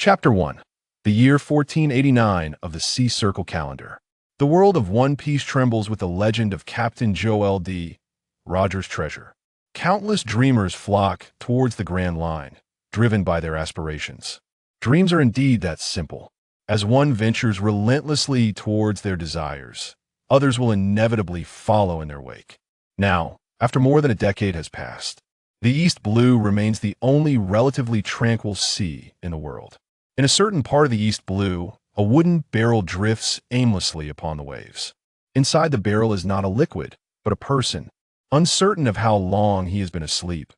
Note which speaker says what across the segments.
Speaker 1: Chapter 1. The year 1489 of the Sea Circle Calendar. The world of One Piece trembles with the legend of Captain Joel D. Rogers' treasure. Countless dreamers flock towards the Grand Line, driven by their aspirations. Dreams are indeed that simple. As one ventures relentlessly towards their desires, others will inevitably follow in their wake. Now, after more than a decade has passed, the East Blue remains the only relatively tranquil sea in the world. In a certain part of the East Blue, a wooden barrel drifts aimlessly upon the waves. Inside the barrel is not a liquid, but a person. Uncertain of how long he has been asleep,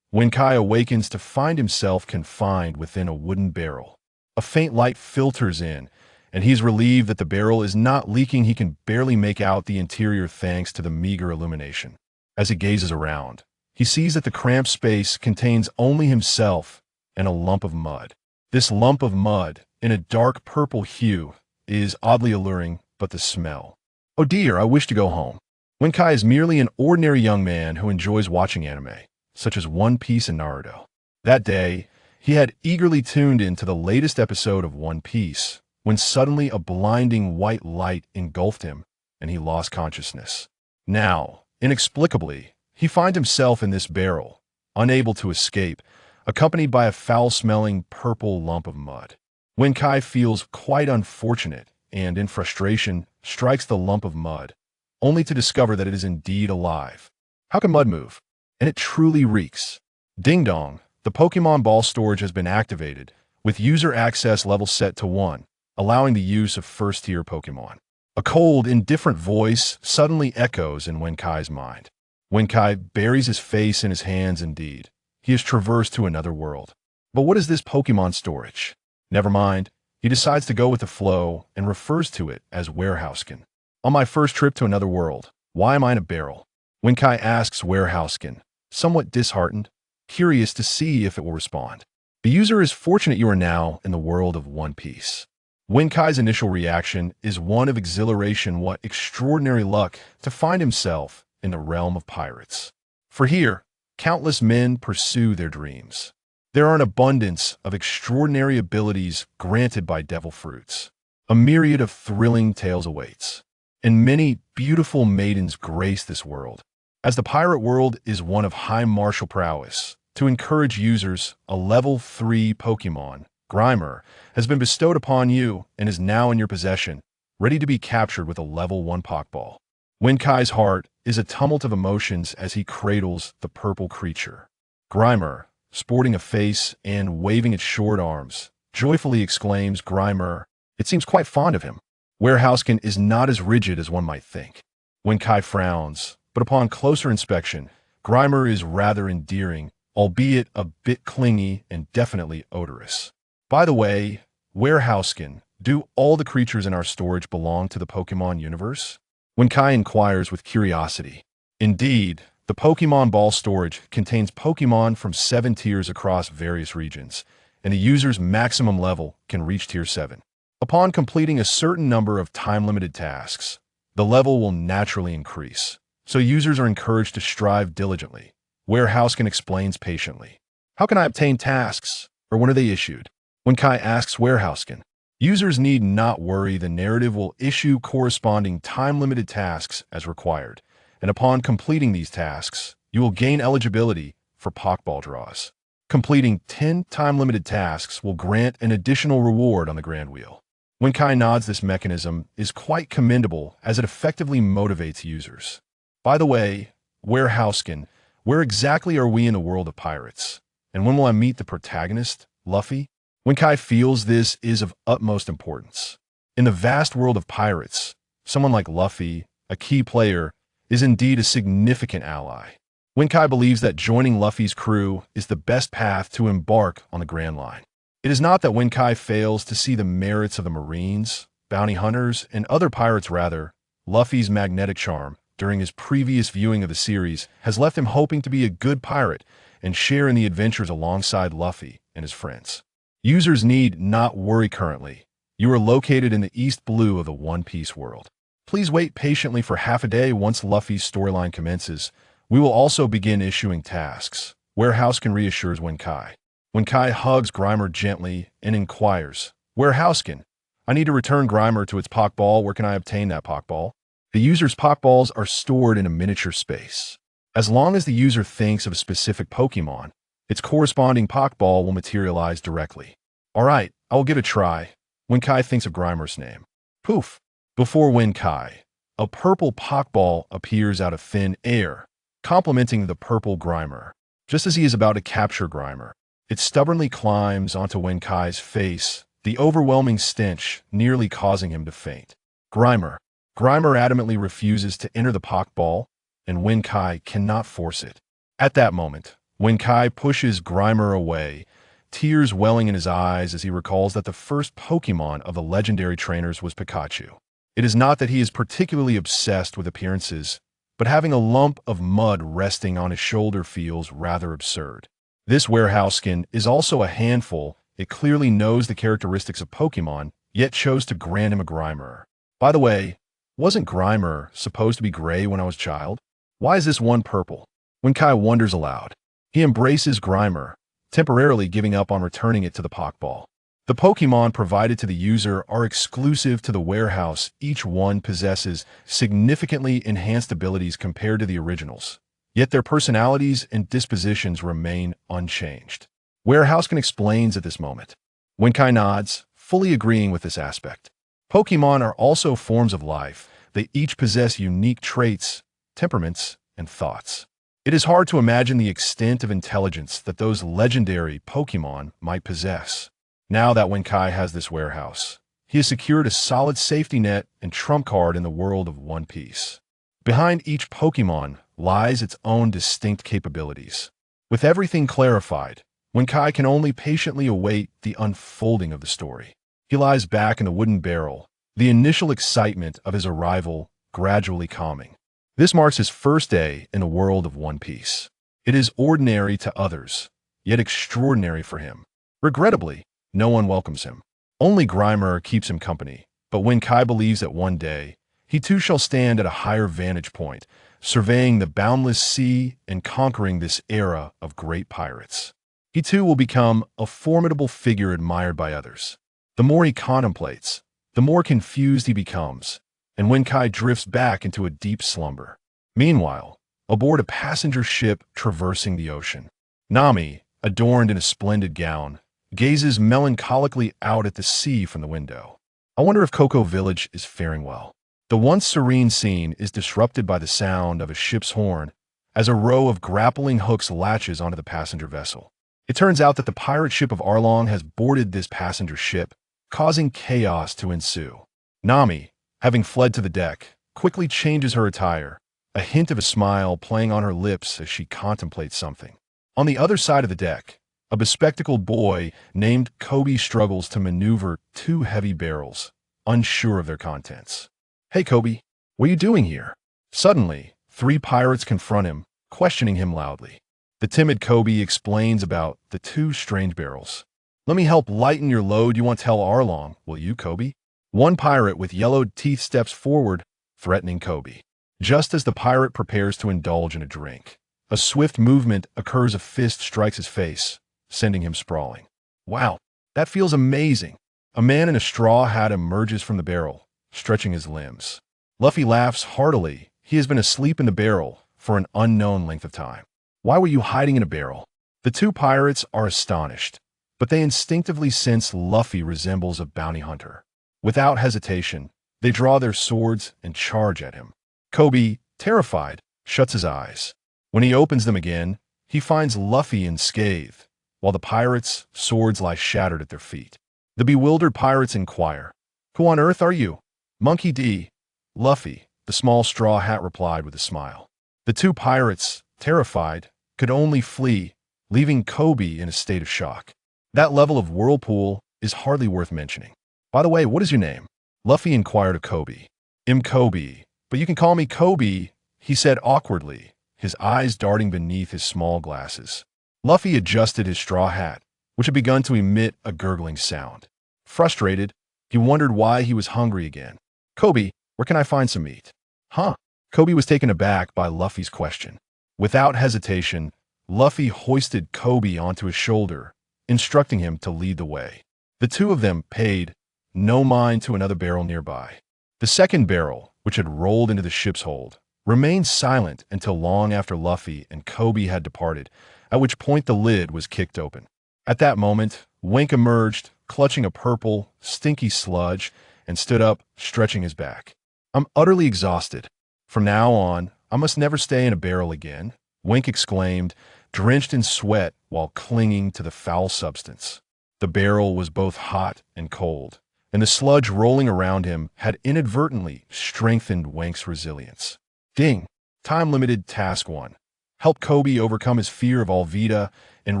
Speaker 1: Wenke awakens to find himself confined within a wooden barrel. A faint light filters in, and he's relieved that the barrel is not leaking. He can barely make out the interior thanks to the meager illumination. As he gazes around, he sees that the cramped space contains only himself and a lump of mud. This lump of mud, in a dark purple hue, is oddly alluring, but the smell. Oh dear, I wish to go home. Wenke is merely an ordinary young man who enjoys watching anime, such as One Piece and Naruto. That day, he had eagerly tuned into the latest episode of One Piece, when suddenly a blinding white light engulfed him, and he lost consciousness. Now, inexplicably, he finds himself in this barrel, unable to escape, accompanied by a foul-smelling purple lump of mud. Wenke feels quite unfortunate and, in frustration, strikes the lump of mud, only to discover that it is indeed alive. How can mud move? And it truly reeks. Ding dong, the Pokémon ball storage has been activated, with user access level set to 1, allowing the use of first-tier Pokémon. A cold, indifferent voice suddenly echoes in Wenke's mind. Wenke buries his face in his hands indeed. He has traversed to another world. But what is this Pokémon storage? Never mind. He decides to go with the flow and refers to it as Warehousekin. On my first trip to another world, why am I in a barrel? Wenke asks Warehousekin, somewhat disheartened, curious to see if it will respond. The user is fortunate you are now in the world of One Piece. Wenke's initial reaction is one of exhilaration. What extraordinary luck to find himself in the realm of pirates. For here, countless men pursue their dreams. There are an abundance of extraordinary abilities granted by devil fruits. A myriad of thrilling tales awaits, and many beautiful maidens grace this world. As the pirate world is one of high martial prowess, to encourage users, a level 3 Pokémon, Grimer, has been bestowed upon you and is now in your possession, ready to be captured with a level 1 Pokeball. Wenke's heart is a tumult of emotions as he cradles the purple creature. Grimer, sporting a face and waving its short arms, joyfully exclaims, Grimer, it seems quite fond of him. Warehousekin is not as rigid as one might think. Wenke frowns, but upon closer inspection, Grimer is rather endearing, albeit a bit clingy and definitely odorous. By the way, Warehousekin, do all the creatures in our storage belong to the Pokémon universe? Wenke inquires with curiosity. Indeed, the Pokémon ball storage contains Pokémon from 7 tiers across various regions, and the user's maximum level can reach tier 7. Upon completing a certain number of time-limited tasks, the level will naturally increase, so users are encouraged to strive diligently. Warehousekin explains patiently. How can I obtain tasks, or when are they issued? Wenke asks Warehousekin. Users need not worry, the narrative will issue corresponding time-limited tasks as required, and upon completing these tasks, you will gain eligibility for Pokeball draws. Completing 10 time-limited tasks will grant an additional reward on the Grand Wheel. Wenke nods. This mechanism is quite commendable as it effectively motivates users. By the way, Warehousekin, where exactly are we in the world of pirates? And when will I meet the protagonist, Luffy? Wenke feels this is of utmost importance. In the vast world of pirates, someone like Luffy, a key player, is indeed a significant ally. Wenke believes that joining Luffy's crew is the best path to embark on the Grand Line. It is not that Wenke fails to see the merits of the Marines, bounty hunters, and other pirates. Rather, Luffy's magnetic charm, during his previous viewing of the series, has left him hoping to be a good pirate and share in the adventures alongside Luffy and his friends. Users need not worry currently. You are located in the East Blue of the One Piece world. Please wait patiently for half a day. Once Luffy's storyline commences, we will also begin issuing tasks. Warehousekin reassures Wenke. Wenke hugs Grimer gently and inquires, "Where Houskin? I need to return Grimer to its Pokeball. Where can I obtain that Pokeball?" The user's Pokeballs are stored in a miniature space. As long as the user thinks of a specific Pokemon, its corresponding Pokeball will materialize directly. All right, I will give it a try. Wenke thinks of Grimer's name. Poof! Before Wenke, a purple Pokeball appears out of thin air, complementing the purple Grimer. Just as he is about to capture Grimer, it stubbornly climbs onto Wenke's face, the overwhelming stench nearly causing him to faint. Grimer adamantly refuses to enter the Pokeball, and Wenke cannot force it. At that moment, Wenke pushes Grimer away, tears welling in his eyes as he recalls that the first Pokemon of the legendary trainers was Pikachu. It is not that he is particularly obsessed with appearances, but having a lump of mud resting on his shoulder feels rather absurd. This Warehouskin is also a handful. It clearly knows the characteristics of Pokemon, yet chose to grant him a Grimer. By the way, wasn't Grimer supposed to be gray when I was a child? Why is this one purple? Wenke wonders aloud. He embraces Grimer, temporarily giving up on returning it to the Pokeball. The Pokemon provided to the user are exclusive to the warehouse. Each one possesses significantly enhanced abilities compared to the originals, yet their personalities and dispositions remain unchanged. Warehouskin explains at this moment. Wenke nods, fully agreeing with this aspect. Pokemon are also forms of life. They each possess unique traits, temperaments, and thoughts. It is hard to imagine the extent of intelligence that those legendary Pokemon might possess. Now that Wenke has this warehouse, he has secured a solid safety net and trump card in the world of One Piece. Behind each Pokemon lies its own distinct capabilities. With everything clarified, Wenke can only patiently await the unfolding of the story. He lies back in the wooden barrel, the initial excitement of his arrival gradually calming. This marks his first day in the world of One Piece. It is ordinary to others, yet extraordinary for him. Regrettably, no one welcomes him. Only Grimer keeps him company, but Wenke believes that one day, he too shall stand at a higher vantage point, surveying the boundless sea and conquering this era of great pirates. He too will become a formidable figure admired by others. The more he contemplates, the more confused he becomes, and Wenke drifts back into a deep slumber. Meanwhile, aboard a passenger ship traversing the ocean, Nami, adorned in a splendid gown, gazes melancholically out at the sea from the window. I wonder if Cocoa Village is faring well. The once serene scene is disrupted by the sound of a ship's horn as a row of grappling hooks latches onto the passenger vessel. It turns out that the pirate ship of Arlong has boarded this passenger ship, causing chaos to ensue. Nami, having fled to the deck, quickly changes her attire, a hint of a smile playing on her lips as she contemplates something. On the other side of the deck, a bespectacled boy named Kobe struggles to maneuver two heavy barrels, unsure of their contents. "Hey Kobe, what are you doing here?" Suddenly, three pirates confront him, questioning him loudly. The timid Kobe explains about the two strange barrels. "Let me help lighten your load. You won't tell Arlong, will you, Kobe?" One pirate with yellowed teeth steps forward, threatening Kobe. Just as the pirate prepares to indulge in a drink, a swift movement occurs. A fist strikes his face, sending him sprawling. "Wow, that feels amazing." A man in a straw hat emerges from the barrel, stretching his limbs. Luffy laughs heartily. He has been asleep in the barrel for an unknown length of time. "Why were you hiding in a barrel?" The two pirates are astonished, but they instinctively sense Luffy resembles a bounty hunter. Without hesitation, they draw their swords and charge at him. Kobe, terrified, shuts his eyes. When he opens them again, he finds Luffy unscathed, while the pirates' swords lie shattered at their feet. The bewildered pirates inquire, "Who on earth are you?" "Monkey D. Luffy," the small straw hat replied with a smile. The two pirates, terrified, could only flee, leaving Kobe in a state of shock. That level of whirlpool is hardly worth mentioning. "By the way, what is your name?" Luffy inquired of Kobe. "I'm Kobe, but you can call me Kobe," he said awkwardly, his eyes darting beneath his small glasses. Luffy adjusted his straw hat, which had begun to emit a gurgling sound. Frustrated, he wondered why he was hungry again. "Kobe, where can I find some meat?" "Huh?" Kobe was taken aback by Luffy's question. Without hesitation, Luffy hoisted Kobe onto his shoulder, instructing him to lead the way. The two of them paid no mind to another barrel nearby. The second barrel, which had rolled into the ship's hold, remained silent until long after Luffy and Kobe had departed, at which point the lid was kicked open. At that moment, Wenke emerged, clutching a purple, stinky sludge, and stood up, stretching his back. "I'm utterly exhausted. From now on, I must never stay in a barrel again," Wenke exclaimed, drenched in sweat while clinging to the foul substance. The barrel was both hot and cold, and the sludge rolling around him had inadvertently strengthened Wenke's resilience. Ding! Time-limited Task 1. Help Kobe overcome his fear of Alvida and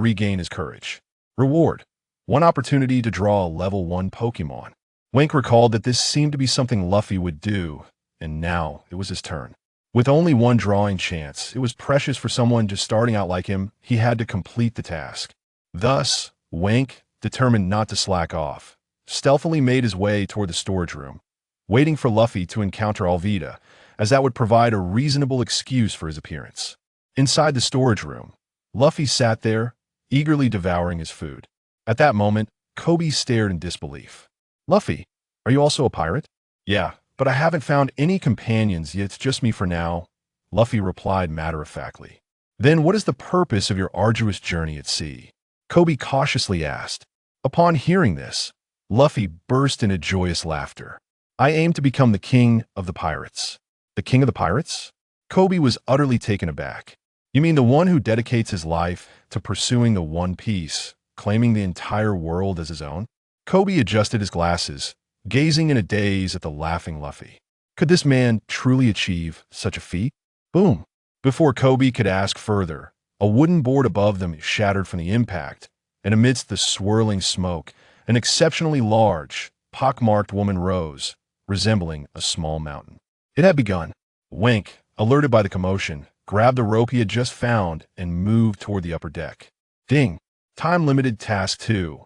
Speaker 1: regain his courage. Reward: 1 opportunity to draw a level 1 Pokémon. Wenke recalled that this seemed to be something Luffy would do, and now it was his turn. With only 1 drawing chance, it was precious for someone just starting out like him. He had to complete the task. Thus, Wenke, determined not to slack off, stealthily made his way toward the storage room, waiting for Luffy to encounter Alvida, as that would provide a reasonable excuse for his appearance. Inside the storage room, Luffy sat there, eagerly devouring his food. At that moment, Kobe stared in disbelief. "Luffy, are you also a pirate?" "Yeah, but I haven't found any companions yet. It's just me for now," Luffy replied matter-of-factly. "Then what is the purpose of your arduous journey at sea?" Kobe cautiously asked. Upon hearing this, Luffy burst into joyous laughter. "I aim to become the king of the pirates." "The king of the pirates?" Kobe was utterly taken aback. "You mean the one who dedicates his life to pursuing the One Piece, claiming the entire world as his own?" Kobe adjusted his glasses, gazing in a daze at the laughing Luffy. Could this man truly achieve such a feat? Boom! Before Kobe could ask further, a wooden board above them shattered from the impact, and amidst the swirling smoke, an exceptionally large, pockmarked woman rose, resembling a small mountain. It had begun. Wenke, alerted by the commotion, grabbed the rope he had just found and moved toward the upper deck. Ding! Time-limited Task 2.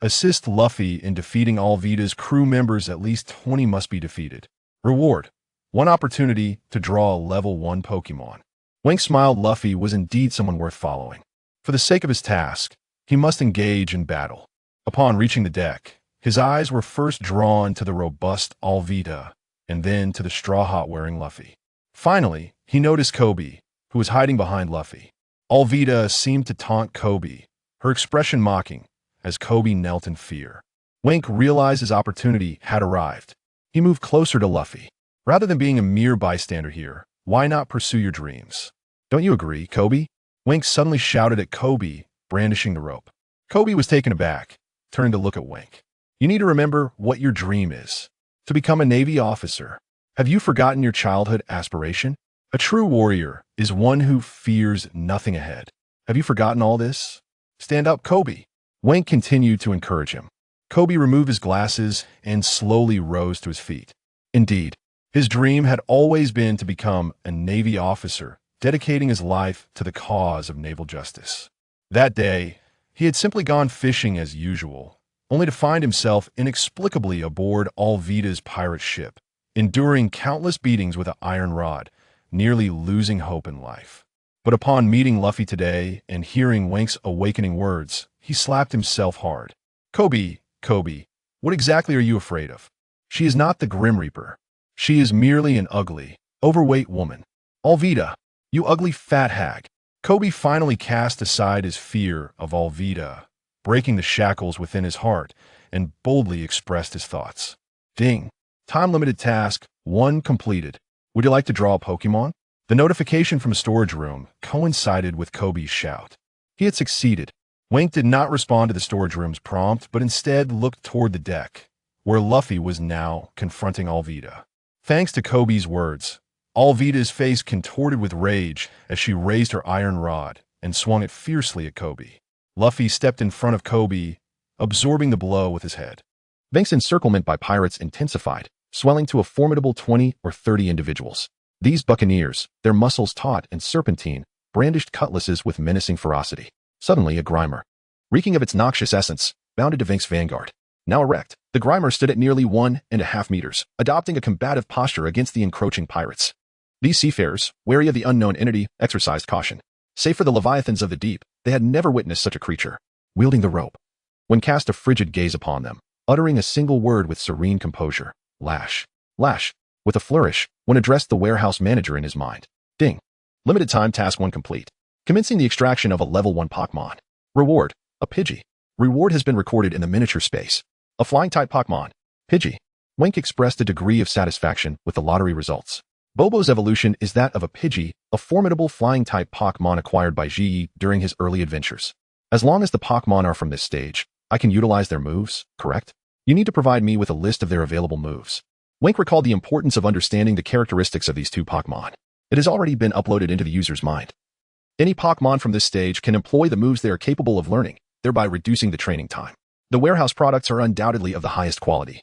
Speaker 1: Assist Luffy in defeating Alvida's crew members. At least 20 must be defeated. Reward: 1 opportunity to draw a level 1 Pokémon. Wenke smiled. Luffy was indeed someone worth following. For the sake of his task, he must engage in battle. Upon reaching the deck, his eyes were first drawn to the robust Alvida, and then to the straw hat-wearing Luffy. Finally, he noticed Kobe, who was hiding behind Luffy. Alvida seemed to taunt Kobe, her expression mocking, as Kobe knelt in fear. Wenke realized his opportunity had arrived. He moved closer to Luffy. Rather than being a mere bystander here, why not pursue your dreams? Don't you agree, Kobe? Wenke suddenly shouted at Kobe, brandishing the rope. Kobe was taken aback, turning to look at Wenke. "You need to remember what your dream is. To become a Navy officer. Have you forgotten your childhood aspiration? A true warrior is one who fears nothing ahead. Have you forgotten all this? Stand up, Kobe." Wenke continued to encourage him. Kobe removed his glasses and slowly rose to his feet. Indeed, his dream had always been to become a Navy officer, dedicating his life to the cause of naval justice. That day, he had simply gone fishing as usual, only to find himself inexplicably aboard Alvida's pirate ship, enduring countless beatings with an iron rod, nearly losing hope in life. But upon meeting Luffy today and hearing Wenke's awakening words, he slapped himself hard. Kobe, what exactly are you afraid of? She is not the Grim Reaper. She is merely an ugly, overweight woman. Alvida, you ugly fat hag." Kobe finally cast aside his fear of Alvida, breaking the shackles within his heart, and boldly expressed his thoughts. Ding! Time-limited Task 1 completed. Would you like to draw a Pokémon? The notification from a storage room coincided with Kobe's shout. He had succeeded. Wenke did not respond to the storage room's prompt, but instead looked toward the deck, where Luffy was now confronting Alvida. Thanks to Kobe's words, Alvida's face contorted with rage as she raised her iron rod and swung it fiercely at Kobe. Luffy stepped in front of Kobe, absorbing the blow with his head. Wenke's encirclement by pirates intensified, swelling to a formidable 20 or 30 individuals. These buccaneers, their muscles taut and serpentine, brandished cutlasses with menacing ferocity. Suddenly, a Grimer, reeking of its noxious essence, bounded to Wenke's vanguard. Now erect, the Grimer stood at nearly 1.5 meters, adopting a combative posture against the encroaching pirates. These seafarers, wary of the unknown entity, exercised caution. Save for the leviathans of the deep, they had never witnessed such a creature. Wielding the rope, When cast a frigid gaze upon them, uttering a single word with serene composure. Lash. Lash. With a flourish, when addressed the warehouse manager in his mind. Ding. Limited time task 1 complete. Commencing the extraction of a level 1 Pokémon. Reward. A Pidgey. Reward has been recorded in the miniature space. A flying type Pokémon. Pidgey. Wenke expressed a degree of satisfaction with the lottery results. Bobo's evolution is that of a Pidgey, a formidable flying type Pokémon acquired by Ji during his early adventures. As long as the Pokémon are from this stage, I can utilize their moves, correct? You need to provide me with a list of their available moves. Wenke recalled the importance of understanding the characteristics of these 2 Pokémon. It has already been uploaded into the user's mind. Any Pokémon from this stage can employ the moves they are capable of learning, thereby reducing the training time. The warehouse products are undoubtedly of the highest quality.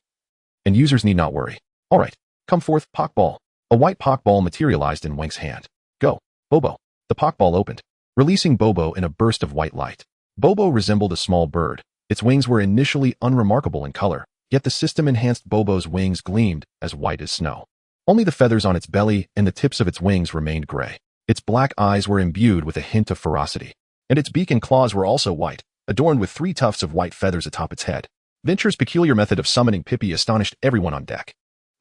Speaker 1: And users need not worry. Alright, come forth, Pokeball. A white Pokeball materialized in Wenke's hand. Go, Bobo. The Pokeball opened, releasing Bobo in a burst of white light. Bobo resembled a small bird. Its wings were initially unremarkable in color, yet the system-enhanced Bobo's wings gleamed as white as snow. Only the feathers on its belly and the tips of its wings remained gray. Its black eyes were imbued with a hint of ferocity, and its beak and claws were also white, adorned with 3 tufts of white feathers atop its head. Venture's peculiar method of summoning Pippi astonished everyone on deck.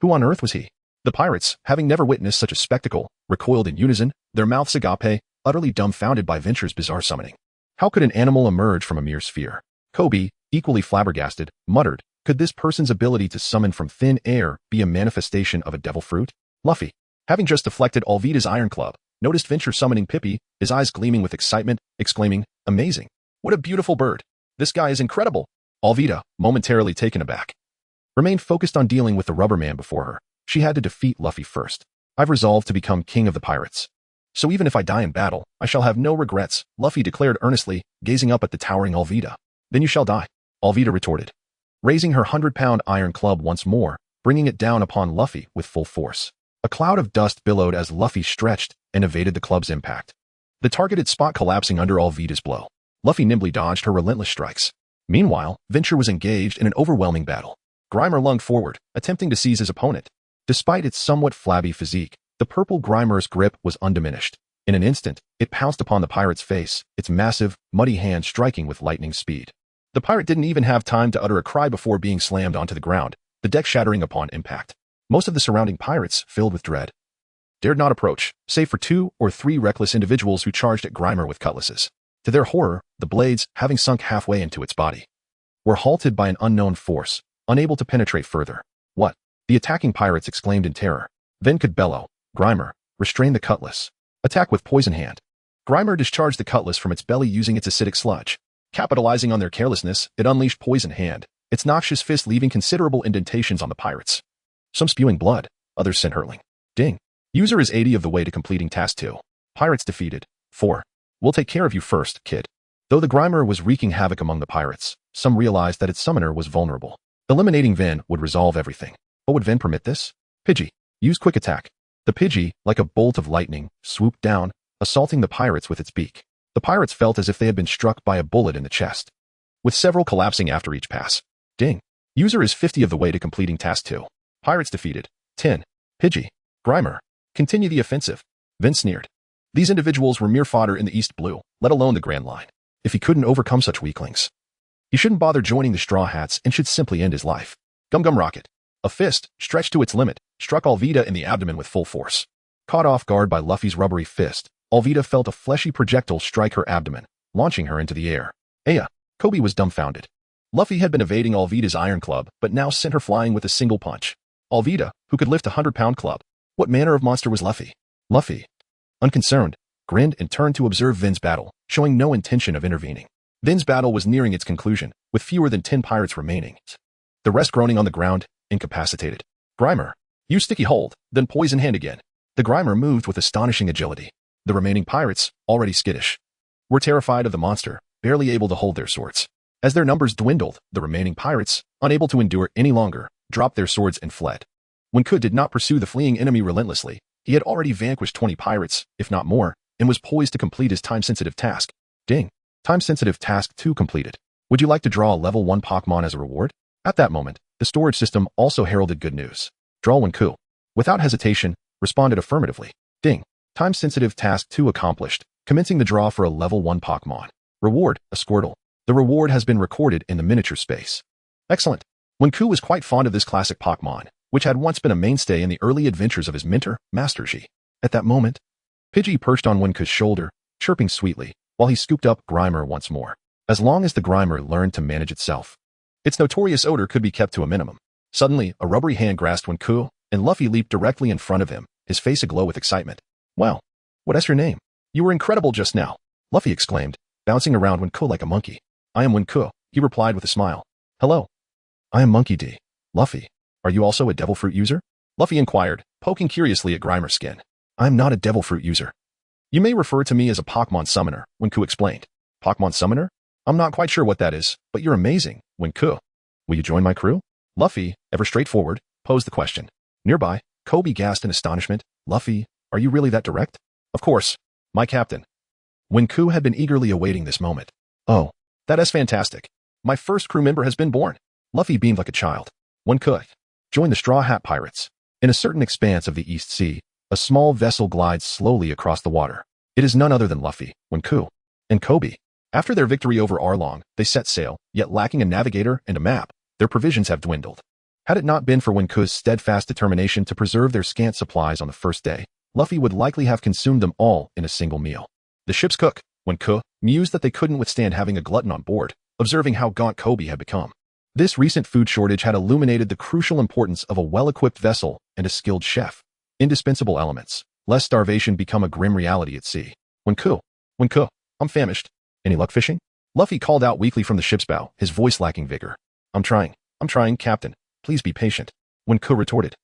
Speaker 1: Who on earth was he? The pirates, having never witnessed such a spectacle, recoiled in unison, their mouths agape, utterly dumbfounded by Venture's bizarre summoning. How could an animal emerge from a mere sphere? Kobe, equally flabbergasted, muttered, could this person's ability to summon from thin air be a manifestation of a devil fruit? Luffy, having just deflected Alvida's iron club, noticed Venture summoning Pippi, his eyes gleaming with excitement, exclaiming, amazing. What a beautiful bird. This guy is incredible. Alvida, momentarily taken aback, remained focused on dealing with the rubber man before her. She had to defeat Luffy first. I've resolved to become king of the pirates. So even if I die in battle, I shall have no regrets, Luffy declared earnestly, gazing up at the towering Alvida. Then you shall die, Alvida retorted, raising her 100-pound iron club once more, bringing it down upon Luffy with full force. A cloud of dust billowed as Luffy stretched and evaded the club's impact, the targeted spot collapsing under Alvida's blow. Luffy nimbly dodged her relentless strikes. Meanwhile, Venture was engaged in an overwhelming battle. Grimer lunged forward, attempting to seize his opponent. Despite its somewhat flabby physique, the purple Grimer's grip was undiminished. In an instant, it pounced upon the pirate's face, its massive, muddy hand striking with lightning speed. The pirate didn't even have time to utter a cry before being slammed onto the ground, the deck shattering upon impact. Most of the surrounding pirates, filled with dread, dared not approach, save for 2 or 3 reckless individuals who charged at Grimer with cutlasses. To their horror, the blades, having sunk halfway into its body, were halted by an unknown force, unable to penetrate further. What? The attacking pirates exclaimed in terror. Then could bellow, Grimer, restrain the cutlass. Attack with poison hand. Grimer discharged the cutlass from its belly using its acidic sludge. Capitalizing on their carelessness, it unleashed poison hand, its noxious fist leaving considerable indentations on the pirates. Some spewing blood, others sent hurtling. Ding. User is 80 of the way to completing task 2. Pirates defeated. 4. We'll take care of you first, kid. Though the Grimer was wreaking havoc among the pirates, some realized that its summoner was vulnerable. Eliminating Ven would resolve everything. But would Ven permit this? Pidgey. Use quick attack. The Pidgey, like a bolt of lightning, swooped down, assaulting the pirates with its beak. The pirates felt as if they had been struck by a bullet in the chest, with several collapsing after each pass. Ding. User is 50 of the way to completing task 2. Pirates defeated. 10. Pidgey. Grimer. Continue the offensive. Ven sneered. These individuals were mere fodder in the East Blue, let alone the Grand Line. If he couldn't overcome such weaklings, he shouldn't bother joining the Straw Hats and should simply end his life. Gum Gum Rocket. A fist, stretched to its limit, struck Alvida in the abdomen with full force. Caught off guard by Luffy's rubbery fist, Alvida felt a fleshy projectile strike her abdomen, launching her into the air. Aya. Kobe was dumbfounded. Luffy had been evading Alvida's iron club, but now sent her flying with a single punch. Alvida, who could lift a 100-pound club. What manner of monster was Luffy? Luffy, unconcerned, grinned and turned to observe Ven's battle, showing no intention of intervening. Ven's battle was nearing its conclusion, with fewer than 10 pirates remaining. The rest groaning on the ground, incapacitated. Grimer. Use sticky hold, then poison hand again. The Grimer moved with astonishing agility. The remaining pirates, already skittish, were terrified of the monster, barely able to hold their swords. As their numbers dwindled, the remaining pirates, unable to endure any longer, dropped their swords and fled. Wenke did not pursue the fleeing enemy relentlessly. He had already vanquished 20 pirates, if not more, and was poised to complete his time-sensitive task. Ding. Time-sensitive task 2 completed. Would you like to draw a level 1 Pokémon as a reward? At that moment, the storage system also heralded good news. Draw Wenke, without hesitation, responded affirmatively. Ding. Time-sensitive task 2 accomplished, commencing the draw for a level 1 Pokémon. Reward, a Squirtle. The reward has been recorded in the miniature space. Excellent. Wenku was quite fond of this classic Pokémon, which had once been a mainstay in the early adventures of his mentor, Master G. At that moment, Pidgey perched on Wenku's shoulder, chirping sweetly, while he scooped up Grimer once more. As long as the Grimer learned to manage itself, its notorious odor could be kept to a minimum. Suddenly, a rubbery hand grasped Wenku, and Luffy leaped directly in front of him, his face aglow with excitement. Well, what is your name? You were incredible just now, Luffy exclaimed, bouncing around Wenku like a monkey. I am Wenku, he replied with a smile. Hello. I am Monkey D. Luffy, are you also a devil fruit user? Luffy inquired, poking curiously at Grimer's skin. I am not a devil fruit user. You may refer to me as a Pokémon summoner, Wenku explained. Pokémon summoner? I'm not quite sure what that is, but you're amazing, Wenku. Will you join my crew? Luffy, ever straightforward, posed the question. Nearby, Kobe gasped in astonishment. Luffy, are you really that direct? Of course, my captain. Wenku had been eagerly awaiting this moment. Oh, that is fantastic. My first crew member has been born. Luffy beamed like a child. Wenku, join the Straw Hat Pirates. In a certain expanse of the East Sea, a small vessel glides slowly across the water. It is none other than Luffy, Wenku, and Kobe. After their victory over Arlong, they set sail, yet lacking a navigator and a map, their provisions have dwindled. Had it not been for Wenku's steadfast determination to preserve their scant supplies on the first day, Luffy would likely have consumed them all in a single meal. The ship's cook, Wenku, mused that they couldn't withstand having a glutton on board, observing how gaunt Kobe had become. This recent food shortage had illuminated the crucial importance of a well-equipped vessel and a skilled chef. Indispensable elements, lest starvation become a grim reality at sea. Wenku, I'm famished. Any luck fishing? Luffy called out weakly from the ship's bow, his voice lacking vigor. I'm trying, Captain. Please be patient. Wenku retorted.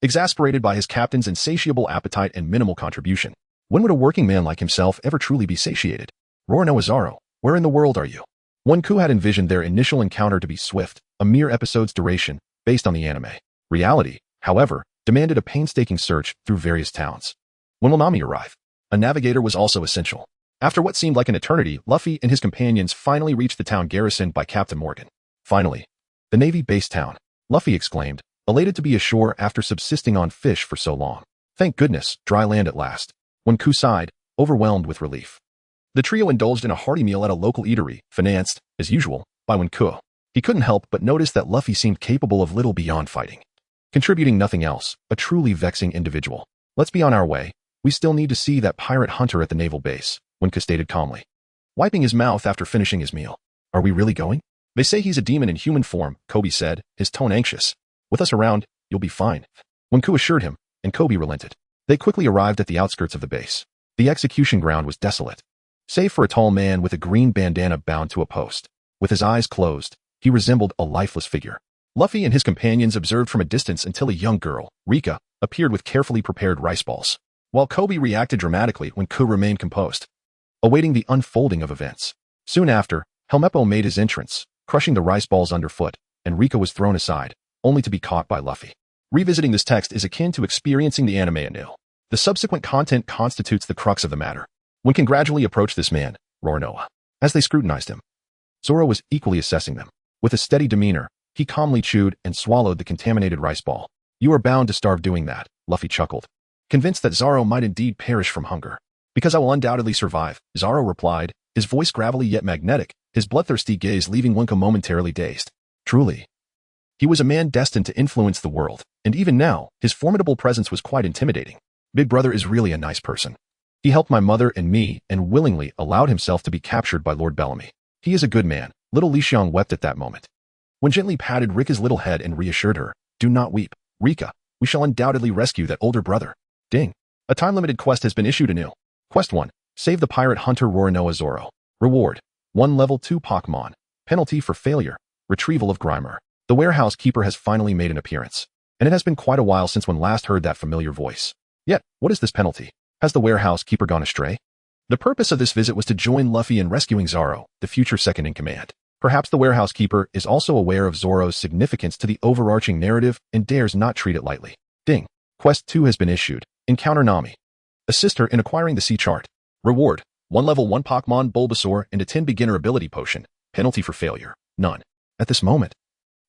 Speaker 1: Exasperated by his captain's insatiable appetite and minimal contribution. When would a working man like himself ever truly be satiated? Roronoa Zoro, where in the world are you? Wenku had envisioned their initial encounter to be swift, a mere episode's duration, based on the anime. Reality, however, demanded a painstaking search through various towns. When will Nami arrive? A navigator was also essential. After what seemed like an eternity, Luffy and his companions finally reached the town garrisoned by Captain Morgan. Finally, the Navy base town, Luffy exclaimed, elated to be ashore after subsisting on fish for so long. Thank goodness, dry land at last. Wenku sighed, overwhelmed with relief. The trio indulged in a hearty meal at a local eatery, financed, as usual, by Wenku. He couldn't help but notice that Luffy seemed capable of little beyond fighting. Contributing nothing else, a truly vexing individual. Let's be on our way. We still need to see that pirate hunter at the naval base, Wenku stated calmly, wiping his mouth after finishing his meal. Are we really going? They say he's a demon in human form, Kobe said, his tone anxious. With us around, you'll be fine. Wenku assured him, and Kobe relented. They quickly arrived at the outskirts of the base. The execution ground was desolate, save for a tall man with a green bandana bound to a post. With his eyes closed, he resembled a lifeless figure. Luffy and his companions observed from a distance until a young girl, Rika, appeared with carefully prepared rice balls, while Kobe reacted dramatically when Ku remained composed, awaiting the unfolding of events. Soon after, Helmeppo made his entrance, crushing the rice balls underfoot, and Rika was thrown aside, only to be caught by Luffy. Revisiting this text is akin to experiencing the anime anew. The subsequent content constitutes the crux of the matter. One can gradually approach this man, Roronoa. As they scrutinized him, Zoro was equally assessing them. With a steady demeanor, he calmly chewed and swallowed the contaminated rice ball. You are bound to starve doing that, Luffy chuckled, convinced that Zoro might indeed perish from hunger. Because I will undoubtedly survive, Zoro replied, his voice gravelly yet magnetic, his bloodthirsty gaze leaving Wenke momentarily dazed. Truly, he was a man destined to influence the world, and even now, his formidable presence was quite intimidating. Big Brother is really a nice person. He helped my mother and me and willingly allowed himself to be captured by Lord Bellamy. He is a good man. Little Li Xiang wept at that moment, when gently patted Rika's little head and reassured her, do not weep, Rika. We shall undoubtedly rescue that older brother. Ding. A time-limited quest has been issued anew. Quest 1. Save the pirate hunter Roronoa Zoro. Reward. 1 level 2 Pokémon. Penalty for failure. Retrieval of Grimer. The warehouse keeper has finally made an appearance, and it has been quite a while since one last heard that familiar voice. Yet, what is this penalty? Has the warehouse keeper gone astray? The purpose of this visit was to join Luffy in rescuing Zoro, the future second-in-command. Perhaps the warehouse keeper is also aware of Zoro's significance to the overarching narrative and dares not treat it lightly. Ding. Quest 2 has been issued. Encounter Nami. Assist her in acquiring the sea chart. Reward. 1 level 1 Pokémon Bulbasaur and a 10 beginner ability potion. Penalty for failure. None. At this moment,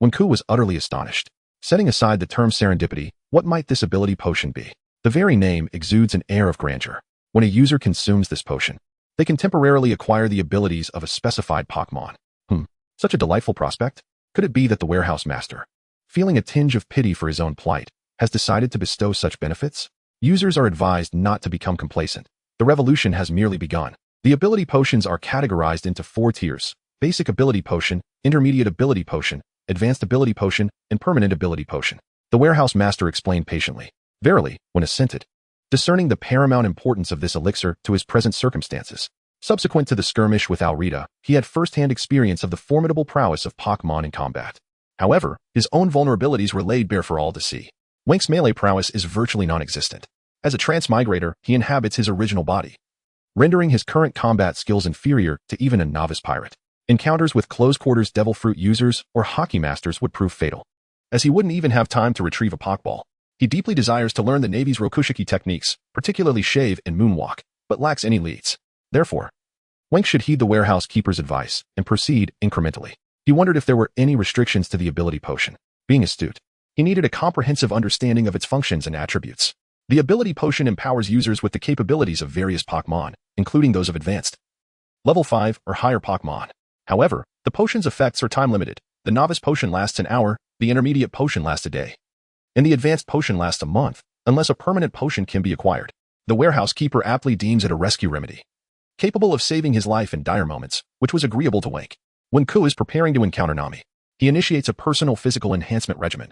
Speaker 1: Wenku was utterly astonished. Setting aside the term serendipity, what might this ability potion be? The very name exudes an air of grandeur. When a user consumes this potion, they can temporarily acquire the abilities of a specified Pokémon. Such a delightful prospect? Could it be that the warehouse master, feeling a tinge of pity for his own plight, has decided to bestow such benefits? Users are advised not to become complacent. The revolution has merely begun. The ability potions are categorized into 4 tiers: basic ability potion, intermediate ability potion, advanced ability potion, and permanent ability potion. The warehouse master explained patiently. Verily, when assented, discerning the paramount importance of this elixir to his present circumstances. Subsequent to the skirmish with Alrita, he had first-hand experience of the formidable prowess of Pokémon in combat. However, his own vulnerabilities were laid bare for all to see. Wenke's melee prowess is virtually non-existent. As a transmigrator, he inhabits his original body, rendering his current combat skills inferior to even a novice pirate. Encounters with close-quarters devil fruit users or hockey masters would prove fatal, as he wouldn't even have time to retrieve a Pokeball. He deeply desires to learn the Navy's Rokushiki techniques, particularly Shave and Moonwalk, but lacks any leads. Therefore, Wenke should heed the warehouse keeper's advice and proceed incrementally. He wondered if there were any restrictions to the ability potion. Being astute, he needed a comprehensive understanding of its functions and attributes. The ability potion empowers users with the capabilities of various Pokémon, including those of advanced level 5 or higher Pokémon. However, the potion's effects are time-limited. The novice potion lasts an hour, the intermediate potion lasts a day, and the advanced potion lasts a month, unless a permanent potion can be acquired. The warehouse keeper aptly deems it a rescue remedy, capable of saving his life in dire moments, which was agreeable to Wenke. When Ku is preparing to encounter Nami, he initiates a personal physical enhancement regimen.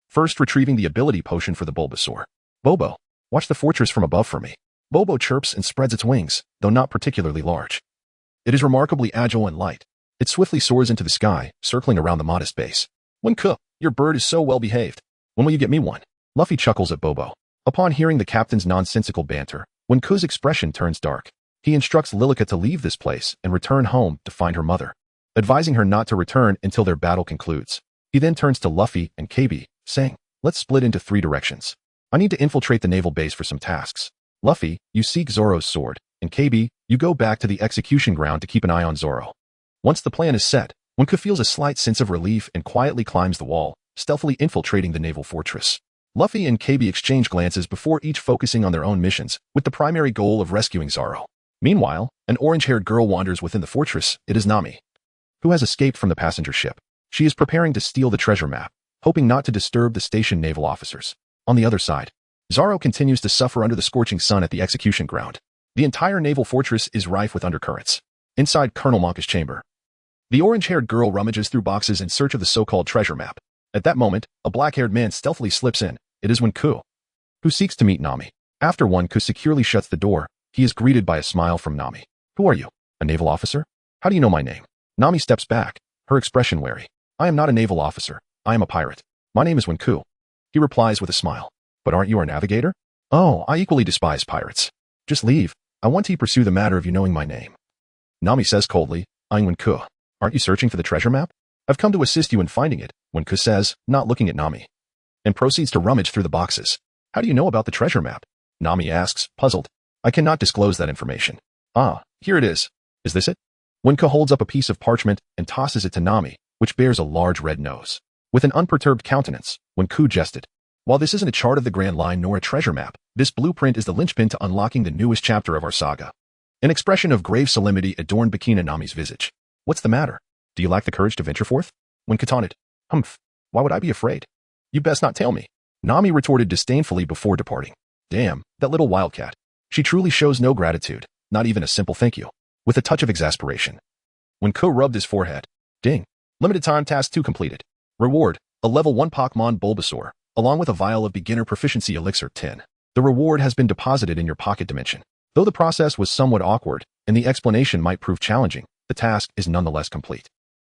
Speaker 1: First, retrieving the ability potion for the Bulbasaur. Bobo, watch the fortress from above for me. Bobo chirps and spreads its wings, though not particularly large. It is remarkably agile and light. It swiftly soars into the sky, circling around the modest base. Wenke, your bird is so well behaved. When will you get me one? Luffy chuckles at Bobo. Upon hearing the captain's nonsensical banter, Wenku's expression turns dark. He instructs Lilica to leave this place and return home to find her mother, advising her not to return until their battle concludes. He then turns to Luffy and KB, saying, let's split into 3 directions. I need to infiltrate the naval base for some tasks. Luffy, you seek Zoro's sword, and KB, you go back to the execution ground to keep an eye on Zoro. Once the plan is set, Wenke feels a slight sense of relief and quietly climbs the wall, stealthily infiltrating the naval fortress. Luffy and KB exchange glances before each focusing on their own missions, with the primary goal of rescuing Zoro. Meanwhile, an orange-haired girl wanders within the fortress. It is Nami, who has escaped from the passenger ship. She is preparing to steal the treasure map, hoping not to disturb the station naval officers. On the other side, Zoro continues to suffer under the scorching sun at the execution ground. The entire naval fortress is rife with undercurrents. Inside Colonel Monka's chamber, the orange-haired girl rummages through boxes in search of the so-called treasure map. At that moment, a black-haired man stealthily slips in. It is Wenke, who seeks to meet Nami. After Wenke securely shuts the door, he is greeted by a smile from Nami. Who are you? A naval officer? How do you know my name? Nami steps back, her expression wary. I am not a naval officer. I am a pirate. My name is Wenke. He replies with a smile. But aren't you our navigator? Oh, I equally despise pirates. Just leave. I want to pursue the matter of you knowing my name. Nami says coldly, I'm Wenke. Aren't you searching for the treasure map? I've come to assist you in finding it, Wenke says, not looking at Nami, and proceeds to rummage through the boxes. How do you know about the treasure map? Nami asks, puzzled. I cannot disclose that information. Ah, here it is. Is this it? Wenke holds up a piece of parchment and tosses it to Nami, which bears a large red nose. With an unperturbed countenance, Wenke jested. While this isn't a chart of the Grand Line nor a treasure map, this blueprint is the linchpin to unlocking the newest chapter of our saga. An expression of grave solemnity adorned Bikina Nami's visage. What's the matter? Do you lack the courage to venture forth? Wenke taunted. Humph. Why would I be afraid? You best not tell me. Nami retorted disdainfully before departing. Damn, that little wildcat. She truly shows no gratitude, not even a simple thank you. With a touch of exasperation, Wenke rubbed his forehead. Ding. Limited time task 2 completed. Reward, a level 1 Pokémon Bulbasaur, along with a vial of beginner proficiency elixir 10. The reward has been deposited in your pocket dimension. Though the process was somewhat awkward, and the explanation might prove challenging, the task is nonetheless complete.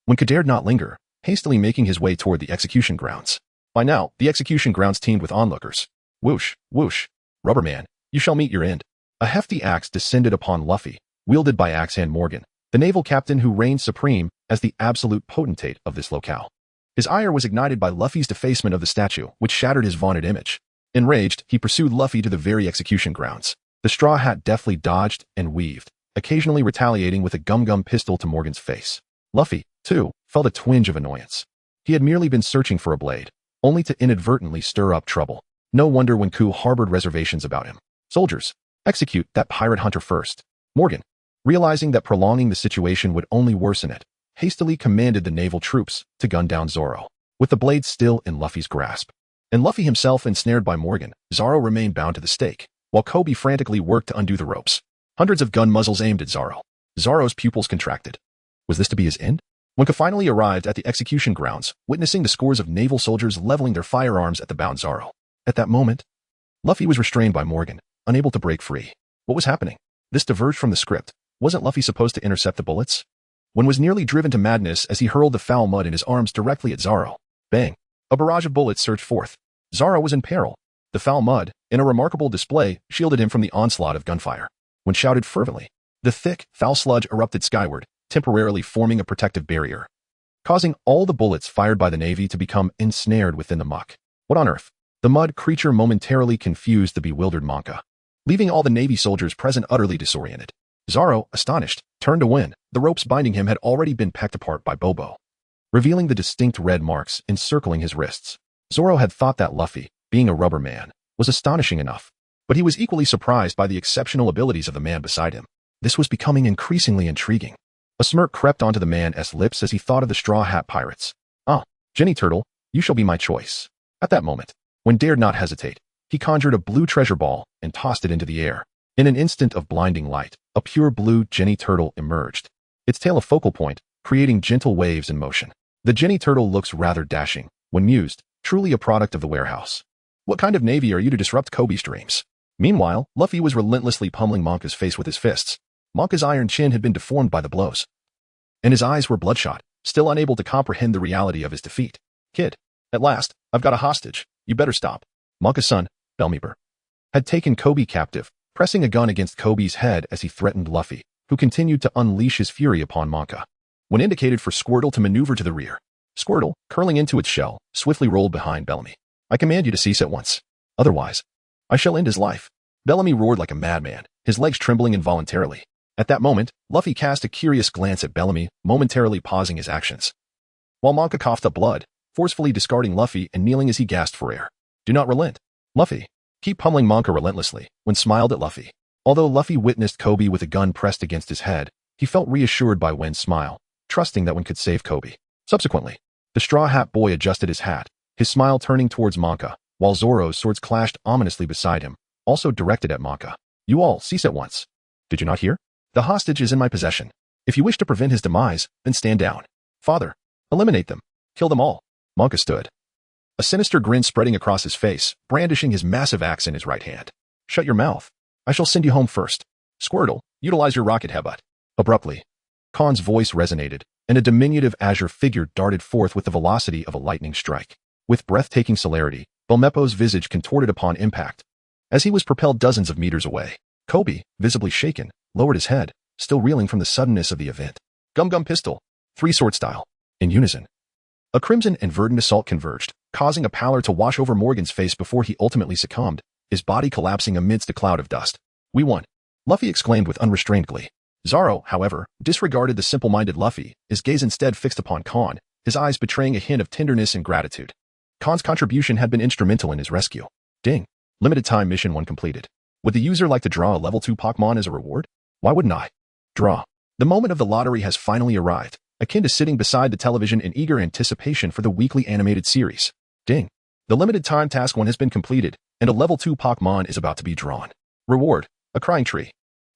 Speaker 1: Wenke dared not linger, hastily making his way toward the execution grounds. By now, the execution grounds teemed with onlookers. Whoosh, whoosh. Rubberman, you shall meet your end. A hefty axe descended upon Luffy, wielded by Axehand Morgan, the naval captain who reigned supreme as the absolute potentate of this locale. His ire was ignited by Luffy's defacement of the statue, which shattered his vaunted image. Enraged, he pursued Luffy to the very execution grounds. The straw hat deftly dodged and weaved, occasionally retaliating with a gum-gum pistol to Morgan's face. Luffy, too, felt a twinge of annoyance. He had merely been searching for a blade, only to inadvertently stir up trouble. No wonder Wenke harbored reservations about him. Soldiers, execute that pirate hunter first. Morgan, realizing that prolonging the situation would only worsen it, hastily commanded the naval troops to gun down Zoro, with the blade still in Luffy's grasp. And Luffy himself ensnared by Morgan, Zoro remained bound to the stake, while Kobe frantically worked to undo the ropes. Hundreds of gun muzzles aimed at Zoro. Zoro's pupils contracted. Was this to be his end? Wenke finally arrived at the execution grounds, witnessing the scores of naval soldiers leveling their firearms at the bound Zoro. At that moment, Luffy was restrained by Morgan, unable to break free. What was happening? This diverged from the script. Wasn't Luffy supposed to intercept the bullets? Wen was nearly driven to madness as he hurled the foul mud in his arms directly at Zoro. Bang! A barrage of bullets surged forth. Zoro was in peril. The foul mud, in a remarkable display, shielded him from the onslaught of gunfire. Wen shouted fervently. The thick, foul sludge erupted skyward, temporarily forming a protective barrier, causing all the bullets fired by the Navy to become ensnared within the muck. What on earth? The mud creature momentarily confused the bewildered Monka, leaving all the Navy soldiers present utterly disoriented. Zoro, astonished, turned to Wen. The ropes binding him had already been pecked apart by Bobo, revealing the distinct red marks encircling his wrists. Zoro had thought that Luffy, being a rubber man, was astonishing enough, but he was equally surprised by the exceptional abilities of the man beside him. This was becoming increasingly intriguing. A smirk crept onto the man's lips as he thought of the Straw Hat Pirates. Ah, Jenny Turtle, you shall be my choice. At that moment, Wen dared not hesitate. He conjured a blue treasure ball and tossed it into the air. In an instant of blinding light, a pure blue Jenny Turtle emerged, its tail a focal point, creating gentle waves in motion. The Jenny Turtle looks rather dashing, when mused, truly a product of the warehouse. What kind of navy are you to disrupt Kobe's dreams? Meanwhile, Luffy was relentlessly pummeling Monka's face with his fists. Monka's iron chin had been deformed by the blows, and his eyes were bloodshot, still unable to comprehend the reality of his defeat. Kid, at last, I've got a hostage. You better stop. Monka's son, Bellmeeper, had taken Kobe captive, pressing a gun against Kobe's head as he threatened Luffy, who continued to unleash his fury upon Monka. When indicated for Squirtle to maneuver to the rear, Squirtle, curling into its shell, swiftly rolled behind Bellamy. I command you to cease at once. Otherwise, I shall end his life. Bellamy roared like a madman, his legs trembling involuntarily. At that moment, Luffy cast a curious glance at Bellamy, momentarily pausing his actions, while Monka coughed up blood, forcefully discarding Luffy and kneeling as he gasped for air. Do not relent, Luffy. Keep pummeling Monka relentlessly. Wen smiled at Luffy. Although Luffy witnessed Kobe with a gun pressed against his head, he felt reassured by Wen's smile, trusting that Wen could save Kobe. Subsequently, the Straw Hat Boy adjusted his hat, his smile turning towards Monka, while Zoro's swords clashed ominously beside him, also directed at Monka. You all, cease at once. Did you not hear? The hostage is in my possession. If you wish to prevent his demise, then stand down. Father, eliminate them. Kill them all. Monka stood, a sinister grin spreading across his face, brandishing his massive axe in his right hand. Shut your mouth. I shall send you home first. Squirtle, utilize your rocket headbutt. Abruptly, Khan's voice resonated, and a diminutive azure figure darted forth with the velocity of a lightning strike. With breathtaking celerity, Belmepo's visage contorted upon impact, as he was propelled dozens of meters away. Kobe, visibly shaken, lowered his head, still reeling from the suddenness of the event. Gum Gum Pistol, three-sword style. In unison, a crimson and verdant assault converged, causing a pallor to wash over Morgan's face before he ultimately succumbed, his body collapsing amidst a cloud of dust. We won, Luffy exclaimed with unrestrained glee. Zoro, however, disregarded the simple-minded Luffy, his gaze instead fixed upon Khan, his eyes betraying a hint of tenderness and gratitude. Khan's contribution had been instrumental in his rescue. Ding. Limited time mission 1 completed. Would the user like to draw a level 2 Pokémon as a reward? Why wouldn't I? Draw. The moment of the lottery has finally arrived, akin to sitting beside the television in eager anticipation for the weekly animated series. Ding. The limited time task 1 has been completed, and a level 2 Pokémon is about to be drawn. Reward. A crying tree.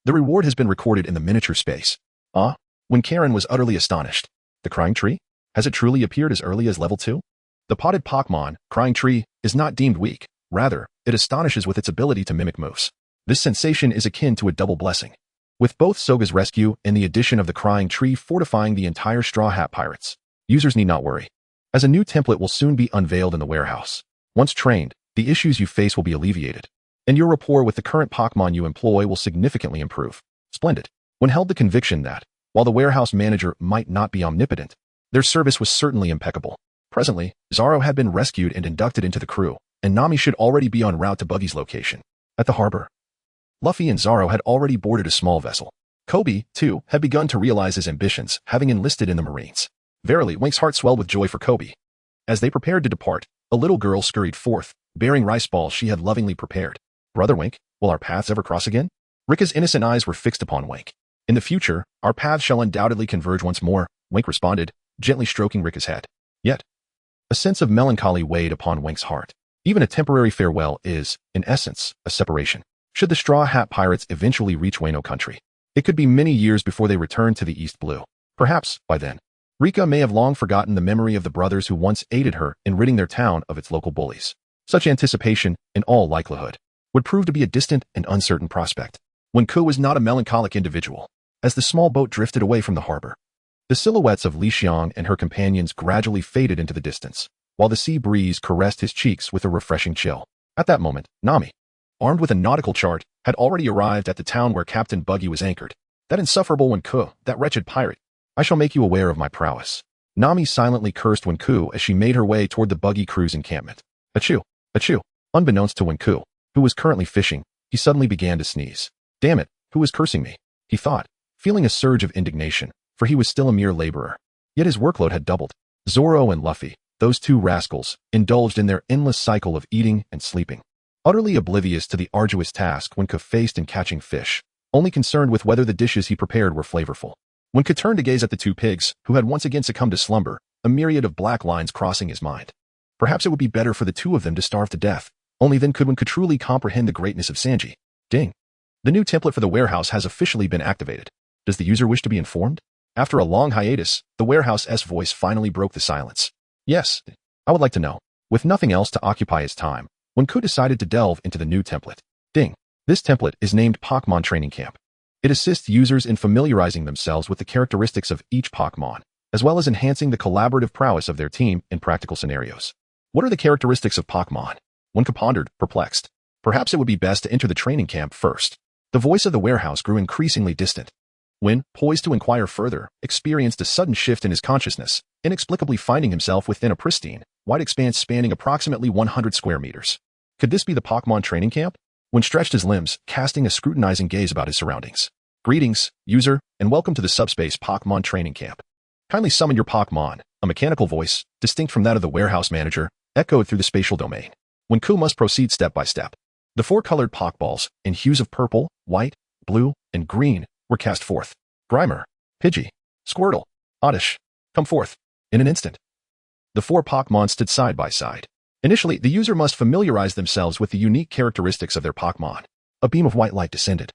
Speaker 1: The reward has been recorded in the miniature space. Ah? When Karen was utterly astonished. The crying tree? Has it truly appeared as early as level 2? The potted Pokémon, crying tree, is not deemed weak. Rather, it astonishes with its ability to mimic moves. This sensation is akin to a double blessing, with both Soga's rescue and the addition of the crying tree fortifying the entire Straw Hat Pirates. Users need not worry, as a new template will soon be unveiled in the warehouse. Once trained, the issues you face will be alleviated, and your rapport with the current Pokémon you employ will significantly improve. Splendid. When held the conviction that, while the warehouse manager might not be omnipotent, their service was certainly impeccable. Presently, Zoro had been rescued and inducted into the crew, and Nami should already be en route to Buggy's location. At the harbor, Luffy and Zoro had already boarded a small vessel. Kobe, too, had begun to realize his ambitions, having enlisted in the Marines. Verily, Wenke's heart swelled with joy for Kobe. As they prepared to depart, a little girl scurried forth, bearing rice balls she had lovingly prepared. Brother Wenke, will our paths ever cross again? Rika's innocent eyes were fixed upon Wenke. In the future, our paths shall undoubtedly converge once more, Wenke responded, gently stroking Rika's head. Yet, a sense of melancholy weighed upon Wenke's heart. Even a temporary farewell is, in essence, a separation. Should the Straw Hat Pirates eventually reach Wano country, it could be many years before they return to the East Blue. Perhaps, by then, Rika may have long forgotten the memory of the brothers who once aided her in ridding their town of its local bullies. Such anticipation, in all likelihood, would prove to be a distant and uncertain prospect. Wenke was not a melancholic individual. As the small boat drifted away from the harbor, the silhouettes of Li Xiang and her companions gradually faded into the distance, while the sea breeze caressed his cheeks with a refreshing chill. At that moment, Nami, armed with a nautical chart, had already arrived at the town where Captain Buggy was anchored. That insufferable Wenke, that wretched pirate. I shall make you aware of my prowess. Nami silently cursed Wenke as she made her way toward the Buggy crew's encampment. Achoo! Achoo! Unbeknownst to Wenke, who was currently fishing, he suddenly began to sneeze. Damn it, who is cursing me? He thought, feeling a surge of indignation, for he was still a mere laborer. Yet his workload had doubled. Zoro and Luffy, those two rascals, indulged in their endless cycle of eating and sleeping. Utterly oblivious to the arduous task Wenke faced in catching fish, only concerned with whether the dishes he prepared were flavorful. Wenke turned to gaze at the two pigs, who had once again succumbed to slumber, a myriad of black lines crossing his mind. Perhaps it would be better for the two of them to starve to death. Only then could Wenke truly comprehend the greatness of Sanji. Ding. The new template for the warehouse has officially been activated. Does the user wish to be informed? After a long hiatus, the warehouse's voice finally broke the silence. Yes, I would like to know. With nothing else to occupy his time, Wenke decided to delve into the new template. Ding. This template is named Pokémon Training Camp. It assists users in familiarizing themselves with the characteristics of each Pokémon, as well as enhancing the collaborative prowess of their team in practical scenarios. What are the characteristics of Pokémon? Wenke pondered, perplexed. Perhaps it would be best to enter the training camp first. The voice of the warehouse grew increasingly distant. When, poised to inquire further, experienced a sudden shift in his consciousness, inexplicably finding himself within a pristine, wide expanse spanning approximately 100 square meters. Could this be the Pokémon training camp? When stretched his limbs, casting a scrutinizing gaze about his surroundings. Greetings, user, and welcome to the subspace Pokémon training camp. Kindly summon your Pokémon. A mechanical voice, distinct from that of the warehouse manager, echoed through the spatial domain. Wenke must proceed step by step. The four-colored Pokeballs, in hues of purple, white, blue, and green, were cast forth. Grimer, Pidgey, Squirtle, Oddish, come forth. In an instant, the four Pokémon stood side by side. Initially, the user must familiarize themselves with the unique characteristics of their Pokémon. A beam of white light descended,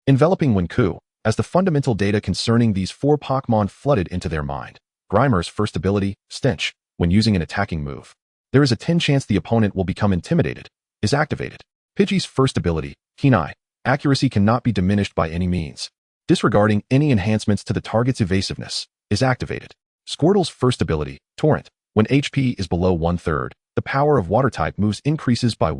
Speaker 1: enveloping Wenke, as the fundamental data concerning these four Pokémon flooded into their mind. Grimer's first ability, Stench, when using an attacking move. There is a 10 chance the opponent will become intimidated, is activated. Pidgey's first ability, Keen Eye, accuracy cannot be diminished by any means. Disregarding any enhancements to the target's evasiveness, is activated. Squirtle's first ability, Torrent, when HP is below 1/3, the power of water-type moves increases by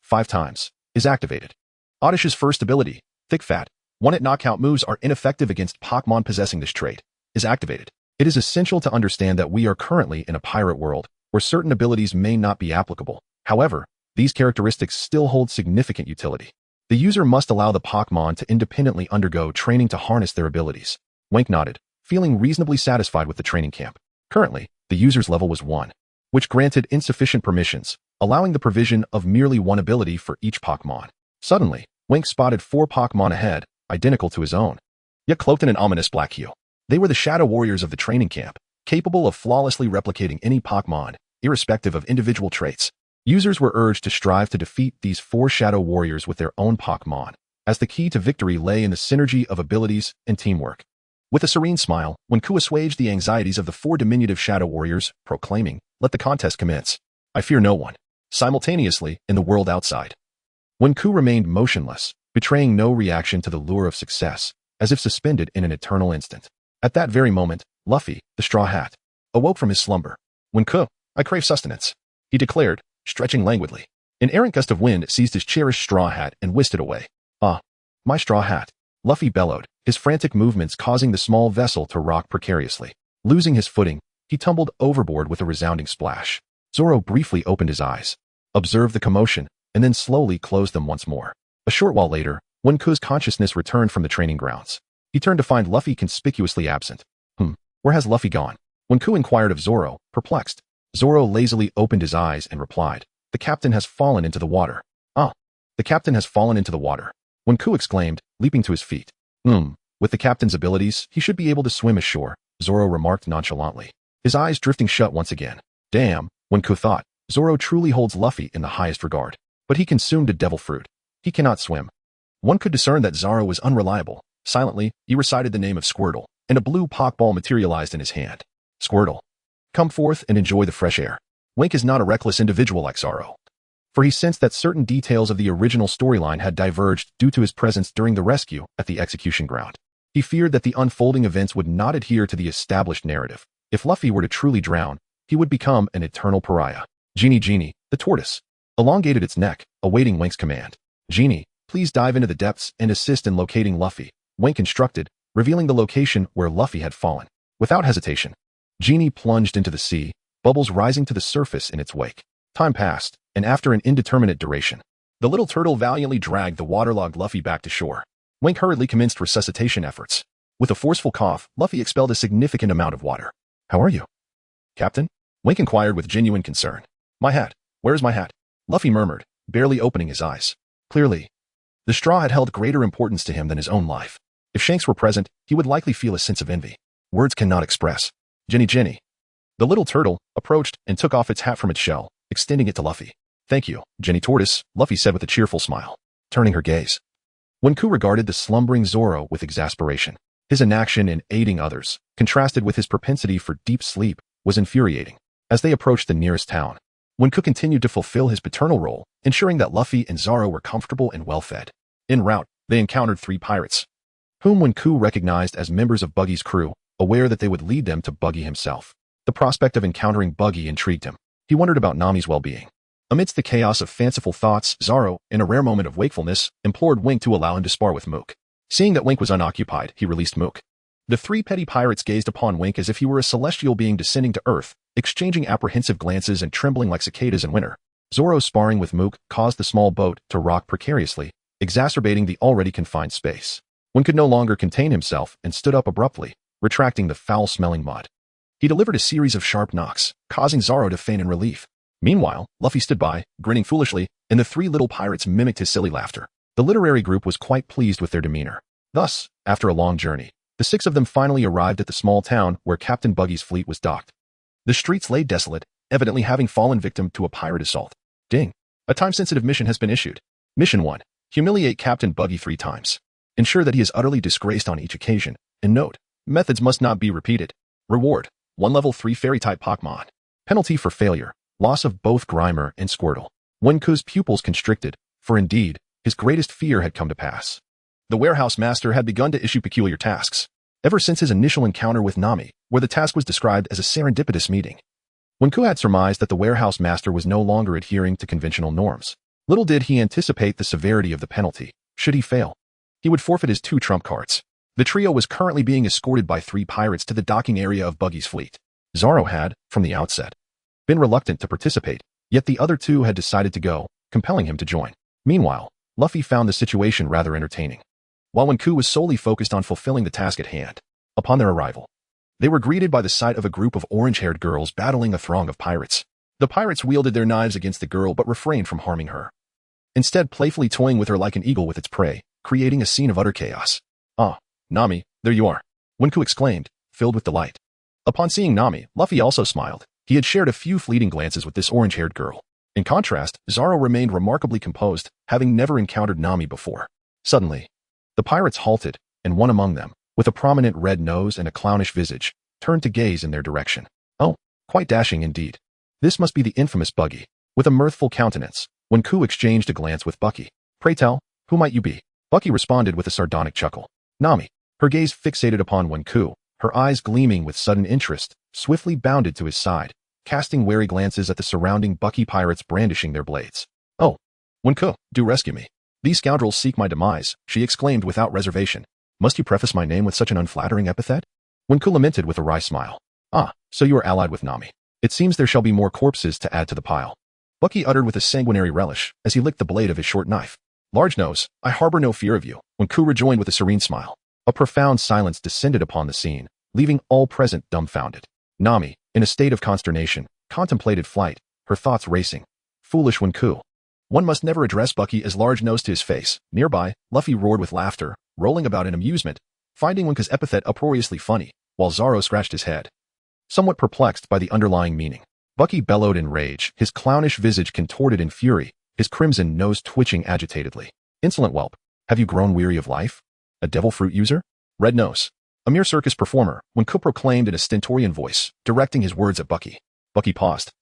Speaker 1: 5 times, is activated. Oddish's first ability, Thick Fat, one-hit knockout moves are ineffective against Pokémon possessing this trait, is activated. It is essential to understand that we are currently in a pirate world, where certain abilities may not be applicable. However, these characteristics still hold significant utility. The user must allow the Pokémon to independently undergo training to harness their abilities. Wenke nodded, feeling reasonably satisfied with the training camp. Currently, the user's level was 1, which granted insufficient permissions, allowing the provision of merely one ability for each Pokémon. Suddenly, Wenke spotted 4 Pokémon ahead, identical to his own, yet cloaked in an ominous black hue. They were the Shadow Warriors of the training camp, capable of flawlessly replicating any Pokémon, irrespective of individual traits. Users were urged to strive to defeat these 4 Shadow Warriors with their own Pokémon, as the key to victory lay in the synergy of abilities and teamwork. With a serene smile, Wenke assuaged the anxieties of the 4 diminutive Shadow Warriors, proclaiming, "Let the contest commence. I fear no one." Simultaneously, in the world outside, Wenke remained motionless, betraying no reaction to the lure of success, as if suspended in an eternal instant. At that very moment, Luffy, the Straw Hat, awoke from his slumber. "Wenke, I crave sustenance," he declared, stretching languidly. An errant gust of wind seized his cherished straw hat and whisked it away. "Ah, my straw hat," Luffy bellowed, his frantic movements causing the small vessel to rock precariously. Losing his footing, he tumbled overboard with a resounding splash. Zoro briefly opened his eyes, observed the commotion, and then slowly closed them once more. A short while later, Wenke's consciousness returned from the training grounds. He turned to find Luffy conspicuously absent. Where has Luffy gone? Wenke inquired of Zoro, perplexed. Zoro lazily opened his eyes and replied, "The captain has fallen into the water." "Ah, the captain has fallen into the water," Wenke exclaimed, leaping to his feet. With the captain's abilities, he should be able to swim ashore. Zoro remarked nonchalantly, his eyes drifting shut once again. Damn, Wenke thought, Zoro truly holds Luffy in the highest regard. But he consumed a devil fruit. He cannot swim. One could discern that Zoro was unreliable. Silently, he recited the name of Squirtle, and a blue Pokeball materialized in his hand. Squirtle, come forth and enjoy the fresh air. Wenke is not a reckless individual like Zoro, for he sensed that certain details of the original storyline had diverged due to his presence during the rescue at the execution ground. He feared that the unfolding events would not adhere to the established narrative. If Luffy were to truly drown, he would become an eternal pariah. Genie, the tortoise, elongated its neck, awaiting Wenke's command. Genie, please dive into the depths and assist in locating Luffy, Wenke instructed, revealing the location where Luffy had fallen. Without hesitation, Genie plunged into the sea, bubbles rising to the surface in its wake. Time passed, and after an indeterminate duration, the little turtle valiantly dragged the waterlogged Luffy back to shore. Wenke hurriedly commenced resuscitation efforts. With a forceful cough, Luffy expelled a significant amount of water. How are you, Captain? Wenke inquired with genuine concern. My hat. Where is my hat? Luffy murmured, barely opening his eyes. Clearly, the straw had held greater importance to him than his own life. If Shanks were present, he would likely feel a sense of envy. Words cannot express. Jenny. The little turtle approached and took off its hat from its shell, extending it to Luffy. Thank you, Jenny Tortoise, Luffy said with a cheerful smile, turning her gaze. Wenke regarded the slumbering Zoro with exasperation. His inaction in aiding others, contrasted with his propensity for deep sleep, was infuriating. As they approached the nearest town, Wenke continued to fulfill his paternal role, ensuring that Luffy and Zoro were comfortable and well-fed. En route, they encountered 3 pirates, whom Wenke recognized as members of Buggy's crew, aware that they would lead them to Buggy himself. The prospect of encountering Buggy intrigued him. He wondered about Nami's well-being. Amidst the chaos of fanciful thoughts, Zoro, in a rare moment of wakefulness, implored Wenke to allow him to spar with Mook. Seeing that Wenke was unoccupied, he released Mook. The 3 petty pirates gazed upon Wenke as if he were a celestial being descending to earth, exchanging apprehensive glances and trembling like cicadas in winter. Zoro's sparring with Mook caused the small boat to rock precariously, exacerbating the already confined space. One could no longer contain himself and stood up abruptly, retracting the foul-smelling mud. He delivered a series of sharp knocks, causing Zoro to faint in relief. Meanwhile, Luffy stood by, grinning foolishly, and the 3 little pirates mimicked his silly laughter. The literary group was quite pleased with their demeanor. Thus, after a long journey, the 6 of them finally arrived at the small town where Captain Buggy's fleet was docked. The streets lay desolate, evidently having fallen victim to a pirate assault. Ding. A time-sensitive mission has been issued. Mission 1. Humiliate Captain Buggy 3 times. Ensure that he is utterly disgraced on each occasion. And note, methods must not be repeated. Reward. 1 level 3 fairy-type Pokémon. Penalty for failure. Loss of both Grimer and Squirtle. Wenku's pupils constricted, for indeed, his greatest fear had come to pass. The warehouse master had begun to issue peculiar tasks. Ever since his initial encounter with Nami, where the task was described as a serendipitous meeting, Wenke had surmised that the warehouse master was no longer adhering to conventional norms. Little did he anticipate the severity of the penalty. Should he fail, he would forfeit his 2 trump cards. The trio was currently being escorted by 3 pirates to the docking area of Buggy's fleet. Zoro had, from the outset, been reluctant to participate, yet the other 2 had decided to go, compelling him to join. Meanwhile, Luffy found the situation rather entertaining. While Wenke was solely focused on fulfilling the task at hand, upon their arrival, they were greeted by the sight of a group of orange-haired girls battling a throng of pirates. The pirates wielded their knives against the girl but refrained from harming her, instead playfully toying with her like an eagle with its prey, creating a scene of utter chaos. Ah, Nami, there you are, Wenke exclaimed, filled with delight. Upon seeing Nami, Luffy also smiled. He had shared a few fleeting glances with this orange-haired girl. In contrast, Zoro remained remarkably composed, having never encountered Nami before. Suddenly, the pirates halted, and one among them, with a prominent red nose and a clownish visage, turned to gaze in their direction. Oh, quite dashing indeed. This must be the infamous Buggy. With a mirthful countenance, Wenke exchanged a glance with Bucky. Pray tell, who might you be? Bucky responded with a sardonic chuckle. Nami. Her gaze fixated upon Wenke, her eyes gleaming with sudden interest, swiftly bounded to his side, casting wary glances at the surrounding Bucky pirates brandishing their blades. Oh, Wenke, do rescue me. These scoundrels seek my demise, she exclaimed without reservation. Must you preface my name with such an unflattering epithet? Wenke lamented with a wry smile. Ah, so you are allied with Nami. It seems there shall be more corpses to add to the pile. Bucky uttered with a sanguinary relish as he licked the blade of his short knife. Large nose, I harbor no fear of you, Wenke rejoined with a serene smile. A profound silence descended upon the scene, leaving all present dumbfounded. Nami, in a state of consternation, contemplated flight, her thoughts racing. Foolish Wenke. One must never address Bucky as large nose to his face. Nearby, Luffy roared with laughter, rolling about in amusement, finding Wenke's epithet uproariously funny. while Zoro scratched his head, somewhat perplexed by the underlying meaning. Bucky bellowed in rage, his clownish visage contorted in fury, his crimson nose twitching agitatedly. Insolent whelp, have you grown weary of life? A devil fruit user? Red nose. A mere circus performer, Wenke proclaimed in a stentorian voice, directing his words at Bucky. Bucky paused,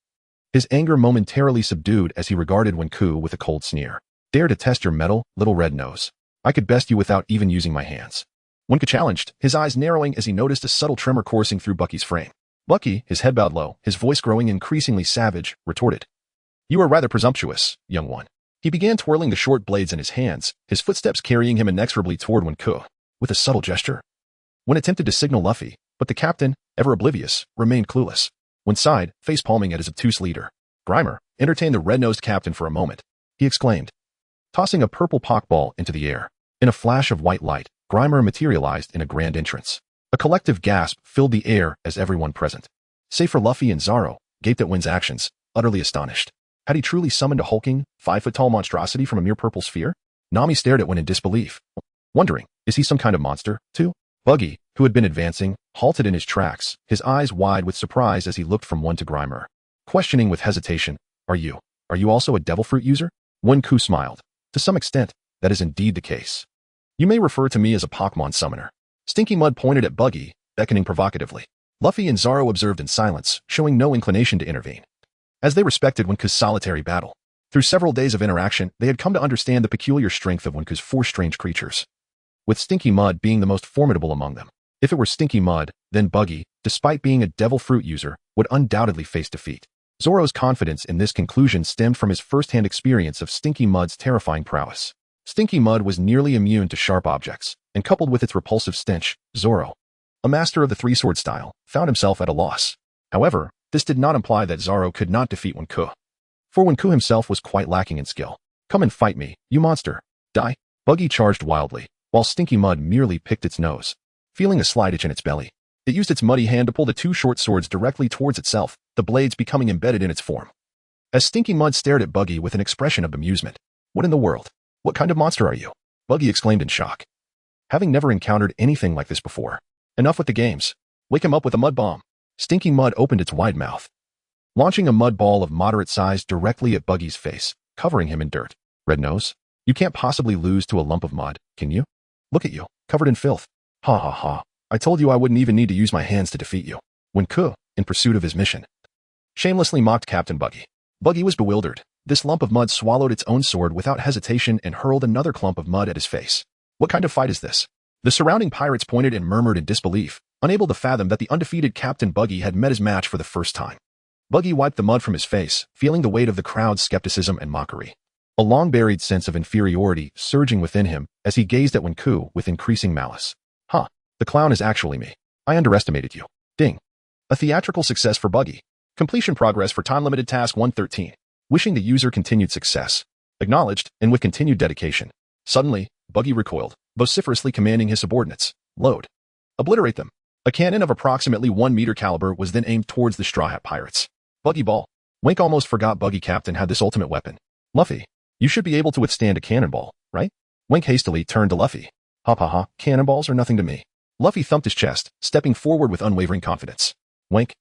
Speaker 1: his anger momentarily subdued as he regarded Wenke with a cold sneer. Dare to test your mettle, little red nose. I could best you without even using my hands. Wenke challenged, his eyes narrowing as he noticed a subtle tremor coursing through Bucky's frame. Bucky, his head bowed low, his voice growing increasingly savage, retorted. You are rather presumptuous, young one. He began twirling the short blades in his hands, his footsteps carrying him inexorably toward Wenke, with a subtle gesture. Wen attempted to signal Luffy, but the captain, ever oblivious, remained clueless. Wen sighed, face-palming at his obtuse leader. Grimer entertained the red-nosed captain for a moment. He exclaimed, tossing a purple Pokeball into the air. In a flash of white light, Grimer materialized in a grand entrance. A collective gasp filled the air as everyone present, save for Luffy and Zoro, gaped at Wen's actions, utterly astonished. Had he truly summoned a hulking, 5-foot-tall monstrosity from a mere purple sphere? Nami stared at Wen in disbelief, wondering, is he some kind of monster, too? Buggy, who had been advancing, halted in his tracks, his eyes wide with surprise as he looked from Wen to Grimer, questioning with hesitation, Are you also a devil fruit user? Wenke smiled. To some extent, that is indeed the case. You may refer to me as a Pokémon summoner. Stinky Mud pointed at Buggy, beckoning provocatively. Luffy and Zoro observed in silence, showing no inclination to intervene, as they respected Wenke's solitary battle. Through several days of interaction, they had come to understand the peculiar strength of Wenke's four strange creatures, with Stinky Mud being the most formidable among them. If it were Stinky Mud, then Buggy, despite being a devil fruit user, would undoubtedly face defeat. Zoro's confidence in this conclusion stemmed from his first-hand experience of Stinky Mud's terrifying prowess. Stinky Mud was nearly immune to sharp objects, and coupled with its repulsive stench, Zoro, a master of the three-sword style, found himself at a loss. However, this did not imply that Zoro could not defeat Wenke, for Wenke himself was quite lacking in skill. Come and fight me, you monster. Die. Buggy charged wildly, while Stinky Mud merely picked its nose, feeling a slight itch in its belly. It used its muddy hand to pull the two short swords directly towards itself, the blades becoming embedded in its form. As Stinky Mud stared at Buggy with an expression of amusement. What in the world? What kind of monster are you? Buggy exclaimed in shock, having never encountered anything like this before. Enough with the games. Wake him up with a mud bomb. Stinky Mud opened its wide mouth, launching a mud ball of moderate size directly at Buggy's face, covering him in dirt. Red nose, you can't possibly lose to a lump of mud, can you? Look at you, covered in filth. Ha ha ha. I told you I wouldn't even need to use my hands to defeat you. Wenke, in pursuit of his mission, shamelessly mocked Captain Buggy. Buggy was bewildered. This lump of mud swallowed its own sword without hesitation and hurled another clump of mud at his face. What kind of fight is this? The surrounding pirates pointed and murmured in disbelief, unable to fathom that the undefeated Captain Buggy had met his match for the first time. Buggy wiped the mud from his face, feeling the weight of the crowd's skepticism and mockery. A long-buried sense of inferiority surging within him as he gazed at Wenke with increasing malice. Huh, the clown is actually me. I underestimated you. Ding. A theatrical success for Buggy. Completion progress for time-limited task 113. Wishing the user continued success. Acknowledged, and with continued dedication. Suddenly, Buggy recoiled, vociferously commanding his subordinates. Load. Obliterate them. A cannon of approximately 1 meter caliber was then aimed towards the Straw Hat Pirates. Buggy Ball. Wenke almost forgot Buggy Captain had this ultimate weapon. Luffy, you should be able to withstand a cannonball, right? Wenke hastily turned to Luffy. Ha ha ha, cannonballs are nothing to me. Luffy thumped his chest, stepping forward with unwavering confidence. Wenke,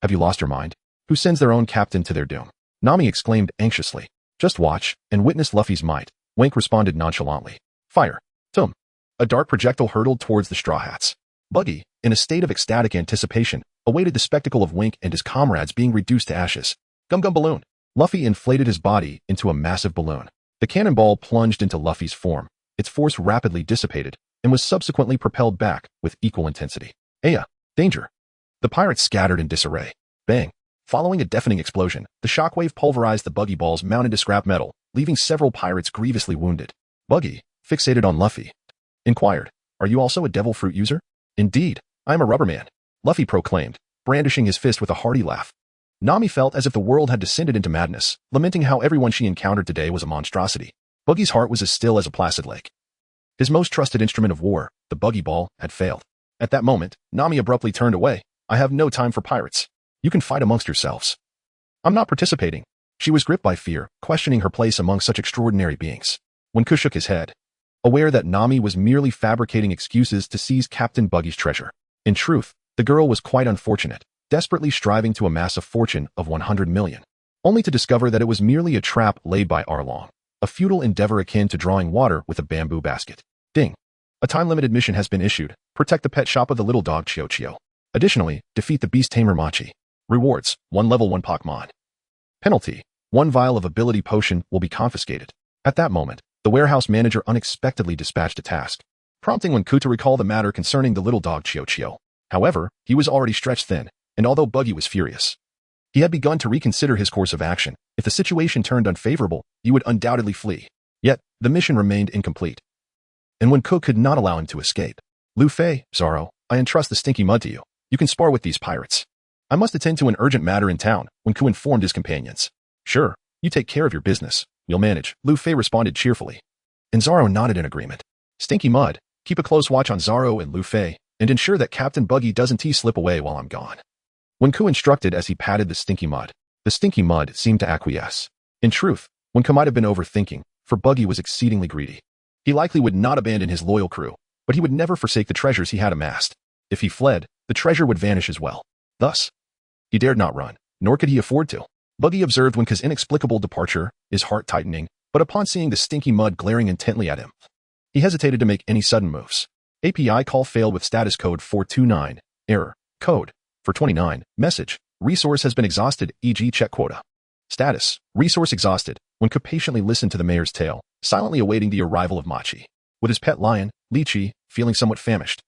Speaker 1: have you lost your mind? Who sends their own captain to their doom? Nami exclaimed anxiously. Just watch and witness Luffy's might. Wenke responded nonchalantly. Fire. Tum. A dark projectile hurtled towards the Straw Hats. Buggy, in a state of ecstatic anticipation, awaited the spectacle of Wenke and his comrades being reduced to ashes. Gum Gum Balloon. Luffy inflated his body into a massive balloon. The cannonball plunged into Luffy's form. Its force rapidly dissipated and was subsequently propelled back with equal intensity. Aya! Danger! The pirates scattered in disarray. Bang! Following a deafening explosion, the shockwave pulverized the buggy balls mounted to scrap metal, leaving several pirates grievously wounded. Buggy, fixated on Luffy, inquired, Are you also a devil fruit user? Indeed, I am a rubber man, Luffy proclaimed, brandishing his fist with a hearty laugh. Nami felt as if the world had descended into madness, lamenting how everyone she encountered today was a monstrosity. Buggy's heart was as still as a placid lake. His most trusted instrument of war, the buggy ball, had failed. At that moment, Nami abruptly turned away. I have no time for pirates. You can fight amongst yourselves. I'm not participating. She was gripped by fear, questioning her place among such extraordinary beings. Wenke shook his head, aware that Nami was merely fabricating excuses to seize Captain Buggy's treasure. In truth, The girl was quite unfortunate, desperately striving to amass a fortune of 100 million, only to discover that it was merely a trap laid by Arlong, a futile endeavor akin to drawing water with a bamboo basket. Ding. A time-limited mission has been issued. Protect the pet shop of the little dog Chio. Additionally, defeat the beast tamer Machi. Rewards: 1 level 1 Pokémon. Penalty: 1 vial of ability potion will be confiscated. At that moment, the warehouse manager unexpectedly dispatched a task, prompting Wenke to recall the matter concerning the little dog Chio. However, he was already stretched thin, and although Buggy was furious, he had begun to reconsider his course of action. If the situation turned unfavorable, he would undoubtedly flee. Yet, the mission remained incomplete, and Wenke could not allow him to escape. Lu Fei, Zaro, I entrust the stinky mud to you. You can spar with these pirates. I must attend to an urgent matter in town, Wenke informed his companions. Sure, you take care of your business. We'll manage, Lu Fei responded cheerfully. And Zaro nodded in agreement. Stinky Mud, keep a close watch on Zaro and Lu Fei, and ensure that Captain Buggy doesn't slip away while I'm gone. Wenke instructed as he patted the Stinky Mud. The Stinky Mud seemed to acquiesce. In truth, Wenke might have been overthinking, for Buggy was exceedingly greedy. He likely would not abandon his loyal crew, but he would never forsake the treasures he had amassed. If he fled, the treasure would vanish as well. Thus, he dared not run, nor could he afford to. Buggy observed Wenke's inexplicable departure, his heart tightening, but upon seeing the Stinky Mud glaring intently at him, he hesitated to make any sudden moves. API call failed with status code 429. Error. Code. For 29. Message. Resource has been exhausted, e.g. check quota. Status. Resource exhausted. Wenke patiently listened to the mayor's tale, silently awaiting the arrival of Machi, with his pet lion, Lychee, feeling somewhat famished.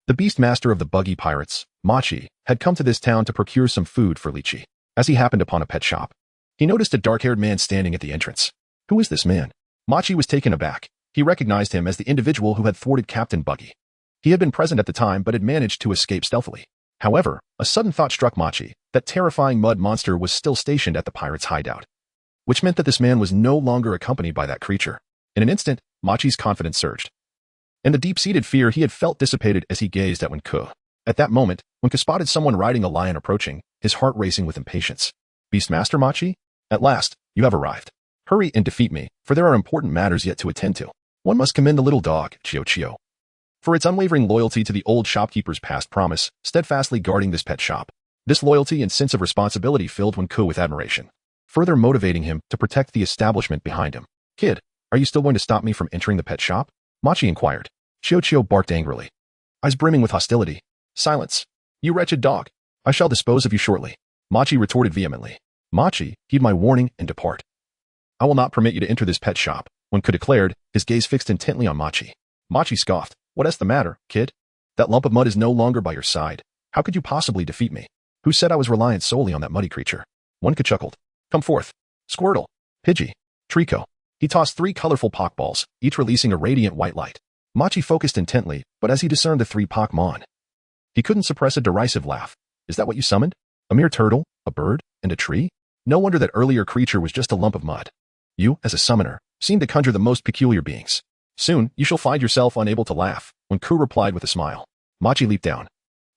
Speaker 1: The beastmaster of the Buggy pirates, Machi, had come to this town to procure some food for Lychee. As he happened upon a pet shop, he noticed a dark-haired man standing at the entrance. Who is this man? Machi was taken aback. He recognized him as the individual who had thwarted Captain Buggy. He had been present at the time but had managed to escape stealthily. However, a sudden thought struck Machi, that terrifying mud monster was still stationed at the pirate's hideout, which meant that this man was no longer accompanied by that creature. In an instant, Machi's confidence surged, and the deep-seated fear he had felt dissipated as he gazed at Wenke. At that moment, Wenke spotted someone riding a lion approaching, his heart racing with impatience. Beastmaster Machi? At last, you have arrived. Hurry and defeat me, for there are important matters yet to attend to. One must commend the little dog, Chio, for its unwavering loyalty to the old shopkeeper's past promise, steadfastly guarding this pet shop. This loyalty and sense of responsibility filled Wenke with admiration, further motivating him to protect the establishment behind him. Kid, are you still going to stop me from entering the pet shop? Machi inquired. Chio barked angrily, eyes brimming with hostility. Silence. You wretched dog. I shall dispose of you shortly. Machi retorted vehemently. Machi, heed my warning and depart. I will not permit you to enter this pet shop, Wenke declared, his gaze fixed intently on Machi. Machi scoffed. What's the matter, kid? That lump of mud is no longer by your side. How could you possibly defeat me? Who said I was reliant solely on that muddy creature? Wenke chuckled. Come forth. Squirtle. Pidgey. Trico. He tossed 3 colorful Pokeballs, each releasing a radiant white light. Machi focused intently, but as he discerned the 3 Pokémon, he couldn't suppress a derisive laugh. Is that what you summoned? A mere turtle, a bird, and a tree? No wonder that earlier creature was just a lump of mud. You, as a summoner, seem to conjure the most peculiar beings. Soon, you shall find yourself unable to laugh, Wenke replied with a smile. Machi leaped down,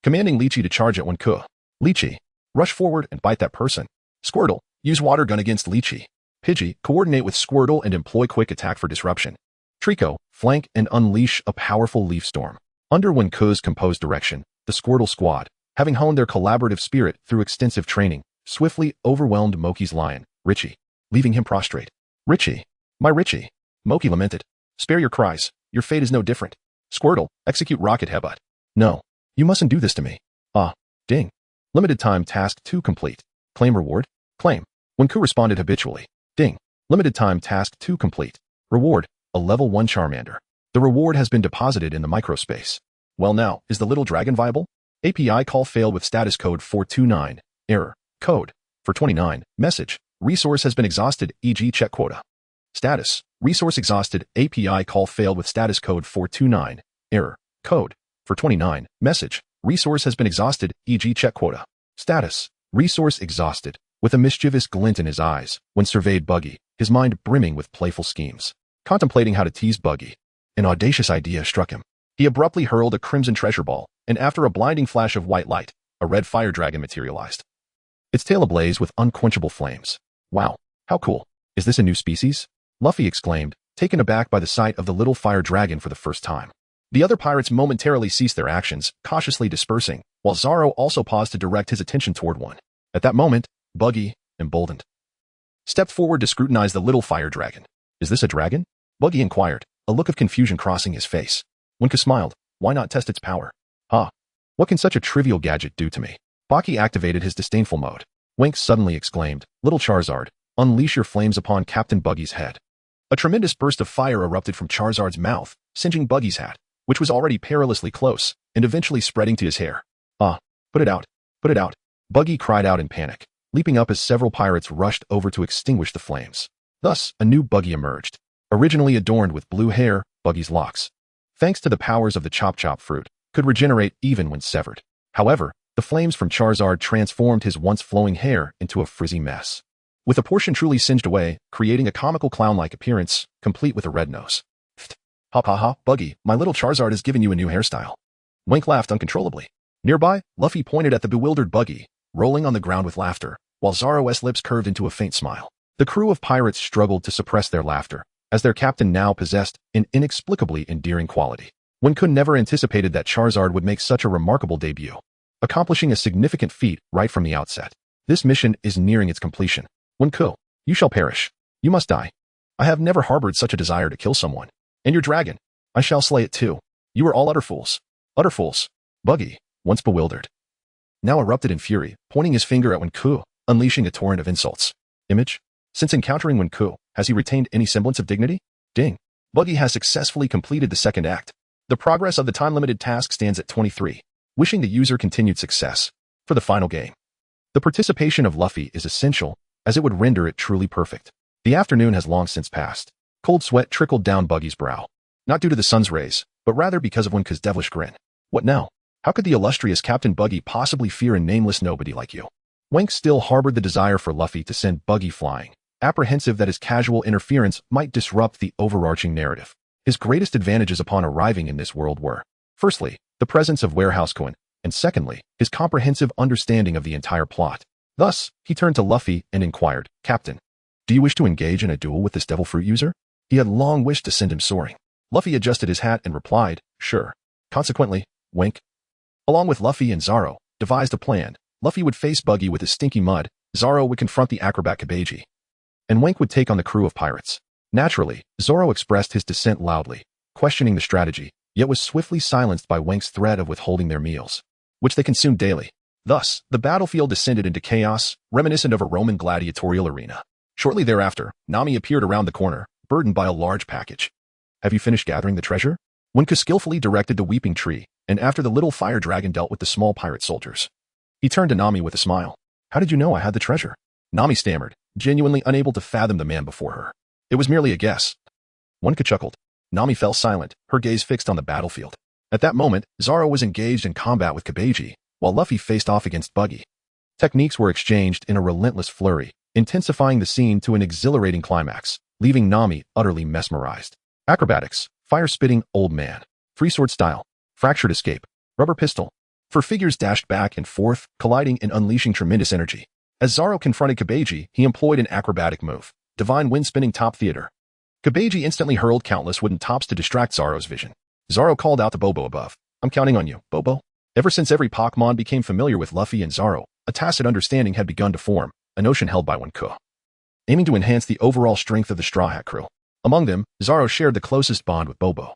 Speaker 1: commanding Lychee to charge at Wenke. Lychee, rush forward and bite that person. Squirtle, use water gun against Lychee. Pidgey, coordinate with Squirtle and employ quick attack for disruption. Trico, flank and unleash a powerful leaf storm. Under Wenke's composed direction, the Squirtle squad, having honed their collaborative spirit through extensive training, swiftly overwhelmed Moki's lion, Richie, leaving him prostrate. Richie, my Richie, Moki lamented. Spare your cries, your fate is no different. Squirtle, execute rocket headbutt. No, you mustn't do this to me. Ah, ding. Limited time task 2 complete. Claim reward? Claim. Wenke responded habitually. Ding. Limited time task 2 complete. Reward, a level 1 Charmander. The reward has been deposited in the microspace. Well now, is the little dragon viable? API call failed with status code 429. Error. Code. For 29. Message. Resource has been exhausted, e.g. check quota. Status. Resource exhausted. API call failed with status code 429. Error. Code. For 29. Message. Resource has been exhausted, e.g. check quota. Status. Resource exhausted. With a mischievous glint in his eyes, when surveyed Buggy, his mind brimming with playful schemes. Contemplating how to tease Buggy, an audacious idea struck him. He abruptly hurled a crimson treasure ball, and after a blinding flash of white light, a red fire dragon materialized, its tail ablaze with unquenchable flames. Wow, how cool. Is this a new species? Luffy exclaimed, taken aback by the sight of the little fire dragon for the first time. The other pirates momentarily ceased their actions, cautiously dispersing, while Zoro also paused to direct his attention toward one. At that moment, Buggy, emboldened, stepped forward to scrutinize the little fire dragon. Is this a dragon? Buggy inquired, a look of confusion crossing his face. Wenke smiled. Why not test its power? What can such a trivial gadget do to me? Baki activated his disdainful mode. Wenke suddenly exclaimed, Little Charizard, unleash your flames upon Captain Buggy's head. A tremendous burst of fire erupted from Charizard's mouth, singeing Buggy's hat, which was already perilously close, and eventually spreading to his hair. Put it out. Put it out. Buggy cried out in panic, leaping up as several pirates rushed over to extinguish the flames. Thus, a new Buggy emerged. Originally adorned with blue hair, Buggy's locks, thanks to the powers of the chop-chop fruit, could regenerate even when severed. However, the flames from Charizard transformed his once flowing hair into a frizzy mess, with a portion truly singed away, creating a comical clown-like appearance, complete with a red nose. Ha ha ha, Buggy, my little Charizard has given you a new hairstyle. Wenke laughed uncontrollably. Nearby, Luffy pointed at the bewildered Buggy, rolling on the ground with laughter, while Zoro's lips curved into a faint smile. The crew of pirates struggled to suppress their laughter, as their captain now possessed an inexplicably endearing quality. Wenke never anticipated that Charizard would make such a remarkable debut, accomplishing a significant feat right from the outset. This mission is nearing its completion. Wenke, you shall perish. You must die. I have never harbored such a desire to kill someone. And your dragon, I shall slay it too. You are all utter fools. Utter fools. Buggy, once bewildered, now erupted in fury, pointing his finger at Wenke, unleashing a torrent of insults. Image? Since encountering Wenke, has he retained any semblance of dignity? Ding. Buggy has successfully completed the second act. The progress of the time-limited task stands at 23, wishing the user continued success. For the final game, the participation of Luffy is essential, as it would render it truly perfect. The afternoon has long since passed. Cold sweat trickled down Buggy's brow, not due to the sun's rays, but rather because of Wenke's devilish grin. What now? How could the illustrious Captain Buggy possibly fear a nameless nobody like you? Wenke still harbored the desire for Luffy to send Buggy flying, apprehensive that his casual interference might disrupt the overarching narrative. His greatest advantages upon arriving in this world were, firstly, the presence of Warehouse Coin, and secondly, his comprehensive understanding of the entire plot. Thus, he turned to Luffy and inquired, Captain, do you wish to engage in a duel with this devil fruit user? He had long wished to send him soaring. Luffy adjusted his hat and replied, sure. Consequently, Wenke, along with Luffy and Zoro, devised a plan. Luffy would face Buggy with his stinky mud, Zoro would confront the acrobat Kabeji, and Wenke would take on the crew of pirates. Naturally, Zoro expressed his dissent loudly, questioning the strategy, yet was swiftly silenced by Wenke's threat of withholding their meals, which they consumed daily. Thus, the battlefield descended into chaos, reminiscent of a Roman gladiatorial arena. Shortly thereafter, Nami appeared around the corner, burdened by a large package. Have you finished gathering the treasure? Wenke skillfully directed the weeping tree, and after the little fire dragon dealt with the small pirate soldiers, he turned to Nami with a smile. How did you know I had the treasure? Nami stammered, genuinely unable to fathom the man before her. It was merely a guess. Wenke chuckled. Nami fell silent, her gaze fixed on the battlefield. At that moment, Zoro was engaged in combat with Kabeji, while Luffy faced off against Buggy. Techniques were exchanged in a relentless flurry, intensifying the scene to an exhilarating climax, leaving Nami utterly mesmerized. Acrobatics, fire-spitting old man, three-sword style, fractured escape, rubber pistol. For figures dashed back and forth, colliding and unleashing tremendous energy. As Zoro confronted Kabeji, he employed an acrobatic move, divine wind-spinning top theater. Kabeji instantly hurled countless wooden tops to distract Zoro's vision. Zoro called out to Bobo above. I'm counting on you, Bobo. Ever since every Pokémon became familiar with Luffy and Zoro, a tacit understanding had begun to form, a notion held by Wenke, aiming to enhance the overall strength of the Straw Hat crew. Among them, Zoro shared the closest bond with Bobo,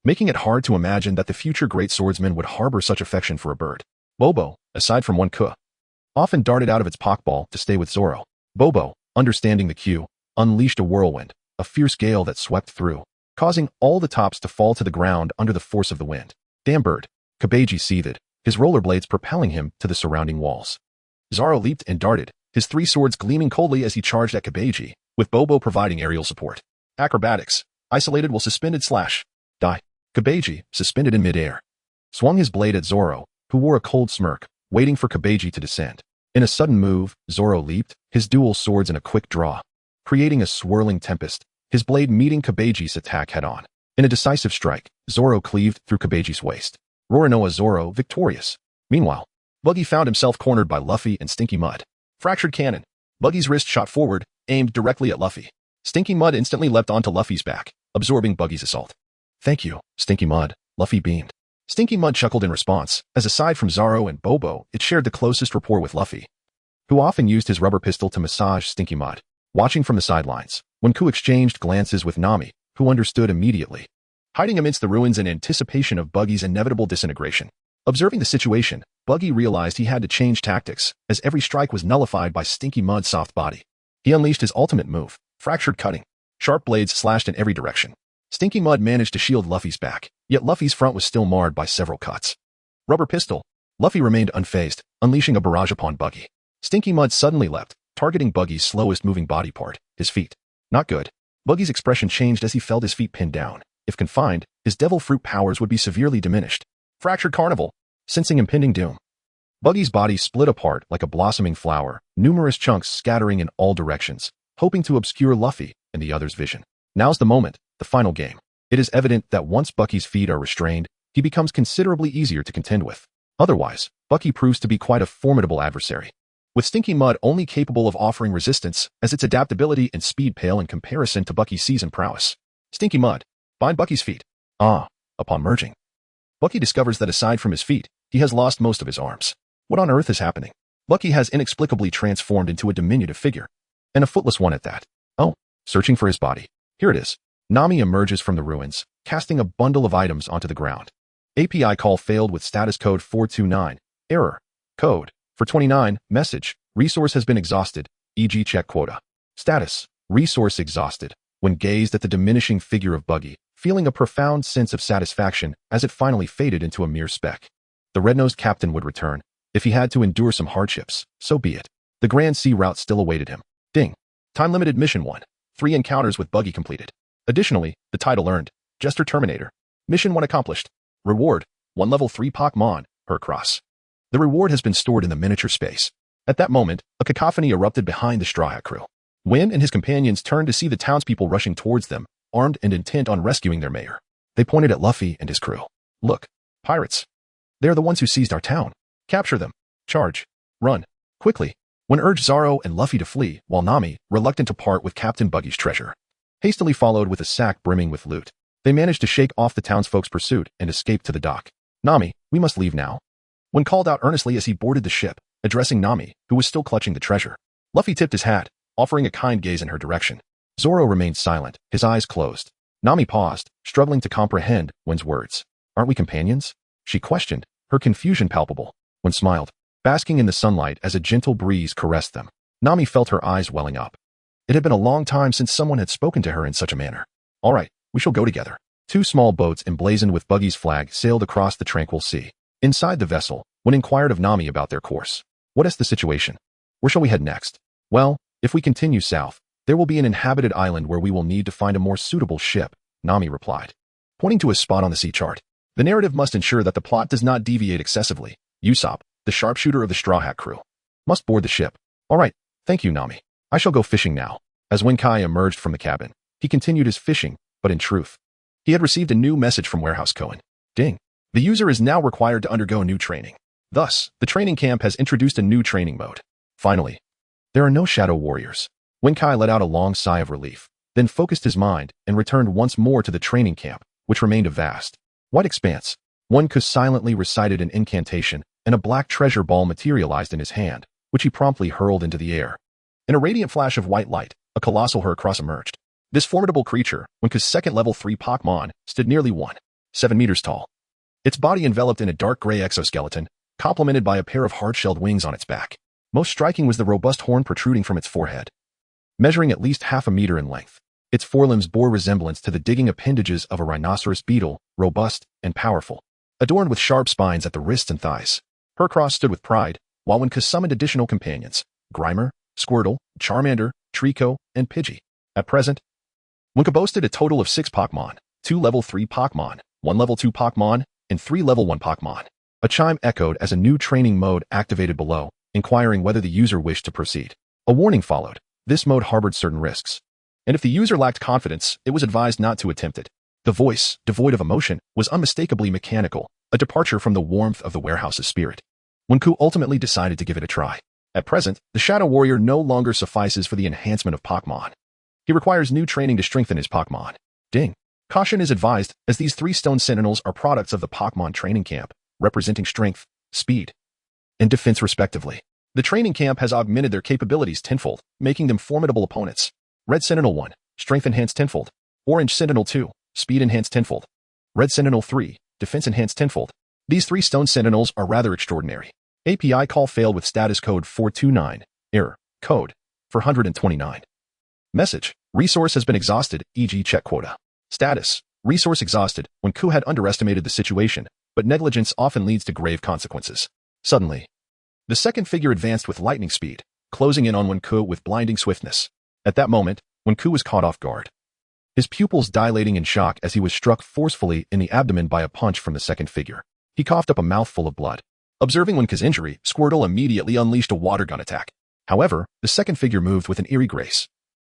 Speaker 1: making it hard to imagine that the future great swordsman would harbor such affection for a bird. Bobo, aside from Wenke, often darted out of its Pokeball to stay with Zoro. Bobo, understanding the cue, unleashed a whirlwind, a fierce gale that swept through, causing all the tops to fall to the ground under the force of the wind. Damn bird. Kabeji seethed, his rollerblades propelling him to the surrounding walls. Zoro leaped and darted, his three swords gleaming coldly as he charged at Kabeji, with Bobo providing aerial support. Acrobatics, isolated while suspended slash. Die. Kabeji, suspended in midair, swung his blade at Zoro, who wore a cold smirk, waiting for Kabeji to descend. In a sudden move, Zoro leaped, his dual swords in a quick draw, creating a swirling tempest, his blade meeting Kabeji's attack head-on. In a decisive strike, Zoro cleaved through Kabeji's waist. Roronoa Zoro victorious. Meanwhile, Buggy found himself cornered by Luffy and Stinky Mud. Fractured cannon. Buggy's wrist shot forward, aimed directly at Luffy. Stinky Mud instantly leapt onto Luffy's back, absorbing Buggy's assault. Thank you, Stinky Mud, Luffy beamed. Stinky Mud chuckled in response, as aside from Zaro and Bobo, it shared the closest rapport with Luffy, who often used his rubber pistol to massage Stinky Mud. Watching from the sidelines, Wenku exchanged glances with Nami, who understood immediately, hiding amidst the ruins in anticipation of Buggy's inevitable disintegration. Observing the situation, Buggy realized he had to change tactics, as every strike was nullified by Stinky Mud's soft body. He unleashed his ultimate move, Fractured Cutting. Sharp blades slashed in every direction. Stinky Mud managed to shield Luffy's back, yet Luffy's front was still marred by several cuts. Rubber pistol. Luffy remained unfazed, unleashing a barrage upon Buggy. Stinky Mud suddenly leapt, targeting Buggy's slowest moving body part, his feet. Not good. Buggy's expression changed as he felt his feet pinned down. If confined, his devil fruit powers would be severely diminished. Fractured Carnival. Sensing impending doom, Buggy's body split apart like a blossoming flower, numerous chunks scattering in all directions, hoping to obscure Luffy and the other's vision. Now's the moment, the final game. It is evident that once Buggy's feet are restrained, he becomes considerably easier to contend with. Otherwise, Buggy proves to be quite a formidable adversary, with Stinky Mud only capable of offering resistance as its adaptability and speed pale in comparison to Buggy's seasoned prowess. Stinky Mud. Bind Buggy's feet. Upon merging, Buggy discovers that aside from his feet, he has lost most of his arms. What on earth is happening? Buggy has inexplicably transformed into a diminutive figure, and a footless one at that. Oh, searching for his body. Here it is. Nami emerges from the ruins, casting a bundle of items onto the ground. API call failed with status code 429. Error. Code. For 29. Message. Resource has been exhausted. E.g. check quota. Status. Resource exhausted. When gazed at the diminishing figure of Buggy, feeling a profound sense of satisfaction as it finally faded into a mere speck. The red-nosed captain would return. If he had to endure some hardships, so be it. The Grand Sea route still awaited him. Ding. Time-limited mission 1. 3 encounters with Buggy completed. Additionally, the title earned. Jester Terminator. Mission 1 accomplished. Reward. 1 level 3 Pokémon, Hercross. The reward has been stored in the miniature space. At that moment, a cacophony erupted behind the Straw Hat crew. Wen and his companions turned to see the townspeople rushing towards them, armed and intent on rescuing their mayor. They pointed at Luffy and his crew. Look. Pirates. They are the ones who seized our town. Capture them. Charge. Run. Quickly. Wen urged Zaro and Luffy to flee, while Nami, reluctant to part with Captain Buggy's treasure, hastily followed with a sack brimming with loot. They managed to shake off the townsfolk's pursuit and escape to the dock. Nami, we must leave now. Wen called out earnestly as he boarded the ship, addressing Nami, who was still clutching the treasure. Luffy tipped his hat, offering a kind gaze in her direction. Zoro remained silent, his eyes closed. Nami paused, struggling to comprehend Wen's words. Aren't we companions? She questioned, her confusion palpable. Wen smiled, basking in the sunlight as a gentle breeze caressed them. Nami felt her eyes welling up. It had been a long time since someone had spoken to her in such a manner. All right, we shall go together. 2 small boats emblazoned with Buggy's flag sailed across the tranquil sea. Inside the vessel, Wen inquired of Nami about their course. What is the situation? Where shall we head next? Well, if we continue south, there will be an inhabited island where we will need to find a more suitable ship, Nami replied, pointing to a spot on the sea chart. The narrative must ensure that the plot does not deviate excessively. Usopp, the sharpshooter of the Straw Hat crew, must board the ship. All right, thank you, Nami. I shall go fishing now. As Wenkai emerged from the cabin, he continued his fishing, but in truth, he had received a new message from Warehouse Cohen. Ding. The user is now required to undergo new training. Thus, the training camp has introduced a new training mode. Finally, there are no shadow warriors. Wenkai let out a long sigh of relief, then focused his mind and returned once more to the training camp, which remained a vast, white expanse. Wenku silently recited an incantation, and a black treasure ball materialized in his hand, which he promptly hurled into the air. In a radiant flash of white light, a colossal Hercross emerged. This formidable creature, Wenku's second level 3 Pokémon, stood nearly 1.7 meters tall. Its body enveloped in a dark gray exoskeleton, complemented by a pair of hard-shelled wings on its back. Most striking was the robust horn protruding from its forehead, measuring at least half a meter in length. Its forelimbs bore resemblance to the digging appendages of a rhinoceros beetle, robust and powerful, adorned with sharp spines at the wrists and thighs. Hercross stood with pride, while Wenku summoned additional companions, Grimer, Squirtle, Charmander, Trico, and Pidgey. At present, Wenku boasted a total of 6 Pokémon, 2 level 3 Pokémon, 1 level 2 Pokémon, and 3 level 1 Pokémon. A chime echoed as a new training mode activated below, inquiring whether the user wished to proceed. A warning followed. This mode harbored certain risks, and if the user lacked confidence, it was advised not to attempt it. The voice, devoid of emotion, was unmistakably mechanical, a departure from the warmth of the warehouse's spirit. Wenku ultimately decided to give it a try. At present, the Shadow Warrior no longer suffices for the enhancement of Pokémon. He requires new training to strengthen his Pokémon. Ding. Caution is advised, as these 3 stone sentinels are products of the Pokémon training camp, representing strength, speed, and defense respectively. The training camp has augmented their capabilities tenfold, making them formidable opponents. Red Sentinel 1, Strength Enhanced tenfold. Orange Sentinel 2, Speed Enhanced tenfold. Red Sentinel 3, Defense Enhanced tenfold. These 3 stone sentinels are rather extraordinary. API call failed with status code 429, error, code 429. Message, resource has been exhausted, e.g. check quota. Status, resource exhausted. Wenke had underestimated the situation, but negligence often leads to grave consequences. Suddenly, the second figure advanced with lightning speed, closing in on Wenke with blinding swiftness. At that moment, Wenke was caught off guard, his pupils dilating in shock as he was struck forcefully in the abdomen by a punch from the second figure. He coughed up a mouthful of blood. Observing Wenke's injury, Squirtle immediately unleashed a water gun attack. However, the second figure moved with an eerie grace,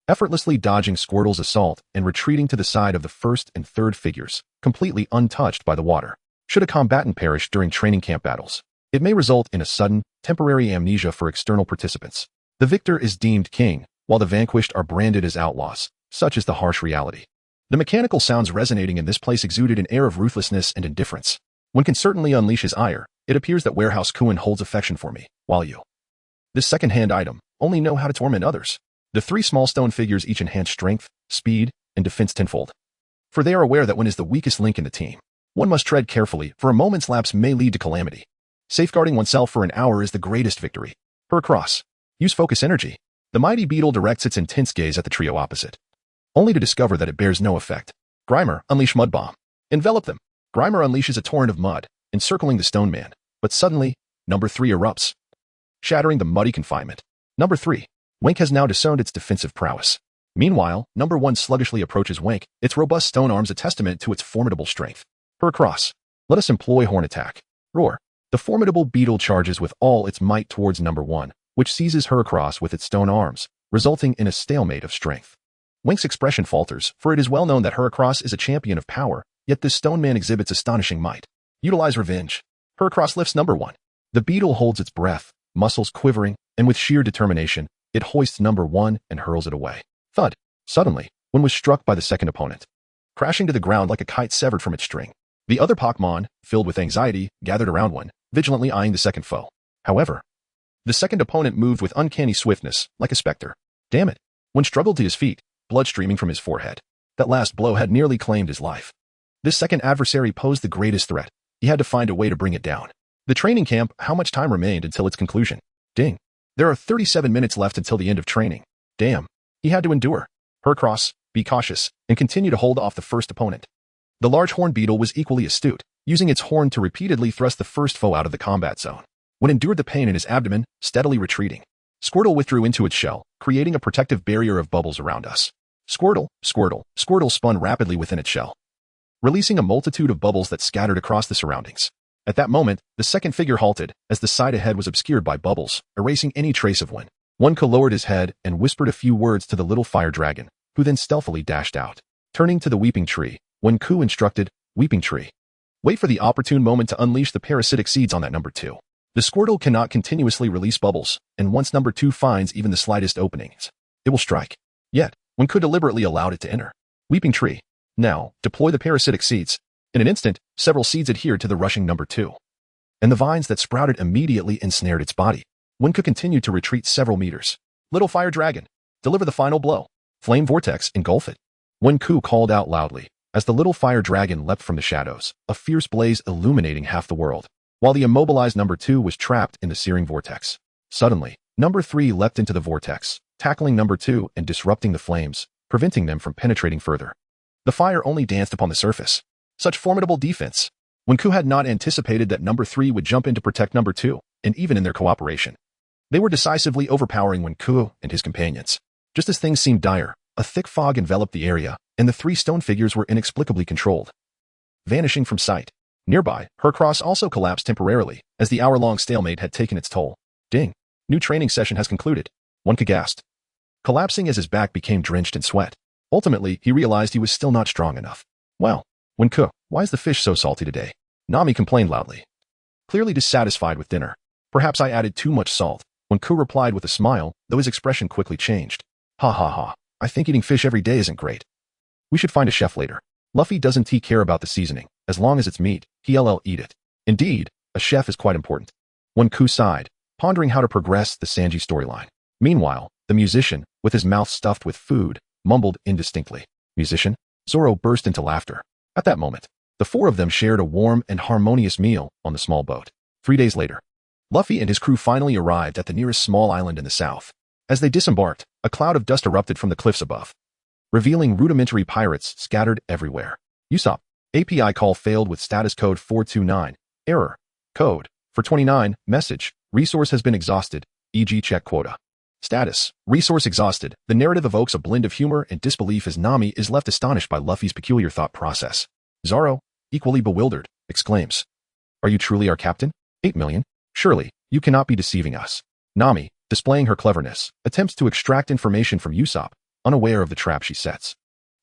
Speaker 1: effortlessly dodging Squirtle's assault and retreating to the side of the first and third figures, completely untouched by the water. Should a combatant perish during training camp battles, it may result in a sudden, temporary amnesia for external participants. The victor is deemed king, while the vanquished are branded as outlaws. Such is the harsh reality. The mechanical sounds resonating in this place exuded an air of ruthlessness and indifference. One can certainly unleash his ire. It appears that Warehouse Kuin holds affection for me, while you, this second-hand item, only know how to torment others. The 3 small stone figures each enhance strength, speed, and defense tenfold. For they are aware that one is the weakest link in the team. One must tread carefully, for a moment's lapse may lead to calamity. Safeguarding oneself for an hour is the greatest victory. Heracross. Use focus energy. The mighty beetle directs its intense gaze at the trio opposite, only to discover that it bears no effect. Grimer, unleash Mud Bomb. Envelop them. Grimer unleashes a torrent of mud, encircling the stone man. But suddenly, number 3 erupts, shattering the muddy confinement. Number 3. Wenke has now disowned its defensive prowess. Meanwhile, number 1 sluggishly approaches Wenke, its robust stone arms a testament to its formidable strength. Heracross. Let us employ Horn Attack. Roar. The formidable beetle charges with all its might towards number 1, which seizes Heracross with its stone arms, resulting in a stalemate of strength. Wenke's expression falters, for it is well known that Heracross is a champion of power, yet this stone man exhibits astonishing might. Utilize revenge. Heracross lifts number 1. The beetle holds its breath, muscles quivering, and with sheer determination, it hoists number 1 and hurls it away. Thud. Suddenly, one was struck by the second opponent, crashing to the ground like a kite severed from its string. The other Pokémon, filled with anxiety, gathered around one, vigilantly eyeing the second foe. However, the second opponent moved with uncanny swiftness, like a specter. Damn it. One struggled to his feet, blood streaming from his forehead. That last blow had nearly claimed his life. This second adversary posed the greatest threat. He had to find a way to bring it down. The training camp, how much time remained until its conclusion? Ding. There are 37 minutes left until the end of training. Damn. He had to endure. Heracross, be cautious, and continue to hold off the first opponent. The large horn beetle was equally astute, using its horn to repeatedly thrust the first foe out of the combat zone. When endured the pain in his abdomen, steadily retreating, Squirtle withdrew into its shell, creating a protective barrier of bubbles around us. Squirtle, Squirtle, Squirtle spun rapidly within its shell, releasing a multitude of bubbles that scattered across the surroundings. At that moment, the second figure halted, as the side ahead was obscured by bubbles, erasing any trace of one. Wenke lowered his head and whispered a few words to the little fire dragon, who then stealthily dashed out. Turning to the weeping tree, Wenke instructed, Weeping tree, wait for the opportune moment to unleash the parasitic seeds on that number 2. The Squirtle cannot continuously release bubbles, and once number 2 finds even the slightest openings, it will strike. Yet, Wenke deliberately allowed it to enter. Weeping tree. Now, deploy the parasitic seeds. In an instant, several seeds adhered to the rushing number 2, and the vines that sprouted immediately ensnared its body. Wenke continued to retreat several meters. Little fire dragon, deliver the final blow. Flame vortex, engulf it. Wenke called out loudly, as the little fire dragon leapt from the shadows, a fierce blaze illuminating half the world, while the immobilized number 2 was trapped in the searing vortex. Suddenly, number 3 leapt into the vortex, tackling number 2 and disrupting the flames, preventing them from penetrating further. The fire only danced upon the surface. Such formidable defense. Wenke had not anticipated that number 3 would jump in to protect number 2, and even in their cooperation, they were decisively overpowering Wenke and his companions. Just as things seemed dire, a thick fog enveloped the area, and the 3 stone figures were inexplicably controlled, vanishing from sight. Nearby, Heracross also collapsed temporarily, as the hour-long stalemate had taken its toll. Ding. New training session has concluded. Wenke gasped, collapsing as his back became drenched in sweat. Ultimately, he realized he was still not strong enough. Well, Wenke, why is the fish so salty today? Nami complained loudly, clearly dissatisfied with dinner. Perhaps I added too much salt. Wenke replied with a smile, though his expression quickly changed. Ha ha ha. I think eating fish every day isn't great. We should find a chef later. Luffy doesn't care about the seasoning. As long as it's meat, he'll eat it. Indeed, a chef is quite important. Wenke sighed, pondering how to progress the Sanji storyline. Meanwhile, the musician, with his mouth stuffed with food, mumbled indistinctly. Musician? Zoro burst into laughter. At that moment, the four of them shared a warm and harmonious meal on the small boat. 3 days later, Luffy and his crew finally arrived at the nearest small island in the south. As they disembarked, a cloud of dust erupted from the cliffs above, revealing rudimentary pirates scattered everywhere. Usopp, API call failed with status code 429. Error. Code. For 29. Message. Resource has been exhausted, e.g. check quota. Status. Resource exhausted. The narrative evokes a blend of humor and disbelief as Nami is left astonished by Luffy's peculiar thought process. Zoro, equally bewildered, exclaims, "Are you truly our captain? 8 million? Surely, you cannot be deceiving us." Nami, displaying her cleverness, attempts to extract information from Usopp, unaware of the trap she sets.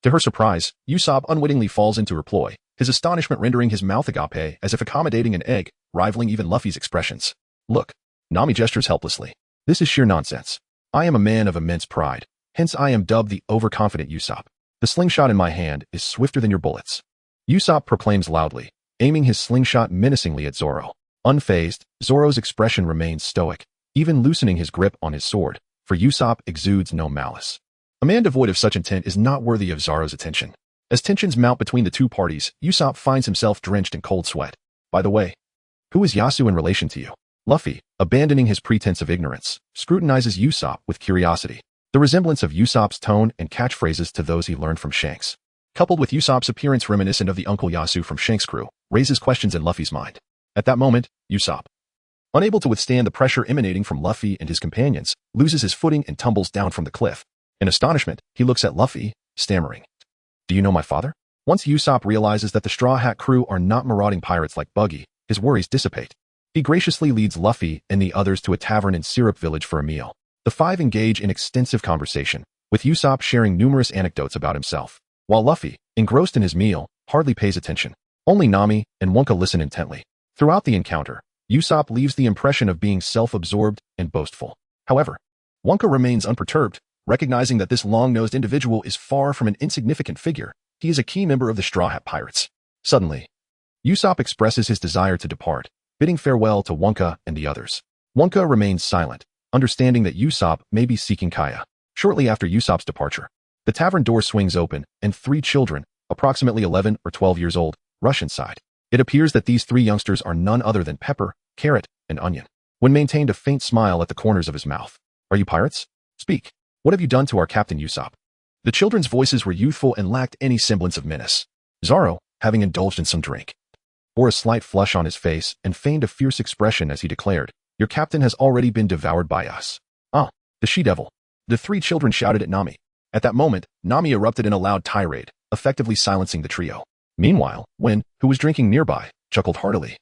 Speaker 1: To her surprise, Usopp unwittingly falls into her ploy, his astonishment rendering his mouth agape as if accommodating an egg, rivaling even Luffy's expressions. "Look." Nami gestures helplessly. "This is sheer nonsense. I am a man of immense pride, hence I am dubbed the overconfident Usopp. The slingshot in my hand is swifter than your bullets." Usopp proclaims loudly, aiming his slingshot menacingly at Zoro. Unfazed, Zoro's expression remains stoic, even loosening his grip on his sword, for Usopp exudes no malice. A man devoid of such intent is not worthy of Zoro's attention. As tensions mount between the two parties, Usopp finds himself drenched in cold sweat. "By the way, who is Yasu in relation to you?" Luffy, abandoning his pretense of ignorance, scrutinizes Usopp with curiosity. The resemblance of Usopp's tone and catchphrases to those he learned from Shanks, coupled with Usopp's appearance reminiscent of the Uncle Yasu from Shanks' crew, raises questions in Luffy's mind. At that moment, Usopp, unable to withstand the pressure emanating from Luffy and his companions, loses his footing and tumbles down from the cliff. In astonishment, he looks at Luffy, stammering, "Do you know my father?" Once Usopp realizes that the Straw Hat crew are not marauding pirates like Buggy, his worries dissipate. He graciously leads Luffy and the others to a tavern in Syrup Village for a meal. The five engage in extensive conversation, with Usopp sharing numerous anecdotes about himself, while Luffy, engrossed in his meal, hardly pays attention. Only Nami and Wenke listen intently. Throughout the encounter, Usopp leaves the impression of being self-absorbed and boastful. However, Wenke remains unperturbed, recognizing that this long-nosed individual is far from an insignificant figure. He is a key member of the Straw Hat Pirates. Suddenly, Usopp expresses his desire to depart, bidding farewell to Wenke and the others. Wenke remains silent, understanding that Usopp may be seeking Kaya. Shortly after Usopp's departure, the tavern door swings open and 3 children, approximately 11 or 12 years old, rush inside. It appears that these 3 youngsters are none other than Pepper, Carrot, and Onion. When maintained a faint smile at the corners of his mouth. "Are you pirates? Speak. What have you done to our captain Usopp?" The children's voices were youthful and lacked any semblance of menace. Zoro, having indulged in some drink, bore a slight flush on his face and feigned a fierce expression as he declared, "Your captain has already been devoured by us." "Ah, the she-devil." The 3 children shouted at Nami. At that moment, Nami erupted in a loud tirade, effectively silencing the trio. Meanwhile, Wen, who was drinking nearby, chuckled heartily,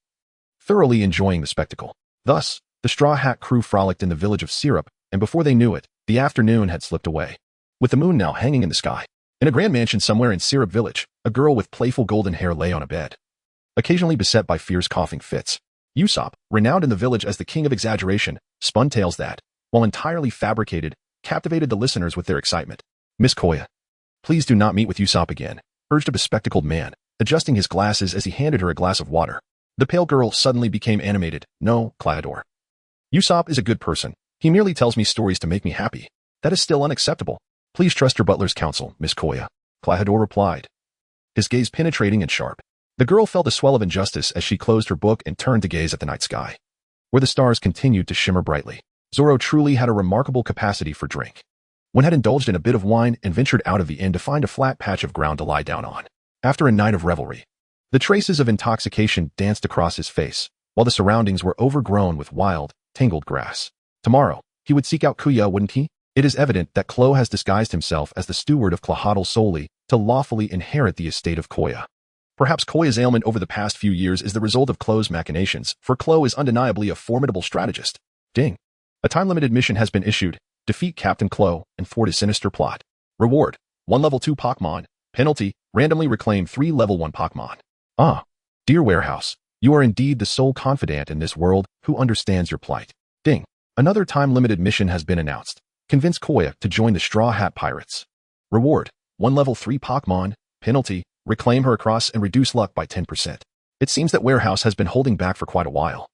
Speaker 1: thoroughly enjoying the spectacle. Thus, the Straw Hat crew frolicked in the village of Syrup, and before they knew it, the afternoon had slipped away. With the moon now hanging in the sky, in a grand mansion somewhere in Syrup Village, a girl with playful golden hair lay on a bed, occasionally beset by fierce coughing fits. Usopp, renowned in the village as the king of exaggeration, spun tales that, while entirely fabricated, captivated the listeners with their excitement. "Miss Koya, please do not meet with Usopp again," urged a bespectacled man, adjusting his glasses as he handed her a glass of water. The pale girl suddenly became animated. "No, Clayador. Usopp is a good person. He merely tells me stories to make me happy. That is still unacceptable. Please trust your butler's counsel, Miss Koya," Clayador replied, his gaze penetrating and sharp. The girl felt a swell of injustice as she closed her book and turned to gaze at the night sky, where the stars continued to shimmer brightly. Zoro truly had a remarkable capacity for drink. One had indulged in a bit of wine and ventured out of the inn to find a flat patch of ground to lie down on. After a night of revelry, the traces of intoxication danced across his face, while the surroundings were overgrown with wild, tangled grass. Tomorrow, he would seek out Kuya, wouldn't he? It is evident that Klo has disguised himself as the steward of Klahadal solely to lawfully inherit the estate of Koya. Perhaps Koya's ailment over the past few years is the result of Klo's machinations, for Klo is undeniably a formidable strategist. Ding. A time-limited mission has been issued. Defeat Captain Klo and thwart his sinister plot. Reward: 1 level 2 Pokémon. Penalty: randomly reclaim 3 level 1 Pokémon. Ah, dear Warehouse, you are indeed the sole confidant in this world who understands your plight. Ding. Another time-limited mission has been announced. Convince Koya to join the Straw Hat Pirates. Reward: 1 level 3 Pokémon. Penalty: reclaim her across and reduce luck by 10%. It seems that Warehouse has been holding back for quite a while,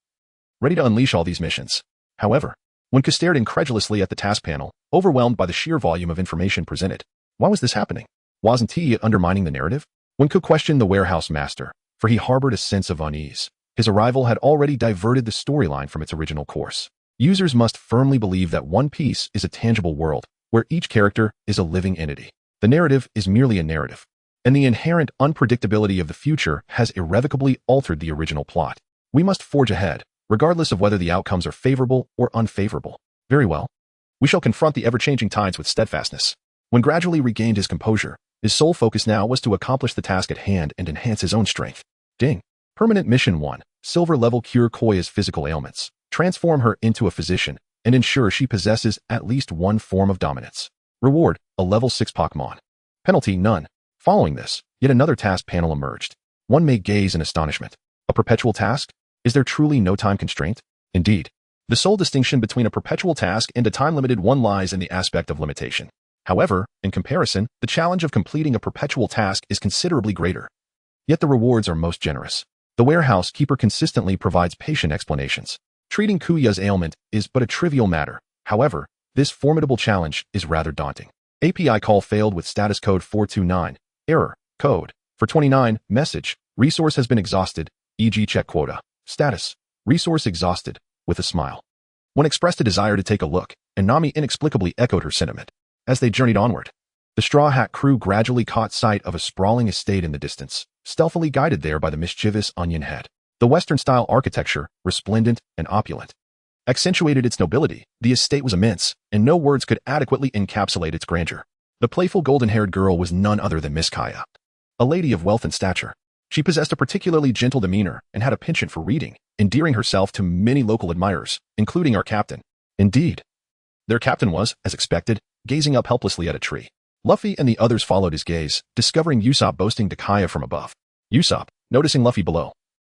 Speaker 1: ready to unleash all these missions. However, Wenke stared incredulously at the task panel, overwhelmed by the sheer volume of information presented. Why was this happening? Wasn't he undermining the narrative? Wenke questioned the Warehouse master, for he harbored a sense of unease. His arrival had already diverted the storyline from its original course. Users must firmly believe that One Piece is a tangible world, where each character is a living entity. The narrative is merely a narrative, and the inherent unpredictability of the future has irrevocably altered the original plot. We must forge ahead, regardless of whether the outcomes are favorable or unfavorable. Very well. We shall confront the ever-changing tides with steadfastness. When gradually regained his composure, his sole focus now was to accomplish the task at hand and enhance his own strength. Ding. Permanent Mission 1. Silver-level cure Koya's physical ailments. Transform her into a physician and ensure she possesses at least one form of dominance. Reward, a level 6 Pokémon. Penalty, none. Following this, yet another task panel emerged. One may gaze in astonishment. A perpetual task? Is there truly no time constraint? Indeed. The sole distinction between a perpetual task and a time-limited one lies in the aspect of limitation. However, in comparison, the challenge of completing a perpetual task is considerably greater. Yet the rewards are most generous. The warehouse keeper consistently provides patient explanations. Treating Kuya's ailment is but a trivial matter. However, this formidable challenge is rather daunting. API call failed with status code 429. Error. Code. For 29. Message. Resource has been exhausted. E.g. check quota. Status. Resource exhausted. With a smile. When expressed a desire to take a look, and Nami inexplicably echoed her sentiment. As they journeyed onward, the Straw Hat crew gradually caught sight of a sprawling estate in the distance, stealthily guided there by the mischievous Onion Head. The Western-style architecture, resplendent and opulent, accentuated its nobility. The estate was immense, and no words could adequately encapsulate its grandeur. The playful golden-haired girl was none other than Miss Kaya, a lady of wealth and stature. She possessed a particularly gentle demeanor and had a penchant for reading, endearing herself to many local admirers, including our captain. Indeed, their captain was, as expected, gazing up helplessly at a tree. Luffy and the others followed his gaze, discovering Usopp boasting to Kaya from above. Usopp, noticing Luffy below,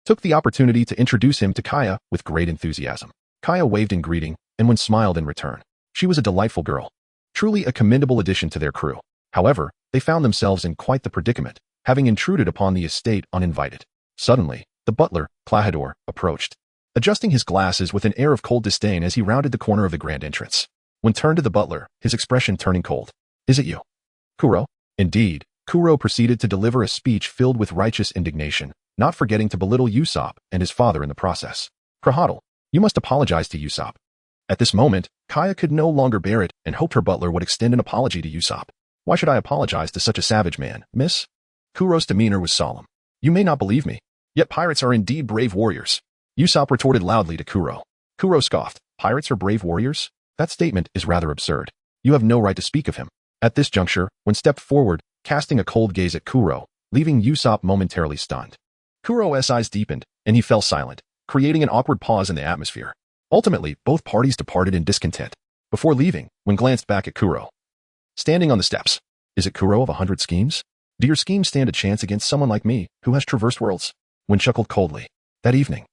Speaker 1: took the opportunity to introduce him to Kaya with great enthusiasm. Kaya waved in greeting, and when smiled in return. She was a delightful girl. Truly a commendable addition to their crew. However, they found themselves in quite the predicament, having intruded upon the estate uninvited. Suddenly, the butler, Klahadore, approached, adjusting his glasses with an air of cold disdain as he rounded the corner of the grand entrance. When turned to the butler, his expression turning cold. Is it you, Kuro? Indeed, Kuro proceeded to deliver a speech filled with righteous indignation, not forgetting to belittle Usopp and his father in the process. Krahodl, you must apologize to Usopp. At this moment, Kaya could no longer bear it and hoped her butler would extend an apology to Usopp. Why should I apologize to such a savage man, miss? Kuro's demeanor was solemn. You may not believe me, yet pirates are indeed brave warriors. Usopp retorted loudly to Kuro. Kuro scoffed. Pirates are brave warriors? That statement is rather absurd. You have no right to speak of him. At this juncture, Wen stepped forward, casting a cold gaze at Kuro, leaving Usopp momentarily stunned. Kuro's eyes deepened, and he fell silent, creating an awkward pause in the atmosphere. Ultimately, both parties departed in discontent. Before leaving, Wen glanced back at Kuro, standing on the steps. Is it Kuro of 100 schemes? Do your schemes stand a chance against someone like me, who has traversed worlds? Wen chuckled coldly. That evening,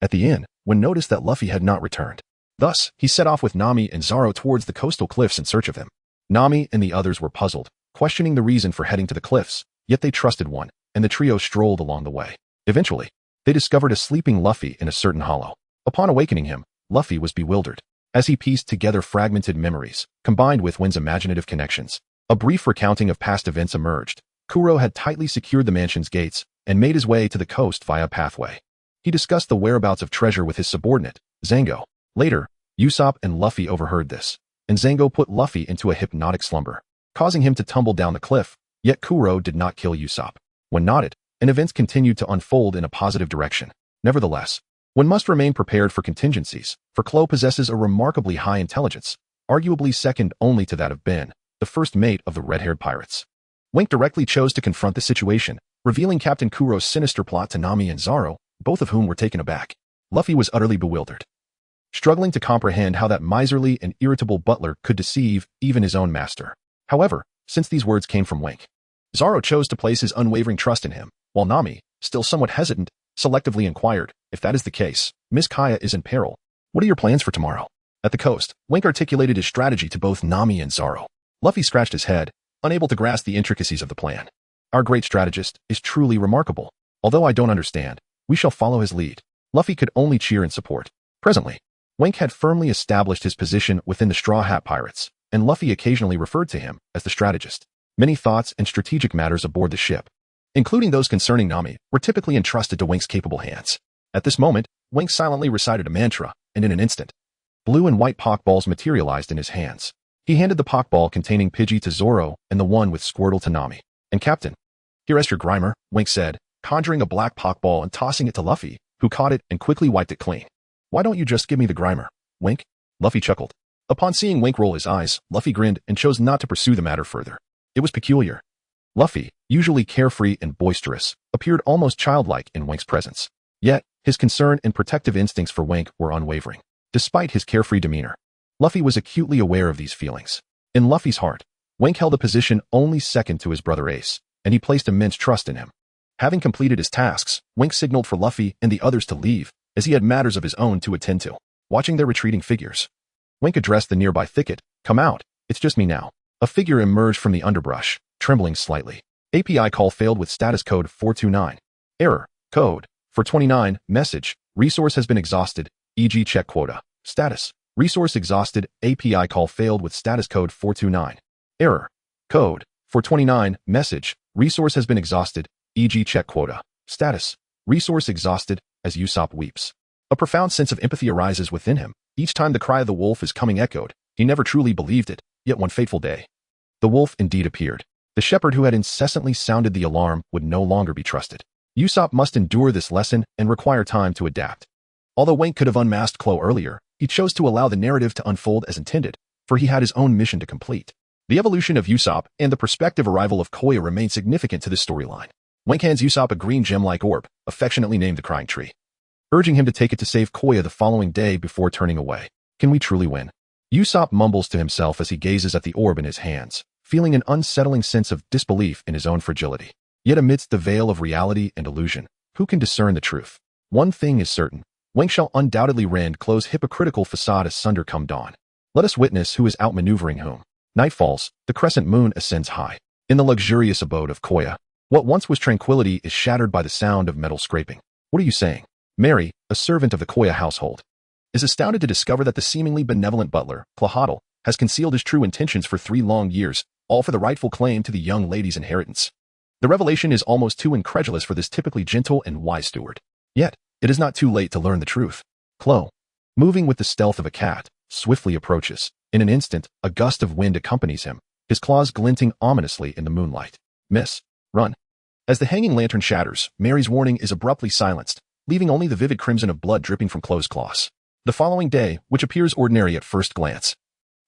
Speaker 1: at the inn, Wen noticed that Luffy had not returned. Thus, he set off with Nami and Zoro towards the coastal cliffs in search of him. Nami and the others were puzzled, questioning the reason for heading to the cliffs, yet they trusted Wen, and the trio strolled along the way. Eventually, they discovered a sleeping Luffy in a certain hollow. Upon awakening him, Luffy was bewildered. As he pieced together fragmented memories, combined with Wen's imaginative connections, a brief recounting of past events emerged. Kuro had tightly secured the mansion's gates and made his way to the coast via a pathway. He discussed the whereabouts of treasure with his subordinate, Zango. Later, Usopp and Luffy overheard this, and Zango put Luffy into a hypnotic slumber, causing him to tumble down the cliff, yet Kuro did not kill Usopp. When nodded, and events continued to unfold in a positive direction. Nevertheless, one must remain prepared for contingencies, for Klo possesses a remarkably high intelligence, arguably second only to that of Ben, the first mate of the red-haired pirates. Wenke directly chose to confront the situation, revealing Captain Kuro's sinister plot to Nami and Zoro, both of whom were taken aback. Luffy was utterly bewildered, struggling to comprehend how that miserly and irritable butler could deceive even his own master. However, since these words came from Wenke, Zoro chose to place his unwavering trust in him, while Nami, still somewhat hesitant, selectively inquired, if that is the case, Miss Kaya is in peril. What are your plans for tomorrow? At the coast, Wenke articulated his strategy to both Nami and Zoro. Luffy scratched his head, unable to grasp the intricacies of the plan. Our great strategist is truly remarkable. Although I don't understand, we shall follow his lead. Luffy could only cheer in support. Presently, Wenke had firmly established his position within the Straw Hat Pirates, and Luffy occasionally referred to him as the strategist. Many thoughts and strategic matters aboard the ship, including those concerning Nami, were typically entrusted to Wenke's capable hands. At this moment, Wenke silently recited a mantra, and in an instant, blue and white Pokeballs materialized in his hands. He handed the Pokeball containing Pidgey to Zoro and the one with Squirtle to Nami. And Captain, here is your Grimer, Wenke said, conjuring a black Pokeball and tossing it to Luffy, who caught it and quickly wiped it clean. Why don't you just give me the Grimer, Wenke? Luffy chuckled. Upon seeing Wenke roll his eyes, Luffy grinned and chose not to pursue the matter further. It was peculiar. Luffy, usually carefree and boisterous, appeared almost childlike in Wenke's presence. Yet, his concern and protective instincts for Wenke were unwavering. Despite his carefree demeanor, Luffy was acutely aware of these feelings. In Luffy's heart, Wenke held a position only second to his brother Ace, and he placed immense trust in him. Having completed his tasks, Wenke signaled for Luffy and the others to leave, as he had matters of his own to attend to. Watching their retreating figures, Wenke addressed the nearby thicket. Come out, it's just me now. A figure emerged from the underbrush, trembling slightly. API call failed with status code 429. Error. Code 429. Message. Resource has been exhausted, e.g. check quota. Status. Resource exhausted. API call failed with status code 429. Error. Code 429. Message. Resource has been exhausted, e.g. check quota. Status. Resource exhausted. As Usopp weeps, a profound sense of empathy arises within him. Each time the cry of the wolf is coming echoed, he never truly believed it, yet one fateful day, the wolf indeed appeared. The shepherd who had incessantly sounded the alarm would no longer be trusted. Usopp must endure this lesson and require time to adapt. Although Wenke could have unmasked Klo earlier, he chose to allow the narrative to unfold as intended, for he had his own mission to complete. The evolution of Usopp and the prospective arrival of Koya remain significant to this storyline. Wenke hands Usopp a green gem-like orb, affectionately named the Crying Tree, urging him to take it to save Koya the following day before turning away. Can we truly win? Usopp mumbles to himself as he gazes at the orb in his hands, feeling an unsettling sense of disbelief in his own fragility. Yet amidst the veil of reality and illusion, who can discern the truth? One thing is certain. Wenke shall undoubtedly rend Klo's hypocritical facade asunder come dawn. Let us witness who is outmaneuvering whom. Night falls, the crescent moon ascends high. In the luxurious abode of Koya, what once was tranquility is shattered by the sound of metal scraping. What are you saying? Mary, a servant of the Koya household, is astounded to discover that the seemingly benevolent butler, Clahodl, has concealed his true intentions for 3 long years, all for the rightful claim to the young lady's inheritance. The revelation is almost too incredulous for this typically gentle and wise steward. Yet, it is not too late to learn the truth. Klo, moving with the stealth of a cat, swiftly approaches. In an instant, a gust of wind accompanies him, his claws glinting ominously in the moonlight. Miss, run. As the hanging lantern shatters, Mary's warning is abruptly silenced, leaving only the vivid crimson of blood dripping from Klo's claws. The following day, which appears ordinary at first glance,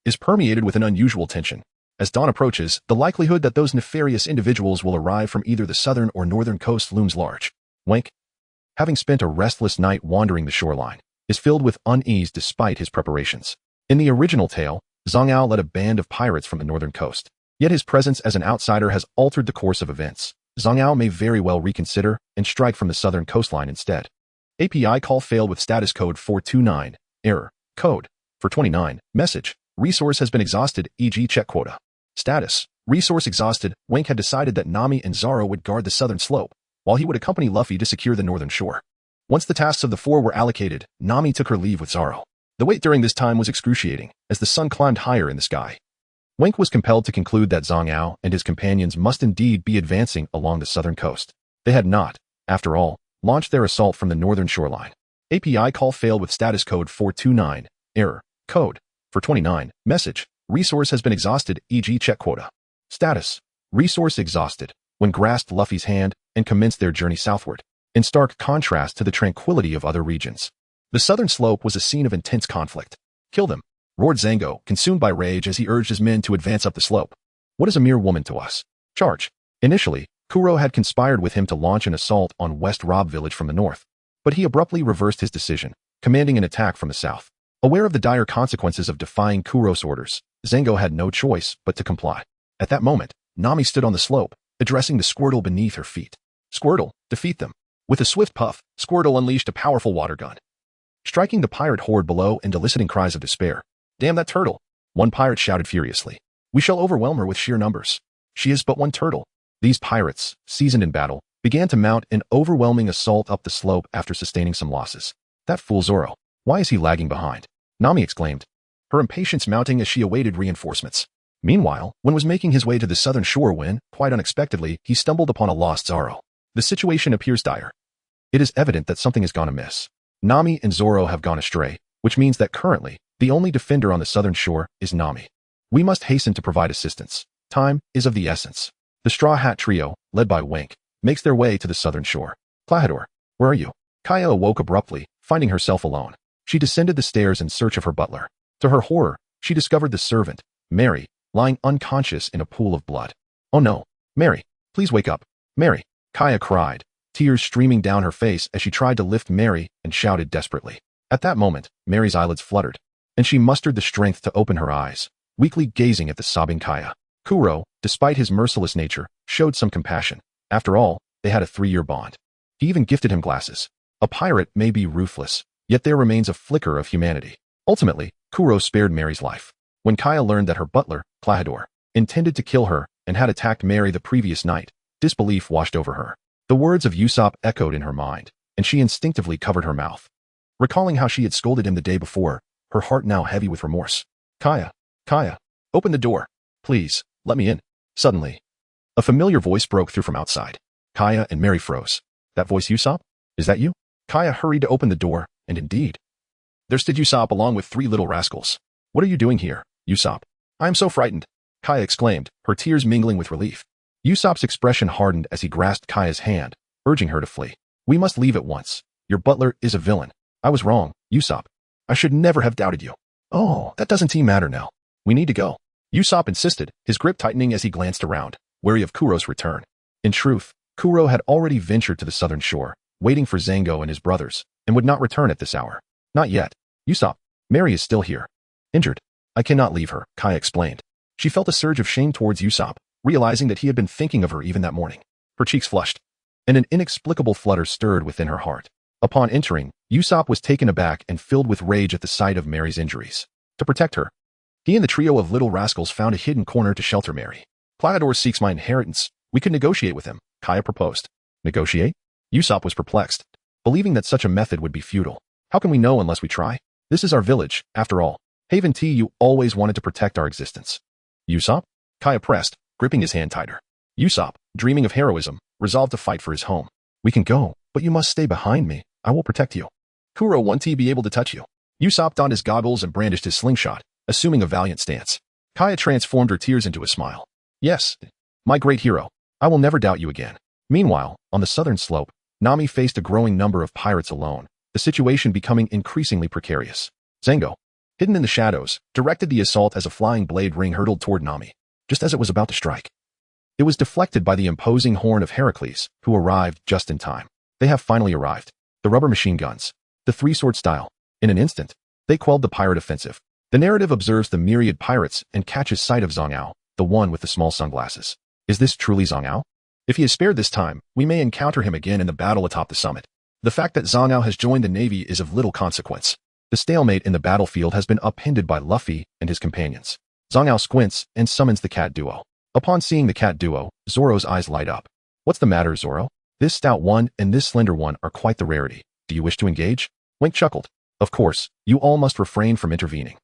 Speaker 1: is permeated with an unusual tension. As dawn approaches, the likelihood that those nefarious individuals will arrive from either the southern or northern coast looms large. Wenke, having spent a restless night wandering the shoreline, is filled with unease despite his preparations. In the original tale, Zhang Ao led a band of pirates from the northern coast. Yet his presence as an outsider has altered the course of events. Zhang Ao may very well reconsider and strike from the southern coastline instead. API call failed with status code 429. Error. Code 429. Message. Resource has been exhausted, e.g. check quota. Status. Resource exhausted. Wenke had decided that Nami and Zoro would guard the southern slope, while he would accompany Luffy to secure the northern shore. Once the tasks of the 4 were allocated, Nami took her leave with Zoro. The wait during this time was excruciating, as the sun climbed higher in the sky. Wenke was compelled to conclude that Zhang Ao and his companions must indeed be advancing along the southern coast. They had not, after all, launched their assault from the northern shoreline. API call failed with status code 429. Error. Code 429. Message. Resource has been exhausted, e.g. check quota. Status. Resource exhausted. When grasped Luffy's hand and commenced their journey southward, in stark contrast to the tranquility of other regions. The southern slope was a scene of intense conflict. Kill them, roared Zango, consumed by rage as he urged his men to advance up the slope. What is a mere woman to us? Charge. Initially, Kuro had conspired with him to launch an assault on West Rob village from the north, but he abruptly reversed his decision, commanding an attack from the south. Aware of the dire consequences of defying Kuro's orders, Zango had no choice but to comply. At that moment, Nami stood on the slope, addressing the Squirtle beneath her feet. Squirtle, defeat them. With a swift puff, Squirtle unleashed a powerful water gun, striking the pirate horde below and eliciting cries of despair. Damn that turtle! One pirate shouted furiously. We shall overwhelm her with sheer numbers. She is but one turtle. These pirates, seasoned in battle, began to mount an overwhelming assault up the slope after sustaining some losses. That fool Zoro. Why is he lagging behind? Nami exclaimed, her impatience mounting as she awaited reinforcements. Meanwhile, Wen was making his way to the southern shore when, quite unexpectedly, he stumbled upon a lost Zoro. The situation appears dire. It is evident that something has gone amiss. Nami and Zoro have gone astray, which means that currently, the only defender on the southern shore is Nami. We must hasten to provide assistance. Time is of the essence. The Straw Hat Trio, led by Wenke, makes their way to the southern shore. Clahador, where are you? Kaya awoke abruptly, finding herself alone. She descended the stairs in search of her butler. To her horror, she discovered the servant, Mary, lying unconscious in a pool of blood. Oh no, Mary, please wake up. Mary, Kaya cried, tears streaming down her face as she tried to lift Mary and shouted desperately. At that moment, Mary's eyelids fluttered, and she mustered the strength to open her eyes, weakly gazing at the sobbing Kaya. Kuro, despite his merciless nature, showed some compassion. After all, they had a 3-year bond. He even gifted him glasses. A pirate may be ruthless, yet there remains a flicker of humanity. Ultimately, Kuro spared Mary's life. When Kaya learned that her butler, Clahador, intended to kill her and had attacked Mary the previous night, disbelief washed over her. The words of Usopp echoed in her mind, and she instinctively covered her mouth. Recalling how she had scolded him the day before, her heart now heavy with remorse. Kaya, open the door. Please, let me in. Suddenly, a familiar voice broke through from outside. Kaya and Mary froze. That voice, Usopp? Is that you? Kaya hurried to open the door, and indeed, there stood Usopp along with 3 little rascals. What are you doing here, Usopp? I am so frightened, Kaya exclaimed, her tears mingling with relief. Usopp's expression hardened as he grasped Kaya's hand, urging her to flee. We must leave at once. Your butler is a villain. I was wrong, Usopp. I should never have doubted you. Oh, that doesn't matter now. We need to go. Usopp insisted, his grip tightening as he glanced around, wary of Kuro's return. In truth, Kuro had already ventured to the southern shore, waiting for Zango and his brothers, and would not return at this hour. Not yet. Usopp, Mary is still here. Injured. I cannot leave her, Kaya explained. She felt a surge of shame towards Usopp, realizing that he had been thinking of her even that morning. Her cheeks flushed, and an inexplicable flutter stirred within her heart. Upon entering, Usopp was taken aback and filled with rage at the sight of Mary's injuries. To protect her, he and the trio of little rascals found a hidden corner to shelter Mary. Clahador seeks my inheritance. We could negotiate with him, Kaya proposed. Negotiate? Usopp was perplexed, believing that such a method would be futile. How can we know unless we try? This is our village, after all. Haven T, you always wanted to protect our existence. Usopp? Kaya pressed, gripping his hand tighter. Usopp, dreaming of heroism, resolved to fight for his home. We can go, but you must stay behind me. I will protect you. Kuro won't be able to touch you. Usopp donned his goggles and brandished his slingshot, assuming a valiant stance. Kaya transformed her tears into a smile. Yes, my great hero. I will never doubt you again. Meanwhile, on the southern slope, Nami faced a growing number of pirates alone, the situation becoming increasingly precarious. Zango, hidden in the shadows, directed the assault as a flying blade ring hurtled toward Nami, just as it was about to strike. It was deflected by the imposing horn of Heracles, who arrived just in time. They have finally arrived. The rubber machine guns. The 3-sword style. In an instant, they quelled the pirate offensive. The narrative observes the myriad pirates and catches sight of Zhang Ao, the one with the small sunglasses. Is this truly Zhang Ao? If he is spared this time, we may encounter him again in the battle atop the summit. The fact that Zhang Ao has joined the Navy is of little consequence. The stalemate in the battlefield has been upended by Luffy and his companions. Zhang Ao squints and summons the cat duo. Upon seeing the cat duo, Zoro's eyes light up. What's the matter, Zoro? This stout one and this slender one are quite the rarity. Do you wish to engage? Wenke chuckled. Of course, you all must refrain from intervening.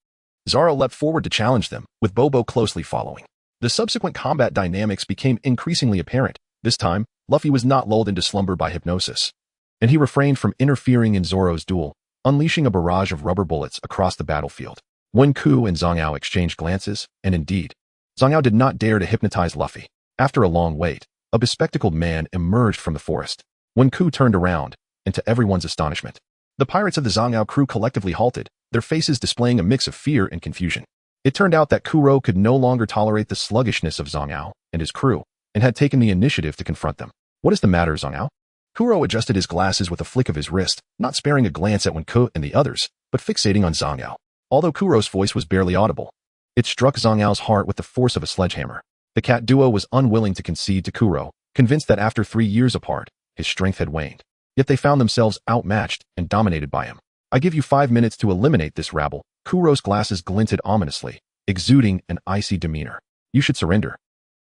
Speaker 1: Zoro leapt forward to challenge them, with Bobo closely following. The subsequent combat dynamics became increasingly apparent. This time, Luffy was not lulled into slumber by hypnosis, and he refrained from interfering in Zoro's duel, unleashing a barrage of rubber bullets across the battlefield. Wenku and Zhang Ao exchanged glances, and indeed, Zhang Ao did not dare to hypnotize Luffy. After a long wait, a bespectacled man emerged from the forest. Wenku turned around, and to everyone's astonishment, the pirates of the Zhang Ao crew collectively halted, their faces displaying a mix of fear and confusion. It turned out that Kuro could no longer tolerate the sluggishness of Zhang Ao and his crew, and had taken the initiative to confront them. What is the matter, Zhang Ao? Kuro adjusted his glasses with a flick of his wrist, not sparing a glance at Wenku and the others, but fixating on Zhang Ao. Although Kuro's voice was barely audible, it struck Zhang Ao's heart with the force of a sledgehammer. The cat duo was unwilling to concede to Kuro, convinced that after 3 years apart, his strength had waned. Yet they found themselves outmatched and dominated by him. I give you 5 minutes to eliminate this rabble. Kuro's glasses glinted ominously, exuding an icy demeanor. You should surrender.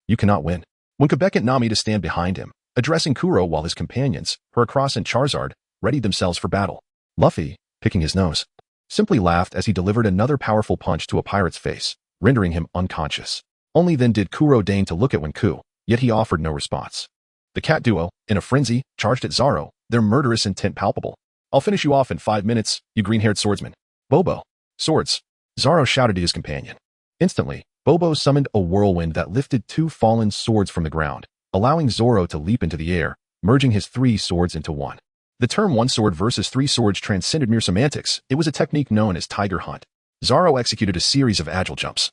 Speaker 1: You cannot win. Wenke beckoned Nami to stand behind him, addressing Kuro while his companions, Heracross and Charizard, readied themselves for battle. Luffy, picking his nose, simply laughed as he delivered another powerful punch to a pirate's face, rendering him unconscious. Only then did Kuro deign to look at Wenku, yet he offered no response. The cat duo, in a frenzy, charged at Zoro, their murderous intent palpable. "I'll finish you off in 5 minutes, you green-haired swordsman." "Bobo, swords," Zoro shouted to his companion. Instantly, Bobo summoned a whirlwind that lifted 2 fallen swords from the ground, allowing Zoro to leap into the air, merging his 3 swords into one. The term 1 sword versus 3 swords transcended mere semantics. It was a technique known as Tiger Hunt. Zoro executed a series of agile jumps,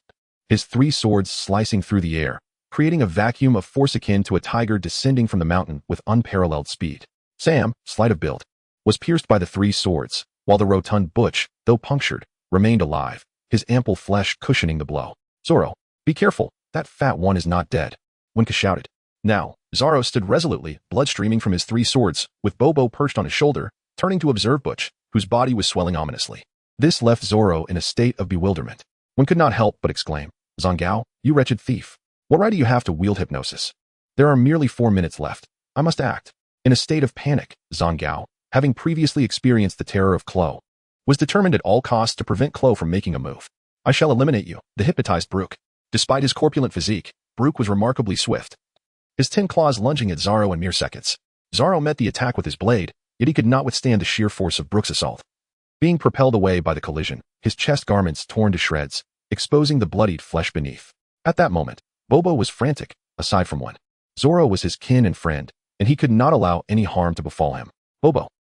Speaker 1: his 3 swords slicing through the air, creating a vacuum of force akin to a tiger descending from the mountain with unparalleled speed. Sam, slight of build, was pierced by the 3 swords, while the rotund Butch, though punctured, remained alive, his ample flesh cushioning the blow. "Zoro, be careful, that fat one is not dead," Wenke shouted. Now, Zoro stood resolutely, blood streaming from his 3 swords, with Bobo perched on his shoulder, turning to observe Butch, whose body was swelling ominously. This left Zoro in a state of bewilderment. One could not help but exclaim, "Zangao, you wretched thief. What right do you have to wield hypnosis? There are merely 4 minutes left. I must act." In a state of panic, Zangao, having previously experienced the terror of Klo, was determined at all costs to prevent Klo from making a move. "I shall eliminate you," the hypnotized Brook. Despite his corpulent physique, Brook was remarkably swift, his 10 claws lunging at Zoro in mere seconds. Zoro met the attack with his blade, yet he could not withstand the sheer force of Brook's assault. Being propelled away by the collision, his chest garments torn to shreds, exposing the bloodied flesh beneath. At that moment, Bobo was frantic, aside from one. Zoro was his kin and friend, and he could not allow any harm to befall him.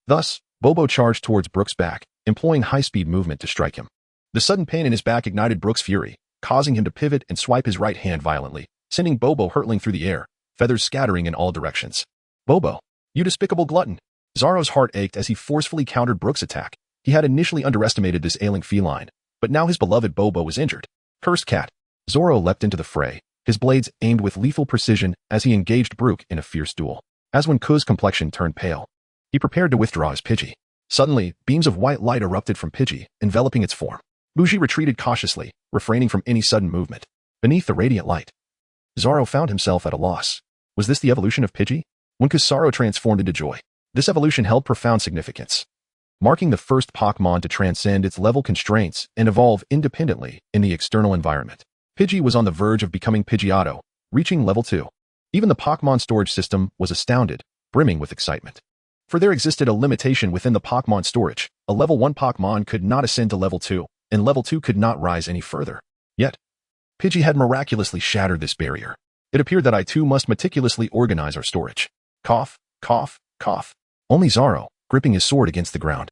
Speaker 1: Thus, Bobo charged towards Brook's back, employing high-speed movement to strike him. The sudden pain in his back ignited Brook's fury, causing him to pivot and swipe his right hand violently, sending Bobo hurtling through the air, feathers scattering in all directions. "Bobo, you despicable glutton!" Zoro's heart ached as he forcefully countered Brook's attack. He had initially underestimated this ailing feline, but now his beloved Bobo was injured. "Cursed cat!" Zoro leapt into the fray, his blades aimed with lethal precision as he engaged Brook in a fierce duel. As Wenku's complexion turned pale, he prepared to withdraw his Pidgey. Suddenly, beams of white light erupted from Pidgey, enveloping its form. Bougie retreated cautiously, refraining from any sudden movement. Beneath the radiant light, Zoro found himself at a loss. Was this the evolution of Pidgey? Wenku's sorrow transformed into joy. This evolution held profound significance, marking the first Pokémon to transcend its level constraints and evolve independently in the external environment. Pidgey was on the verge of becoming Pidgeotto, reaching level 2. Even the Pokémon storage system was astounded, brimming with excitement. For there existed a limitation within the Pokémon storage. A level 1 Pokémon could not ascend to level 2, and level 2 could not rise any further. Yet, Pidgey had miraculously shattered this barrier. It appeared that I too must meticulously organize our storage. Cough, cough, cough. Only Zoro, gripping his sword against the ground,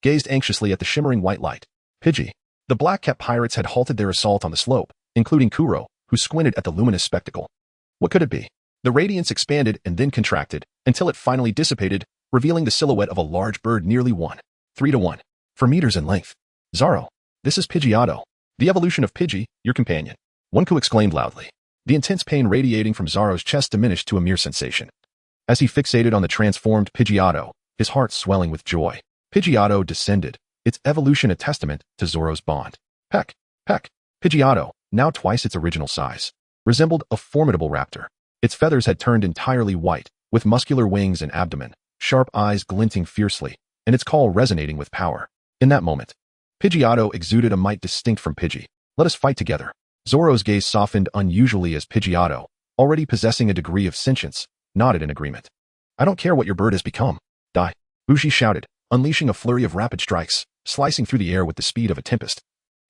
Speaker 1: gazed anxiously at the shimmering white light. Pidgey. The black-cap pirates had halted their assault on the slope, including Kuro, who squinted at the luminous spectacle. What could it be? The radiance expanded and then contracted, until it finally dissipated, revealing the silhouette of a large bird nearly 3-to-1 for meters in length. "Zoro, this is Pidgeotto, the evolution of Pidgey, your companion," Wenku exclaimed loudly. The intense pain radiating from Zoro's chest diminished to a mere sensation, as he fixated on the transformed Pidgeotto, his heart swelling with joy. Pidgeotto descended, its evolution a testament to Zoro's bond. Peck, peck. Pidgeotto, now twice its original size, resembled a formidable raptor. Its feathers had turned entirely white, with muscular wings and abdomen, sharp eyes glinting fiercely, and its call resonating with power. In that moment, Pidgeotto exuded a might distinct from Pidgey. "Let us fight together." Zoro's gaze softened unusually as Pidgeotto, already possessing a degree of sentience, nodded in agreement. "I don't care what your bird has become. Die." Bushi shouted, unleashing a flurry of rapid strikes, slicing through the air with the speed of a tempest.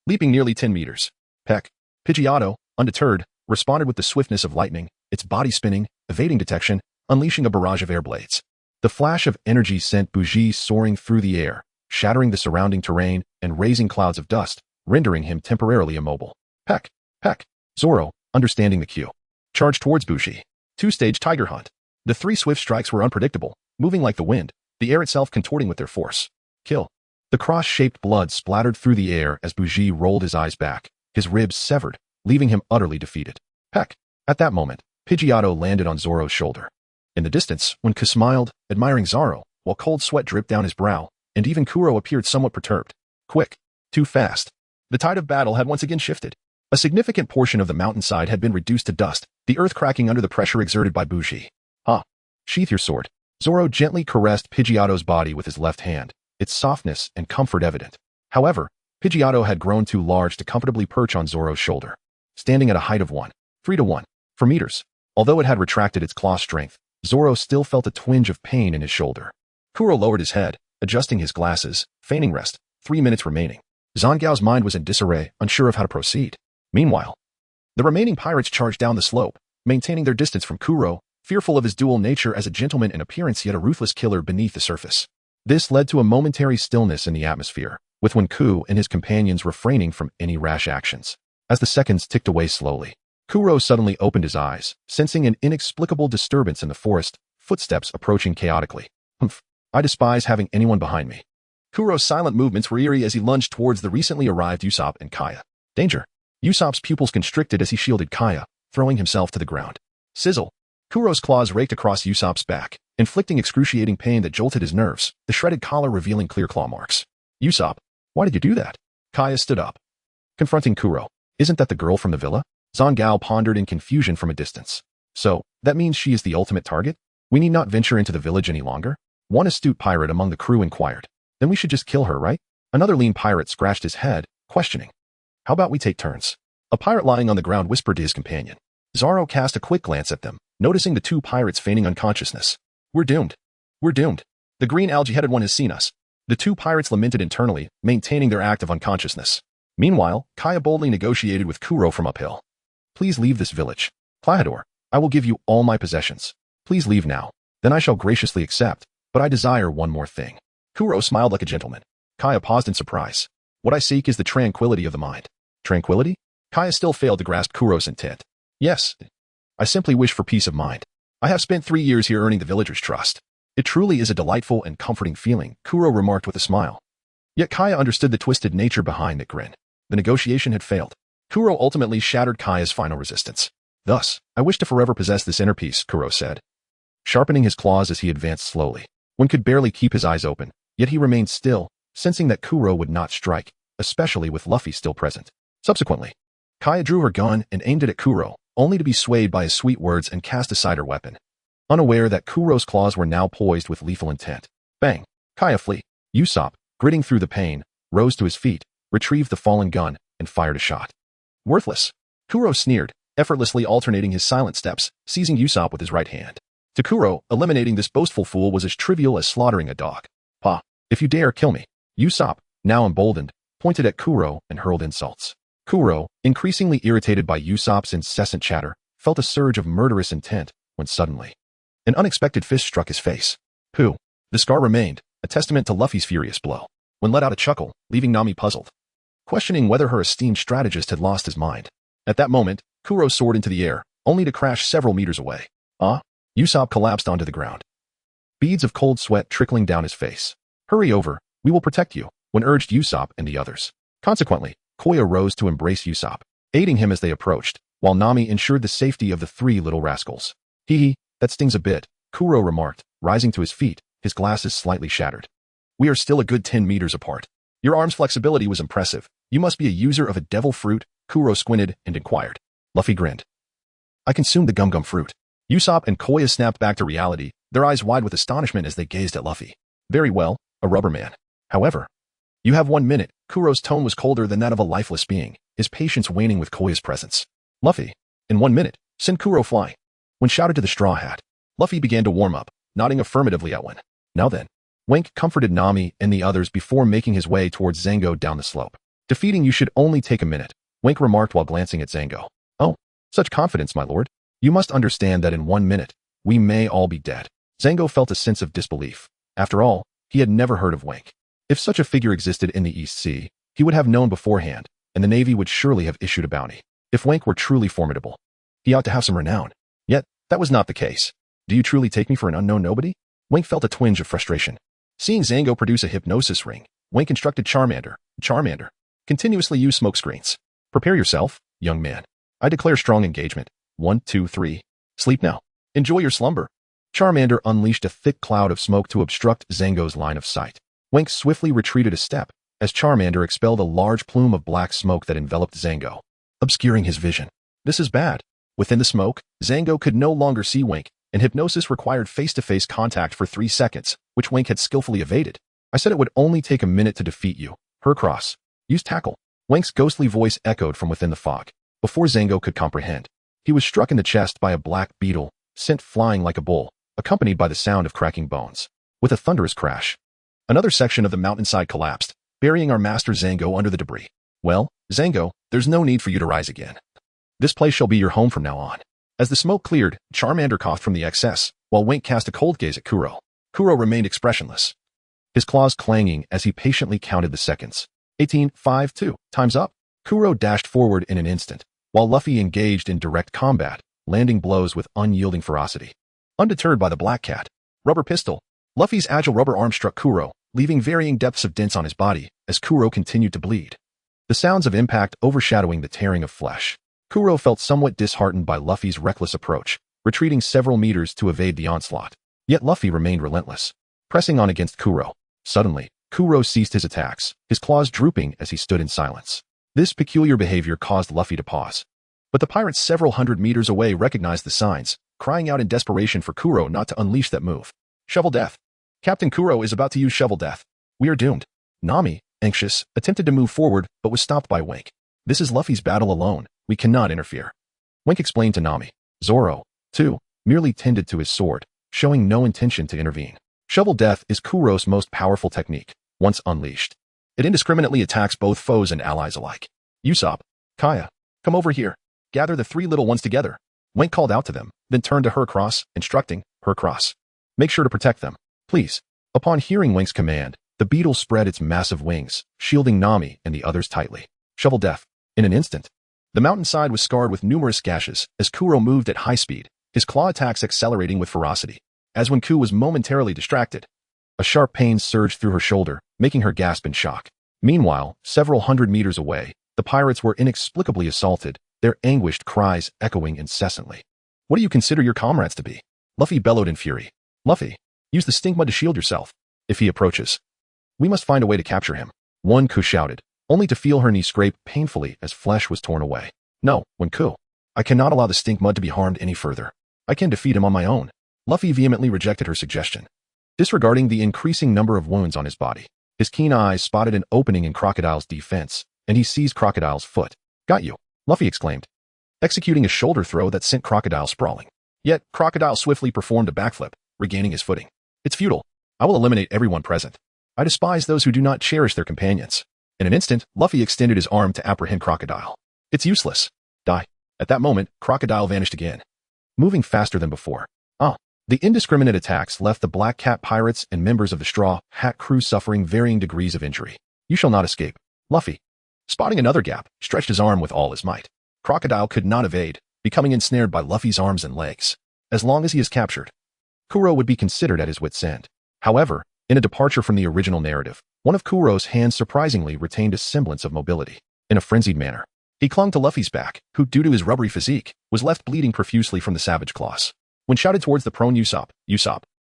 Speaker 1: Leaping nearly 10 meters, Peck, Pidgeotto, undeterred, responded with the swiftness of lightning, its body spinning, evading detection, unleashing a barrage of air blades. The flash of energy sent Bougie soaring through the air, shattering the surrounding terrain and raising clouds of dust, rendering him temporarily immobile. Peck, peck. Zoro, understanding the cue, charged towards Bougie. 2-stage Tiger Hunt. The 3 swift strikes were unpredictable, moving like the wind, the air itself contorting with their force. Kill. The cross-shaped blood splattered through the air as Bougie rolled his eyes back, his ribs severed, leaving him utterly defeated. Peck. At that moment, Pidgeotto landed on Zoro's shoulder. In the distance, Wenke smiled, admiring Zoro, while cold sweat dripped down his brow, and even Kuro appeared somewhat perturbed. Quick. Too fast. The tide of battle had once again shifted. A significant portion of the mountainside had been reduced to dust, the earth cracking under the pressure exerted by Bougie. Ah, sheath your sword. Zoro gently caressed Pidgeotto's body with his left hand, its softness and comfort evident. However, Pidgeotto had grown too large to comfortably perch on Zoro's shoulder, standing at a height of 3 to 1 for meters. Although it had retracted its claw strength, Zoro still felt a twinge of pain in his shoulder. Kuro lowered his head, adjusting his glasses, feigning rest. 3 minutes remaining. Zangao's mind was in disarray, unsure of how to proceed. Meanwhile, the remaining pirates charged down the slope, maintaining their distance from Kuro, fearful of his dual nature as a gentleman in appearance yet a ruthless killer beneath the surface. This led to a momentary stillness in the atmosphere, with Wenke and his companions refraining from any rash actions. As the seconds ticked away slowly, Kuro suddenly opened his eyes, sensing an inexplicable disturbance in the forest, footsteps approaching chaotically. Humph, I despise having anyone behind me. Kuro's silent movements were eerie as he lunged towards the recently arrived Usopp and Kaya. Danger! Usopp's pupils constricted as he shielded Kaya, throwing himself to the ground. Sizzle! Kuro's claws raked across Usopp's back, inflicting excruciating pain that jolted his nerves, the shredded collar revealing clear claw marks. Usopp, why did you do that? Kaya stood up, confronting Kuro. Isn't that the girl from the villa? Zangao pondered in confusion from a distance. So, that means she is the ultimate target? We need not venture into the village any longer? One astute pirate among the crew inquired. Then we should just kill her, right? Another lean pirate scratched his head, questioning. How about we take turns? A pirate lying on the ground whispered to his companion. Zoro cast a quick glance at them, noticing the two pirates feigning unconsciousness. We're doomed. We're doomed. The green algae-headed one has seen us. The two pirates lamented internally, maintaining their act of unconsciousness. Meanwhile, Kaya boldly negotiated with Kuro from uphill. Please leave this village. Plahador, I will give you all my possessions. Please leave now. Then I shall graciously accept, but I desire one more thing. Kuro smiled like a gentleman. Kaya paused in surprise. What I seek is the tranquility of the mind. Tranquility? Kaya still failed to grasp Kuro's intent. Yes. I simply wish for peace of mind. I have spent 3 years here earning the villagers' trust. It truly is a delightful and comforting feeling, Kuro remarked with a smile. Yet Kaya understood the twisted nature behind that grin. The negotiation had failed. Kuro ultimately shattered Kaya's final resistance. Thus, I wish to forever possess this inner peace, Kuro said, sharpening his claws as he advanced slowly. One could barely keep his eyes open, yet he remained still, sensing that Kuro would not strike, especially with Luffy still present. Subsequently, Kaya drew her gun and aimed it at Kuro, only to be swayed by his sweet words and cast aside her weapon, unaware that Kuro's claws were now poised with lethal intent. Bang! Kaya flee. Usopp, gritting through the pain, rose to his feet, retrieved the fallen gun, and fired a shot. Worthless. Kuro sneered, effortlessly alternating his silent steps, seizing Usopp with his right hand. To Kuro, eliminating this boastful fool was as trivial as slaughtering a dog. Pa, if you dare kill me. Usopp, now emboldened, pointed at Kuro and hurled insults. Kuro, increasingly irritated by Usopp's incessant chatter, felt a surge of murderous intent when suddenly an unexpected fist struck his face. Pooh. The scar remained, a testament to Luffy's furious blow. When let out a chuckle, leaving Nami puzzled, questioning whether her esteemed strategist had lost his mind. At that moment, Kuro soared into the air, only to crash several meters away. Usopp collapsed onto the ground, beads of cold sweat trickling down his face. Hurry over, we will protect you, when urged Usopp and the others. Consequently, Koya rose to embrace Usopp, aiding him as they approached, while Nami ensured the safety of the three little rascals. Hee, that stings a bit, Kuro remarked, rising to his feet, his glasses slightly shattered. We are still a good 10 meters apart. Your arm's flexibility was impressive. You must be a user of a devil fruit, Kuro squinted and inquired. Luffy grinned. I consumed the gum-gum fruit. Usopp and Koya snapped back to reality, their eyes wide with astonishment as they gazed at Luffy. Very well, a rubber man. However, you have 1 minute. Kuro's tone was colder than that of a lifeless being, his patience waning with Koya's presence. Luffy, in 1 minute, send Kuro flying. When shouted to the Straw Hat, Luffy began to warm up, nodding affirmatively at Wen. Now then. Wenke comforted Nami and the others before making his way towards Zango down the slope. Defeating you should only take a minute, Wenke remarked while glancing at Zango. Oh, such confidence, my lord. You must understand that in 1 minute, we may all be dead. Zango felt a sense of disbelief. After all, he had never heard of Wenke. If such a figure existed in the East Sea, he would have known beforehand, and the Navy would surely have issued a bounty. If Wenke were truly formidable, he ought to have some renown. Yet, that was not the case. Do you truly take me for an unknown nobody? Wenke felt a twinge of frustration. Seeing Zango produce a hypnosis ring, Wenke instructed Charmander, continuously use smoke screens. Prepare yourself, young man. I declare strong engagement. 1, 2, 3. Sleep now. Enjoy your slumber. Charmander unleashed a thick cloud of smoke to obstruct Zango's line of sight. Wenke swiftly retreated a step, as Charmander expelled a large plume of black smoke that enveloped Zango. obscuring his vision. This is bad. Within the smoke, Zango could no longer see Wenke, and hypnosis required face-to-face contact for 3 seconds, which Wenke had skillfully evaded. I said it would only take a minute to defeat you. Hercross. Use tackle. Wenke's ghostly voice echoed from within the fog. Before Zango could comprehend, he was struck in the chest by a black beetle, sent flying like a bull, accompanied by the sound of cracking bones. With a thunderous crash, another section of the mountainside collapsed, burying our master Zango under the debris. Well, Zango, there's no need for you to rise again. This place shall be your home from now on. As the smoke cleared, Charmander coughed from the excess, while Wenke cast a cold gaze at Kuro. Kuro remained expressionless, his claws clanging as he patiently counted the seconds. 18, 5, 2, time's up. Kuro dashed forward in an instant, while Luffy engaged in direct combat, landing blows with unyielding ferocity. Undeterred by the black cat, rubber pistol, Luffy's agile rubber arm struck Kuro, leaving varying depths of dents on his body as Kuro continued to bleed. The sounds of impact overshadowing the tearing of flesh. Kuro felt somewhat disheartened by Luffy's reckless approach, retreating several meters to evade the onslaught. Yet Luffy remained relentless, pressing on against Kuro. Suddenly, Kuro ceased his attacks, his claws drooping as he stood in silence. This peculiar behavior caused Luffy to pause. But the pirates several hundred meters away recognized the signs, crying out in desperation for Kuro not to unleash that move. Shovel Death. Captain Kuro is about to use Shovel Death. We are doomed. Nami, anxious, attempted to move forward but was stopped by Wenke. This is Luffy's battle alone. We cannot interfere. Wenke explained to Nami. Zoro, too, merely tended to his sword, showing no intention to intervene. Shovel Death is Kuro's most powerful technique. Once unleashed, it indiscriminately attacks both foes and allies alike. Usopp, Kaya, come over here. Gather the 3 little ones together. Wenke called out to them, then turned to Hercross, instructing, Hercross, make sure to protect them, please. Upon hearing Wenke's command, the beetle spread its massive wings, shielding Nami and the others tightly. Shovel Death. In an instant, the mountainside was scarred with numerous gashes as Kuro moved at high speed, his claw attacks accelerating with ferocity. As when Ku was momentarily distracted, a sharp pain surged through her shoulder, making her gasp in shock. Meanwhile, several hundred meters away, the pirates were inexplicably assaulted, their anguished cries echoing incessantly. What do you consider your comrades to be? Luffy bellowed in fury. Luffy, use the stink mud to shield yourself. If he approaches, we must find a way to capture him. Wenke shouted, only to feel her knee scrape painfully as flesh was torn away. No, Wenke, I cannot allow the stink mud to be harmed any further. I can defeat him on my own. Luffy vehemently rejected her suggestion. Disregarding the increasing number of wounds on his body, his keen eyes spotted an opening in Crocodile's defense, and he seized Crocodile's foot. Got you, Luffy exclaimed, executing a shoulder throw that sent Crocodile sprawling. Yet, Crocodile swiftly performed a backflip, regaining his footing. It's futile. I will eliminate everyone present. I despise those who do not cherish their companions. In an instant, Luffy extended his arm to apprehend Crocodile. It's useless. Die. At that moment, Crocodile vanished again, moving faster than before. The indiscriminate attacks left the Black Cat pirates and members of the Straw Hat crew suffering varying degrees of injury. You shall not escape. Luffy, spotting another gap, stretched his arm with all his might. Crocodile could not evade, becoming ensnared by Luffy's arms and legs. As long as he is captured, Kuro would be considered at his wit's end. However, in a departure from the original narrative, one of Kuro's hands surprisingly retained a semblance of mobility. In a frenzied manner, he clung to Luffy's back, who, due to his rubbery physique, was left bleeding profusely from the savage claws. When shouted towards the prone Usopp,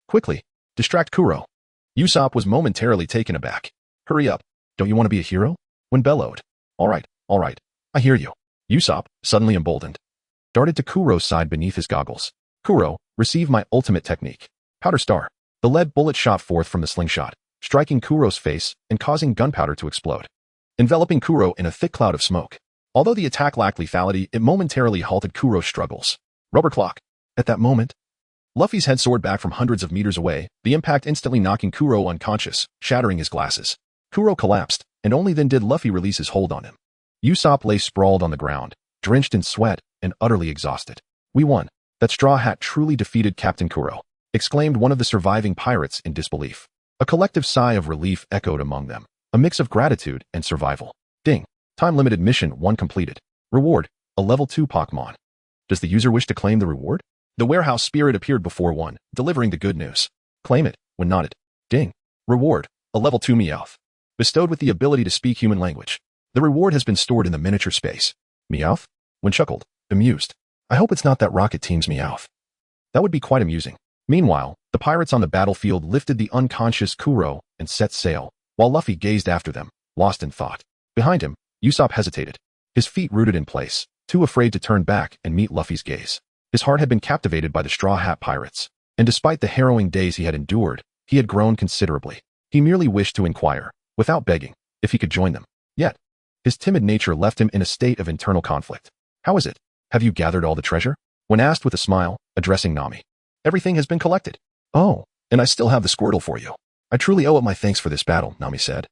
Speaker 1: quickly, distract Kuro. Usopp was momentarily taken aback. Hurry up, don't you want to be a hero? When bellowed, all right, I hear you. Usopp, suddenly emboldened, darted to Kuro's side beneath his goggles. Kuro, receive my ultimate technique. Powder Star. The lead bullet shot forth from the slingshot, striking Kuro's face and causing gunpowder to explode, enveloping Kuro in a thick cloud of smoke. Although the attack lacked lethality, it momentarily halted Kuro's struggles. Rubber clock. At that moment, Luffy's head soared back from hundreds of meters away, the impact instantly knocking Kuro unconscious, shattering his glasses. Kuro collapsed, and only then did Luffy release his hold on him. Usopp lay sprawled on the ground, drenched in sweat and utterly exhausted. We won. That Straw Hat truly defeated Captain Kuro, exclaimed one of the surviving pirates in disbelief. A collective sigh of relief echoed among them, a mix of gratitude and survival. Ding. Time-limited mission 1 completed. Reward, a level 2 Pokémon. Does the user wish to claim the reward? The warehouse spirit appeared before one, delivering the good news. Claim it, when nodded. Ding. Reward, a level 2 Meowth. Bestowed with the ability to speak human language. The reward has been stored in the miniature space. Meowth? When chuckled, amused. I hope it's not that Rocket Team's Meowth. That would be quite amusing. Meanwhile, the pirates on the battlefield lifted the unconscious Kuro and set sail, while Luffy gazed after them, lost in thought. Behind him, Usopp hesitated. his feet rooted in place, too afraid to turn back and meet Luffy's gaze. His heart had been captivated by the Straw Hat Pirates, and despite the harrowing days he had endured, he had grown considerably. He merely wished to inquire, without begging, if he could join them. Yet, his timid nature left him in a state of internal conflict. How is it? Have you gathered all the treasure? When asked with a smile, addressing Nami. Everything has been collected. Oh, and I still have the Squirtle for you. I truly owe it my thanks for this battle, Nami said,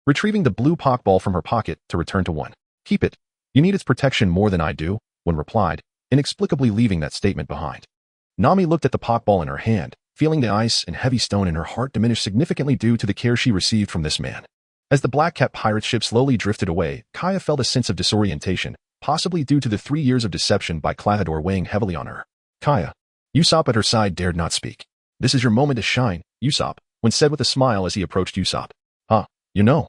Speaker 1: retrieving the blue Pokeball from her pocket to return to one. Keep it. You need its protection more than I do, One replied, inexplicably leaving that statement behind. Nami looked at the Pokeball in her hand, feeling the ice and heavy stone in her heart diminish significantly due to the care she received from this man. As the Black Cat pirate ship slowly drifted away, Kaya felt a sense of disorientation, possibly due to the 3 years of deception by Clahador weighing heavily on her. Kaya. Usopp at her side dared not speak. This is your moment to shine, Usopp, One said with a smile as he approached Usopp. You know.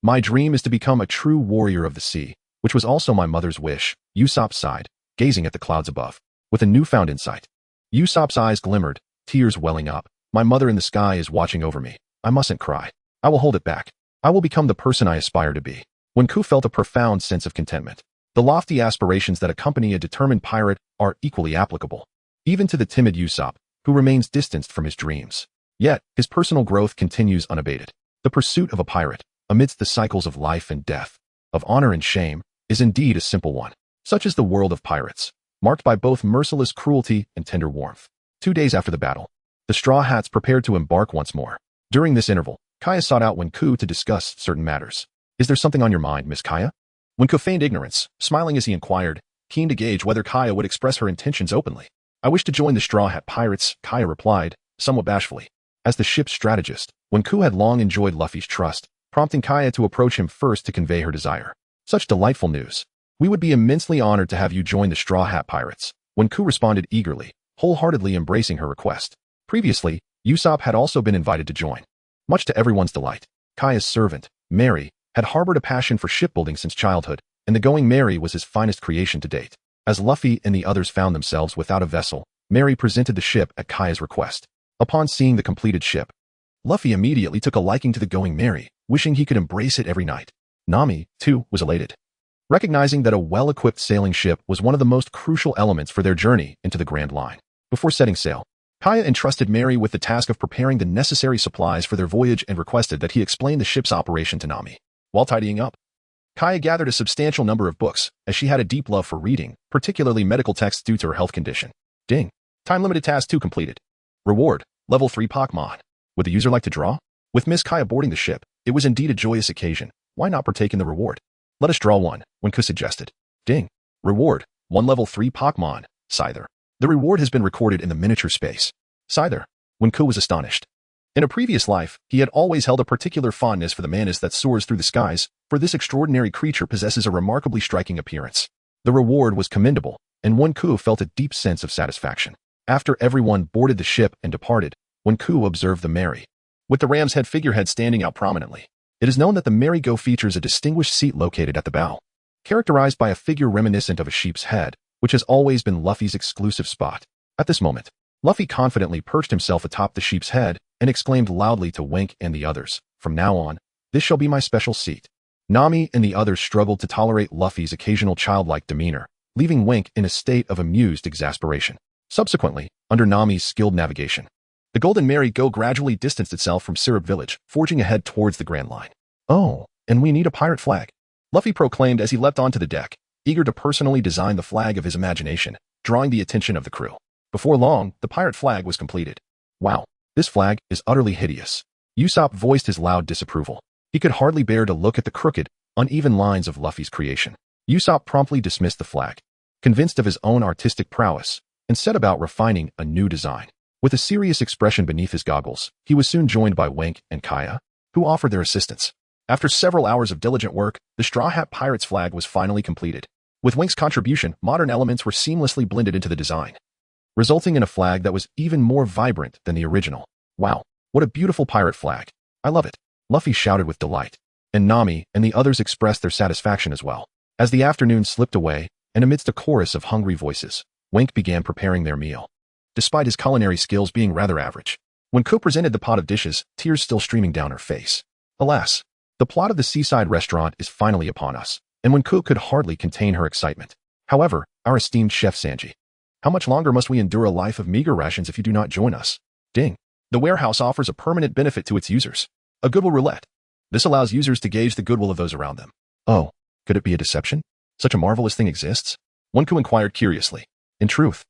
Speaker 1: My dream is to become a true warrior of the sea, which was also my mother's wish, Usopp sighed, gazing at the clouds above, with a newfound insight. Usopp's eyes glimmered, tears welling up. My mother in the sky is watching over me. I mustn't cry. I will hold it back. I will become the person I aspire to be. Wenke felt a profound sense of contentment. The lofty aspirations that accompany a determined pirate are equally applicable, even to the timid Usopp, who remains distanced from his dreams. Yet, his personal growth continues unabated. The pursuit of a pirate, amidst the cycles of life and death, of honor and shame, is indeed a simple one. Such is the world of pirates, marked by both merciless cruelty and tender warmth. 2 days after the battle, the Straw Hats prepared to embark once more. During this interval, Kaya sought out Wenke to discuss certain matters. Is there something on your mind, Miss Kaya? Wenke feigned ignorance, smiling as he inquired, keen to gauge whether Kaya would express her intentions openly. I wish to join the Straw Hat Pirates, Kaya replied, somewhat bashfully. As the ship's strategist, Wenke had long enjoyed Luffy's trust, prompting Kaya to approach him first to convey her desire. Such delightful news. We would be immensely honored to have you join the Straw Hat Pirates. Wenke responded eagerly, wholeheartedly embracing her request. Previously, Usopp had also been invited to join. Much to everyone's delight, Kaya's servant, Mary, had harbored a passion for shipbuilding since childhood, and the Going Merry was his finest creation to date. As Luffy and the others found themselves without a vessel, Mary presented the ship at Kaya's request. Upon seeing the completed ship, Luffy immediately took a liking to the Going Merry, wishing he could embrace it every night. Nami, too, was elated, recognizing that a well-equipped sailing ship was one of the most crucial elements for their journey into the Grand Line. Before setting sail, Kaya entrusted Mary with the task of preparing the necessary supplies for their voyage and requested that he explain the ship's operation to Nami. While tidying up, Kaya gathered a substantial number of books, as she had a deep love for reading, particularly medical texts due to her health condition. Ding. Time-limited task 2 completed. Reward, level 3 Pokémon. Would the user like to draw? With Miss Kaya boarding the ship, it was indeed a joyous occasion. Why not partake in the reward? Let us draw one, Wenke suggested. Ding. Reward, 1 level 3 Pokémon, Scyther. The reward has been recorded in the miniature space. Scyther. Wenke was astonished. In a previous life, he had always held a particular fondness for the mantis that soars through the skies, for this extraordinary creature possesses a remarkably striking appearance. The reward was commendable, and Wenke felt a deep sense of satisfaction. After everyone boarded the ship and departed, Wenke observed the Merry, with the ram's head figurehead standing out prominently. It is known that the merry-go features a distinguished seat located at the bow, characterized by a figure reminiscent of a sheep's head, which has always been Luffy's exclusive spot. At this moment, Luffy confidently perched himself atop the sheep's head and exclaimed loudly to Wenke and the others, "From now on, this shall be my special seat." Nami and the others struggled to tolerate Luffy's occasional childlike demeanor, leaving Wenke in a state of amused exasperation. Subsequently, under Nami's skilled navigation, the Golden Merry-Go gradually distanced itself from Syrup Village, forging ahead towards the Grand Line. Oh, and we need a pirate flag, Luffy proclaimed as he leapt onto the deck, eager to personally design the flag of his imagination, drawing the attention of the crew. Before long, the pirate flag was completed. Wow, this flag is utterly hideous. Usopp voiced his loud disapproval. He could hardly bear to look at the crooked, uneven lines of Luffy's creation. Usopp promptly dismissed the flag, convinced of his own artistic prowess, and set about refining a new design. With a serious expression beneath his goggles, he was soon joined by Wenke and Kaya, who offered their assistance. After several hours of diligent work, the Straw Hat Pirates flag was finally completed. With Wenke's contribution, modern elements were seamlessly blended into the design, resulting in a flag that was even more vibrant than the original. Wow, what a beautiful pirate flag. I love it, Luffy shouted with delight, and Nami and the others expressed their satisfaction as well. As the afternoon slipped away, and amidst a chorus of hungry voices, Wenke began preparing their meal. Despite his culinary skills being rather average, when Wenke presented the pot of dishes, tears still streaming down her face. Alas, the plot of the seaside restaurant is finally upon us, and Wenke could hardly contain her excitement. However, our esteemed chef Sanji, how much longer must we endure a life of meager rations if you do not join us? Ding. The warehouse offers a permanent benefit to its users. A goodwill roulette. This allows users to gauge the goodwill of those around them. Oh, could it be a deception? Such a marvelous thing exists? Wenke inquired curiously. In truth,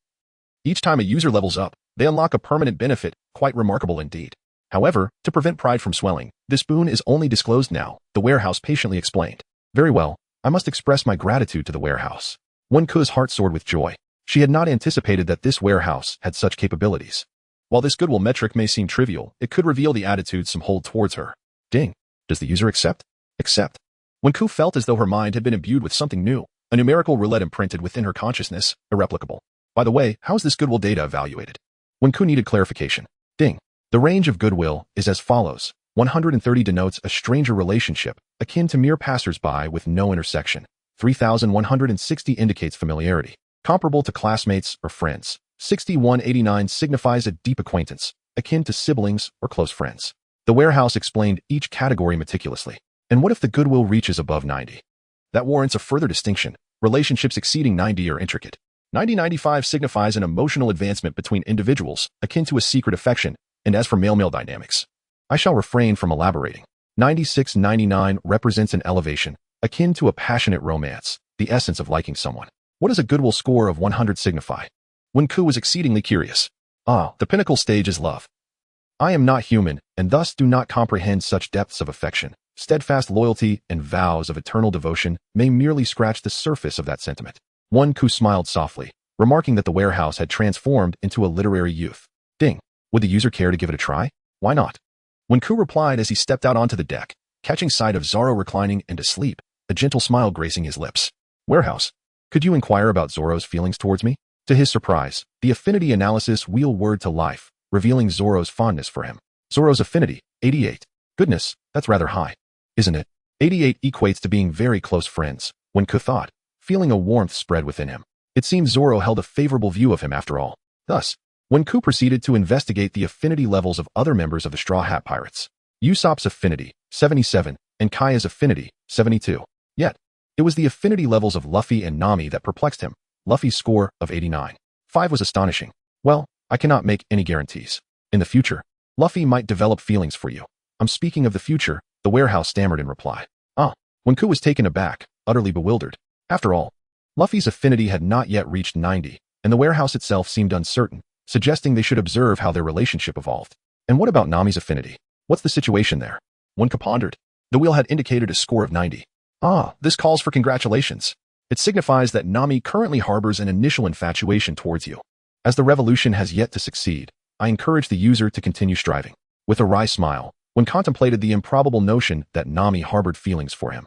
Speaker 1: each time a user levels up, they unlock a permanent benefit, quite remarkable indeed. However, to prevent pride from swelling, this boon is only disclosed now, the warehouse patiently explained. Very well, I must express my gratitude to the warehouse. Wenke's heart soared with joy. She had not anticipated that this warehouse had such capabilities. While this goodwill metric may seem trivial, it could reveal the attitudes some hold towards her. Ding. Does the user accept? Accept. Wenke felt as though her mind had been imbued with something new, a numerical roulette imprinted within her consciousness, irreplicable. By the way, how is this goodwill data evaluated? Wenke needed clarification. Ding. The range of goodwill is as follows. 130 denotes a stranger relationship, akin to mere passers-by with no intersection. 3,160 indicates familiarity, comparable to classmates or friends. 6189 signifies a deep acquaintance, akin to siblings or close friends. The warehouse explained each category meticulously. And what if the goodwill reaches above 90? That warrants a further distinction. Relationships exceeding 90 are intricate. 9095 signifies an emotional advancement between individuals, akin to a secret affection, and as for male-male dynamics, I shall refrain from elaborating. 9699 represents an elevation, akin to a passionate romance, the essence of liking someone. What does a goodwill score of 100 signify? Wenke was exceedingly curious. The pinnacle stage is love. I am not human, and thus do not comprehend such depths of affection. Steadfast loyalty and vows of eternal devotion may merely scratch the surface of that sentiment. Wenke smiled softly, remarking that the warehouse had transformed into a literary youth. Ding. Would the user care to give it a try? Why not? Wenke replied as he stepped out onto the deck, catching sight of Zoro reclining and asleep, a gentle smile gracing his lips. Warehouse, could you inquire about Zoro's feelings towards me? To his surprise, the affinity analysis wheeled word to life, revealing Zoro's fondness for him. Zoro's affinity, 88. Goodness, that's rather high, isn't it? 88 equates to being very close friends, Wenke thought, feeling a warmth spread within him. It seemed Zoro held a favorable view of him after all. Thus, Wenke proceeded to investigate the affinity levels of other members of the Straw Hat Pirates. Usopp's affinity, 77, and Kaya's affinity, 72. Yet, it was the affinity levels of Luffy and Nami that perplexed him. Luffy's score of 89. 5 was astonishing. Well, I cannot make any guarantees. In the future, Luffy might develop feelings for you. I'm speaking of the future, the warehouse stammered in reply. Wenke was taken aback, utterly bewildered. After all, Luffy's affinity had not yet reached 90, and the warehouse itself seemed uncertain, suggesting they should observe how their relationship evolved. And what about Nami's affinity? What's the situation there? Wenke pondered. The wheel had indicated a score of 90. This calls for congratulations. It signifies that Nami currently harbors an initial infatuation towards you. As the revolution has yet to succeed, I encourage the user to continue striving. With a wry smile, Wenke contemplated the improbable notion that Nami harbored feelings for him.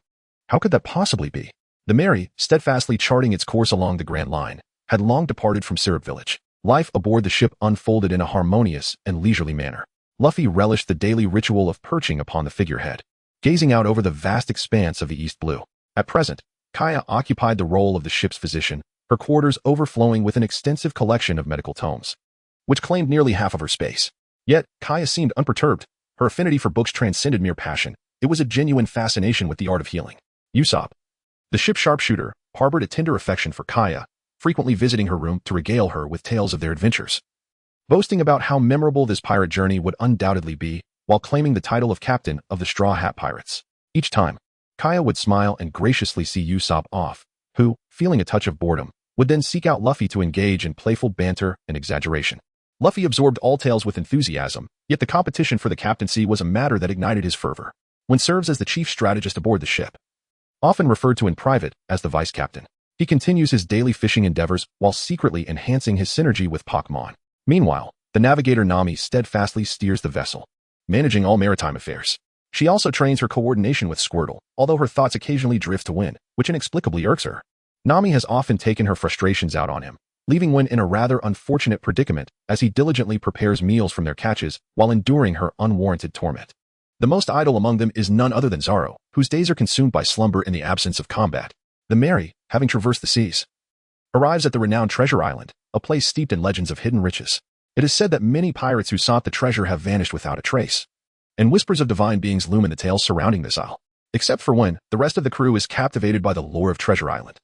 Speaker 1: How could that possibly be? The Mary, steadfastly charting its course along the Grand Line, had long departed from Syrup Village. Life aboard the ship unfolded in a harmonious and leisurely manner. Luffy relished the daily ritual of perching upon the figurehead, gazing out over the vast expanse of the East Blue. At present, Kaya occupied the role of the ship's physician, her quarters overflowing with an extensive collection of medical tomes, which claimed nearly half of her space. Yet, Kaya seemed unperturbed. Her affinity for books transcended mere passion. It was a genuine fascination with the art of healing. Usopp, the ship's sharpshooter, harbored a tender affection for Kaya, frequently visiting her room to regale her with tales of their adventures, boasting about how memorable this pirate journey would undoubtedly be, while claiming the title of captain of the Straw Hat Pirates. Each time, Kaya would smile and graciously see Usopp off, who, feeling a touch of boredom, would then seek out Luffy to engage in playful banter and exaggeration. Luffy absorbed all tales with enthusiasm, yet the competition for the captaincy was a matter that ignited his fervor. When serves as the chief strategist aboard the ship, often referred to in private as the vice captain, he continues his daily fishing endeavors while secretly enhancing his synergy with Pokémon. Meanwhile, the navigator Nami steadfastly steers the vessel, managing all maritime affairs. She also trains her coordination with Squirtle, although her thoughts occasionally drift to Win, which inexplicably irks her. Nami has often taken her frustrations out on him, leaving Win in a rather unfortunate predicament as he diligently prepares meals from their catches while enduring her unwarranted torment. The most idle among them is none other than Zoro, whose days are consumed by slumber in the absence of combat. The Mary, having traversed the seas, arrives at the renowned Treasure Island, a place steeped in legends of hidden riches. It is said that many pirates who sought the treasure have vanished without a trace, and whispers of divine beings loom in the tales surrounding this isle. Except for when the rest of the crew is captivated by the lore of Treasure Island,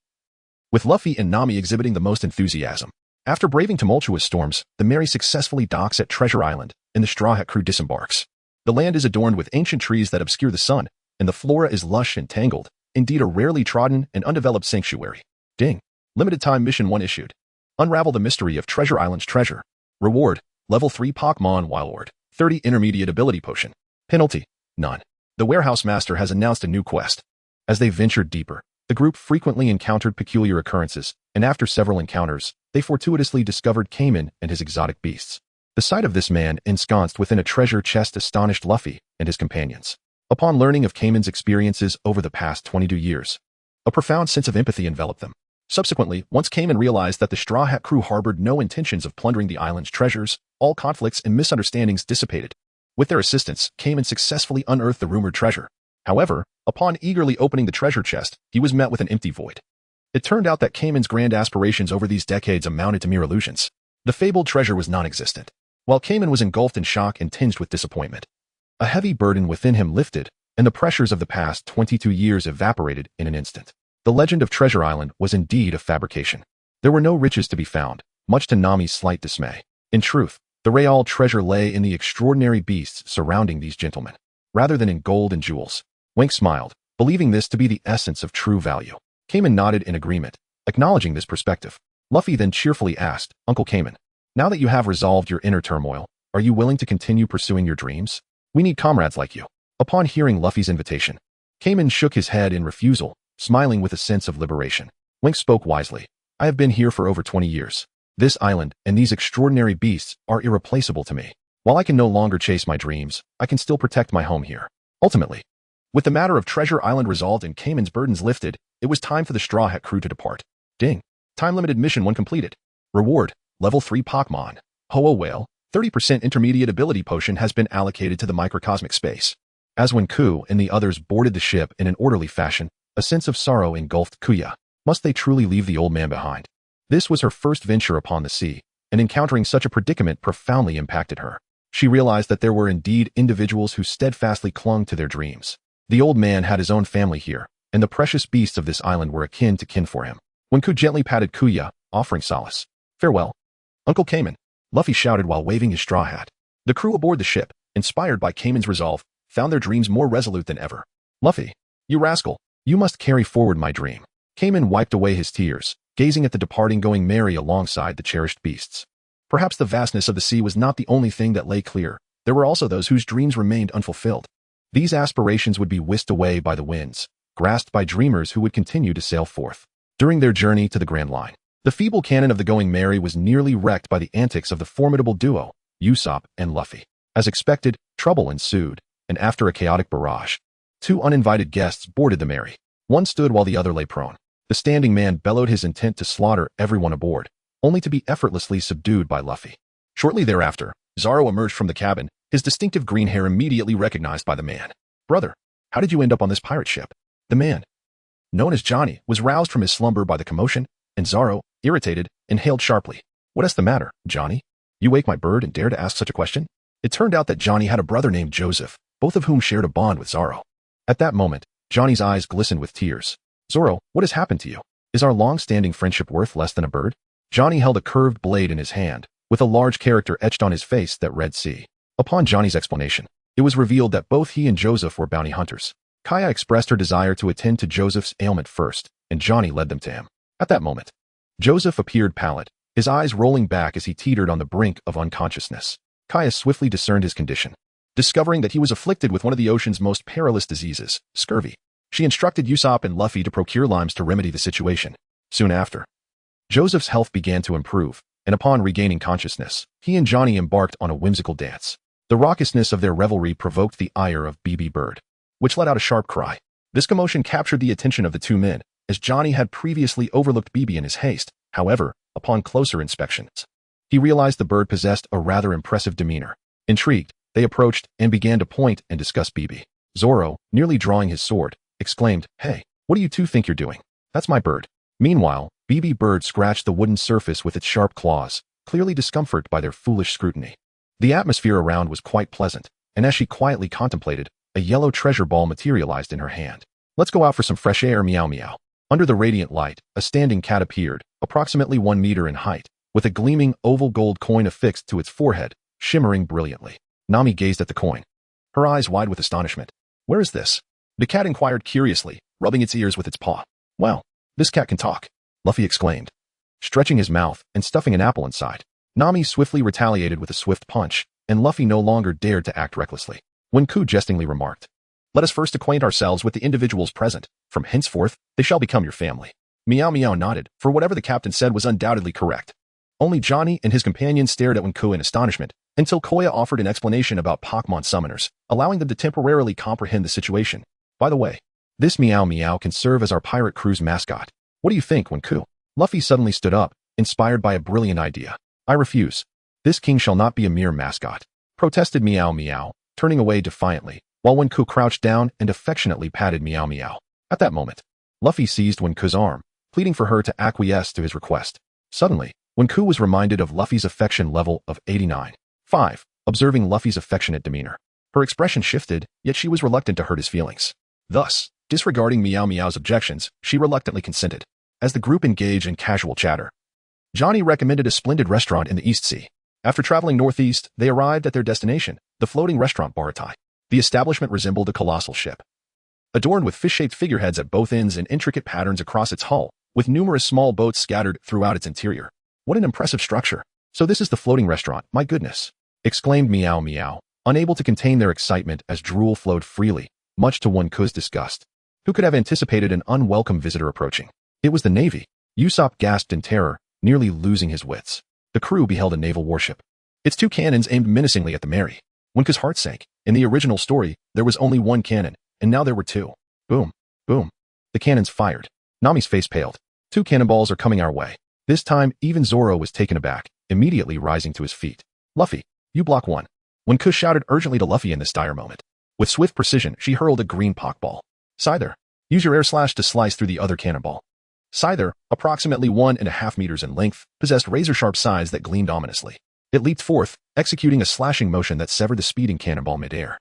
Speaker 1: with Luffy and Nami exhibiting the most enthusiasm. After braving tumultuous storms, the Mary successfully docks at Treasure Island, and the Straw Hat crew disembarks. The land is adorned with ancient trees that obscure the sun, and the flora is lush and tangled, indeed a rarely trodden and undeveloped sanctuary. Ding. Limited time mission 1 issued. Unravel the mystery of Treasure Island's treasure. Reward, level 3 Pokémon Wildward, 30 intermediate ability potion. Penalty, none. The warehouse master has announced a new quest. As they ventured deeper, the group frequently encountered peculiar occurrences, and after several encounters, they fortuitously discovered Cayman and his exotic beasts. The sight of this man ensconced within a treasure chest astonished Luffy and his companions. Upon learning of Cayman's experiences over the past 22 years, a profound sense of empathy enveloped them. Subsequently, once Cayman realized that the Straw Hat crew harbored no intentions of plundering the island's treasures, all conflicts and misunderstandings dissipated. With their assistance, Cayman successfully unearthed the rumored treasure. However, upon eagerly opening the treasure chest, he was met with an empty void. It turned out that Cayman's grand aspirations over these decades amounted to mere illusions. The fabled treasure was non-existent. While Cayman was engulfed in shock and tinged with disappointment, a heavy burden within him lifted, and the pressures of the past 22 years evaporated in an instant. The legend of Treasure Island was indeed a fabrication. There were no riches to be found, much to Nami's slight dismay. In truth, the real treasure lay in the extraordinary beasts surrounding these gentlemen, rather than in gold and jewels. Wenke smiled, believing this to be the essence of true value. Cayman nodded in agreement, acknowledging this perspective. Luffy then cheerfully asked, Uncle Cayman, now that you have resolved your inner turmoil, are you willing to continue pursuing your dreams? We need comrades like you. Upon hearing Luffy's invitation, Cayman shook his head in refusal, smiling with a sense of liberation. Wenke spoke wisely. I have been here for over 20 years. This island and these extraordinary beasts are irreplaceable to me. While I can no longer chase my dreams, I can still protect my home here. Ultimately, with the matter of Treasure Island resolved and Cayman's burdens lifted, it was time for the Straw Hat crew to depart. Ding. Time-limited mission 1 completed. Reward, level 3 Pokémon. Ho-Oh Whale, 30% intermediate ability potion has been allocated to the microcosmic space. As Wenku and the others boarded the ship in an orderly fashion, a sense of sorrow engulfed Kuya. Must they truly leave the old man behind? This was her first venture upon the sea, and encountering such a predicament profoundly impacted her. She realized that there were indeed individuals who steadfastly clung to their dreams. The old man had his own family here, and the precious beasts of this island were akin to kin for him. Wenku gently patted Kuya, offering solace. Farewell, Uncle Cayman, Luffy shouted while waving his straw hat. The crew aboard the ship, inspired by Cayman's resolve, found their dreams more resolute than ever. Luffy, you rascal, you must carry forward my dream. Cayman wiped away his tears, gazing at the departing going merry alongside the cherished beasts. Perhaps the vastness of the sea was not the only thing that lay clear. There were also those whose dreams remained unfulfilled. These aspirations would be whisked away by the winds, grasped by dreamers who would continue to sail forth. During their journey to the Grand Line, the feeble cannon of the Going Merry was nearly wrecked by the antics of the formidable duo, Usopp and Luffy. As expected, trouble ensued, and after a chaotic barrage, 2 uninvited guests boarded the Merry. One stood while the other lay prone. The standing man bellowed his intent to slaughter everyone aboard, only to be effortlessly subdued by Luffy. Shortly thereafter, Zoro emerged from the cabin, his distinctive green hair immediately recognized by the man. Brother, how did you end up on this pirate ship? The man, known as Johnny, was roused from his slumber by the commotion, and Zoro, irritated, inhaled sharply. What is the matter, Johnny? You wake my bird and dare to ask such a question? It turned out that Johnny had a brother named Joseph, both of whom shared a bond with Zoro. At that moment, Johnny's eyes glistened with tears. Zoro, what has happened to you? Is our long-standing friendship worth less than a bird? Johnny held a curved blade in his hand, with a large character etched on his face that read C. Upon Johnny's explanation, it was revealed that both he and Joseph were bounty hunters. Kaya expressed her desire to attend to Joseph's ailment first, and Johnny led them to him. At that moment, Joseph appeared pallid, his eyes rolling back as he teetered on the brink of unconsciousness. Kaya swiftly discerned his condition. Discovering that he was afflicted with one of the ocean's most perilous diseases, scurvy, she instructed Usopp and Luffy to procure limes to remedy the situation. Soon after, Joseph's health began to improve, and upon regaining consciousness, he and Johnny embarked on a whimsical dance. The raucousness of their revelry provoked the ire of BB Bird, which let out a sharp cry. This commotion captured the attention of the 2 men, as Johnny had previously overlooked BB in his haste. However, upon closer inspections, he realized the bird possessed a rather impressive demeanor. Intrigued, they approached and began to point and discuss BB. Zoro, nearly drawing his sword, exclaimed, Hey, what do you 2 think you're doing? That's my bird. Meanwhile, BB Bird scratched the wooden surface with its sharp claws, clearly discomforted by their foolish scrutiny. The atmosphere around was quite pleasant, and as she quietly contemplated, a yellow treasure ball materialized in her hand. Let's go out for some fresh air, meow meow. Under the radiant light, a standing cat appeared, approximately 1 meter in height, with a gleaming oval gold coin affixed to its forehead, shimmering brilliantly. Nami gazed at the coin, her eyes wide with astonishment. Where is this? The cat inquired curiously, rubbing its ears with its paw. Wow, this cat can talk, Luffy exclaimed, stretching his mouth and stuffing an apple inside. Nami swiftly retaliated with a swift punch, and Luffy no longer dared to act recklessly. Wenke jestingly remarked, let us first acquaint ourselves with the individuals present. From henceforth, they shall become your family. Meow Meow nodded, for whatever the captain said was undoubtedly correct. Only Johnny and his companions stared at Wenke in astonishment, until Koya offered an explanation about Pokémon summoners, allowing them to temporarily comprehend the situation. By the way, this Meow Meow can serve as our pirate crew's mascot. What do you think, Wenke? Luffy suddenly stood up, inspired by a brilliant idea. I refuse. This king shall not be a mere mascot, protested Meow Meow, turning away defiantly, while Wenke crouched down and affectionately patted Meow Meow. At that moment, Luffy seized Wenke's arm, pleading for her to acquiesce to his request. Suddenly, Wenke was reminded of Luffy's affection level of 89. 5. Observing Luffy's affectionate demeanor, her expression shifted, yet she was reluctant to hurt his feelings. Thus, disregarding Meow Meow's objections, she reluctantly consented. As the group engaged in casual chatter, Johnny recommended a splendid restaurant in the East Sea. After traveling northeast, they arrived at their destination, the floating restaurant Baratai. The establishment resembled a colossal ship, adorned with fish-shaped figureheads at both ends and intricate patterns across its hull, with numerous small boats scattered throughout its interior. What an impressive structure. So this is the floating restaurant, my goodness, exclaimed Meow Meow, unable to contain their excitement as drool flowed freely, much to Wenke's disgust. Who could have anticipated an unwelcome visitor approaching? It was the Navy. Usopp gasped in terror, nearly losing his wits. The crew beheld a naval warship, its 2 cannons aimed menacingly at the Mary. Wenke's heart sank. In the original story, there was only 1 cannon, and now there were 2. Boom, boom. The cannons fired. Nami's face paled. 2 cannonballs are coming our way. This time, even Zoro was taken aback, immediately rising to his feet. Luffy, you block 1. Wenke shouted urgently to Luffy in this dire moment. With swift precision, she hurled a green Pokeball. Scyther, use your air slash to slice through the other cannonball. Scyther, approximately 1.5 meters in length, possessed razor-sharp sides that gleamed ominously. It leaped forth, executing a slashing motion that severed the speeding cannonball midair,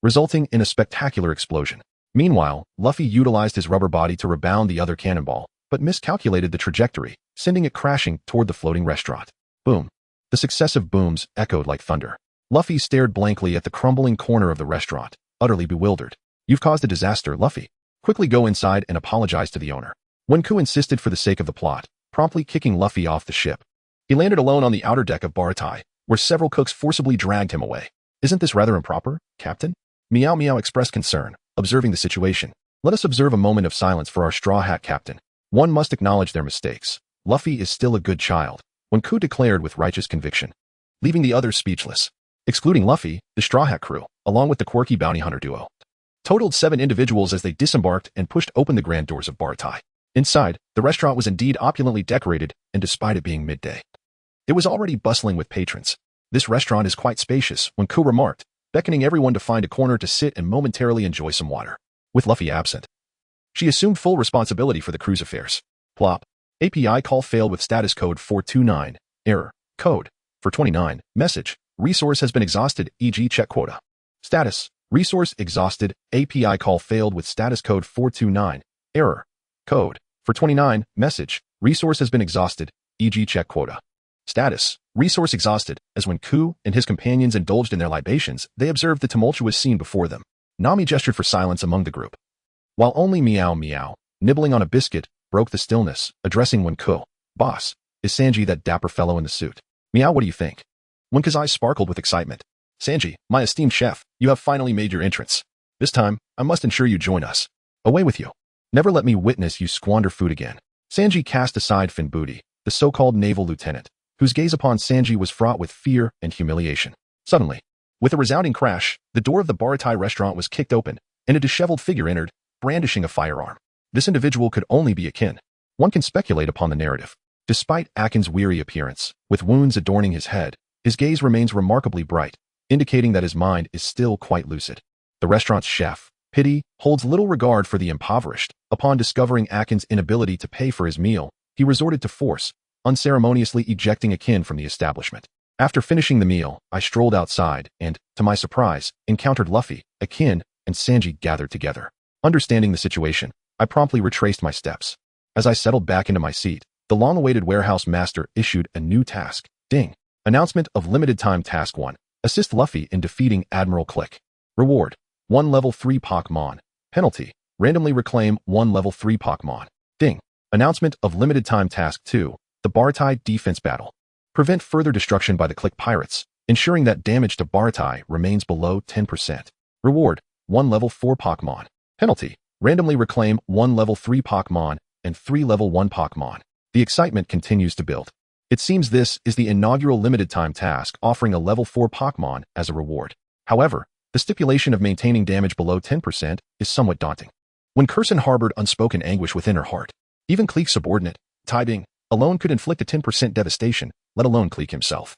Speaker 1: resulting in a spectacular explosion. Meanwhile, Luffy utilized his rubber body to rebound the other cannonball, but miscalculated the trajectory, sending it crashing toward the floating restaurant. Boom. The successive booms echoed like thunder. Luffy stared blankly at the crumbling corner of the restaurant, utterly bewildered. You've caused a disaster, Luffy. Quickly go inside and apologize to the owner. Wenke insisted for the sake of the plot, promptly kicking Luffy off the ship. He landed alone on the outer deck of Baratai, where several cooks forcibly dragged him away. Isn't this rather improper, Captain? Meow Meow expressed concern, observing the situation. Let us observe a moment of silence for our Straw Hat Captain. One must acknowledge their mistakes. Luffy is still a good child, Wenke declared with righteous conviction, leaving the others speechless. Excluding Luffy, the Straw Hat crew, along with the quirky bounty hunter duo, totaled 7 individuals as they disembarked and pushed open the grand doors of Baratai. Inside, the restaurant was indeed opulently decorated, and despite it being midday, it was already bustling with patrons. This restaurant is quite spacious, Wenke remarked, beckoning everyone to find a corner to sit and momentarily enjoy some water. With Luffy absent, she assumed full responsibility for the crew's affairs. Plop. API call failed with status code 429. Error. Code. For 29. Message. Resource has been exhausted, e.g. check quota. Status. Resource exhausted. API call failed with status code 429. Error. Code. For 29. Message. Resource has been exhausted, e.g. check quota. Status. Resource exhausted. As Wenke and his companions indulged in their libations, they observed the tumultuous scene before them. Nami gestured for silence among the group, while only Meow Meow, nibbling on a biscuit, broke the stillness, addressing Wenke. Boss, is Sanji that dapper fellow in the suit? Meow, what do you think? Wenke's eyes sparkled with excitement. Sanji, my esteemed chef, you have finally made your entrance. This time, I must ensure you join us. Away with you. Never let me witness you squander food again. Sanji cast aside Finbooty, the so-called naval lieutenant, whose gaze upon Sanji was fraught with fear and humiliation. Suddenly, with a resounding crash, the door of the Baratai restaurant was kicked open, and a disheveled figure entered, brandishing a firearm. This individual could only be Akin. One can speculate upon the narrative. Despite Akin's weary appearance, with wounds adorning his head, his gaze remains remarkably bright, indicating that his mind is still quite lucid. The restaurant's chef, Pity, holds little regard for the impoverished. Upon discovering Akin's inability to pay for his meal, he resorted to force, unceremoniously ejecting Akin from the establishment. After finishing the meal, I strolled outside and, to my surprise, encountered Luffy, Akin, and Sanji gathered together. Understanding the situation, I promptly retraced my steps. As I settled back into my seat, the long-awaited warehouse master issued a new task. Ding. Announcement of limited time task 1. Assist Luffy in defeating Admiral Click. Reward: 1 level 3 Pokémon. Penalty: randomly reclaim 1 level 3 Pokémon. Ding. Announcement of limited time task 2. The Baratie defense battle. Prevent further destruction by the Click pirates, ensuring that damage to Baratie remains below 10%. Reward: 1 level 4 Pokémon. Penalty: randomly reclaim 1 level 3 Pokémon and 3 level 1 Pokémon. The excitement continues to build. It seems this is the inaugural limited time task offering a level 4 Pokémon as a reward. However, the stipulation of maintaining damage below 10% is somewhat daunting. When Curson harbored unspoken anguish within her heart, even Clique's subordinate, Tiding, alone could inflict a 10% devastation, let alone Clique himself,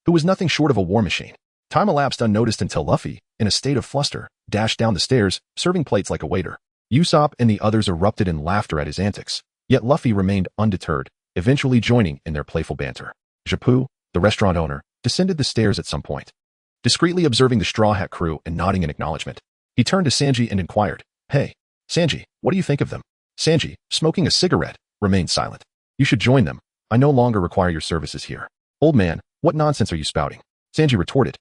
Speaker 1: who was nothing short of a war machine. Time elapsed unnoticed until Luffy, in a state of fluster, dashed down the stairs, serving plates like a waiter. Usopp and the others erupted in laughter at his antics, yet Luffy remained undeterred, eventually joining in their playful banter. Japu, the restaurant owner, descended the stairs at some point. Discreetly observing the Straw Hat crew and nodding in acknowledgement, he turned to Sanji and inquired, "Hey, Sanji, what do you think of them?" Sanji, smoking a cigarette, remained silent. "You should join them. I no longer require your services here." "Old man, what nonsense are you spouting?" Sanji retorted,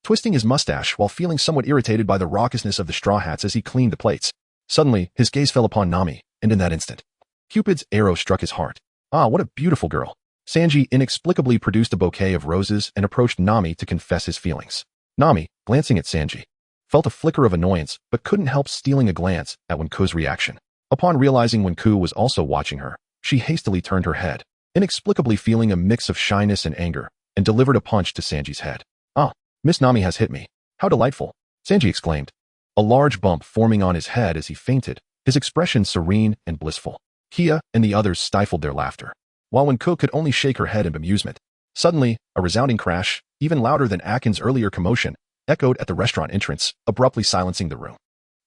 Speaker 1: twisting his mustache while feeling somewhat irritated by the raucousness of the Straw Hats as he cleaned the plates. Suddenly, his gaze fell upon Nami, and in that instant, Cupid's arrow struck his heart. "Ah, what a beautiful girl." Sanji inexplicably produced a bouquet of roses and approached Nami to confess his feelings. Nami, glancing at Sanji, felt a flicker of annoyance but couldn't help stealing a glance at Wenku's reaction. Upon realizing Wenku was also watching her, she hastily turned her head, inexplicably feeling a mix of shyness and anger, and delivered a punch to Sanji's head. "Ah, Miss Nami has hit me. How delightful," Sanji exclaimed, a large bump forming on his head as he fainted, his expression serene and blissful. Kia and the others stifled their laughter, while Wenku could only shake her head in bemusement. Suddenly, a resounding crash, even louder than Akin's earlier commotion, echoed at the restaurant entrance, abruptly silencing the room.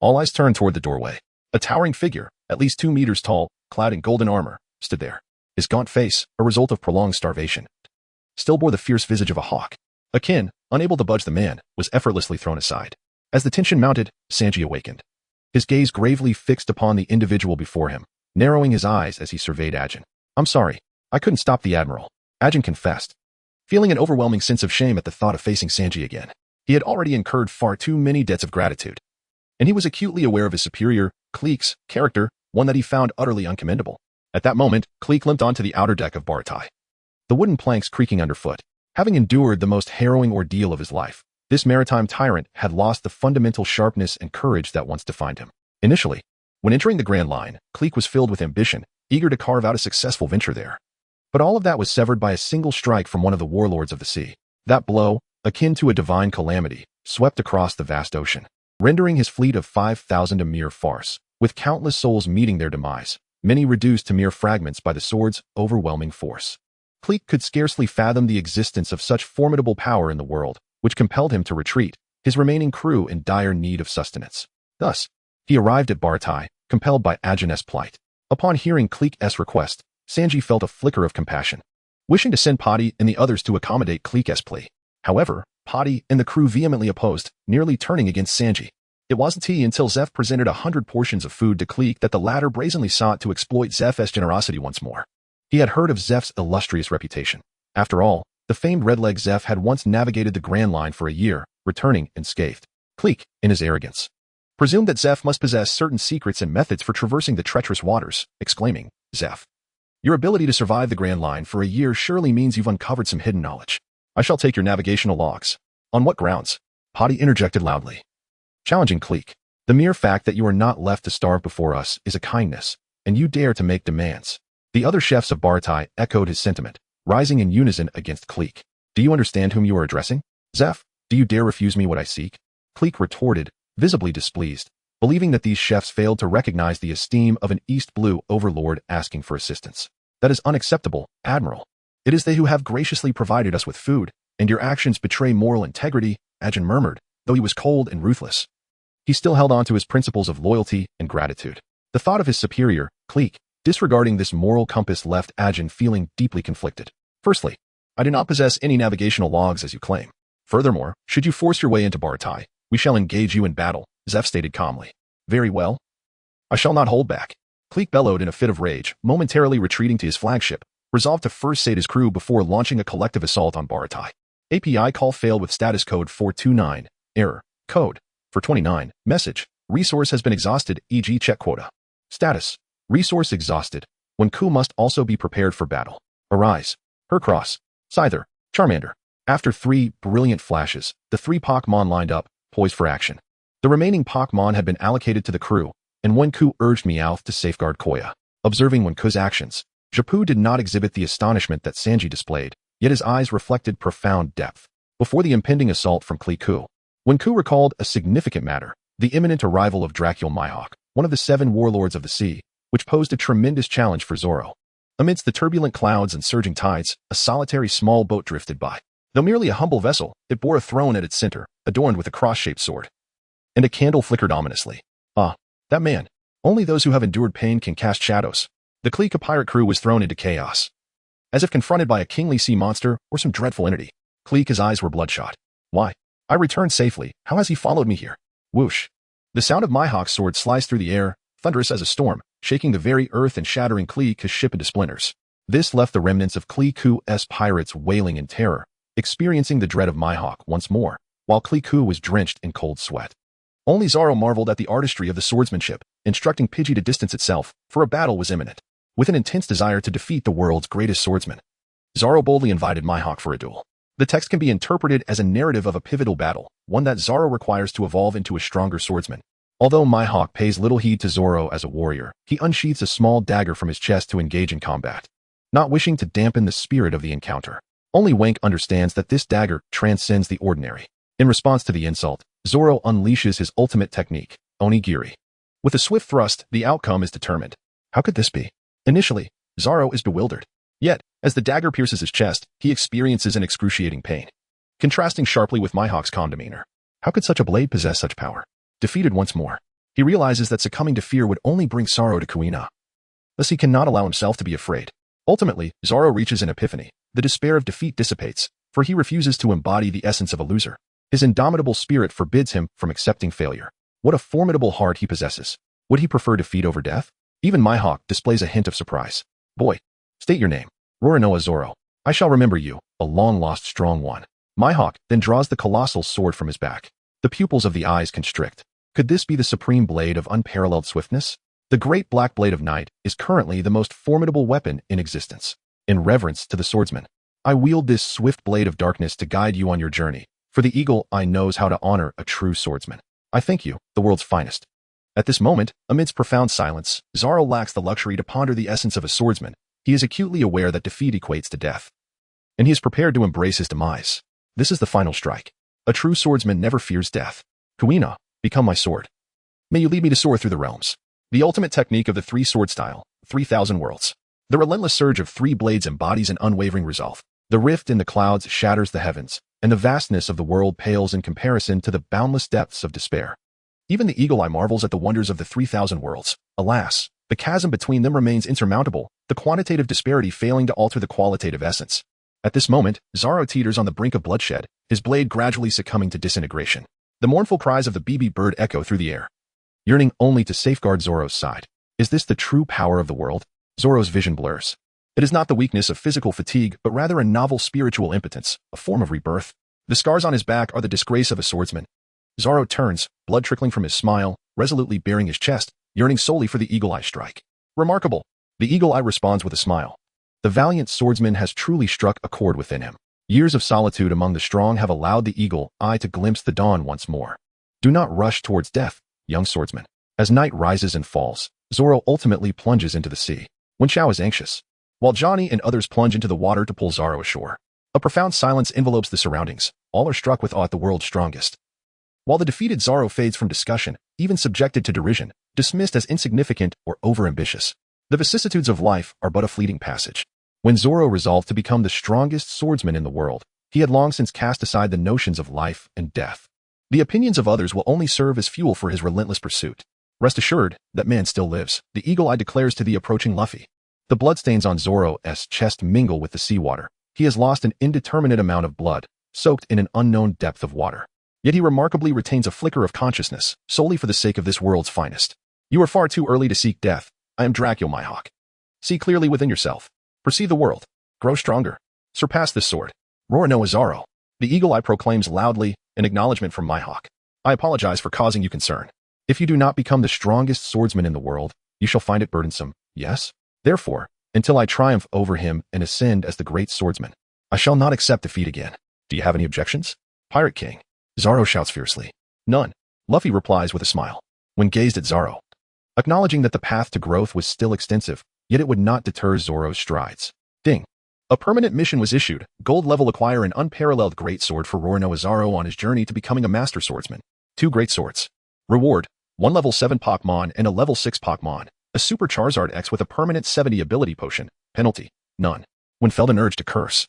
Speaker 1: All eyes turned toward the doorway. A towering figure, at least 2 meters tall, clad in golden armor, stood there. His gaunt face, a result of prolonged starvation, still bore the fierce visage of a hawk. Akin, unable to budge the man, was effortlessly thrown aside. As the tension mounted, Sanji awakened. His gaze gravely fixed upon the individual before him, narrowing his eyes as he surveyed Ajin. "I'm sorry, I couldn't stop the Admiral," Ajin confessed, feeling an overwhelming sense of shame at the thought of facing Sanji again. He had already incurred far too many debts of gratitude, and he was acutely aware of his superior, Clique's, character, one that he found utterly uncommendable. At that moment, Clique limped onto the outer deck of Baratie, the wooden planks creaking underfoot. Having endured the most harrowing ordeal of his life, this maritime tyrant had lost the fundamental sharpness and courage that once defined him. Initially, when entering the Grand Line, Clique was filled with ambition, eager to carve out a successful venture there. But all of that was severed by a single strike from one of the warlords of the sea. That blow, akin to a divine calamity, swept across the vast ocean, rendering his fleet of 5,000 a mere farce, with countless souls meeting their demise, many reduced to mere fragments by the sword's overwhelming force. Clique could scarcely fathom the existence of such formidable power in the world, which compelled him to retreat, his remaining crew in dire need of sustenance. Thus, he arrived at Baratie, compelled by Ajin's plight. Upon hearing Clique's request, Sanji felt a flicker of compassion, wishing to send Potty and the others to accommodate Clique's plea. However, Potty and the crew vehemently opposed, nearly turning against Sanji. It wasn't until Zeph presented 100 portions of food to Clique that the latter brazenly sought to exploit Zeph's generosity once more. He had heard of Zeph's illustrious reputation. After all, the famed Redleg Zeph had once navigated the Grand Line for a year, returning unscathed. Clique, in his arrogance, presumed that Zeph must possess certain secrets and methods for traversing the treacherous waters, exclaiming, "Zeph, your ability to survive the Grand Line for a year surely means you've uncovered some hidden knowledge. I shall take your navigational logs." "On what grounds?" Potty interjected loudly, challenging Clique. "The mere fact that you are not left to starve before us is a kindness, and you dare to make demands." The other chefs of Baratie echoed his sentiment, rising in unison against Clique. "Do you understand whom you are addressing? Zeph, do you dare refuse me what I seek?" Clique retorted, visibly displeased, believing that these chefs failed to recognize the esteem of an East Blue overlord asking for assistance. "That is unacceptable, Admiral. It is they who have graciously provided us with food, and your actions betray moral integrity," Ajin murmured, though he was cold and ruthless. He still held on to his principles of loyalty and gratitude. The thought of his superior, Clique, disregarding this moral compass left Ajin feeling deeply conflicted. "Firstly, I do not possess any navigational logs as you claim. Furthermore, should you force your way into Baratie, we shall engage you in battle, Zeph stated calmly. Very well. I shall not hold back. Cleek bellowed in a fit of rage, momentarily retreating to his flagship, resolved to first sate his crew before launching a collective assault on Baratai. API call failed with status code 429. Error. Code. 429. Message. Resource has been exhausted, e.g. check quota. Status. Resource exhausted. Wenke must also be prepared for battle. Arise. Hercross. Scyther. Charmander. After 3 brilliant flashes, the 3 Pokémon lined up, poised for action. The remaining Pokémon had been allocated to the crew, and Wenke urged Meowth to safeguard Koya. Observing Wenke's actions, Japu did not exhibit the astonishment that Sanji displayed, yet his eyes reflected profound depth. Before the impending assault from Kleku, Wenke recalled a significant matter, the imminent arrival of Dracul Mihawk, one of the 7 warlords of the sea, which posed a tremendous challenge for Zoro. Amidst the turbulent clouds and surging tides, a solitary small boat drifted by. Though merely a humble vessel, it bore a throne at its center, adorned with a cross-shaped sword. And a candle flickered ominously. Ah, that man. Only those who have endured pain can cast shadows. The Kleeka pirate crew was thrown into chaos. As if confronted by a kingly sea monster or some dreadful entity, Kleeka's eyes were bloodshot. Why? I returned safely. How has he followed me here? Whoosh. The sound of Mihawk's sword sliced through the air, thunderous as a storm, shaking the very earth and shattering Kleeka's ship into splinters. This left the remnants of Kleku's pirates wailing in terror, experiencing the dread of Mihawk once more, while Kleku was drenched in cold sweat. Only Zoro marveled at the artistry of the swordsmanship, instructing Pidgey to distance itself, for a battle was imminent. With an intense desire to defeat the world's greatest swordsman, Zoro boldly invited Mihawk for a duel. The text can be interpreted as a narrative of a pivotal battle, one that Zoro requires to evolve into a stronger swordsman. Although Mihawk pays little heed to Zoro as a warrior, he unsheaths a small dagger from his chest to engage in combat. Not wishing to dampen the spirit of the encounter, only Wenke understands that this dagger transcends the ordinary. In response to the insult, Zoro unleashes his ultimate technique, Onigiri. With a swift thrust, the outcome is determined. How could this be? Initially, Zoro is bewildered. Yet, as the dagger pierces his chest, he experiences an excruciating pain. Contrasting sharply with Mihawk's calm demeanor. How could such a blade possess such power? Defeated once more, he realizes that succumbing to fear would only bring sorrow to Kuina. Thus he cannot allow himself to be afraid. Ultimately, Zoro reaches an epiphany. The despair of defeat dissipates, for he refuses to embody the essence of a loser. His indomitable spirit forbids him from accepting failure. What a formidable heart he possesses. Would he prefer defeat over death? Even Mihawk displays a hint of surprise. Boy, state your name. Roronoa Zoro. I shall remember you, a long-lost strong one. Mihawk then draws the colossal sword from his back. The pupils of the eyes constrict. Could this be the supreme blade of unparalleled swiftness? The great black blade of night is currently the most formidable weapon in existence. In reverence to the swordsman, I wield this swift blade of darkness to guide you on your journey, for the eagle eye knows how to honor a true swordsman. I thank you, the world's finest. At this moment, amidst profound silence, Zoro lacks the luxury to ponder the essence of a swordsman. He is acutely aware that defeat equates to death, and he is prepared to embrace his demise. This is the final strike. A true swordsman never fears death. Kuina, become my sword. May you lead me to soar through the realms. The ultimate technique of the 3-sword style, 3,000 worlds. The relentless surge of 3 blades embodies an unwavering resolve. The rift in the clouds shatters the heavens, and the vastness of the world pales in comparison to the boundless depths of despair. Even the eagle eye marvels at the wonders of the 3,000 worlds. Alas, the chasm between them remains insurmountable, the quantitative disparity failing to alter the qualitative essence. At this moment, Zoro teeters on the brink of bloodshed, his blade gradually succumbing to disintegration. The mournful cries of the BB bird echo through the air, yearning only to safeguard Zoro's side. Is this the true power of the world? Zoro's vision blurs. It is not the weakness of physical fatigue, but rather a novel spiritual impotence, a form of rebirth. The scars on his back are the disgrace of a swordsman. Zoro turns, blood trickling from his smile, resolutely baring his chest, yearning solely for the eagle eye strike. Remarkable. The eagle eye responds with a smile. The valiant swordsman has truly struck a chord within him. Years of solitude among the strong have allowed the eagle eye to glimpse the dawn once more. Do not rush towards death, young swordsman. As night rises and falls, Zoro ultimately plunges into the sea. Wen Xiao is anxious, while Johnny and others plunge into the water to pull Zoro ashore. A profound silence envelopes the surroundings. All are struck with awe at the world's strongest. While the defeated Zoro fades from discussion, even subjected to derision, dismissed as insignificant or overambitious. The vicissitudes of life are but a fleeting passage. When Zoro resolved to become the strongest swordsman in the world, he had long since cast aside the notions of life and death. The opinions of others will only serve as fuel for his relentless pursuit. Rest assured, that man still lives, the eagle eye declares to the approaching Luffy. The bloodstains on Zoro's chest mingle with the seawater. He has lost an indeterminate amount of blood, soaked in an unknown depth of water.
Speaker 2: Yet he remarkably retains a flicker of consciousness, solely for the sake of this world's finest. You are far too early to seek death. I am Dracula, my hawk. See clearly within yourself. Perceive the world. Grow stronger. Surpass this sword. Roar no Azaro. The eagle eye proclaims loudly, in acknowledgement from my hawk. I apologize for causing you concern. If you do not become the strongest swordsman in the world, you shall find it burdensome, yes? Therefore, until I triumph over him and ascend as the great swordsman, I shall not accept defeat again. Do you have any objections? Pirate King. Zaro shouts fiercely. None. Luffy replies with a smile. When gazed at Zaro, acknowledging that the path to growth was still extensive, yet it would not deter Zoro's strides. Ding. A permanent mission was issued. Gold level acquire an unparalleled greatsword for Roronoa Zaro on his journey to becoming a master swordsman. 2 great swords. Reward, 1 level 7 Pokémon and a level 6 Pokémon. A Super Charizard X with a permanent 70 ability potion. Penalty, none. When felt an urge to curse.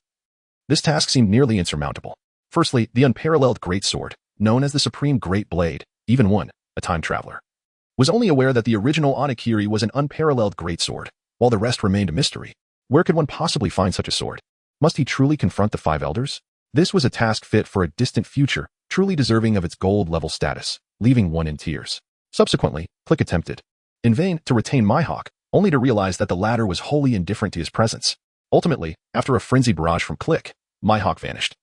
Speaker 2: This task seemed nearly insurmountable. Firstly, the unparalleled greatsword, known as the Supreme Great Blade, even one, a time traveler, was only aware that the original Onigiri was an unparalleled greatsword, while the rest remained a mystery. Where could one possibly find such a sword? Must he truly confront the 5 elders? This was a task fit for a distant future, truly deserving of its gold level status, leaving one in tears. Subsequently, Click attempted, in vain, to retain Mihawk, only to realize that the latter was wholly indifferent to his presence. Ultimately, after a frenzied barrage from Click, Mihawk vanished.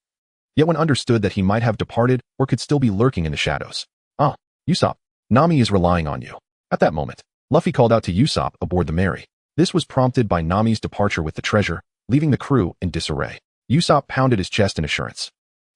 Speaker 2: Yet one understood that he might have departed or could still be lurking in the shadows. Ah, Usopp, Nami is relying on you. At that moment, Luffy called out to Usopp aboard the Mary. This was prompted by Nami's departure with the treasure, leaving the crew in disarray. Usopp pounded his chest in assurance,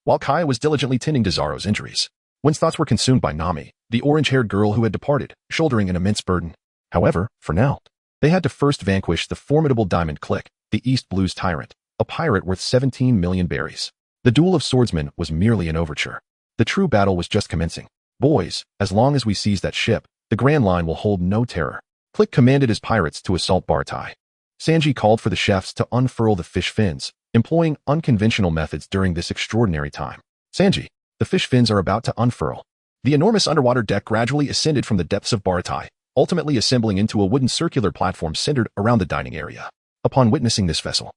Speaker 2: while Kai was diligently tending to Zaro's injuries. Wen's thoughts were consumed by Nami, the orange-haired girl who had departed, shouldering an immense burden. However, for now, they had to first vanquish the formidable Diamond Click, the East Blue's tyrant, a pirate worth 17 million berries. The duel of swordsmen was merely an overture. The true battle was just commencing. Boys, as long as we seize that ship, the Grand Line will hold no terror. Click commanded his pirates to assault Baratai. Sanji called for the chefs to unfurl the fish fins, employing unconventional methods during this extraordinary time. Sanji, the fish fins are about to unfurl. The enormous underwater deck gradually ascended from the depths of Baratai, ultimately assembling into a wooden circular platform centered around the dining area. Upon witnessing this vessel,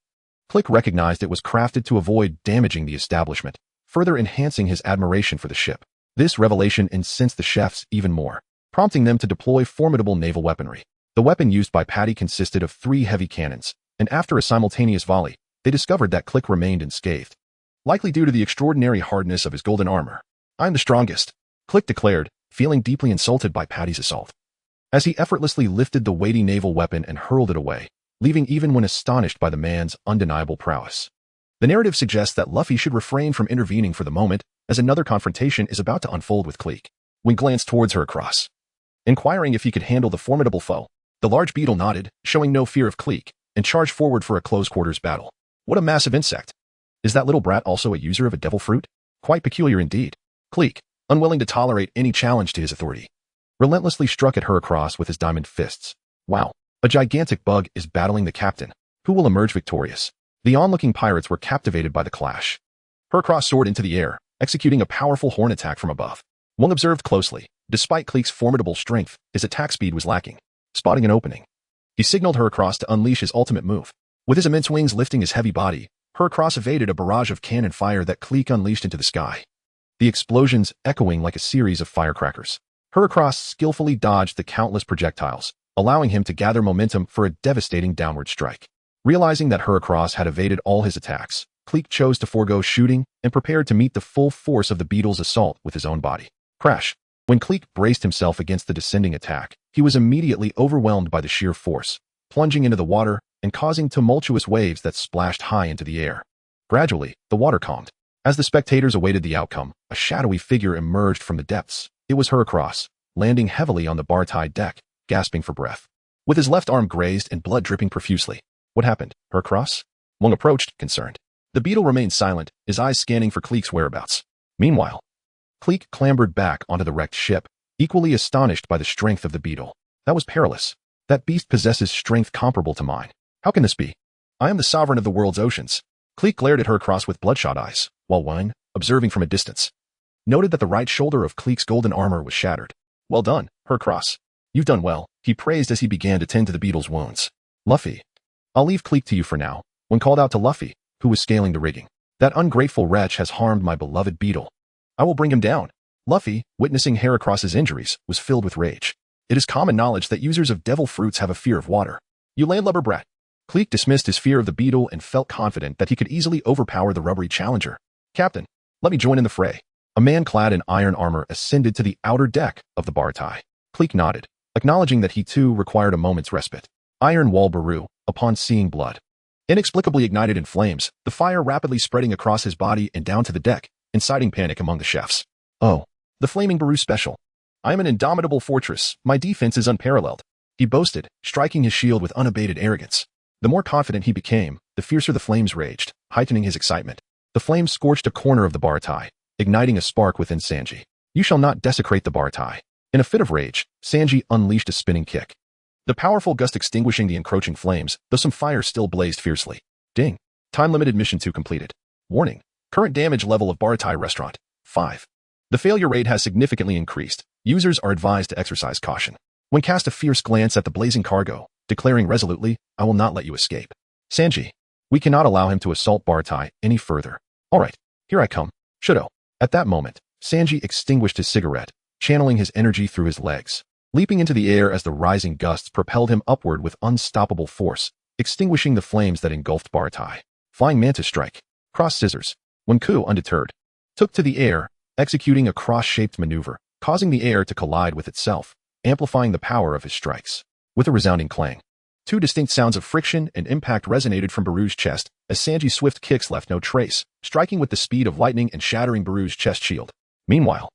Speaker 2: Click recognized it was crafted to avoid damaging the establishment, further enhancing his admiration for the ship. This revelation incensed the chefs even more, prompting them to deploy formidable naval weaponry. The weapon used by Patty consisted of 3 heavy cannons, and after a simultaneous volley, they discovered that Click remained unscathed, likely due to the extraordinary hardness of his golden armor. I'm the strongest, Click declared, feeling deeply insulted by Patty's assault, as he effortlessly lifted the weighty naval weapon and hurled it away, leaving even when astonished by the man's undeniable prowess. The narrative suggests that Luffy should refrain from intervening for the moment, as another confrontation is about to unfold with Click. When glanced towards her across, inquiring if he could handle the formidable foe, the large beetle nodded, showing no fear of Click, and charged forward for a close-quarters battle. What a massive insect! Is that little brat also a user of a devil fruit? Quite peculiar indeed. Click, unwilling to tolerate any challenge to his authority, relentlessly struck at her across with his diamond fists. Wow! A gigantic bug is battling the captain. Who will emerge victorious? The onlooking pirates were captivated by the clash. Hercross soared into the air, executing a powerful horn attack from above. Wong observed closely. Despite Click's formidable strength, his attack speed was lacking. Spotting an opening, he signaled Hercross to unleash his ultimate move. With his immense wings lifting his heavy body, Hercross evaded a barrage of cannon fire that Click unleashed into the sky, the explosions echoing like a series of firecrackers. Hercross skillfully dodged the countless projectiles, allowing him to gather momentum for a devastating downward strike. Realizing that Heracross had evaded all his attacks, Click chose to forego shooting and prepared to meet the full force of the beetle's assault with his own body. Crash! When Click braced himself against the descending attack, he was immediately overwhelmed by the sheer force, plunging into the water and causing tumultuous waves that splashed high into the air. Gradually, the water calmed. As the spectators awaited the outcome, a shadowy figure emerged from the depths. It was Heracross, landing heavily on the bar-tied deck, gasping for breath. With his left arm grazed and blood dripping profusely. What happened, Heracross? Wong approached, concerned. The beetle remained silent, his eyes scanning for Click's whereabouts. Meanwhile, Click clambered back onto the wrecked ship, equally astonished by the strength of the beetle. That was perilous. That beast possesses strength comparable to mine. How can this be? I am the sovereign of the world's oceans. Click glared at Heracross with bloodshot eyes, while Wayne, observing from a distance, noted that the right shoulder of Click's golden armor was shattered. Well done, Heracross. You've done well, he praised as he began to tend to the beetle's wounds. Luffy. I'll leave Click to you for now, when called out to Luffy, who was scaling the rigging. That ungrateful wretch has harmed my beloved beetle. I will bring him down. Luffy, witnessing Heracross's injuries, was filled with rage. It is common knowledge that users of devil fruits have a fear of water. You landlubber brat. Cleek dismissed his fear of the beetle and felt confident that he could easily overpower the rubbery challenger. Captain, let me join in the fray. A man clad in iron armor ascended to the outer deck of the Bartai. Cleek nodded, acknowledging that he too required a moment's respite. Iron Wall Baru, upon seeing blood, inexplicably ignited in flames, the fire rapidly spreading across his body and down to the deck, inciting panic among the chefs. Oh, the Flaming Baru special. I am an indomitable fortress, my defense is unparalleled. He boasted, striking his shield with unabated arrogance. The more confident he became, the fiercer the flames raged, heightening his excitement. The flames scorched a corner of the Bartai, igniting a spark within Sanji. You shall not desecrate the Bartai. In a fit of rage, Sanji unleashed a spinning kick. The powerful gust extinguishing the encroaching flames, though some fire still blazed fiercely. Ding. Time-limited mission 2 completed. Warning. Current damage level of Bartai restaurant, 5. The failure rate has significantly increased. Users are advised to exercise caution. When cast a fierce glance at the blazing cargo, declaring resolutely, I will not let you escape. Sanji, we cannot allow him to assault Bartai any further. All right, here I come. Shudo. At that moment, Sanji extinguished his cigarette, channeling his energy through his legs, leaping into the air as the rising gusts propelled him upward with unstoppable force, extinguishing the flames that engulfed Bartai. Flying Mantis Strike. Cross Scissors. Wenke, undeterred, took to the air, executing a cross-shaped maneuver, causing the air to collide with itself, amplifying the power of his strikes. With a resounding clang, 2 distinct sounds of friction and impact resonated from Baru's chest as Sanji's swift kicks left no trace, striking with the speed of lightning and shattering Baru's chest shield. Meanwhile,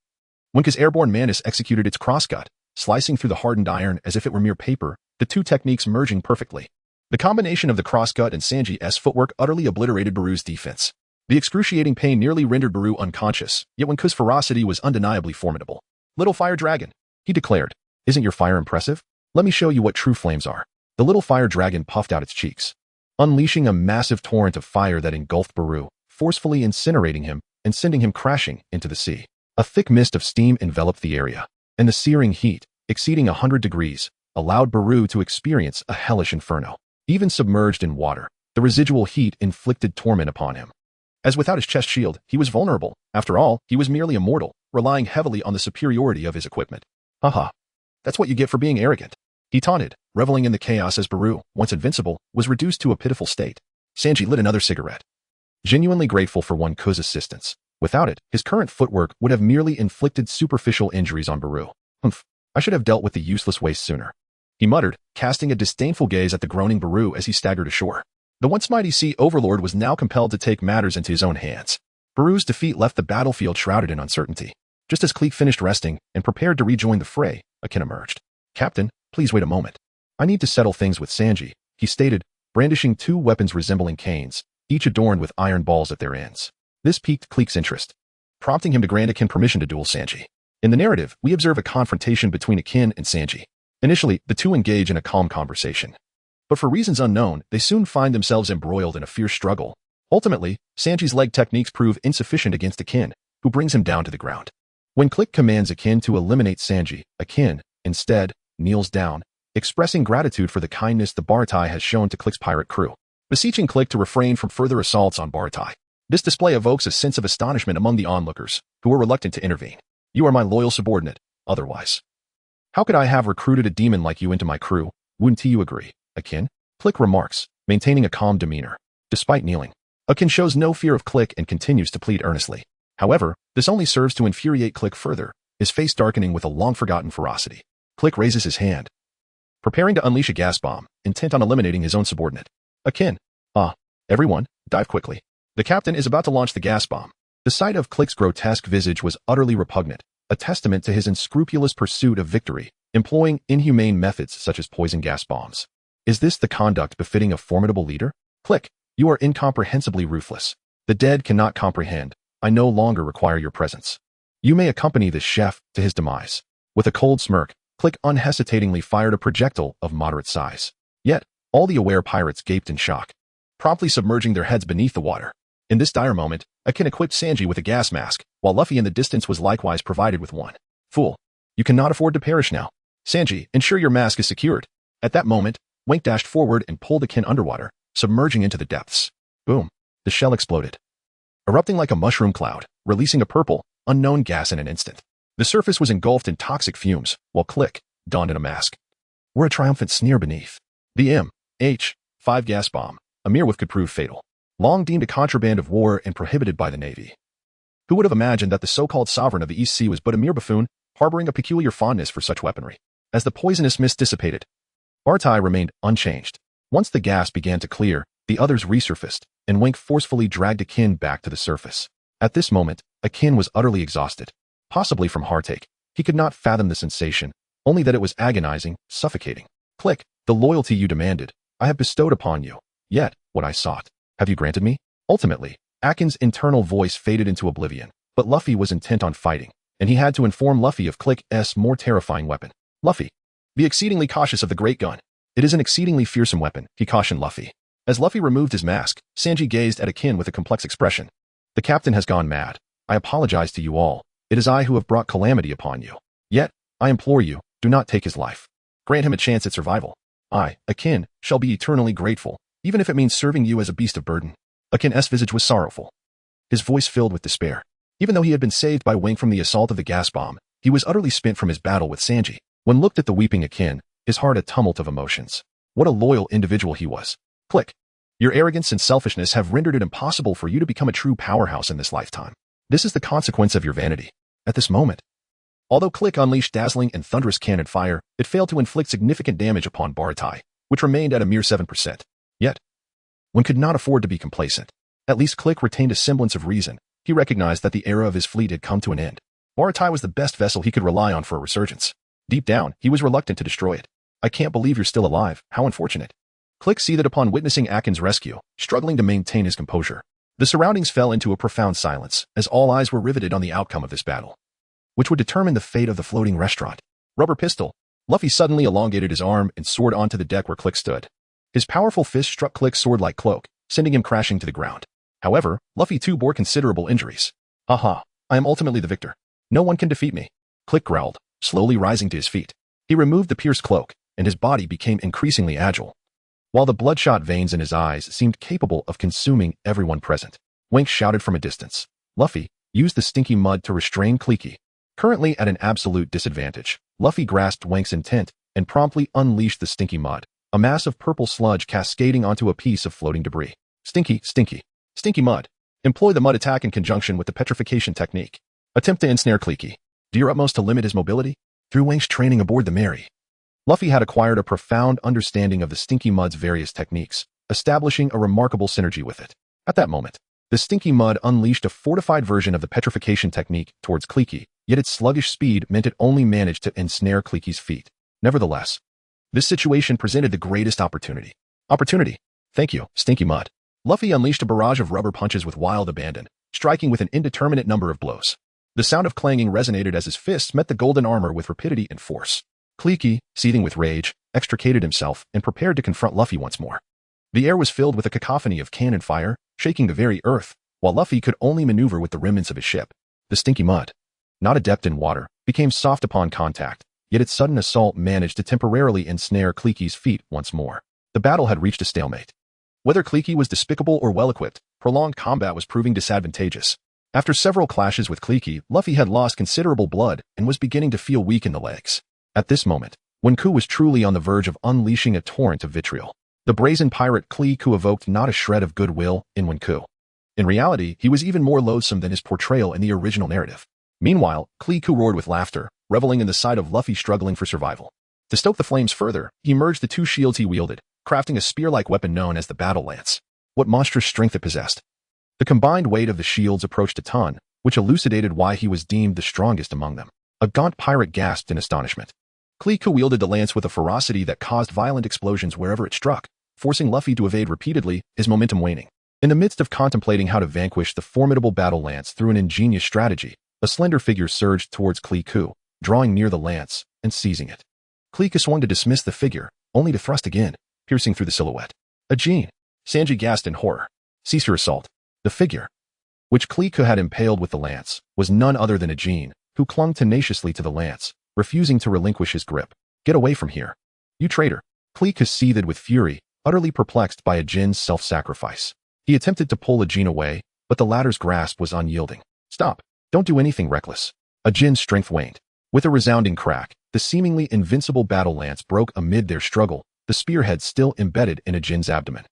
Speaker 2: Wenke's airborne Mantis executed its crosscut, slicing through the hardened iron as if it were mere paper, the 2 techniques merging perfectly. The combination of the crosscut and Sanji's footwork utterly obliterated Baru's defense. The excruciating pain nearly rendered Baru unconscious, yet Wenke's ferocity was undeniably formidable. Little fire dragon, he declared. Isn't your fire impressive? Let me show you what true flames are. The little fire dragon puffed out its cheeks, unleashing a massive torrent of fire that engulfed Baru, forcefully incinerating him and sending him crashing into the sea. A thick mist of steam enveloped the area, and the searing heat, exceeding 100 degrees, allowed Baru to experience a hellish inferno. Even submerged in water, the residual heat inflicted torment upon him. As without his chest shield, he was vulnerable. After all, he was merely a mortal, relying heavily on the superiority of his equipment. Haha. That's what you get for being arrogant. He taunted, reveling in the chaos as Baru, once invincible, was reduced to a pitiful state. Sanji lit another cigarette, genuinely grateful for Wenke's assistance. Without it, his current footwork would have merely inflicted superficial injuries on Baru. Humph, I should have dealt with the useless waste sooner. He muttered, casting a disdainful gaze at the groaning Baru as he staggered ashore. The once mighty sea overlord was now compelled to take matters into his own hands. Baru's defeat left the battlefield shrouded in uncertainty. Just as Cleek finished resting and prepared to rejoin the fray, Akin emerged. Captain, please wait a moment. I need to settle things with Sanji, he stated, brandishing 2 weapons resembling canes, each adorned with iron balls at their ends. This piqued Cleek's interest, prompting him to grant Akin permission to duel Sanji. In the narrative, we observe a confrontation between Akin and Sanji. Initially, the 2 engage in a calm conversation. But for reasons unknown, they soon find themselves embroiled in a fierce struggle. Ultimately, Sanji's leg techniques prove insufficient against Akin, who brings him down to the ground. When Cleek commands Akin to eliminate Sanji, Akin, instead, kneels down, expressing gratitude for the kindness the Bartai has shown to Cleek's pirate crew, beseeching Cleek to refrain from further assaults on Bartai. This display evokes a sense of astonishment among the onlookers, who were reluctant to intervene. You are my loyal subordinate, otherwise. How could I have recruited a demon like you into my crew? Wouldn't you agree, Akin? Cleek remarks, maintaining a calm demeanor. Despite kneeling, Akin shows no fear of Cleek and continues to plead earnestly. However, this only serves to infuriate Cleek further, his face darkening with a long-forgotten ferocity. Cleek raises his hand, preparing to unleash a gas bomb, intent on eliminating his own subordinate. Akin. Everyone, dive quickly. The captain is about to launch the gas bomb. The sight of Cleek's grotesque visage was utterly repugnant, a testament to his unscrupulous pursuit of victory, employing inhumane methods such as poison gas bombs. Is this the conduct befitting a formidable leader? Cleek, you are incomprehensibly ruthless. The dead cannot comprehend. I no longer require your presence. You may accompany this chef to his demise. With a cold smirk, Cleek unhesitatingly fired a projectile of moderate size. Yet, all the aware pirates gaped in shock, promptly submerging their heads beneath the water. In this dire moment, Akin equipped Sanji with a gas mask, while Luffy in the distance was likewise provided with one. Fool, you cannot afford to perish now. Sanji, ensure your mask is secured. At that moment, Wenke dashed forward and pulled Akin underwater, submerging into the depths. Boom. The shell exploded, erupting like a mushroom cloud, releasing a purple, unknown gas in an instant. The surface was engulfed in toxic fumes, while Click donned in a mask. Were a triumphant sneer beneath. The M.H.5 gas bomb, a mere whiff could prove fatal. Long deemed a contraband of war and prohibited by the Navy. Who would have imagined that the so-called sovereign of the East Sea was but a mere buffoon, harboring a peculiar fondness for such weaponry? As the poisonous mist dissipated, Bartai remained unchanged. Once the gas began to clear, the others resurfaced, and Wenke forcefully dragged Akin back to the surface. At this moment, Akin was utterly exhausted. Possibly from heartache. He could not fathom the sensation, only that it was agonizing, suffocating. Click, the loyalty you demanded, I have bestowed upon you. Yet, what I sought, have you granted me? Ultimately, Akin's internal voice faded into oblivion, but Luffy was intent on fighting, and he had to inform Luffy of Click's more terrifying weapon. Luffy, be exceedingly cautious of the great gun. It is an exceedingly fearsome weapon, he cautioned Luffy. As Luffy removed his mask, Sanji gazed at Akin with a complex expression. The captain has gone mad. I apologize to you all. It is I who have brought calamity upon you. Yet, I implore you, do not take his life. Grant him a chance at survival. I, Akin, shall be eternally grateful, even if it means serving you as a beast of burden. Akin's visage was sorrowful, his voice filled with despair. Even though he had been saved by Wenke from the assault of the gas bomb, he was utterly spent from his battle with Sanji. When looked at the weeping Akin, his heart a tumult of emotions. What a loyal individual he was. Click. Your arrogance and selfishness have rendered it impossible for you to become a true powerhouse in this lifetime. This is the consequence of your vanity. At this moment, although Click unleashed dazzling and thunderous cannon fire, it failed to inflict significant damage upon Bartai, which remained at a mere 7%. Yet, one could not afford to be complacent. At least Click retained a semblance of reason. He recognized that the era of his fleet had come to an end. Bartai was the best vessel he could rely on for a resurgence. Deep down, he was reluctant to destroy it. I can't believe you're still alive. How unfortunate. Click seethed upon witnessing Akin's rescue, struggling to maintain his composure. The surroundings fell into a profound silence, as all eyes were riveted on the outcome of this battle, which would determine the fate of the floating restaurant. Rubber pistol. Luffy suddenly elongated his arm and soared onto the deck where Click stood. His powerful fist struck Click's sword-like cloak, sending him crashing to the ground. However, Luffy too bore considerable injuries. Aha, I am ultimately the victor. No one can defeat me. Click growled, slowly rising to his feet. He removed the pierced cloak, and his body became increasingly agile, while the bloodshot veins in his eyes seemed capable of consuming everyone present. Wenke shouted from a distance. Luffy, use the stinky mud to restrain Clicky. Currently at an absolute disadvantage, Luffy grasped Wenke's intent and promptly unleashed the stinky mud, a mass of purple sludge cascading onto a piece of floating debris. Stinky mud. Employ the mud attack in conjunction with the petrification technique. Attempt to ensnare Clicky. Do your utmost to limit his mobility. Through Wenke's training aboard the Mary, Luffy had acquired a profound understanding of the stinky mud's various techniques, establishing a remarkable synergy with it. At that moment, the stinky mud unleashed a fortified version of the petrification technique towards Clicky, yet its sluggish speed meant it only managed to ensnare Clicky's feet. Nevertheless, this situation presented the greatest opportunity. Thank you, stinky mud. Luffy unleashed a barrage of rubber punches with wild abandon, striking with an indeterminate number of blows. The sound of clanging resonated as his fists met the golden armor with rapidity and force. Clicky, seething with rage, extricated himself and prepared to confront Luffy once more. The air was filled with a cacophony of cannon fire, shaking the very earth, while Luffy could only maneuver with the remnants of his ship. The stinky mud, not adept in water, became soft upon contact, yet its sudden assault managed to temporarily ensnare Clicky's feet once more. The battle had reached a stalemate. Whether Clicky was despicable or well-equipped, prolonged combat was proving disadvantageous. After several clashes with Clicky, Luffy had lost considerable blood and was beginning to feel weak in the legs. At this moment, Wenku was truly on the verge of unleashing a torrent of vitriol. The brazen pirate Cliku evoked not a shred of goodwill in Wenku. In reality, he was even more loathsome than his portrayal in the original narrative. Meanwhile, Cliku roared with laughter, reveling in the sight of Luffy struggling for survival. To stoke the flames further, he merged the two shields he wielded, crafting a spear-like weapon known as the battle lance. What monstrous strength it possessed. The combined weight of the shields approached a ton, which elucidated why he was deemed the strongest among them. A gaunt pirate gasped in astonishment. Cliku wielded the lance with a ferocity that caused violent explosions wherever it struck, forcing Luffy to evade repeatedly, his momentum waning. In the midst of contemplating how to vanquish the formidable battle lance through an ingenious strategy, a slender figure surged towards Cliku, drawing near the lance and seizing it. Cliku swung to dismiss the figure, only to thrust again, piercing through the silhouette. A Jean! Sanji gasped in horror. Cease your assault. The figure, which Cliku had impaled with the lance, was none other than a Jean, who clung tenaciously to the lance, refusing to relinquish his grip. Get away from here. You traitor. Cliku seethed with fury, utterly perplexed by a Jin's self-sacrifice. He attempted to pull a Jean away, but the latter's grasp was unyielding. Stop. Don't do anything reckless. A Jin's strength waned. With a resounding crack, the seemingly invincible battle lance broke amid their struggle, the spearhead still embedded in a Jin's abdomen.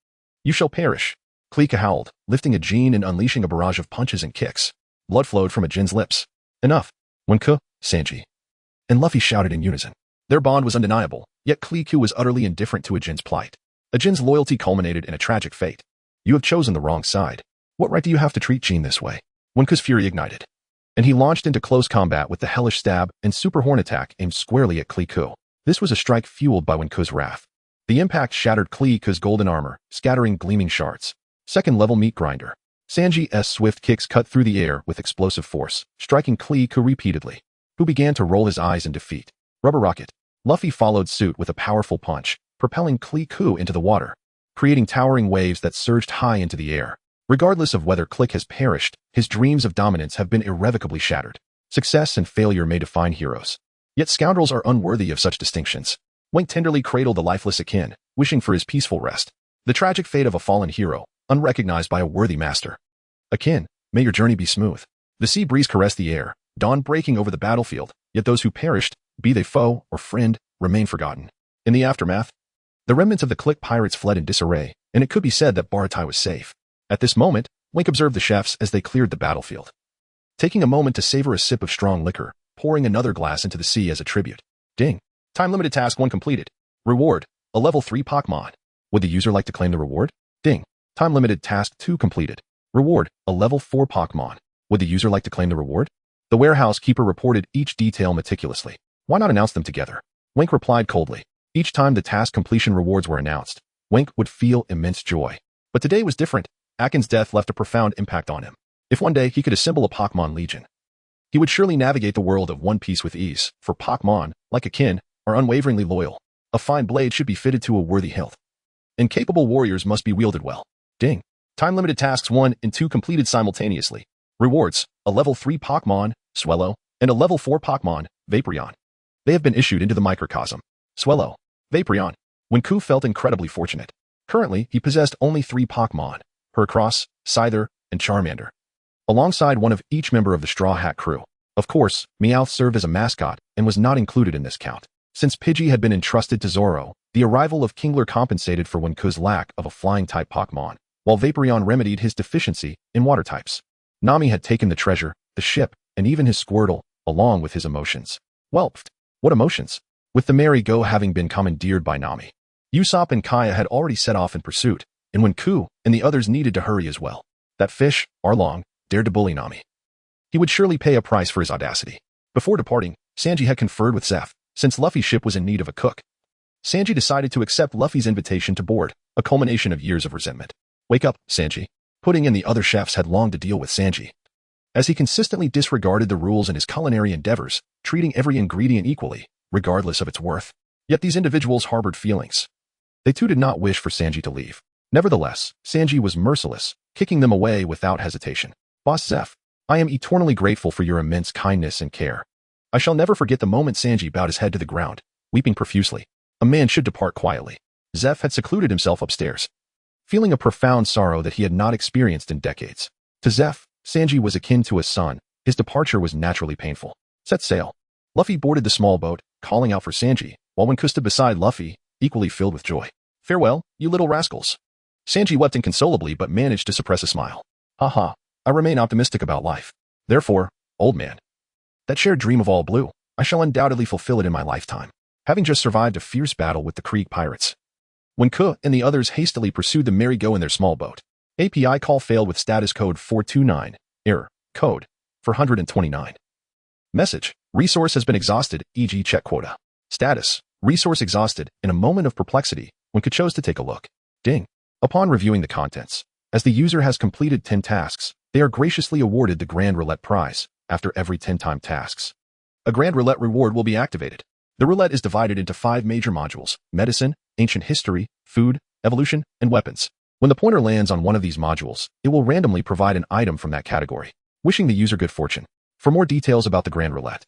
Speaker 2: You shall perish. Klika howled, lifting a Jin and unleashing a barrage of punches and kicks. Blood flowed from a Jin's lips. Enough. Wenke, Sanji, and Luffy shouted in unison. Their bond was undeniable, yet Kliku was utterly indifferent to a Jin's plight. A Jin's loyalty culminated in a tragic fate. You have chosen the wrong side. What right do you have to treat Jin this way? Wenke's fury ignited, and he launched into close combat with the hellish stab and super horn attack aimed squarely at Kliku. This was a strike fueled by Wenke's wrath. The impact shattered Kliku's golden armor, scattering gleaming shards. Second-level meat grinder. Sanji's swift kicks cut through the air with explosive force, striking Kliku repeatedly, who began to roll his eyes in defeat. Rubber rocket. Luffy followed suit with a powerful punch, propelling Kliku into the water, creating towering waves that surged high into the air. Regardless of whether Klik has perished, his dreams of dominance have been irrevocably shattered. Success and failure may define heroes. Yet scoundrels are unworthy of such distinctions. Wenke tenderly cradled the lifeless Akin, wishing for his peaceful rest. The tragic fate of a fallen hero, unrecognized by a worthy master. Akin, may your journey be smooth. The sea breeze caressed the air, dawn breaking over the battlefield, yet those who perished, be they foe or friend, remain forgotten. In the aftermath, the remnants of the Klik pirates fled in disarray, and it could be said that Baratai was safe. At this moment, Wenke observed the chefs as they cleared the battlefield. Taking a moment to savor a sip of strong liquor, pouring another glass into the sea as a tribute. Ding. Time-limited task 1 completed. Reward, a level 3 Pokémon. Would the user like to claim the reward? Ding. Time-limited task 2 completed. Reward, a level 4 Pokémon. Would the user like to claim the reward? The warehouse keeper reported each detail meticulously. Why not announce them together? Wenke replied coldly. Each time the task completion rewards were announced, Wenke would feel immense joy. But today was different. Akin's death left a profound impact on him. If one day he could assemble a Pokémon legion, he would surely navigate the world of One Piece with ease, for Pokémon, like Akin, are unwaveringly loyal. A fine blade should be fitted to a worthy hilt. And capable warriors must be wielded well. Ding. Time-limited tasks 1 and 2 completed simultaneously. Rewards, a level 3 Pokémon, Swellow, and a level 4 Pokémon, Vaporeon. They have been issued into the microcosm. Swellow. Vaporeon. Wenke felt incredibly fortunate. Currently, he possessed only 3 Pokémon, Heracross, Scyther, and Charmander, alongside one of each member of the Straw Hat crew. Of course, Meowth served as a mascot and was not included in this count. Since Pidgey had been entrusted to Zoro, the arrival of Kingler compensated for Wenke's lack of a flying-type Pokémon, while Vaporeon remedied his deficiency in water types. Nami had taken the treasure, the ship, and even his Squirtle, along with his emotions. Welped. What emotions? With the merry-go having been commandeered by Nami, Usopp and Kaya had already set off in pursuit, and Wenke and the others needed to hurry as well. That fish, Arlong, dared to bully Nami. He would surely pay a price for his audacity. Before departing, Sanji had conferred with Zeph, since Luffy's ship was in need of a cook. Sanji decided to accept Luffy's invitation to board, a culmination of years of resentment. Wake up, Sanji. Pudding and the other chefs had long to deal with Sanji, as he consistently disregarded the rules in his culinary endeavors, treating every ingredient equally, regardless of its worth. Yet these individuals harbored feelings. They too did not wish for Sanji to leave. Nevertheless, Sanji was merciless, kicking them away without hesitation. Boss Zeph, I am eternally grateful for your immense kindness and care. I shall never forget the moment Sanji bowed his head to the ground, weeping profusely. A man should depart quietly. Zeph had secluded himself upstairs, feeling a profound sorrow that he had not experienced in decades. To Zeph, Sanji was akin to a son. His departure was naturally painful. Set sail. Luffy boarded the small boat, calling out for Sanji, while Wenke stood beside Luffy, equally filled with joy. Farewell, you little rascals. Sanji wept inconsolably but managed to suppress a smile. Haha, I remain optimistic about life. Therefore, old man, that shared dream of all blue, I shall undoubtedly fulfill it in my lifetime, having just survived a fierce battle with the Krieg pirates. Wenke and the others hastily pursued the merry-go in their small boat. API call failed with status code 429. Error. Code 429. Message. Resource has been exhausted, e.g. check quota. Status. Resource exhausted. In a moment of perplexity, Wenke chose to take a look. Ding. Upon reviewing the contents, as the user has completed 10 tasks, they are graciously awarded the Grand Roulette prize after every 10-time tasks. A Grand Roulette reward will be activated. The roulette is divided into 5 major modules: medicine, ancient history, food, evolution, and weapons. When the pointer lands on one of these modules, it will randomly provide an item from that category, wishing the user good fortune. For more details about the Grand Roulette,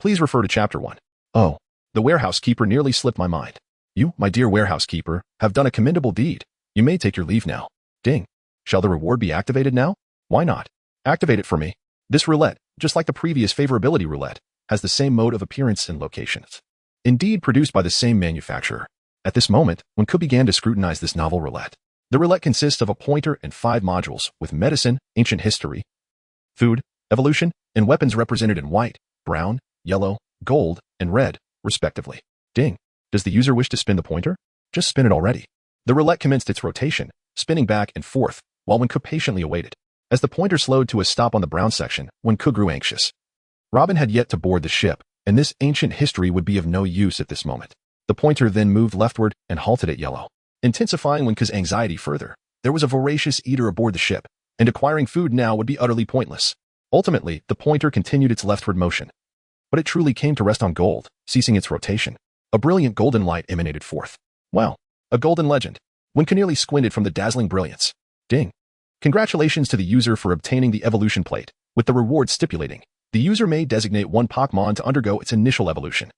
Speaker 2: please refer to Chapter 1. Oh, the warehouse keeper nearly slipped my mind. You, my dear warehouse keeper, have done a commendable deed. You may take your leave now. Ding. Shall the reward be activated now? Why not? Activate it for me. This roulette, just like the previous favorability roulette, has the same mode of appearance and locations. Indeed, produced by the same manufacturer. At this moment, Wenke began to scrutinize this novel roulette. The roulette consists of a pointer and 5 modules, with medicine, ancient history, food, evolution, and weapons represented in white, brown, yellow, gold, and red, respectively. Ding. Does the user wish to spin the pointer? Just spin it already. The roulette commenced its rotation, spinning back and forth, while Wenke patiently awaited. As the pointer slowed to a stop on the brown section, Wenke grew anxious. Robin had yet to board the ship, and this ancient history would be of no use at this moment. The pointer then moved leftward and halted at yellow. Intensifying Wenke's anxiety further, there was a voracious eater aboard the ship, and acquiring food now would be utterly pointless. Ultimately, the pointer continued its leftward motion. But it truly came to rest on gold, ceasing its rotation. A brilliant golden light emanated forth. Wow, a golden legend. Wenke nearly squinted from the dazzling brilliance. Ding. Congratulations to the user for obtaining the evolution plate, with the reward stipulating, the user may designate one Pokémon to undergo its initial evolution,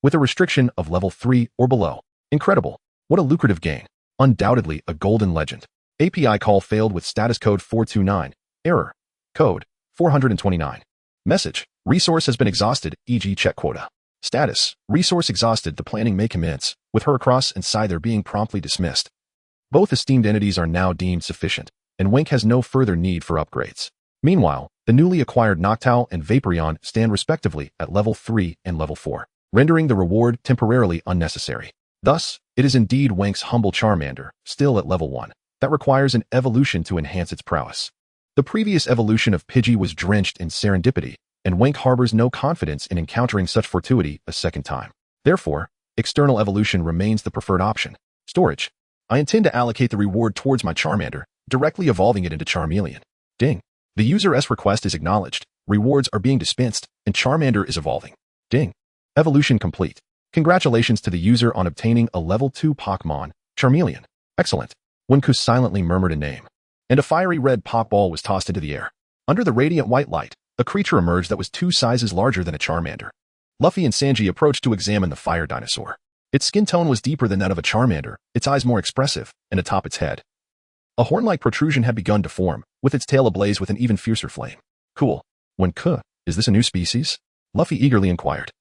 Speaker 2: with a restriction of level 3 or below. Incredible. What a lucrative gain. Undoubtedly a golden legend. API call failed with status code 429. Error. Code 429. Message. Resource has been exhausted, e.g. check quota. Status. Resource exhausted. The planning may commence, with Heracross and Scyther being promptly dismissed. Both esteemed entities are now deemed sufficient, and Wenke has no further need for upgrades. Meanwhile, the newly acquired Noctowl and Vaporeon stand respectively at level 3 and level 4, rendering the reward temporarily unnecessary. Thus, it is indeed Wenke's humble Charmander, still at level 1, that requires an evolution to enhance its prowess. The previous evolution of Pidgey was drenched in serendipity, and Wenke harbors no confidence in encountering such fortuity a second time. Therefore, external evolution remains the preferred option. Storage. I intend to allocate the reward towards my Charmander, directly evolving it into Charmeleon. Ding. The user's request is acknowledged, rewards are being dispensed, and Charmander is evolving. Ding. Evolution complete. Congratulations to the user on obtaining a level 2 Pokémon, Charmeleon. Excellent. Wenke silently murmured a name, and a fiery red Pokeball was tossed into the air. Under the radiant white light, a creature emerged that was 2 sizes larger than a Charmander. Luffy and Sanji approached to examine the fire dinosaur. Its skin tone was deeper than that of a Charmander, its eyes more expressive, and atop its head, a horn-like protrusion had begun to form, with its tail ablaze with an even fiercer flame. Cool. Wenke, is this a new species? Luffy eagerly inquired,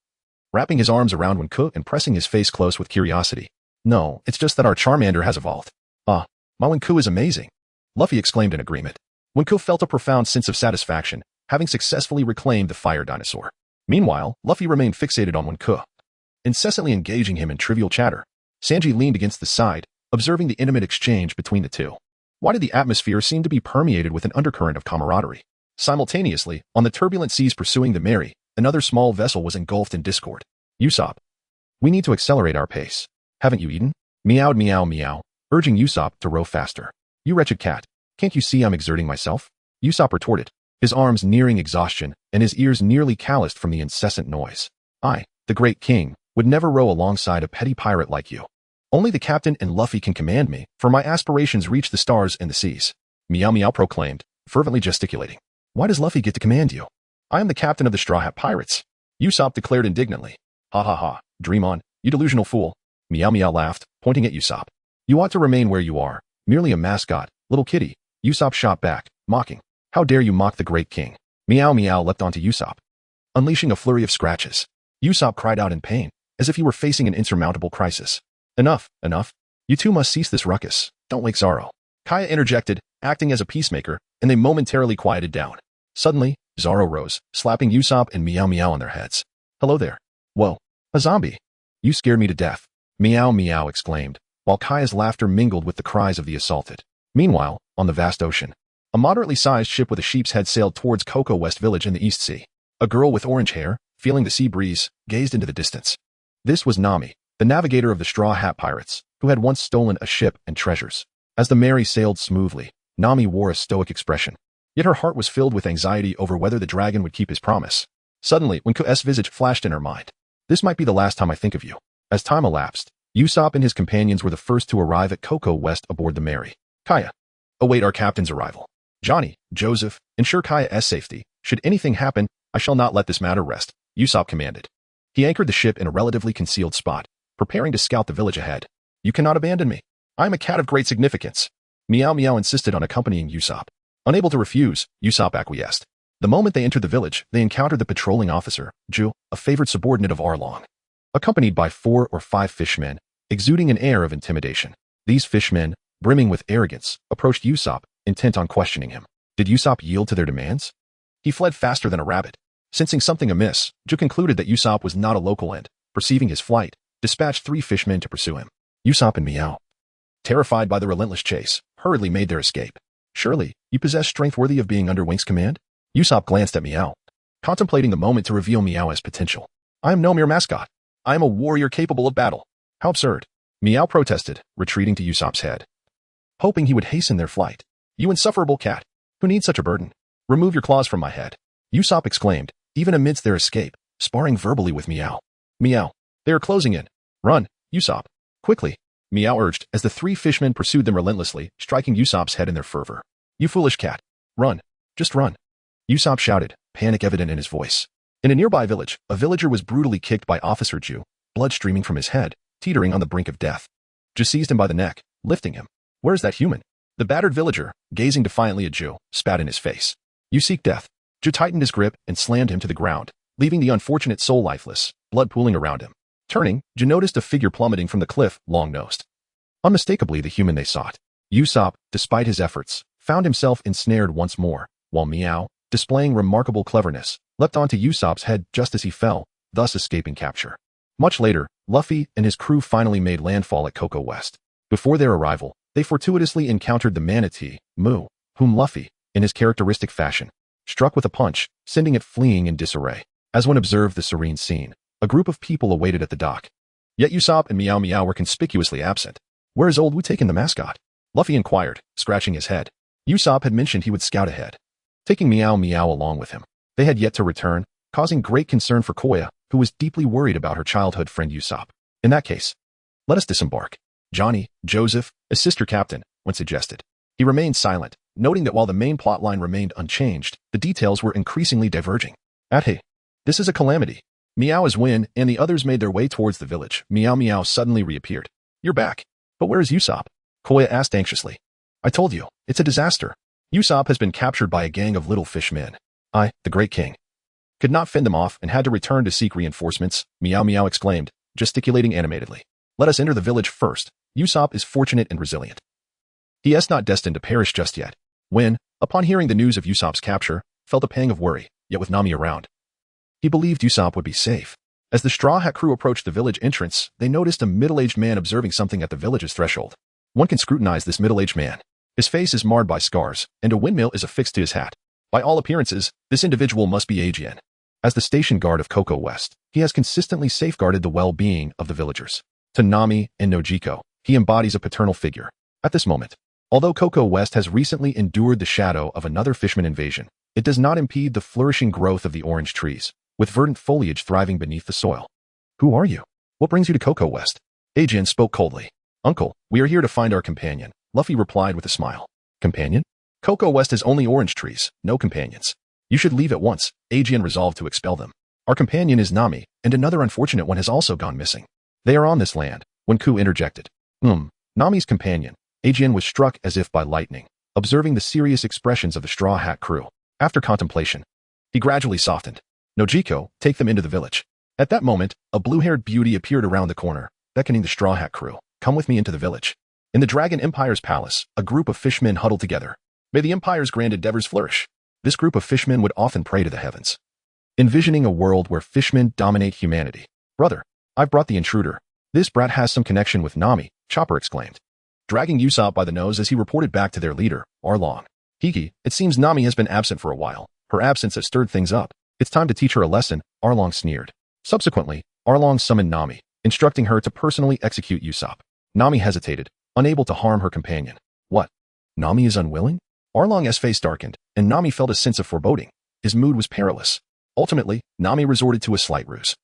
Speaker 2: wrapping his arms around Wenke and pressing his face close with curiosity. No, it's just that our Charmander has evolved. Ah, my Wenke is amazing. Luffy exclaimed in agreement. Wenke felt a profound sense of satisfaction, having successfully reclaimed the fire dinosaur. Meanwhile, Luffy remained fixated on Wenke, incessantly engaging him in trivial chatter. Sanji leaned against the side, observing the intimate exchange between the two. Why did the atmosphere seem to be permeated with an undercurrent of camaraderie? Simultaneously, on the turbulent seas pursuing the Mary, another small vessel was engulfed in discord. Usopp. We need to accelerate our pace. Haven't you eaten? Meowed meow meow, urging Usopp to row faster. You wretched cat. Can't you see I'm exerting myself? Usopp retorted, his arms nearing exhaustion and his ears nearly calloused from the incessant noise. I, the great king, would never row alongside a petty pirate like you. Only the captain and Luffy can command me, for my aspirations reach the stars and the seas. Meow Meow proclaimed, fervently gesticulating. Why does Luffy get to command you? I am the captain of the Straw Hat Pirates. Usopp declared indignantly. Ha ha ha, dream on, you delusional fool. Meow Meow laughed, pointing at Usopp. You ought to remain where you are, merely a mascot, little kitty. Usopp shot back, mocking. How dare you mock the great king? Meow Meow leapt onto Usopp, unleashing a flurry of scratches. Usopp cried out in pain, as if he were facing an insurmountable crisis. Enough, enough. You two must cease this ruckus. Don't wake Zoro. Kaya interjected, acting as a peacemaker, and they momentarily quieted down. Suddenly, Zoro rose, slapping Usopp and Meow Meow on their heads. Hello there. Whoa, a zombie. You scared me to death. Meow Meow exclaimed, while Kaya's laughter mingled with the cries of the assaulted. Meanwhile, on the vast ocean, a moderately sized ship with a sheep's head sailed towards Cocoa West Village in the East Sea. A girl with orange hair, feeling the sea breeze, gazed into the distance. This was Nami, the navigator of the Straw Hat Pirates, who had once stolen a ship and treasures. As the Mary sailed smoothly, Nami wore a stoic expression. Yet her heart was filled with anxiety over whether the dragon would keep his promise. Suddenly, Wenke's visage flashed in her mind. This might be the last time I think of you. As time elapsed, Usopp and his companions were the first to arrive at Cocoa West aboard the Mary. Kaya. Await our captain's arrival. Johnny, Joseph, ensure Kaya's safety. Should anything happen, I shall not let this matter rest, Usopp commanded. He anchored the ship in a relatively concealed spot, preparing to scout the village ahead. You cannot abandon me. I am a cat of great significance. Meow Meow insisted on accompanying Usopp. Unable to refuse, Usopp acquiesced. The moment they entered the village, they encountered the patrolling officer, Ju, a favored subordinate of Arlong, accompanied by 4 or 5 fishmen, exuding an air of intimidation. These fishmen, brimming with arrogance, approached Usopp, intent on questioning him. Did Usopp yield to their demands? He fled faster than a rabbit. Sensing something amiss, Ju concluded that Usopp was not a local and, perceiving his flight, dispatched 3 fishmen to pursue him. Usopp and Meow, terrified by the relentless chase, hurriedly made their escape. Surely, you possess strength worthy of being under Wink's command? Usopp glanced at Meow, contemplating the moment to reveal Meow as potential. I am no mere mascot. I am a warrior capable of battle. How absurd. Meow protested, retreating to Usopp's head, hoping he would hasten their flight. You insufferable cat. Who needs such a burden? Remove your claws from my head. Usopp exclaimed, even amidst their escape, sparring verbally with Meow. Meow. They are closing in. Run, Usopp. Quickly. Meow urged as the 3 fishmen pursued them relentlessly, striking Usopp's head in their fervor. You foolish cat. Run. Just run. Usopp shouted, panic evident in his voice. In a nearby village, a villager was brutally kicked by Officer Ju, blood streaming from his head, teetering on the brink of death. Ju seized him by the neck, lifting him. Where's that human? The battered villager, gazing defiantly at Ju, spat in his face. You seek death. Ju tightened his grip and slammed him to the ground, leaving the unfortunate soul lifeless, blood pooling around him. Turning, Ju noticed a figure plummeting from the cliff, long-nosed. Unmistakably the human they sought. Usopp, despite his efforts, found himself ensnared once more, while Meow, displaying remarkable cleverness, leapt onto Usopp's head just as he fell, thus escaping capture. Much later, Luffy and his crew finally made landfall at Cocoa West. Before their arrival, they fortuitously encountered the manatee, Mu, whom Luffy, in his characteristic fashion, struck with a punch, sending it fleeing in disarray. As one observed the serene scene, a group of people awaited at the dock. Yet Usopp and Meow Meow were conspicuously absent. Where is old Wu taking the mascot? Luffy inquired, scratching his head. Usopp had mentioned he would scout ahead, taking Meow Meow along with him. They had yet to return, causing great concern for Koya, who was deeply worried about her childhood friend Usopp. In that case, let us disembark. Johnny, Joseph, a sister captain, went suggested. He remained silent, noting that while the main plotline remained unchanged, the details were increasingly diverging. Hey, this is a calamity. Meow as Win and the others made their way towards the village. Meow Meow suddenly reappeared. You're back. But where is Usopp? Koya asked anxiously. I told you, it's a disaster. Usopp has been captured by a gang of little fish men. I, the Great King, could not fend them off and had to return to seek reinforcements, Meow Meow exclaimed, gesticulating animatedly. Let us enter the village first. Usopp is fortunate and resilient. He is not destined to perish just yet. When, upon hearing the news of Usopp's capture, felt a pang of worry, yet with Nami around, he believed Usopp would be safe. As the Straw Hat crew approached the village entrance, they noticed a middle-aged man observing something at the village's threshold. One can scrutinize this middle-aged man. His face is marred by scars, and a windmill is affixed to his hat. By all appearances, this individual must be Ajian. As the station guard of Cocoa West, he has consistently safeguarded the well-being of the villagers. To Nami and Nojiko, he embodies a paternal figure. At this moment, although Cocoa West has recently endured the shadow of another fishman invasion, it does not impede the flourishing growth of the orange trees, with verdant foliage thriving beneath the soil. Who are you? What brings you to Cocoa West? Ajian spoke coldly. Uncle, we are here to find our companion, Luffy replied with a smile. Companion? Cocoa West has only orange trees, no companions. You should leave at once. Ajian resolved to expel them. Our companion is Nami, and another unfortunate one has also gone missing. They are on this land, Wenku interjected. Nami's companion. Ajian was struck as if by lightning, observing the serious expressions of the Straw Hat crew. After contemplation, he gradually softened. Nojiko, take them into the village. At that moment, a blue-haired beauty appeared around the corner, beckoning the Straw Hat crew. Come with me into the village. In the Dragon Empire's palace, a group of fishmen huddled together. May the Empire's grand endeavors flourish. This group of fishmen would often pray to the heavens, envisioning a world where fishmen dominate humanity. Brother, I've brought the intruder. This brat has some connection with Nami, Chopper exclaimed, dragging Usopp by the nose as he reported back to their leader, Arlong. Hiki, it seems Nami has been absent for a while. Her absence has stirred things up. It's time to teach her a lesson, Arlong sneered. Subsequently, Arlong summoned Nami, instructing her to personally execute Usopp. Nami hesitated, unable to harm her companion. What? Nami is unwilling? Arlong's face darkened, and Nami felt a sense of foreboding. His mood was perilous. Ultimately, Nami resorted to a slight ruse,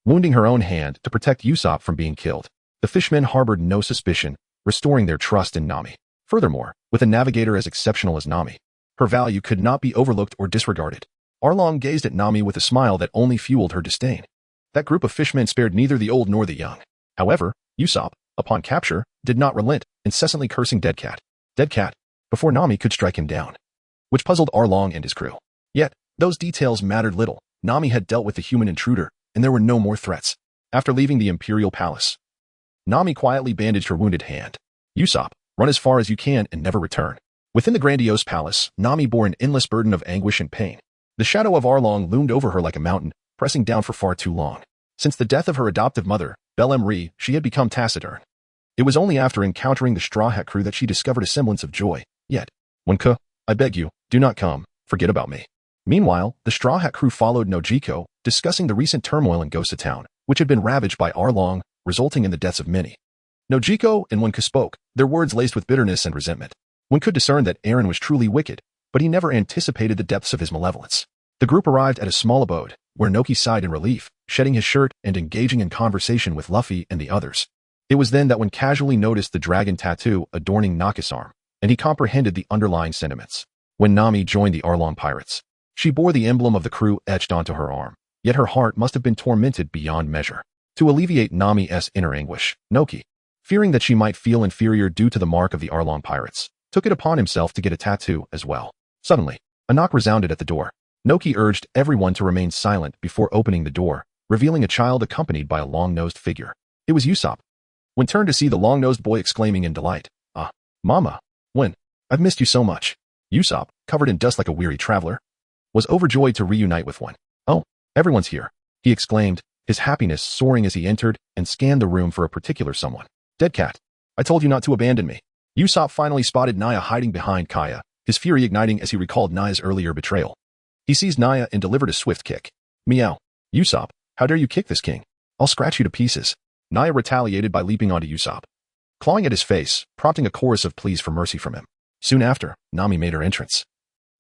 Speaker 2: wounding her own hand to protect Usopp from being killed. The fishmen harbored no suspicion, restoring their trust in Nami. Furthermore, with a navigator as exceptional as Nami, her value could not be overlooked or disregarded. Arlong gazed at Nami with a smile that only fueled her disdain. That group of fishmen spared neither the old nor the young. However, Usopp, upon capture, did not relent, incessantly cursing Dead Cat, before Nami could strike him down, which puzzled Arlong and his crew. Yet, Those details mattered little. Nami had dealt with the human intruder, and there were no more threats. After leaving the Imperial Palace, Nami quietly bandaged her wounded hand. Usopp, run as far as you can and never return. Within the grandiose palace, Nami bore an endless burden of anguish and pain. The shadow of Arlong loomed over her like a mountain, pressing down for far too long. Since the death of her adoptive mother, Bel-Emri, she had become taciturn. It was only after encountering the Straw Hat crew that she discovered a semblance of joy. Yet, Wenke, I beg you, do not come, forget about me. Meanwhile, the Straw Hat crew followed Nojiko, discussing the recent turmoil in Ghost Town, which had been ravaged by Arlong, resulting in the deaths of many. Nojiko and Wenke spoke, their words laced with bitterness and resentment. Wenke discerned that Eren was truly wicked, but he never anticipated the depths of his malevolence. The group arrived at a small abode, where Noki sighed in relief, shedding his shirt and engaging in conversation with Luffy and the others. It was then that Wenke casually noticed the dragon tattoo adorning Naka's arm, and he comprehended the underlying sentiments. When Nami joined the Arlong pirates, she bore the emblem of the crew etched onto her arm, yet her heart must have been tormented beyond measure. To alleviate Nami's inner anguish, Noki, fearing that she might feel inferior due to the mark of the Arlong pirates, took it upon himself to get a tattoo as well. Suddenly, a knock resounded at the door. Noki urged everyone to remain silent before opening the door, revealing a child accompanied by a long-nosed figure. It was Usopp. When turned to see the long-nosed boy exclaiming in delight, "Ah, Mama, when? I've missed you so much." Usopp, covered in dust like a weary traveler, was overjoyed to reunite with one. "Oh, everyone's here," he exclaimed, his happiness soaring as he entered and scanned the room for a particular someone. "Dead cat, I told you not to abandon me." Usopp finally spotted Naya hiding behind Kaya, his fury igniting as he recalled Naya's earlier betrayal. He seized Naya and delivered a swift kick. "Meow. Usopp, how dare you kick this king? I'll scratch you to pieces." Naya retaliated by leaping onto Usopp, clawing at his face, prompting a chorus of pleas for mercy from him. Soon after, Nami made her entrance.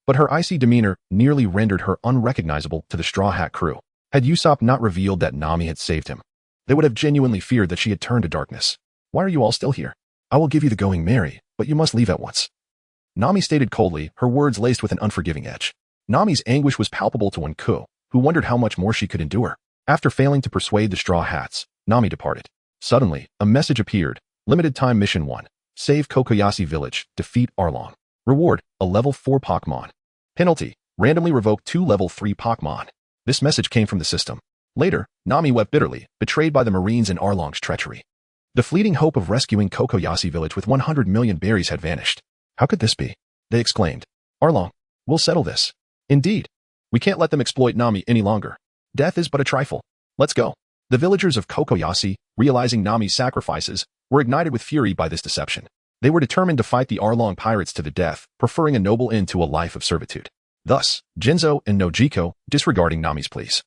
Speaker 2: But her icy demeanor nearly rendered her unrecognizable to the Straw Hat crew. Had Usopp not revealed that Nami had saved him, they would have genuinely feared that she had turned to darkness. "Why are you all still here? I will give you the going merry, but you must leave at once," Nami stated coldly, her words laced with an unforgiving edge. Nami's anguish was palpable to Wenke, who wondered how much more she could endure. After failing to persuade the Straw Hats, Nami departed. Suddenly, a message appeared. Limited time mission 1. Save Kokoyashi Village, defeat Arlong. Reward, a level 4 Pokémon. Penalty, randomly revoke 2 level 3 Pokémon. This message came from the system. Later, Nami wept bitterly, betrayed by the Marines and Arlong's treachery. The fleeting hope of rescuing Kokoyashi Village with 100 million berries had vanished. "How could this be?" they exclaimed. "Arlong, we'll settle this." "Indeed. We can't let them exploit Nami any longer. Death is but a trifle. Let's go." The villagers of Kokoyashi, realizing Nami's sacrifices, were ignited with fury by this deception. They were determined to fight the Arlong pirates to the death, preferring a noble end to a life of servitude. Thus, Jinzo and Nojiko, disregarding Nami's pleas,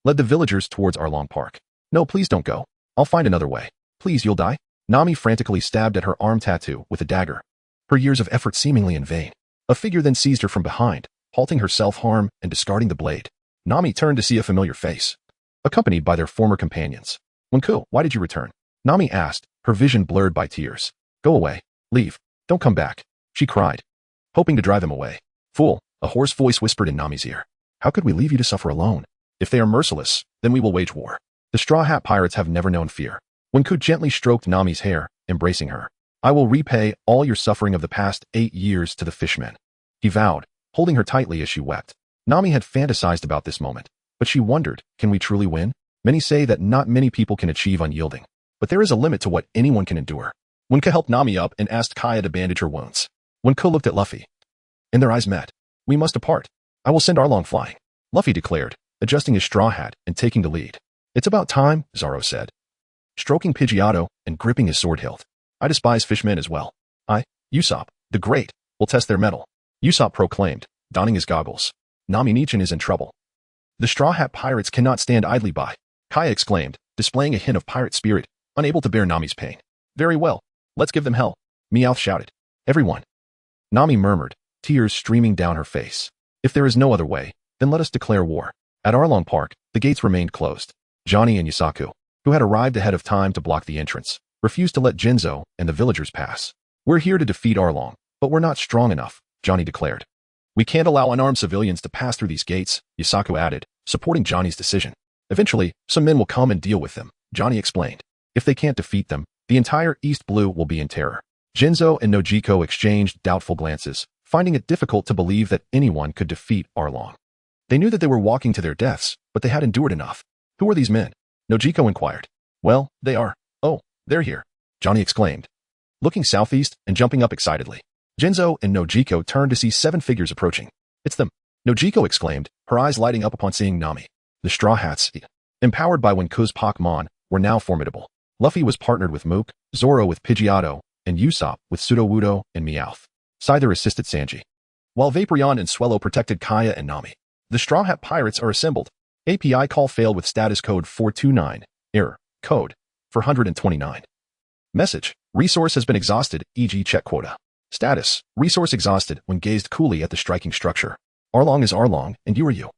Speaker 2: led the villagers towards Arlong Park. "No, please don't go. I'll find another way. Please, you'll die." Nami frantically stabbed at her arm tattoo with a dagger, her years of effort seemingly in vain. A figure then seized her from behind, halting her self-harm and discarding the blade. Nami turned to see a familiar face, accompanied by their former companions. "Wenke, why did you return?" Nami asked, her vision blurred by tears. "Go away. Leave. Don't come back," she cried, hoping to drive them away. "Fool," a hoarse voice whispered in Nami's ear. "How could we leave you to suffer alone? If they are merciless, then we will wage war. The Straw Hat pirates have never known fear." Wenke gently stroked Nami's hair, embracing her. "I will repay all your suffering of the past 8 years to the fishmen," he vowed, holding her tightly as she wept. Nami had fantasized about this moment, but she wondered, can we truly win? Many say that not many people can achieve unyielding, but there is a limit to what anyone can endure. Wenke helped Nami up and asked Kaya to bandage her wounds. Wenke looked at Luffy, and their eyes met. "We must depart. I will send Arlong flying," Luffy declared, adjusting his straw hat and taking the lead. "It's about time," Zoro said, stroking Pidgeotto and gripping his sword hilt. "I despise fishmen as well. Usopp, the Great, will test their mettle," Usopp proclaimed, donning his goggles. "Nami-Nichan is in trouble. The Straw Hat pirates cannot stand idly by," Kaya exclaimed, displaying a hint of pirate spirit, unable to bear Nami's pain. "Very well, let's give them hell," Meowth shouted. "Everyone," Nami murmured, tears streaming down her face. "If there is no other way, then let us declare war." At Arlong Park, the gates remained closed. Johnny and Yusaku, who had arrived ahead of time to block the entrance, refused to let Jinzo and the villagers pass. "We're here to defeat Arlong, but we're not strong enough," Johnny declared. "We can't allow unarmed civilians to pass through these gates," Yusaku added, supporting Johnny's decision. "Eventually, some men will come and deal with them," Johnny explained. "If they can't defeat them, the entire East Blue will be in terror." Jinzo and Nojiko exchanged doubtful glances, finding it difficult to believe that anyone could defeat Arlong. They knew that they were walking to their deaths, but they had endured enough. Who are these men? Nojiko inquired. Well, they are. Oh, they're here, Johnny exclaimed, looking southeast and jumping up excitedly. Jinzo and Nojiko turned to see 7 figures approaching. It's them, Nojiko exclaimed, her eyes lighting up upon seeing Nami. The Straw Hats, empowered by Wenku's Pokémon, were now formidable. Luffy was partnered with Mook, Zoro with Pidgeotto, and Usopp with Sudowoodo and Meowth. Scyther assisted Sanji, while Vaporeon and Swellow protected Kaya and Nami. The Straw Hat Pirates are assembled. API call failed with status code 429. Error. Code 429. Message. Resource has been exhausted, e.g. check quota. Status. Resource exhausted when gazed coolly at the striking structure. Arlong is Arlong, and you are you.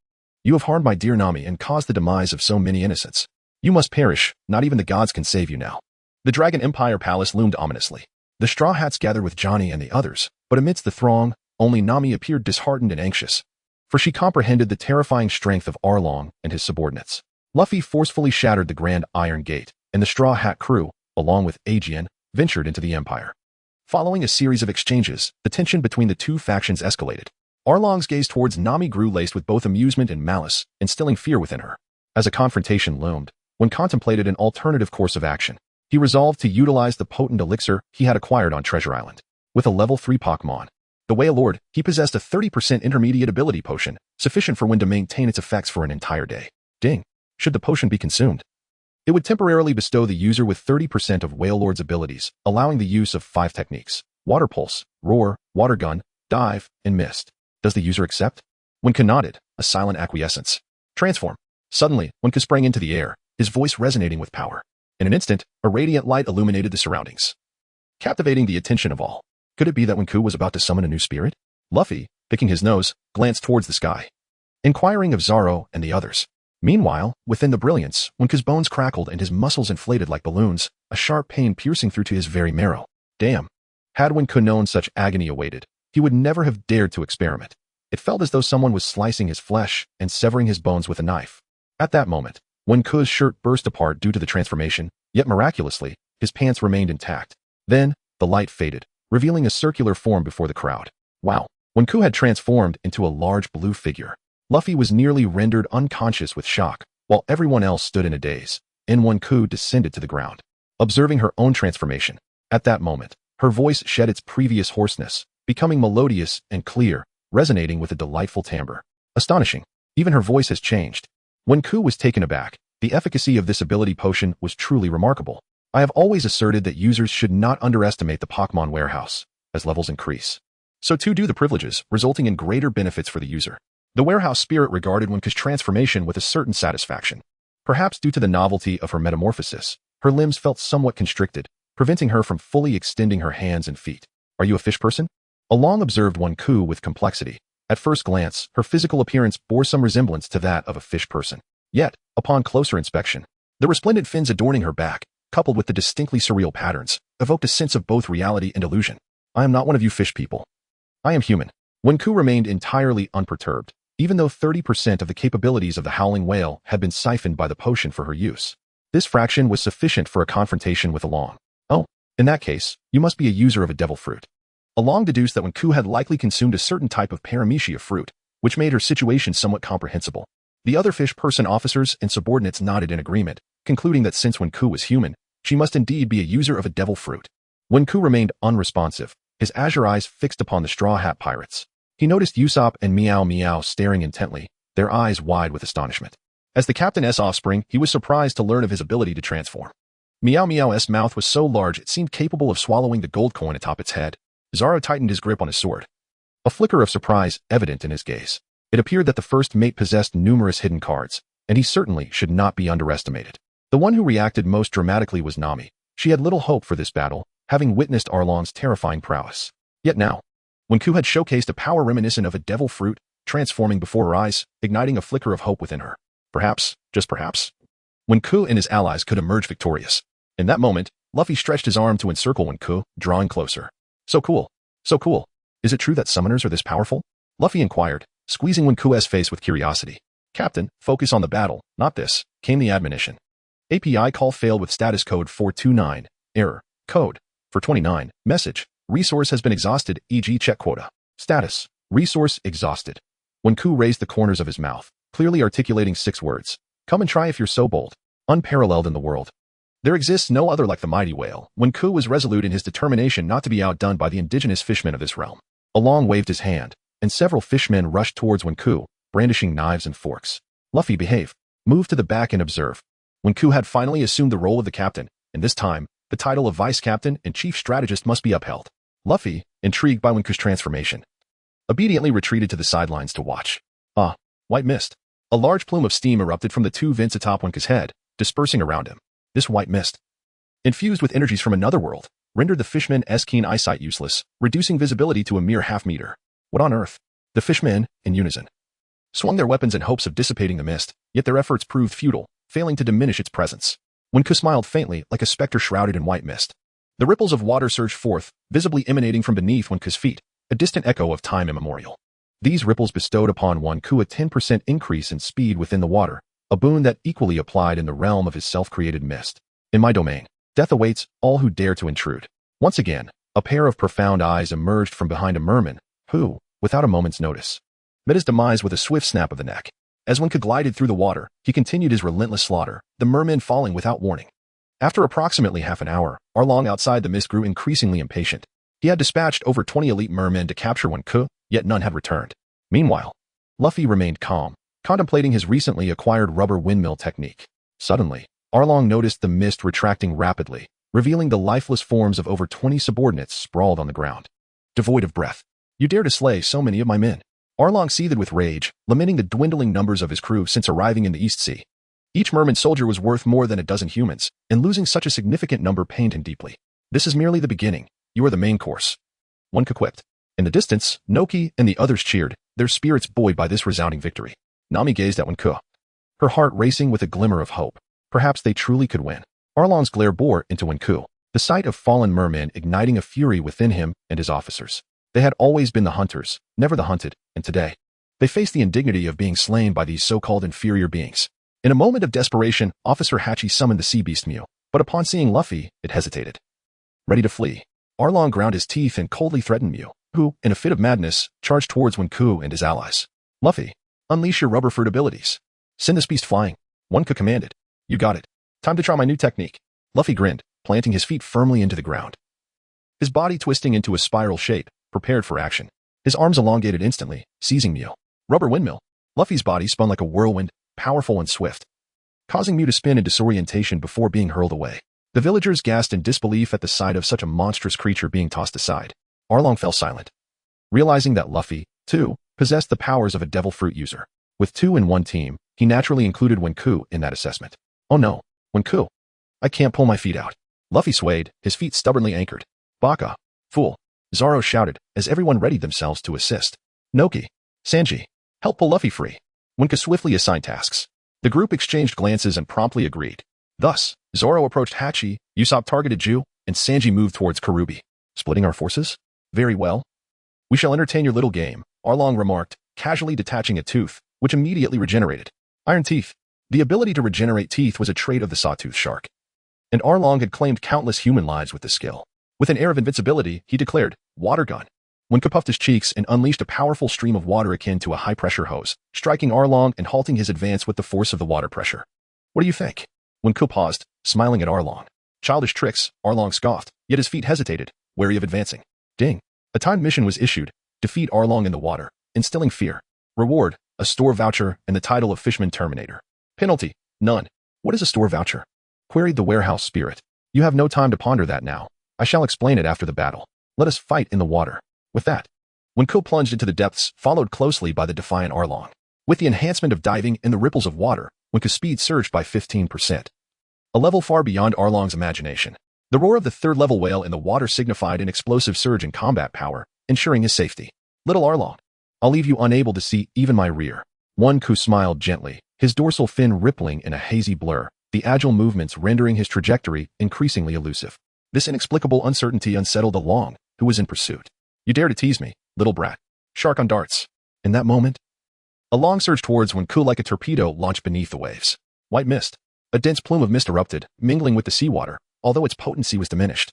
Speaker 2: You have harmed my dear Nami and caused the demise of so many innocents. You must perish, not even the gods can save you now. The Dragon Empire Palace loomed ominously. The Straw Hats gathered with Johnny and the others, but amidst the throng, only Nami appeared disheartened and anxious, for she comprehended the terrifying strength of Arlong and his subordinates. Luffy forcefully shattered the Grand Iron Gate, and the Straw Hat crew, along with Aegean, ventured into the Empire. Following a series of exchanges, the tension between the two factions escalated. Arlong's gaze towards Nami grew laced with both amusement and malice, instilling fear within her. As a confrontation loomed, when contemplated an alternative course of action, he resolved to utilize the potent elixir he had acquired on Treasure Island. With a level 3 Pokémon, the Whale Lord, he possessed a 30% intermediate ability potion, sufficient for one to maintain its effects for an entire day. Ding. Should the potion be consumed, it would temporarily bestow the user with 30% of Whale Lord's abilities, allowing the use of 5 techniques: Water Pulse, Roar, Water Gun, Dive, and Mist. Does the user accept? Wenke nodded, a silent acquiescence. Transform. Suddenly, Wenke sprang into the air, his voice resonating with power. In an instant, a radiant light illuminated the surroundings, captivating the attention of all. Could it be that Wenke was about to summon a new spirit? Luffy, picking his nose, glanced towards the sky, inquiring of Zoro and the others. Meanwhile, within the brilliance, Wenke's bones crackled and his muscles inflated like balloons, a sharp pain piercing through to his very marrow. Damn. Had Wenke known such agony awaited, he would never have dared to experiment. It felt as though someone was slicing his flesh and severing his bones with a knife. At that moment, Wenke's shirt burst apart due to the transformation, yet miraculously, his pants remained intact. Then, the light faded, revealing a circular form before the crowd. Wow. Wenke had transformed into a large blue figure. Luffy was nearly rendered unconscious with shock, while everyone else stood in a daze, and Wenke descended to the ground, observing her own transformation. At that moment, her voice shed its previous hoarseness, becoming melodious and clear, resonating with a delightful timbre. Astonishing. Even her voice has changed. Wenke was taken aback. The efficacy of this ability potion was truly remarkable. I have always asserted that users should not underestimate the Pokémon warehouse. As levels increase, so too do the privileges, resulting in greater benefits for the user. The warehouse spirit regarded Wenke's transformation with a certain satisfaction. Perhaps due to the novelty of her metamorphosis, her limbs felt somewhat constricted, preventing her from fully extending her hands and feet. Are you a fish person? Along observed Wenke with complexity. At first glance, her physical appearance bore some resemblance to that of a fish person. Yet, upon closer inspection, the resplendent fins adorning her back, coupled with the distinctly surreal patterns, evoked a sense of both reality and illusion. I am not one of you fish people. I am human. Wenke remained entirely unperturbed, even though 30% of the capabilities of the howling whale had been siphoned by the potion for her use. This fraction was sufficient for a confrontation with Along. Oh, in that case, you must be a user of a devil fruit. Along deduced that Wenke had likely consumed a certain type of paramecia fruit, which made her situation somewhat comprehensible. The other fish person officers and subordinates nodded in agreement, concluding that since Wenke was human, she must indeed be a user of a devil fruit. Wenke remained unresponsive, his azure eyes fixed upon the Straw Hat Pirates. He noticed Usopp and Meow Meow staring intently, their eyes wide with astonishment. As the Captain's offspring, he was surprised to learn of his ability to transform. Meow Meow's mouth was so large it seemed capable of swallowing the gold coin atop its head. Zoro tightened his grip on his sword, a flicker of surprise evident in his gaze. It appeared that the first mate possessed numerous hidden cards, and he certainly should not be underestimated. The one who reacted most dramatically was Nami. She had little hope for this battle, having witnessed Arlong's terrifying prowess. Yet now, Wenke had showcased a power reminiscent of a devil fruit, transforming before her eyes, igniting a flicker of hope within her. Perhaps, just perhaps, Wenke and his allies could emerge victorious. In that moment, Luffy stretched his arm to encircle Wenke, drawing closer. So cool. So cool. Is it true that summoners are this powerful? Luffy inquired, squeezing Wenku's face with curiosity. Captain, focus on the battle, not this, came the admonition. API call failed with status code 429. Error. Code 429. Message. Resource has been exhausted, e.g. check quota. Status. Resource exhausted. Wenke raised the corners of his mouth, clearly articulating 6 words. Come and try if you're so bold. Unparalleled in the world. There exists no other like the mighty whale. Wenke was resolute in his determination not to be outdone by the indigenous fishmen of this realm. Along waved his hand, and several fishmen rushed towards Wenke, brandishing knives and forks. Luffy, behave. Move to the back and observe. Wenke had finally assumed the role of the captain, and this time, the title of vice captain and chief strategist must be upheld. Luffy, intrigued by Wenke's transformation, obediently retreated to the sidelines to watch. White mist. A large plume of steam erupted from the 2 vents atop Wenke's head, dispersing around him. This white mist, infused with energies from another world, rendered the fishmen's keen eyesight useless, reducing visibility to a mere half-meter. What on earth? The fishmen, in unison, swung their weapons in hopes of dissipating the mist, yet their efforts proved futile, failing to diminish its presence. Wenke smiled faintly like a specter shrouded in white mist. The ripples of water surged forth, visibly emanating from beneath Wenke's feet, a distant echo of time immemorial. These ripples bestowed upon Wenke a 10% increase in speed within the water, a boon that equally applied in the realm of his self-created mist. In my domain, death awaits all who dare to intrude. Once again, a pair of profound eyes emerged from behind a merman, who, without a moment's notice, met his demise with a swift snap of the neck. As Wenke glided through the water, he continued his relentless slaughter, the merman falling without warning. After approximately half an hour, Arlong outside the mist grew increasingly impatient. He had dispatched over 20 elite mermen to capture Wenke, yet none had returned. Meanwhile, Luffy remained calm, contemplating his recently acquired rubber windmill technique. Suddenly, Arlong noticed the mist retracting rapidly, revealing the lifeless forms of over 20 subordinates sprawled on the ground. Devoid of breath. You dare to slay so many of my men. Arlong seethed with rage, lamenting the dwindling numbers of his crew since arriving in the East Sea. Each merman soldier was worth more than a dozen humans, and losing such a significant number pained him deeply. This is merely the beginning. You are the main course. Wenke quipped. In the distance, Noki and the others cheered, their spirits buoyed by this resounding victory. Nami gazed at Wenke, her heart racing with a glimmer of hope. Perhaps they truly could win. Arlong's glare bore into Wenke, the sight of fallen mermen igniting a fury within him and his officers. They had always been the hunters, never the hunted, and today, they faced the indignity of being slain by these so-called inferior beings. In a moment of desperation, Officer Hachi summoned the sea beast Mew, but upon seeing Luffy, it hesitated. Ready to flee, Arlong ground his teeth and coldly threatened Mew, who, in a fit of madness, charged towards Wenke and his allies. Luffy, unleash your rubber fruit abilities. Send this beast flying. Wenke commanded. You got it. Time to try my new technique. Luffy grinned, planting his feet firmly into the ground. His body twisting into a spiral shape, prepared for action. His arms elongated instantly, seizing Mew. Rubber windmill. Luffy's body spun like a whirlwind, powerful and swift, causing Mew to spin in disorientation before being hurled away. The villagers gasped in disbelief at the sight of such a monstrous creature being tossed aside. Arlong fell silent, realizing that Luffy, too, possessed the powers of a devil fruit user. With 2 in one team, he naturally included Wenke in that assessment. Oh no, Wenke. I can't pull my feet out. Luffy swayed, his feet stubbornly anchored. Baka. Fool. Zoro shouted, as everyone readied themselves to assist. Noki. Sanji. Help pull Luffy free. Wenke swiftly assigned tasks. The group exchanged glances and promptly agreed. Thus, Zoro approached Hachi, Usopp targeted Ju, and Sanji moved towards Karubi. Splitting our forces? Very well. We shall entertain your little game, Arlong remarked, casually detaching a tooth, which immediately regenerated. Iron teeth. The ability to regenerate teeth was a trait of the sawtooth shark, and Arlong had claimed countless human lives with this skill. With an air of invincibility, he declared, Water gun. Wenke puffed his cheeks and unleashed a powerful stream of water akin to a high-pressure hose, striking Arlong and halting his advance with the force of the water pressure. What do you think? Wenke paused, smiling at Arlong. Childish tricks, Arlong scoffed, yet his feet hesitated, wary of advancing. Ding. A timed mission was issued. Defeat Arlong in the water, instilling fear. Reward, a store voucher and the title of Fishman Terminator. Penalty, none. What is a store voucher? Queried the warehouse spirit. You have no time to ponder that now. I shall explain it after the battle. Let us fight in the water. With that, Wenke plunged into the depths, followed closely by the defiant Arlong. With the enhancement of diving and the ripples of water, Wenke's speed surged by 15%. A level far beyond Arlong's imagination. The roar of the third-level whale in the water signified an explosive surge in combat power, ensuring his safety. Little Arlong, I'll leave you unable to see even my rear. Wenke smiled gently, his dorsal fin rippling in a hazy blur, the agile movements rendering his trajectory increasingly elusive. This inexplicable uncertainty unsettled Arlong, who was in pursuit. You dare to tease me, little brat. Shark on darts. In that moment, Arlong surged towards Wenke like a torpedo launched beneath the waves. White mist. A dense plume of mist erupted, mingling with the seawater, although its potency was diminished.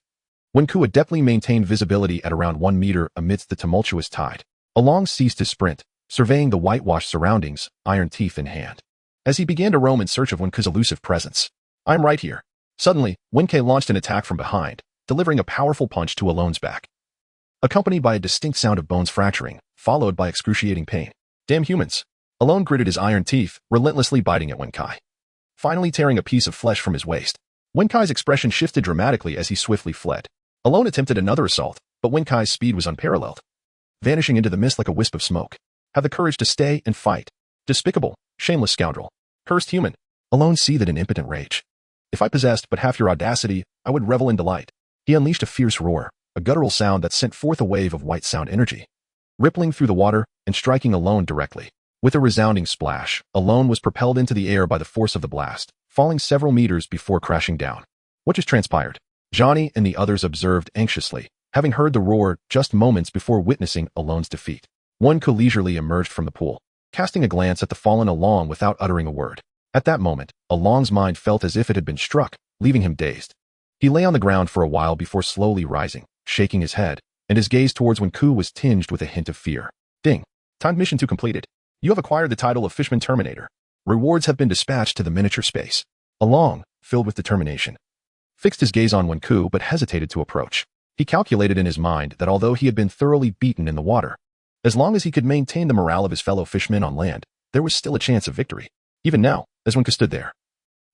Speaker 2: Wenke adeptly maintained visibility at around 1 meter amidst the tumultuous tide. Arlong ceased his sprint, surveying the whitewashed surroundings, iron teeth in hand. As he began to roam in search of Wenke's elusive presence. I'm right here. Suddenly, Wenke launched an attack from behind, delivering a powerful punch to Alone's back, accompanied by a distinct sound of bones fracturing, followed by excruciating pain. Damn humans! Alone gritted his iron teeth, relentlessly biting at Wenke, finally tearing a piece of flesh from his waist. Wenke's expression shifted dramatically as he swiftly fled. Alone attempted another assault, but Wenke's speed was unparalleled, vanishing into the mist like a wisp of smoke. Have the courage to stay and fight. Despicable, shameless scoundrel. Cursed human. Alone seethed in impotent rage. If I possessed but half your audacity, I would revel in delight. He unleashed a fierce roar, a guttural sound that sent forth a wave of white sound energy, rippling through the water and striking Alone directly. With a resounding splash, Alone was propelled into the air by the force of the blast, falling several meters before crashing down. What just transpired? Johnny and the others observed anxiously, having heard the roar just moments before witnessing Alone's defeat. Wenke leisurely emerged from the pool, casting a glance at the fallen Along without uttering a word. At that moment, Along's mind felt as if it had been struck, leaving him dazed. He lay on the ground for a while before slowly rising, shaking his head, and his gaze towards Wenke was tinged with a hint of fear. Ding. Timed mission 2 completed. You have acquired the title of Fishman Terminator. Rewards have been dispatched to the miniature space. Along, filled with determination, fixed his gaze on Wenke but hesitated to approach. He calculated in his mind that although he had been thoroughly beaten in the water, as long as he could maintain the morale of his fellow fishmen on land, there was still a chance of victory. Even now, as Wenke stood there,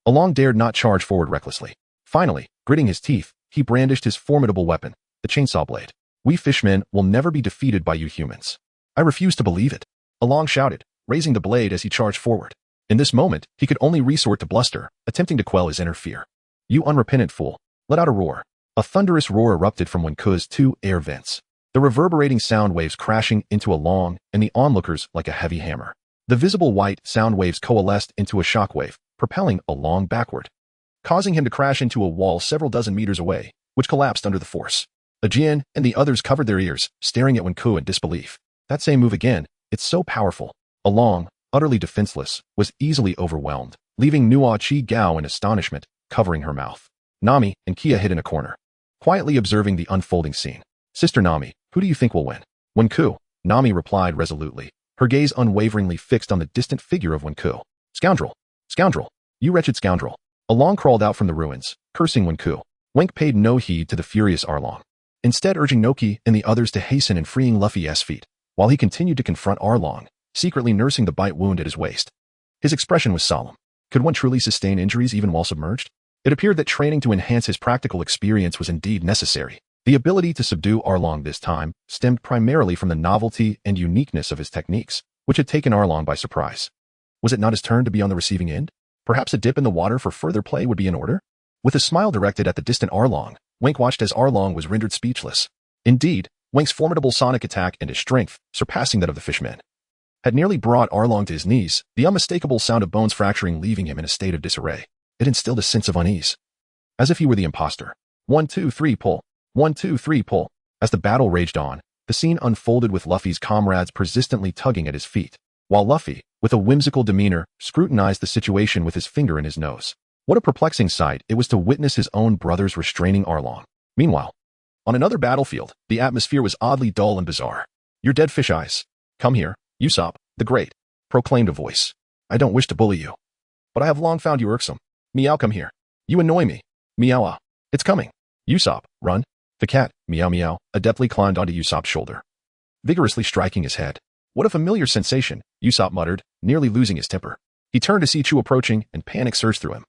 Speaker 2: Along dared not charge forward recklessly. Finally, gritting his teeth, he brandished his formidable weapon, the chainsaw blade. We fishmen will never be defeated by you humans. I refuse to believe it. Along shouted, raising the blade as he charged forward. In this moment, he could only resort to bluster, attempting to quell his inner fear. You unrepentant fool. Let out a roar. A thunderous roar erupted from Wenke's 2 air vents, the reverberating sound waves crashing into Along and the onlookers like a heavy hammer. The visible white sound waves coalesced into a shockwave, propelling Along backward, causing him to crash into a wall several dozen meters away, which collapsed under the force. Aegean and the others covered their ears, staring at Wenke in disbelief. That same move again. It's so powerful. Along, utterly defenseless, was easily overwhelmed, leaving Nuo Chi Gao in astonishment, covering her mouth. Nami and Kia hid in a corner, quietly observing the unfolding scene. Sister Nami, who do you think will win? Wenke, Nami replied resolutely, her gaze unwaveringly fixed on the distant figure of Wenke. Scoundrel! Scoundrel! You wretched scoundrel! Along crawled out from the ruins, cursing Wenke. Wenke paid no heed to the furious Arlong, instead urging Noki and the others to hasten in freeing Luffy's feet, while he continued to confront Arlong, secretly nursing the bite wound at his waist. His expression was solemn. Could one truly sustain injuries even while submerged? It appeared that training to enhance his practical experience was indeed necessary. The ability to subdue Arlong this time stemmed primarily from the novelty and uniqueness of his techniques, which had taken Arlong by surprise. Was it not his turn to be on the receiving end? Perhaps a dip in the water for further play would be in order? With a smile directed at the distant Arlong, Wenke watched as Arlong was rendered speechless. Indeed, Wenke's formidable sonic attack and his strength, surpassing that of the fishmen, had nearly brought Arlong to his knees, the unmistakable sound of bones fracturing leaving him in a state of disarray. It instilled a sense of unease, as if he were the imposter. 1, 2, 3, pull. 1, 2, 3, pull. As the battle raged on, the scene unfolded with Luffy's comrades persistently tugging at his feet, while Luffy, with a whimsical demeanor, scrutinized the situation with his finger in his nose. What a perplexing sight it was to witness his own brothers restraining Arlong. Meanwhile, on another battlefield, the atmosphere was oddly dull and bizarre. Your dead fish eyes. Come here, Usopp, the Great, proclaimed a voice. I don't wish to bully you, but I have long found you irksome. Meow, come here. You annoy me. Meow. It's coming. Usopp, run. The cat, meow meow, adeptly climbed onto Usopp's shoulder, vigorously striking his head. What a familiar sensation, Usopp muttered, nearly losing his temper. He turned to see Chu approaching, and panic surged through him,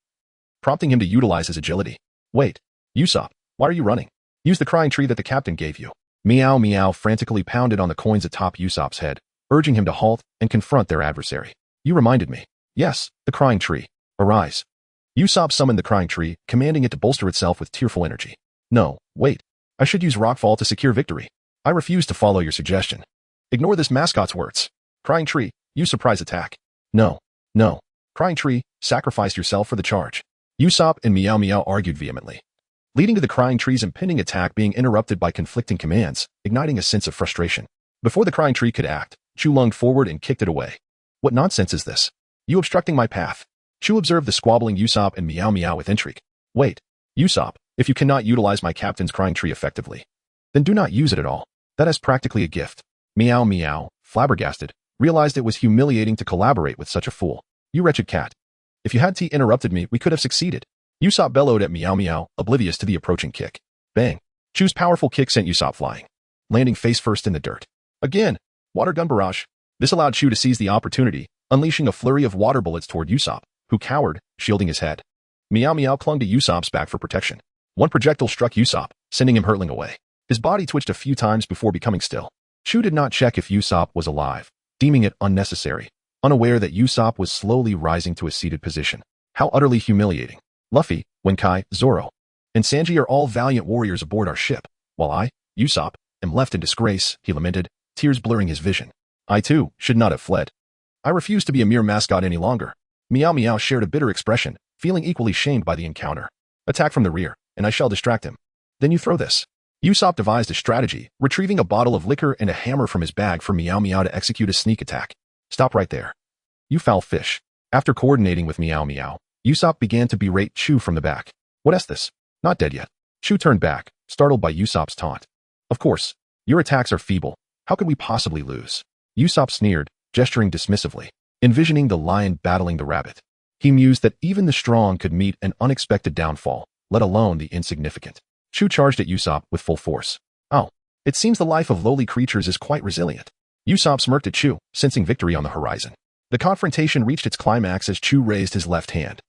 Speaker 2: prompting him to utilize his agility. Wait, Usopp, why are you running? Use the crying tree that the captain gave you. Meow meow frantically pounded on the coins atop Usopp's head, urging him to halt and confront their adversary. You reminded me. Yes, the crying tree. Arise. Usopp summoned the crying tree, commanding it to bolster itself with tearful energy. No, wait. I should use rockfall to secure victory. I refuse to follow your suggestion. Ignore this mascot's words. Crying tree, you surprise attack. No. Crying tree, sacrifice yourself for the charge. Usopp and Meow Meow argued vehemently, leading to the crying tree's impending attack being interrupted by conflicting commands, igniting a sense of frustration. Before the crying tree could act, Chu lunged forward and kicked it away. What nonsense is this? You obstructing my path. Chu observed the squabbling Usopp and Meow Meow with intrigue. Wait, Usopp, if you cannot utilize my captain's crying tree effectively, then do not use it at all. That is practically a gift. Meow Meow, flabbergasted, realized it was humiliating to collaborate with such a fool. You wretched cat. If you hadn't interrupted me, we could have succeeded. Usopp bellowed at Meow Meow, oblivious to the approaching kick. Bang. Chu's powerful kick sent Usopp flying, landing face first in the dirt. Again, water gun barrage. This allowed Chu to seize the opportunity, unleashing a flurry of water bullets toward Usopp, who cowered, shielding his head. Meow Meow clung to Usopp's back for protection. One projectile struck Usopp, sending him hurtling away. His body twitched a few times before becoming still. Chu did not check if Usopp was alive, deeming it unnecessary, unaware that Usopp was slowly rising to a seated position. How utterly humiliating. Luffy, Wenke, Zoro, and Sanji are all valiant warriors aboard our ship, while I, Usopp, am left in disgrace, he lamented, tears blurring his vision. I too should not have fled. I refuse to be a mere mascot any longer. Meow Meow shared a bitter expression, feeling equally shamed by the encounter. Attack from the rear, and I shall distract him. Then you throw this. Usopp devised a strategy, retrieving a bottle of liquor and a hammer from his bag for Meow Meow to execute a sneak attack. Stop right there. You foul fish. After coordinating with Meow Meow, Usopp began to berate Chu from the back. What's this? Not dead yet. Chu turned back, startled by Usopp's taunt. Of course. Your attacks are feeble. How could we possibly lose? Usopp sneered, gesturing dismissively, envisioning the lion battling the rabbit. He mused that even the strong could meet an unexpected downfall, let alone the insignificant. Chu charged at Usopp with full force. Oh, it seems the life of lowly creatures is quite resilient. Usopp smirked at Chu, sensing victory on the horizon. The confrontation reached its climax as Chu raised his left hand.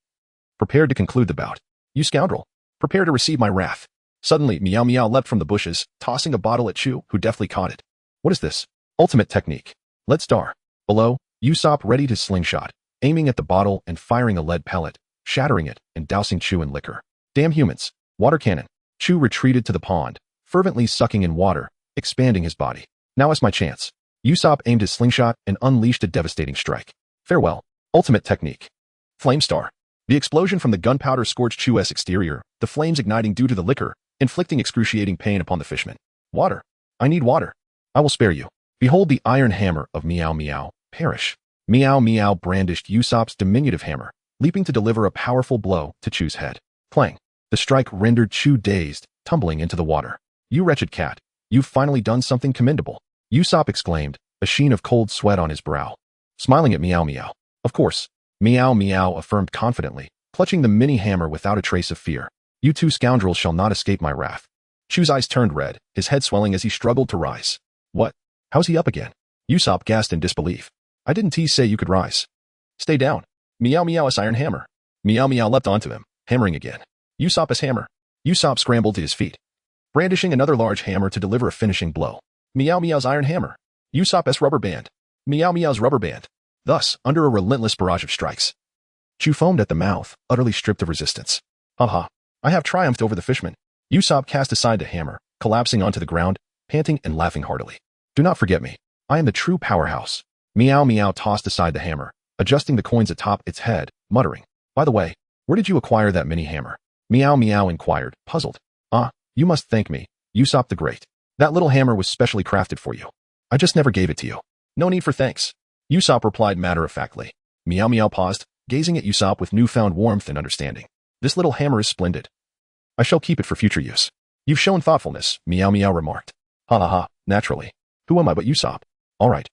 Speaker 2: Prepared to conclude the bout. You scoundrel. Prepare to receive my wrath. Suddenly, Meow Meow leapt from the bushes, tossing a bottle at Chu, who deftly caught it. What is this? Ultimate technique. Let's star. Below, Usopp readied his slingshot, aiming at the bottle and firing a lead pellet, shattering it and dousing Chu in liquor. Damn humans. Water cannon. Chu retreated to the pond, fervently sucking in water, expanding his body. Now is my chance. Usopp aimed his slingshot and unleashed a devastating strike. Farewell. Ultimate technique. Flame Star. The explosion from the gunpowder scorched Chu's exterior, the flames igniting due to the liquor, inflicting excruciating pain upon the fishman. Water. I need water. I will spare you. Behold the iron hammer of Meow Meow. Perish. Meow Meow brandished Usopp's diminutive hammer, leaping to deliver a powerful blow to Chu's head. Clang. The strike rendered Chu dazed, tumbling into the water. You wretched cat. You've finally done something commendable. Usopp exclaimed, a sheen of cold sweat on his brow. Smiling at Meow Meow. Of course. Meow Meow affirmed confidently, clutching the mini hammer without a trace of fear. You two scoundrels shall not escape my wrath. Chu's eyes turned red, his head swelling as he struggled to rise. What? How's he up again? Usopp gasped in disbelief. I didn't say you could rise. Stay down. Meow Meow's iron hammer. Meow Meow leapt onto him, hammering again. Usopp's hammer. Usopp scrambled to his feet, brandishing another large hammer to deliver a finishing blow. Meow Meow's iron hammer. Usopp's rubber band. Meow Meow's rubber band. Thus, under a relentless barrage of strikes, Chu foamed at the mouth, utterly stripped of resistance. Haha. I have triumphed over the fishman. Usopp cast aside the hammer, collapsing onto the ground, panting and laughing heartily. Do not forget me. I am the true powerhouse. Meow Meow tossed aside the hammer, adjusting the coins atop its head, muttering. By the way, where did you acquire that mini hammer? Meow Meow inquired, puzzled. You must thank me, Usopp the Great. That little hammer was specially crafted for you. I just never gave it to you. No need for thanks. Usopp replied matter-of-factly. Meow Meow paused, gazing at Usopp with newfound warmth and understanding. This little hammer is splendid. I shall keep it for future use. You've shown thoughtfulness, Meow Meow remarked. Ha ha ha, naturally. Who am I but Usopp? All right.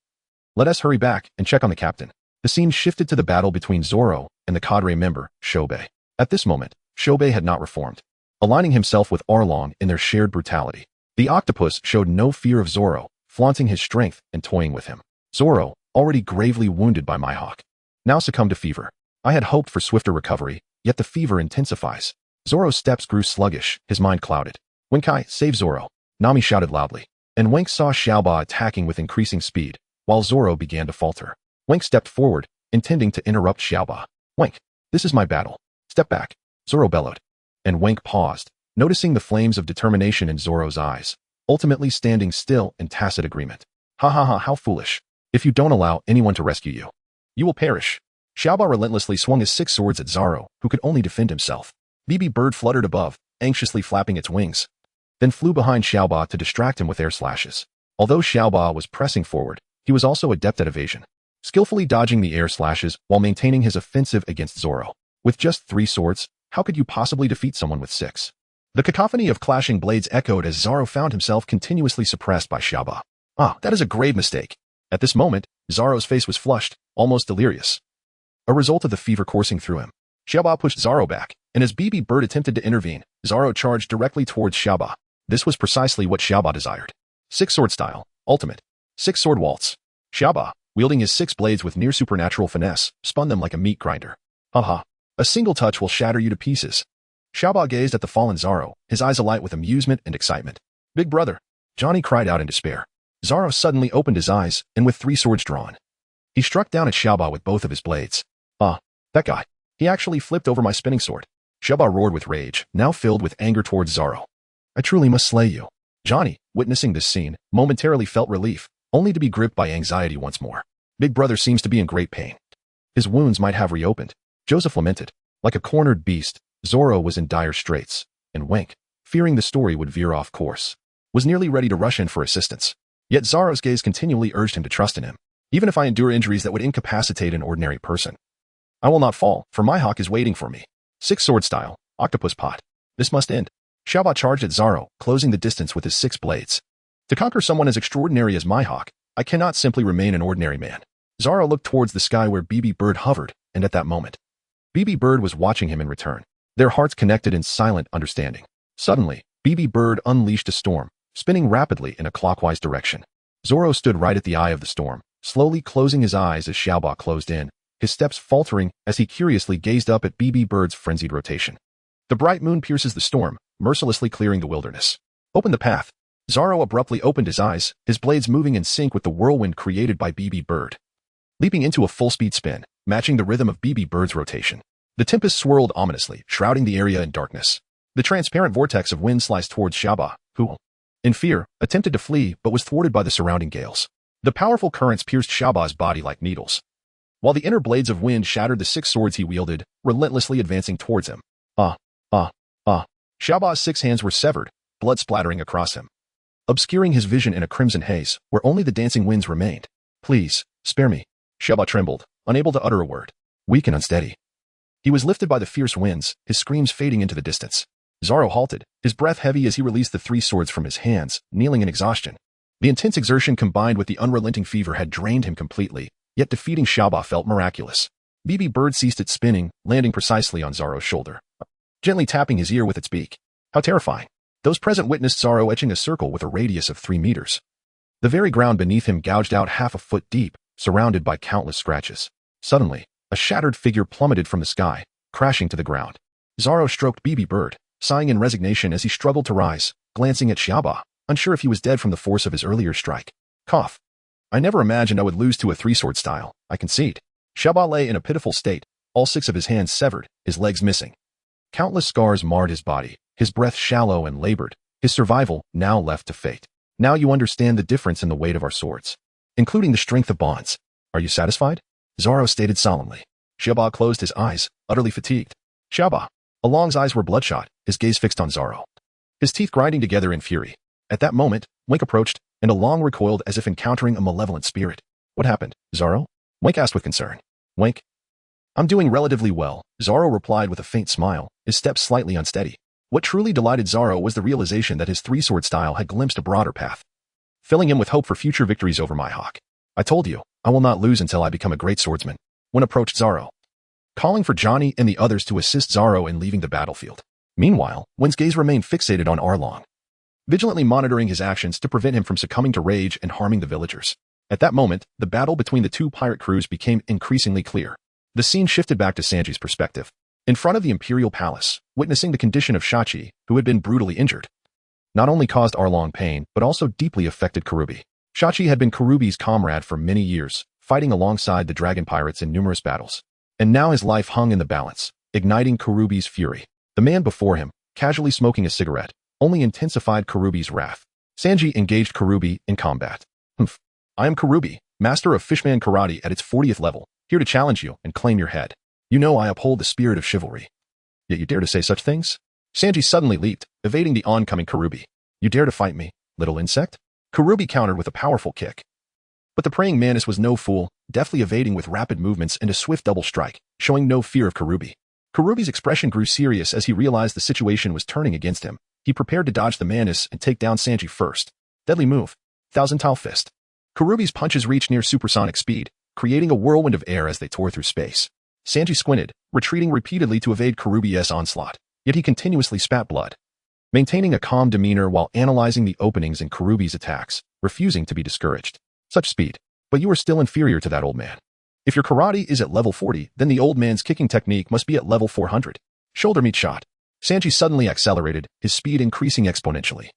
Speaker 2: Let us hurry back and check on the captain. The scene shifted to the battle between Zoro and the cadre member, Shobei. At this moment, Shobei had not reformed, aligning himself with Arlong in their shared brutality. The octopus showed no fear of Zoro, flaunting his strength and toying with him. Zoro, already gravely wounded by Mihawk, now succumbed to fever. I had hoped for swifter recovery, yet the fever intensifies. Zoro's steps grew sluggish, his mind clouded. Wenke, save Zoro, Nami shouted loudly, and Wenke saw Xiaoba attacking with increasing speed, while Zoro began to falter. Wenke stepped forward, intending to interrupt Xiaoba. Wenke, this is my battle. Step back, Zoro bellowed. And Wenke paused, noticing the flames of determination in Zoro's eyes, ultimately standing still in tacit agreement. Ha ha ha, how foolish. If you don't allow anyone to rescue you, you will perish. Xiaoba relentlessly swung his 6 swords at Zoro, who could only defend himself. BB Bird fluttered above, anxiously flapping its wings, then flew behind Xiaoba to distract him with air slashes. Although Xiaoba was pressing forward, he was also adept at evasion, skillfully dodging the air slashes while maintaining his offensive against Zoro. With just 3 swords, how could you possibly defeat someone with 6? The cacophony of clashing blades echoed as Zoro found himself continuously suppressed by Xiaoba. That is a grave mistake. At this moment, Zoro's face was flushed, almost delirious. A result of the fever coursing through him. Xiaoba pushed Zoro back, and as BB Bird attempted to intervene, Zoro charged directly towards Xiaoba. This was precisely what Xiaoba desired. Six-sword style, ultimate. Six-sword waltz. Xiaoba, wielding his six blades with near-supernatural finesse, spun them like a meat grinder. Haha. A single touch will shatter you to pieces. Xiaoba gazed at the fallen Zoro, his eyes alight with amusement and excitement. Big brother. Johnny cried out in despair. Zoro suddenly opened his eyes, and with three swords drawn. He struck down at Xiaoba with both of his blades. That guy. He actually flipped over my spinning sword. Xiaoba roared with rage, now filled with anger towards Zoro. I truly must slay you. Johnny, witnessing this scene, momentarily felt relief, only to be gripped by anxiety once more. Big brother seems to be in great pain. His wounds might have reopened. Joseph lamented. Like a cornered beast, Zoro was in dire straits, and Wenke, fearing the story would veer off course, was nearly ready to rush in for assistance. Yet Zoro's gaze continually urged him to trust in him, even if I endure injuries that would incapacitate an ordinary person. I will not fall, for my hawk is waiting for me. Six-sword style, octopus pot. This must end. Xiaoba charged at Zoro, closing the distance with his six blades. To conquer someone as extraordinary as my hawk, I cannot simply remain an ordinary man. Zoro looked towards the sky where BB Bird hovered, and at that moment, BB Bird was watching him in return. Their hearts connected in silent understanding. Suddenly, BB Bird unleashed a storm, spinning rapidly in a clockwise direction. Zoro stood right at the eye of the storm, slowly closing his eyes as Xiaoba closed in, his steps faltering as he curiously gazed up at BB Bird's frenzied rotation. The bright moon pierces the storm, mercilessly clearing the wilderness. Open the path. Zoro abruptly opened his eyes, his blades moving in sync with the whirlwind created by BB Bird. Leaping into a full-speed spin, matching the rhythm of BB Bird's rotation. The tempest swirled ominously, shrouding the area in darkness. The transparent vortex of wind sliced towards Xiaoba, who, in fear, attempted to flee but was thwarted by the surrounding gales. The powerful currents pierced Xiaoba's body like needles, while the inner blades of wind shattered the six swords he wielded, relentlessly advancing towards him. Xiaoba's six hands were severed, blood splattering across him, obscuring his vision in a crimson haze, where only the dancing winds remained. Please, spare me. Xiaoba trembled, unable to utter a word. Weak and unsteady. He was lifted by the fierce winds, his screams fading into the distance. Zoro halted, his breath heavy as he released the three swords from his hands, kneeling in exhaustion. The intense exertion combined with the unrelenting fever had drained him completely, yet defeating Xiaoba felt miraculous. BB Bird ceased its spinning, landing precisely on Zoro's shoulder, gently tapping his ear with its beak. How terrifying. Those present witnessed Zoro etching a circle with a radius of 3 meters. The very ground beneath him gouged out half a foot deep, surrounded by countless scratches. Suddenly, a shattered figure plummeted from the sky, crashing to the ground. Zoro stroked BB Bird, sighing in resignation as he struggled to rise, glancing at Xiaoba, unsure if he was dead from the force of his earlier strike. Cough. I never imagined I would lose to a three-sword style, I concede. Xiaoba lay in a pitiful state, all 6 of his hands severed, his legs missing. Countless scars marred his body, his breath shallow and labored, his survival now left to fate. Now you understand the difference in the weight of our swords, including the strength of bonds. Are you satisfied? Zoro stated solemnly. Xiaoba closed his eyes, utterly fatigued. Xiaoba. Along's eyes were bloodshot, his gaze fixed on Zoro, his teeth grinding together in fury. At that moment, Wenke approached, and Along recoiled as if encountering a malevolent spirit. What happened, Zoro? Wenke asked with concern. Wenke. I'm doing relatively well, Zoro replied with a faint smile, his steps slightly unsteady. What truly delighted Zoro was the realization that his three-sword style had glimpsed a broader path, filling him with hope for future victories over my hawk. I told you, I will not lose until I become a great swordsman. Wenke approached Zoro, calling for Johnny and the others to assist Zoro in leaving the battlefield. Meanwhile, Wenke's gaze remained fixated on Arlong, vigilantly monitoring his actions to prevent him from succumbing to rage and harming the villagers. At that moment, the battle between the two pirate crews became increasingly clear. The scene shifted back to Sanji's perspective. In front of the Imperial Palace, witnessing the condition of Shachi, who had been brutally injured, not only caused Arlong pain, but also deeply affected Karubi. Shachi had been Karubi's comrade for many years, fighting alongside the dragon pirates in numerous battles. And now his life hung in the balance, igniting Karubi's fury. The man before him, casually smoking a cigarette, only intensified Karubi's wrath. Sanji engaged Karubi in combat. Humph. I am Karubi, master of Fishman Karate at its 40th level, here to challenge you and claim your head. You know I uphold the spirit of chivalry. Yet you dare to say such things? Sanji suddenly leaped, evading the oncoming Karubi. You dare to fight me, little insect? Karubi countered with a powerful kick. But the praying mantis was no fool, deftly evading with rapid movements and a swift double strike, showing no fear of Karubi. Karubi's expression grew serious as he realized the situation was turning against him. He prepared to dodge the mantis and take down Sanji first. Deadly move. Thousand Tile Fist. Karubi's punches reached near supersonic speed, creating a whirlwind of air as they tore through space. Sanji squinted, retreating repeatedly to evade Karubi's onslaught, yet he continuously spat blood. Maintaining a calm demeanor while analyzing the openings in Karubi's attacks, refusing to be discouraged. Such speed. But you are still inferior to that old man. If your karate is at level 40, then the old man's kicking technique must be at level 400. Shoulder meet shot. Sanji suddenly accelerated, his speed increasing exponentially.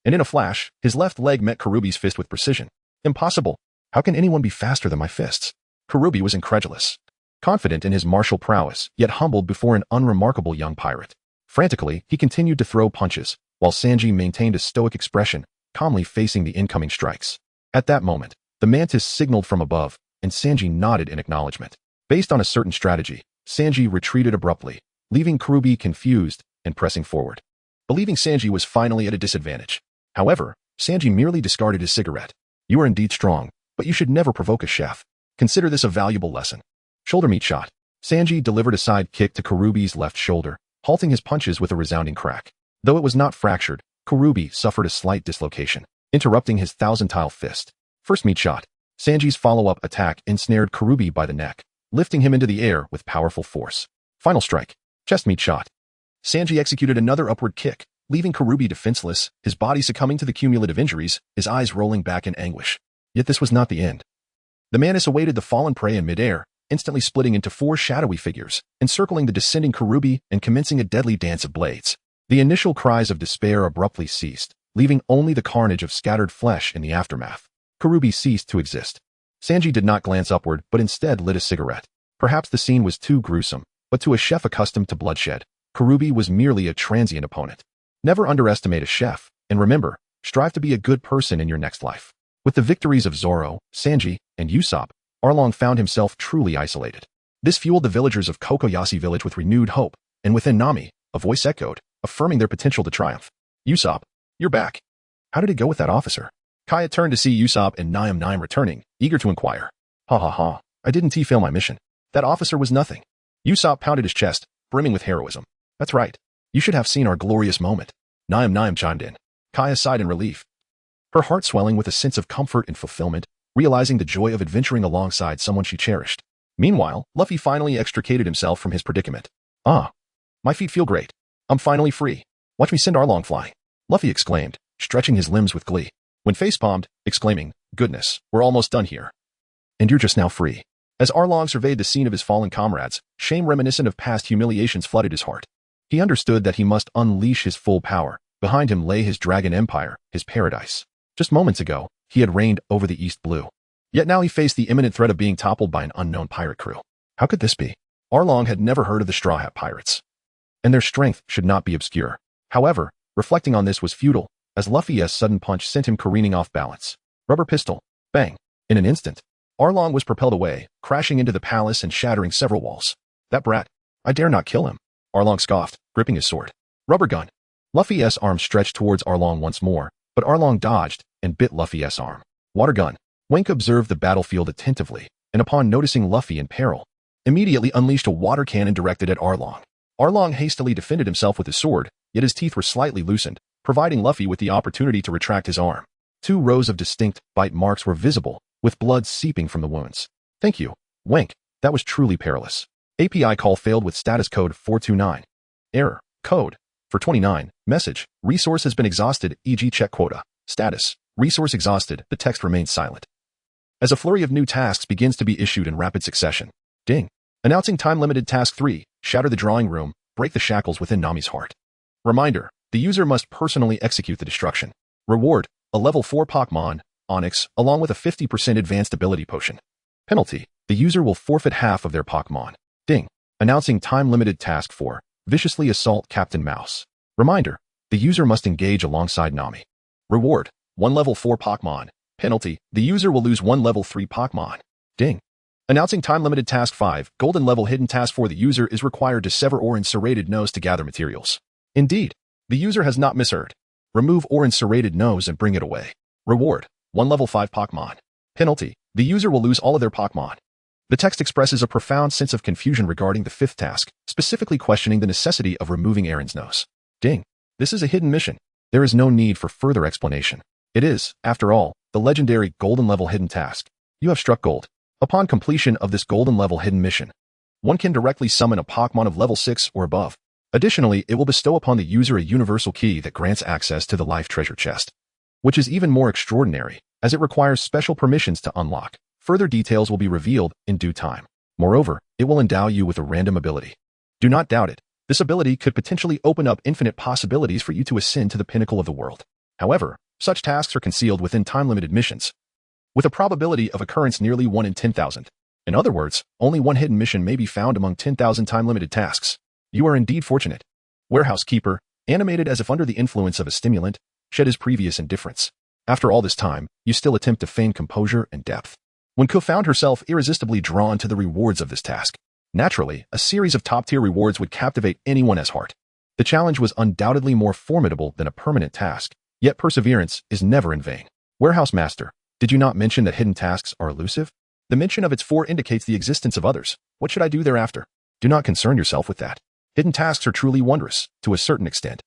Speaker 2: And in a flash, his left leg met Karubi's fist with precision. Impossible. How can anyone be faster than my fists? Karubi was incredulous. Confident in his martial prowess, yet humbled before an unremarkable young pirate. Frantically, he continued to throw punches, while Sanji maintained a stoic expression, calmly facing the incoming strikes. At that moment, the mantis signaled from above, and Sanji nodded in acknowledgement. Based on a certain strategy, Sanji retreated abruptly, leaving Karubi confused and pressing forward. Believing Sanji was finally at a disadvantage. However, Sanji merely discarded his cigarette. You are indeed strong, but you should never provoke a chef. Consider this a valuable lesson. Shoulder meet shot. Sanji delivered a side kick to Karubi's left shoulder, halting his punches with a resounding crack. Though it was not fractured, Karubi suffered a slight dislocation, interrupting his thousand-tile fist. First meet shot. Sanji's follow-up attack ensnared Karubi by the neck, lifting him into the air with powerful force. Final strike. Chest meet shot. Sanji executed another upward kick, leaving Karubi defenseless, his body succumbing to the cumulative injuries, his eyes rolling back in anguish. Yet this was not the end. The mantis awaited the fallen prey in midair, instantly splitting into 4 shadowy figures, encircling the descending Karubi and commencing a deadly dance of blades. The initial cries of despair abruptly ceased, leaving only the carnage of scattered flesh in the aftermath. Karubi ceased to exist. Sanji did not glance upward, but instead lit a cigarette. Perhaps the scene was too gruesome, but to a chef accustomed to bloodshed, Karubi was merely a transient opponent. Never underestimate a chef, and remember, strive to be a good person in your next life. With the victories of Zoro, Sanji, and Usopp, Arlong found himself truly isolated. This fueled the villagers of Kokoyashi village with renewed hope, and within Nami, a voice echoed, affirming their potential to triumph. Usopp, you're back. How did it go with that officer? Kaya turned to see Usopp and Naim returning, eager to inquire. Ha ha ha, I didn't fail my mission. That officer was nothing. Usopp pounded his chest, brimming with heroism. That's right. You should have seen our glorious moment. Naim chimed in. Kaya sighed in relief, her heart swelling with a sense of comfort and fulfillment, realizing the joy of adventuring alongside someone she cherished. Meanwhile, Luffy finally extricated himself from his predicament. Ah, my feet feel great. I'm finally free. Watch me send Arlong flying. Luffy exclaimed, stretching his limbs with glee. When facepalmed, exclaiming, goodness, we're almost done here. And you're just now free. As Arlong surveyed the scene of his fallen comrades, shame reminiscent of past humiliations flooded his heart. He understood that he must unleash his full power. Behind him lay his dragon empire, his paradise. Just moments ago, he had reigned over the East Blue. Yet now he faced the imminent threat of being toppled by an unknown pirate crew. How could this be? Arlong had never heard of the Straw Hat Pirates, and their strength should not be obscure. However, reflecting on this was futile, as Luffy's sudden punch sent him careening off balance. Rubber pistol. Bang. In an instant, Arlong was propelled away, crashing into the palace and shattering several walls. That brat. I dare not kill him. Arlong scoffed, gripping his sword. Rubber gun. Luffy's arm stretched towards Arlong once more, but Arlong dodged and bit Luffy's arm. Water gun. Wenke observed the battlefield attentively, and upon noticing Luffy in peril, immediately unleashed a water cannon directed at Arlong. Arlong hastily defended himself with his sword, yet his teeth were slightly loosened, providing Luffy with the opportunity to retract his arm. 2 rows of distinct bite marks were visible, with blood seeping from the wounds. Thank you, Wenke. That was truly perilous. API call failed with status code 429. Error. Code. For 29. Message. Resource has been exhausted, e.g. check quota. Status. Resource exhausted. The text remains silent. As a flurry of new tasks begins to be issued in rapid succession. Ding. Announcing time-limited task 3. Shatter the drawing room. Break the shackles within Nami's heart. Reminder. The user must personally execute the destruction. Reward. A level 4 Pokémon, Onyx, along with a 50% advanced ability potion. Penalty. The user will forfeit half of their Pokémon. Ding. Announcing time-limited task 4. Viciously assault Captain Mouse. Reminder. The user must engage alongside Nami. Reward. 1 level 4 Pokémon. Penalty. The user will lose 1 level 3 Pokémon. Ding. Announcing time-limited task 5. Golden level hidden task 4. The user is required to sever Orin's serrated nose to gather materials. Indeed. The user has not misheard. Remove Orin's serrated nose and bring it away. Reward. 1 level 5 Pokémon. Penalty. The user will lose all of their Pokémon. The text expresses a profound sense of confusion regarding the 5th task, specifically questioning the necessity of removing Erin's nose. Ding. This is a hidden mission. There is no need for further explanation. It is, after all, the legendary golden level hidden task. You have struck gold. Upon completion of this golden level hidden mission, one can directly summon a Pokémon of level 6 or above. Additionally, it will bestow upon the user a universal key that grants access to the life treasure chest, which is even more extraordinary, as it requires special permissions to unlock. Further details will be revealed in due time. Moreover, it will endow you with a random ability. Do not doubt it. This ability could potentially open up infinite possibilities for you to ascend to the pinnacle of the world. However, such tasks are concealed within time-limited missions, with a probability of occurrence nearly 1 in 10,000. In other words, only one hidden mission may be found among 10,000 time-limited tasks. You are indeed fortunate. Warehouse Keeper, animated as if under the influence of a stimulant, shed his previous indifference. After all this time, you still attempt to feign composure and depth. Wenke found herself irresistibly drawn to the rewards of this task. Naturally, a series of top-tier rewards would captivate anyone as heart. The challenge was undoubtedly more formidable than a permanent task, yet perseverance is never in vain. Warehouse Master, did you not mention that hidden tasks are elusive? The mention of its 4 indicates the existence of others. What should I do thereafter? Do not concern yourself with that. Hidden tasks are truly wondrous, to a certain extent.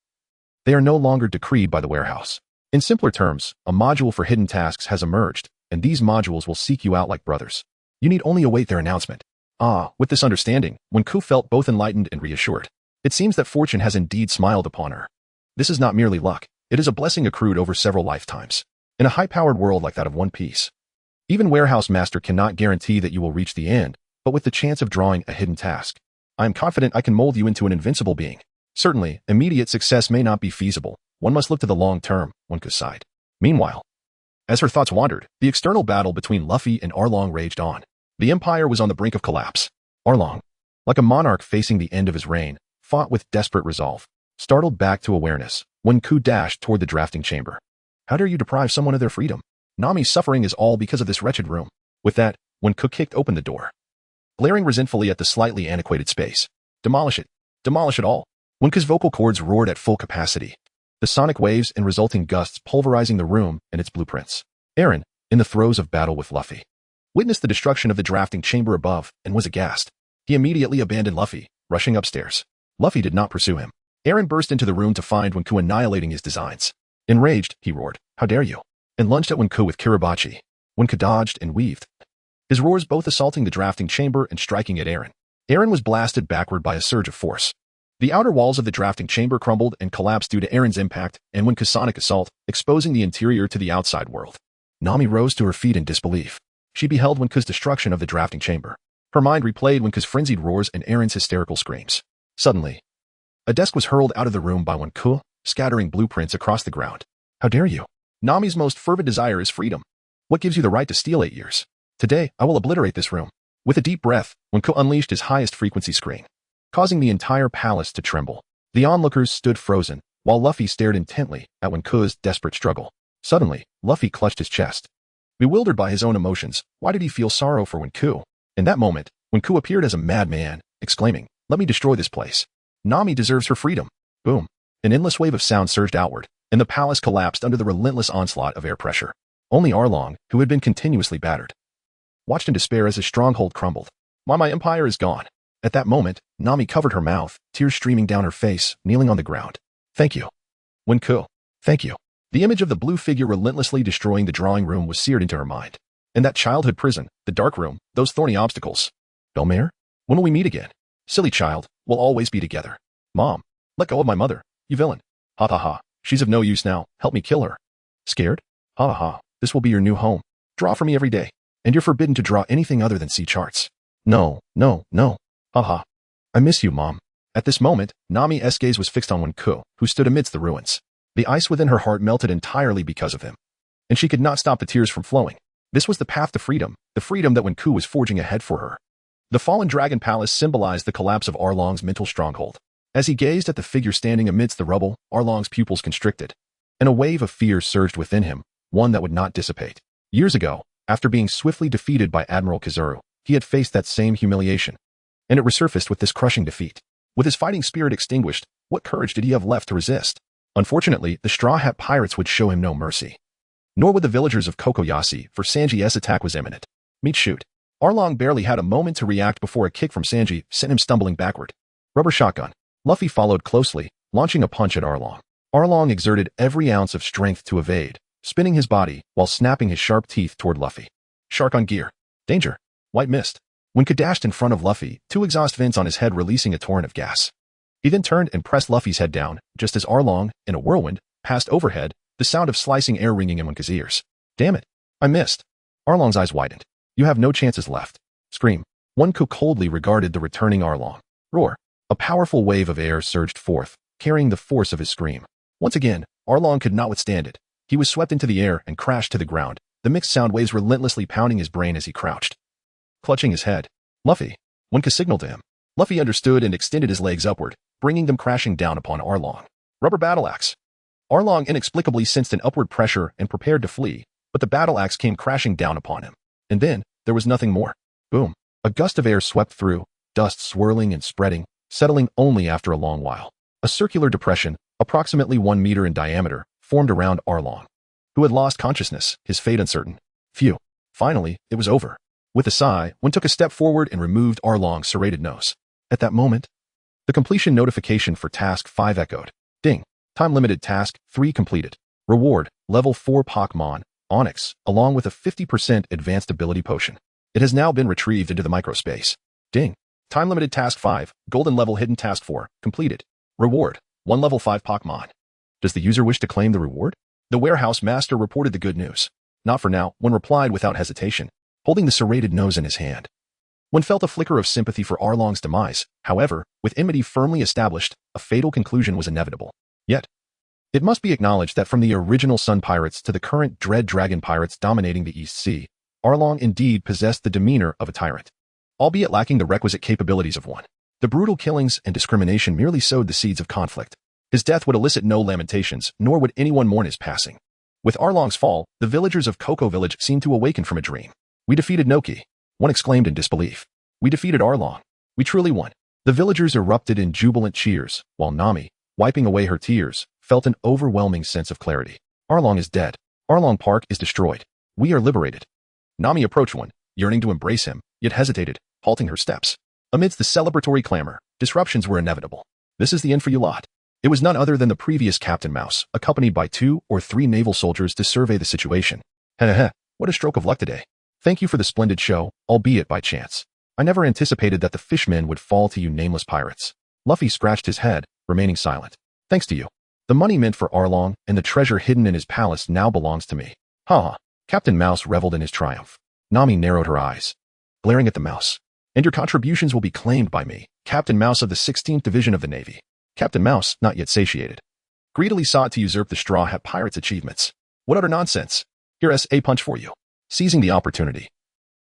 Speaker 2: They are no longer decreed by the warehouse. In simpler terms, a module for hidden tasks has emerged, and these modules will seek you out like brothers. You need only await their announcement. With this understanding, Wenke felt both enlightened and reassured. It seems that fortune has indeed smiled upon her. This is not merely luck. It is a blessing accrued over several lifetimes. In a high-powered world like that of One Piece, even Warehouse Master cannot guarantee that you will reach the end, but with the chance of drawing a hidden task, I am confident I can mold you into an invincible being. Certainly, immediate success may not be feasible. One must look to the long term, Wenke sighed. Meanwhile, as her thoughts wandered, the external battle between Luffy and Arlong raged on. The Empire was on the brink of collapse. Arlong, like a monarch facing the end of his reign, fought with desperate resolve. Startled back to awareness, Wenke dashed toward the drafting chamber. How dare you deprive someone of their freedom? Nami's suffering is all because of this wretched room. With that, Wenke kicked open the door, glaring resentfully at the slightly antiquated space. Demolish it. Demolish it all. Wenke's vocal cords roared at full capacity, the sonic waves and resulting gusts pulverizing the room and its blueprints. Eren, in the throes of battle with Luffy, witnessed the destruction of the drafting chamber above and was aghast. He immediately abandoned Luffy, rushing upstairs. Luffy did not pursue him. Eren burst into the room to find Wenke annihilating his designs. Enraged, he roared, "How dare you!" and lunged at Wenke with Kiribachi. Wenke dodged and weaved, his roars both assaulting the drafting chamber and striking at Eren. Eren was blasted backward by a surge of force. The outer walls of the drafting chamber crumbled and collapsed due to Eren's impact and Wenke's sonic assault, exposing the interior to the outside world. Nami rose to her feet in disbelief. She beheld Wenke's destruction of the drafting chamber. Her mind replayed Wenke's frenzied roars and Eren's hysterical screams. Suddenly, a desk was hurled out of the room by Wenke, scattering blueprints across the ground. How dare you? Nami's most fervent desire is freedom. What gives you the right to steal 8 years? Today, I will obliterate this room. With a deep breath, Wenke unleashed his highest frequency scream, causing the entire palace to tremble. The onlookers stood frozen, while Luffy stared intently at Wenke's desperate struggle. Suddenly, Luffy clutched his chest. Bewildered by his own emotions, why did he feel sorrow for Wenke? In that moment, Wenke appeared as a madman, exclaiming, "Let me destroy this place. Nami deserves her freedom." Boom. An endless wave of sound surged outward, and the palace collapsed under the relentless onslaught of air pressure. Only Arlong, who had been continuously battered, watched in despair as his stronghold crumbled. My empire is gone." At that moment, Nami covered her mouth, tears streaming down her face, kneeling on the ground. "Thank you, Wenke. Thank you." The image of the blue figure relentlessly destroying the drawing room was seared into her mind. And that childhood prison, the dark room, those thorny obstacles. Belmare? When will we meet again? Silly child, we'll always be together. Mom, let go of my mother, you villain. Ha ha ha, she's of no use now, help me kill her. Scared? Ha ha ha, this will be your new home. Draw for me every day, and you're forbidden to draw anything other than sea charts. No, no, no. Ha ha. I miss you, Mom. At this moment, Nami's gaze was fixed on Wenke, who stood amidst the ruins. The ice within her heart melted entirely because of him, and she could not stop the tears from flowing. This was the path to freedom, the freedom that Wenke was forging ahead for her. The fallen dragon palace symbolized the collapse of Arlong's mental stronghold. As he gazed at the figure standing amidst the rubble, Arlong's pupils constricted, and a wave of fear surged within him, one that would not dissipate. Years ago, after being swiftly defeated by Admiral Kizaru, he had faced that same humiliation, and it resurfaced with this crushing defeat. With his fighting spirit extinguished, what courage did he have left to resist? Unfortunately, the Straw Hat Pirates would show him no mercy. Nor would the villagers of Kokoyasi, for Sanji's attack was imminent. Meet shoot. Arlong barely had a moment to react before a kick from Sanji sent him stumbling backward. Rubber shotgun. Luffy followed closely, launching a punch at Arlong. Arlong exerted every ounce of strength to evade, spinning his body while snapping his sharp teeth toward Luffy. Shark on gear. Danger. White mist. Wenke dashed in front of Luffy, two exhaust vents on his head releasing a torrent of gas. He then turned and pressed Luffy's head down, just as Arlong, in a whirlwind, passed overhead, the sound of slicing air ringing in Wenke's ears. Damn it. I missed. Arlong's eyes widened. You have no chances left. Scream. Wenke coldly regarded the returning Arlong. Roar. A powerful wave of air surged forth, carrying the force of his scream. Once again, Arlong could not withstand it. He was swept into the air and crashed to the ground, the mixed sound waves relentlessly pounding his brain as he crouched. Clutching his head. Luffy. Wenke signaled to him. Luffy understood and extended his legs upward, bringing them crashing down upon Arlong. Rubber battle axe. Arlong inexplicably sensed an upward pressure and prepared to flee, but the battle axe came crashing down upon him. And then, there was nothing more. Boom. A gust of air swept through, dust swirling and spreading, settling only after a long while. A circular depression, approximately 1 meter in diameter, formed around Arlong, who had lost consciousness, his fate uncertain. Phew. Finally, it was over. With a sigh, one took a step forward and removed Arlong's serrated nose. At that moment, the completion notification for Task 5 echoed. Ding. Time-limited Task 3 completed. Reward, Level 4 Pokémon, Onyx, along with a 50% advanced ability potion. It has now been retrieved into the microspace. Ding. Time-limited Task 5, Golden Level Hidden Task 4, completed. Reward, 1 Level 5 Pokémon. Does the user wish to claim the reward? The warehouse master reported the good news. Not for now, one replied without hesitation, holding the serrated nose in his hand. One felt a flicker of sympathy for Arlong's demise. However, with enmity firmly established, a fatal conclusion was inevitable. Yet, it must be acknowledged that from the original Sun Pirates to the current Dread Dragon Pirates dominating the East Sea, Arlong indeed possessed the demeanor of a tyrant, albeit lacking the requisite capabilities of one. The brutal killings and discrimination merely sowed the seeds of conflict. His death would elicit no lamentations, nor would anyone mourn his passing. With Arlong's fall, the villagers of Cocoa Village seemed to awaken from a dream. We defeated Noki. One exclaimed in disbelief. We defeated Arlong. We truly won. The villagers erupted in jubilant cheers, while Nami, wiping away her tears, felt an overwhelming sense of clarity. Arlong is dead. Arlong Park is destroyed. We are liberated. Nami approached one, yearning to embrace him, yet hesitated, halting her steps. Amidst the celebratory clamor, disruptions were inevitable. This is the end for you lot. It was none other than the previous Captain Mouse, accompanied by 2 or 3 naval soldiers to survey the situation. Heh, what a stroke of luck today. Thank you for the splendid show, albeit by chance. I never anticipated that the fishmen would fall to you nameless pirates. Luffy scratched his head, remaining silent. Thanks to you. The money meant for Arlong and the treasure hidden in his palace now belongs to me. Ha! Captain Mouse reveled in his triumph. Nami narrowed her eyes, glaring at the mouse. And your contributions will be claimed by me, Captain Mouse of the 16th Division of the Navy. Captain Mouse, not yet satiated, greedily sought to usurp the Straw Hat Pirates' achievements. What utter nonsense! Here's a punch for you. Seizing the opportunity,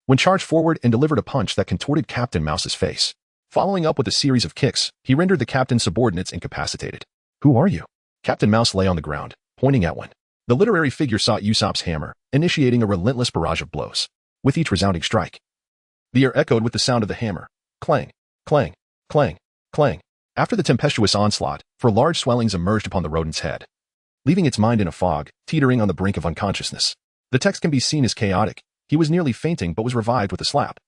Speaker 2: when charged forward and delivered a punch that contorted Captain Mouse's face. Following up with a series of kicks, he rendered the captain's subordinates incapacitated. Who are you? Captain Mouse lay on the ground, pointing at one. The literary figure sought Usopp's hammer, initiating a relentless barrage of blows. With each resounding strike, the air echoed with the sound of the hammer. Clang, clang, clang, clang. After the tempestuous onslaught, 4 large swellings emerged upon the rodent's head, leaving its mind in a fog, teetering on the brink of unconsciousness. The text can be seen as chaotic. He was nearly fainting but was revived with a slap.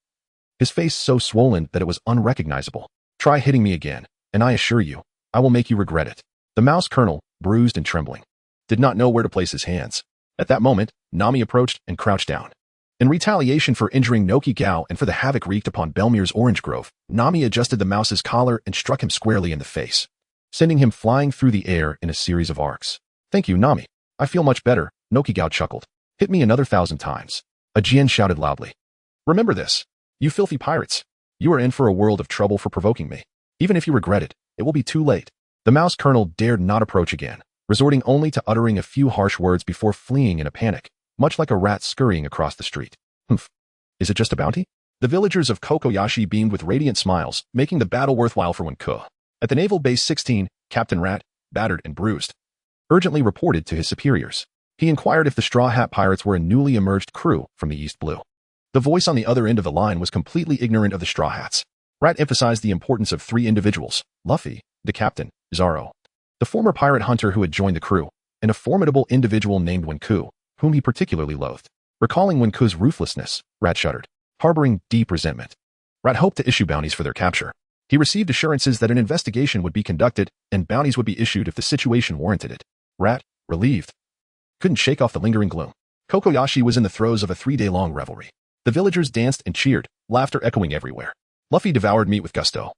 Speaker 2: His face so swollen that it was unrecognizable. Try hitting me again, and I assure you, I will make you regret it. The mouse colonel, bruised and trembling, did not know where to place his hands. At that moment, Nami approached and crouched down. In retaliation for injuring Noki Gao and for the havoc wreaked upon Belmir's orange grove, Nami adjusted the mouse's collar and struck him squarely in the face, sending him flying through the air in a series of arcs. Thank you, Nami. I feel much better, Noki Gao chuckled. Hit me another 1,000 times. Ajien shouted loudly. Remember this, you filthy pirates. You are in for a world of trouble for provoking me. Even if you regret it, it will be too late. The mouse colonel dared not approach again, resorting only to uttering a few harsh words before fleeing in a panic, much like a rat scurrying across the street. Humph. Is it just a bounty? The villagers of Kokoyashi beamed with radiant smiles, making the battle worthwhile for Wenke. At the Naval Base 16, Captain Rat, battered and bruised, urgently reported to his superiors. He inquired if the Straw Hat Pirates were a newly emerged crew from the East Blue. The voice on the other end of the line was completely ignorant of the Straw Hats. Rat emphasized the importance of 3 individuals: Luffy, the captain, Zoro, the former pirate hunter who had joined the crew, and a formidable individual named Wenke, whom he particularly loathed. Recalling Wenke's ruthlessness, Rat shuddered, harboring deep resentment. Rat hoped to issue bounties for their capture. He received assurances that an investigation would be conducted and bounties would be issued if the situation warranted it. Rat, relieved, couldn't shake off the lingering gloom. Kokoyashi was in the throes of a 3-day-long revelry. The villagers danced and cheered, laughter echoing everywhere. Luffy devoured meat with gusto,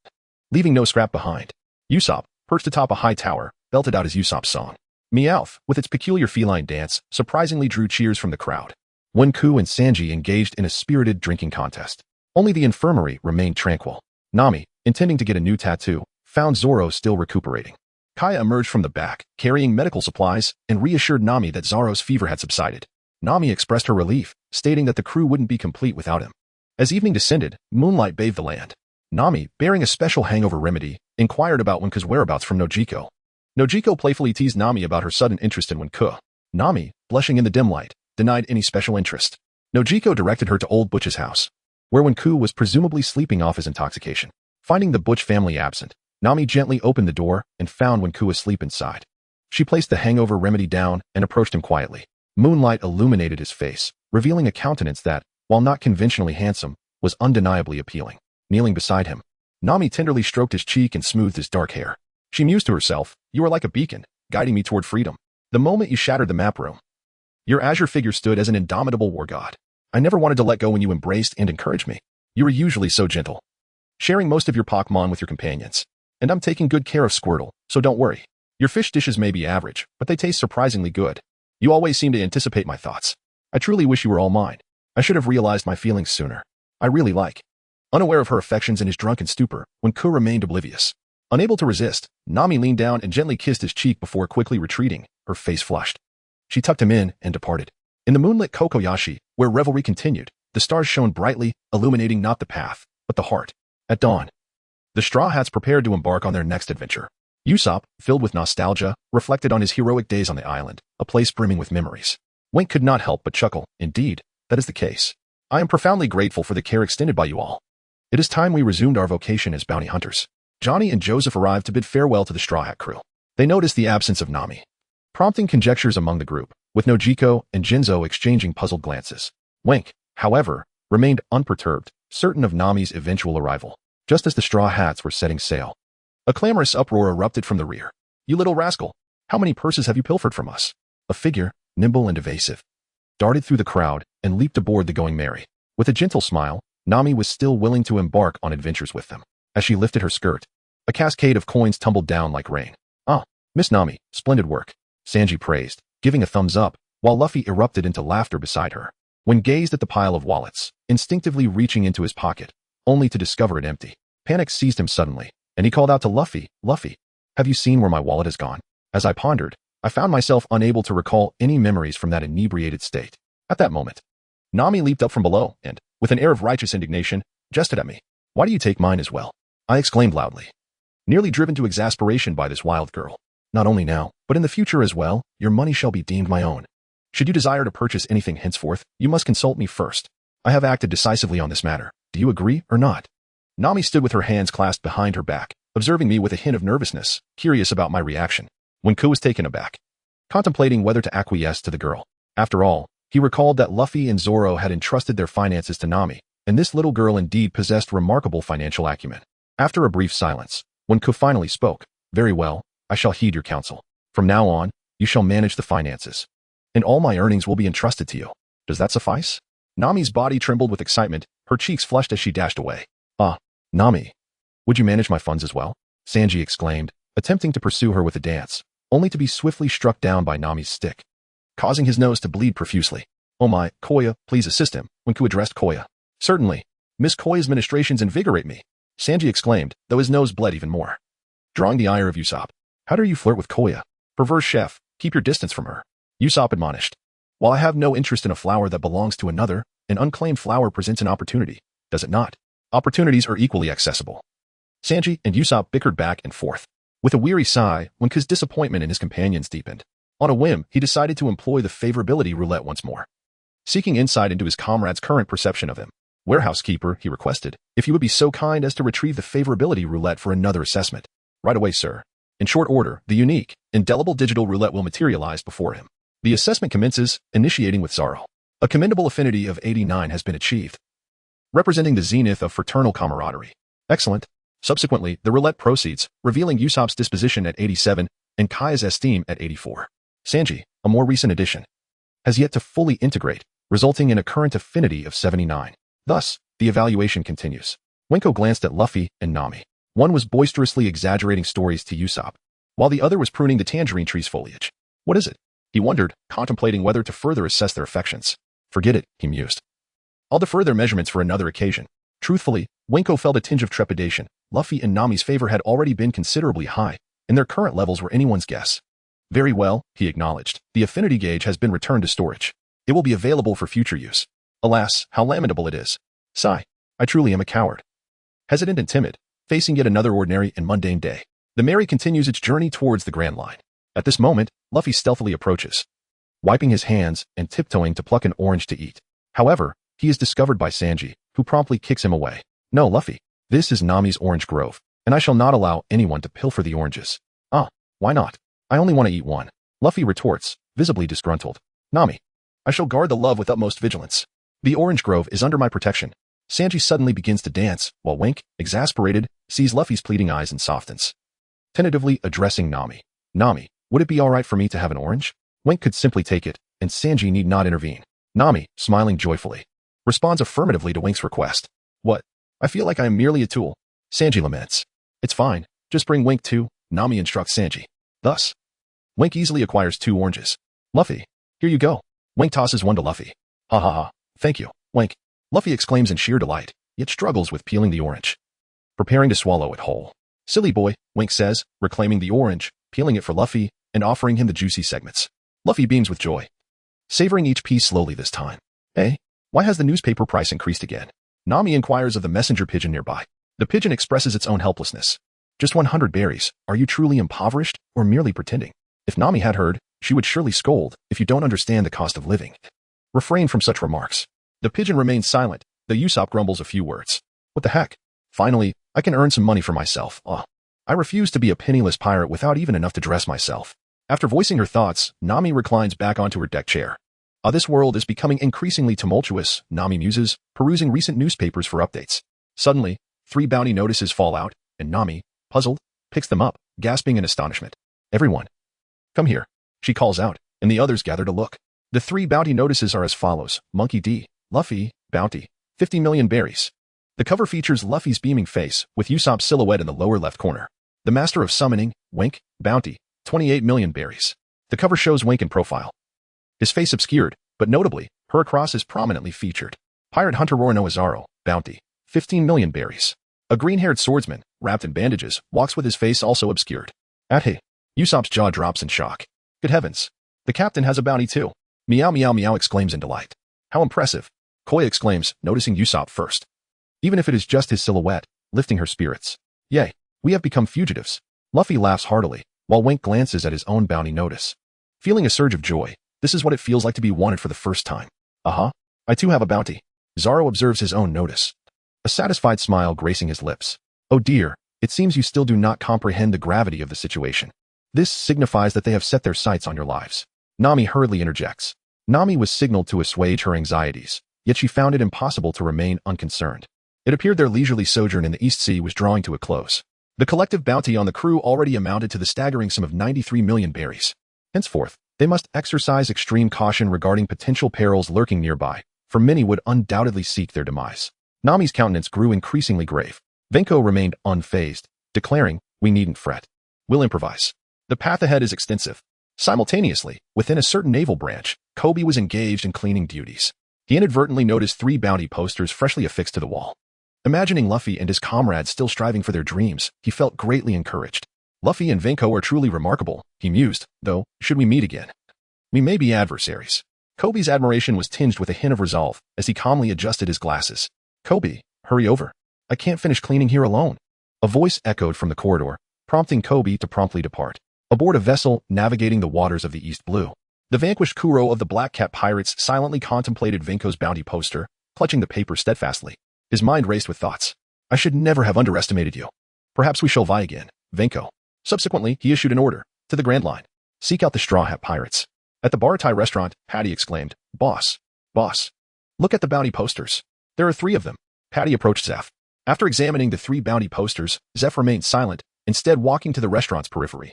Speaker 2: leaving no scrap behind. Usopp, perched atop a high tower, belted out his Usopp song. Meowth, with its peculiar feline dance, surprisingly drew cheers from the crowd. Wenke and Sanji engaged in a spirited drinking contest. Only the infirmary remained tranquil. Nami, intending to get a new tattoo, found Zoro still recuperating. Kaya emerged from the back, carrying medical supplies, and reassured Nami that Zoro's fever had subsided. Nami expressed her relief, stating that the crew wouldn't be complete without him. As evening descended, moonlight bathed the land. Nami, bearing a special hangover remedy, inquired about Wenke's whereabouts from Nojiko. Nojiko playfully teased Nami about her sudden interest in Wenke. Nami, blushing in the dim light, denied any special interest. Nojiko directed her to Old Butch's house, where Wenke was presumably sleeping off his intoxication. Finding the Butch family absent, Nami gently opened the door and found Wenke asleep inside. She placed the hangover remedy down and approached him quietly. Moonlight illuminated his face, revealing a countenance that, while not conventionally handsome, was undeniably appealing. Kneeling beside him, Nami tenderly stroked his cheek and smoothed his dark hair. She mused to herself, "You are like a beacon, guiding me toward freedom. The moment you shattered the map room, your azure figure stood as an indomitable war god. I never wanted to let go when you embraced and encouraged me. You were usually so gentle, sharing most of your Pokémon with your companions. And I'm taking good care of Squirtle, so don't worry. Your fish dishes may be average, but they taste surprisingly good. You always seem to anticipate my thoughts. I truly wish you were all mine. I should have realized my feelings sooner. I really like." Unaware of her affections in his drunken stupor, Wenke remained oblivious. Unable to resist, Nami leaned down and gently kissed his cheek before quickly retreating, her face flushed. She tucked him in and departed. In the moonlit Kokoyashi, where revelry continued, the stars shone brightly, illuminating not the path, but the heart. At dawn, the Straw Hats prepared to embark on their next adventure. Usopp, filled with nostalgia, reflected on his heroic days on the island, a place brimming with memories. Wenke could not help but chuckle. Indeed, that is the case. I am profoundly grateful for the care extended by you all. It is time we resumed our vocation as bounty hunters. Johnny and Joseph arrived to bid farewell to the Straw Hat crew. They noticed the absence of Nami, prompting conjectures among the group, with Nojiko and Jinzo exchanging puzzled glances. Wenke, however, remained unperturbed, certain of Nami's eventual arrival. Just as the Straw Hats were setting sail, a clamorous uproar erupted from the rear. "You little rascal! How many purses have you pilfered from us?" A figure, nimble and evasive, darted through the crowd and leaped aboard the Going Merry. With a gentle smile, Nami was still willing to embark on adventures with them. As she lifted her skirt, a cascade of coins tumbled down like rain. "Ah, Miss Nami, splendid work," Sanji praised, giving a thumbs up, while Luffy erupted into laughter beside her. When gazed at the pile of wallets, instinctively reaching into his pocket, only to discover it empty, panic seized him suddenly, and he called out to Luffy, "Luffy, have you seen where my wallet has gone?" As I pondered, I found myself unable to recall any memories from that inebriated state. At that moment, Nami leaped up from below and, with an air of righteous indignation, gestured at me. "Why do you take mine as well?" I exclaimed loudly, nearly driven to exasperation by this wild girl. "Not only now, but in the future as well, your money shall be deemed my own. Should you desire to purchase anything henceforth, you must consult me first. I have acted decisively on this matter. Do you agree or not?" Nami stood with her hands clasped behind her back, observing me with a hint of nervousness, curious about my reaction. Wenke was taken aback, contemplating whether to acquiesce to the girl. After all, he recalled that Luffy and Zoro had entrusted their finances to Nami, and this little girl indeed possessed remarkable financial acumen. After a brief silence, Wenke finally spoke. "Very well, I shall heed your counsel. From now on, you shall manage the finances, and all my earnings will be entrusted to you. Does that suffice?" Nami's body trembled with excitement, her cheeks flushed as she dashed away. "Ah, Nami, would you manage my funds as well?" Sanji exclaimed, attempting to pursue her with a dance, only to be swiftly struck down by Nami's stick, causing his nose to bleed profusely. "Oh my, Koya, please assist him," Wenke addressed Koya. "Certainly. Miss Koya's ministrations invigorate me," Sanji exclaimed, though his nose bled even more. Drawing the ire of Usopp, "How dare you flirt with Koya? Perverse chef, keep your distance from her," Usopp admonished. "While I have no interest in a flower that belongs to another, an unclaimed flower presents an opportunity, does it not? Opportunities are equally accessible." Sanji and Usopp bickered back and forth. With a weary sigh, Wenke's disappointment in his companions deepened. On a whim, he decided to employ the favorability roulette once more. Seeking insight into his comrade's current perception of him, "Warehouse keeper," he requested, "if you would be so kind as to retrieve the favorability roulette for another assessment." "Right away, sir." In short order, the unique, indelible digital roulette will materialize before him. The assessment commences, initiating with Zoro. A commendable affinity of 89 has been achieved, representing the zenith of fraternal camaraderie. Excellent. Subsequently, the roulette proceeds, revealing Usopp's disposition at 87 and Kai's esteem at 84. Sanji, a more recent addition, has yet to fully integrate, resulting in a current affinity of 79. Thus, the evaluation continues. Wenke glanced at Luffy and Nami. One was boisterously exaggerating stories to Usopp, while the other was pruning the tangerine tree's foliage. What is it? He wondered, contemplating whether to further assess their affections. Forget it, he mused. I'll defer their measurements for another occasion. Truthfully, Wenke felt a tinge of trepidation. Luffy and Nami's favor had already been considerably high, and their current levels were anyone's guess. Very well, he acknowledged. The affinity gauge has been returned to storage. It will be available for future use. Alas, how lamentable it is. Sigh. I truly am a coward. Hesitant and timid, facing yet another ordinary and mundane day. The Mary continues its journey towards the Grand Line. At this moment, Luffy stealthily approaches, wiping his hands and tiptoeing to pluck an orange to eat. However, he is discovered by Sanji, who promptly kicks him away. No, Luffy. This is Nami's orange grove, and I shall not allow anyone to pilfer the oranges. Ah, why not? I only want to eat one. Luffy retorts, visibly disgruntled. Nami, I shall guard the love with utmost vigilance. The orange grove is under my protection. Sanji suddenly begins to dance, while Wenke, exasperated, sees Luffy's pleading eyes and softens. Tentatively addressing Nami. Nami, would it be alright for me to have an orange? Wenke could simply take it, and Sanji need not intervene. Nami, smiling joyfully, responds affirmatively to Wenke's request. What? I feel like I am merely a tool. Sanji laments. It's fine, just bring Wenke too, Nami instructs Sanji. Thus, Wenke easily acquires 2 oranges. Luffy, here you go. Wenke tosses one to Luffy. Ha ha ha, thank you, Wenke. Luffy exclaims in sheer delight, yet struggles with peeling the orange, preparing to swallow it whole. Silly boy, Wenke says, reclaiming the orange, peeling it for Luffy, and offering him the juicy segments. Luffy beams with joy, savoring each piece slowly this time. Hey, why has the newspaper price increased again? Nami inquires of the messenger pigeon nearby. The pigeon expresses its own helplessness. Just 100 berries. Are you truly impoverished, or merely pretending? If Nami had heard, she would surely scold. If you don't understand the cost of living, refrain from such remarks. The pigeon remains silent. The Usopp grumbles a few words. What the heck? Finally, I can earn some money for myself. I refuse to be a penniless pirate without even enough to dress myself. After voicing her thoughts, Nami reclines back onto her deck chair. This world is becoming increasingly tumultuous, Nami muses, perusing recent newspapers for updates. Suddenly, 3 bounty notices fall out, and Nami, puzzled, picks them up, gasping in astonishment. Everyone, come here, she calls out, and the others gather to look. The 3 bounty notices are as follows. Monkey D, Luffy, bounty, 50 million berries. The cover features Luffy's beaming face, with Usopp's silhouette in the lower left corner. The Master of Summoning, Wenke, bounty, 28 million berries. The cover shows Wenke in profile, his face obscured, but notably, Heracross is prominently featured. Pirate Hunter Roronoa, bounty, 15 million berries. A green-haired swordsman, wrapped in bandages, walks with his face also obscured. Hey, Usopp's jaw drops in shock. Good heavens, the captain has a bounty too. Meow meow meow exclaims in delight. How impressive. Koi exclaims, noticing Usopp first. Even if it is just his silhouette, lifting her spirits. Yay, we have become fugitives. Luffy laughs heartily, while Wenke glances at his own bounty notice. Feeling a surge of joy, this is what it feels like to be wanted for the first time. I too have a bounty. Zoro observes his own notice, a satisfied smile gracing his lips. Oh dear, it seems you still do not comprehend the gravity of the situation. This signifies that they have set their sights on your lives. Nami hurriedly interjects. Nami was signaled to assuage her anxieties, yet she found it impossible to remain unconcerned. It appeared their leisurely sojourn in the East Sea was drawing to a close. The collective bounty on the crew already amounted to the staggering sum of 93 million berries. Henceforth, they must exercise extreme caution regarding potential perils lurking nearby, for many would undoubtedly seek their demise. Nami's countenance grew increasingly grave. Wenke remained unfazed, declaring, we needn't fret. We'll improvise. The path ahead is extensive. Simultaneously, within a certain naval branch, Kobe was engaged in cleaning duties. He inadvertently noticed 3 bounty posters freshly affixed to the wall. Imagining Luffy and his comrades still striving for their dreams, he felt greatly encouraged. Luffy and Wenke are truly remarkable, he mused, though, should we meet again, we may be adversaries. Kobe's admiration was tinged with a hint of resolve as he calmly adjusted his glasses. Kobe, hurry over. I can't finish cleaning here alone. A voice echoed from the corridor, prompting Kobe to promptly depart. Aboard a vessel navigating the waters of the East Blue, the vanquished Kuro of the Black Cat Pirates silently contemplated Wenke's bounty poster, clutching the paper steadfastly. His mind raced with thoughts. I should never have underestimated you. Perhaps we shall vie again, Wenke. Subsequently, he issued an order to the Grand Line. Seek out the Straw Hat Pirates. At the Baratai restaurant, Patty exclaimed, Boss, look at the bounty posters. There are 3 of them. Patty approached Zeph. After examining the 3 bounty posters, Zeph remained silent, instead walking to the restaurant's periphery,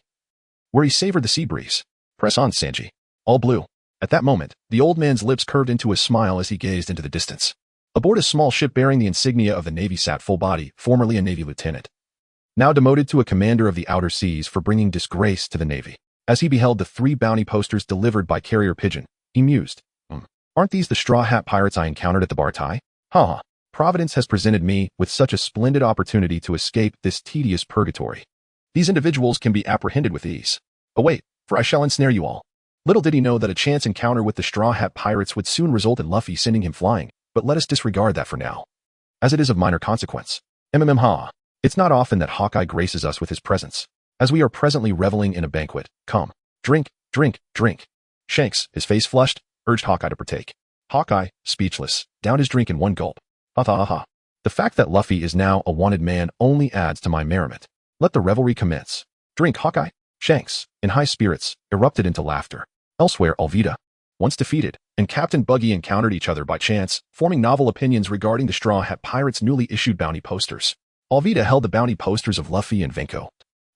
Speaker 2: where he savored the sea breeze. Press on, Sanji. All blue. At that moment, the old man's lips curved into a smile as he gazed into the distance. Aboard a small ship bearing the insignia of the Navy sat Full Body, formerly a Navy lieutenant, now demoted to a commander of the outer seas for bringing disgrace to the Navy. As he beheld the 3 bounty posters delivered by carrier pigeon, he mused, Aren't these the straw hat pirates I encountered at the Bartai? Ha! Providence has presented me with such a splendid opportunity to escape this tedious purgatory. These individuals can be apprehended with ease. Await, for I shall ensnare you all. Little did he know that a chance encounter with the straw hat pirates would soon result in Luffy sending him flying, but let us disregard that for now, as it is of minor consequence. Ha! It's not often that Hawkeye graces us with his presence, as we are presently reveling in a banquet. Come, drink, drink, drink. Shanks, his face flushed, urged Hawkeye to partake. Hawkeye, speechless, downed his drink in one gulp. Ha. The fact that Luffy is now a wanted man only adds to my merriment. Let the revelry commence. Drink, Hawkeye. Shanks, in high spirits, erupted into laughter. Elsewhere, Alvida, once defeated, and Captain Buggy encountered each other by chance, forming novel opinions regarding the Straw Hat Pirates' newly issued bounty posters. Alvida held the bounty posters of Luffy and Wenke,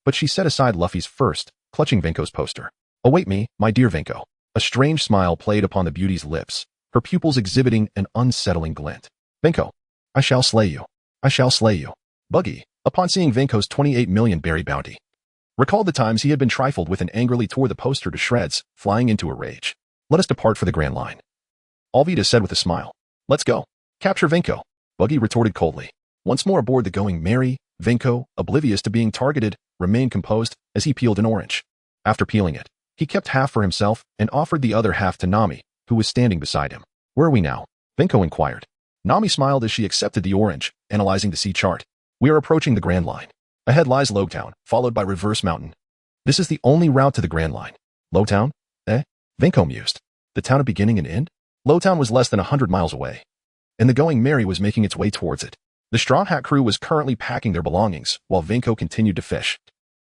Speaker 2: but she set aside Luffy's first, clutching Wenko's poster. Await me, my dear Wenke. A strange smile played upon the beauty's lips, her pupils exhibiting an unsettling glint. Wenke, I shall slay you. I shall slay you. Buggy, upon seeing Wenko's 28 million berry bounty, recalled the times he had been trifled with and angrily tore the poster to shreds, flying into a rage. Let us depart for the Grand Line. Alvida said with a smile. Let's go. Capture Wenke. Buggy retorted coldly. Once more aboard the Going Merry, Wenke, oblivious to being targeted, remained composed as he peeled an orange. After peeling it, he kept half for himself and offered the other half to Nami, who was standing beside him. Where are we now? Wenke inquired. Nami smiled as she accepted the orange, analyzing the sea chart. We are approaching the Grand Line. Ahead lies Lowtown, followed by Reverse Mountain. This is the only route to the Grand Line. Lowtown? Wenke mused. The town of beginning and end? Lowtown was less than 100 miles away, and the Going Merry was making its way towards it. The Straw Hat crew was currently packing their belongings, while Wenke continued to fish,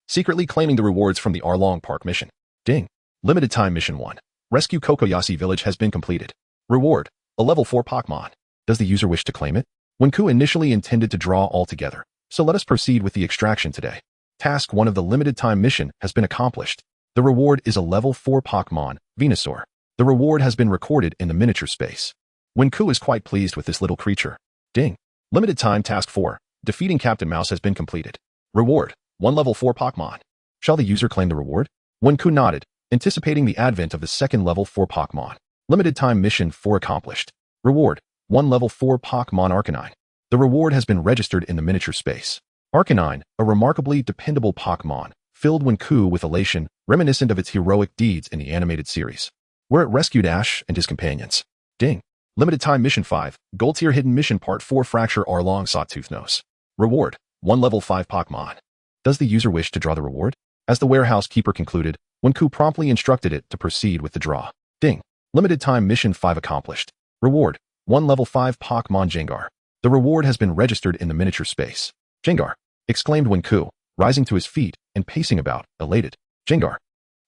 Speaker 2: secretly claiming the rewards from the Arlong Park mission. Ding. Limited time mission 1. Rescue Kokoyashi Village has been completed. Reward, a level 4 Pokémon. Does the user wish to claim it? Wenke initially intended to draw all together, so let us proceed with the extraction today. Task 1 of the limited time mission has been accomplished. The reward is a level 4 Pokémon, Venusaur. The reward has been recorded in the miniature space. Wenke is quite pleased with this little creature. Ding. Limited time task 4. Defeating Captain Mouse has been completed. Reward, 1 level 4 Pokémon. Shall the user claim the reward? Wenke nodded, anticipating the advent of the second level 4 Pokémon. Limited time mission 4 accomplished. Reward, 1 level 4 Pokémon Arcanine. The reward has been registered in the miniature space. Arcanine, a remarkably dependable Pokémon, filled Wenke with elation, reminiscent of its heroic deeds in the animated series, where it rescued Ash and his companions. Ding. Limited time mission 5, Gold Tier Hidden Mission Part 4 Fracture Arlong Sawtooth Nose. Reward, 1 level 5 Pokémon. Does the user wish to draw the reward? As the warehouse keeper concluded, Wenke promptly instructed it to proceed with the draw. Ding. Limited time mission 5 accomplished. Reward, 1 level 5 Pokémon Jengar. The reward has been registered in the miniature space. Jengar, exclaimed Wenke, rising to his feet and pacing about, elated. Jengar.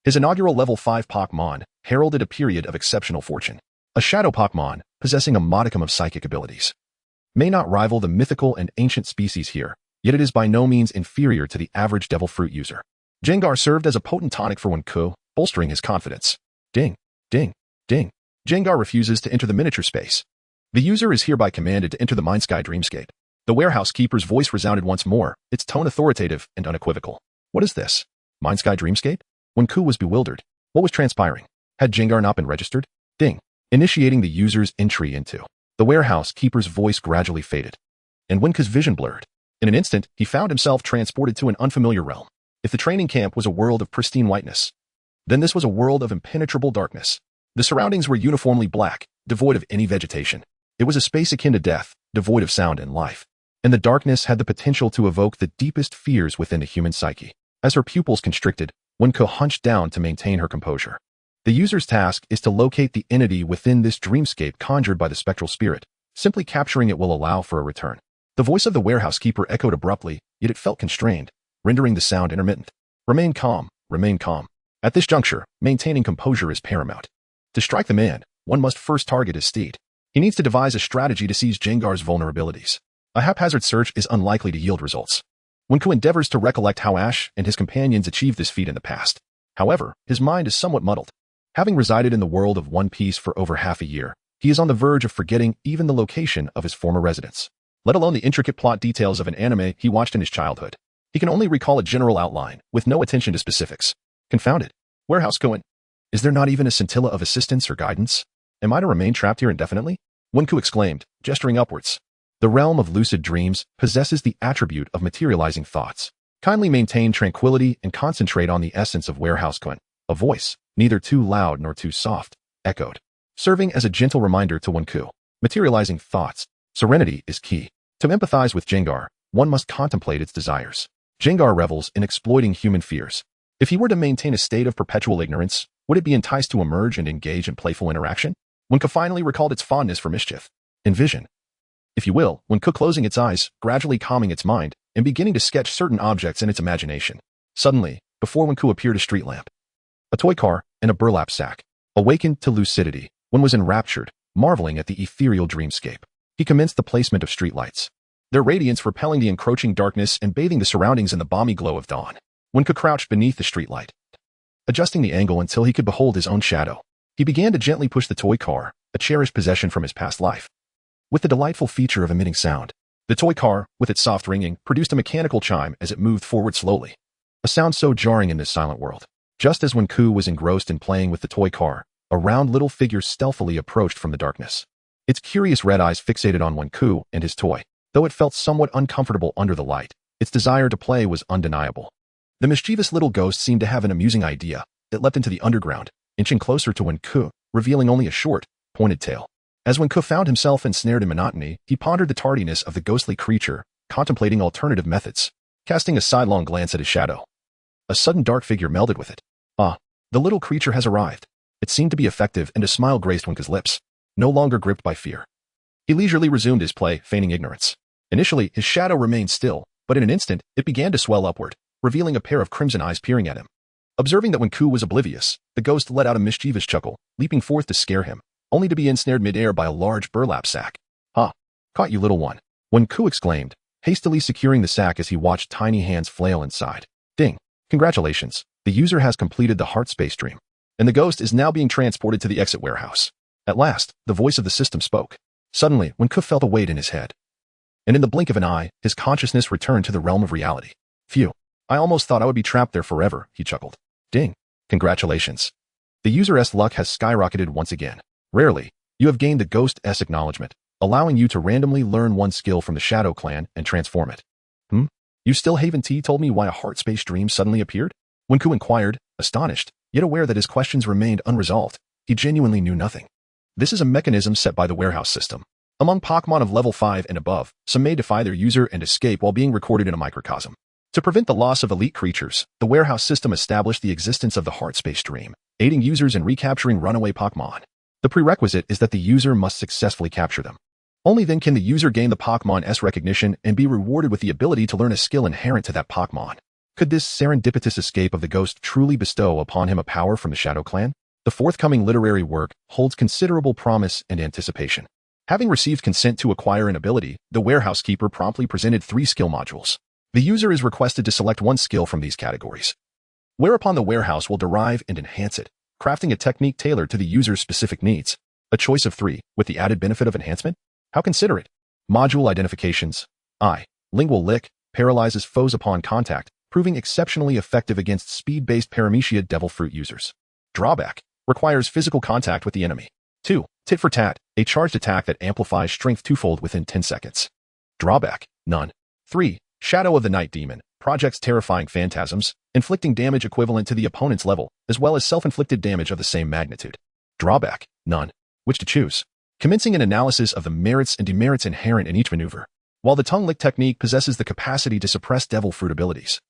Speaker 2: His inaugural level 5 Pokémon heralded a period of exceptional fortune. A shadow Pokémon, possessing a modicum of psychic abilities. May not rival the mythical and ancient species here, yet it is by no means inferior to the average devil fruit user. Jengar served as a potent tonic for Wenke, bolstering his confidence. Ding, ding, ding. Jengar refuses to enter the miniature space. The user is hereby commanded to enter the Mindsky Dreamscape. The warehouse keeper's voice resounded once more, its tone authoritative and unequivocal. What is this? Mindsky Dreamscape? Wenke was bewildered. What was transpiring? Had Jengar not been registered? Ding. Initiating the user's entry into. The warehouse keeper's voice gradually faded, and Wenke's vision blurred. In an instant, he found himself transported to an unfamiliar realm. If the training camp was a world of pristine whiteness, then this was a world of impenetrable darkness. The surroundings were uniformly black, devoid of any vegetation. It was a space akin to death, devoid of sound and life. And the darkness had the potential to evoke the deepest fears within the human psyche. As her pupils constricted, Wenke hunched down to maintain her composure. The user's task is to locate the entity within this dreamscape conjured by the spectral spirit. Simply capturing it will allow for a return. The voice of the warehouse keeper echoed abruptly, yet it felt constrained, rendering the sound intermittent. Remain calm, remain calm. At this juncture, maintaining composure is paramount. To strike the man, one must first target his steed. He needs to devise a strategy to seize Jengar's vulnerabilities. A haphazard search is unlikely to yield results. Wenke endeavors to recollect how Ash and his companions achieved this feat in the past. However, his mind is somewhat muddled. Having resided in the world of One Piece for over half a year, he is on the verge of forgetting even the location of his former residence, let alone the intricate plot details of an anime he watched in his childhood. He can only recall a general outline, with no attention to specifics. Confounded. Warehouse going. Is there not even a scintilla of assistance or guidance? Am I to remain trapped here indefinitely? Wenke exclaimed, gesturing upwards. The realm of lucid dreams possesses the attribute of materializing thoughts. Kindly maintain tranquility and concentrate on the essence of warehouse going. A voice, neither too loud nor too soft, echoed, serving as a gentle reminder to Wenke. Materializing thoughts. Serenity is key. To empathize with Jengar, one must contemplate its desires. Jengar revels in exploiting human fears. If he were to maintain a state of perpetual ignorance, would it be enticed to emerge and engage in playful interaction? Wenke finally recalled its fondness for mischief. Envision, if you will, Wenke closing its eyes, gradually calming its mind, and beginning to sketch certain objects in its imagination. Suddenly, before Wenke appeared a street lamp, a toy car, and a burlap sack. Awakened to lucidity, one was enraptured, marveling at the ethereal dreamscape. He commenced the placement of streetlights, their radiance repelling the encroaching darkness and bathing the surroundings in the balmy glow of dawn. Wenke crouched beneath the streetlight, adjusting the angle until he could behold his own shadow. He began to gently push the toy car, a cherished possession from his past life. With the delightful feature of emitting sound, the toy car, with its soft ringing, produced a mechanical chime as it moved forward slowly. A sound so jarring in this silent world. Just as Wenke was engrossed in playing with the toy car, a round little figure stealthily approached from the darkness. Its curious red eyes fixated on Wenke and his toy. Though it felt somewhat uncomfortable under the light, its desire to play was undeniable. The mischievous little ghost seemed to have an amusing idea. It leapt into the underground, inching closer to Wenke, revealing only a short, pointed tail. As Wenke found himself ensnared in monotony, he pondered the tardiness of the ghostly creature, contemplating alternative methods, casting a sidelong glance at his shadow. A sudden dark figure melded with it. Ah, the little creature has arrived. It seemed to be effective, and a smile graced Wenke's lips, no longer gripped by fear. He leisurely resumed his play, feigning ignorance. Initially, his shadow remained still, but in an instant, it began to swell upward, revealing a pair of crimson eyes peering at him. Observing that Wenke was oblivious, the ghost let out a mischievous chuckle, leaping forth to scare him, only to be ensnared mid-air by a large burlap sack. Ha! Caught you, little one, Wenke exclaimed, hastily securing the sack as he watched tiny hands flail inside. Ding! Congratulations, the user has completed the heart space dream, and the ghost is now being transported to the exit warehouse. At last, the voice of the system spoke. Suddenly, Wenke felt a weight in his head, and in the blink of an eye, his consciousness returned to the realm of reality. Phew! I almost thought I would be trapped there forever, he chuckled. Ding! Congratulations. The user's luck has skyrocketed once again. Rarely, you have gained the ghost's acknowledgement, allowing you to randomly learn one skill from the Shadow Clan and transform it. You still haven't told me why a heart space dream suddenly appeared? Wenke inquired, astonished, yet aware that his questions remained unresolved. He genuinely knew nothing. This is a mechanism set by the warehouse system. Among Pokémon of level 5 and above, some may defy their user and escape while being recorded in a microcosm. To prevent the loss of elite creatures, the warehouse system established the existence of the heart space dream, aiding users in recapturing runaway Pokémon. The prerequisite is that the user must successfully capture them. Only then can the user gain the Pokémon's recognition and be rewarded with the ability to learn a skill inherent to that Pokémon. Could this serendipitous escape of the ghost truly bestow upon him a power from the Shadow Clan? The forthcoming literary work holds considerable promise and anticipation. Having received consent to acquire an ability, the warehouse keeper promptly presented 3 skill modules. The user is requested to select one skill from these categories, whereupon the warehouse will derive and enhance it, crafting a technique tailored to the user's specific needs. A choice of 3, with the added benefit of enhancement? How considerate. Module identifications. I. Lingual Lick, paralyzes foes upon contact, proving exceptionally effective against speed-based Paramecia Devil Fruit users. Drawback. Requires physical contact with the enemy. 2. Tit for Tat, a charged attack that amplifies strength twofold within 10 seconds. Drawback. None. 3. Shadow of the Night Demon, projects terrifying phantasms, inflicting damage equivalent to the opponent's level, as well as self-inflicted damage of the same magnitude. Drawback. None. Which to choose? Commencing an analysis of the merits and demerits inherent in each maneuver. While the tongue lick technique possesses the capacity to suppress devil fruit abilities,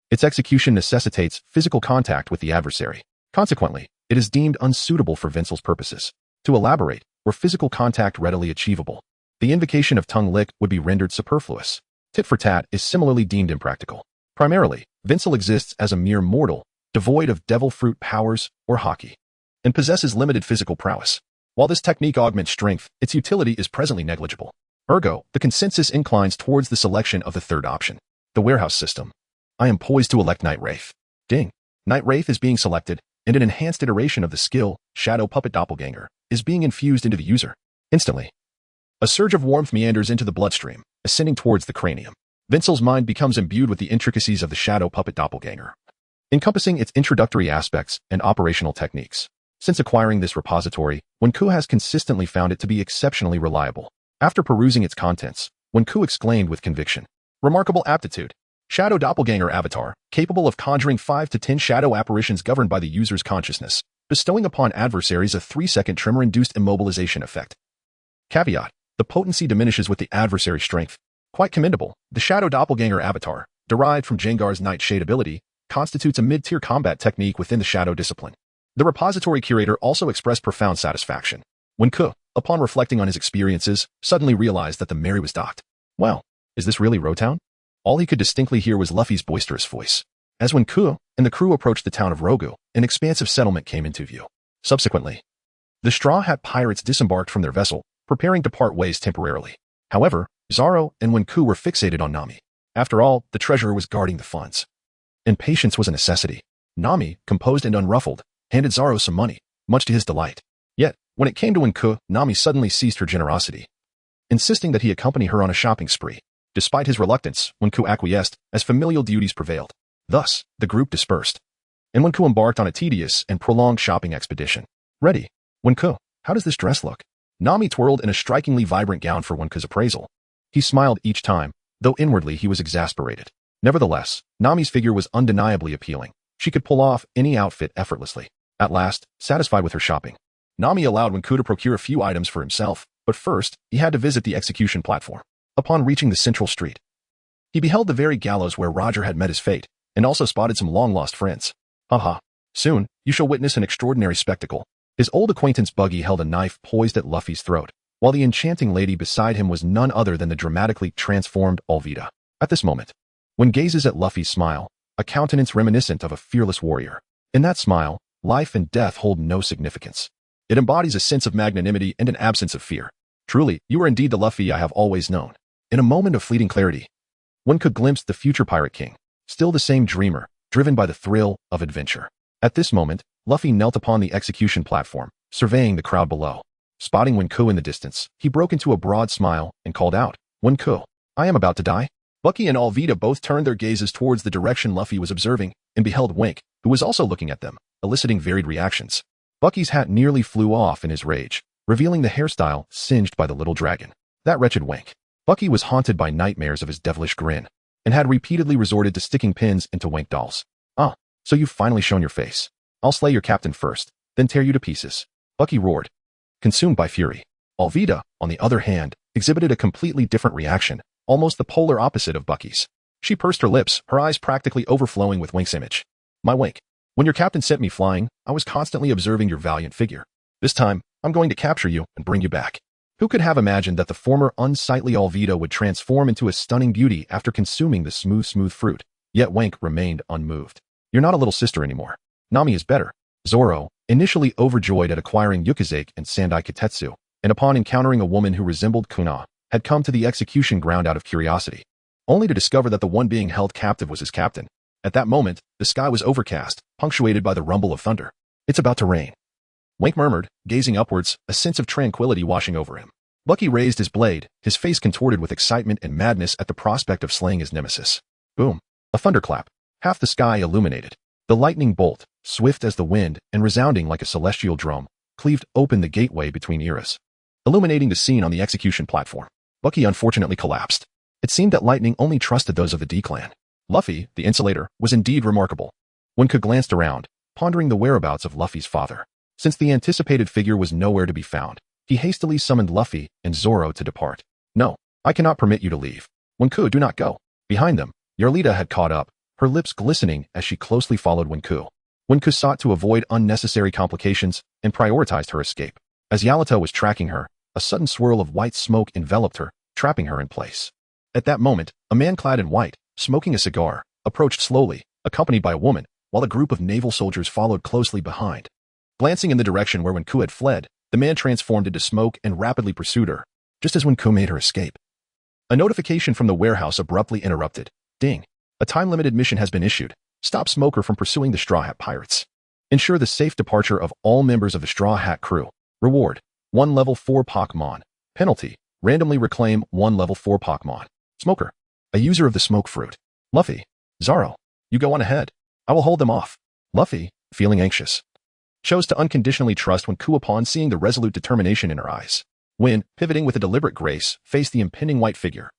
Speaker 2: its execution necessitates physical contact with the adversary. Consequently, it is deemed unsuitable for Vincel's purposes. To elaborate, were physical contact readily achievable, the invocation of tongue lick would be rendered superfluous. Tit for tat is similarly deemed impractical. Primarily, Vincel exists as a mere mortal, devoid of devil fruit powers or hockey, and possesses limited physical prowess. While this technique augments strength, its utility is presently negligible. Ergo, the consensus inclines towards the selection of the third option, the warehouse system. I am poised to elect Night Wraith. Ding. Night Wraith is being selected, and an enhanced iteration of the skill, Shadow Puppet Doppelganger, is being infused into the user. Instantly, a surge of warmth meanders into the bloodstream, ascending towards the cranium. Vincel's mind becomes imbued with the intricacies of the Shadow Puppet Doppelganger, encompassing its introductory aspects and operational techniques. Since acquiring this repository, Wenke has consistently found it to be exceptionally reliable. After perusing its contents, Wenke exclaimed with conviction, "Remarkable aptitude. Shadow Doppelganger Avatar, capable of conjuring 5 to 10 shadow apparitions governed by the user's consciousness, bestowing upon adversaries a 3-second tremor-induced immobilization effect. Caveat: the potency diminishes with the adversary's strength. Quite commendable. The Shadow Doppelganger Avatar, derived from Jengar's Nightshade ability, constitutes a mid-tier combat technique within the Shadow discipline." The repository curator also expressed profound satisfaction. Wenke, upon reflecting on his experiences, suddenly realized that the Mary was docked. Well, is this really Rotown? All he could distinctly hear was Luffy's boisterous voice. As Wenke and the crew approached the town of Rogu, an expansive settlement came into view. Subsequently, the Straw Hat Pirates disembarked from their vessel, preparing to part ways temporarily. However, Zoro and Wenke were fixated on Nami. After all, the treasurer was guarding the funds, and patience was a necessity. Nami, composed and unruffled, handed Zoro some money, much to his delight. Yet, when it came to Wenke, Nami suddenly ceased her generosity, insisting that he accompany her on a shopping spree. Despite his reluctance, Wenke acquiesced, as familial duties prevailed. Thus, the group dispersed, and Wenke embarked on a tedious and prolonged shopping expedition. "Ready. Wenke, how does this dress look?" Nami twirled in a strikingly vibrant gown for Wenke's appraisal. He smiled each time, though inwardly he was exasperated. Nevertheless, Nami's figure was undeniably appealing. She could pull off any outfit effortlessly. At last, satisfied with her shopping, Nami allowed Wenke to procure a few items for himself, but first, he had to visit the execution platform. Upon reaching the central street, he beheld the very gallows where Roger had met his fate, and also spotted some long-lost friends. Haha. Soon, you shall witness an extraordinary spectacle. His old acquaintance Buggy held a knife poised at Luffy's throat, while the enchanting lady beside him was none other than the dramatically transformed Alvida. At this moment, one gazes at Luffy's smile, a countenance reminiscent of a fearless warrior. In that smile, life and death hold no significance. It embodies a sense of magnanimity and an absence of fear. Truly, you are indeed the Luffy I have always known. In a moment of fleeting clarity, one could glimpse the future Pirate King, still the same dreamer, driven by the thrill of adventure. At this moment, Luffy knelt upon the execution platform, surveying the crowd below. Spotting Wenke in the distance, he broke into a broad smile and called out, "Wenke, I am about to die." Bucky and Alvida both turned their gazes towards the direction Luffy was observing and beheld Wenke, who was also looking at them, eliciting varied reactions. Bucky's hat nearly flew off in his rage, revealing the hairstyle singed by the little dragon. That wretched Wenke. Bucky was haunted by nightmares of his devilish grin, and had repeatedly resorted to sticking pins into Wenke dolls. "Ah, so you've finally shown your face. I'll slay your captain first, then tear you to pieces," Bucky roared, consumed by fury. Alvida, on the other hand, exhibited a completely different reaction, almost the polar opposite of Bucky's. She pursed her lips, her eyes practically overflowing with Wenke's image. "My Wenke, when your captain sent me flying, I was constantly observing your valiant figure. This time, I'm going to capture you and bring you back." Who could have imagined that the former unsightly Alvida would transform into a stunning beauty after consuming the smooth fruit? Yet Wenke remained unmoved. "You're not a little sister anymore. Nami is better." Zoro, initially overjoyed at acquiring Yukazake and Sandai Kitetsu, and upon encountering a woman who resembled Kuna, had come to the execution ground out of curiosity, only to discover that the one being held captive was his captain. At that moment, the sky was overcast, punctuated by the rumble of thunder. "It's about to rain," Wenke murmured, gazing upwards, a sense of tranquility washing over him. Bucky raised his blade, his face contorted with excitement and madness at the prospect of slaying his nemesis. Boom. A thunderclap. Half the sky illuminated. The lightning bolt, swift as the wind and resounding like a celestial drum, cleaved open the gateway between eras, illuminating the scene on the execution platform. Bucky unfortunately collapsed. It seemed that lightning only trusted those of the D-clan. Luffy, the insulator, was indeed remarkable. Wenke glanced around, pondering the whereabouts of Luffy's father. Since the anticipated figure was nowhere to be found, he hastily summoned Luffy and Zoro to depart. "No, I cannot permit you to leave. Wenke, do not go." Behind them, Yarlita had caught up, her lips glistening as she closely followed Wenke. Wenke sought to avoid unnecessary complications and prioritized her escape. As Yarlita was tracking her, a sudden swirl of white smoke enveloped her, trapping her in place. At that moment, a man clad in white, smoking a cigar, approached slowly, accompanied by a woman, while a group of naval soldiers followed closely behind. Glancing in the direction where Wenke had fled, the man transformed into smoke and rapidly pursued her, just as Wenke made her escape. A notification from the warehouse abruptly interrupted. "Ding. A time-limited mission has been issued. Stop Smoker from pursuing the Straw Hat Pirates." Ensure the safe departure of all members of the Straw Hat crew. Reward: 1 level 4 Pokémon. Penalty: randomly reclaim 1 level 4 Pokémon. Smoker: a user of the smoke fruit. Luffy: Zoro, you go on ahead. I will hold them off. Luffy, feeling anxious, chose to unconditionally trust Wenke upon seeing the resolute determination in her eyes. When, pivoting with a deliberate grace, faced the impending white figure,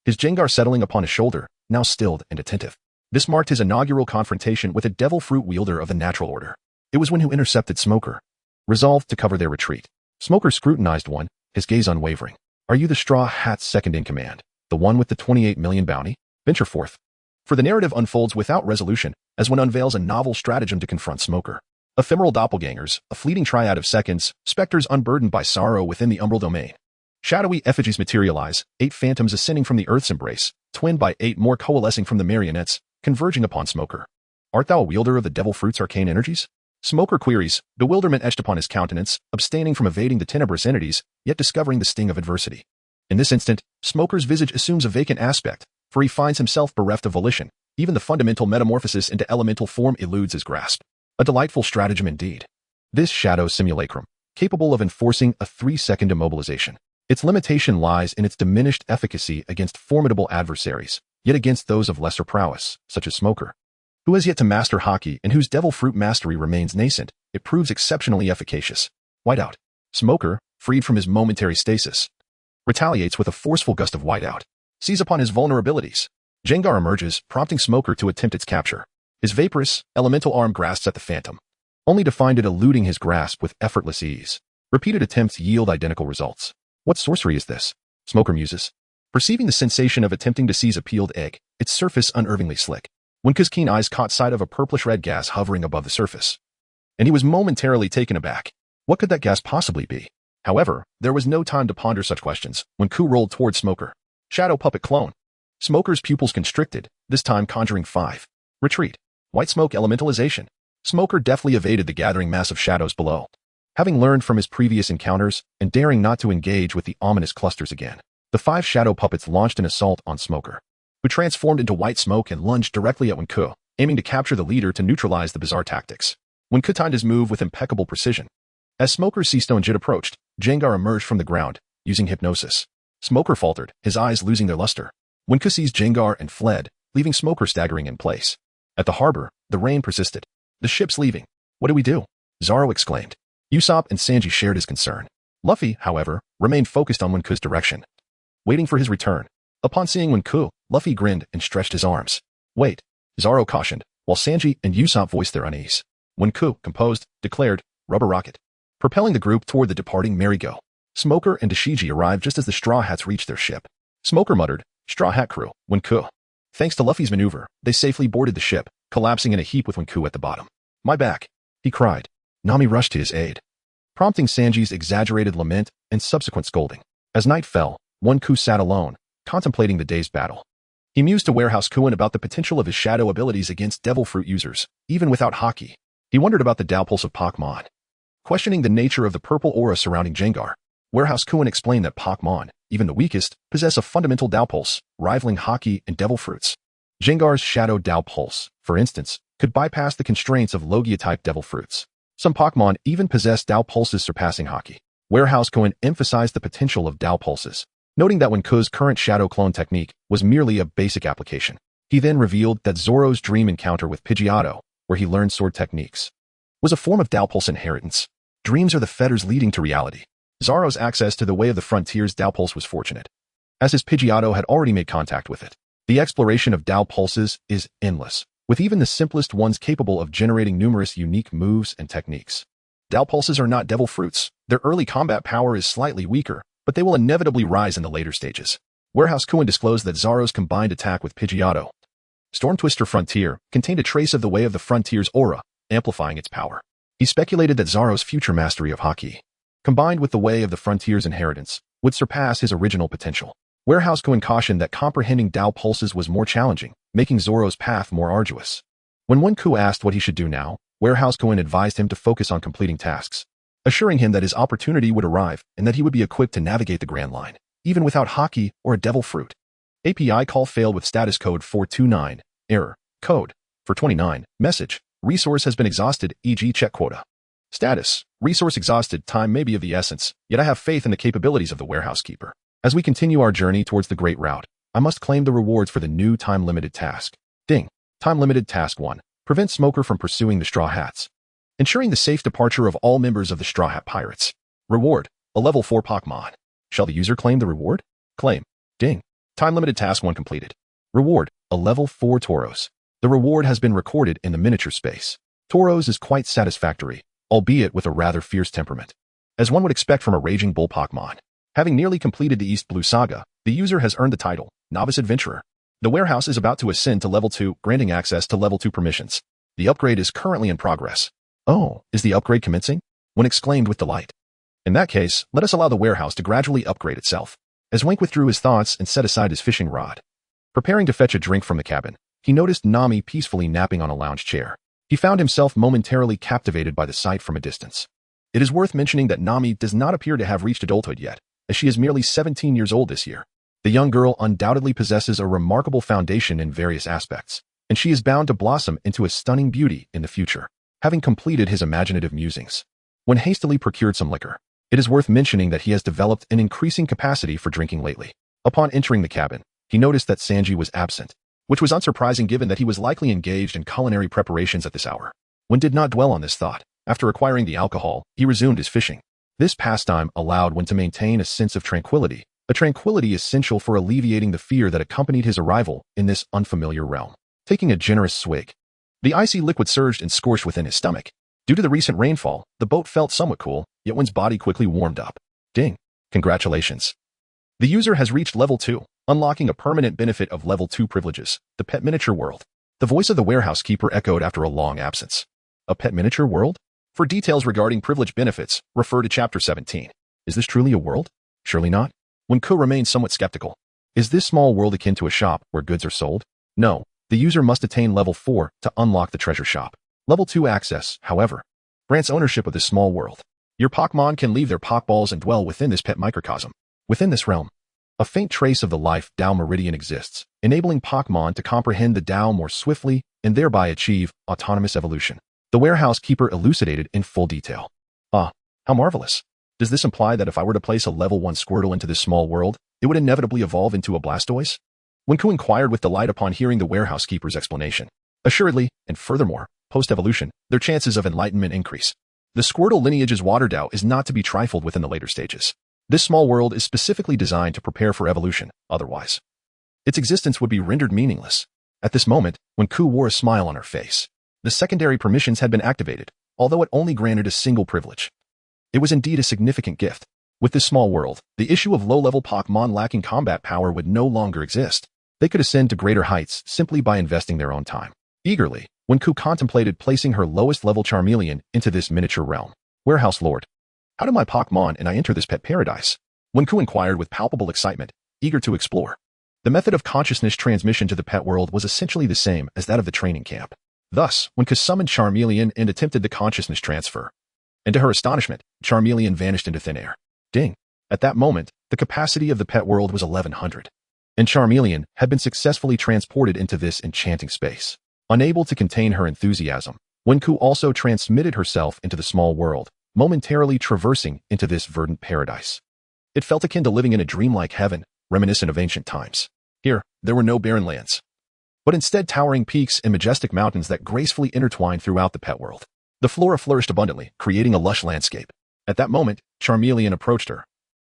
Speaker 2: his Jengar settling upon his shoulder, now stilled and attentive. This marked his inaugural confrontation with a devil fruit wielder of the natural order. It was Wenke who intercepted Smoker, resolved to cover their retreat. Smoker scrutinized one, his gaze unwavering. Are you the Straw Hat's second in command, the one with the 28 million bounty? Venture forth. For the narrative unfolds without resolution, as one unveils a novel stratagem to confront Smoker. Ephemeral doppelgangers, a fleeting triad of seconds, specters unburdened by sorrow within the umbral domain. Shadowy effigies materialize, 8 phantoms ascending from the earth's embrace, twinned by 8 more coalescing from the marionettes, converging upon Smoker. Art thou a wielder of the devil fruit's arcane energies? Smoker queries, bewilderment etched upon his countenance, abstaining from evading the tenebrous entities, yet discovering the sting of adversity. In this instant, Smoker's visage assumes a vacant aspect, for he finds himself bereft of volition. Even the fundamental metamorphosis into elemental form eludes his grasp. A delightful stratagem indeed. This shadow simulacrum, capable of enforcing a 3-second immobilization. Its limitation lies in its diminished efficacy against formidable adversaries, yet against those of lesser prowess, such as Smoker, who has yet to master Haki and whose devil fruit mastery remains nascent, it proves exceptionally efficacious. Whiteout. Smoker, freed from his momentary stasis, retaliates with a forceful gust of whiteout. Seize upon his vulnerabilities. Jengar emerges, prompting Smoker to attempt its capture. His vaporous, elemental arm grasps at the phantom, only to find it eluding his grasp with effortless ease. Repeated attempts yield identical results. What sorcery is this? Smoker muses, perceiving the sensation of attempting to seize a peeled egg, its surface unnervingly slick. Wenke's keen eyes caught sight of a purplish-red gas hovering above the surface, and he was momentarily taken aback. What could that gas possibly be? However, there was no time to ponder such questions. Wenke rolled toward Smoker. Shadow puppet clone. Smoker's pupils constricted, this time conjuring 5. Retreat. White smoke elementalization. Smoker deftly evaded the gathering mass of shadows below, having learned from his previous encounters and daring not to engage with the ominous clusters again. The 5 shadow puppets launched an assault on Smoker, who transformed into white smoke and lunged directly at Wenke, aiming to capture the leader to neutralize the bizarre tactics. Wenke timed his move with impeccable precision. As Smoker's sea stone jit approached, Jengar emerged from the ground, using hypnosis. Smoker faltered, his eyes losing their luster. Wenke seized Jengar and fled, leaving Smoker staggering in place. At the harbor, the rain persisted. The ship's leaving. What do we do? Zoro exclaimed. Usopp and Sanji shared his concern. Luffy, however, remained focused on Wenke's direction, waiting for his return. Upon seeing Wenke, Luffy grinned and stretched his arms. Wait, Zoro cautioned, while Sanji and Usopp voiced their unease. Wenke, composed, declared, Rubber Rocket, propelling the group toward the departing merry-go. Smoker and Dashiji arrived just as the Straw Hats reached their ship. Smoker muttered, Straw Hat crew, Wenke. Thanks to Luffy's maneuver, they safely boarded the ship, collapsing in a heap with Wenke at the bottom. My back, he cried. Nami rushed to his aid, prompting Sanji's exaggerated lament and subsequent scolding. As night fell, Wenke sat alone, contemplating the day's battle. He mused to Warehouse Kuin about the potential of his shadow abilities against devil fruit users, even without Haki. He wondered about the Tao Pulse of Pokémon. Questioning the nature of the purple aura surrounding Jengar, Warehouse Kuin explained that Pokémon, even the weakest, possess a fundamental Tao Pulse, rivaling Haki and devil fruits. Jengar's shadow Tao Pulse, for instance, could bypass the constraints of Logia-type devil fruits. Some Pokémon even possess Tao Pulses surpassing Haki. Warehouse Kuin emphasized the potential of Tao Pulses, noting that Wenke's current shadow clone technique was merely a basic application. He then revealed that Zoro's dream encounter with Pidgeotto, where he learned sword techniques, was a form of Tao Pulse inheritance. Dreams are the fetters leading to reality. Zoro's access to the Way of the Frontier's Tao Pulse was fortunate, as his Pidgeotto had already made contact with it. The exploration of Tao Pulses is endless, with even the simplest ones capable of generating numerous unique moves and techniques. Tao Pulses are not devil fruits. Their early combat power is slightly weaker, but they will inevitably rise in the later stages. Warehouse Kuin disclosed that Zoro's combined attack with Pidgeotto, Storm Twister Frontier, contained a trace of the Way of the Frontier's aura, amplifying its power. He speculated that Zoro's future mastery of Haki, combined with the Way of the Frontier's inheritance, would surpass his original potential. Warehouse Kuin cautioned that comprehending Tao Pulses was more challenging, making Zoro's path more arduous. When Wenke asked what he should do now, Warehouse Kuin advised him to focus on completing tasks, assuring him that his opportunity would arrive and that he would be equipped to navigate the Grand Line, even without Haki or a devil fruit. API call failed with status code 429, error, code, 429, message, Resource has been exhausted, e.g. check quota. Status. Resource exhausted. Time may be of the essence, yet I have faith in the capabilities of the warehouse keeper. As we continue our journey towards the Great Route, I must claim the rewards for the new time-limited task. Ding. Time-limited task 1. Prevent smoker from pursuing the Straw Hats. Ensuring the safe departure of all members of the Straw Hat Pirates. Reward. A level 4 Pokémon. Shall the user claim the reward? Claim. Ding. Time-limited task 1 completed. Reward. A level 4 Tauros. The reward has been recorded in the miniature space. Tauros is quite satisfactory, albeit with a rather fierce temperament. As one would expect from a raging bull Pokémon. Having nearly completed the East Blue Saga, the user has earned the title, Novice Adventurer. The warehouse is about to ascend to level 2, granting access to level 2 permissions. The upgrade is currently in progress. Oh, is the upgrade commencing? One exclaimed with delight. In that case, let us allow the warehouse to gradually upgrade itself. As Wenke withdrew his thoughts and set aside his fishing rod. Preparing to fetch a drink from the cabin, he noticed Nami peacefully napping on a lounge chair. He found himself momentarily captivated by the sight from a distance. It is worth mentioning that Nami does not appear to have reached adulthood yet, as she is merely 17 years old this year. The young girl undoubtedly possesses a remarkable foundation in various aspects, and she is bound to blossom into a stunning beauty in the future. Having completed his imaginative musings, when hastily procured some liquor, it is worth mentioning that he has developed an increasing capacity for drinking lately. Upon entering the cabin, he noticed that Sanji was absent, which was unsurprising given that he was likely engaged in culinary preparations at this hour. One did not dwell on this thought. After acquiring the alcohol, he resumed his fishing. This pastime allowed one to maintain a sense of tranquility, a tranquility essential for alleviating the fear that accompanied his arrival in this unfamiliar realm. Taking a generous swig, the icy liquid surged and scorched within his stomach. Due to the recent rainfall, the boat felt somewhat cool, yet one's body quickly warmed up. Ding. Congratulations. The user has reached level 2, unlocking a permanent benefit of level 2 privileges, the pet miniature world. The voice of the warehouse keeper echoed after a long absence. A pet miniature world? For details regarding privilege benefits, refer to Chapter 17. Is this truly a world? Surely not. Wenke remained somewhat skeptical. Is this small world akin to a shop where goods are sold? No. The user must attain level 4 to unlock the treasure shop. Level 2 access, however, grants ownership of this small world. Your Pokémon can leave their Pokeballs and dwell within this pet microcosm. Within this realm, a faint trace of the life Tao meridian exists, enabling Pokémon to comprehend the Tao more swiftly and thereby achieve autonomous evolution. The warehouse keeper elucidated in full detail. Ah, how marvelous. Does this imply that if I were to place a level 1 Squirtle into this small world, it would inevitably evolve into a Blastoise? Wenke inquired with delight upon hearing the warehouse keeper's explanation. Assuredly, and furthermore, post-evolution, their chances of enlightenment increase. The Squirtle lineage's water Tao is not to be trifled with in the later stages. This small world is specifically designed to prepare for evolution, otherwise its existence would be rendered meaningless. At this moment, Wenke wore a smile on her face. The secondary permissions had been activated, although it only granted a single privilege. It was indeed a significant gift. With this small world, the issue of low-level Pokémon lacking combat power would no longer exist. They could ascend to greater heights simply by investing their own time. Eagerly, Wenke contemplated placing her lowest-level Charmeleon into this miniature realm. Warehouse Lord. How do my Pokémon and I enter this pet paradise? Wenke inquired with palpable excitement, eager to explore. The method of consciousness transmission to the pet world was essentially the same as that of the training camp. Thus, Wenke summoned Charmeleon and attempted the consciousness transfer. And to her astonishment, Charmeleon vanished into thin air. Ding. At that moment, the capacity of the pet world was 1100. And Charmeleon had been successfully transported into this enchanting space. Unable to contain her enthusiasm, Wenke also transmitted herself into the small world, momentarily traversing into this verdant paradise. It felt akin to living in a dreamlike heaven, reminiscent of ancient times. Here, there were no barren lands, but instead towering peaks and majestic mountains that gracefully intertwined throughout the pet world. The flora flourished abundantly, creating a lush landscape. At that moment, Charmeleon approached her,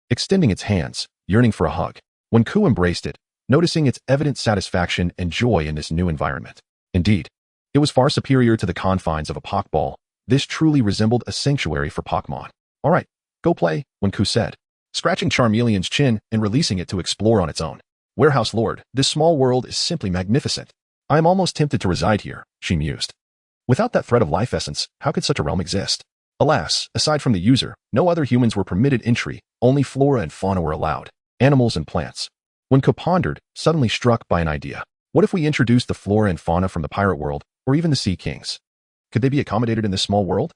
Speaker 2: extending its hands, yearning for a hug. Wenke embraced it, noticing its evident satisfaction and joy in this new environment. Indeed, it was far superior to the confines of a Pokeball. This truly resembled a sanctuary for Pokémon. All right, go play, Wenke said, scratching Charmeleon's chin and releasing it to explore on its own. Warehouse Lord, this small world is simply magnificent. I am almost tempted to reside here, she mused. Without that thread of life essence, how could such a realm exist? Alas, aside from the user, no other humans were permitted entry, only flora and fauna were allowed, animals and plants. Wenke pondered, suddenly struck by an idea. What if we introduced the flora and fauna from the pirate world, or even the Sea Kings? Could they be accommodated in this small world?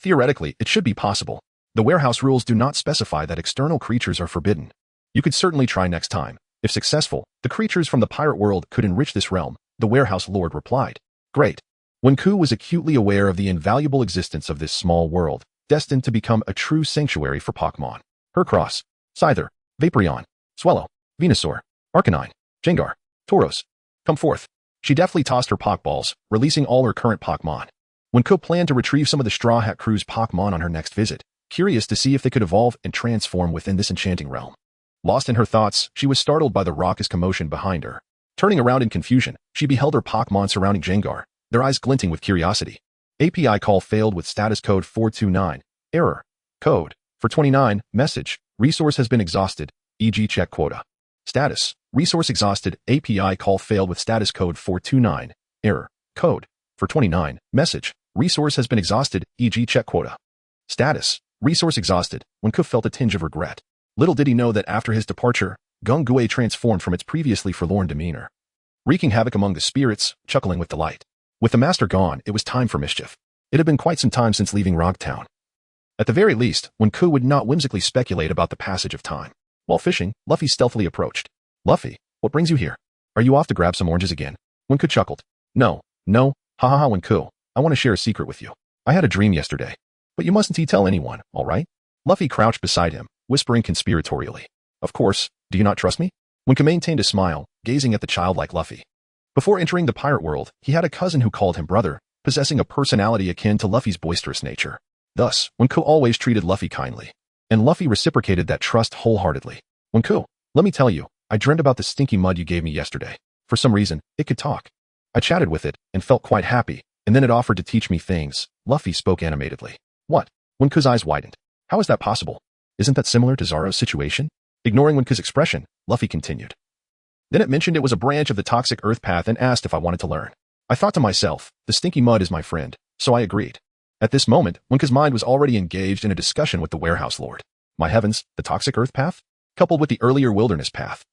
Speaker 2: Theoretically, it should be possible. The warehouse rules do not specify that external creatures are forbidden. You could certainly try next time. If successful, the creatures from the pirate world could enrich this realm, the warehouse lord replied. Great. Wenku was acutely aware of the invaluable existence of this small world, destined to become a true sanctuary for Pokémon. Hercross, Scyther, Vaporeon, Swellow, Venusaur, Arcanine, Gengar, Tauros. Come forth. She deftly tossed her Pokeballs, releasing all her current Pokémon. Wenku planned to retrieve some of the Straw Hat Crew's Pokémon on her next visit, curious to see if they could evolve and transform within this enchanting realm. Lost in her thoughts, she was startled by the raucous commotion behind her. Turning around in confusion, she beheld her Pokémon surrounding Gengar, their eyes glinting with curiosity. API call failed with status code 429. Error. Code. For 29. Message. Resource has been exhausted. E.g. check quota. Status. Resource exhausted. API call failed with status code 429. Error. Code. For 29. Message. Resource has been exhausted. E.g. check quota. Status. Resource exhausted. Wenku felt a tinge of regret. Little did he know that after his departure, Gungue transformed from its previously forlorn demeanor, wreaking havoc among the spirits, chuckling with delight. With the master gone, it was time for mischief. It had been quite some time since leaving Rocktown. At the very least, Wenku would not whimsically speculate about the passage of time. While fishing, Luffy stealthily approached. Luffy, what brings you here? Are you off to grab some oranges again? Wenku chuckled. No, ha ha ha Wenku, I want to share a secret with you. I had a dream yesterday. But you mustn't tell anyone, all right? Luffy crouched beside him, whispering conspiratorially. Of course, do you not trust me? Wenku maintained a smile, gazing at the childlike Luffy. Before entering the pirate world, he had a cousin who called him brother, possessing a personality akin to Luffy's boisterous nature. Thus, Wenku always treated Luffy kindly. And Luffy reciprocated that trust wholeheartedly. Wenku, let me tell you, I dreamt about the stinky mud you gave me yesterday. For some reason, it could talk. I chatted with it, and felt quite happy, and then it offered to teach me things. Luffy spoke animatedly. What? Wenku's eyes widened. How is that possible? Isn't that similar to Zoro's situation? Ignoring Wenku's expression, Luffy continued. Then it mentioned it was a branch of the toxic earth path and asked if I wanted to learn. I thought to myself, the stinky mud is my friend, so I agreed. At this moment, Wenku's mind was already engaged in a discussion with the warehouse lord. My heavens, the toxic earth path? Coupled with the earlier wilderness path.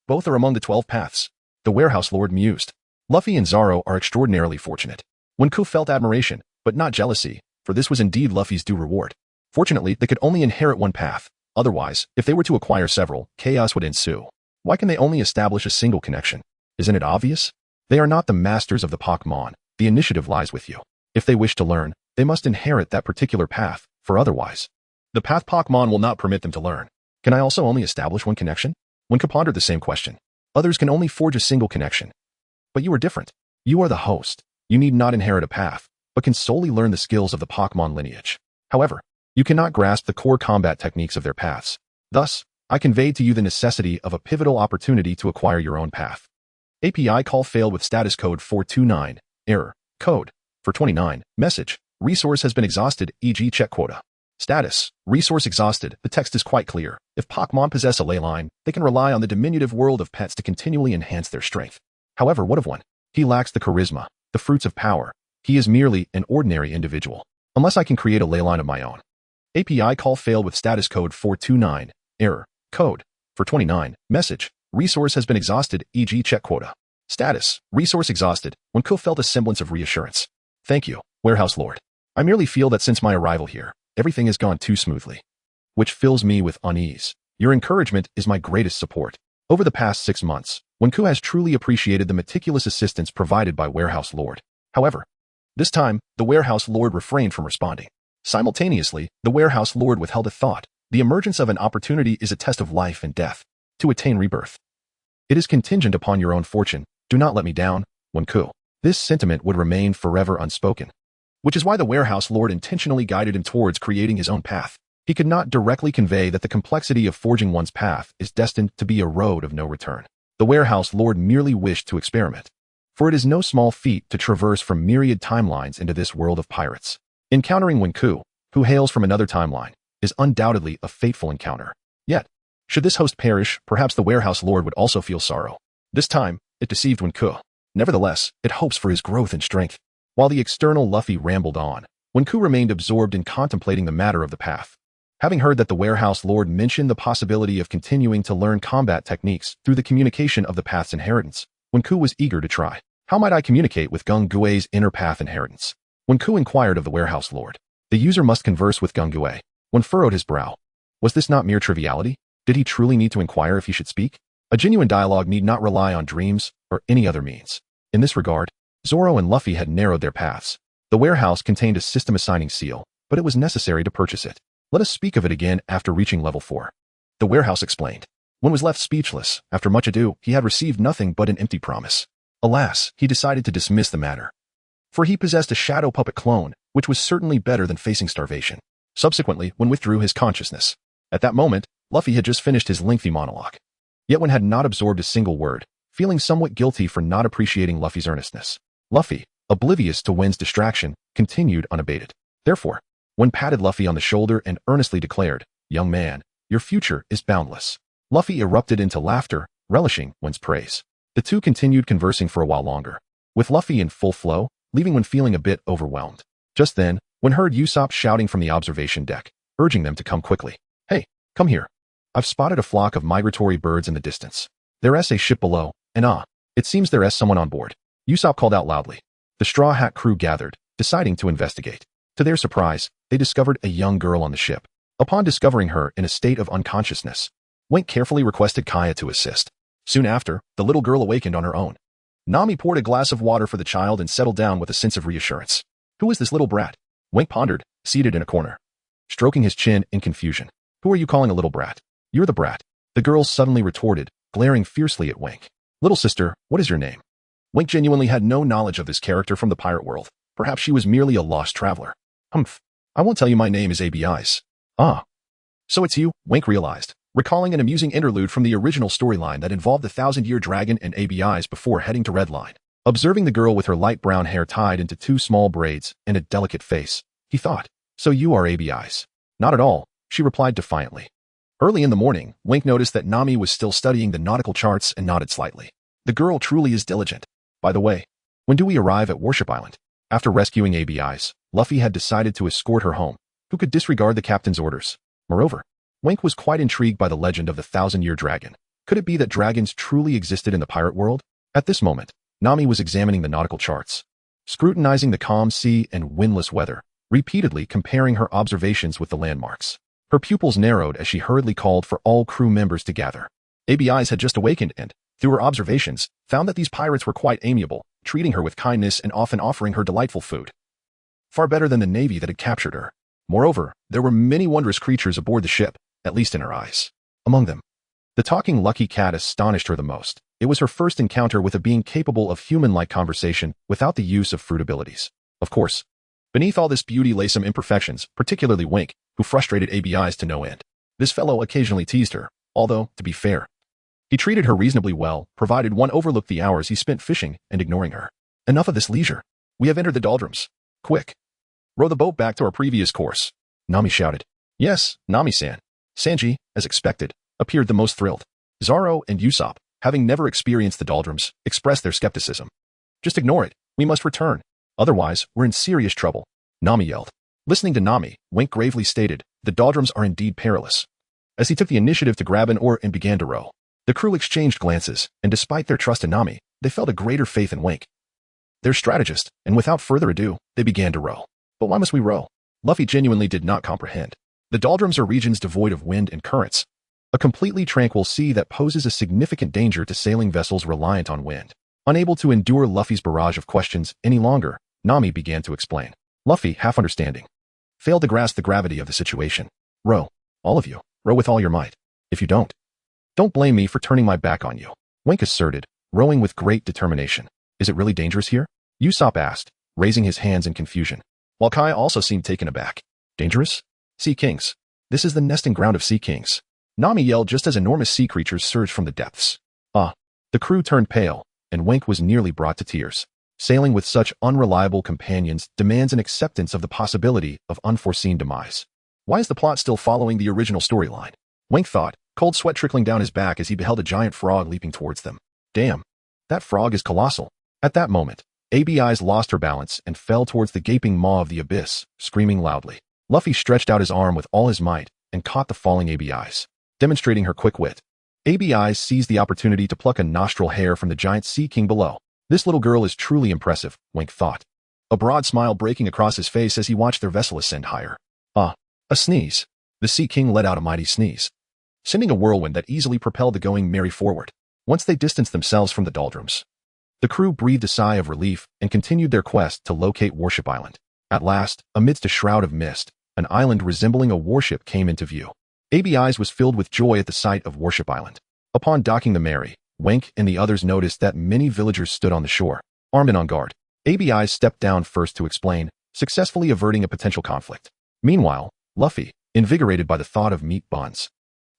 Speaker 2: Both are among the 12 paths. The warehouse lord mused. Luffy and Zoro are extraordinarily fortunate. Wenku felt admiration, but not jealousy, for this was indeed Luffy's due reward. Fortunately, they could only inherit one path. Otherwise, if they were to acquire several, chaos would ensue. Why can they only establish a single connection? Isn't it obvious? They are not the masters of the Pokémon. The initiative lies with you. If they wish to learn, they must inherit that particular path, for otherwise, the path Pokémon will not permit them to learn. Can I also only establish one connection? Wenku pondered the same question. Others can only forge a single connection. But you are different. You are the host. You need not inherit a path, but can solely learn the skills of the Pokémon lineage. However, you cannot grasp the core combat techniques of their paths. Thus, I conveyed to you the necessity of a pivotal opportunity to acquire your own path. API call failed with status code 429. Error. Code. For 29. Message. Resource has been exhausted, e.g. check quota. Status. Resource exhausted. The text is quite clear. If Pokémon possess a ley line, they can rely on the diminutive world of pets to continually enhance their strength. However, what of one? He lacks the charisma, the fruits of power. He is merely an ordinary individual. Unless I can create a ley line of my own. API call failed with status code 429. Error. Code. For 29. Message. Resource has been exhausted, e.g. check quota. Status. Resource exhausted. Wenku felt a semblance of reassurance. Thank you, warehouse lord. I merely feel that since my arrival here, everything has gone too smoothly, which fills me with unease. Your encouragement is my greatest support. Over the past 6 months, Wenku has truly appreciated the meticulous assistance provided by warehouse lord. However, this time, the warehouse lord refrained from responding. Simultaneously, the warehouse lord withheld a thought. The emergence of an opportunity is a test of life and death. To attain rebirth, it is contingent upon your own fortune. Do not let me down, Wenku. This sentiment would remain forever unspoken. Which is why the warehouse lord intentionally guided him towards creating his own path. He could not directly convey that the complexity of forging one's path is destined to be a road of no return. The warehouse lord merely wished to experiment. For it is no small feat to traverse from myriad timelines into this world of pirates. Encountering Wenku, who hails from another timeline, is undoubtedly a fateful encounter. Yet, should this host perish, perhaps the warehouse lord would also feel sorrow. This time, it deceived Wenku. Nevertheless, it hopes for his growth and strength. While the external Luffy rambled on, Wenku remained absorbed in contemplating the matter of the path. Having heard that the warehouse lord mentioned the possibility of continuing to learn combat techniques through the communication of the path's inheritance, Wenku was eager to try. How might I communicate with Gungue's inner path inheritance? Wenku inquired of the warehouse lord. The user must converse with Gungue. One furrowed his brow. Was this not mere triviality? Did he truly need to inquire if he should speak? A genuine dialogue need not rely on dreams or any other means. In this regard, Zoro and Luffy had narrowed their paths. The warehouse contained a system assigning seal, but it was necessary to purchase it. Let us speak of it again after reaching level 4. The warehouse explained. One was left speechless. After much ado, he had received nothing but an empty promise. Alas, he decided to dismiss the matter. For he possessed a shadow puppet clone, which was certainly better than facing starvation. Subsequently, one withdrew his consciousness. At that moment, Luffy had just finished his lengthy monologue. Yet one had not absorbed a single word, feeling somewhat guilty for not appreciating Luffy's earnestness. Luffy, oblivious to Wen's distraction, continued unabated. Therefore, one patted Luffy on the shoulder and earnestly declared, "Young man, your future is boundless." Luffy erupted into laughter, relishing Wen's praise. The two continued conversing for a while longer, with Luffy in full flow, leaving one feeling a bit overwhelmed. Just then, one heard Usopp shouting from the observation deck, urging them to come quickly. "Hey, come here. I've spotted a flock of migratory birds in the distance. There's a ship below, and it seems there's someone on board." Usopp called out loudly. The Straw Hat crew gathered, deciding to investigate. To their surprise, they discovered a young girl on the ship. Upon discovering her in a state of unconsciousness, Wenke carefully requested Kaya to assist. Soon after, the little girl awakened on her own. Nami poured a glass of water for the child and settled down with a sense of reassurance. "Who is this little brat?" Wenke pondered, seated in a corner, stroking his chin in confusion. "Who are you calling a little brat?" "You're the brat," the girl suddenly retorted, glaring fiercely at Wenke. "Little sister, what is your name?" Wenke genuinely had no knowledge of this character from the pirate world. Perhaps she was merely a lost traveler. "Humph. I won't tell you my name is ABIs. "Ah. So it's you," Wenke realized, recalling an amusing interlude from the original storyline that involved the 1,000-year dragon and ABIs before heading to Red Line. Observing the girl with her light brown hair tied into 2 small braids and a delicate face, he thought, "So you are ABIs." "Not at all," she replied defiantly. Early in the morning, Wenke noticed that Nami was still studying the nautical charts and nodded slightly. The girl truly is diligent. By the way, when do we arrive at Worship Island? After rescuing ABIs, Luffy had decided to escort her home. Who could disregard the captain's orders? Moreover, Wenke was quite intrigued by the legend of the 1,000-year dragon. Could it be that dragons truly existed in the pirate world? At this moment, Nami was examining the nautical charts, scrutinizing the calm sea and windless weather, repeatedly comparing her observations with the landmarks. Her pupils narrowed as she hurriedly called for all crew members to gather. ABIs had just awakened and, through her observations, found that these pirates were quite amiable, treating her with kindness and often offering her delightful food. Far better than the navy that had captured her. Moreover, there were many wondrous creatures aboard the ship, at least in her eyes. Among them, the talking lucky cat astonished her the most. It was her first encounter with a being capable of human-like conversation without the use of fruit abilities. Of course, beneath all this beauty lay some imperfections, particularly Wenke, who frustrated ABIs to no end. This fellow occasionally teased her, although, to be fair, he treated her reasonably well, provided one overlooked the hours he spent fishing and ignoring her. Enough of this leisure. We have entered the doldrums. Quick. Row the boat back to our previous course. Nami shouted. Yes, Nami-san. Sanji, as expected, appeared the most thrilled. Zoro and Usopp, having never experienced the doldrums, expressed their skepticism. Just ignore it. We must return. Otherwise, we're in serious trouble. Nami yelled. Listening to Nami, Wenke gravely stated, the doldrums are indeed perilous. As he took the initiative to grab an oar and began to row, the crew exchanged glances, and despite their trust in Nami, they felt a greater faith in Wenke, their strategist, and without further ado, they began to row. But why must we row? Luffy genuinely did not comprehend. The doldrums are regions devoid of wind and currents, a completely tranquil sea that poses a significant danger to sailing vessels reliant on wind. Unable to endure Luffy's barrage of questions any longer, Nami began to explain. Luffy, half understanding, failed to grasp the gravity of the situation. Row. All of you. Row with all your might. If you don't blame me for turning my back on you. Wenke asserted, rowing with great determination. Is it really dangerous here? Usopp asked, raising his hands in confusion, while Kai also seemed taken aback. Dangerous? Sea kings. This is the nesting ground of sea kings. Nami yelled just as enormous sea creatures surged from the depths. The crew turned pale, and Wenke was nearly brought to tears. Sailing with such unreliable companions demands an acceptance of the possibility of unforeseen demise. Why is the plot still following the original storyline? Wenke thought, cold sweat trickling down his back as he beheld a giant frog leaping towards them. Damn, that frog is colossal. At that moment, ABIs lost her balance and fell towards the gaping maw of the abyss, screaming loudly. Luffy stretched out his arm with all his might and caught the falling ABIs, demonstrating her quick wit. ABIs seized the opportunity to pluck a nostril hair from the giant sea king below. This little girl is truly impressive, Wenke thought, a broad smile breaking across his face as he watched their vessel ascend higher. A sneeze. The sea king let out a mighty sneeze, sending a whirlwind that easily propelled the Going Merry forward. Once they distanced themselves from the doldrums, The crew breathed a sigh of relief and continued their quest to locate Warship Island. At last, amidst a shroud of mist, an island resembling a warship came into view. ABI's was filled with joy at the sight of Warship Island. Upon docking the Mary, Wenke and the others noticed that many villagers stood on the shore, armed and on guard. ABI's stepped down first to explain, successfully averting a potential conflict. Meanwhile, Luffy, invigorated by the thought of meat buns,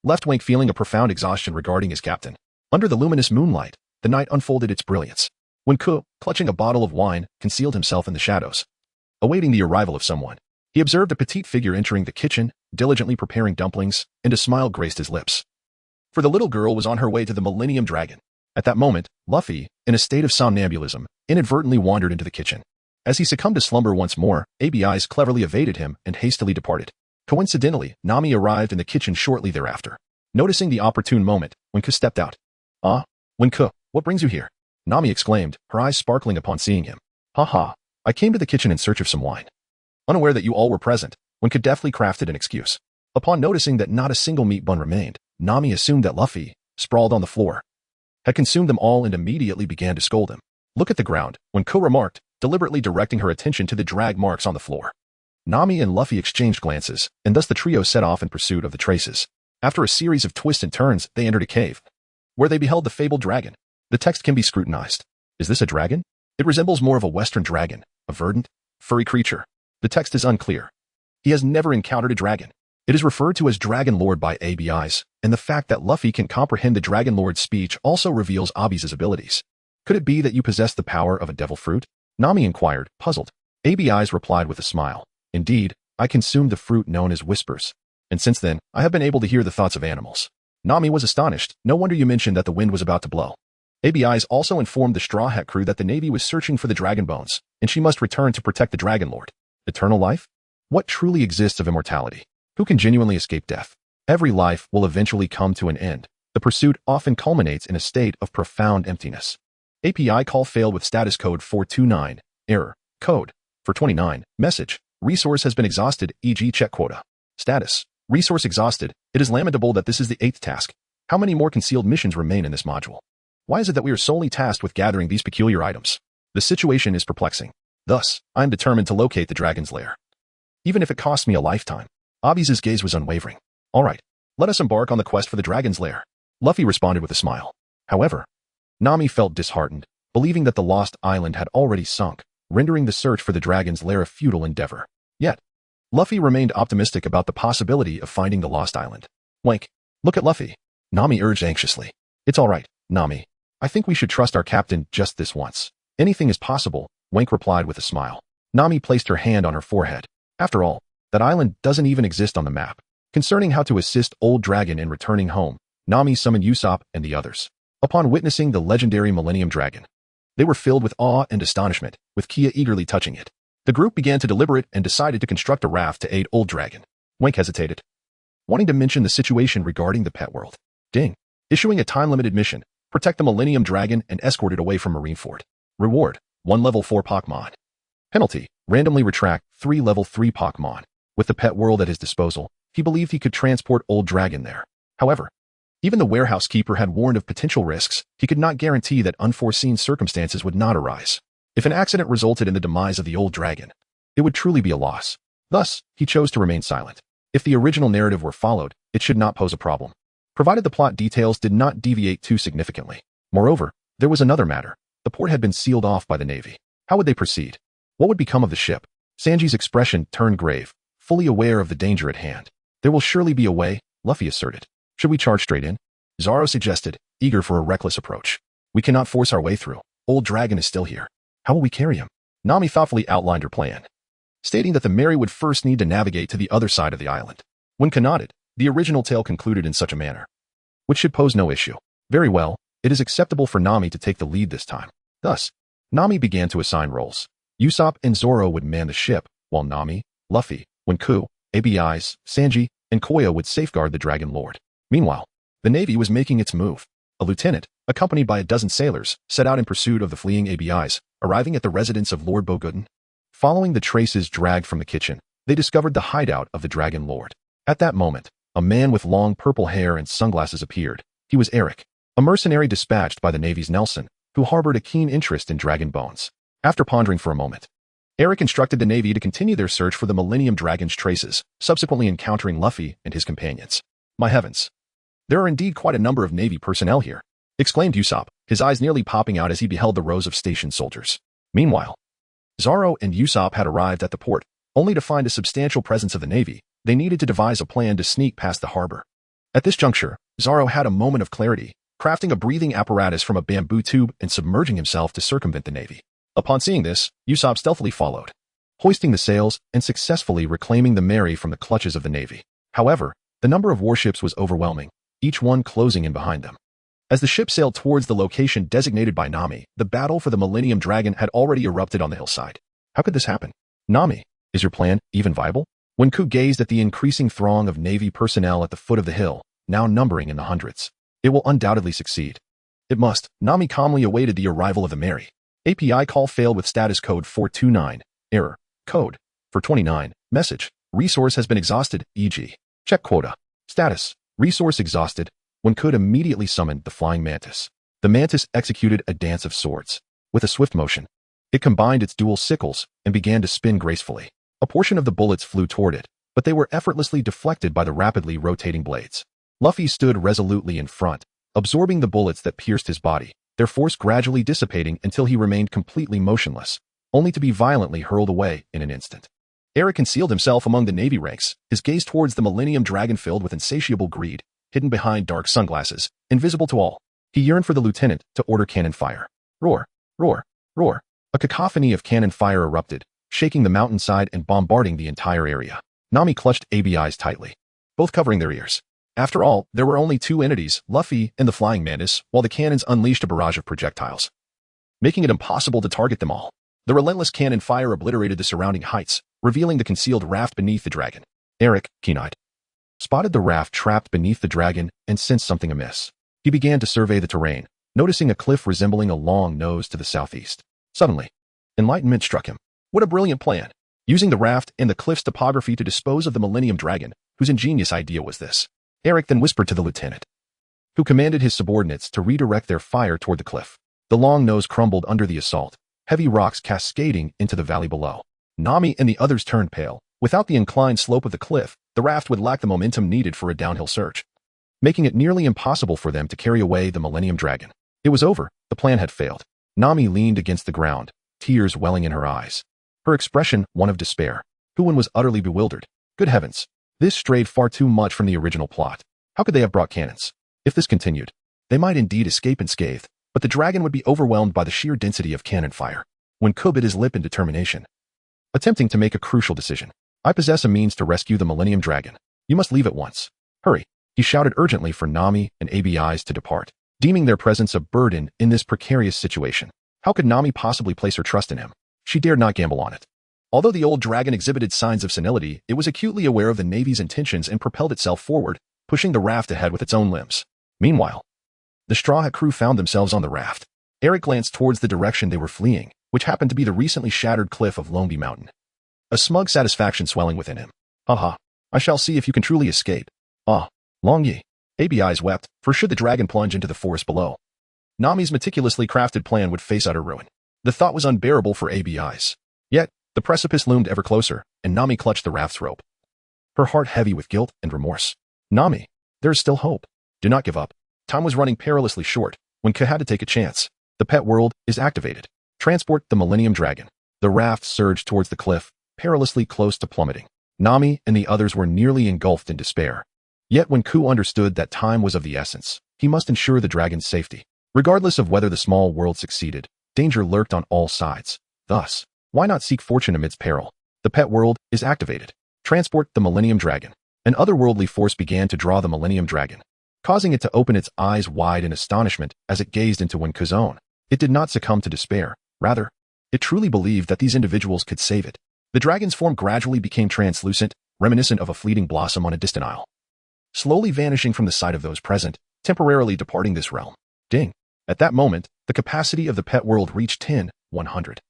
Speaker 2: left Wenke feeling a profound exhaustion regarding his captain. Under the luminous moonlight, the night unfolded its brilliance. Wenke, clutching a bottle of wine, concealed himself in the shadows, awaiting the arrival of someone. He observed a petite figure entering the kitchen, diligently preparing dumplings, and a smile graced his lips. For the little girl was on her way to the Millennium Dragon. At that moment, Luffy, in a state of somnambulism, inadvertently wandered into the kitchen. As he succumbed to slumber once more, ABI's cleverly evaded him and hastily departed. Coincidentally, Nami arrived in the kitchen shortly thereafter. Noticing the opportune moment, Wenke stepped out. "Ah, Wenke, what brings you here?" Nami exclaimed, her eyes sparkling upon seeing him. "Ha, I came to the kitchen in search of some wine." Unaware that you all were present, Wenke deftly crafted an excuse. Upon noticing that not a single meat bun remained, Nami assumed that Luffy, sprawled on the floor, had consumed them all and immediately began to scold him. "Look at the ground," Wenke remarked, deliberately directing her attention to the drag marks on the floor. Nami and Luffy exchanged glances, and thus the trio set off in pursuit of the traces. After a series of twists and turns, they entered a cave, where they beheld the fabled dragon. The text can be scrutinized. Is this a dragon? It resembles more of a western dragon, a verdant, furry creature. The text is unclear. He has never encountered a dragon. It is referred to as Dragon Lord by ABI's, and the fact that Luffy can comprehend the Dragon Lord's speech also reveals Abi's abilities. Could it be that you possess the power of a devil fruit? Nami inquired, puzzled. ABI's replied with a smile. Indeed, I consumed the fruit known as whispers, and since then, I have been able to hear the thoughts of animals. Nami was astonished. No wonder you mentioned that the wind was about to blow. ABI's also informed the Straw Hat crew that the Navy was searching for the dragon bones, and she must return to protect the Dragon Lord. Eternal life? What truly exists of immortality? Who can genuinely escape death? Every life will eventually come to an end. The pursuit often culminates in a state of profound emptiness. API call failed with status code 429. Error. Code. 429. Message. Resource has been exhausted, e.g. check quota. Status. Resource exhausted. It is lamentable that this is the 8th task. How many more concealed missions remain in this module? Why is it that we are solely tasked with gathering these peculiar items? The situation is perplexing. Thus, I am determined to locate the dragon's lair, even if it costs me a lifetime. Abi's gaze was unwavering. All right, let us embark on the quest for the dragon's lair. Luffy responded with a smile. However, Nami felt disheartened, believing that the lost island had already sunk, rendering the search for the dragon's lair a futile endeavor. Yet, Luffy remained optimistic about the possibility of finding the lost island. Wenke, look at Luffy, Nami urged anxiously. It's all right, Nami. I think we should trust our captain just this once. Anything is possible, Wenke replied with a smile. Nami placed her hand on her forehead. After all, that island doesn't even exist on the map. Concerning how to assist Old Dragon in returning home, Nami summoned Usopp and the others. Upon witnessing the legendary Millennium Dragon, they were filled with awe and astonishment, with Kia eagerly touching it. The group began to deliberate and decided to construct a raft to aid Old Dragon. Wenke hesitated, wanting to mention the situation regarding the pet world. Ding. Issuing a time-limited mission, protect the Millennium Dragon and escort it away from Marineford. Reward, 1 level 4 Pokémon. Penalty, randomly retract 3 level 3 Pokémon. With the pet world at his disposal, he believed he could transport Old Dragon there. However, even the warehouse keeper had warned of potential risks. He could not guarantee that unforeseen circumstances would not arise. If an accident resulted in the demise of the Old Dragon, it would truly be a loss. Thus, he chose to remain silent. If the original narrative were followed, it should not pose a problem, provided the plot details did not deviate too significantly. Moreover, there was another matter. The port had been sealed off by the Navy. How would they proceed? What would become of the ship? Sanji's expression turned grave, fully aware of the danger at hand. There will surely be a way, Luffy asserted. Should we charge straight in? Zoro suggested, eager for a reckless approach. We cannot force our way through. Old Dragon is still here. How will we carry him? Nami thoughtfully outlined her plan, stating that the Mary would first need to navigate to the other side of the island. Wenke nodded. The original tale concluded in such a manner, which should pose no issue. Very well, it is acceptable for Nami to take the lead this time. Thus, Nami began to assign roles. Usopp and Zoro would man the ship, while Nami, Luffy, Wenku, ABI's, Sanji, and Koya would safeguard the Dragon Lord. Meanwhile, the Navy was making its move. A lieutenant, accompanied by a dozen sailors, set out in pursuit of the fleeing ABI's, arriving at the residence of Lord Boguden. Following the traces dragged from the kitchen, they discovered the hideout of the Dragon Lord. At that moment, a man with long purple hair and sunglasses appeared. He was Eric, a mercenary dispatched by the Navy's Nelson, who harbored a keen interest in dragon bones. After pondering for a moment, Eric instructed the Navy to continue their search for the Millennium Dragon's traces, subsequently encountering Luffy and his companions. My heavens! There are indeed quite a number of Navy personnel here, exclaimed Usopp, his eyes nearly popping out as he beheld the rows of stationed soldiers. Meanwhile, Zoro and Usopp had arrived at the port, only to find a substantial presence of the Navy. They needed to devise a plan to sneak past the harbor. At this juncture, Zoro had a moment of clarity, crafting a breathing apparatus from a bamboo tube and submerging himself to circumvent the Navy. Upon seeing this, Usopp stealthily followed, hoisting the sails and successfully reclaiming the Mary from the clutches of the Navy. However, the number of warships was overwhelming, each one closing in behind them. As the ship sailed towards the location designated by Nami, the battle for the Millennium Dragon had already erupted on the hillside. How could this happen? Nami, is your plan even viable? Wenke gazed at the increasing throng of Navy personnel at the foot of the hill, now numbering in the hundreds. It will undoubtedly succeed. It must. Nami calmly awaited the arrival of the Mary. API call failed with status code 429. Error. Code. 429. Message. Resource has been exhausted, e.g. Check quota. Status. Resource exhausted. Wenke immediately summoned the flying mantis. The mantis executed a dance of swords. With a swift motion, it combined its dual sickles and began to spin gracefully. A portion of the bullets flew toward it, but they were effortlessly deflected by the rapidly rotating blades. Luffy stood resolutely in front, absorbing the bullets that pierced his body, their force gradually dissipating until he remained completely motionless, only to be violently hurled away in an instant. Eric concealed himself among the Navy ranks, his gaze towards the Millennium Dragon filled with insatiable greed, hidden behind dark sunglasses, invisible to all. He yearned for the lieutenant to order cannon fire. Roar, roar, roar. A cacophony of cannon fire erupted, shaking the mountainside and bombarding the entire area. Nami clutched ABIs tightly, both covering their ears. After all, there were only two entities, Luffy and the flying mantis, while the cannons unleashed a barrage of projectiles, making it impossible to target them all. The relentless cannon fire obliterated the surrounding heights, revealing the concealed raft beneath the dragon. Eric, keen-eyed, spotted the raft trapped beneath the dragon and sensed something amiss. He began to survey the terrain, noticing a cliff resembling a long nose to the southeast. Suddenly, enlightenment struck him. What a brilliant plan! Using the raft and the cliff's topography to dispose of the Millennium Dragon, whose ingenious idea was this? Eric then whispered to the lieutenant, who commanded his subordinates to redirect their fire toward the cliff. The long nose crumbled under the assault, heavy rocks cascading into the valley below. Nami and the others turned pale. Without the inclined slope of the cliff, the raft would lack the momentum needed for a downhill surge, making it nearly impossible for them to carry away the Millennium Dragon. It was over. The plan had failed. Nami leaned against the ground, tears welling in her eyes. Her expression one of despair. Huan was utterly bewildered. Good heavens! This strayed far too much from the original plot. How could they have brought cannons? If this continued, they might indeed escape unscathed, but the dragon would be overwhelmed by the sheer density of cannon fire. Wenke bit his lip in determination, attempting to make a crucial decision. I possess a means to rescue the Millennium Dragon. You must leave at once. Hurry! He shouted urgently for Nami and ABIs to depart, deeming their presence a burden in this precarious situation. How could Nami possibly place her trust in him? She dared not gamble on it. Although the old dragon exhibited signs of senility, it was acutely aware of the Navy's intentions and propelled itself forward, pushing the raft ahead with its own limbs. Meanwhile, the Straw Hat crew found themselves on the raft. Eric glanced towards the direction they were fleeing, which happened to be the recently shattered cliff of Loneby Mountain. A smug satisfaction swelling within him. Haha, I shall see if you can truly escape. Ah, Long Yi. ABIs wept, for should the dragon plunge into the forest below, Nami's meticulously crafted plan would face utter ruin. The thought was unbearable for ABIs. Yet, the precipice loomed ever closer, and Nami clutched the raft's rope, her heart heavy with guilt and remorse. Nami, there is still hope. Do not give up. Time was running perilously short. Wenke had to take a chance. The pet world is activated. Transport the Millennium Dragon. The raft surged towards the cliff, perilously close to plummeting. Nami and the others were nearly engulfed in despair. Yet Wenke understood that time was of the essence. He must ensure the dragon's safety. Regardless of whether the small world succeeded, danger lurked on all sides. Thus, why not seek fortune amidst peril? The pet world is activated. Transport the Millennium Dragon. An otherworldly force began to draw the Millennium Dragon, causing it to open its eyes wide in astonishment as it gazed into Wenke's own. It did not succumb to despair. Rather, it truly believed that these individuals could save it. The dragon's form gradually became translucent, reminiscent of a fleeting blossom on a distant isle, slowly vanishing from the sight of those present, temporarily departing this realm. Ding! At that moment, the capacity of the pet world reached 10,100,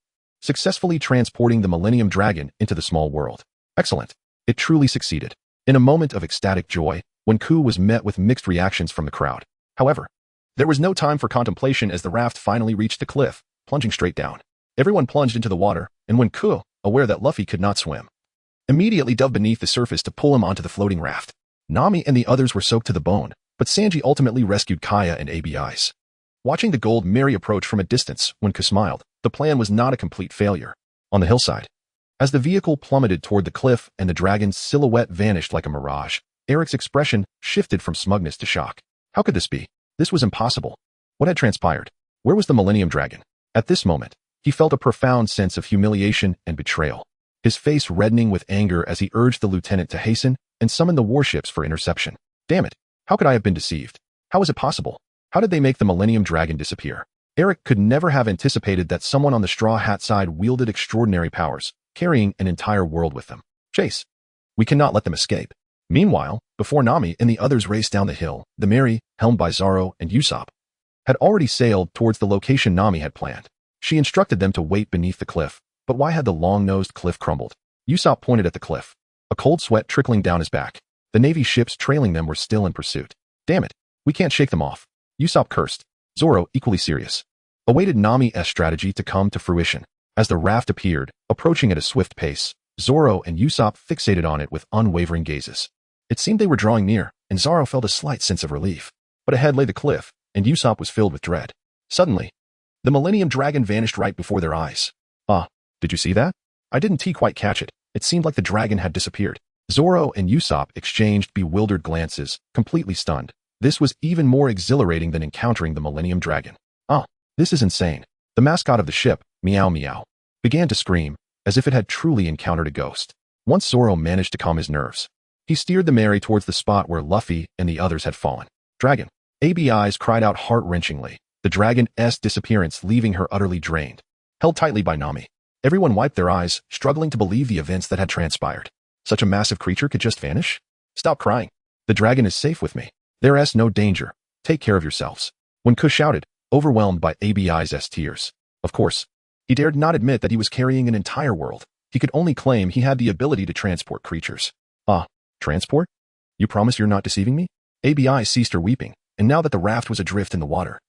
Speaker 2: successfully transporting the Millennium Dragon into the small world. Excellent! It truly succeeded. In a moment of ecstatic joy, Wenke was met with mixed reactions from the crowd. However, There was no time for contemplation as the raft finally reached the cliff, plunging straight down. Everyone plunged into the water, and Wenke, aware that Luffy could not swim, immediately dove beneath the surface to pull him onto the floating raft. Nami and the others were soaked to the bone, but Sanji ultimately rescued Kaya and ABIs. Watching the gold Mary approach from a distance, Wenke smiled. The plan was not a complete failure. On the hillside, as the vehicle plummeted toward the cliff and the dragon's silhouette vanished like a mirage, Eric's expression shifted from smugness to shock. How could this be? This was impossible. What had transpired? Where was the Millennium Dragon? At this moment, he felt a profound sense of humiliation and betrayal, his face reddening with anger as he urged the lieutenant to hasten and summon the warships for interception. Damn it! How could I have been deceived? How was it possible? How did they make the Millennium Dragon disappear? Eric could never have anticipated that someone on the Straw Hat side wielded extraordinary powers, carrying an entire world with them. Chase! We cannot let them escape. Meanwhile, before Nami and the others raced down the hill, the Mary, helmed by Zoro and Usopp, had already sailed towards the location Nami had planned. She instructed them to wait beneath the cliff, but why had the long-nosed cliff crumbled? Usopp pointed at the cliff, a cold sweat trickling down his back. The Navy ships trailing them were still in pursuit. Damn it, we can't shake them off. Usopp cursed. Zoro, equally serious, awaited Nami's strategy to come to fruition. As the raft appeared, approaching at a swift pace, Zoro and Usopp fixated on it with unwavering gazes. It seemed they were drawing near, and Zoro felt a slight sense of relief. But ahead lay the cliff, and Usopp was filled with dread. Suddenly, the Millennium Dragon vanished right before their eyes. Did you see that? I didn't quite catch it. It seemed like the dragon had disappeared. Zoro and Usopp exchanged bewildered glances, completely stunned. This was even more exhilarating than encountering the Millennium Dragon. This is insane. The mascot of the ship, Meow Meow, began to scream, as if it had truly encountered a ghost. Once Zoro managed to calm his nerves, he steered the Mary towards the spot where Luffy and the others had fallen. Dragon! ABIs cried out heart-wrenchingly, the dragon's disappearance leaving her utterly drained. Held tightly by Nami, everyone wiped their eyes, struggling to believe the events that had transpired. Such a massive creature could just vanish? Stop crying. The dragon is safe with me. There's no danger. Take care of yourselves. Wenke shouted, overwhelmed by ABI's tears. Of course, he dared not admit that he was carrying an entire world. He could only claim he had the ability to transport creatures. Transport? You promise you're not deceiving me? ABI ceased her weeping, and now that the raft was adrift in the water,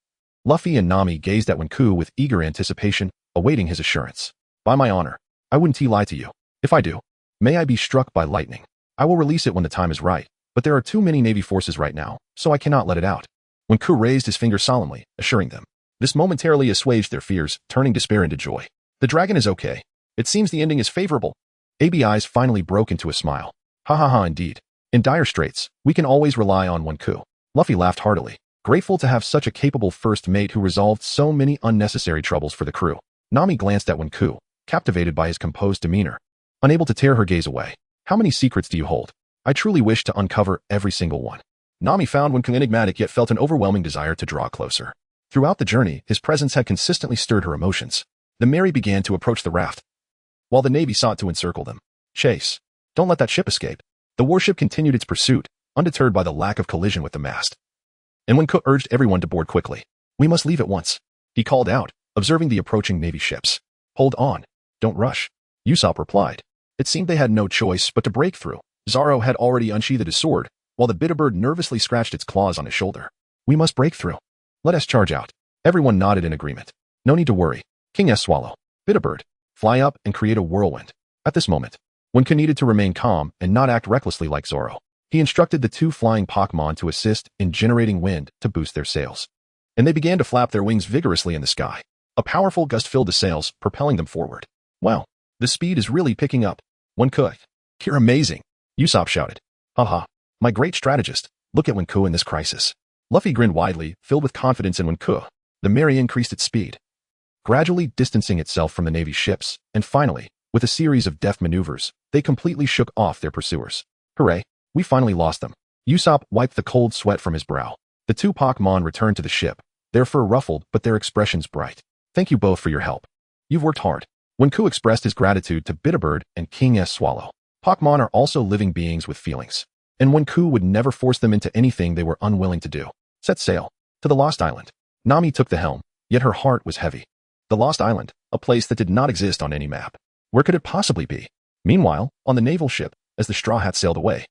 Speaker 2: Luffy and Nami gazed at Wenke with eager anticipation, awaiting his assurance. By my honor, I wouldn't lie to you. If I do, may I be struck by lightning. I will release it when the time is right, but there are too many Navy forces right now, so I cannot let it out. Wenke raised his finger solemnly, assuring them. This momentarily assuaged their fears, turning despair into joy. The dragon is okay. It seems the ending is favorable. ABI's finally broke into a smile. Ha ha ha, indeed. In dire straits, we can always rely on Wenke. Luffy laughed heartily, grateful to have such a capable first mate who resolved so many unnecessary troubles for the crew. Nami glanced at Wenke, captivated by his composed demeanor, unable to tear her gaze away. How many secrets do you hold? I truly wish to uncover every single one. Nami found Wenke enigmatic yet felt an overwhelming desire to draw closer. Throughout the journey, his presence had consistently stirred her emotions. The Mary began to approach the raft, while the Navy sought to encircle them. Chase! Don't let that ship escape. The warship continued its pursuit, undeterred by the lack of collision with the mast. And Wenke urged everyone to board quickly. We must leave at once, he called out, observing the approaching Navy ships. Hold on. Don't rush. Usopp replied. It seemed they had no choice but to break through. Zoro had already unsheathed his sword, while the bitterbird nervously scratched its claws on his shoulder. We must break through. Let us charge out. Everyone nodded in agreement. No need to worry. King S. Swallow. Bitterbird. Fly up and create a whirlwind. At this moment, Wenke needed to remain calm and not act recklessly like Zoro. He instructed the two flying Pokémon to assist in generating wind to boost their sails. And they began to flap their wings vigorously in the sky. A powerful gust filled the sails, propelling them forward. Wow, the speed is really picking up. Wenke, you're amazing, Usopp shouted. Haha, my great strategist. Look at Wenke in this crisis. Luffy grinned widely, filled with confidence in Wenke. The Mary increased its speed, gradually distancing itself from the Navy ships, and finally, with a series of deft maneuvers, they completely shook off their pursuers. Hooray, we finally lost them. Usopp wiped the cold sweat from his brow. The two Pokémon returned to the ship, their fur ruffled but their expressions bright. Thank you both for your help. You've worked hard. Wenke expressed his gratitude to Bitterbird and King S. Swallow. Pokémon are also living beings with feelings, and Wenke would never force them into anything they were unwilling to do. Set sail. To the Lost Island. Nami took the helm, yet her heart was heavy. The Lost Island, a place that did not exist on any map. Where could it possibly be? Meanwhile, on the naval ship, as the Straw Hats sailed away,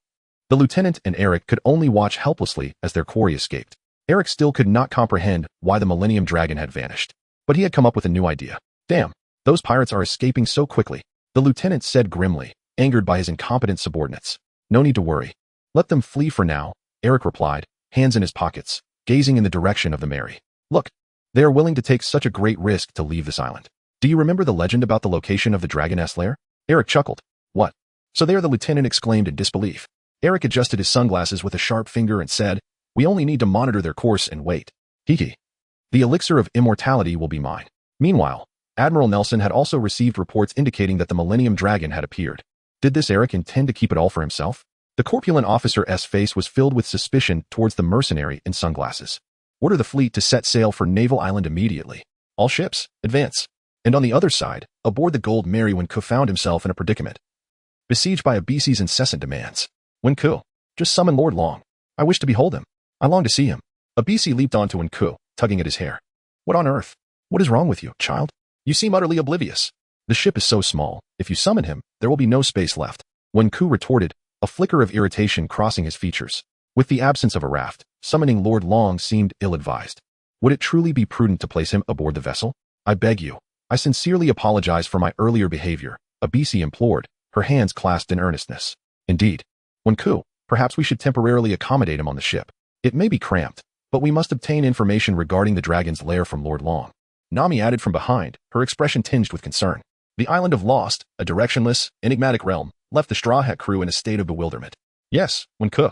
Speaker 2: the lieutenant and Eric could only watch helplessly as their quarry escaped. Eric still could not comprehend why the Millennium Dragon had vanished. But he had come up with a new idea. Damn, those pirates are escaping so quickly, the lieutenant said grimly, angered by his incompetent subordinates. No need to worry. Let them flee for now, Eric replied, hands in his pockets, gazing in the direction of the Mary. Look, they are willing to take such a great risk to leave this island. Do you remember the legend about the location of the dragoness lair? Eric chuckled. What? So there, the lieutenant exclaimed in disbelief. Eric adjusted his sunglasses with a sharp finger and said, we only need to monitor their course and wait. Hee. The elixir of immortality will be mine. Meanwhile, Admiral Nelson had also received reports indicating that the Millennium Dragon had appeared. Did this Eric intend to keep it all for himself? The corpulent officer's face was filled with suspicion towards the mercenary in sunglasses. Order the fleet to set sail for Naval Island immediately. All ships, advance. And on the other side, aboard the Gold Mary, Wenke found himself in a predicament. Besieged by Abisi's incessant demands. Wenke, just summon Lord Long. I wish to behold him. I long to see him. Abisi leaped onto Wenke, tugging at his hair. What on earth? What is wrong with you, child? You seem utterly oblivious. The ship is so small, if you summon him, there will be no space left. Wenke retorted, a flicker of irritation crossing his features. With the absence of a raft, summoning Lord Long seemed ill-advised. Would it truly be prudent to place him aboard the vessel? I beg you. I sincerely apologize for my earlier behavior, Abisi implored, her hands clasped in earnestness. Indeed. Wenke, perhaps we should temporarily accommodate him on the ship. It may be cramped, but we must obtain information regarding the dragon's lair from Lord Long. Nami added from behind, her expression tinged with concern. The island of Lost, a directionless, enigmatic realm, left the Straw Hat crew in a state of bewilderment. Yes, Wenke.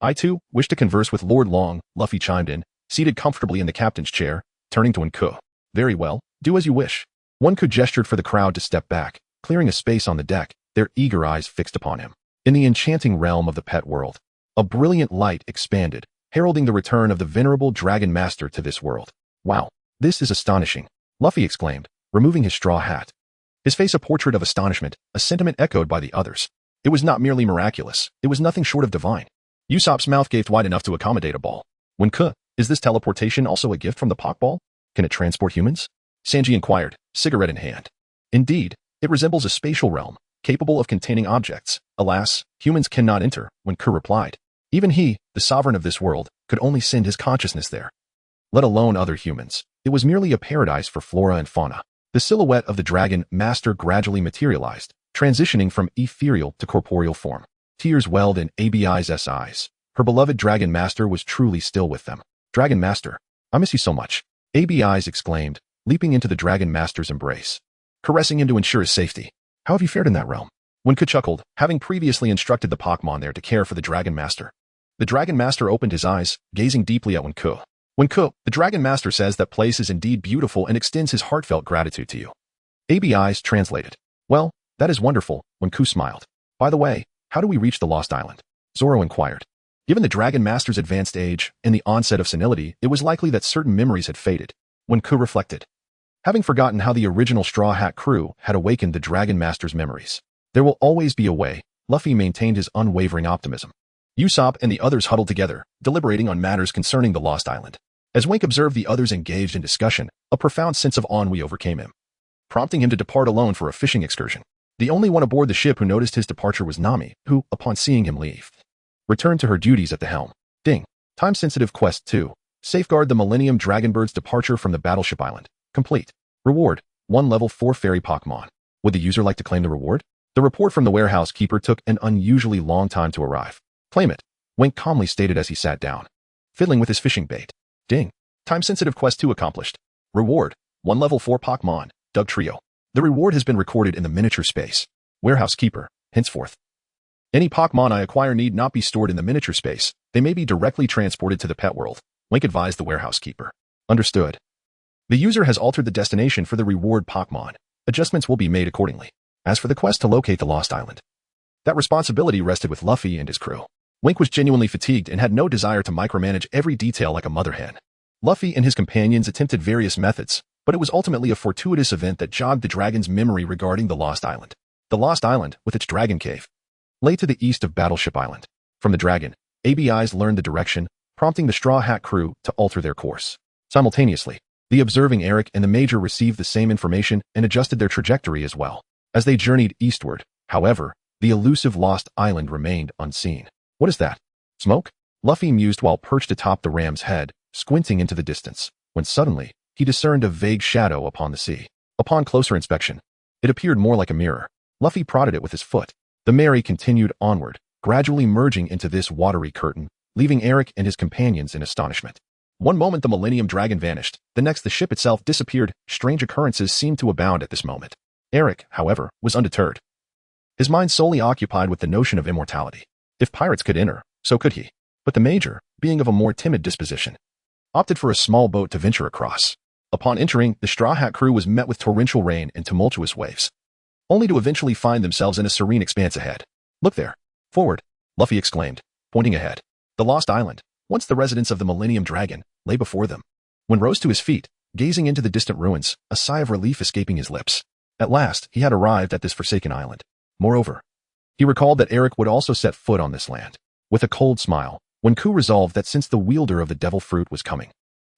Speaker 2: I too wish to converse with Lord Long, Luffy chimed in, seated comfortably in the captain's chair, turning to Wenke. Very well, do as you wish. Wenke gestured for the crowd to step back, clearing a space on the deck, their eager eyes fixed upon him. In the enchanting realm of the pet world, a brilliant light expanded, heralding the return of the venerable Dragon Master to this world. Wow, this is astonishing, Luffy exclaimed, removing his straw hat. His face a portrait of astonishment, a sentiment echoed by the others. It was not merely miraculous, it was nothing short of divine. Usopp's mouth gaped wide enough to accommodate a ball. Wenke, is this teleportation also a gift from the Pokeball? Can it transport humans? Sanji inquired, cigarette in hand. Indeed, it resembles a spatial realm, capable of containing objects. Alas, humans cannot enter, Wenke replied. Even he, the sovereign of this world, could only send his consciousness there. Let alone other humans. It was merely a paradise for flora and fauna. The silhouette of the Dragon Master gradually materialized, transitioning from ethereal to corporeal form. Tears welled in Abi's eyes. Her beloved Dragon Master was truly still with them. Dragon Master, I miss you so much, Abi's exclaimed, leaping into the Dragon Master's embrace, caressing him to ensure his safety. How have you fared in that realm? Wenke chuckled, having previously instructed the Pokémon there to care for the Dragon Master. The Dragon Master opened his eyes, gazing deeply at Wenke. Wenke, the Dragon Master says that place is indeed beautiful and extends his heartfelt gratitude to you. Abi's translated. Well, that is wonderful, Wenke smiled. By the way, how do we reach the Lost Island? Zoro inquired. Given the Dragon Master's advanced age and the onset of senility, it was likely that certain memories had faded. Wenke reflected. Having forgotten how the original Straw Hat crew had awakened the Dragon Master's memories. There will always be a way, Luffy maintained his unwavering optimism. Usopp and the others huddled together, deliberating on matters concerning the Lost Island. As Wenke observed the others engaged in discussion, a profound sense of ennui overcame him, prompting him to depart alone for a fishing excursion. The only one aboard the ship who noticed his departure was Nami, who, upon seeing him leave, returned to her duties at the helm. Ding. Time-sensitive quest 2. Safeguard the Millennium Dragonbird's departure from the Battleship Island. Complete. Reward. 1 level 4 fairy Pokémon. Would the user like to claim the reward? The report from the warehouse keeper took an unusually long time to arrive. Claim it, Wenke calmly stated as he sat down, fiddling with his fishing bait. Ding. Time-sensitive quest 2 accomplished. Reward. 1 level 4 Pokémon. Doug Trio. The reward has been recorded in the miniature space. Warehouse keeper. Henceforth, any Pokémon I acquire need not be stored in the miniature space. They may be directly transported to the pet world, Wenke advised the warehouse keeper. Understood. The user has altered the destination for the reward Pokémon. Adjustments will be made accordingly. As for the quest to locate the Lost Island, that responsibility rested with Luffy and his crew. Wenke was genuinely fatigued and had no desire to micromanage every detail like a mother hen. Luffy and his companions attempted various methods, but it was ultimately a fortuitous event that jogged the dragon's memory regarding the Lost Island. The Lost Island, with its dragon cave, lay to the east of Battleship Island. From the dragon, Abi's learned the direction, prompting the Straw Hat crew to alter their course. Simultaneously, the observing Eric and the Major received the same information and adjusted their trajectory as well. As they journeyed eastward, however, the elusive Lost Island remained unseen. What is that? Smoke? Luffy mused while perched atop the ram's head, squinting into the distance, when suddenly, he discerned a vague shadow upon the sea. Upon closer inspection, it appeared more like a mirror. Luffy prodded it with his foot. The Mary continued onward, gradually merging into this watery curtain, leaving Eric and his companions in astonishment. One moment the Millennium Dragon vanished, the next the ship itself disappeared. Strange occurrences seemed to abound at this moment. Eric, however, was undeterred. His mind solely occupied with the notion of immortality. If pirates could enter, so could he. But the Major, being of a more timid disposition, opted for a small boat to venture across. Upon entering, the Straw Hat crew was met with torrential rain and tumultuous waves, only to eventually find themselves in a serene expanse ahead. "Look there. Forward," Luffy exclaimed, pointing ahead. The Lost Island, once the residence of the Millennium Dragon, lay before them. When rose to his feet, gazing into the distant ruins, a sigh of relief escaping his lips. At last, he had arrived at this forsaken island. Moreover, he recalled that Eric would also set foot on this land. With a cold smile, Wenke resolved that since the wielder of the devil fruit was coming,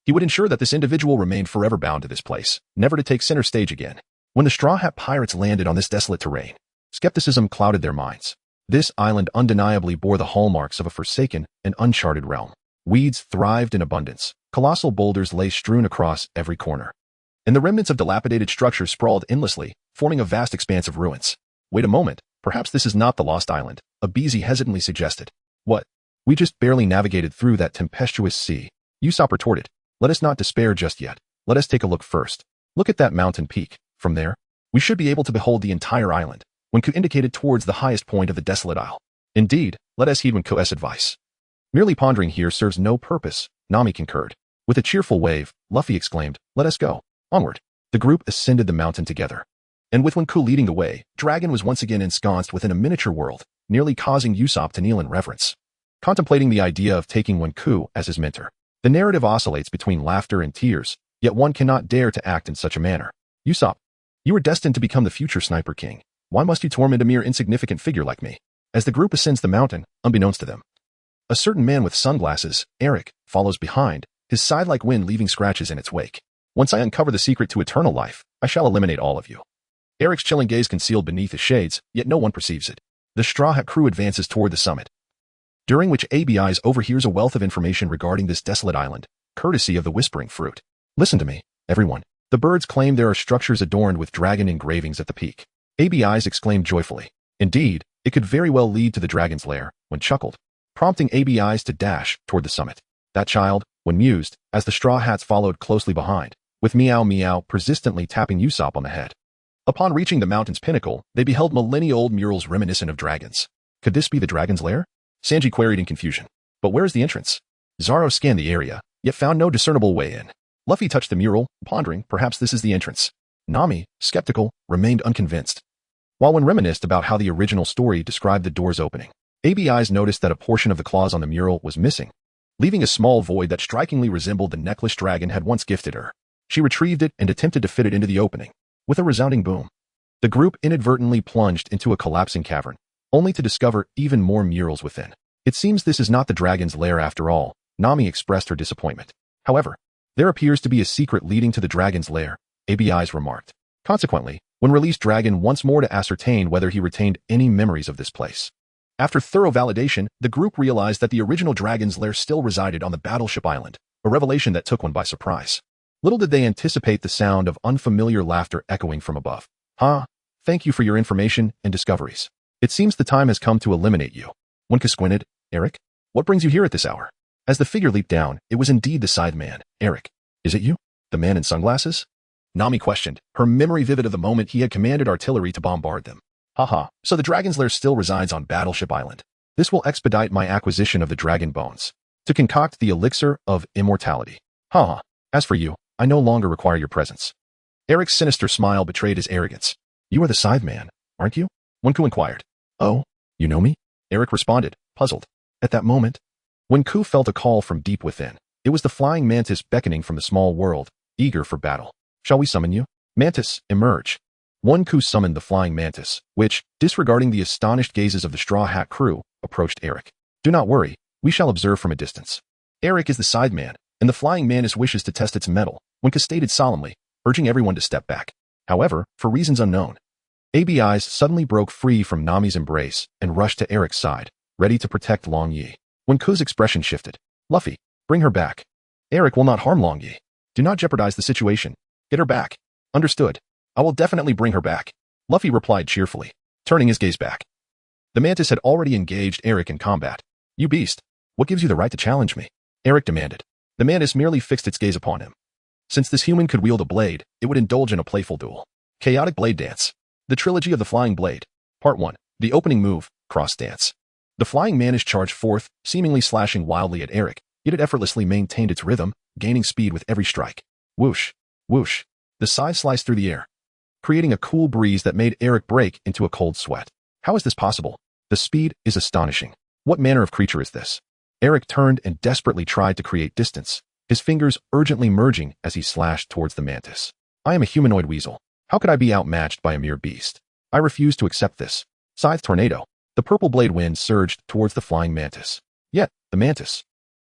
Speaker 2: he would ensure that this individual remained forever bound to this place, never to take center stage again. When the Straw Hat pirates landed on this desolate terrain, skepticism clouded their minds. This island undeniably bore the hallmarks of a forsaken and uncharted realm. Weeds thrived in abundance, colossal boulders lay strewn across every corner, and the remnants of dilapidated structures sprawled endlessly, forming a vast expanse of ruins. "Wait a moment, perhaps this is not the Lost Island," Abizi hesitantly suggested. "What? We just barely navigated through that tempestuous sea," Usopp retorted. "Let us not despair just yet. Let us take a look first. Look at that mountain peak. From there, we should be able to behold the entire island." Wenke indicated towards the highest point of the desolate isle. "Indeed, let us heed Wenke's advice. Merely pondering here serves no purpose," Nami concurred. With a cheerful wave, Luffy exclaimed, "Let us go." Onward. The group ascended the mountain together. And with Wenke leading the way, Dragon was once again ensconced within a miniature world, nearly causing Usopp to kneel in reverence. Contemplating the idea of taking Wenke as his mentor, the narrative oscillates between laughter and tears, yet one cannot dare to act in such a manner. "Usopp, you are destined to become the future Sniper King. Why must you torment a mere insignificant figure like me?" As the group ascends the mountain, unbeknownst to them, a certain man with sunglasses, Eric, follows behind, his side-like wind leaving scratches in its wake. "Once I uncover the secret to eternal life, I shall eliminate all of you." Eric's chilling gaze concealed beneath his shades, yet no one perceives it. The Straw Hat crew advances toward the summit, during which Abi's overhears a wealth of information regarding this desolate island, courtesy of the Whispering Fruit. "Listen to me, everyone. The birds claim there are structures adorned with dragon engravings at the peak." Abi's exclaimed joyfully. Indeed, it could very well lead to the dragon's lair, when chuckled, prompting Abi's to dash toward the summit. That child, when mused, as the Straw Hats followed closely behind, with Meow Meow persistently tapping Usopp on the head. Upon reaching the mountain's pinnacle, they beheld millennia-old murals reminiscent of dragons. Could this be the dragon's lair? Sanji queried in confusion. But where is the entrance? Zoro scanned the area, yet found no discernible way in. Luffy touched the mural, pondering perhaps this is the entrance. Nami, skeptical, remained unconvinced. While one reminisced about how the original story described the door's opening, Abi's noticed that a portion of the claws on the mural was missing, leaving a small void that strikingly resembled the necklace Dragon had once gifted her. She retrieved it and attempted to fit it into the opening. With a resounding boom, the group inadvertently plunged into a collapsing cavern, only to discover even more murals within. "It seems this is not the dragon's lair after all," Nami expressed her disappointment. "However, there appears to be a secret leading to the dragon's lair," Abi's remarked. Consequently, when released Dragon once more to ascertain whether he retained any memories of this place. After thorough validation, the group realized that the original dragon's lair still resided on the Battleship Island, a revelation that took one by surprise. Little did they anticipate the sound of unfamiliar laughter echoing from above. Thank you for your information and discoveries. It seems the time has come to eliminate you." Wenke squinted. "Eric, what brings you here at this hour?" As the figure leaped down, it was indeed the side man. "Eric, is it you? The man in sunglasses?" Nami questioned, her memory vivid of the moment he had commanded artillery to bombard them. So the dragon's lair still resides on Battleship Island. This will expedite my acquisition of the dragon bones, to concoct the elixir of immortality. As for you, I no longer require your presence." Eric's sinister smile betrayed his arrogance. "You are the scythe man, aren't you?" Wenke inquired. "Oh, you know me?" Eric responded, puzzled. At that moment, Wenke felt a call from deep within. It was the flying mantis beckoning from the small world, eager for battle. "Shall we summon you?" "Mantis, emerge." Wenke summoned the flying mantis, which, disregarding the astonished gazes of the Straw Hat crew, approached Eric. "Do not worry, we shall observe from a distance. Eric is the side man, and the flying mantis wishes to test its mettle," Wenke stated solemnly, urging everyone to step back. However, for reasons unknown, Abi's suddenly broke free from Nami's embrace and rushed to Eric's side, ready to protect Long Yi. Wenke's expression shifted. "Luffy, bring her back." Eric will not harm Longyi. Do not jeopardize the situation. Get her back. Understood. I will definitely bring her back. Luffy replied cheerfully, turning his gaze back. The mantis had already engaged Eric in combat. You beast. What gives you the right to challenge me? Eric demanded. The mantis merely fixed its gaze upon him. Since this human could wield a blade, it would indulge in a playful duel. Chaotic Blade Dance. The Trilogy of the Flying Blade. Part 1. The opening move, Cross Dance. The flying mantis charged forth, seemingly slashing wildly at Eric, yet it effortlessly maintained its rhythm, gaining speed with every strike. Whoosh, whoosh. The scythe sliced through the air, creating a cool breeze that made Eric break into a cold sweat. How is this possible? The speed is astonishing. What manner of creature is this? Eric turned and desperately tried to create distance, his fingers urgently merging as he slashed towards the mantis. I am a humanoid weasel. How could I be outmatched by a mere beast? I refuse to accept this. Scythe tornado. The purple blade wind surged towards the flying mantis. Yet, the mantis,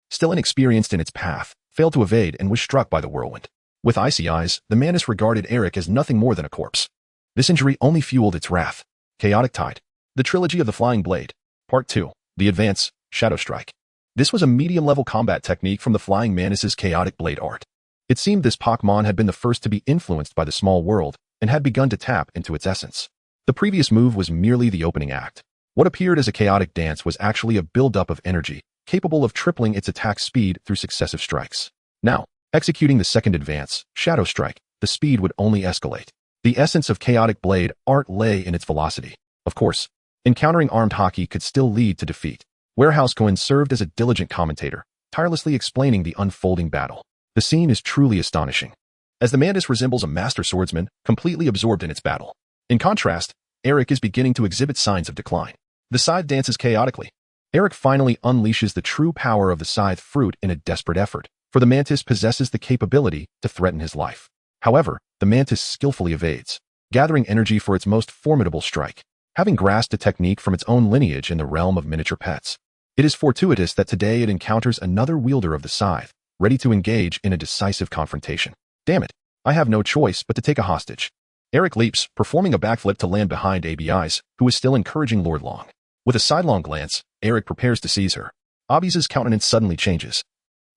Speaker 2: still inexperienced in its path, failed to evade and was struck by the whirlwind. With icy eyes, the mantis regarded Eric as nothing more than a corpse. This injury only fueled its wrath. Chaotic Tide. The Trilogy of the Flying Blade. Part 2. The Advance, Shadow Strike. This was a medium-level combat technique from the flying mantis's chaotic blade art. It seemed this Pokémon had been the first to be influenced by the small world and had begun to tap into its essence. The previous move was merely the opening act. What appeared as a chaotic dance was actually a build-up of energy, capable of tripling its attack speed through successive strikes. Now, executing the second advance, Shadow Strike, the speed would only escalate. The essence of chaotic blade art lay in its velocity. Of course, encountering armed hockey could still lead to defeat. Warehouse Cohen served as a diligent commentator, tirelessly explaining the unfolding battle. The scene is truly astonishing, as the mantis resembles a master swordsman, completely absorbed in its battle. In contrast, Eric is beginning to exhibit signs of decline. The scythe dances chaotically. Eric finally unleashes the true power of the scythe fruit in a desperate effort, for the mantis possesses the capability to threaten his life. However, the mantis skillfully evades, gathering energy for its most formidable strike. Having grasped a technique from its own lineage in the realm of miniature pets, it is fortuitous that today it encounters another wielder of the scythe, ready to engage in a decisive confrontation. Damn it, I have no choice but to take a hostage. Eric leaps, performing a backflip to land behind Abi's, who is still encouraging Lord Long. With a sidelong glance, Eric prepares to seize her. Abi's countenance suddenly changes,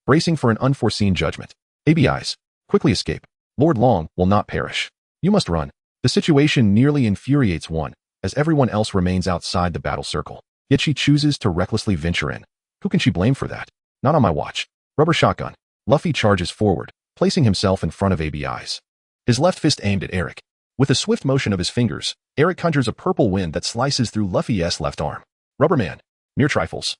Speaker 2: bracing for an unforeseen judgment. Abi's, quickly escape. Lord Long will not perish. You must run. The situation nearly infuriates one, as everyone else remains outside the battle circle. Yet she chooses to recklessly venture in. Who can she blame for that? Not on my watch. Rubber shotgun. Luffy charges forward, placing himself in front of Abi's, his left fist aimed at Eric. With a swift motion of his fingers, Eric conjures a purple wind that slices through Luffy's left arm. Rubberman. Mere trifles.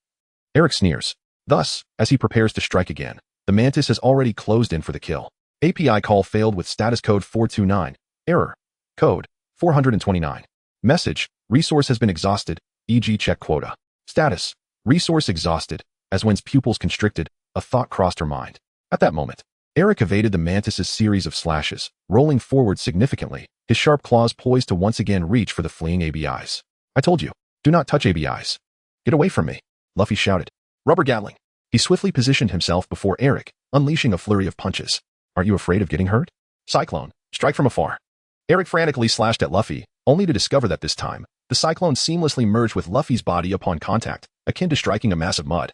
Speaker 2: Eric sneers. Thus, as he prepares to strike again, the mantis has already closed in for the kill. API call failed with status code 429. Error. Code 429. Message. Resource has been exhausted, e.g. check quota. Status. Resource exhausted. As Wen's pupils constricted, a thought crossed her mind. At that moment, Eric evaded the mantis's series of slashes, rolling forward significantly, his sharp claws poised to once again reach for the fleeing Abi's. I told you, do not touch Abi's. Get away from me, Luffy shouted. Rubber Gatling. He swiftly positioned himself before Eric, unleashing a flurry of punches. Aren't you afraid of getting hurt? Cyclone. Strike from afar. Eric frantically slashed at Luffy, only to discover that this time, the cyclone seamlessly merged with Luffy's body upon contact, akin to striking a mass of mud,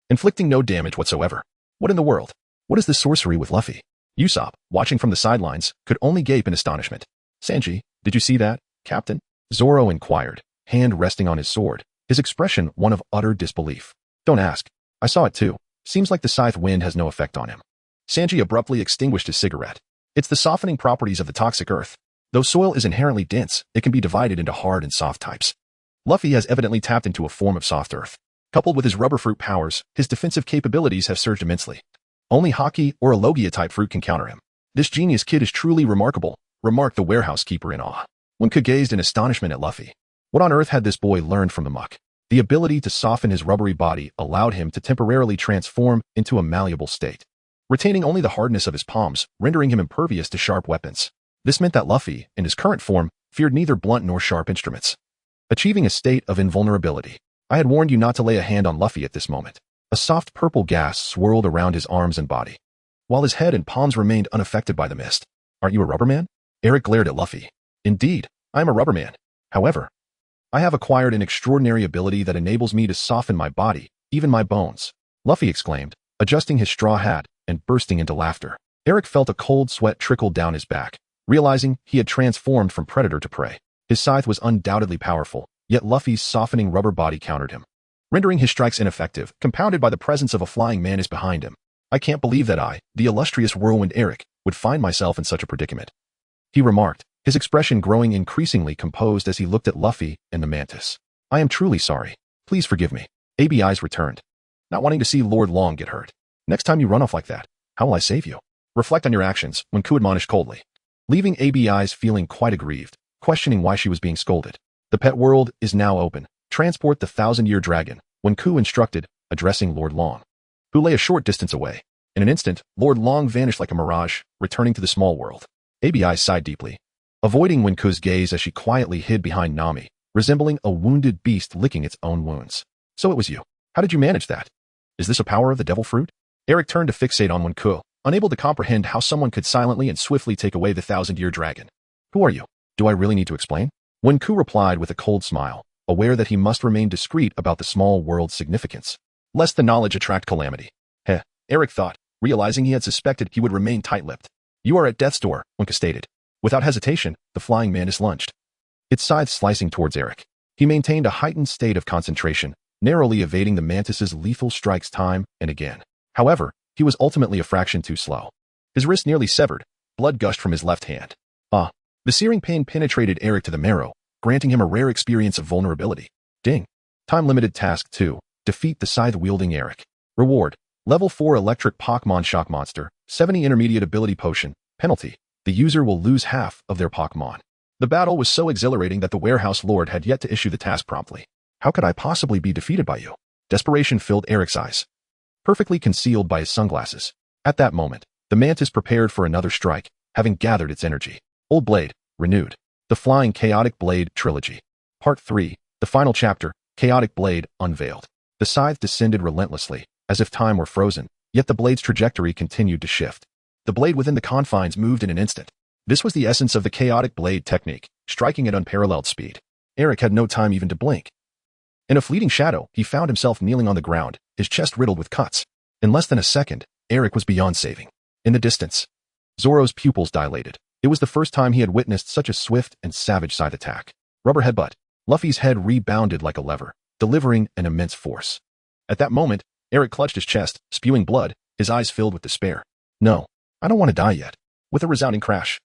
Speaker 2: inflicting no damage whatsoever. What in the world? What is this sorcery with Luffy? Usopp, watching from the sidelines, could only gape in astonishment. Sanji, did you see that, Captain? Zoro inquired, hand resting on his sword, his expression one of utter disbelief. Don't ask. I saw it too. Seems like the scythe wind has no effect on him. Sanji abruptly extinguished his cigarette. It's the softening properties of the toxic earth. Though soil is inherently dense, it can be divided into hard and soft types. Luffy has evidently tapped into a form of soft earth. Coupled with his rubber fruit powers, his defensive capabilities have surged immensely. Only Haki or a Logia-type fruit can counter him. This genius kid is truly remarkable, remarked the warehouse keeper in awe. Wenke gazed in astonishment at Luffy. What on earth had this boy learned from the muck? The ability to soften his rubbery body allowed him to temporarily transform into a malleable state, retaining only the hardness of his palms, rendering him impervious to sharp weapons. This meant that Luffy, in his current form, feared neither blunt nor sharp instruments, achieving a state of invulnerability. I had warned you not to lay a hand on Luffy at this moment. A soft purple gas swirled around his arms and body, while his head and palms remained unaffected by the mist. Aren't you a rubberman? Eric glared at Luffy. Indeed, I am a rubberman. However, I have acquired an extraordinary ability that enables me to soften my body, even my bones. Luffy exclaimed, adjusting his straw hat and bursting into laughter. Eric felt a cold sweat trickle down his back, realizing he had transformed from predator to prey. His scythe was undoubtedly powerful, yet Luffy's softening rubber body countered him, rendering his strikes ineffective, compounded by the presence of a flying mantis behind him. I can't believe that I, the illustrious whirlwind Eric, would find myself in such a predicament, he remarked, his expression growing increasingly composed as he looked at Luffy and the mantis. I am truly sorry. Please forgive me. ABI's returned, not wanting to see Lord Long get hurt. Next time you run off like that, how will I save you? Reflect on your actions, Wenke admonished coldly, leaving ABI's feeling quite aggrieved, questioning why she was being scolded. The pet world is now open. Transport the 1,000-year dragon, Wenke instructed, addressing Lord Long, who lay a short distance away. In an instant, Lord Long vanished like a mirage, returning to the small world. ABI sighed deeply, avoiding Wenke's gaze as she quietly hid behind Nami, resembling a wounded beast licking its own wounds. So it was you. How did you manage that? Is this a power of the devil fruit? Eric turned to fixate on Wenke, unable to comprehend how someone could silently and swiftly take away the 1,000-year dragon. Who are you? Do I really need to explain? Wenke replied with a cold smile, aware that he must remain discreet about the small world's significance, lest the knowledge attract calamity. Heh, Eric thought, realizing he had suspected he would remain tight-lipped. You are at death's door, Wenke stated. Without hesitation, the flying mantis lunged, its scythe slicing towards Eric. He maintained a heightened state of concentration, narrowly evading the mantis's lethal strikes time and again. However, he was ultimately a fraction too slow. His wrist nearly severed, blood gushed from his left hand. The searing pain penetrated Eric to the marrow, granting him a rare experience of vulnerability. Ding. Time-limited task 2. Defeat the scythe-wielding Eric. Reward. Level 4 electric Pokémon shock monster, 70 intermediate ability potion. Penalty. The user will lose half of their Pokémon. The battle was so exhilarating that the warehouse lord had yet to issue the task promptly. How could I possibly be defeated by you? Desperation filled Eric's eyes, perfectly concealed by his sunglasses. At that moment, the mantis prepared for another strike, having gathered its energy. Old Blade, renewed. The Flying Chaotic Blade Trilogy. Part 3, the final chapter, Chaotic Blade, unveiled. The scythe descended relentlessly, as if time were frozen, yet the blade's trajectory continued to shift. The blade within the confines moved in an instant. This was the essence of the Chaotic Blade technique, striking at unparalleled speed. Eric had no time even to blink. In a fleeting shadow, he found himself kneeling on the ground, his chest riddled with cuts. In less than a second, Eric was beyond saving. In the distance, Zoro's pupils dilated. It was the first time he had witnessed such a swift and savage scythe attack. Rubber headbutt. Luffy's head rebounded like a lever, delivering an immense force. At that moment, Eric clutched his chest, spewing blood, his eyes filled with despair. No, I don't want to die yet. With a resounding crash,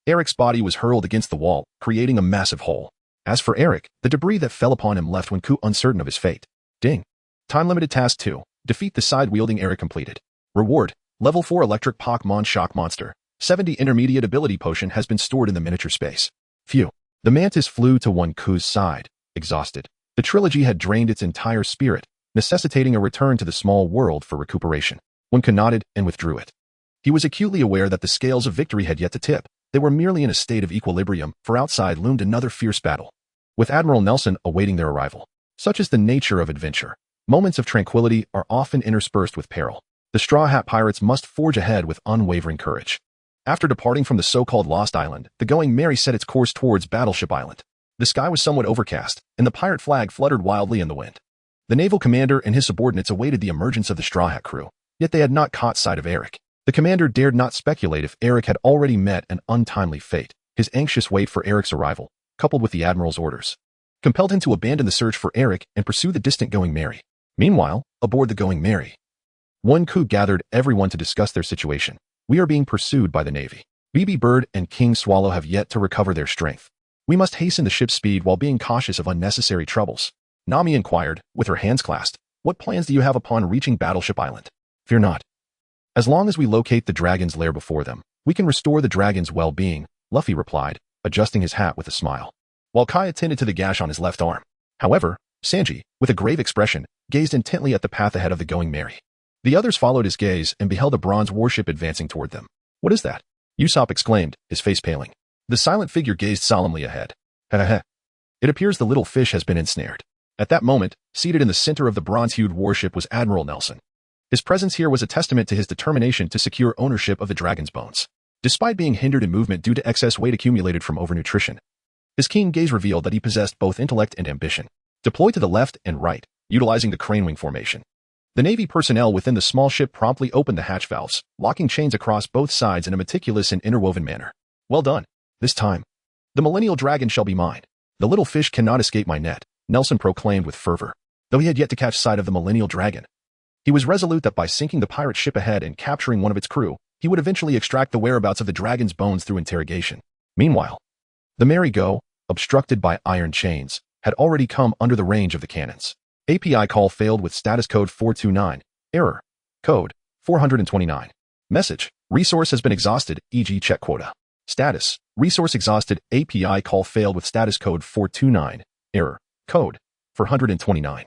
Speaker 2: Eric's body was hurled against the wall, creating a massive hole. As for Eric, the debris that fell upon him left Wenke uncertain of his fate. Ding. Time-limited task 2. Defeat the scythe-wielding Eric completed. Reward. Level 4 electric Pokémon shock monster. 70 intermediate ability potion has been stored in the miniature space. Phew. The mantis flew to Wenke's side, exhausted. The trilogy had drained its entire spirit, necessitating a return to the small world for recuperation. Wenke nodded and withdrew it. He was acutely aware that the scales of victory had yet to tip. They were merely in a state of equilibrium, for outside loomed another fierce battle, with Admiral Nelson awaiting their arrival. Such is the nature of adventure. Moments of tranquility are often interspersed with peril. The Straw Hat Pirates must forge ahead with unwavering courage. After departing from the so-called Lost Island, the Going Merry set its course towards Battleship Island. The sky was somewhat overcast, and the pirate flag fluttered wildly in the wind. The naval commander and his subordinates awaited the emergence of the Straw Hat crew, yet they had not caught sight of Eric. The commander dared not speculate if Eric had already met an untimely fate. His anxious wait for Eric's arrival, coupled with the Admiral's orders, compelled him to abandon the search for Eric and pursue the distant Going Merry. Meanwhile, aboard the Going Merry, Wenke gathered everyone to discuss their situation. We are being pursued by the Navy. BB Bird and King Swallow have yet to recover their strength. We must hasten the ship's speed while being cautious of unnecessary troubles. Nami inquired, with her hands clasped, what plans do you have upon reaching Battleship Island? Fear not. As long as we locate the dragon's lair before them, we can restore the dragon's well-being, Luffy replied, adjusting his hat with a smile, while Kai attended to the gash on his left arm. However, Sanji, with a grave expression, gazed intently at the path ahead of the Going Merry. The others followed his gaze and beheld a bronze warship advancing toward them. What is that? Usopp exclaimed, his face paling. The silent figure gazed solemnly ahead. Heh. It appears the little fish has been ensnared. At that moment, seated in the center of the bronze-hued warship was Admiral Nelson. His presence here was a testament to his determination to secure ownership of the dragon's bones. Despite being hindered in movement due to excess weight accumulated from overnutrition, his keen gaze revealed that he possessed both intellect and ambition. Deploy to the left and right, utilizing the crane wing formation. The Navy personnel within the small ship promptly opened the hatch valves, locking chains across both sides in a meticulous and interwoven manner. Well done. This time, the Millennial Dragon shall be mine. The little fish cannot escape my net, Nelson proclaimed with fervor. Though he had yet to catch sight of the Millennial Dragon, he was resolute that by sinking the pirate ship ahead and capturing one of its crew, he would eventually extract the whereabouts of the dragon's bones through interrogation. Meanwhile, the Merry-Go, obstructed by iron chains, had already come under the range of the cannons. API call failed with status code 429. Error. Code 429. Message. Resource has been exhausted, e.g. check quota. Status. Resource exhausted. API call failed with status code 429. Error. Code 429.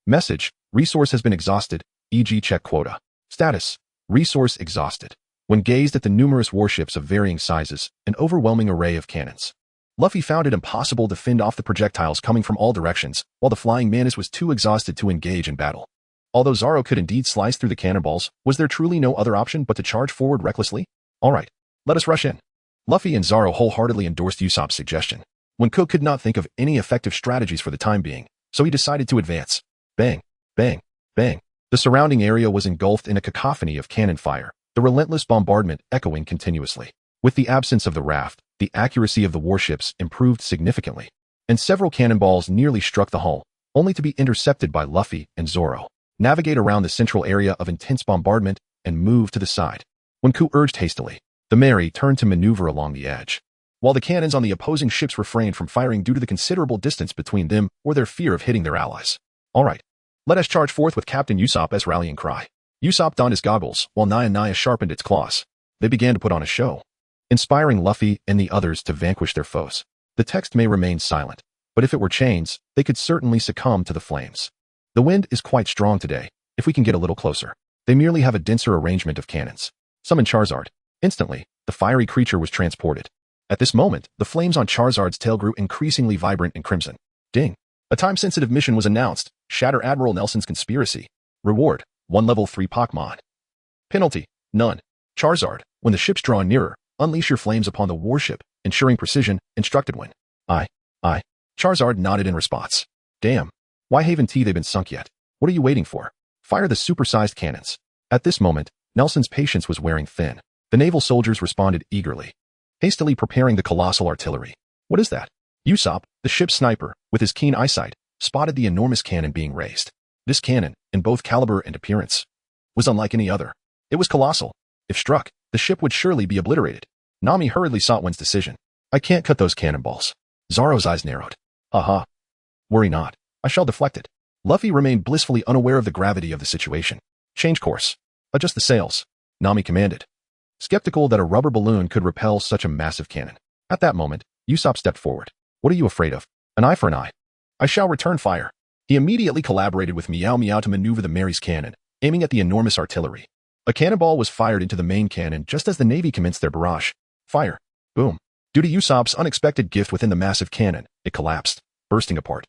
Speaker 2: Message. Resource has been exhausted, e.g. check quota. Status. Resource exhausted. When gazed at the numerous warships of varying sizes, an overwhelming array of cannons, Luffy found it impossible to fend off the projectiles coming from all directions, while the flying mantis was too exhausted to engage in battle. Although Zoro could indeed slice through the cannonballs, was there truly no other option but to charge forward recklessly? Alright, let us rush in. Luffy and Zoro wholeheartedly endorsed Usopp's suggestion. Wenke could not think of any effective strategies for the time being, so he decided to advance. Bang, bang, bang. The surrounding area was engulfed in a cacophony of cannon fire, the relentless bombardment echoing continuously. With the absence of the raft, the accuracy of the warships improved significantly, and several cannonballs nearly struck the hull, only to be intercepted by Luffy and Zoro. Navigate around the central area of intense bombardment and move to the side. Wenke urged hastily. The Merry turned to maneuver along the edge, while the cannons on the opposing ships refrained from firing due to the considerable distance between them or their fear of hitting their allies. Alright, let us charge forth with Captain Usopp's rallying cry. Usopp donned his goggles, while Naya sharpened its claws. They began to put on a show, inspiring Luffy and the others to vanquish their foes. The text may remain silent, but if it were chains, they could certainly succumb to the flames. The wind is quite strong today, if we can get a little closer. They merely have a denser arrangement of cannons. Summon Charizard. Instantly, the fiery creature was transported. At this moment, the flames on Charizard's tail grew increasingly vibrant and crimson. Ding. A time-sensitive mission was announced. Shatter Admiral Nelson's conspiracy. Reward. 1 level 3 Pokémon. Penalty. None. Charizard, when the ships draw nearer, unleash your flames upon the warship, ensuring precision, instructed when. Aye. Charizard nodded in response. Damn. Why haven't they been sunk yet? What are you waiting for? Fire the supersized cannons. At this moment, Nelson's patience was wearing thin. The naval soldiers responded eagerly, hastily preparing the colossal artillery. What is that? Usopp, the ship's sniper, with his keen eyesight, spotted the enormous cannon being raised. This cannon, in both caliber and appearance, was unlike any other. It was colossal. If struck, the ship would surely be obliterated. Nami hurriedly sought Wen's decision. I can't cut those cannonballs. Zoro's eyes narrowed. Aha. Worry not. I shall deflect it. Luffy remained blissfully unaware of the gravity of the situation. Change course. Adjust the sails. Nami commanded, skeptical that a rubber balloon could repel such a massive cannon. At that moment, Usopp stepped forward. What are you afraid of? An eye for an eye. I shall return fire. He immediately collaborated with Meow Meow to maneuver the Merry's cannon, aiming at the enormous artillery. A cannonball was fired into the main cannon just as the Navy commenced their barrage. Fire. Boom. Due to Usopp's unexpected gift within the massive cannon, it collapsed, bursting apart,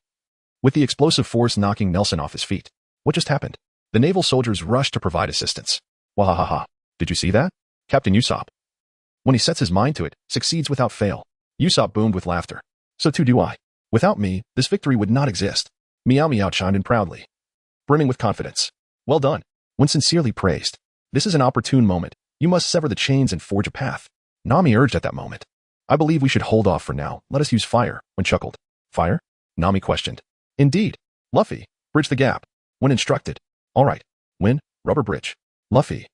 Speaker 2: with the explosive force knocking Nelson off his feet. What just happened? The naval soldiers rushed to provide assistance. Wahahaha. Did you see that? Captain Usopp, when he sets his mind to it, succeeds without fail. Usopp boomed with laughter. So too do I. Without me, this victory would not exist. Meow Meow chimed in proudly, brimming with confidence. Well done. When sincerely praised. This is an opportune moment. You must sever the chains and forge a path. Nami urged at that moment. I believe we should hold off for now. Let us use fire. When chuckled. Fire? Nami questioned. Indeed. Luffy, bridge the gap. When instructed. Alright. When? Rubber bridge. Luffy,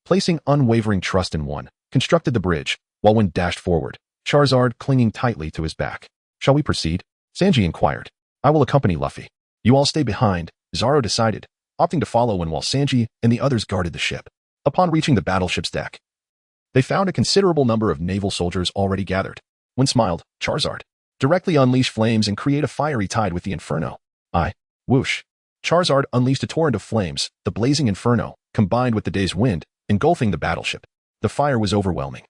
Speaker 2: placing unwavering trust in one, constructed the bridge, while When dashed forward, Charizard clinging tightly to his back. Shall we proceed? Sanji inquired. I will accompany Luffy. You all stay behind, Zoro decided, opting to follow When while Sanji and the others guarded the ship. Upon reaching the battleship's deck, they found a considerable number of naval soldiers already gathered. When smiled, Charizard, directly unleash flames and create a fiery tide with the inferno. Whoosh. Charizard unleashed a torrent of flames, the blazing inferno, combined with the day's wind, engulfing the battleship. The fire was overwhelming.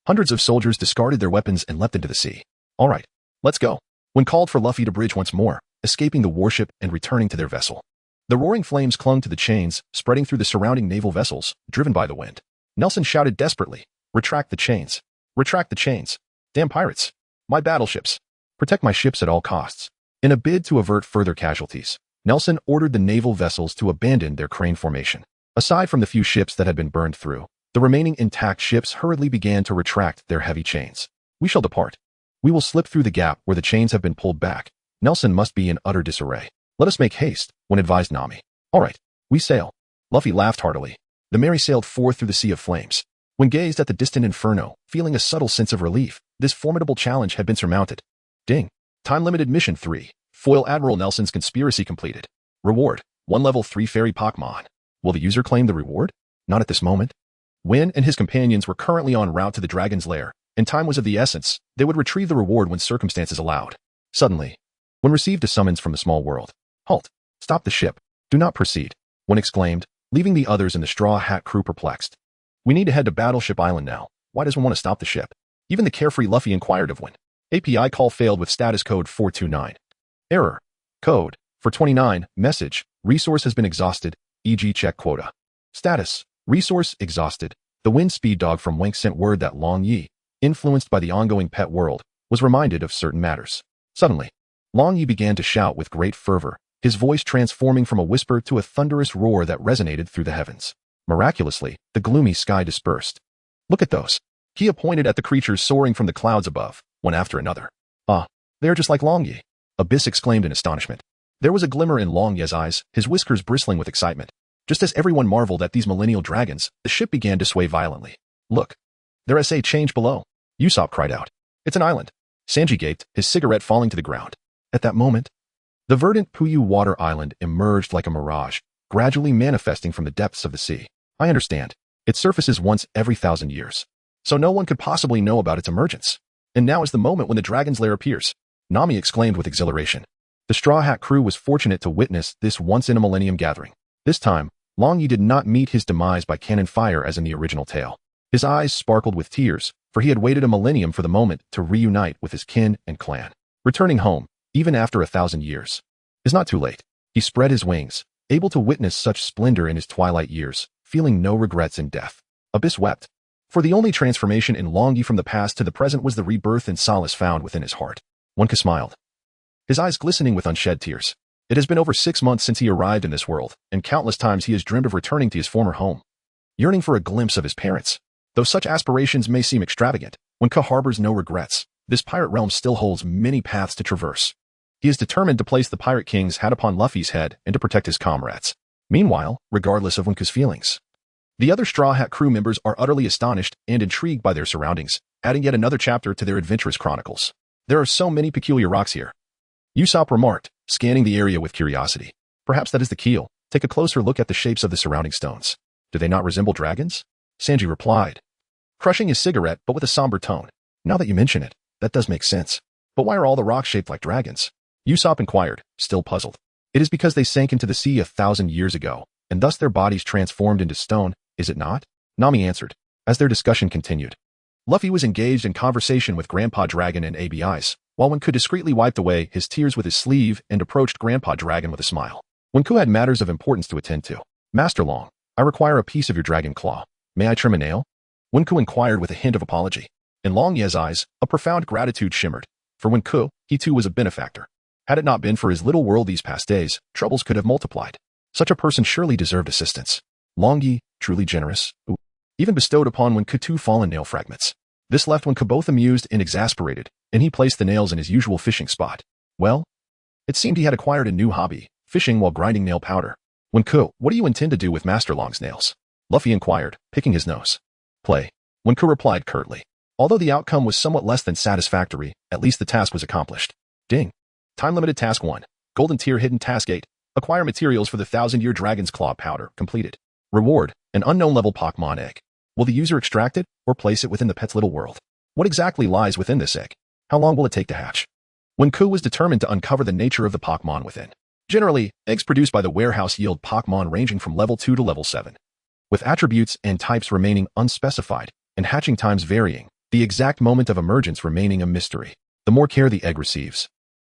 Speaker 2: Hundreds of soldiers discarded their weapons and leapt into the sea. Alright, let's go. When called for Luffy to bridge once more, escaping the warship and returning to their vessel. The roaring flames clung to the chains, spreading through the surrounding naval vessels, driven by the wind. Nelson shouted desperately, retract the chains. Retract the chains. Damn pirates. My battleships. Protect my ships at all costs. In a bid to avert further casualties, Nelson ordered the naval vessels to abandon their crane formation. Aside from the few ships that had been burned through, the remaining intact ships hurriedly began to retract their heavy chains. We shall depart. We will slip through the gap where the chains have been pulled back. Nelson must be in utter disarray. Let us make haste, Wen advised Nami. All right, we sail. Luffy laughed heartily. The Mary sailed forth through the sea of flames. When gazed at the distant inferno, feeling a subtle sense of relief, this formidable challenge had been surmounted. Ding. Time-limited mission 3. Foil Admiral Nelson's conspiracy completed. Reward. 1 level 3 fairy Pokémon. Will the user claim the reward? Not at this moment. Wen and his companions were currently en route to the dragon's lair, and time was of the essence. They would retrieve the reward when circumstances allowed. Suddenly, Wen received a summons from the small world. Halt. Stop the ship. Do not proceed. Wen exclaimed, leaving the others in the Straw Hat crew perplexed. We need to head to Battleship Island now. Why does one want to stop the ship? Even the carefree Luffy inquired of Wen. API call failed with status code 429. Error. Code 429. Message. Resource has been exhausted. E.g. check quota. Status. Resource exhausted. The wind speed dog from Wenke sent word that Long Yi, influenced by the ongoing pet world, was reminded of certain matters. Suddenly, Long Yi began to shout with great fervor, his voice transforming from a whisper to a thunderous roar that resonated through the heavens. Miraculously, the gloomy sky dispersed. Look at those. Kia pointed at the creatures soaring from the clouds above, one after another. Ah, they are just like Long Yi. Abyss exclaimed in astonishment. There was a glimmer in Long Yi's eyes, his whiskers bristling with excitement. Just as everyone marveled at these millennial dragons, the ship began to sway violently. Look. Their SA changed below. Usopp cried out. It's an island. Sanji gaped, his cigarette falling to the ground. At that moment, the verdant Puyu water island emerged like a mirage, gradually manifesting from the depths of the sea. I understand. It surfaces once every 1,000 years. So no one could possibly know about its emergence. And now is the moment when the dragon's lair appears. Nami exclaimed with exhilaration. The Straw Hat crew was fortunate to witness this once-in-a-millennium gathering. This time, Long Yi did not meet his demise by cannon fire as in the original tale. His eyes sparkled with tears, for he had waited a millennium for the moment to reunite with his kin and clan. Returning home, even after 1,000 years, is not too late. He spread his wings, able to witness such splendor in his twilight years, feeling no regrets in death. Abyss wept. For the only transformation in Long Yi from the past to the present was the rebirth and solace found within his heart. Wenke smiled, his eyes glistening with unshed tears. It has been over 6 months since he arrived in this world, and countless times he has dreamed of returning to his former home, yearning for a glimpse of his parents. Though such aspirations may seem extravagant, Wenke harbors no regrets. This pirate realm still holds many paths to traverse. He is determined to place the Pirate King's hat upon Luffy's head and to protect his comrades. Meanwhile, regardless of Wenke's feelings, the other Straw Hat crew members are utterly astonished and intrigued by their surroundings, adding yet another chapter to their adventurous chronicles. There are so many peculiar rocks here, Usopp remarked, scanning the area with curiosity. Perhaps that is the keel. Take a closer look at the shapes of the surrounding stones. Do they not resemble dragons? Sanji replied, crushing his cigarette but with a somber tone. Now that you mention it, that does make sense. But why are all the rocks shaped like dragons? Usopp inquired, still puzzled. It is because they sank into the sea 1,000 years ago, and thus their bodies transformed into stone, is it not? Nami answered, as their discussion continued. Luffy was engaged in conversation with Grandpa Dragon and ABIs, while Wenku discreetly wiped away his tears with his sleeve and approached Grandpa Dragon with a smile. Wenku had matters of importance to attend to. Master Long, I require a piece of your dragon claw. May I trim a nail? Wenku inquired with a hint of apology. In Long Ye's eyes, a profound gratitude shimmered. For Wenku, he too was a benefactor. Had it not been for his little world these past days, troubles could have multiplied. Such a person surely deserved assistance. Long Yi, truly generous, even bestowed upon Wenku 2 fallen nail fragments. This left Wenku both amused and exasperated, and he placed the nails in his usual fishing spot. Well, it seemed he had acquired a new hobby, fishing while grinding nail powder. Wenku, what do you intend to do with Master Long's nails? Luffy inquired, picking his nose. Play. Wenku replied curtly. Although the outcome was somewhat less than satisfactory, at least the task was accomplished. Ding. Time-limited Task 1. Golden Tier Hidden Task 8. Acquire materials for the 1,000-year Dragon's Claw powder. Completed. Reward. An unknown level Pokémon egg. Will the user extract it, or place it within the pet's little world? What exactly lies within this egg? How long will it take to hatch? Wenku was determined to uncover the nature of the Pokémon within. Generally, eggs produced by the warehouse yield Pokémon ranging from level 2 to level 7. With attributes and types remaining unspecified, and hatching times varying, the exact moment of emergence remaining a mystery. The more care the egg receives,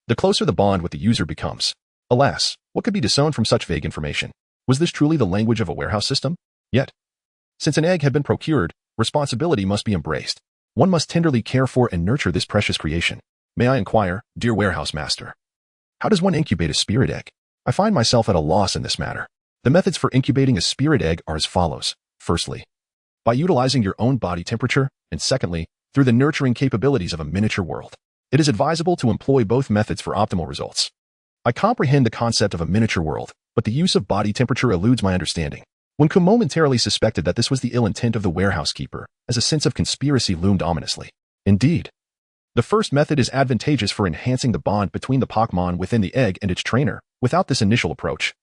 Speaker 2: the closer the bond with the user becomes. Alas, what could be disowned from such vague information? Was this truly the language of a warehouse system? Yet, since an egg had been procured, responsibility must be embraced. One must tenderly care for and nurture this precious creation. May I inquire, dear warehouse master, how does one incubate a spirit egg? I find myself at a loss in this matter. The methods for incubating a spirit egg are as follows. Firstly, by utilizing your own body temperature, and secondly, through the nurturing capabilities of a miniature world. It is advisable to employ both methods for optimal results. I comprehend the concept of a miniature world, but the use of body temperature eludes my understanding. Wenke momentarily suspected that this was the ill intent of the warehouse keeper, as a sense of conspiracy loomed ominously. Indeed, the first method is advantageous for enhancing the bond between the Pokémon within the egg and its trainer. Without this initial approach,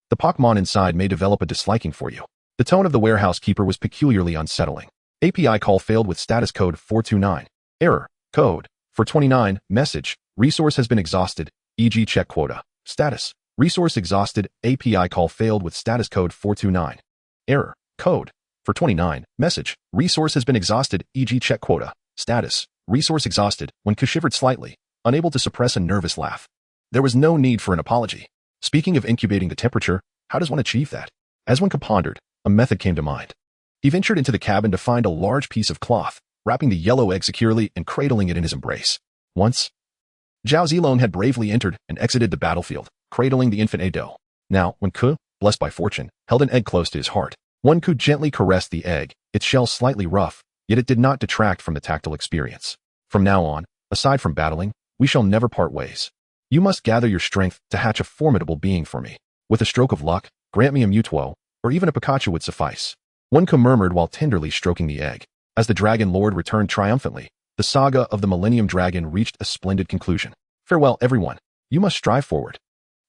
Speaker 2: the Pokémon inside may develop a disliking for you. The tone of the warehouse keeper was peculiarly unsettling. API call failed with status code 429. Error. Code 429. Message. Resource has been exhausted. E.g. check quota. Status. Resource exhausted. API call failed with status code 429. Error. Code 429. Message. Resource has been exhausted. E.g. check quota. Status. Resource exhausted. Wenke shivered slightly, unable to suppress a nervous laugh. There was no need for an apology. Speaking of incubating the temperature, how does one achieve that? As Wenke pondered, a method came to mind. He ventured into the cabin to find a large piece of cloth, wrapping the yellow egg securely and cradling it in his embrace. Once, Zhao Zilong had bravely entered and exited the battlefield, cradling the infant Ado. Now, Wenke, blessed by fortune, held an egg close to his heart. Wenke gently caressed the egg, its shell slightly rough, yet it did not detract from the tactile experience. From now on, aside from battling, we shall never part ways. You must gather your strength to hatch a formidable being for me. With a stroke of luck, grant me a Mewtwo, or even a Pikachu would suffice. Wenke murmured while tenderly stroking the egg. As the Dragon Lord returned triumphantly, the saga of the Millennium Dragon reached a splendid conclusion. Farewell, everyone. You must strive forward.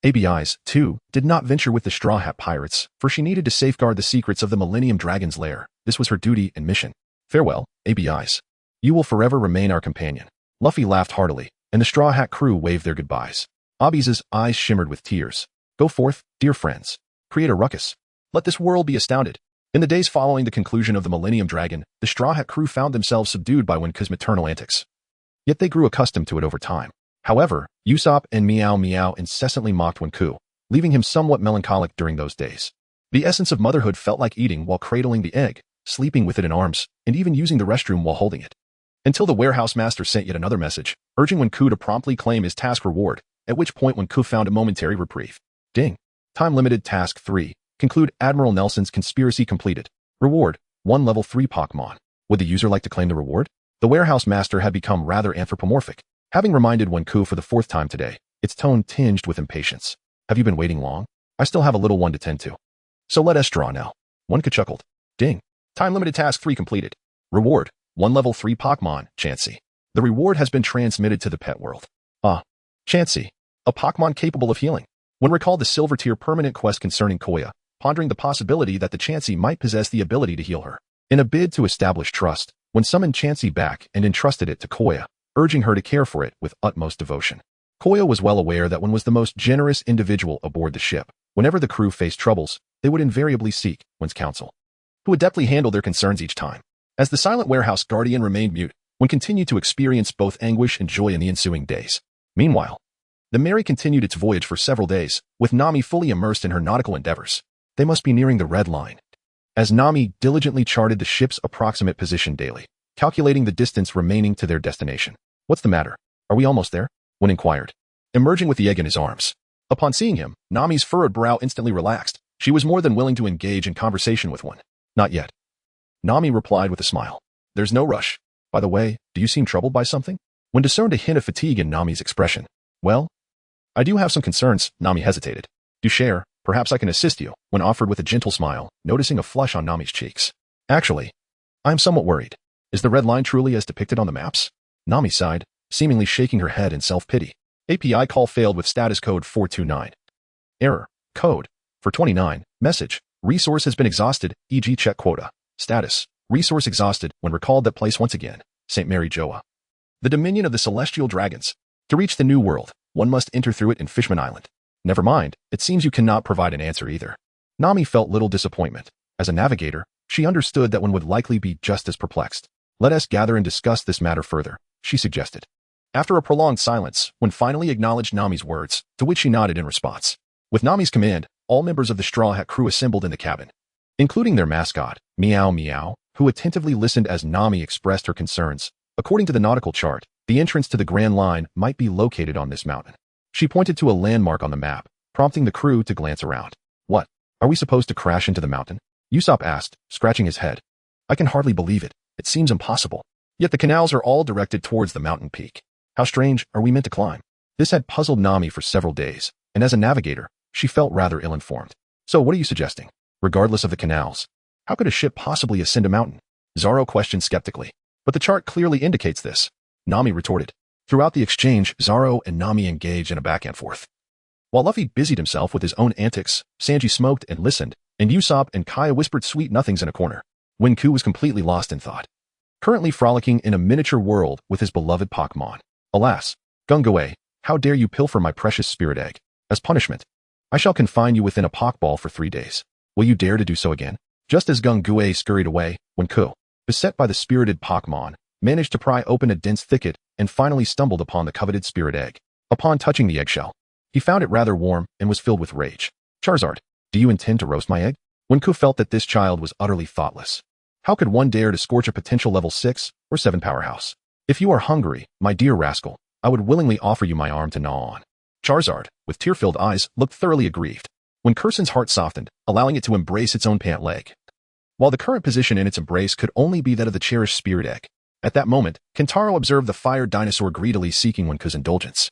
Speaker 2: ABIs, too, did not venture with the Straw Hat Pirates, for she needed to safeguard the secrets of the Millennium Dragon's lair. This was her duty and mission. Farewell, ABIs. You will forever remain our companion. Luffy laughed heartily, and the Straw Hat crew waved their goodbyes. Obby's eyes shimmered with tears. Go forth, dear friends. Create a ruckus. Let this world be astounded. In the days following the conclusion of the Millennium Dragon, the Straw Hat crew found themselves subdued by Wenke's maternal antics. Yet they grew accustomed to it over time. However, Usopp and Meow Meow incessantly mocked Wenke, leaving him somewhat melancholic during those days. The essence of motherhood felt like eating while cradling the egg, sleeping with it in arms, and even using the restroom while holding it. Until the warehouse master sent yet another message, urging Wenke to promptly claim his task reward, at which point Wenke found a momentary reprieve. Ding. Time-limited task 3. Conclude Admiral Nelson's conspiracy completed. Reward, 1 level 3 Pokémon. Would the user like to claim the reward? The warehouse master had become rather anthropomorphic. Having reminded Wenke for the 4th time today, its tone tinged with impatience. Have you been waiting long? I still have a little one to tend to. So let us draw now. Wenke chuckled. Ding. Time-limited task 3 completed. Reward, 1 level 3 Pokémon, Chansey. The reward has been transmitted to the pet world. Ah, Chansey, a Pokémon capable of healing. When recalled the Silver Tier permanent quest concerning Koya, pondering the possibility that the Chansey might possess the ability to heal her. In a bid to establish trust, when summoned Chansey back and entrusted it to Koya, urging her to care for it with utmost devotion. Koya was well aware that one was the most generous individual aboard the ship. Whenever the crew faced troubles, they would invariably seek one's counsel, who adeptly handled their concerns each time. As the silent warehouse guardian remained mute, one continued to experience both anguish and joy in the ensuing days. Meanwhile, the Mary continued its voyage for several days, with Nami fully immersed in her nautical endeavors. They must be nearing the red line. As Nami diligently charted the ship's approximate position daily, calculating the distance remaining to their destination. What's the matter? Are we almost there? One inquired, emerging with the egg in his arms. Upon seeing him, Nami's furrowed brow instantly relaxed. She was more than willing to engage in conversation with one. Not yet. Nami replied with a smile. There's no rush. By the way, do you seem troubled by something? One discerned a hint of fatigue in Nami's expression. Well, I do have some concerns. Nami hesitated. Do share. Perhaps I can assist you, when offered with a gentle smile, noticing a flush on Nami's cheeks. Actually, I am somewhat worried. Is the red line truly as depicted on the maps? Nami sighed, seemingly shaking her head in self-pity. API call failed with status code 429. Error. Code 429. Message. Resource has been exhausted, e.g. check quota. Status. Resource exhausted when recalled that place once again. St. Mary Joa. The dominion of the celestial dragons. To reach the new world, one must enter through it in Fishman Island. Never mind, it seems you cannot provide an answer either. Nami felt little disappointment. As a navigator, she understood that one would likely be just as perplexed. Let us gather and discuss this matter further, she suggested. After a prolonged silence, one finally acknowledged Nami's words, to which she nodded in response. With Nami's command, all members of the Straw Hat crew assembled in the cabin, including their mascot, Meow Meow, who attentively listened as Nami expressed her concerns. According to the nautical chart, the entrance to the Grand Line might be located on this mountain. She pointed to a landmark on the map, prompting the crew to glance around. What? Are we supposed to crash into the mountain? Usopp asked, scratching his head. I can hardly believe it. It seems impossible. Yet the canals are all directed towards the mountain peak. How strange are we meant to climb? This had puzzled Nami for several days, and as a navigator, she felt rather ill-informed. So what are you suggesting? Regardless of the canals, how could a ship possibly ascend a mountain? Zoro questioned skeptically. But the chart clearly indicates this, Nami retorted. Throughout the exchange, Zoro and Nami engaged in a back and forth. While Luffy busied himself with his own antics, Sanji smoked and listened, and Usopp and Kaya whispered sweet nothings in a corner. Wenke was completely lost in thought, currently frolicking in a miniature world with his beloved Pokémon. Alas, Gungue, how dare you pilfer my precious spirit egg? As punishment, I shall confine you within a Pokeball for 3 days. Will you dare to do so again? Just as Gungue scurried away, Wenke, beset by the spirited Pokémon, managed to pry open a dense thicket and finally stumbled upon the coveted spirit egg. Upon touching the eggshell, he found it rather warm and was filled with rage. Charizard, do you intend to roast my egg? Wenke felt that this child was utterly thoughtless. How could one dare to scorch a potential level 6 or 7 powerhouse? If you are hungry, my dear rascal, I would willingly offer you my arm to gnaw on. Charizard, with tear-filled eyes, looked thoroughly aggrieved. Wenke's heart softened, allowing it to embrace its own pant leg. While the current position in its embrace could only be that of the cherished spirit egg, at that moment, Kentaro observed the fire dinosaur greedily seeking Wenke's indulgence.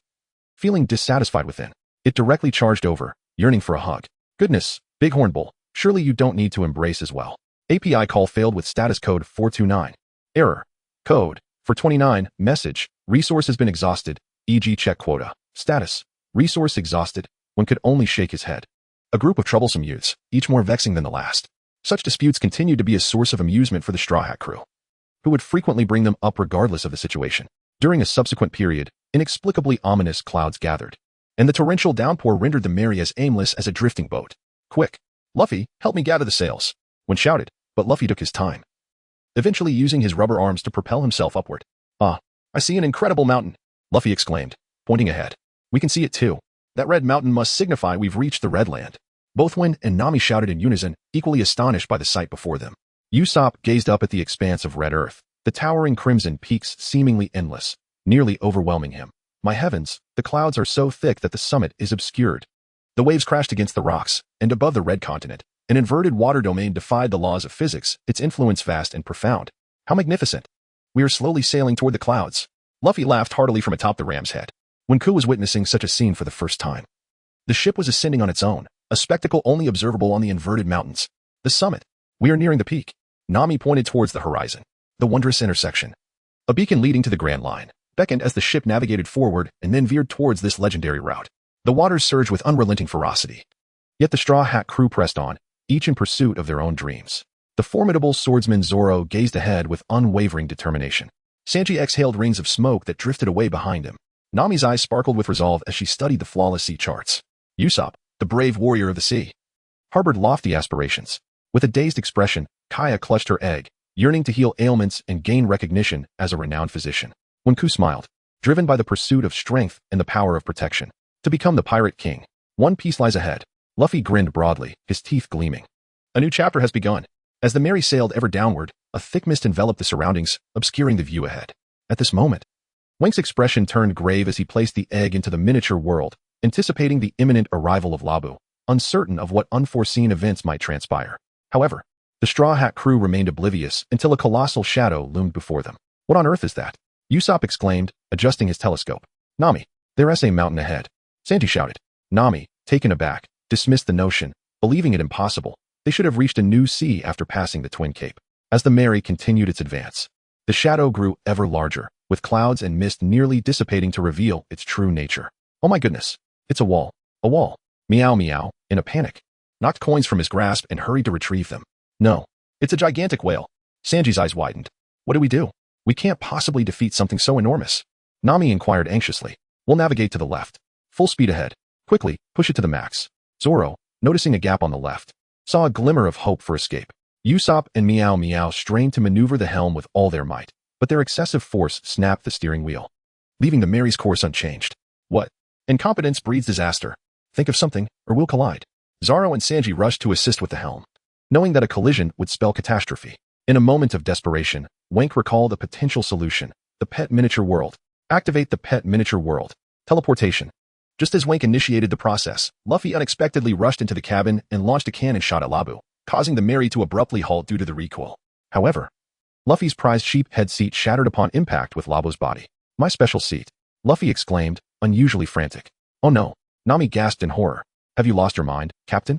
Speaker 2: Feeling dissatisfied within, it directly charged over, yearning for a hug. Goodness, Bighorn Bull, surely you don't need to embrace as well. API call failed with status code 429. Error. Code 429. Message. Resource has been exhausted, e.g. check quota. Status. Resource exhausted. One could only shake his head. A group of troublesome youths, each more vexing than the last. Such disputes continued to be a source of amusement for the Straw Hat crew, who would frequently bring them up regardless of the situation. During a subsequent period, inexplicably ominous clouds gathered, and the torrential downpour rendered the Merry as aimless as a drifting boat. Quick, Luffy, help me gather the sails. When shouted, but Luffy took his time, eventually using his rubber arms to propel himself upward. Ah, I see an incredible mountain, Luffy exclaimed, pointing ahead. We can see it too. That red mountain must signify we've reached the Red Land. Both Wen and Nami shouted in unison, equally astonished by the sight before them. Usopp gazed up at the expanse of red earth, the towering crimson peaks seemingly endless, nearly overwhelming him. My heavens, the clouds are so thick that the summit is obscured. The waves crashed against the rocks, and above the red continent, an inverted water domain defied the laws of physics, its influence vast and profound. How magnificent! We are slowly sailing toward the clouds. Luffy laughed heartily from atop the ram's head. Wenke was witnessing such a scene for the first time. The ship was ascending on its own, a spectacle only observable on the inverted mountains. The summit. We are nearing the peak. Nami pointed towards the horizon. The wondrous intersection. A beacon leading to the Grand Line beckoned as the ship navigated forward and then veered towards this legendary route. The waters surged with unrelenting ferocity. Yet the Straw Hat crew pressed on, each in pursuit of their own dreams. The formidable swordsman Zoro gazed ahead with unwavering determination. Sanji exhaled rings of smoke that drifted away behind him. Nami's eyes sparkled with resolve as she studied the flawless sea charts. Usopp, the brave warrior of the sea, harbored lofty aspirations. With a dazed expression, Kaya clutched her egg, yearning to heal ailments and gain recognition as a renowned physician. Wenke smiled, driven by the pursuit of strength and the power of protection. To become the Pirate King, One Piece lies ahead. Luffy grinned broadly, his teeth gleaming. A new chapter has begun. As the Merry sailed ever downward, a thick mist enveloped the surroundings, obscuring the view ahead. At this moment, Wenke's expression turned grave as he placed the egg into the miniature world, anticipating the imminent arrival of Labu, uncertain of what unforeseen events might transpire. However, the Straw Hat crew remained oblivious until a colossal shadow loomed before them. What on earth is that? Usopp exclaimed, adjusting his telescope. Nami, there's a mountain ahead. Sanji shouted. Nami, taken aback, dismissed the notion, believing it impossible. They should have reached a new sea after passing the Twin Cape. As the Merry continued its advance, the shadow grew ever larger, with clouds and mist nearly dissipating to reveal its true nature. Oh my goodness, it's a wall. A wall. Meow meow, in a panic, knocked coins from his grasp and hurried to retrieve them. No, it's a gigantic whale. Sanji's eyes widened. What do we do? We can't possibly defeat something so enormous. Nami inquired anxiously. We'll navigate to the left. Full speed ahead. Quickly, push it to the max. Zoro, noticing a gap on the left, saw a glimmer of hope for escape. Usopp and Meow Meow strained to maneuver the helm with all their might, but their excessive force snapped the steering wheel, leaving the Merry's course unchanged. What? Incompetence breeds disaster. Think of something, or we'll collide. Zoro and Sanji rushed to assist with the helm, knowing that a collision would spell catastrophe. In a moment of desperation, Wenke recalled a potential solution, the pet miniature world. Activate the pet miniature world. Teleportation. Just as Wenke initiated the process, Luffy unexpectedly rushed into the cabin and launched a cannon shot at Labu, causing the Mary to abruptly halt due to the recoil. However, Luffy's prized sheep head seat shattered upon impact with Labu's body. My special seat, Luffy exclaimed, unusually frantic. Oh no, Nami gasped in horror. Have you lost your mind, Captain?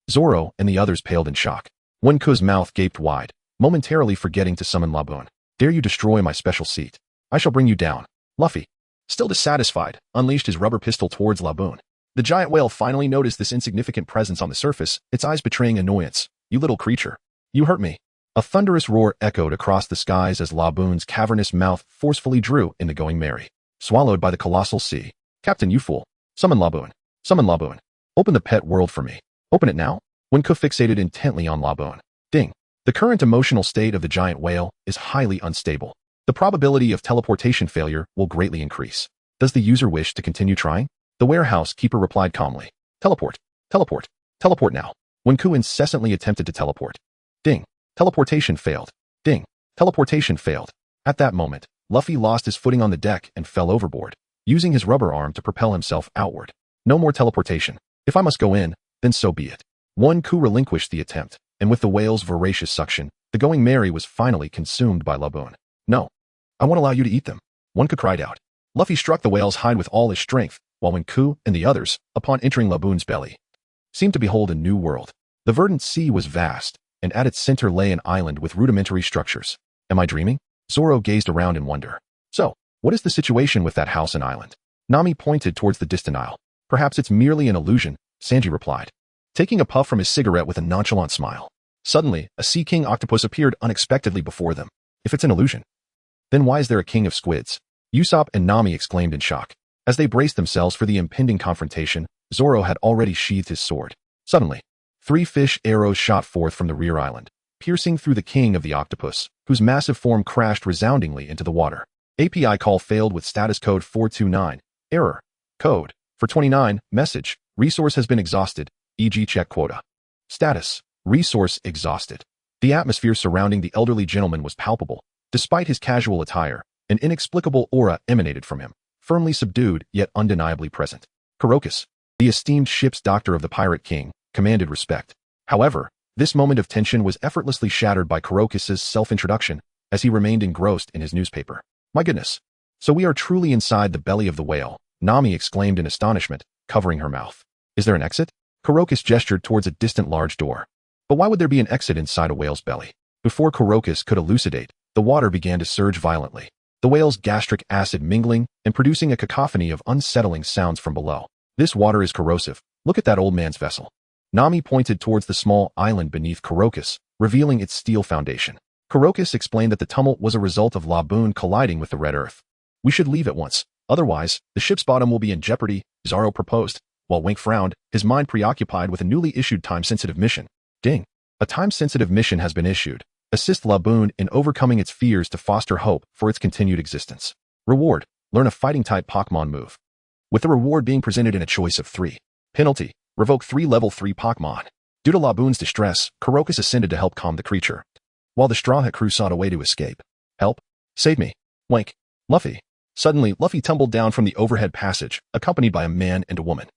Speaker 2: Zoro and the others paled in shock. Wenku's mouth gaped wide, momentarily forgetting to summon Laboon. Dare you destroy my special seat? I shall bring you down. Luffy, still dissatisfied, unleashed his rubber pistol towards Laboon. The giant whale finally noticed this insignificant presence on the surface, its eyes betraying annoyance. You little creature. You hurt me. A thunderous roar echoed across the skies as Laboon's cavernous mouth forcefully drew in the going Mary, swallowed by the colossal sea. Captain, you fool. Summon Laboon. Summon Laboon. Open the pet world for me. Open it now? Wenke fixated intently on Laboon. Ding. The current emotional state of the giant whale is highly unstable. The probability of teleportation failure will greatly increase. Does the user wish to continue trying? The warehouse keeper replied calmly. Teleport. Teleport. Teleport now. Wenke incessantly attempted to teleport. Ding. Teleportation failed. Ding. Teleportation failed. At that moment, Luffy lost his footing on the deck and fell overboard, using his rubber arm to propel himself outward. No more teleportation. If I must go in, then so be it. Wenke relinquished the attempt, and with the whale's voracious suction, the going Mary was finally consumed by Laboon. No. I won't allow you to eat them. Wenke cried out. Luffy struck the whale's hide with all his strength, while Wenke and the others, upon entering Laboon's belly, seemed to behold a new world. The verdant sea was vast, and at its center lay an island with rudimentary structures. Am I dreaming? Zoro gazed around in wonder. So, what is the situation with that house and island? Nami pointed towards the distant isle. Perhaps it's merely an illusion, Sanji replied, taking a puff from his cigarette with a nonchalant smile. Suddenly, a sea king octopus appeared unexpectedly before them. If it's an illusion, then why is there a king of squids? Usopp and Nami exclaimed in shock. As they braced themselves for the impending confrontation, Zoro had already sheathed his sword. Suddenly, 3 fish arrows shot forth from the rear island, piercing through the king of the octopus, whose massive form crashed resoundingly into the water. API call failed with status code 429. Error. Code. For 29. Message. Resource has been exhausted. E.g. check quota. Status. Resource exhausted. The atmosphere surrounding the elderly gentleman was palpable. Despite his casual attire, an inexplicable aura emanated from him, firmly subdued yet undeniably present. Kurokis, the esteemed ship's doctor of the Pirate King, commanded respect. However, this moment of tension was effortlessly shattered by Kurokis's self-introduction as he remained engrossed in his newspaper. My goodness. So we are truly inside the belly of the whale, Nami exclaimed in astonishment, covering her mouth. Is there an exit? Kurokis gestured towards a distant large door. But why would there be an exit inside a whale's belly? Before Kurokis could elucidate, the water began to surge violently, the whale's gastric acid mingling and producing a cacophony of unsettling sounds from below. This water is corrosive. Look at that old man's vessel. Nami pointed towards the small island beneath Kurokis, revealing its steel foundation. Kurokis explained that the tumult was a result of Laboon colliding with the red earth. We should leave at once. Otherwise, the ship's bottom will be in jeopardy, Zoro proposed, while Wenke frowned, his mind preoccupied with a newly issued time-sensitive mission. Ding. A time-sensitive mission has been issued. Assist Laboon in overcoming its fears to foster hope for its continued existence. Reward. Learn a fighting-type Pokémon move, with the reward being presented in a choice of 3. Penalty. Revoke 3 level 3 Pokémon. Due to Laboon's distress, Kurokis ascended to help calm the creature, while the Straw Hat crew sought a way to escape. Help. Save me. Wenke. Luffy. Suddenly, Luffy tumbled down from the overhead passage, accompanied by a man and a woman.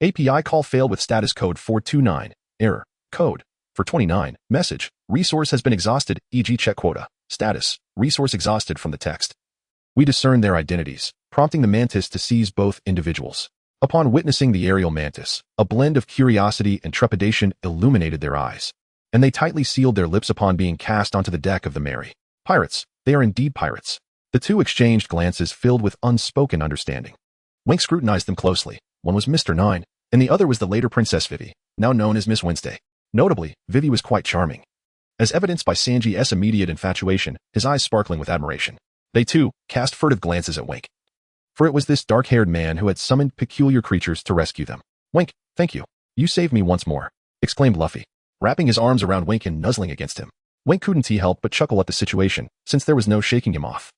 Speaker 2: API call failed with status code 429. Error. Code. For 29. Message. Resource has been exhausted, e.g. check quota. Status. Resource exhausted from the text. We discerned their identities, prompting the mantis to seize both individuals. Upon witnessing the aerial mantis, a blend of curiosity and trepidation illuminated their eyes, and they tightly sealed their lips upon being cast onto the deck of the Mary. Pirates. They are indeed pirates. The two exchanged glances filled with unspoken understanding. Wenke scrutinized them closely. One was Mr. Nine, and the other was the later Princess Vivi, now known as Miss Wednesday. Notably, Vivi was quite charming, as evidenced by Sanji's immediate infatuation, his eyes sparkling with admiration. They, too, cast furtive glances at Wenke, for it was this dark-haired man who had summoned peculiar creatures to rescue them. Wenke, thank you. You saved me once more, exclaimed Luffy, wrapping his arms around Wenke and nuzzling against him. Wenke couldn't help but chuckle at the situation, since there was no shaking him off.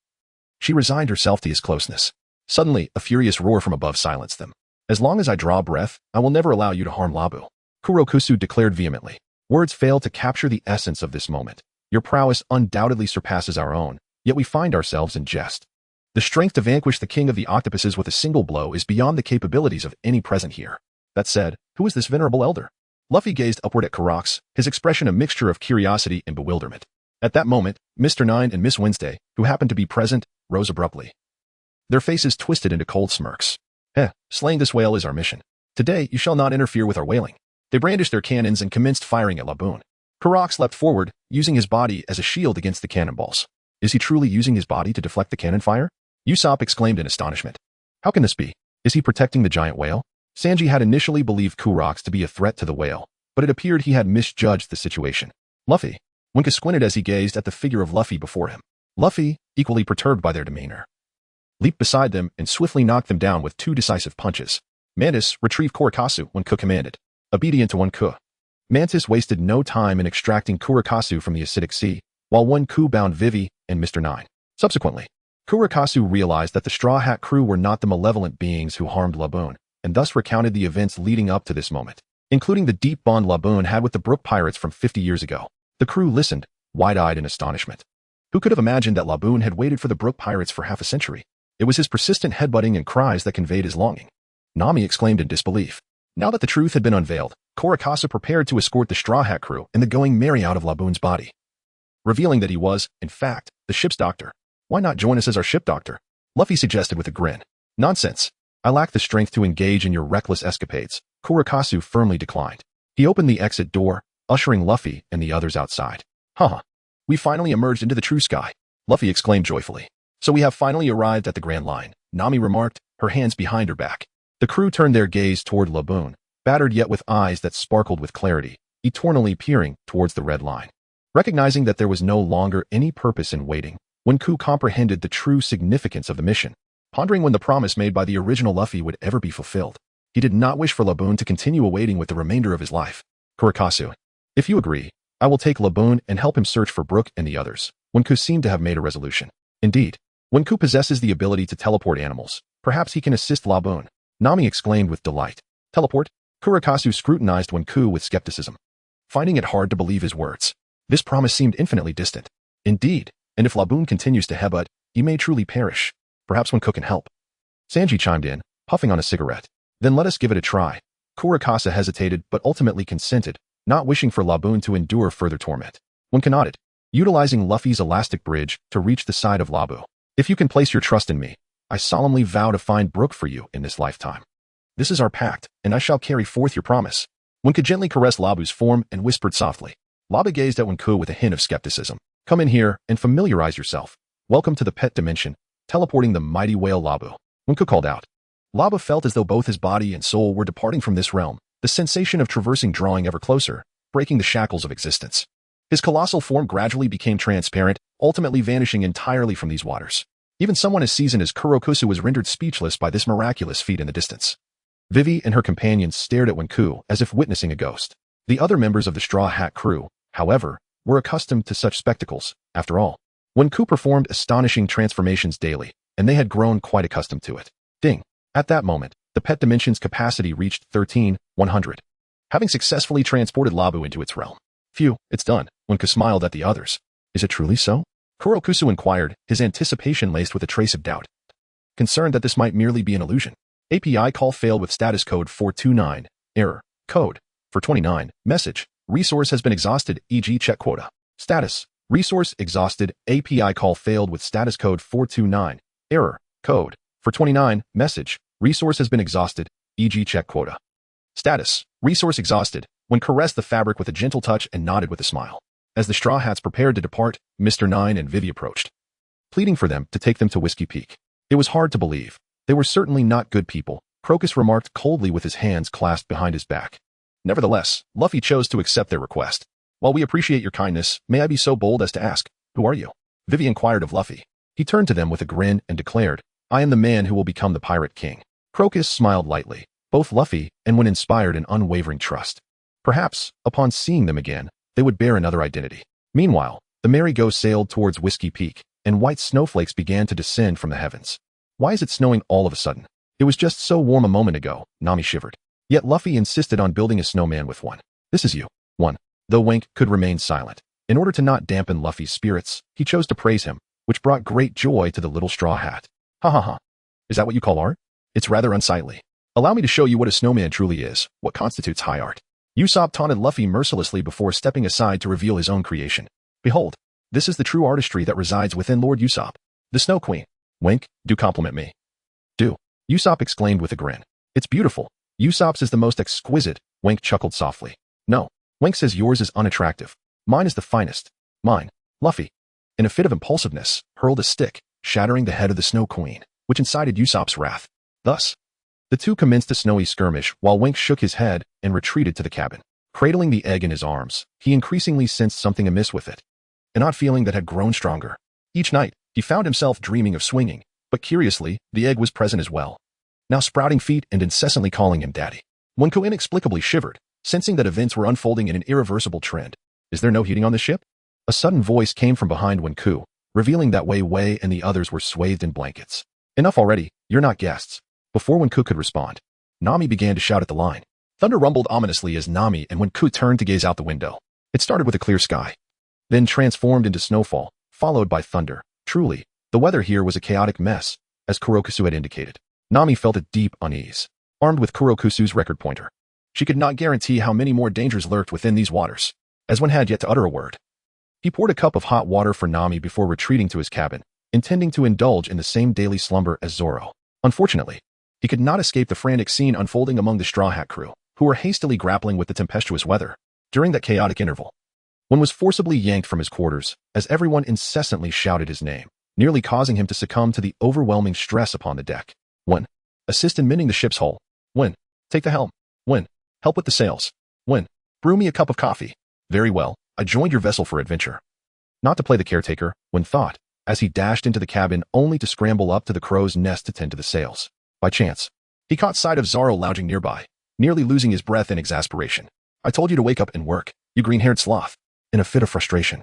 Speaker 2: She resigned herself to his closeness. Suddenly, a furious roar from above silenced them. As long as I draw breath, I will never allow you to harm Labu, Kurokusu declared vehemently. Words fail to capture the essence of this moment. Your prowess undoubtedly surpasses our own, yet we find ourselves in jest. The strength to vanquish the king of the octopuses with a single blow is beyond the capabilities of any present here. That said, who is this venerable elder? Luffy gazed upward at Karox, his expression a mixture of curiosity and bewilderment. At that moment, Mr. 9 and Miss Wednesday, who happened to be present, rose abruptly. Their faces twisted into cold smirks. Slaying this whale is our mission. Today, you shall not interfere with our whaling. They brandished their cannons and commenced firing at Laboon. Karox leapt forward, using his body as a shield against the cannonballs. Is he truly using his body to deflect the cannon fire? Usopp exclaimed in astonishment. How can this be? Is he protecting the giant whale? Sanji had initially believed Karox to be a threat to the whale, but it appeared he had misjudged the situation. Luffy. Wenke squinted as he gazed at the figure of Luffy before him. Luffy, equally perturbed by their demeanor, leaped beside them and swiftly knocked them down with 2 decisive punches. Mantis, retrieve Kurikasu, Wenke commanded. Obedient to Wenke. Mantis wasted no time in extracting Kurikasu from the acidic sea, while Wenke bound Vivi and Mr. 9. Subsequently, Kurikasu realized that the Straw Hat crew were not the malevolent beings who harmed Laboon, and thus recounted the events leading up to this moment, including the deep bond Laboon had with the Brook Pirates from 50 years ago. The crew listened, wide-eyed in astonishment. Who could have imagined that Laboon had waited for the Brook Pirates for half a century? It was his persistent headbutting and cries that conveyed his longing. Nami exclaimed in disbelief. Now that the truth had been unveiled, Kurikasu prepared to escort the Straw Hat crew and the going merry out of Laboon's body, revealing that he was, in fact, the ship's doctor. Why not join us as our ship doctor? Luffy suggested with a grin. Nonsense. I lack the strength to engage in your reckless escapades. Kurikasu firmly declined. He opened the exit door, ushering Luffy and the others outside. We finally emerged into the true sky, Luffy exclaimed joyfully. So we have finally arrived at the Grand Line, Nami remarked, her hands behind her back. The crew turned their gaze toward Laboon, battered yet with eyes that sparkled with clarity, eternally peering towards the red line. Recognizing that there was no longer any purpose in waiting, Wenku comprehended the true significance of the mission, pondering when the promise made by the original Luffy would ever be fulfilled. He did not wish for Laboon to continue awaiting with the remainder of his life. Kurikasu. If you agree, I will take Laboon and help him search for Brook and the others. Wenku seemed to have made a resolution. Indeed, Wenku possesses the ability to teleport animals. Perhaps he can assist Laboon. Nami exclaimed with delight. Teleport? Kurikasu scrutinized Wenku with skepticism, finding it hard to believe his words. This promise seemed infinitely distant. Indeed, and if Laboon continues to headbutt, he may truly perish. Perhaps Wenku can help. Sanji chimed in, puffing on a cigarette. Then let us give it a try. Kurikasu hesitated but ultimately consented, not wishing for Laboon to endure further torment. Wenku nodded, utilizing Luffy's elastic bridge to reach the side of Labu. If you can place your trust in me, I solemnly vow to find Brook for you in this lifetime. This is our pact, and I shall carry forth your promise. Wenku gently caressed Labu's form and whispered softly. Labu gazed at Wenku with a hint of skepticism. Come in here and familiarize yourself. Welcome to the pet dimension, teleporting the mighty whale Labu. Wenku called out. Labu felt as though both his body and soul were departing from this realm, the sensation of traversing drawing ever closer, breaking the shackles of existence. His colossal form gradually became transparent, ultimately vanishing entirely from these waters. Even someone as seasoned as Kurokusu was rendered speechless by this miraculous feat in the distance. Vivi and her companions stared at Wenku as if witnessing a ghost. The other members of the Straw Hat crew, however, were accustomed to such spectacles. After all, Wenku performed astonishing transformations daily, and they had grown quite accustomed to it. Ding! At that moment, the pet dimension's capacity reached 13,100, having successfully transported Labu into its realm. Phew, it's done. Wenku smiled at the others. Is it truly so? Kurokusu inquired, his anticipation laced with a trace of doubt, concerned that this might merely be an illusion. API call failed with status code 429. Error. Code. 429. Message. Resource has been exhausted, e.g. check quota. Status. Resource exhausted. API call failed with status code 429. Error. Code. 429. Message. Resource has been exhausted, e.g. check quota. Status. Resource exhausted. When caressed the fabric with a gentle touch and nodded with a smile. As the Straw Hats prepared to depart, Mr. 9 and Vivi approached, pleading for them to take them to Whiskey Peak. It was hard to believe. They were certainly not good people, Crocus remarked coldly with his hands clasped behind his back. Nevertheless, Luffy chose to accept their request. While we appreciate your kindness, may I be so bold as to ask, who are you? Vivi inquired of Luffy. He turned to them with a grin and declared, I am the man who will become the Pirate King. Crocus smiled lightly. Both Luffy and Wen inspired an unwavering trust. Perhaps, upon seeing them again, they would bear another identity. Meanwhile, the merry-go sailed towards Whiskey Peak, and white snowflakes began to descend from the heavens. Why is it snowing all of a sudden? It was just so warm a moment ago, Nami shivered. Yet Luffy insisted on building a snowman with one. This is you. One. Though Wenke could remain silent. In order to not dampen Luffy's spirits, he chose to praise him, which brought great joy to the little Straw Hat. Ha ha ha. Is that what you call art? It's rather unsightly. Allow me to show you what a snowman truly is, what constitutes high art. Usopp taunted Luffy mercilessly before stepping aside to reveal his own creation. Behold, this is the true artistry that resides within Lord Usopp, the Snow Queen. Wink, do compliment me. Do. Usopp exclaimed with a grin. It's beautiful. Usopp's is the most exquisite. Wink chuckled softly. No. Wink says yours is unattractive. Mine is the finest. Mine. Luffy, in a fit of impulsiveness, hurled a stick, shattering the head of the Snow Queen, which incited Usopp's wrath. Thus, the two commenced a snowy skirmish while Wink shook his head and retreated to the cabin. Cradling the egg in his arms, he increasingly sensed something amiss with it. An odd feeling that had grown stronger. Each night, he found himself dreaming of swinging, but curiously, the egg was present as well, now sprouting feet and incessantly calling him daddy. Wenke inexplicably shivered, sensing that events were unfolding in an irreversible trend. Is there no heating on the ship? A sudden voice came from behind Wenke, revealing that Wei and the others were swathed in blankets. Enough already, you're not guests. Before Wenke could respond, Nami began to shout at the line. Thunder rumbled ominously as Nami and Wenke turned to gaze out the window. It started with a clear sky, then transformed into snowfall, followed by thunder. Truly, the weather here was a chaotic mess, as Kurokusu had indicated. Nami felt a deep unease. Armed with Kurokusu's record pointer, she could not guarantee how many more dangers lurked within these waters, as one had yet to utter a word. He poured a cup of hot water for Nami before retreating to his cabin, intending to indulge in the same daily slumber as Zoro. Unfortunately, he could not escape the frantic scene unfolding among the Straw Hat crew, who were hastily grappling with the tempestuous weather. During that chaotic interval, one was forcibly yanked from his quarters, as everyone incessantly shouted his name, nearly causing him to succumb to the overwhelming stress upon the deck. 1. Assist in mending the ship's hull. 1. Take the helm. 1. Help with the sails. 1. Brew me a cup of coffee. Very well, I joined your vessel for adventure. Not to play the caretaker, Wen thought, as he dashed into the cabin only to scramble up to the crow's nest to tend to the sails. By chance, he caught sight of Zoro lounging nearby, nearly losing his breath in exasperation. I told you to wake up and work, you green-haired sloth. In a fit of frustration,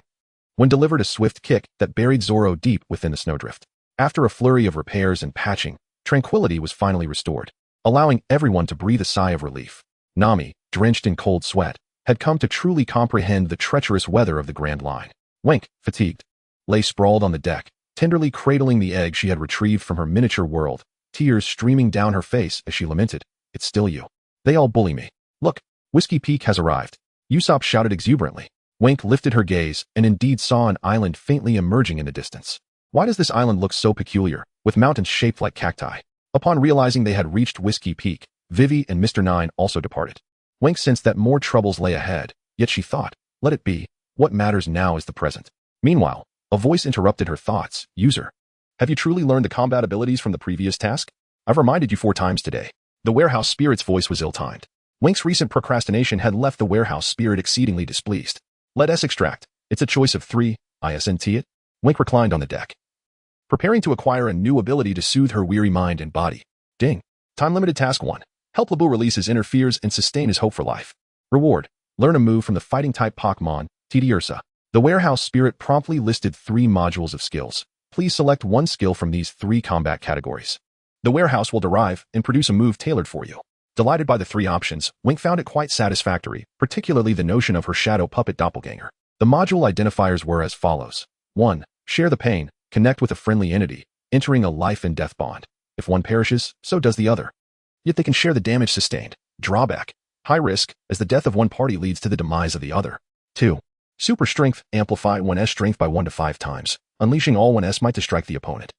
Speaker 2: Wen delivered a swift kick that buried Zoro deep within the snowdrift. After a flurry of repairs and patching, tranquility was finally restored, allowing everyone to breathe a sigh of relief. Nami, drenched in cold sweat, had come to truly comprehend the treacherous weather of the Grand Line. Wenke, fatigued, lay sprawled on the deck, tenderly cradling the egg she had retrieved from her miniature world, tears streaming down her face as she lamented, It's still you. They all bully me. Look, Whiskey Peak has arrived. Usopp shouted exuberantly. Wenke lifted her gaze and indeed saw an island faintly emerging in the distance. Why does this island look so peculiar, with mountains shaped like cacti? Upon realizing they had reached Whiskey Peak, Vivi and Mr. Nine also departed. Wenke sensed that more troubles lay ahead, yet she thought, let it be, what matters now is the present. Meanwhile, a voice interrupted her thoughts. User, have you truly learned the combat abilities from the previous task? I've reminded you 4 times today. The warehouse spirit's voice was ill-timed. Wenke's recent procrastination had left the warehouse spirit exceedingly displeased. Let us extract. It's a choice of 3, isn't it? Wenke reclined on the deck, preparing to acquire a new ability to soothe her weary mind and body. Ding. Time-limited task 1. Help Labu release his inner fears and sustain his hope for life. Reward. Learn a move from the fighting-type Pokémon, Ursa. The warehouse spirit promptly listed 3 modules of skills. Please select one skill from these 3 combat categories. The warehouse will derive and produce a move tailored for you. Delighted by the 3 options, Wenke found it quite satisfactory, particularly the notion of her shadow puppet doppelganger. The module identifiers were as follows. 1. Share the pain, connect with a friendly entity, entering a life and death bond. If one perishes, so does the other. Yet they can share the damage sustained. Drawback. High risk, as the death of one party leads to the demise of the other. 2. Super strength, amplify 1's strength by 1 to 5 times, unleashing all 1's might to strike the opponent.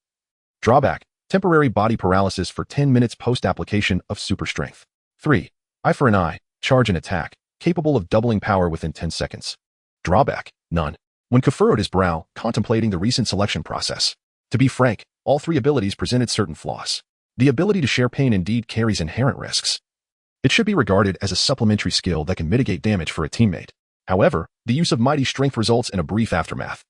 Speaker 2: Drawback. Temporary body paralysis for 10 minutes post-application of super strength. 3. Eye for an eye, charge and attack, capable of doubling power within 10 seconds. Drawback. None. Wenke furrowed his brow, contemplating the recent selection process. To be frank, all 3 abilities presented certain flaws. The ability to share pain indeed carries inherent risks. It should be regarded as a supplementary skill that can mitigate damage for a teammate. However, the use of mighty strength results in a brief aftermath.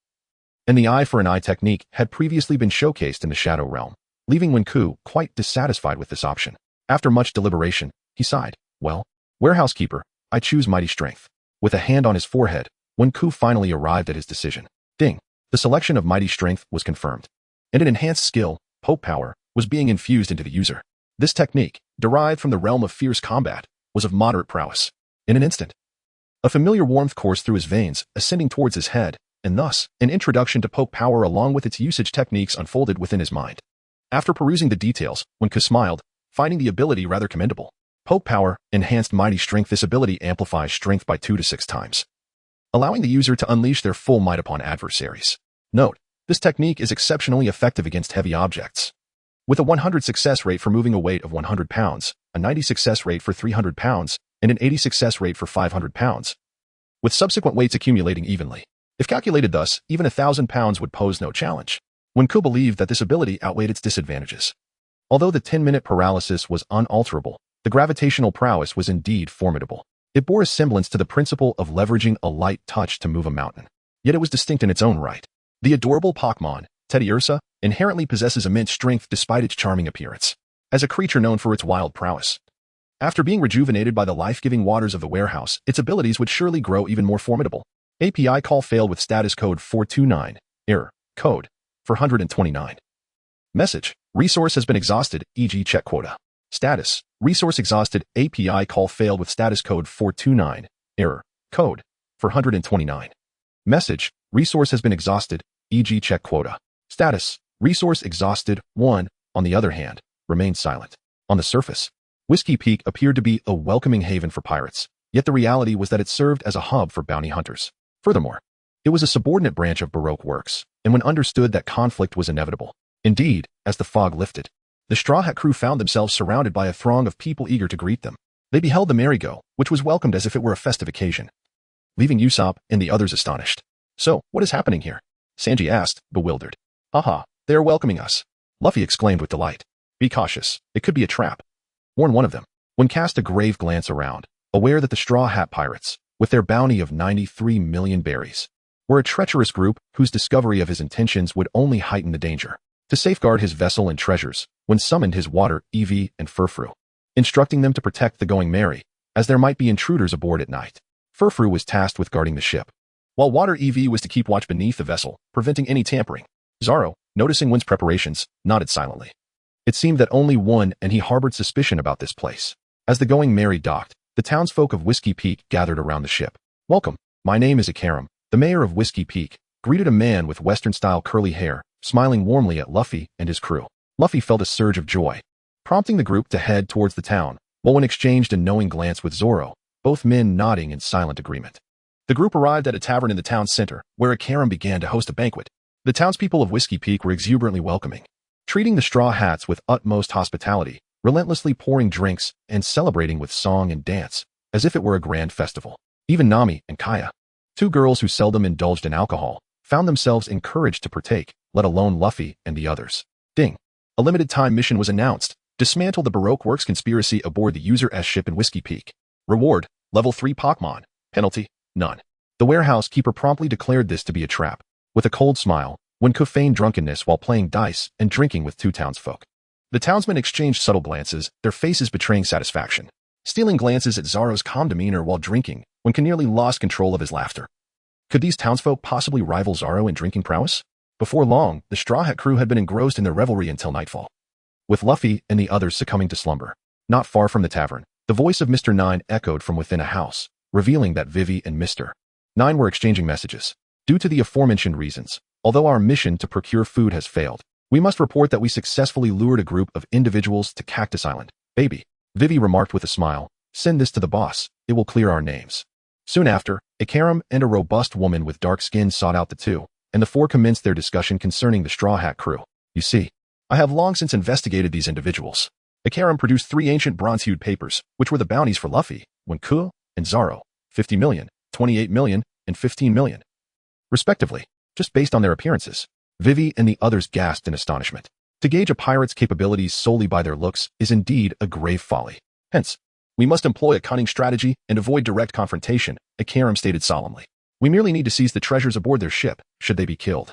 Speaker 2: And the eye for an eye technique had previously been showcased in the Shadow Realm, leaving Wenke quite dissatisfied with this option. After much deliberation, he sighed. Well, warehouse keeper, I choose mighty strength. With a hand on his forehead, Wenke finally arrived at his decision. Ding. The selection of mighty strength was confirmed, and an enhanced skill, Poke Power, was being infused into the user. This technique, derived from the realm of fierce combat, was of moderate prowess. In an instant, a familiar warmth coursed through his veins, ascending towards his head, and thus, an introduction to Poke Power along with its usage techniques unfolded within his mind. After perusing the details, Wenke smiled, finding the ability rather commendable. Poke Power, Enhanced Mighty Strength. This ability amplifies strength by 2 to 6 times, allowing the user to unleash their full might upon adversaries. Note, this technique is exceptionally effective against heavy objects. With a 100 success rate for moving a weight of 100 pounds, a 90 success rate for 300 pounds, and an 80 success rate for 500 pounds, with subsequent weights accumulating evenly. If calculated thus, even 1,000 pounds would pose no challenge. Wenke believed that this ability outweighed its disadvantages. Although the 10-minute paralysis was unalterable, the gravitational prowess was indeed formidable. It bore a semblance to the principle of leveraging a light touch to move a mountain. Yet it was distinct in its own right. The adorable Pokémon, Teddiursa, inherently possesses immense strength despite its charming appearance. As a creature known for its wild prowess, after being rejuvenated by the life-giving waters of the warehouse, its abilities would surely grow even more formidable. API call failed with status code 429. Error. Code 429. Message. Resource has been exhausted, e.g. check quota. Status. Resource exhausted. API call failed with status code 429. Error. Code 429. Message. Resource has been exhausted, e.g. check quota. Status. Resource exhausted. 1, on the other hand, remained silent. On the surface, Whiskey Peak appeared to be a welcoming haven for pirates, yet the reality was that it served as a hub for bounty hunters. Furthermore, it was a subordinate branch of Baroque Works, and one understood that conflict was inevitable. Indeed, as the fog lifted, the Straw Hat crew found themselves surrounded by a throng of people eager to greet them. They beheld the merry-go, which was welcomed as if it were a festive occasion, leaving Usopp and the others astonished. So, what is happening here? Sanji asked, bewildered. Haha, they are welcoming us. Luffy exclaimed with delight. Be cautious, it could be a trap, warned one of them. When cast a grave glance around, aware that the Straw Hat Pirates, with their bounty of 93 million berries, were a treacherous group whose discovery of his intentions would only heighten the danger. To safeguard his vessel and treasures, when summoned his water, Eevee, and Furfrou, instructing them to protect the Going Merry, as there might be intruders aboard at night. Furfrou was tasked with guarding the ship, while Water Eevee was to keep watch beneath the vessel, preventing any tampering. Zoro, noticing Win's preparations, nodded silently. It seemed that only one and he harbored suspicion about this place. As the Going Merry docked, the townsfolk of Whiskey Peak gathered around the ship. Welcome, my name is Ikaram, the mayor of Whiskey Peak, greeted a man with Western-style curly hair, smiling warmly at Luffy and his crew. Luffy felt a surge of joy, prompting the group to head towards the town, while Win exchanged a knowing glance with Zoro, both men nodding in silent agreement. The group arrived at a tavern in the town center, where Ikaram began to host a banquet. The townspeople of Whiskey Peak were exuberantly welcoming, treating the Straw Hats with utmost hospitality, relentlessly pouring drinks and celebrating with song and dance, as if it were a grand festival. Even Nami and Kaya, two girls who seldom indulged in alcohol, found themselves encouraged to partake, let alone Luffy and the others. Ding! A limited-time mission was announced. Dismantle the Baroque Works conspiracy aboard the User S ship in Whiskey Peak. Reward, level 3 Pokémon. Penalty, none. The warehouse keeper promptly declared this to be a trap. With a cold smile, Wenke feigned drunkenness while playing dice and drinking with two townsfolk. The townsmen exchanged subtle glances, their faces betraying satisfaction. Stealing glances at Zoro's calm demeanor while drinking, Wenke nearly lost control of his laughter. Could these townsfolk possibly rival Zoro in drinking prowess? Before long, the Straw Hat crew had been engrossed in their revelry until nightfall, with Luffy and the others succumbing to slumber. Not far from the tavern, the voice of Mr. Nine echoed from within a house, revealing that Vivi and Mr. Nine were exchanging messages. Due to the aforementioned reasons, although our mission to procure food has failed, we must report that we successfully lured a group of individuals to Cactus Island. Baby, Vivi remarked with a smile, send this to the boss, it will clear our names. Soon after, Ikaram and a robust woman with dark skin sought out the two, and the four commenced their discussion concerning the Straw Hat crew. You see, I have long since investigated these individuals. Ikaram produced 3 ancient bronze-hued papers, which were the bounties for Luffy, Wenke, and Zoro, 50 million, 28 million, and 15 million, respectively, just based on their appearances. Vivi and the others gasped in astonishment. To gauge a pirate's capabilities solely by their looks is indeed a grave folly. Hence, we must employ a cunning strategy and avoid direct confrontation, Ikaram stated solemnly. We merely need to seize the treasures aboard their ship, should they be killed.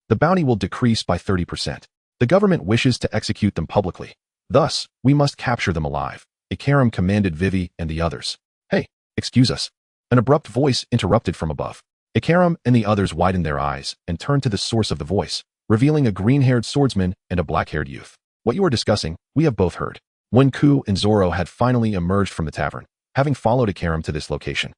Speaker 2: The bounty will decrease by 30%. The government wishes to execute them publicly. Thus, we must capture them alive. Ikaram commanded Vivi and the others. Hey, excuse us. An abrupt voice interrupted from above. Ikaram and the others widened their eyes and turned to the source of the voice, revealing a green-haired swordsman and a black-haired youth. What you are discussing, we have both heard. Wenke and Zoro had finally emerged from the tavern, having followed Ikaram to this location,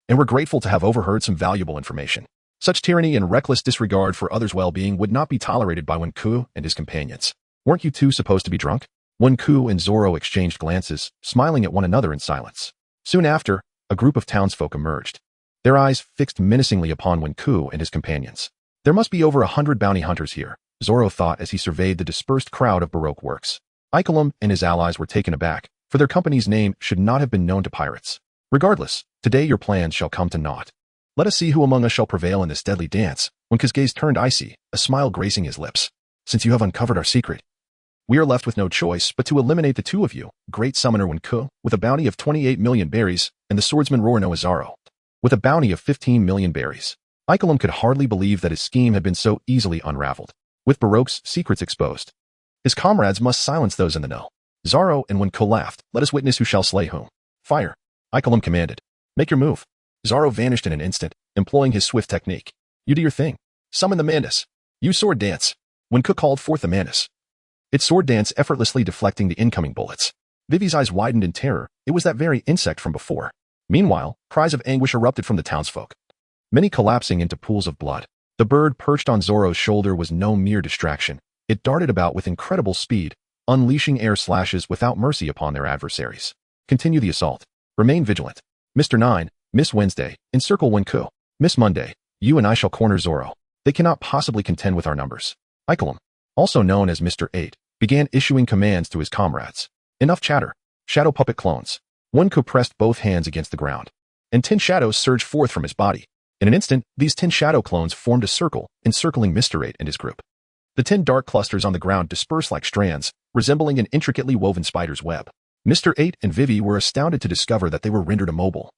Speaker 2: and were grateful to have overheard some valuable information. Such tyranny and reckless disregard for others' well-being would not be tolerated by Wenke and his companions. Weren't you two supposed to be drunk? Wenke and Zoro exchanged glances, smiling at one another in silence. Soon after, a group of townsfolk emerged, their eyes fixed menacingly upon Wenke and his companions. There must be over 100 bounty hunters here, Zoro thought as he surveyed the dispersed crowd of Baroque works. Ikelam and his allies were taken aback, for their company's name should not have been known to pirates. Regardless, today your plans shall come to naught. Let us see who among us shall prevail in this deadly dance. Wenke's gaze turned icy, a smile gracing his lips. Since you have uncovered our secret, we are left with no choice but to eliminate the two of you, Great Summoner Wenke, with a bounty of 28 million berries, and the swordsman Roronoa Zoro, with a bounty of 15 million berries. Ikelam could hardly believe that his scheme had been so easily unraveled. With Baroque's secrets exposed, his comrades must silence those in the know. Zoro and Wenke laughed. Let us witness who shall slay whom. Fire, Ikelam commanded. Make your move. Zoro vanished in an instant, employing his swift technique. You do your thing. Summon the Mantis. Use sword dance. Wenke called forth the Mantis, its sword dance effortlessly deflecting the incoming bullets. Vivi's eyes widened in terror. It was that very insect from before. Meanwhile, cries of anguish erupted from the townsfolk, many collapsing into pools of blood. The bird perched on Zoro's shoulder was no mere distraction. It darted about with incredible speed, unleashing air slashes without mercy upon their adversaries. Continue the assault. Remain vigilant. Mr. 9, Miss Wednesday, encircle Wenke. Miss Monday, you and I shall corner Zoro. They cannot possibly contend with our numbers. Ikelam, also known as Mr. 8, began issuing commands to his comrades. Enough chatter. Shadow puppet clones. Wenke pressed both hands against the ground, and 10 shadows surged forth from his body. In an instant, these 10 shadow clones formed a circle, encircling Mr. 8 and his group. The 10 dark clusters on the ground dispersed like strands, resembling an intricately woven spider's web. Mr. 8 and Vivi were astounded to discover that they were rendered immobile,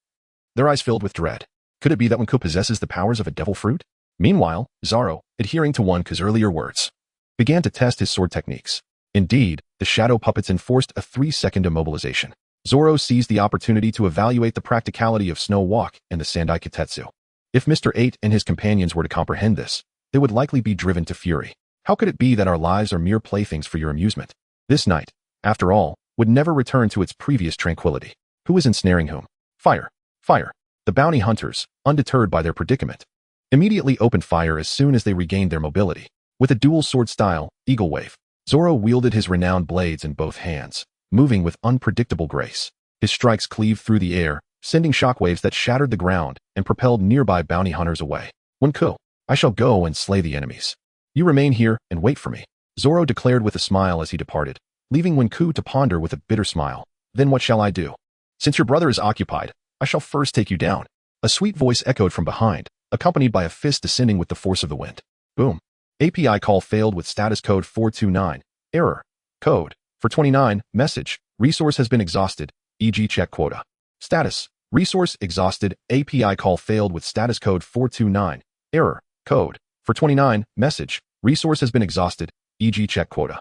Speaker 2: their eyes filled with dread. Could it be that Wenke possesses the powers of a devil fruit? Meanwhile, Zoro, adhering to Wenke's earlier words, began to test his sword techniques. Indeed, the shadow puppets enforced a 3-second immobilization. Zoro seized the opportunity to evaluate the practicality of Snow Walk and the Sandai Kitetsu. If Mr. 8 and his companions were to comprehend this, they would likely be driven to fury. How could it be that our lives are mere playthings for your amusement? This night, after all, would never return to its previous tranquility. Who is ensnaring whom? Fire! Fire! The bounty hunters, undeterred by their predicament, immediately opened fire as soon as they regained their mobility. With a dual sword style, Eagle Wave, Zoro wielded his renowned blades in both hands, moving with unpredictable grace. His strikes cleaved through the air, sending shockwaves that shattered the ground and propelled nearby bounty hunters away. Wenke, I shall go and slay the enemies. You remain here and wait for me, Zoro declared with a smile as he departed, leaving Wenke to ponder with a bitter smile. Then what shall I do? Since your brother is occupied, I shall first take you down. A sweet voice echoed from behind, accompanied by a fist descending with the force of the wind. Boom. API call failed with status code 429. Error. Code. For 29. Message. Resource has been exhausted. E.g. check quota. Status. Resource exhausted. API call failed with status code 429. Error. Code. For 29. Message. Resource has been exhausted. E.g. check quota.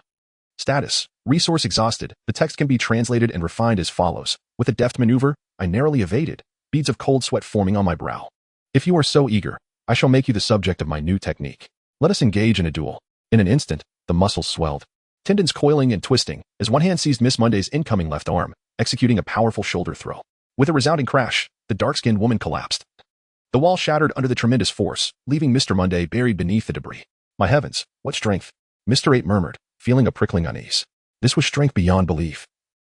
Speaker 2: Status. Resource exhausted. The text can be translated and refined as follows. With a deft maneuver, I narrowly evaded, beads of cold sweat forming on my brow. If you are so eager, I shall make you the subject of my new technique. Let us engage in a duel. In an instant, the muscles swelled, tendons coiling and twisting, as one hand seized Miss Monday's incoming left arm, executing a powerful shoulder throw. With a resounding crash, the dark-skinned woman collapsed. The wall shattered under the tremendous force, leaving Mr. Monday buried beneath the debris. My heavens, what strength! Mr. 8 murmured, feeling a prickling unease. This was strength beyond belief.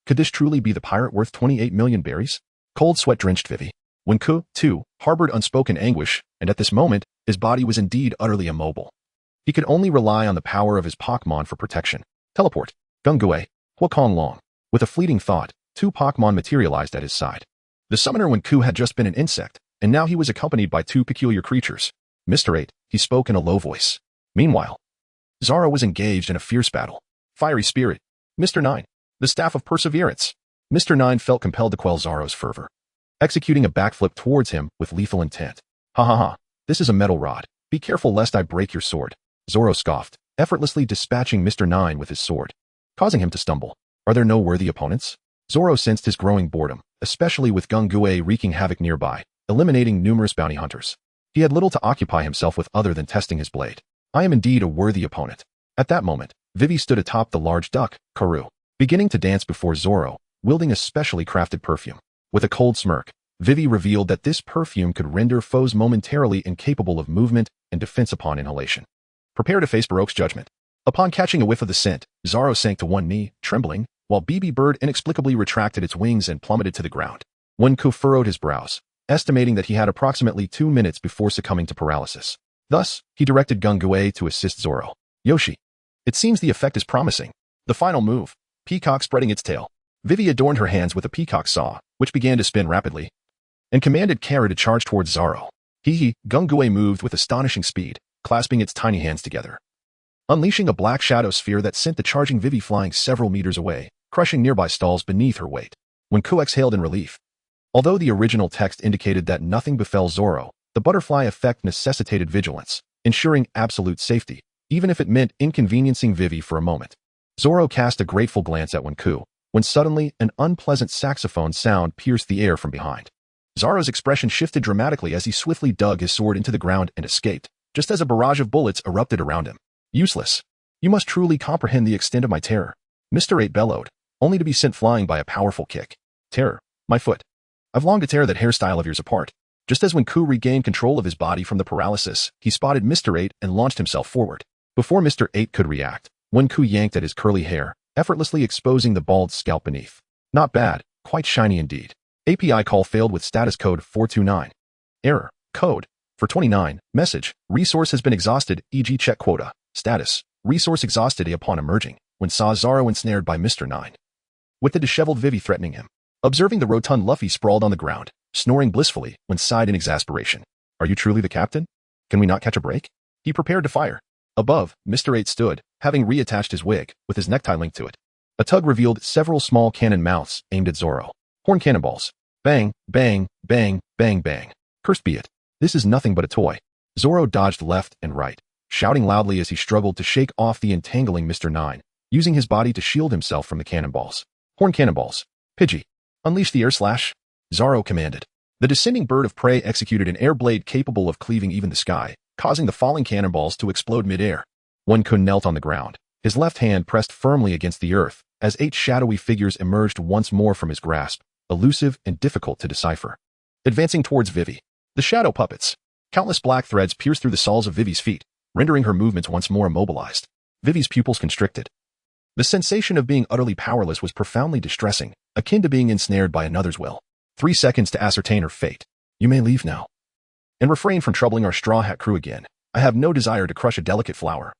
Speaker 2: Could this truly be the pirate worth 28 million berries? Cold sweat drenched Vivi. Wenke, too, harbored unspoken anguish, and at this moment, his body was indeed utterly immobile. He could only rely on the power of his Pokémon for protection. Teleport. Gungue. Huakong Long. With a fleeting thought, 2 Pokémon materialized at his side. The summoner Wenke had just been an insect, and now he was accompanied by 2 peculiar creatures. Mr. 8, he spoke in a low voice. Meanwhile, Zoro was engaged in a fierce battle. Fiery Spirit. Mr. 9. The Staff of Perseverance. Mr. 9 felt compelled to quell Zoro's fervor, executing a backflip towards him with lethal intent. Ha ha ha. This is a metal rod. Be careful lest I break your sword. Zoro scoffed, effortlessly dispatching Mr. 9 with his sword, causing him to stumble. Are there no worthy opponents? Zoro sensed his growing boredom, especially with Gungue wreaking havoc nearby, eliminating numerous bounty hunters. He had little to occupy himself with other than testing his blade. I am indeed a worthy opponent. At that moment, Vivi stood atop the large duck, Karu, beginning to dance before Zoro, wielding a specially crafted perfume. With a cold smirk, Vivi revealed that this perfume could render foes momentarily incapable of movement and defense upon inhalation. Prepare to face Baroque's judgment. Upon catching a whiff of the scent, Zoro sank to one knee, trembling, while BB Bird inexplicably retracted its wings and plummeted to the ground. Wenke furrowed his brows, estimating that he had approximately 2 minutes before succumbing to paralysis. Thus, he directed Gungue to assist Zoro. Yoshi. It seems the effect is promising. The final move, peacock spreading its tail. Vivi adorned her hands with a peacock saw, which began to spin rapidly, and commanded Kara to charge towards Zoro. Gungue moved with astonishing speed, clasping its tiny hands together, unleashing a black shadow sphere that sent the charging Vivi flying several meters away, crushing nearby stalls beneath her weight. Wenke exhaled in relief. Although the original text indicated that nothing befell Zoro, the butterfly effect necessitated vigilance, ensuring absolute safety, even if it meant inconveniencing Vivi for a moment. Zoro cast a grateful glance at Wenke, when suddenly an unpleasant saxophone sound pierced the air from behind. Zoro's expression shifted dramatically as he swiftly dug his sword into the ground and escaped, just as a barrage of bullets erupted around him. Useless. You must truly comprehend the extent of my terror. Mr. 8 bellowed, only to be sent flying by a powerful kick. Terror. My foot. I've longed to tear that hairstyle of yours apart. Just as Wenke regained control of his body from the paralysis, he spotted Mr. 8 and launched himself forward. Before Mr. 8 could react, Wenke yanked at his curly hair, effortlessly exposing the bald scalp beneath. Not bad, quite shiny indeed. API call failed with status code 429. Error. Code. For 29. Message. Resource has been exhausted, e.g. check quota. Status. Resource exhausted upon emerging, when saw Zoro ensnared by Mr. 9. With the disheveled Vivi threatening him. Observing the rotund Luffy sprawled on the ground, snoring blissfully, when sighed in exasperation. Are you truly the captain? Can we not catch a break? He prepared to fire. Above, Mr. 8 stood, having reattached his wig, with his necktie linked to it. A tug revealed several small cannon mouths aimed at Zoro. Horn cannonballs. Bang, bang, bang, bang, bang. Cursed be it. This is nothing but a toy. Zoro dodged left and right, shouting loudly as he struggled to shake off the entangling Mr. 9, using his body to shield himself from the cannonballs. Horn cannonballs. Pidgey. Unleash the air slash. Zoro commanded. The descending bird of prey executed an air blade capable of cleaving even the sky, causing the falling cannonballs to explode mid-air. Wenke knelt on the ground, his left hand pressed firmly against the earth, as 8 shadowy figures emerged once more from his grasp, elusive and difficult to decipher. Advancing towards Vivi. The shadow puppets. Countless black threads pierced through the soles of Vivi's feet, rendering her movements once more immobilized. Vivi's pupils constricted. The sensation of being utterly powerless was profoundly distressing, akin to being ensnared by another's will. 3 seconds to ascertain her fate. You may leave now. And refrain from troubling our Straw Hat crew again. I have no desire to crush a delicate flower.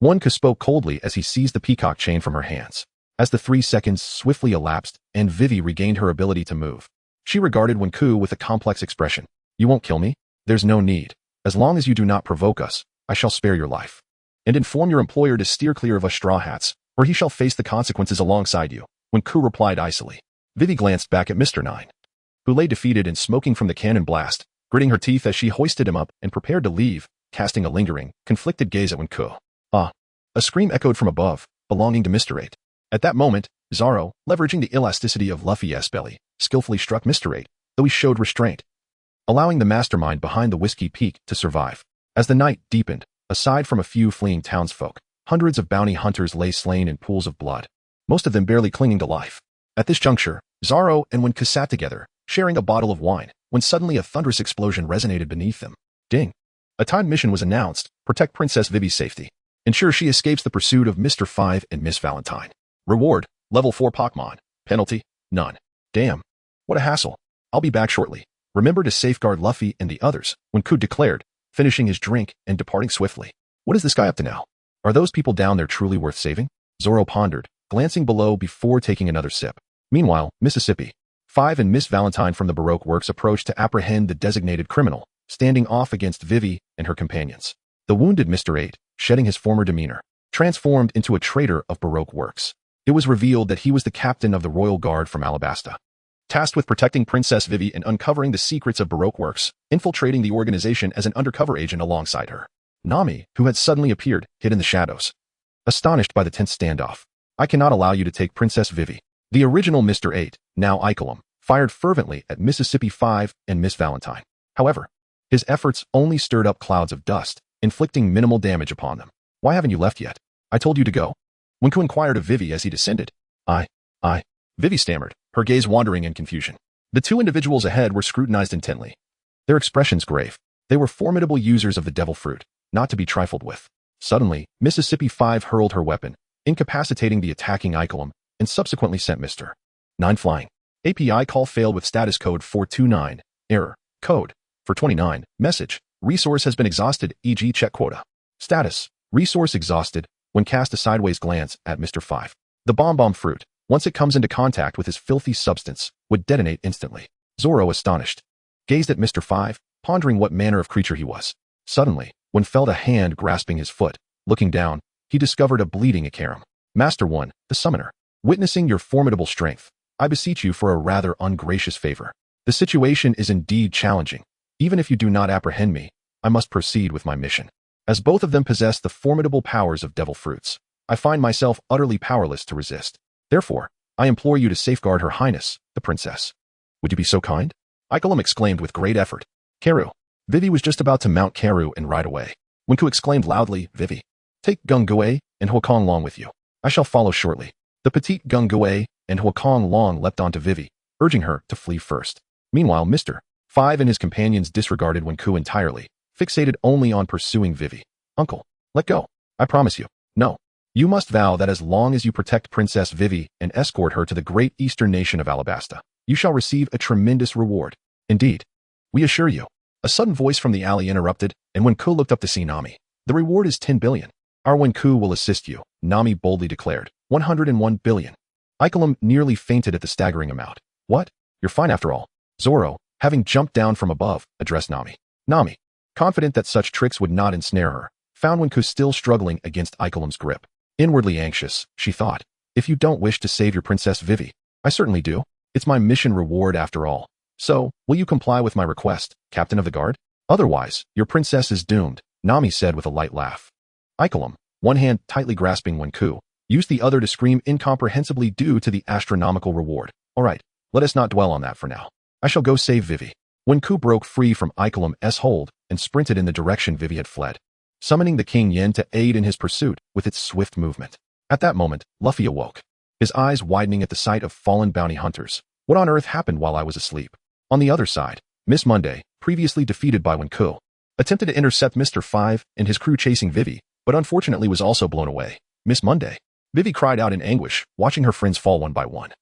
Speaker 2: Wenke spoke coldly as he seized the peacock chain from her hands. As the 3 seconds swiftly elapsed and Vivi regained her ability to move, she regarded Wenke with a complex expression. You won't kill me? There's no need. As long as you do not provoke us, I shall spare your life. And inform your employer to steer clear of us Straw Hats, or he shall face the consequences alongside you. Wenke replied icily. Vivi glanced back at Mr. 9, who lay defeated and smoking from the cannon blast, gritting her teeth as she hoisted him up and prepared to leave, casting a lingering, conflicted gaze at Wenke. Ah! A scream echoed from above, belonging to Mr. 8. At that moment, Zoro, leveraging the elasticity of Luffy's belly, skillfully struck Mr. 8, though he showed restraint, allowing the mastermind behind the Whiskey Peak to survive. As the night deepened, aside from a few fleeing townsfolk, hundreds of bounty hunters lay slain in pools of blood, most of them barely clinging to life. At this juncture, Zoro and Wenke sat together, sharing a bottle of wine, when suddenly a thunderous explosion resonated beneath them. Ding! A timed mission was announced. Protect Princess Vivi's safety. Ensure she escapes the pursuit of Mr. 5 and Miss Valentine. Reward, level 4 Pokémon. Penalty, none. Damn. What a hassle. I'll be back shortly. Remember to safeguard Luffy and the others, Wenke declared, finishing his drink and departing swiftly. What is this guy up to now? Are those people down there truly worth saving? Zoro pondered, glancing below before taking another sip. Meanwhile, Mississippi 5 and Miss Valentine from the Baroque Works approached to apprehend the designated criminal, standing off against Vivi and her companions. The wounded Mr. 8, shedding his former demeanor, transformed into a traitor of Baroque Works. It was revealed that he was the captain of the Royal Guard from Alabasta, tasked with protecting Princess Vivi and uncovering the secrets of Baroque Works, infiltrating the organization as an undercover agent alongside her. Nami, who had suddenly appeared, hid in the shadows, astonished by the tense standoff. I cannot allow you to take Princess Vivi. The original Mr. 8, now Icolum, fired fervently at Mississippi 5 and Miss Valentine. However, his efforts only stirred up clouds of dust, inflicting minimal damage upon them. Why haven't you left yet? I told you to go. Wenke inquired of Vivi as he descended. I. Vivi stammered, her gaze wandering in confusion. The 2 individuals ahead were scrutinized intently, their expressions grave. They were formidable users of the devil fruit, not to be trifled with. Suddenly, Mississippi 5 hurled her weapon, incapacitating the attacking Icolum, and subsequently sent Mr. 9 flying. API call failed with status code 429. Error. Code. For 29. Message. Resource has been exhausted, e.g. check quota. Status. Resource exhausted when cast a sideways glance at Mr. 5. The bomb fruit, once it comes into contact with his filthy substance, would detonate instantly. Zoro, astonished, gazed at Mr. 5, pondering what manner of creature he was. Suddenly, when felt a hand grasping his foot, looking down, he discovered a bleeding Ikarum. Master 1, the summoner. Witnessing your formidable strength, I beseech you for a rather ungracious favor. The situation is indeed challenging. Even if you do not apprehend me, I must proceed with my mission. As both of them possess the formidable powers of devil fruits, I find myself utterly powerless to resist. Therefore, I implore you to safeguard Her Highness, the princess. Would you be so kind? Icolum exclaimed with great effort. Karu. Vivi was just about to mount Karu and ride away. Wenku exclaimed loudly, Vivi, take Gung-Gui and Huakong Long with you. I shall follow shortly. The petite Gung-Gui and Huakong Long leapt onto Vivi, urging her to flee first. Meanwhile, Mr. 5 and his companions disregarded Wenku entirely, fixated only on pursuing Vivi. Uncle, let go. I promise you. No. You must vow that as long as you protect Princess Vivi and escort her to the great eastern nation of Alabasta, you shall receive a tremendous reward. Indeed. We assure you. A sudden voice from the alley interrupted, and Wenku looked up to see Nami. The reward is 10 billion. Our Wenku will assist you, Nami boldly declared. 101 billion. Icolum nearly fainted at the staggering amount. What? You're fine after all. Zoro, having jumped down from above, addressed Nami. Nami, confident that such tricks would not ensnare her, found Wenku still struggling against Icolum's grip. Inwardly anxious, she thought, if you don't wish to save your Princess Vivi, I certainly do. It's my mission reward after all. So, will you comply with my request, Captain of the Guard? Otherwise, your princess is doomed, Nami said with a light laugh. Icolum, one hand tightly grasping Wenku, used the other to scream incomprehensibly due to the astronomical reward. All right, let us not dwell on that for now. I shall go save Vivi. Wenku broke free from Icolum's hold and sprinted in the direction Vivi had fled, summoning the King Yin to aid in his pursuit with its swift movement. At that moment, Luffy awoke, his eyes widening at the sight of fallen bounty hunters. What on earth happened while I was asleep? On the other side, Miss Monday, previously defeated by Wenku, attempted to intercept Mr. 5 and his crew chasing Vivi, but unfortunately was also blown away. Miss Monday. Vivi cried out in anguish, watching her friends fall one by one.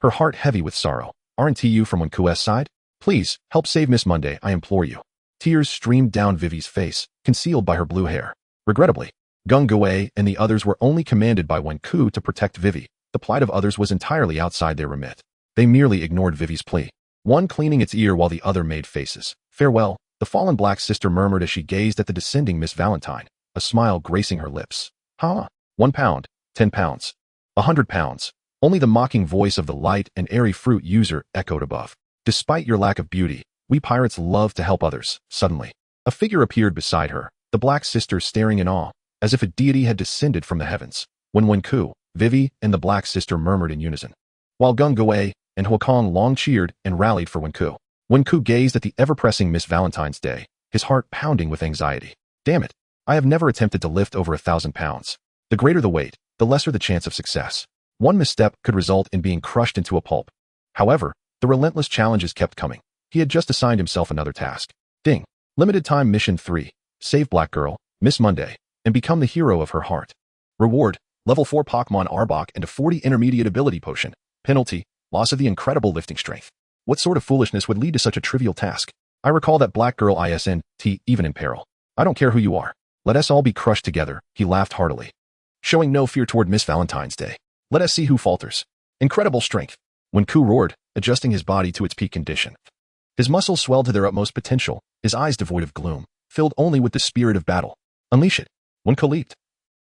Speaker 2: Her heart heavy with sorrow. Aren't you from Wenku's side? Please, help save Miss Monday, I implore you. Tears streamed down Vivi's face, concealed by her blue hair. Regrettably, Gung-Gui and the others were only commanded by Wenku to protect Vivi. The plight of others was entirely outside their remit. They merely ignored Vivi's plea, one cleaning its ear while the other made faces. Farewell, the fallen black sister murmured as she gazed at the descending Miss Valentine, a smile gracing her lips. Huh? 1 pound, 10 pounds, 100 pounds. Only the mocking voice of the light and airy fruit user echoed above. Despite your lack of beauty, we pirates love to help others. Suddenly, a figure appeared beside her, the black sister staring in awe, as if a deity had descended from the heavens. When Wenku, Vivi, and the black sister murmured in unison, while Gung-Gui and Huakong Long cheered and rallied for Wenku. Wenku gazed at the ever-pressing Miss Valentine's Day, his heart pounding with anxiety. Damn it, I have never attempted to lift over 1,000 pounds. The greater the weight, the lesser the chance of success. One misstep could result in being crushed into a pulp. However, the relentless challenges kept coming. He had just assigned himself another task. Ding. Limited time mission 3. Save Black Girl, Miss Monday, and become the hero of her heart. Reward, level 4 Pokémon Arbok and a 40 intermediate ability potion. Penalty, loss of the incredible lifting strength. What sort of foolishness would lead to such a trivial task? I recall that Black Girl isn't even in peril. I don't care who you are. Let us all be crushed together, he laughed heartily, showing no fear toward Miss Valentine's Day. Let us see who falters. Incredible strength. Wenku roared, adjusting his body to its peak condition. His muscles swelled to their utmost potential, his eyes devoid of gloom, filled only with the spirit of battle. Unleash it. Wenku leaped,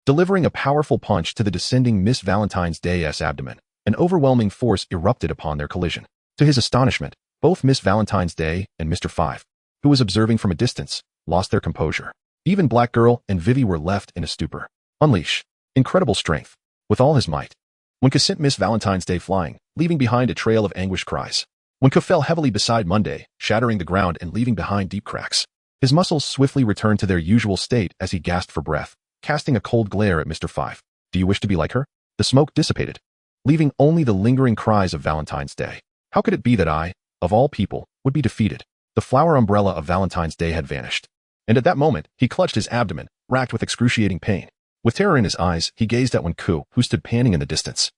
Speaker 2: delivering a powerful punch to the descending Miss Valentine's Day's abdomen. An overwhelming force erupted upon their collision. To his astonishment, both Miss Valentine's Day and Mr. 5, who was observing from a distance, lost their composure. Even Black Girl and Vivi were left in a stupor. Unleash. Incredible strength. With all his might. Wenku sent Miss Valentine's Day flying, leaving behind a trail of anguished cries. Wenku fell heavily beside Monday, shattering the ground and leaving behind deep cracks. His muscles swiftly returned to their usual state as he gasped for breath, casting a cold glare at Mr. 5. Do you wish to be like her? The smoke dissipated, leaving only the lingering cries of Valentine's Day. How could it be that I, of all people, would be defeated? The flower umbrella of Valentine's Day had vanished. And at that moment, he clutched his abdomen, racked with excruciating pain. With terror in his eyes, he gazed at Wenke, who stood panting in the distance,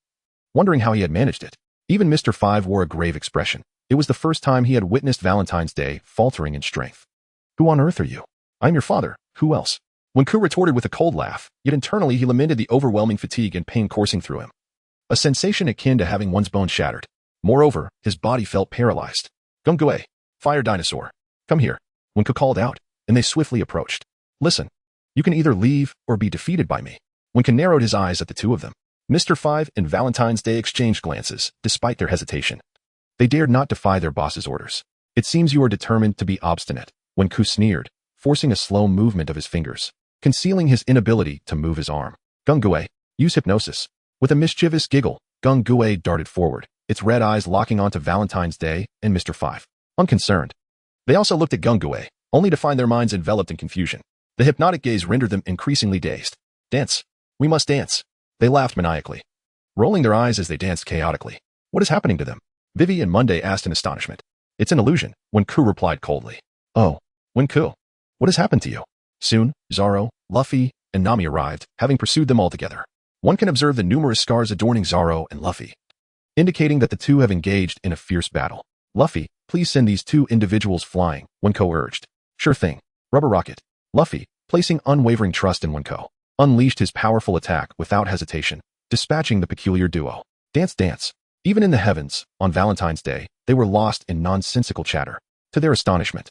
Speaker 2: wondering how he had managed it. Even Mr. Five wore a grave expression. It was the first time he had witnessed Valentine's Day faltering in strength. Who on earth are you? I am your father. Who else? Wenke retorted with a cold laugh, yet internally he lamented the overwhelming fatigue and pain coursing through him. A sensation akin to having one's bones shattered. Moreover, his body felt paralyzed. Gungue, fire dinosaur. Come here. Wenke called out, and they swiftly approached. Listen. You can either leave or be defeated by me. Wenke narrowed his eyes at the two of them. Mr. Five and Valentine's Day exchanged glances, despite their hesitation. They dared not defy their boss's orders. It seems you are determined to be obstinate, Wenke sneered, forcing a slow movement of his fingers, concealing his inability to move his arm. Gungue, use hypnosis. With a mischievous giggle, Gungue darted forward, its red eyes locking onto Valentine's Day and Mr. Five. Unconcerned. They also looked at Gungue, only to find their minds enveloped in confusion. The hypnotic gaze rendered them increasingly dazed. Dance. We must dance. They laughed maniacally, rolling their eyes as they danced chaotically. What is happening to them? Vivi and Monday asked in astonishment. It's an illusion, Wenke replied coldly. Oh, Wenke, what has happened to you? Soon, Zoro, Luffy, and Nami arrived, having pursued them all together. One can observe the numerous scars adorning Zoro and Luffy, indicating that the two have engaged in a fierce battle. Luffy, please send these two individuals flying, Wenke urged. Sure thing. Rubber rocket. Luffy, placing unwavering trust in Wenke, unleashed his powerful attack without hesitation, dispatching the peculiar duo. Dance, dance. Even in the heavens, on Valentine's Day, they were lost in nonsensical chatter. To their astonishment,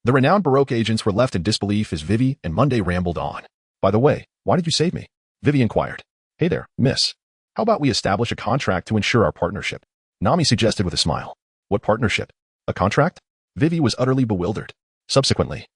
Speaker 2: the renowned Baroque agents were left in disbelief as Vivi and Monday rambled on. By the way, why did you save me? Vivi inquired. Hey there, miss. How about we establish a contract to ensure our partnership? Nami suggested with a smile. What partnership? A contract? Vivi was utterly bewildered. Subsequently,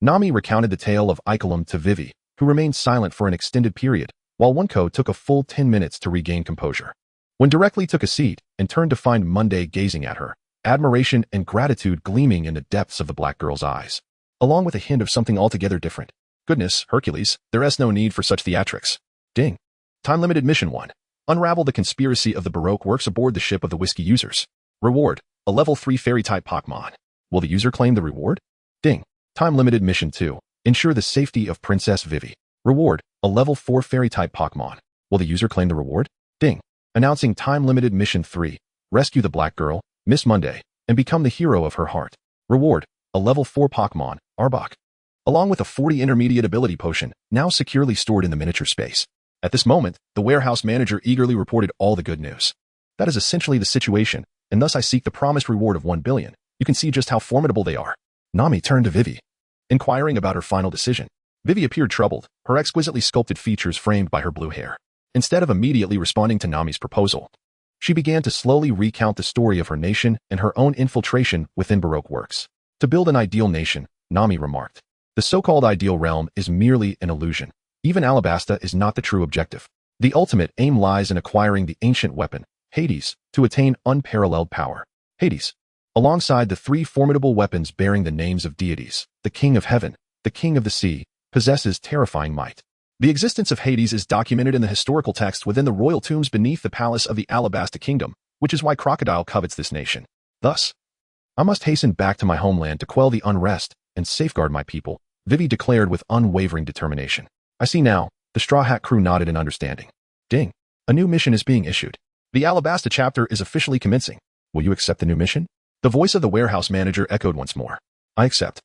Speaker 2: Nami recounted the tale of Icolum to Vivi, who remained silent for an extended period, while Wenke took a full 10 minutes to regain composure. When directly took a seat and turned to find Monday gazing at her, admiration and gratitude gleaming in the depths of the black girl's eyes, along with a hint of something altogether different. Goodness, Hercules, there is no need for such theatrics. Ding. Time-limited mission 1. Unravel the conspiracy of the Baroque works aboard the ship of the whiskey users. Reward, a level 3 fairy-type Pokémon. Will the user claim the reward? Ding. Time-limited mission 2. Ensure the safety of Princess Vivi. Reward, a level 4 fairy-type Pokémon. Will the user claim the reward? Ding. Announcing time-limited mission 3. Rescue the black girl, Miss Monday, and become the hero of her heart. Reward, a level 4 Pokémon, Arbok. Along with a 40 intermediate ability potion, now securely stored in the miniature space. At this moment, the warehouse manager eagerly reported all the good news. That is essentially the situation, and thus I seek the promised reward of 1 billion. You can see just how formidable they are. Nami turned to Vivi, inquiring about her final decision. Vivi appeared troubled, her exquisitely sculpted features framed by her blue hair. Instead of immediately responding to Nami's proposal, she began to slowly recount the story of her nation and her own infiltration within Baroque works. To build an ideal nation, Nami remarked, the so-called ideal realm is merely an illusion. Even Alabasta is not the true objective. The ultimate aim lies in acquiring the ancient weapon, Hades, to attain unparalleled power. Hades, alongside the 3 formidable weapons bearing the names of deities, the King of Heaven, the King of the Sea, possesses terrifying might. The existence of Hades is documented in the historical text within the royal tombs beneath the palace of the Alabasta Kingdom, which is why Crocodile covets this nation. Thus, I must hasten back to my homeland to quell the unrest and safeguard my people, Vivi declared with unwavering determination. I see now, the Straw Hat crew nodded in understanding. Ding. A new mission is being issued. The Alabasta chapter is officially commencing. Will you accept the new mission? The voice of the warehouse manager echoed once more. I accept.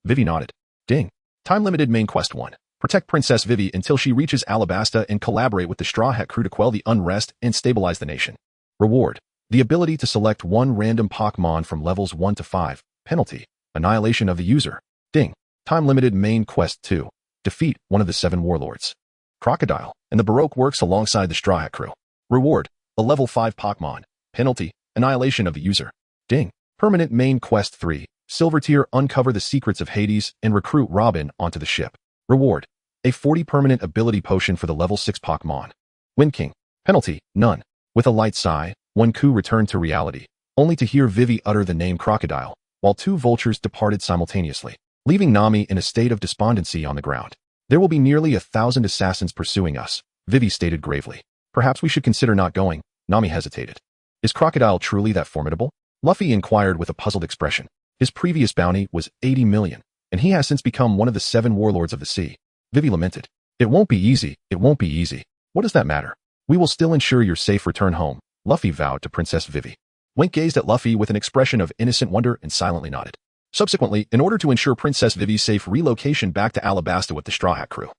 Speaker 2: Vivi nodded. Ding. Time-limited main quest 1. Protect Princess Vivi until she reaches Alabasta and collaborate with the Straw Hat crew to quell the unrest and stabilize the nation. Reward. The ability to select 1 random Pokémon from levels 1 to 5. Penalty. Annihilation of the user. Ding. Time-limited main quest 2. Defeat one of the 7 warlords, Crocodile, and the Baroque works alongside the Straw Hat crew. Reward. A level 5 Pokémon. Penalty. Annihilation of the user. Ding. Permanent main quest 3. Silver tier, uncover the secrets of Hades and recruit Robin onto the ship. Reward. A 40 permanent ability potion for the level 6 Pokémon. Wenke. Penalty. None. With a light sigh, Wenke returned to reality, only to hear Vivi utter the name Crocodile, while 2 vultures departed simultaneously, leaving Nami in a state of despondency on the ground. There will be nearly 1,000 assassins pursuing us, Vivi stated gravely. Perhaps we should consider not going. Nami hesitated. Is Crocodile truly that formidable? Luffy inquired with a puzzled expression. His previous bounty was 80 million. and he has since become one of the 7 warlords of the sea. Vivi lamented. It won't be easy, it won't be easy. What does that matter? We will still ensure your safe return home, Luffy vowed to Princess Vivi. Wenke gazed at Luffy with an expression of innocent wonder and silently nodded. Subsequently, in order to ensure Princess Vivi's safe relocation back to Alabasta with the Straw Hat crew,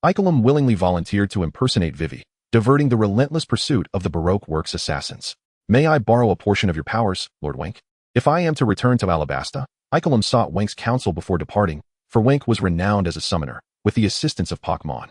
Speaker 2: Ikelim willingly volunteered to impersonate Vivi, diverting the relentless pursuit of the Baroque Works assassins. May I borrow a portion of your powers, Lord Wenke? If I am to return to Alabasta? Ikelim sought Wenke's counsel before departing, for Wenke was renowned as a summoner, with the assistance of Pokémon.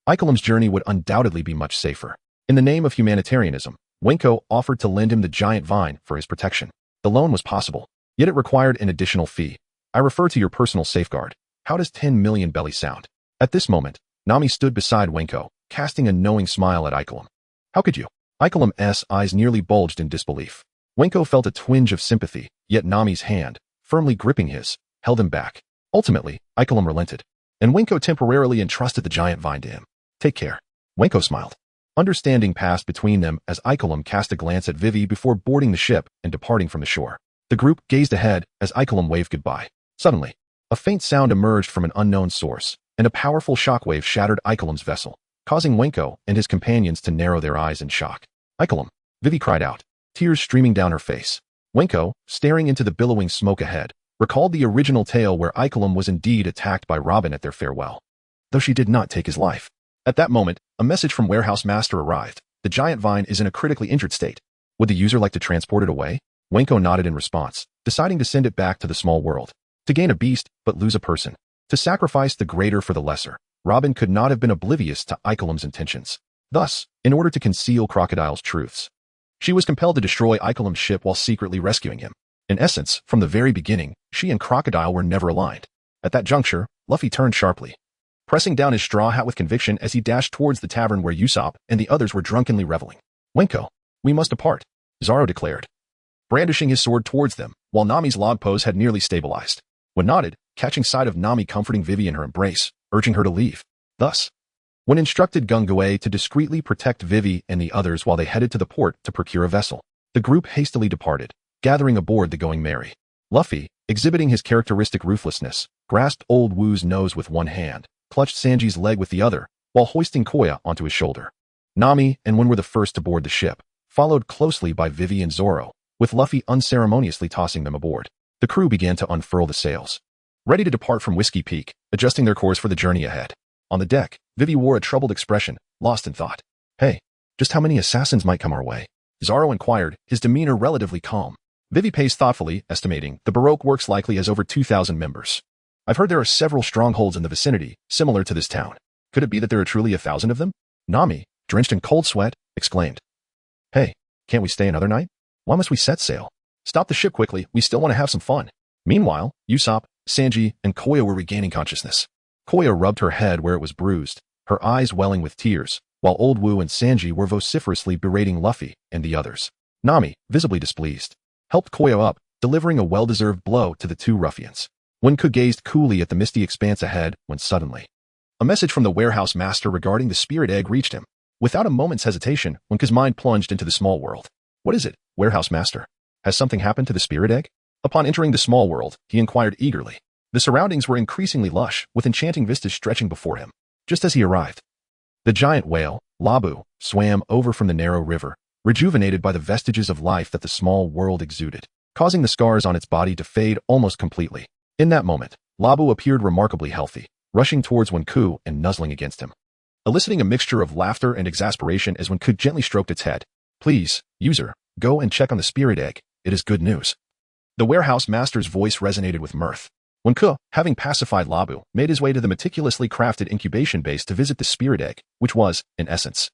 Speaker 2: Ikelim's journey would undoubtedly be much safer. In the name of humanitarianism, Wenke offered to lend him the giant vine for his protection. The loan was possible, yet it required an additional fee. I refer to your personal safeguard. How does 10 million belly sound? At this moment, Nami stood beside Wenke, casting a knowing smile at Ikelim. How could you? Ikelim's eyes nearly bulged in disbelief. Wenke felt a twinge of sympathy, yet Nami's hand, firmly gripping his, held him back. Ultimately, Ikelim relented, and Wenke temporarily entrusted the giant vine to him. Take care. Wenke smiled. Understanding passed between them as Ikelim cast a glance at Vivi before boarding the ship and departing from the shore. The group gazed ahead as Ikelim waved goodbye. Suddenly, a faint sound emerged from an unknown source, and a powerful shockwave shattered Ikelim's vessel, causing Wenke and his companions to narrow their eyes in shock. Ikelim, Vivi cried out, tears streaming down her face. Wenke, staring into the billowing smoke ahead, recalled the original tale where Ikelim was indeed attacked by Robin at their farewell, though she did not take his life. At that moment, a message from Warehouse Master arrived. The giant vine is in a critically injured state. Would the user like to transport it away? Wenke nodded in response, deciding to send it back to the small world. To gain a beast, but lose a person. To sacrifice the greater for the lesser. Robin could not have been oblivious to Ikelim's intentions. Thus, in order to conceal Crocodile's truths, she was compelled to destroy Ikelim's ship while secretly rescuing him. In essence, from the very beginning, she and Crocodile were never aligned. At that juncture, Luffy turned sharply, pressing down his straw hat with conviction as he dashed towards the tavern where Usopp and the others were drunkenly reveling. Wenke, we must depart, Zoro declared, brandishing his sword towards them, while Nami's log pose had nearly stabilized. When nodded, catching sight of Nami comforting Vivi in her embrace, urging her to leave. Thus, when instructed Gungue to discreetly protect Vivi and the others while they headed to the port to procure a vessel, the group hastily departed, gathering aboard the Going Merry. Luffy, exhibiting his characteristic ruthlessness, grasped Old Wu's nose with one hand, clutched Sanji's leg with the other, while hoisting Koya onto his shoulder. Nami and Wen were the first to board the ship, followed closely by Vivi and Zoro, with Luffy unceremoniously tossing them aboard. The crew began to unfurl the sails, ready to depart from Whiskey Peak, adjusting their course for the journey ahead. On the deck, Vivi wore a troubled expression, lost in thought. Hey, just how many assassins might come our way? Zoro inquired, his demeanor relatively calm. Vivi paced thoughtfully, estimating the Baroque Works likely has over 2,000 members. I've heard there are several strongholds in the vicinity, similar to this town. Could it be that there are truly 1,000 of them? Nami, drenched in cold sweat, exclaimed. Hey, can't we stay another night? Why must we set sail? Stop the ship quickly, we still want to have some fun. Meanwhile, Usopp, Sanji, and Koya were regaining consciousness. Koya rubbed her head where it was bruised, her eyes welling with tears, while Old Wu and Sanji were vociferously berating Luffy and the others. Nami, visibly displeased, helped Koya up, delivering a well-deserved blow to the two ruffians. Wenke gazed coolly at the misty expanse ahead when suddenly, a message from the warehouse master regarding the spirit egg reached him. Without a moment's hesitation, Wenke's mind plunged into the small world. What is it, warehouse master? Has something happened to the spirit egg? Upon entering the small world, he inquired eagerly. The surroundings were increasingly lush, with enchanting vistas stretching before him. Just as he arrived, the giant whale, Labu, swam over from the narrow river, rejuvenated by the vestiges of life that the small world exuded, causing the scars on its body to fade almost completely. In that moment, Labu appeared remarkably healthy, rushing towards Wenku and nuzzling against him, eliciting a mixture of laughter and exasperation as Wenku gently stroked its head. Please, user, go and check on the spirit egg. It is good news. The warehouse master's voice resonated with mirth. Wenku, having pacified Labu, made his way to the meticulously crafted incubation base to visit the spirit egg, which was, in essence,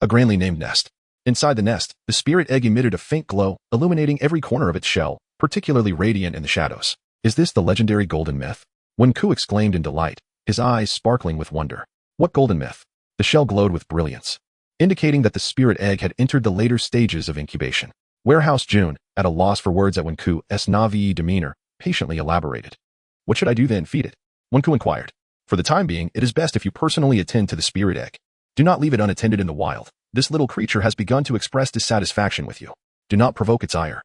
Speaker 2: a grandly named nest. Inside the nest, the spirit egg emitted a faint glow, illuminating every corner of its shell, particularly radiant in the shadows. Is this the legendary golden myth? Wenku exclaimed in delight, his eyes sparkling with wonder. What golden myth? The shell glowed with brilliance, indicating that the spirit egg had entered the later stages of incubation. Warehouse June, at a loss for words at Wenku's Navi demeanor, patiently elaborated. What should I do then? Feed it? Wenku inquired. For the time being, it is best if you personally attend to the spirit egg. Do not leave it unattended in the wild. This little creature has begun to express dissatisfaction with you. Do not provoke its ire.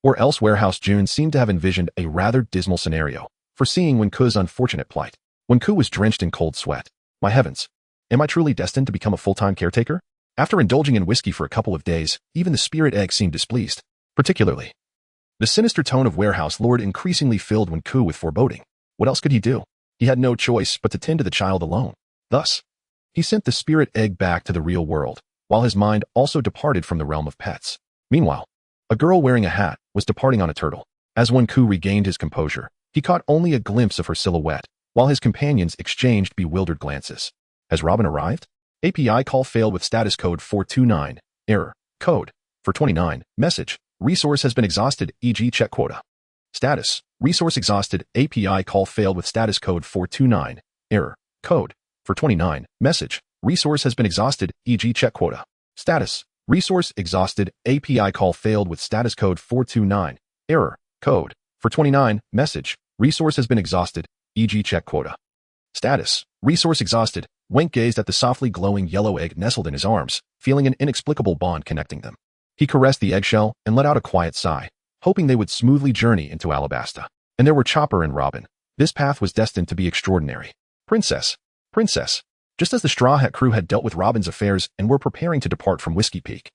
Speaker 2: Or else Warehouse June seemed to have envisioned a rather dismal scenario. foreseeing Wenke's unfortunate plight. Wenke was drenched in cold sweat. My heavens! Am I truly destined to become a full-time caretaker? After indulging in whiskey for a couple of days, even the spirit egg seemed displeased. Particularly, the sinister tone of warehouse lord increasingly filled Wenke with foreboding. What else could he do? He had no choice but to tend to the child alone. Thus, he sent the spirit egg back to the real world, while his mind also departed from the realm of pets. Meanwhile, a girl wearing a hat was departing on a turtle. As Wenke regained his composure, he caught only a glimpse of her silhouette, while his companions exchanged bewildered glances. Has Robin arrived? API call failed with status code 429. Error. Code. For 29. Message. Resource has been exhausted, e.g. check quota. Status. Resource exhausted. API call failed with status code 429. Error. Code. For 29. Message. Resource has been exhausted, e.g. check quota. Status. Resource exhausted. API call failed with status code 429. Error. Code. For 29. Message. Resource has been exhausted, e.g. check quota. Status. Resource exhausted. Wenke gazed at the softly glowing yellow egg nestled in his arms, feeling an inexplicable bond connecting them. He caressed the eggshell and let out a quiet sigh, hoping they would smoothly journey into Alabasta. And there were Chopper and Robin. This path was destined to be extraordinary. Princess. Princess. Just as the Straw Hat crew had dealt with Robin's affairs and were preparing to depart from Whiskey Peak,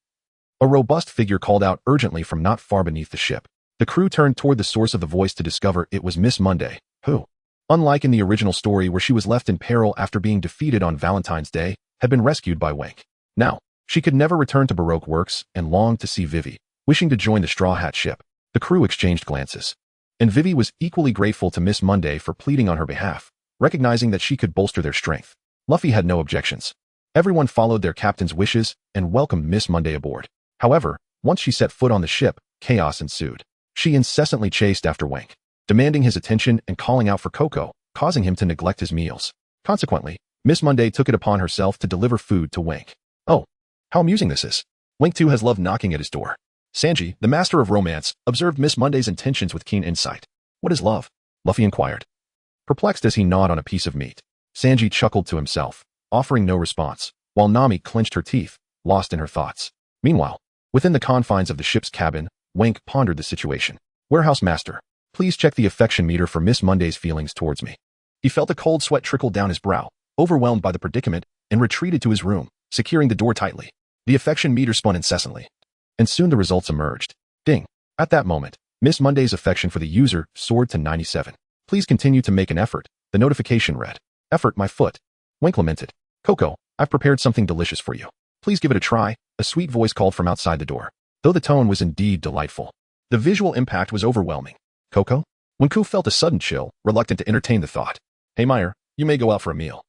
Speaker 2: a robust figure called out urgently from not far beneath the ship. The crew turned toward the source of the voice to discover it was Miss Monday, who, unlike in the original story where she was left in peril after being defeated on Valentine's Day, had been rescued by Wenke. Now, she could never return to Baroque Works and longed to see Vivi, wishing to join the Straw Hat ship. The crew exchanged glances. And Vivi was equally grateful to Miss Monday for pleading on her behalf, recognizing that she could bolster their strength. Luffy had no objections. Everyone followed their captain's wishes and welcomed Miss Monday aboard. However, once she set foot on the ship, chaos ensued. She incessantly chased after Wenke, demanding his attention and calling out for Cocoa, causing him to neglect his meals. Consequently, Miss Monday took it upon herself to deliver food to Wenke. Oh, how amusing this is. Wenke too has loved knocking at his door. Sanji, the master of romance, observed Miss Monday's intentions with keen insight. What is love? Luffy inquired. Perplexed as he gnawed on a piece of meat, Sanji chuckled to himself, offering no response, while Nami clenched her teeth, lost in her thoughts. Meanwhile, within the confines of the ship's cabin, Wenke pondered the situation. Warehouse master, please check the affection meter for Miss Monday's feelings towards me. He felt a cold sweat trickle down his brow, overwhelmed by the predicament, and retreated to his room, securing the door tightly. The affection meter spun incessantly, and soon the results emerged. Ding. At that moment, Miss Monday's affection for the user soared to 97. Please continue to make an effort, the notification read. Effort, my foot. Wenke lamented. Coco, I've prepared something delicious for you. Please give it a try, a sweet voice called from outside the door. Though the tone was indeed delightful, the visual impact was overwhelming. Coco? Wenke felt a sudden chill, reluctant to entertain the thought. Hey Meyer, you may go out for a meal.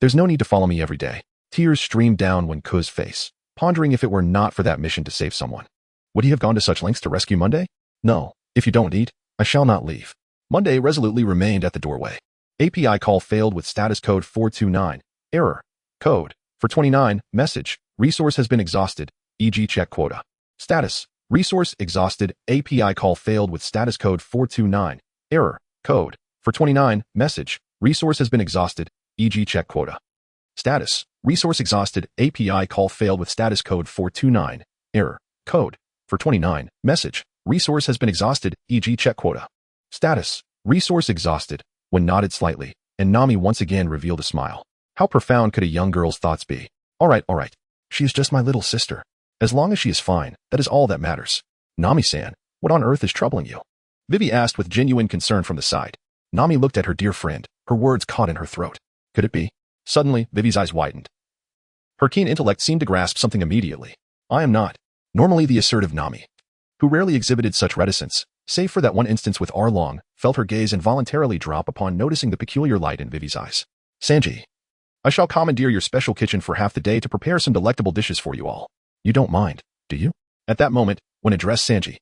Speaker 2: There's no need to follow me every day. Tears streamed down Wenke's face, pondering if it were not for that mission to save someone. Would he have gone to such lengths to rescue Monday? No, if you don't eat, I shall not leave. Monday resolutely remained at the doorway. API call failed with status code 429. Error. Code. For 29. Message. Resource has been exhausted, e.g. check quota. Status. Resource exhausted. API call failed with status code 429. Error. Code. For 29. Message. Resource has been exhausted, e.g. check quota. Status. Resource exhausted. API call failed with status code 429. Error. Code. For 29. Message. Resource has been exhausted, e.g. check quota. Status. Resource exhausted. When nodded slightly, and Nami once again revealed a smile. How profound could a young girl's thoughts be? All right. She is just my little sister. As long as she is fine, that is all that matters. Nami-san, what on earth is troubling you? Vivi asked with genuine concern from the side. Nami looked at her dear friend, her words caught in her throat. Could it be? Suddenly, Vivi's eyes widened. Her keen intellect seemed to grasp something immediately. I am not. Normally the assertive Nami, who rarely exhibited such reticence, save for that one instance with Arlong, felt her gaze involuntarily drop upon noticing the peculiar light in Vivi's eyes. Sanji, I shall commandeer your special kitchen for half the day to prepare some delectable dishes for you all. You don't mind, do you? At that moment, Wen addressed Sanji.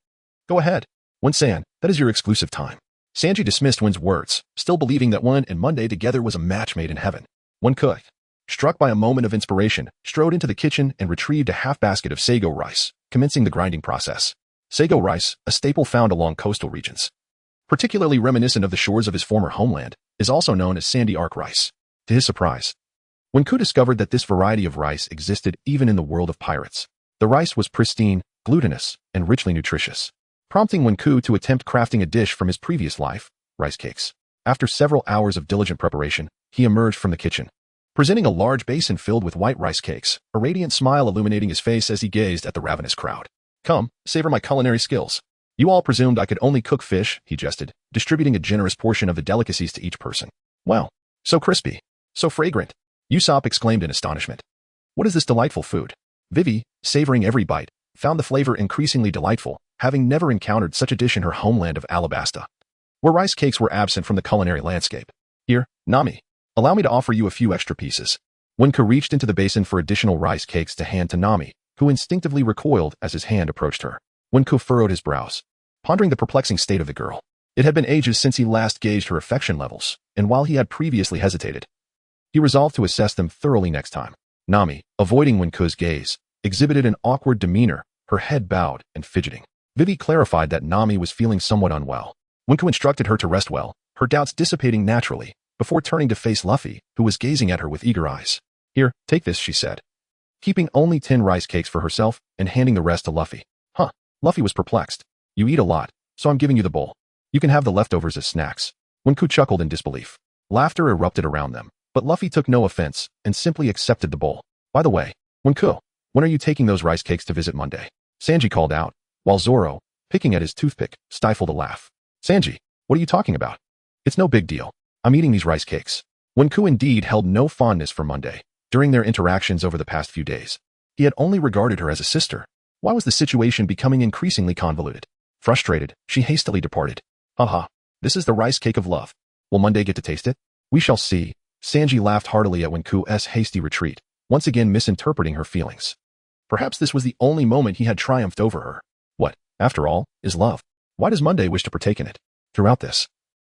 Speaker 2: Go ahead. Wen-san, that is your exclusive time. Sanji dismissed Wen's words, still believing that Wen and Monday together was a match made in heaven. Wenke, struck by a moment of inspiration, strode into the kitchen and retrieved a half basket of sago rice, commencing the grinding process. Sago rice, a staple found along coastal regions, particularly reminiscent of the shores of his former homeland, is also known as sandy arc rice. To his surprise, Wenke discovered that this variety of rice existed even in the world of pirates. The rice was pristine, glutinous, and richly nutritious, prompting Wenke to attempt crafting a dish from his previous life, rice cakes. After several hours of diligent preparation, he emerged from the kitchen, presenting a large basin filled with white rice cakes, a radiant smile illuminating his face as he gazed at the ravenous crowd. Come, savor my culinary skills. You all presumed I could only cook fish, he jested, distributing a generous portion of the delicacies to each person. Wow, so crispy, so fragrant, Usopp exclaimed in astonishment. What is this delightful food? Vivi, savoring every bite, found the flavor increasingly delightful, having never encountered such a dish in her homeland of Alabasta, where rice cakes were absent from the culinary landscape. Here, Nami, allow me to offer you a few extra pieces. Wenke reached into the basin for additional rice cakes to hand to Nami, who instinctively recoiled as his hand approached her. Wenke furrowed his brows, pondering the perplexing state of the girl. It had been ages since he last gauged her affection levels, and while he had previously hesitated, he resolved to assess them thoroughly next time. Nami, avoiding Wenke's gaze, exhibited an awkward demeanor, her head bowed and fidgeting. Vivi clarified that Nami was feeling somewhat unwell. Wenke instructed her to rest well, her doubts dissipating naturally, before turning to face Luffy, who was gazing at her with eager eyes. Here, take this, she said, keeping only 10 rice cakes for herself and handing the rest to Luffy. Huh, Luffy was perplexed. You eat a lot, so I'm giving you the bowl. You can have the leftovers as snacks. Wenke chuckled in disbelief. Laughter erupted around them, but Luffy took no offense and simply accepted the bowl. By the way, Wenke, when are you taking those rice cakes to visit Monday? Sanji called out, while Zoro, picking at his toothpick, stifled a laugh. Sanji, what are you talking about? It's no big deal. I'm eating these rice cakes. Wenke indeed held no fondness for Monday. During their interactions over the past few days, he had only regarded her as a sister. Why was the situation becoming increasingly convoluted? Frustrated, she hastily departed. Haha, this is the rice cake of love. Will Monday get to taste it? We shall see. Sanji laughed heartily at Wenku's hasty retreat, once again misinterpreting her feelings. Perhaps this was the only moment he had triumphed over her. What, after all, is love? Why does Monday wish to partake in it? Throughout this,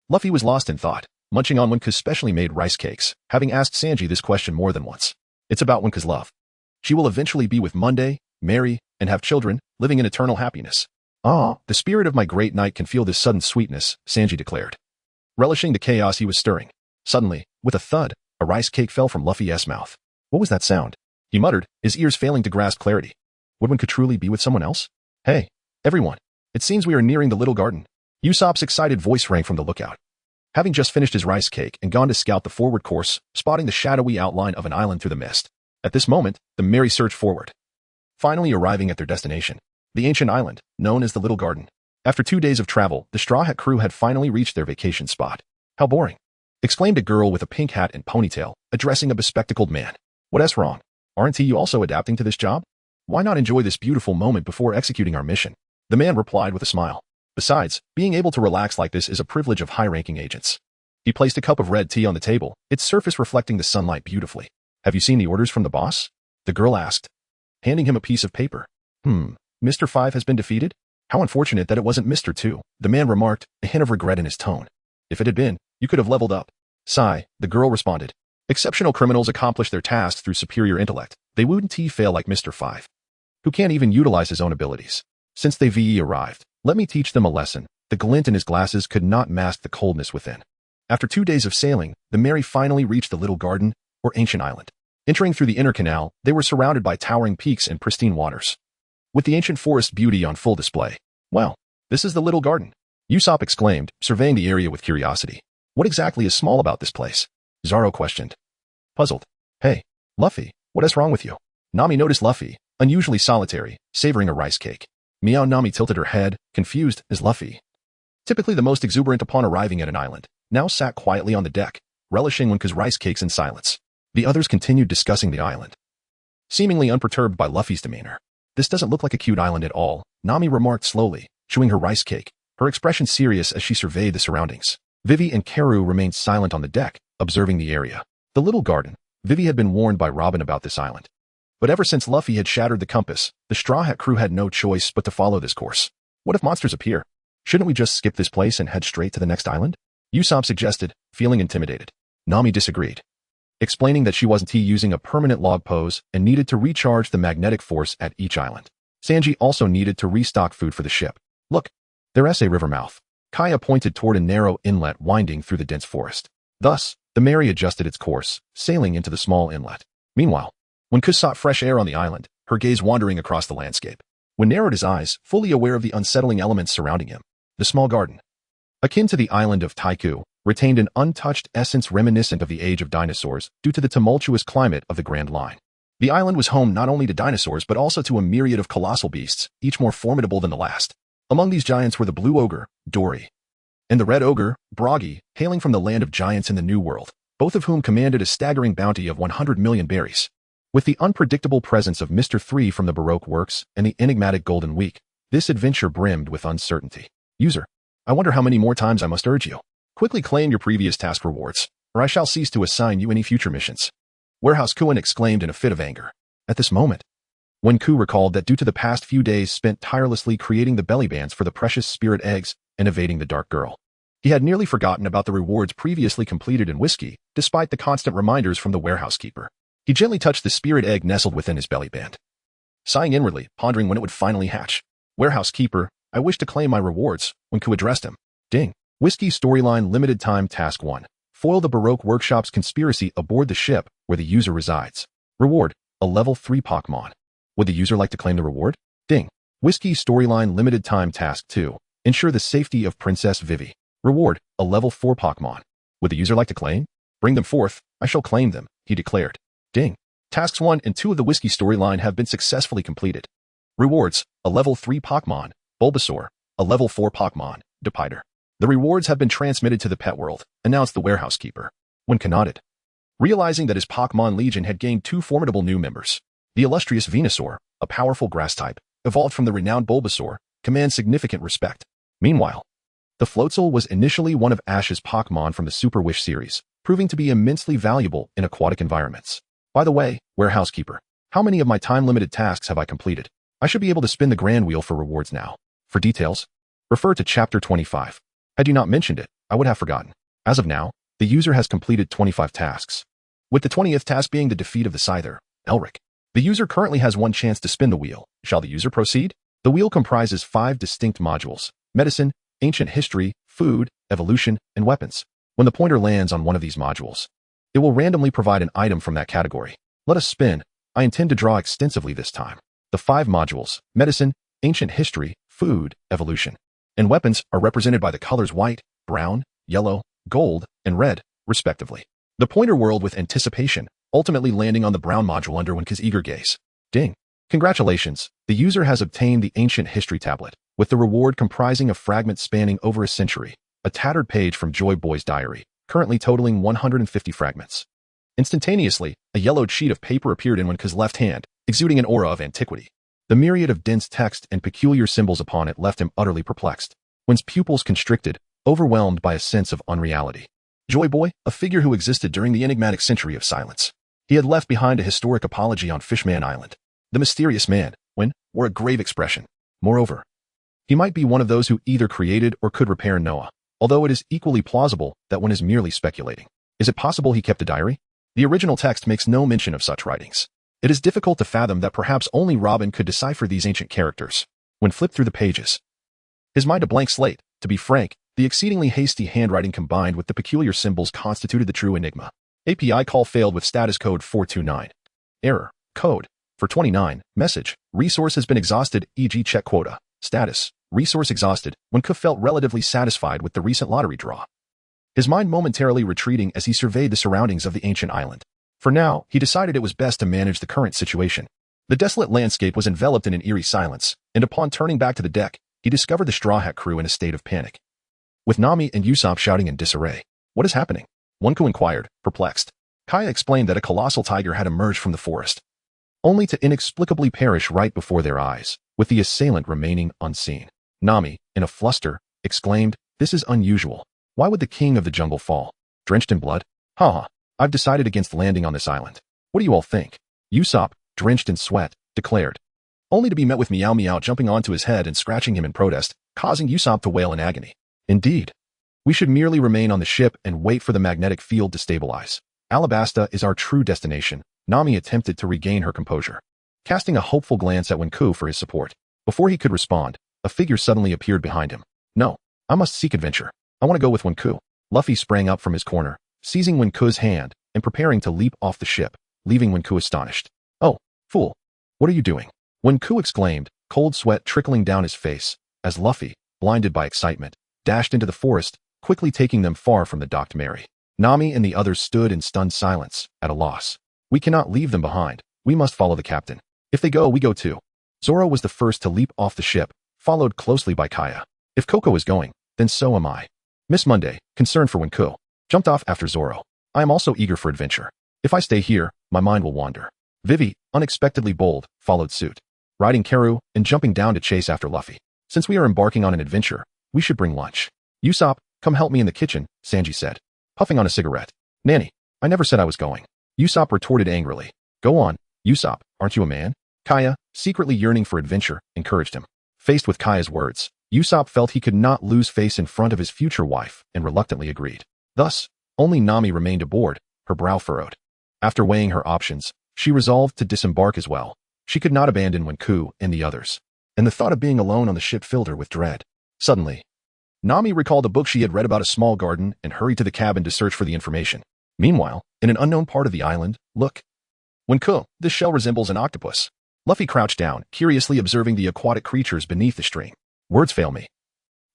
Speaker 2: Luffy was lost in thought, munching on Wenke's specially made rice cakes, having asked Sanji this question more than once. It's about Wenke's love. She will eventually be with Monday, marry, and have children, living in eternal happiness. Ah, the spirit of my great knight can feel this sudden sweetness, Sanji declared, relishing the chaos he was stirring. Suddenly, with a thud, a rice cake fell from Luffy's mouth. What was that sound? He muttered, his ears failing to grasp clarity. Would Wenke truly be with someone else? Hey, everyone. It seems we are nearing the little garden. Usopp's excited voice rang from the lookout. Having just finished his rice cake and gone to scout the forward course, spotting the shadowy outline of an island through the mist. At this moment, the merry surged forward, finally arriving at their destination, the ancient island, known as the Little Garden. After 2 days of travel, the Straw Hat crew had finally reached their vacation spot. How boring, exclaimed a girl with a pink hat and ponytail, addressing a bespectacled man. What's wrong? Aren't you also adapting to this job? Why not enjoy this beautiful moment before executing our mission? The man replied with a smile. Besides, being able to relax like this is a privilege of high-ranking agents. He placed a cup of red tea on the table, its surface reflecting the sunlight beautifully. Have you seen the orders from the boss? The girl asked, handing him a piece of paper. Mr. 5 has been defeated? How unfortunate that it wasn't Mr. 2, the man remarked, a hint of regret in his tone. If it had been, you could have leveled up. Sigh, the girl responded. Exceptional criminals accomplish their tasks through superior intellect. They wouldn't fail like Mr. 5, who can't even utilize his own abilities. Since they VE arrived, let me teach them a lesson. The glint in his glasses could not mask the coldness within. After 2 days of sailing, the Mary finally reached the Little Garden, or ancient island. Entering through the inner canal, they were surrounded by towering peaks and pristine waters, with the ancient forest beauty on full display. Well, this is the Little Garden, Usopp exclaimed, surveying the area with curiosity. What exactly is small about this place? Zoro questioned, puzzled. Hey, Luffy, what is wrong with you? Nami noticed Luffy, unusually solitary, savoring a rice cake. Meow. Nami tilted her head, confused, as Luffy, typically the most exuberant upon arriving at an island, now sat quietly on the deck, relishing Wenke's rice cakes in silence. The others continued discussing the island, seemingly unperturbed by Luffy's demeanor. This doesn't look like a cute island at all, Nami remarked slowly, chewing her rice cake, her expression serious as she surveyed the surroundings. Vivi and Karu remained silent on the deck, observing the area. The Little Garden. Vivi had been warned by Robin about this island. But ever since Luffy had shattered the compass, the Straw Hat crew had no choice but to follow this course. What if monsters appear? Shouldn't we just skip this place and head straight to the next island? Usopp suggested, feeling intimidated. Nami disagreed, explaining that she wasn't using a permanent log pose and needed to recharge the magnetic force at each island. Sanji also needed to restock food for the ship. Look, there's a river mouth. Kaya pointed toward a narrow inlet winding through the dense forest. Thus, the Mary adjusted its course, sailing into the small inlet. Meanwhile, Wenke sought fresh air on the island, her gaze wandering across the landscape. When narrowed his eyes, fully aware of the unsettling elements surrounding him. The small garden, akin to the island of Taiku, retained an untouched essence reminiscent of the age of dinosaurs due to the tumultuous climate of the Grand Line. The island was home not only to dinosaurs but also to a myriad of colossal beasts, each more formidable than the last. Among these giants were the blue ogre, Dory, and the red ogre, Broggy, hailing from the land of giants in the New World, both of whom commanded a staggering bounty of 100 million berries. With the unpredictable presence of Mr. 3 from the Baroque works and the enigmatic Golden Week, this adventure brimmed with uncertainty. User, I wonder how many more times I must urge you. Quickly claim your previous task rewards, or I shall cease to assign you any future missions. Warehouse Kuan exclaimed in a fit of anger. At this moment, Wenke recalled that due to the past few days spent tirelessly creating the belly bands for the precious spirit eggs and evading the dark girl, he had nearly forgotten about the rewards previously completed in whiskey, despite the constant reminders from the warehouse keeper. He gently touched the spirit egg nestled within his belly band, sighing inwardly, pondering when it would finally hatch. Warehouse keeper, I wish to claim my rewards, Wenke addressed him. Ding. Whiskey Storyline Limited Time Task 1. Foil the Baroque Workshop's conspiracy aboard the ship where the user resides. Reward, a level 3 Pokémon. Would the user like to claim the reward? Ding. Whiskey Storyline Limited Time Task 2. Ensure the safety of Princess Vivi. Reward, a level 4 Pokémon. Would the user like to claim? Bring them forth, I shall claim them, he declared. Ding. Tasks 1 and 2 of the Whiskey Storyline have been successfully completed. Rewards, a level 3 Pokémon, Bulbasaur, a level 4 Pokémon, Depiter. The rewards have been transmitted to the pet world, announced the warehouse keeper. Wenke nodded, realizing that his Pokémon Legion had gained 2 formidable new members. The illustrious Venusaur, a powerful grass type, evolved from the renowned Bulbasaur, commands significant respect. Meanwhile, the Floatzel was initially one of Ash's Pokémon from the Super Wish series, proving to be immensely valuable in aquatic environments. By the way, warehouse keeper, how many of my time-limited tasks have I completed? I should be able to spin the grand wheel for rewards now. For details, refer to Chapter 25. Had you not mentioned it, I would have forgotten. As of now, the user has completed 25 tasks, with the 20th task being the defeat of the Scyther, Elric. The user currently has 1 chance to spin the wheel. Shall the user proceed? The wheel comprises 5 distinct modules: medicine, ancient history, food, evolution, and weapons. When the pointer lands on one of these modules, it will randomly provide an item from that category. Let us spin. I intend to draw extensively this time. The 5 modules, medicine, ancient history, food, evolution, and weapons are represented by the colors white, brown, yellow, gold, and red, respectively. The pointer whirled with anticipation, ultimately landing on the brown module under Wenke's eager gaze. Ding. Congratulations, the user has obtained the Ancient History tablet, with the reward comprising a fragment spanning over a century, a tattered page from Joy Boy's diary, currently totaling 150 fragments. Instantaneously, a yellowed sheet of paper appeared in Wenke's left hand, exuding an aura of antiquity. The myriad of dense text and peculiar symbols upon it left him utterly perplexed. Wenke's pupils constricted, overwhelmed by a sense of unreality. Joy Boy, a figure who existed during the enigmatic century of silence. He had left behind a historic apology on Fishman Island. The mysterious man, Wenke, wore a grave expression. Moreover, he might be one of those who either created or could repair Noah, although it is equally plausible that one is merely speculating. Is it possible he kept a diary? The original text makes no mention of such writings. It is difficult to fathom that perhaps only Robin could decipher these ancient characters. When flipped through the pages, his mind a blank slate. To be frank, the exceedingly hasty handwriting combined with the peculiar symbols constituted the true enigma. API call failed with status code 429. Error. Code. 429. Message. Resource has been exhausted, e.g. check quota. Status. Resource exhausted. Wenke felt relatively satisfied with the recent lottery draw, his mind momentarily retreating as he surveyed the surroundings of the ancient island. For now, he decided it was best to manage the current situation. The desolate landscape was enveloped in an eerie silence, and upon turning back to the deck, he discovered the Straw Hat crew in a state of panic, with Nami and Usopp shouting in disarray. What is happening? Wenke inquired, perplexed. Kaya explained that a colossal tiger had emerged from the forest, only to inexplicably perish right before their eyes, with the assailant remaining unseen. Nami, in a fluster, exclaimed, "This is unusual. Why would the king of the jungle fall? Drenched in blood? Haha. I've decided against landing on this island. What do you all think?" Usopp, drenched in sweat, declared, only to be met with Meow Meow jumping onto his head and scratching him in protest, causing Usopp to wail in agony. Indeed. We should merely remain on the ship and wait for the magnetic field to stabilize. Alabasta is our true destination. Nami attempted to regain her composure, casting a hopeful glance at Wenke for his support. Before he could respond, a figure suddenly appeared behind him. No, I must seek adventure. I want to go with Wenke. Luffy sprang up from his corner, seizing Wenke's hand and preparing to leap off the ship, leaving Wenke astonished. Oh, fool. What are you doing? Wenke exclaimed, cold sweat trickling down his face, as Luffy, blinded by excitement, dashed into the forest, quickly taking them far from the docked Mary. Nami and the others stood in stunned silence, at a loss. We cannot leave them behind. We must follow the captain. If they go, we go too. Zoro was the first to leap off the ship, followed closely by Kaya. If Coco is going, then so am I. Miss Monday, concerned for Wenke, jumped off after Zoro. I am also eager for adventure. If I stay here, my mind will wander. Vivi, unexpectedly bold, followed suit, riding Karu and jumping down to chase after Luffy. Since we are embarking on an adventure, we should bring lunch. Usopp, come help me in the kitchen, Sanji said, puffing on a cigarette. Nanny, I never said I was going. Usopp retorted angrily. Go on, Usopp, aren't you a man? Kaya, secretly yearning for adventure, encouraged him. Faced with Kaya's words, Usopp felt he could not lose face in front of his future wife and reluctantly agreed. Thus, only Nami remained aboard, her brow furrowed. After weighing her options, she resolved to disembark as well. She could not abandon Wenke and the others, and the thought of being alone on the ship filled her with dread. Suddenly, Nami recalled a book she had read about a small garden and hurried to the cabin to search for the information. Meanwhile, in an unknown part of the island, look. Wenke, this shell resembles an octopus. Luffy crouched down, curiously observing the aquatic creatures beneath the stream. Words fail me.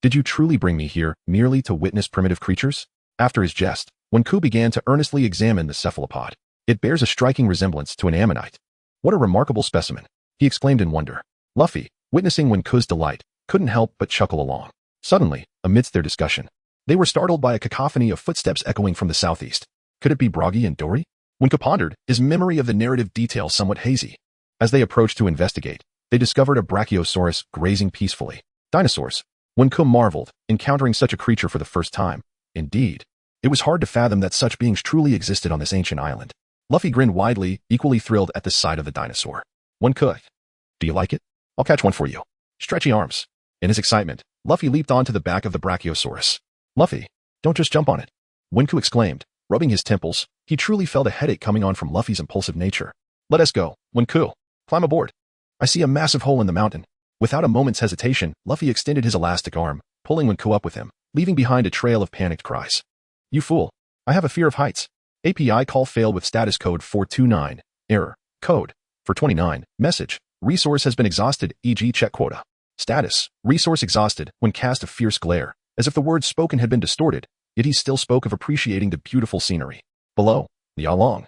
Speaker 2: Did you truly bring me here merely to witness primitive creatures? After his jest, Wenke began to earnestly examine the cephalopod. It bears a striking resemblance to an ammonite. What a remarkable specimen, he exclaimed in wonder. Luffy, witnessing Wenke's delight, couldn't help but chuckle along. Suddenly, amidst their discussion, they were startled by a cacophony of footsteps echoing from the southeast. Could it be Broggy and Dory? Wenke pondered, his memory of the narrative detail somewhat hazy. As they approached to investigate, they discovered a brachiosaurus grazing peacefully. Dinosaurs. Wenke marveled, encountering such a creature for the first time. Indeed, it was hard to fathom that such beings truly existed on this ancient island. Luffy grinned widely, equally thrilled at the sight of the dinosaur. Wenke, do you like it? I'll catch one for you. Stretchy arms. In his excitement, Luffy leaped onto the back of the brachiosaurus. Luffy, don't just jump on it. Wenke exclaimed, rubbing his temples. He truly felt a headache coming on from Luffy's impulsive nature. Let us go, Wenke. Climb aboard. I see a massive hole in the mountain. Without a moment's hesitation, Luffy extended his elastic arm, pulling Wenke up with him, leaving behind a trail of panicked cries. You fool. I have a fear of heights. API call failed with status code 429. Error. Code. 429. Message. Resource has been exhausted, e.g. check quota. Status. Resource exhausted when cast a fierce glare, as if the words spoken had been distorted, yet he still spoke of appreciating the beautiful scenery. Below. Yalong.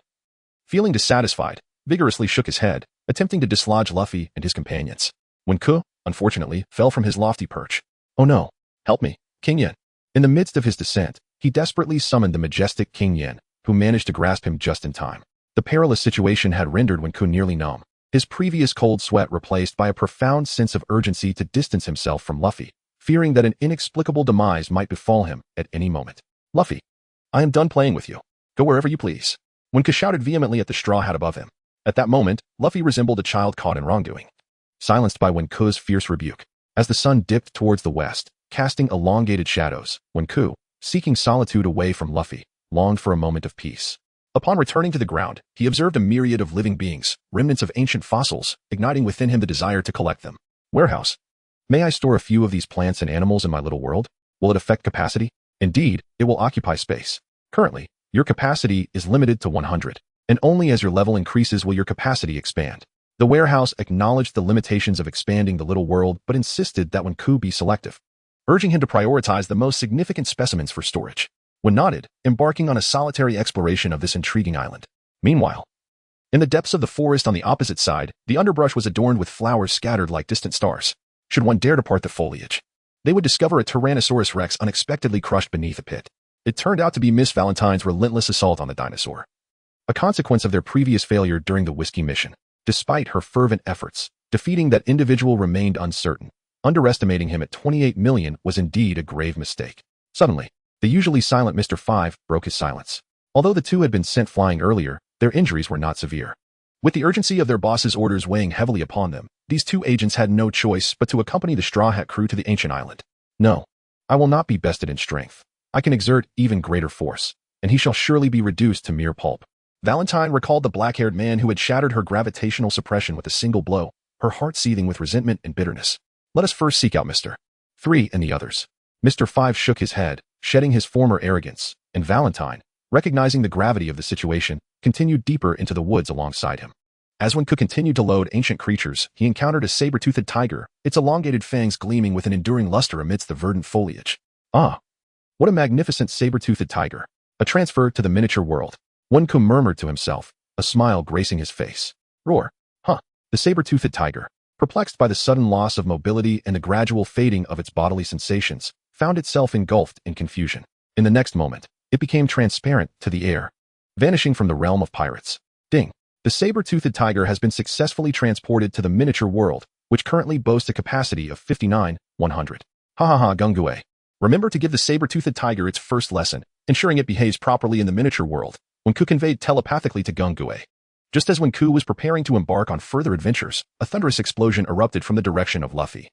Speaker 2: Feeling dissatisfied, vigorously shook his head, attempting to dislodge Luffy and his companions. Wenke, unfortunately, fell from his lofty perch. Oh no. Help me, King Yen. In the midst of his descent, he desperately summoned the majestic King Yen, who managed to grasp him just in time. The perilous situation had rendered Wenke nearly numb, his previous cold sweat replaced by a profound sense of urgency to distance himself from Luffy, fearing that an inexplicable demise might befall him at any moment. Luffy, I am done playing with you. Go wherever you please. Wenke shouted vehemently at the straw hat above him. At that moment, Luffy resembled a child caught in wrongdoing. Silenced by Wenke's fierce rebuke, as the sun dipped towards the west, casting elongated shadows, Wenke, seeking solitude away from Luffy, longed for a moment of peace. Upon returning to the ground, he observed a myriad of living beings, remnants of ancient fossils, igniting within him the desire to collect them. Warehouse. May I store a few of these plants and animals in my little world? Will it affect capacity? Indeed, it will occupy space. Currently, your capacity is limited to 100, and only as your level increases will your capacity expand. The warehouse acknowledged the limitations of expanding the little world but insisted that Wenke be selective, urging him to prioritize the most significant specimens for storage. When nodded, embarking on a solitary exploration of this intriguing island. Meanwhile, in the depths of the forest on the opposite side, the underbrush was adorned with flowers scattered like distant stars. Should one dare to part the foliage, they would discover a Tyrannosaurus Rex unexpectedly crushed beneath a pit. It turned out to be Miss Valentine's relentless assault on the dinosaur, a consequence of their previous failure during the whiskey mission. Despite her fervent efforts, defeating that individual remained uncertain. Underestimating him at 28 million was indeed a grave mistake. Suddenly, the usually silent Mr. 5 broke his silence. Although the two had been sent flying earlier, their injuries were not severe. With the urgency of their boss's orders weighing heavily upon them, these two agents had no choice but to accompany the Straw Hat crew to the ancient island. No, I will not be bested in strength. I can exert even greater force, and he shall surely be reduced to mere pulp. Valentine recalled the black-haired man who had shattered her gravitational suppression with a single blow, her heart seething with resentment and bitterness. Let us first seek out Mr. 3 and the others. Mr. 5 shook his head, shedding his former arrogance, and Valentine, recognizing the gravity of the situation, continued deeper into the woods alongside him. As Wenke continued to load ancient creatures, he encountered a saber-toothed tiger, its elongated fangs gleaming with an enduring luster amidst the verdant foliage. Ah! What a magnificent saber-toothed tiger. A transfer to the miniature world. Wenke murmured to himself, a smile gracing his face. Roar. Huh. The saber-toothed tiger, perplexed by the sudden loss of mobility and the gradual fading of its bodily sensations, found itself engulfed in confusion. In the next moment, it became transparent to the air, vanishing from the realm of pirates. Ding. The saber-toothed tiger has been successfully transported to the miniature world, which currently boasts a capacity of 59,100. Ha ha ha, Gungue. Remember to give the saber-toothed tiger its first lesson, ensuring it behaves properly in the miniature world, Wenke conveyed telepathically to Gungue. Just as Wenke was preparing to embark on further adventures, a thunderous explosion erupted from the direction of Luffy,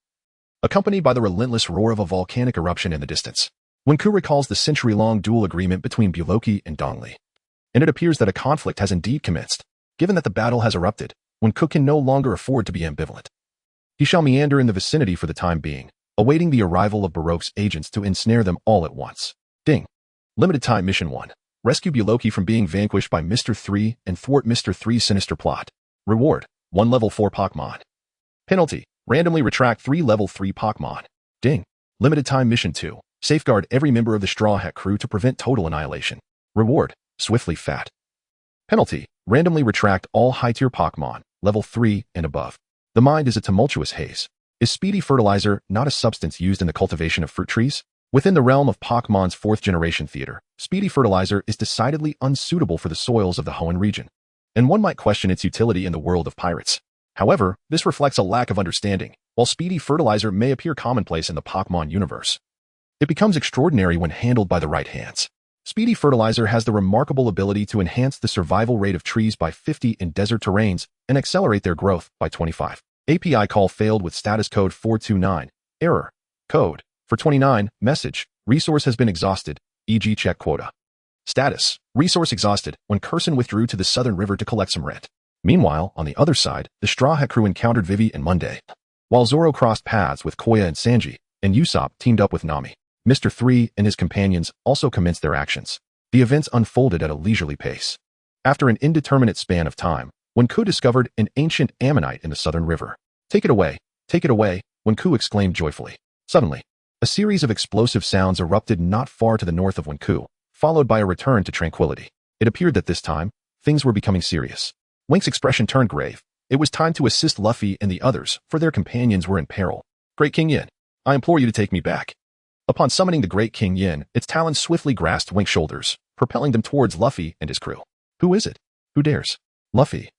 Speaker 2: accompanied by the relentless roar of a volcanic eruption in the distance. Wenke recalls the century-long duel agreement between Byakuya and Dongli, and it appears that a conflict has indeed commenced. Given that the battle has erupted, Wenke can no longer afford to be ambivalent. He shall meander in the vicinity for the time being, awaiting the arrival of Baroque's agents to ensnare them all at once. Ding. Limited time mission 1. Rescue Byakuya from being vanquished by Mr. 3 and thwart Mr. 3's sinister plot. Reward. 1 level 4 Pokémon. Penalty. Randomly retract 3 level 3 Pokémon. Ding. Limited time mission 2. Safeguard every member of the Straw Hat crew to prevent total annihilation. Reward. Swiftly fat. Penalty. Randomly retract all high-tier Pokémon, level 3 and above. The mind is a tumultuous haze. Is speedy fertilizer not a substance used in the cultivation of fruit trees? Within the realm of Pokémon's 4th-generation theater, speedy fertilizer is decidedly unsuitable for the soils of the Hoenn region, and one might question its utility in the world of pirates. However, this reflects a lack of understanding. While speedy fertilizer may appear commonplace in the Pokémon universe, it becomes extraordinary when handled by the right hands. Speedy fertilizer has the remarkable ability to enhance the survival rate of trees by 50 in desert terrains and accelerate their growth by 25. API call failed with status code 429. Error. Code. For 29. Message. Resource has been exhausted, e.g. check quota. Status. Resource exhausted when Curson withdrew to the southern river to collect some rent. Meanwhile, on the other side, the Straw Hat crew encountered Vivi and Monday, while Zoro crossed paths with Koya and Sanji, and Usopp teamed up with Nami. Mr. 3 and his companions also commenced their actions. The events unfolded at a leisurely pace. After an indeterminate span of time, Wenke discovered an ancient ammonite in the southern river. Take it away, Wenke exclaimed joyfully. Suddenly, a series of explosive sounds erupted not far to the north of Wenke, followed by a return to tranquility. It appeared that this time, things were becoming serious. Wenke's expression turned grave. It was time to assist Luffy and the others, for their companions were in peril. Great King Yin, I implore you to take me back. Upon summoning the Great King Yin, its talons swiftly grasped Wenke's shoulders, propelling them towards Luffy and his crew. Who is it? Who dares? Luffy,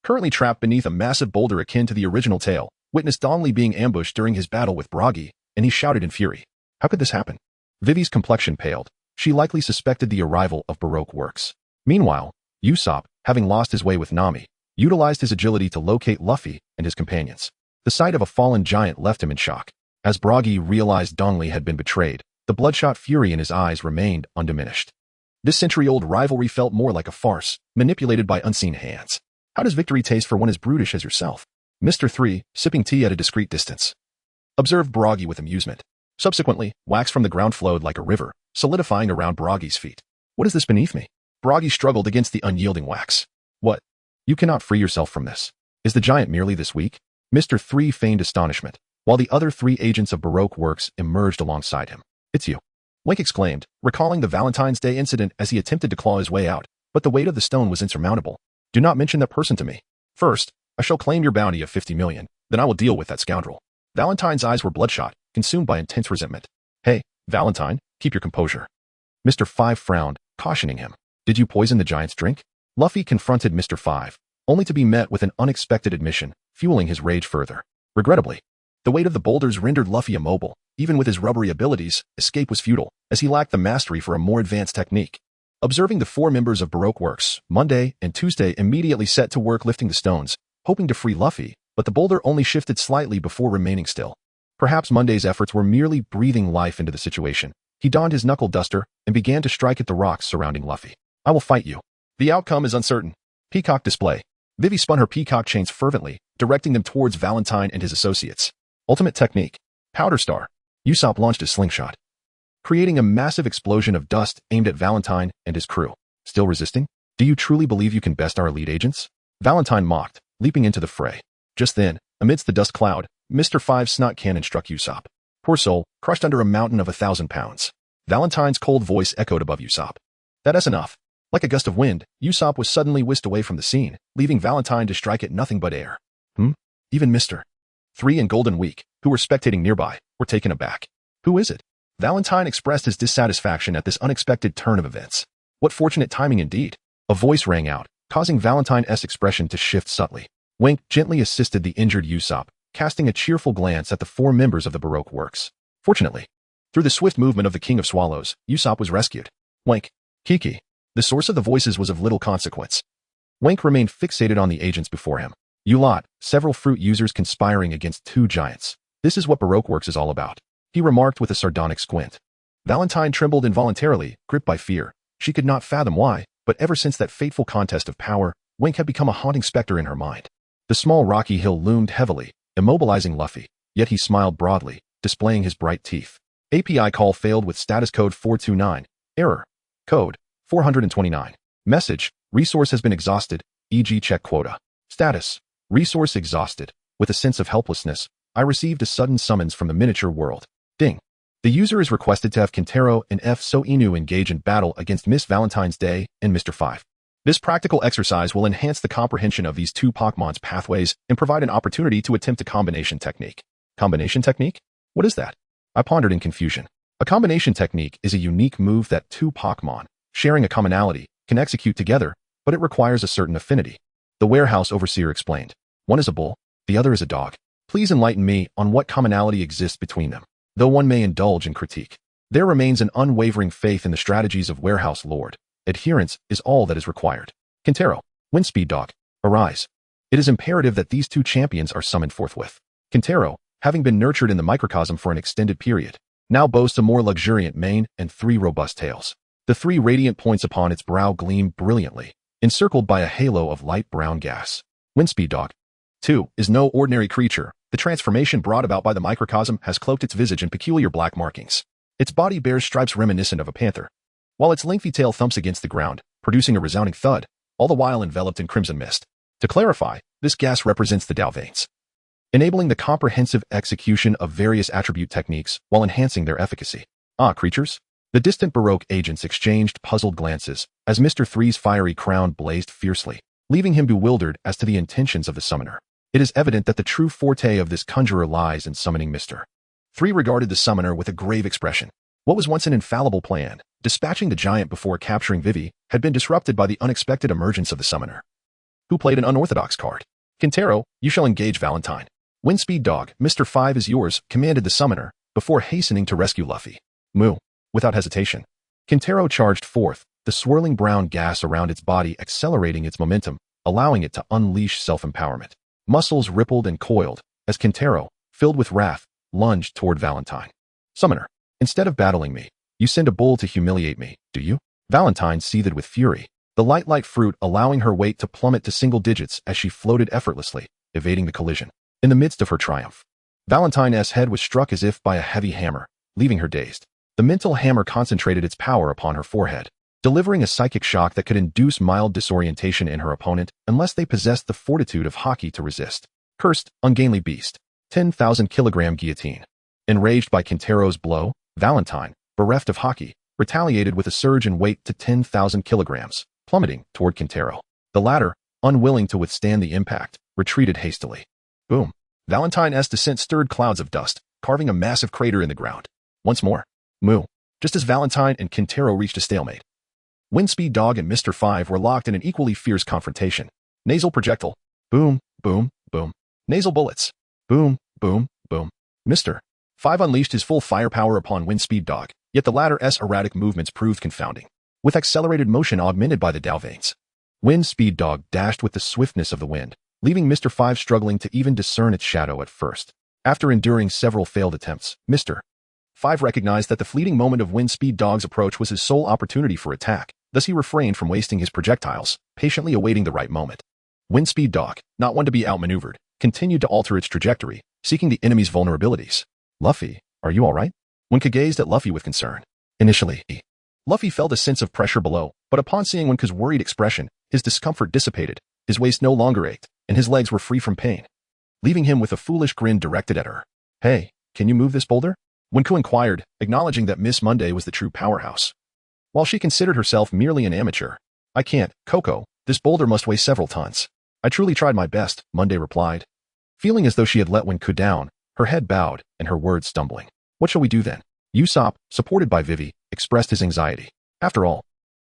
Speaker 2: currently trapped beneath a massive boulder akin to the original tail, witnessed Dongli being ambushed during his battle with Bragi, and he shouted in fury. How could this happen? Vivi's complexion paled. She likely suspected the arrival of Baroque works. Meanwhile, Usopp, having lost his way with Nami, utilized his agility to locate Luffy and his companions. The sight of a fallen giant left him in shock. As Bragi realized Dongli had been betrayed, the bloodshot fury in his eyes remained undiminished. This century-old rivalry felt more like a farce, manipulated by unseen hands. How does victory taste for one as brutish as yourself? Mr. 3, sipping tea at a discreet distance, observed Bragi with amusement. Subsequently, wax from the ground flowed like a river, solidifying around Bragi's feet. What is this beneath me? Bragi struggled against the unyielding wax. What? You cannot free yourself from this. Is the giant merely this weak? Mr. 3 feigned astonishment, while the other 3 agents of Baroque works emerged alongside him. It's you, Wenke exclaimed, recalling the Valentine's Day incident as he attempted to claw his way out, but the weight of the stone was insurmountable. Do not mention that person to me. First, I shall claim your bounty of 50 million, then I will deal with that scoundrel. Valentine's eyes were bloodshot, consumed by intense resentment. Hey, Valentine, keep your composure. Mr. 5 frowned, cautioning him. Did you poison the giant's drink? Luffy confronted Mr. 5, only to be met with an unexpected admission, fueling his rage further. Regrettably, the weight of the boulders rendered Luffy immobile. Even with his rubbery abilities, escape was futile, as he lacked the mastery for a more advanced technique. Observing the 4 members of Baroque Works, Monday and Tuesday immediately set to work lifting the stones, hoping to free Luffy, but the boulder only shifted slightly before remaining still. Perhaps Monday's efforts were merely breathing life into the situation. He donned his knuckle duster and began to strike at the rocks surrounding Luffy. I will fight you. The outcome is uncertain. Peacock display. Vivi spun her peacock chains fervently, directing them towards Valentine and his associates. Ultimate technique. Powder Star. Usopp launched his slingshot, creating a massive explosion of dust aimed at Valentine and his crew. Still resisting? Do you truly believe you can best our elite agents? Valentine mocked, leaping into the fray. Just then, amidst the dust cloud, Mr. 5's snot cannon struck Usopp. Poor soul, crushed under a mountain of 1,000 pounds. Valentine's cold voice echoed above Usopp. That's enough. Like a gust of wind, Usopp was suddenly whisked away from the scene, leaving Valentine to strike at nothing but air. Even Mr. 3 and Golden Week, who were spectating nearby, were taken aback. Who is it? Valentine expressed his dissatisfaction at this unexpected turn of events. What fortunate timing indeed. A voice rang out, causing Valentine's expression to shift subtly. Wenke gently assisted the injured Usopp, casting a cheerful glance at the 4 members of the Baroque works. Fortunately, through the swift movement of the King of Swallows, Usopp was rescued. Wenke, Kiki. The source of the voices was of little consequence. Wenke remained fixated on the agents before him. You lot, several fruit users conspiring against 2 giants. This is what Baroque works is all about, he remarked with a sardonic squint. Valentine trembled involuntarily, gripped by fear. She could not fathom why, but ever since that fateful contest of power, Wenke had become a haunting specter in her mind. The small rocky hill loomed heavily, immobilizing Luffy, yet he smiled broadly, displaying his bright teeth. API call failed with status code 429. Error. Code 429. Message, resource has been exhausted, e.g. check quota. Status, resource exhausted. With a sense of helplessness, I received a sudden summons from the miniature world. Ding. The user is requested to have Kintaro and F. Inu engage in battle against Miss Valentine's Day and Mr. 5. This practical exercise will enhance the comprehension of these 2 Pokemon's pathways and provide an opportunity to attempt a combination technique. Combination technique? What is that? I pondered in confusion. A combination technique is a unique move that 2 Pokemon, sharing a commonality, can execute together, but it requires a certain affinity. The warehouse overseer explained. One is a bull, the other is a dog. Please enlighten me on what commonality exists between them. Though one may indulge in critique, there remains an unwavering faith in the strategies of Warehouse Lord. Adherence is all that is required. Kintaro, Windspeed Dog, arise. It is imperative that these 2 champions are summoned forthwith. Kintaro, having been nurtured in the microcosm for an extended period, now boasts a more luxuriant mane and 3 robust tails. The 3 radiant points upon its brow gleam brilliantly, encircled by a halo of light brown gas. Windspeed Dog, 2, is no ordinary creature. The transformation brought about by the microcosm has cloaked its visage in peculiar black markings. Its body bears stripes reminiscent of a panther, while its lengthy tail thumps against the ground, producing a resounding thud, all the while enveloped in crimson mist. To clarify, this gas represents the Dao veins, enabling the comprehensive execution of various attribute techniques while enhancing their efficacy. Ah, creatures? The distant Baroque agents exchanged puzzled glances as Mr. 3's fiery crown blazed fiercely, leaving him bewildered as to the intentions of the summoner. It is evident that the true forte of this conjurer lies in summoning Mr. 3 regarded the summoner with a grave expression. What was once an infallible plan, dispatching the giant before capturing Vivi, had been disrupted by the unexpected emergence of the summoner, who played an unorthodox card. Kintaro, you shall engage Valentine. Windspeed Dog, Mr. 5 is yours, commanded the summoner, before hastening to rescue Luffy. Moo. Without hesitation, Kintaro charged forth, the swirling brown gas around its body accelerating its momentum, allowing it to unleash self-empowerment. Muscles rippled and coiled, as Kintaro, filled with wrath, lunged toward Valentine. Summoner, instead of battling me, you send a bull to humiliate me, do you? Valentine seethed with fury, the light fruit allowing her weight to plummet to single digits as she floated effortlessly, evading the collision. In the midst of her triumph, Valentine's head was struck as if by a heavy hammer, leaving her dazed. The mental hammer concentrated its power upon her forehead, delivering a psychic shock that could induce mild disorientation in her opponent unless they possessed the fortitude of Haki to resist. Cursed, ungainly beast. 10,000 kilogram guillotine. Enraged by Kintaro's blow, Valentine, bereft of Haki, retaliated with a surge in weight to 10,000 kilograms, plummeting toward Kintaro. The latter, unwilling to withstand the impact, retreated hastily. Boom. Valentine's descent stirred clouds of dust, carving a massive crater in the ground. Once more. Moo. Just as Valentine and Kintaro reached a stalemate, Windspeed Dog and Mr. 5 were locked in an equally fierce confrontation. Nasal projectile. Boom, boom, boom. Nasal bullets. Boom, boom, boom. Mr. 5 unleashed his full firepower upon Windspeed Dog, yet the latter's erratic movements proved confounding, with accelerated motion augmented by the Dao veins. Windspeed Dog dashed with the swiftness of the wind, leaving Mr. 5 struggling to even discern its shadow at first. After enduring several failed attempts, Mr. 5 recognized that the fleeting moment of Windspeed Dog's approach was his sole opportunity for attack, thus he refrained from wasting his projectiles, patiently awaiting the right moment. Windspeed Dog, not one to be outmaneuvered, continued to alter its trajectory, seeking the enemy's vulnerabilities. Luffy, are you alright? Wenke gazed at Luffy with concern. Initially, Luffy felt a sense of pressure below, but upon seeing Wenke's worried expression, his discomfort dissipated, his waist no longer ached, and his legs were free from pain, leaving him with a foolish grin directed at her. Hey, can you move this boulder? Wenke inquired, acknowledging that Miss Monday was the true powerhouse. While she considered herself merely an amateur, "I can't, Coco, this boulder must weigh several tons." "I truly tried my best," Monday replied. Feeling as though she had let Wenke down, her head bowed and her words stumbling. "What shall we do then?" Usopp, supported by Vivi, expressed his anxiety. After all,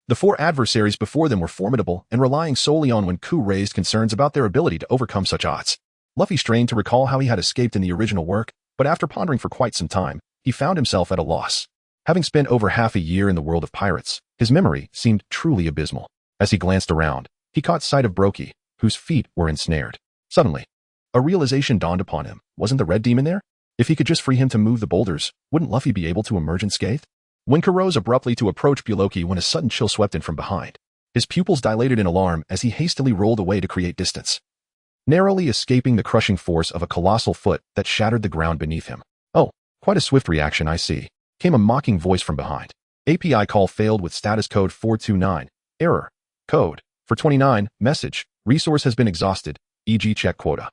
Speaker 2: the 4 adversaries before them were formidable, and relying solely on Wenke raised concerns about their ability to overcome such odds. Luffy strained to recall how he had escaped in the original work, but after pondering for quite some time, he found himself at a loss. Having spent over half a year in the world of pirates, his memory seemed truly abysmal. As he glanced around, he caught sight of Brokey, whose feet were ensnared. Suddenly, a realization dawned upon him. Wasn't the red demon there? If he could just free him to move the boulders, wouldn't Luffy be able to emerge unscathed? Wenke rose abruptly to approach Buloki when a sudden chill swept in from behind. His pupils dilated in alarm as he hastily rolled away to create distance, narrowly escaping the crushing force of a colossal foot that shattered the ground beneath him. "Oh, quite a swift reaction, I see," came a mocking voice from behind. "API call failed with status code 429. Error. Code 429. Message. Resource has been exhausted, e.g. check quota."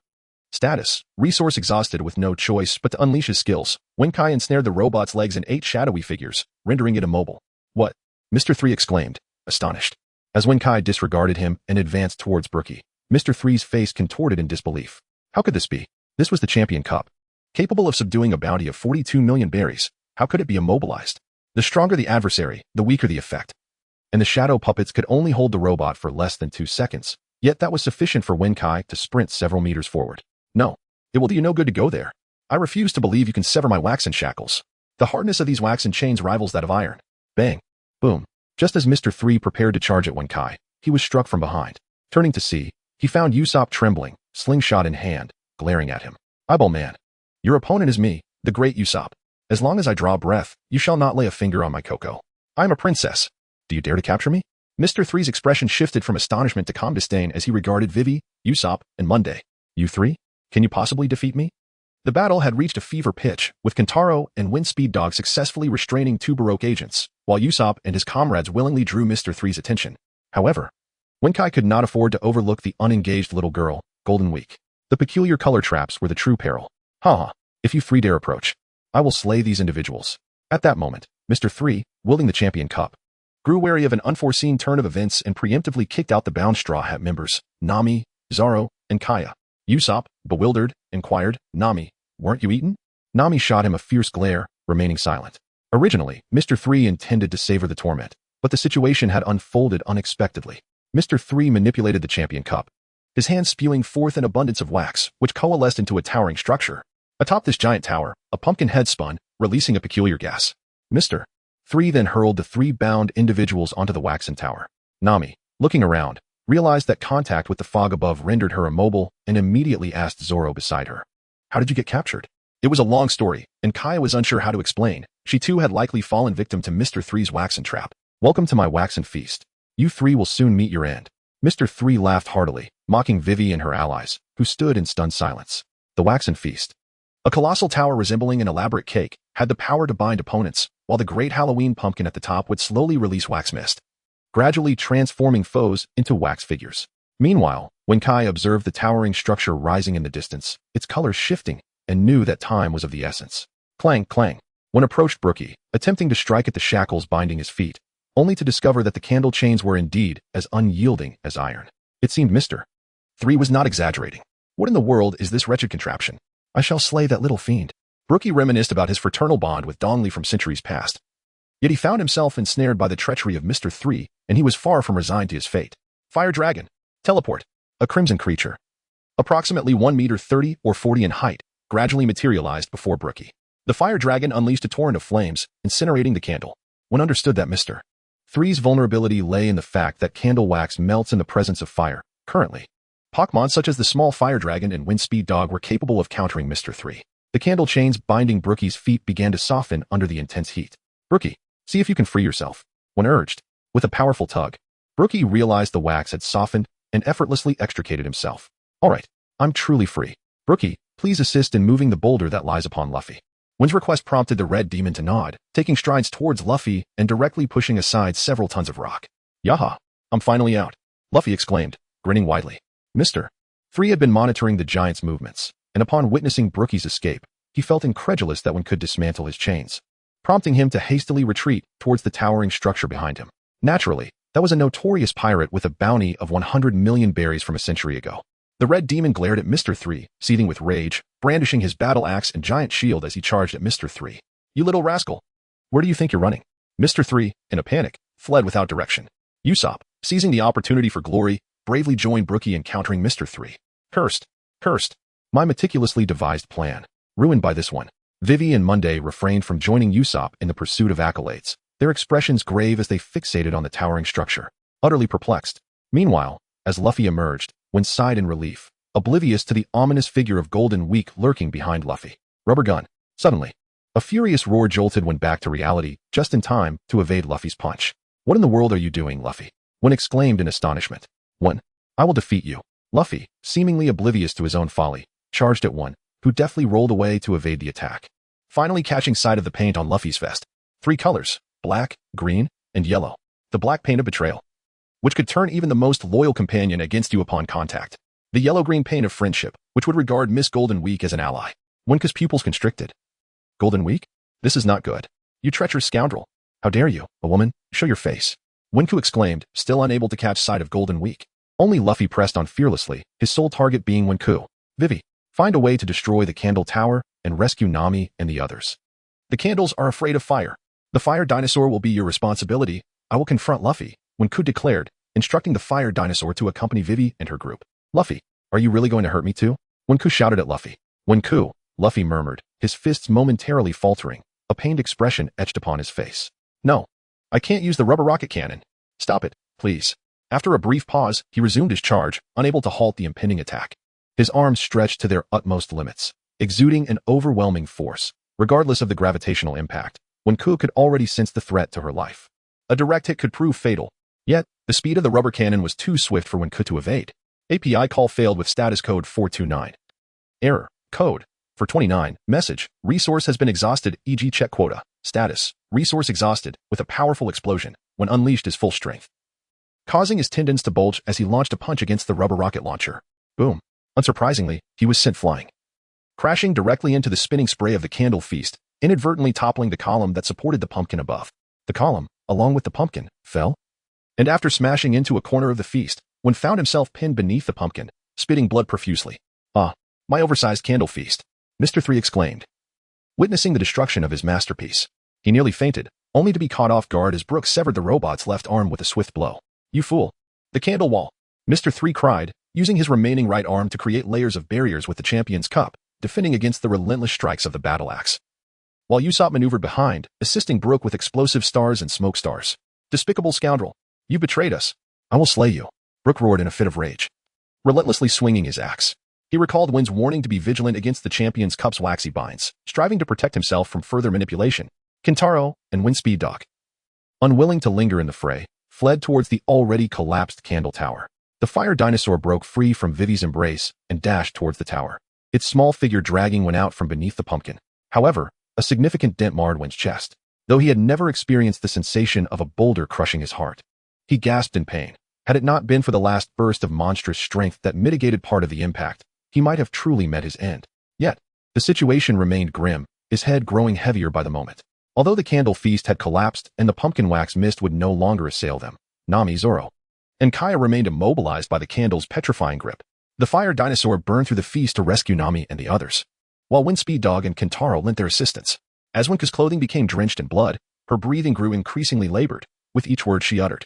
Speaker 2: Status. Resource exhausted. With no choice but to unleash his skills, Wenke ensnared the robot's legs in 8 shadowy figures, rendering it immobile. "What?" Mr. 3 exclaimed, astonished. As Wenke disregarded him and advanced towards Brookie, Mr. 3's face contorted in disbelief. How could this be? This was the Champion Cup. Capable of subduing a bounty of 42 million berries, how could it be immobilized? The stronger the adversary, the weaker the effect. And the shadow puppets could only hold the robot for less than 2 seconds, yet that was sufficient for Wenke to sprint several meters forward. "No, it will do you no good to go there. I refuse to believe you can sever my waxen shackles. The hardness of these waxen chains rivals that of iron." Bang. Boom. Just as Mr. 3 prepared to charge at Wenke, he was struck from behind. Turning to see, he found Usopp trembling, slingshot in hand, glaring at him. "Eyeball man. Your opponent is me, the great Usopp. As long as I draw breath, you shall not lay a finger on my Coco. I am a princess. Do you dare to capture me?" Mr. 3's expression shifted from astonishment to calm disdain as he regarded Vivi, Usopp, and Monday. "You 3? Can you possibly defeat me?" The battle had reached a fever pitch, with Kentaro and Windspeed Dog successfully restraining 2 Baroque agents, while Usopp and his comrades willingly drew Mr. 3's attention. However, Wenke could not afford to overlook the unengaged little girl, Golden Week. The peculiar color traps were the true peril. "Ha! If you 3 dare approach, I will slay these individuals." At that moment, Mr. 3, wielding the Champion Cup, grew wary of an unforeseen turn of events and preemptively kicked out the bound Straw Hat members, Nami, Zoro, and Kaya. Usopp, bewildered, inquired, "Nami, weren't you eaten?" Nami shot him a fierce glare, remaining silent. Originally, Mr. 3 intended to savor the torment, but the situation had unfolded unexpectedly. Mr. 3 manipulated the Champion Cup, his hands spewing forth an abundance of wax, which coalesced into a towering structure. Atop this giant tower, a pumpkin head spun, releasing a peculiar gas. Mr. 3 then hurled the 3 bound individuals onto the waxen tower. Nami, looking around, realized that contact with the fog above rendered her immobile and immediately asked Zoro beside her, "How did you get captured?" It was a long story, and Kaya was unsure how to explain. She too had likely fallen victim to Mr. 3's waxen trap. "Welcome to my waxen feast. You 3 will soon meet your end." Mr. 3 laughed heartily, mocking Vivi and her allies, who stood in stunned silence. The waxen feast. A colossal tower resembling an elaborate cake had the power to bind opponents, while the great Halloween pumpkin at the top would slowly release wax mist, gradually transforming foes into wax figures. Meanwhile, Wenke observed the towering structure rising in the distance, its colors shifting, and knew that time was of the essence. Clang, clang. When approached Brookie, attempting to strike at the shackles binding his feet, only to discover that the candle chains were indeed as unyielding as iron. It seemed Mr. 3 was not exaggerating. "What in the world is this wretched contraption? I shall slay that little fiend." Brookie reminisced about his fraternal bond with Dongli from centuries past. Yet he found himself ensnared by the treachery of Mr. 3, and he was far from resigned to his fate. Fire Dragon. Teleport. A crimson creature, approximately 1 meter 30 or 40 in height, gradually materialized before Brookie. The Fire Dragon unleashed a torrent of flames, incinerating the candle. One understood that Mr. 3's vulnerability lay in the fact that candle wax melts in the presence of fire. Currently, Pokémon such as the small Fire Dragon and Windspeed Dog were capable of countering Mr. 3. The candle chains binding Brookie's feet began to soften under the intense heat. "Brookie, see if you can free yourself." When urged, with a powerful tug, Brookie realized the wax had softened and effortlessly extricated himself. "All right, I'm truly free. Brookie, please assist in moving the boulder that lies upon Luffy." Wen's request prompted the red demon to nod, taking strides towards Luffy and directly pushing aside several tons of rock. "Yaha, I'm finally out," Luffy exclaimed, grinning widely. Mr. 3 had been monitoring the giant's movements, and upon witnessing Brookie's escape, he felt incredulous that one could dismantle his chains, prompting him to hastily retreat towards the towering structure behind him. Naturally, that was a notorious pirate with a bounty of 100 million berries from a century ago. The red demon glared at Mr. 3, seething with rage, brandishing his battle axe and giant shield as he charged at Mr. 3. "You little rascal! Where do you think you're running?" Mr. 3, in a panic, fled without direction. Usopp, seizing the opportunity for glory, bravely joined Brookie in countering Mr. 3. Cursed. My meticulously devised plan. Ruined by this one. Vivi and Monday refrained from joining Usopp in the pursuit of accolades, their expressions grave as they fixated on the towering structure, utterly perplexed. Meanwhile, as Luffy emerged, One sighed in relief, oblivious to the ominous figure of Golden Week lurking behind Luffy. Rubber gun. Suddenly, a furious roar jolted One back to reality, just in time to evade Luffy's punch. "What in the world are you doing, Luffy?" One exclaimed in astonishment. "One, I will defeat you." Luffy, seemingly oblivious to his own folly, charged at One, who deftly rolled away to evade the attack. Finally catching sight of the paint on Luffy's vest. 3 colors, black, green, and yellow. The black paint of betrayal, which could turn even the most loyal companion against you upon contact. The yellow-green paint of friendship, which would regard Miss Golden Week as an ally. Wenke's pupils constricted. "Golden Week? This is not good. You treacherous scoundrel. How dare you, a woman, show your face." Wenke exclaimed, still unable to catch sight of Golden Week. Only Luffy pressed on fearlessly, his sole target being Wenke. "Vivi, find a way to destroy the Candle Tower and rescue Nami and the others. The candles are afraid of fire. The fire dinosaur will be your responsibility. I will confront Luffy," Wenke declared, instructing the fire dinosaur to accompany Vivi and her group. "Luffy, are you really going to hurt me too?" Wenke shouted at Luffy. "Wenke," Luffy murmured, his fists momentarily faltering, a pained expression etched upon his face. "No, I can't use the rubber rocket cannon. Stop it, please." After a brief pause, he resumed his charge, unable to halt the impending attack. His arms stretched to their utmost limits, exuding an overwhelming force, regardless of the gravitational impact. Wenke could already sense the threat to her life. A direct hit could prove fatal. Yet, the speed of the rubber cannon was too swift for Wenke to evade. API call failed with status code 429. Error. Code. 429. Message. Resource has been exhausted, e.g. check quota. Status. Resource exhausted, with a powerful explosion, when unleashed his full strength, causing his tendons to bulge as he launched a punch against the rubber rocket launcher. Boom. Unsurprisingly, he was sent flying, crashing directly into the spinning spray of the candle feast, inadvertently toppling the column that supported the pumpkin above. The column, along with the pumpkin, fell, and after smashing into a corner of the feast, One found himself pinned beneath the pumpkin, spitting blood profusely. "Ah, my oversized candle feast," Mr. 3 exclaimed, witnessing the destruction of his masterpiece. He nearly fainted, only to be caught off guard as Brooks severed the robot's left arm with a swift blow. "You fool! The candle wall!" Mr. 3 cried, using his remaining right arm to create layers of barriers with the champion's cup, defending against the relentless strikes of the battle axe. While Usopp maneuvered behind, assisting Brook with explosive stars and smoke stars. "Despicable scoundrel! You betrayed us! I will slay you!" Brook roared in a fit of rage, relentlessly swinging his axe. He recalled Win's warning to be vigilant against the champion's cup's waxy binds, striving to protect himself from further manipulation. Kintaro and Win Speed Dog, unwilling to linger in the fray, fled towards the already collapsed candle tower. The fire dinosaur broke free from Vivi's embrace and dashed towards the tower, its small figure dragging Win out from beneath the pumpkin. However, a significant dent marred Win's chest, though he had never experienced the sensation of a boulder crushing his heart. He gasped in pain. Had it not been for the last burst of monstrous strength that mitigated part of the impact, he might have truly met his end. Yet, the situation remained grim, his head growing heavier by the moment. Although the candle feast had collapsed and the pumpkin wax mist would no longer assail them, Nami, Zoro, and Kaya remained immobilized by the candle's petrifying grip. The fire dinosaur burned through the feast to rescue Nami and the others, while Win Speed Dog and Kintaro lent their assistance. As Wenke's clothing became drenched in blood, her breathing grew increasingly labored, with each word she uttered.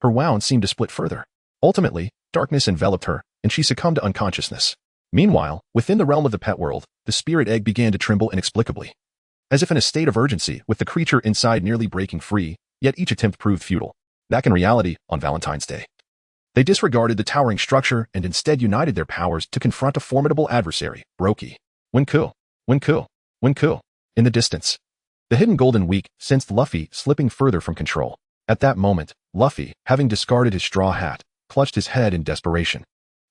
Speaker 2: Her wound seemed to split further. Ultimately, darkness enveloped her, and she succumbed to unconsciousness. Meanwhile, within the realm of the pet world, the spirit egg began to tremble inexplicably, as if in a state of urgency, with the creature inside nearly breaking free, yet each attempt proved futile. Back in reality, on Valentine's Day, they disregarded the towering structure and instead united their powers to confront a formidable adversary, Brookie. Wenke. In the distance, the hidden Golden Week sensed Luffy slipping further from control. At that moment, Luffy, having discarded his straw hat, clutched his head in desperation,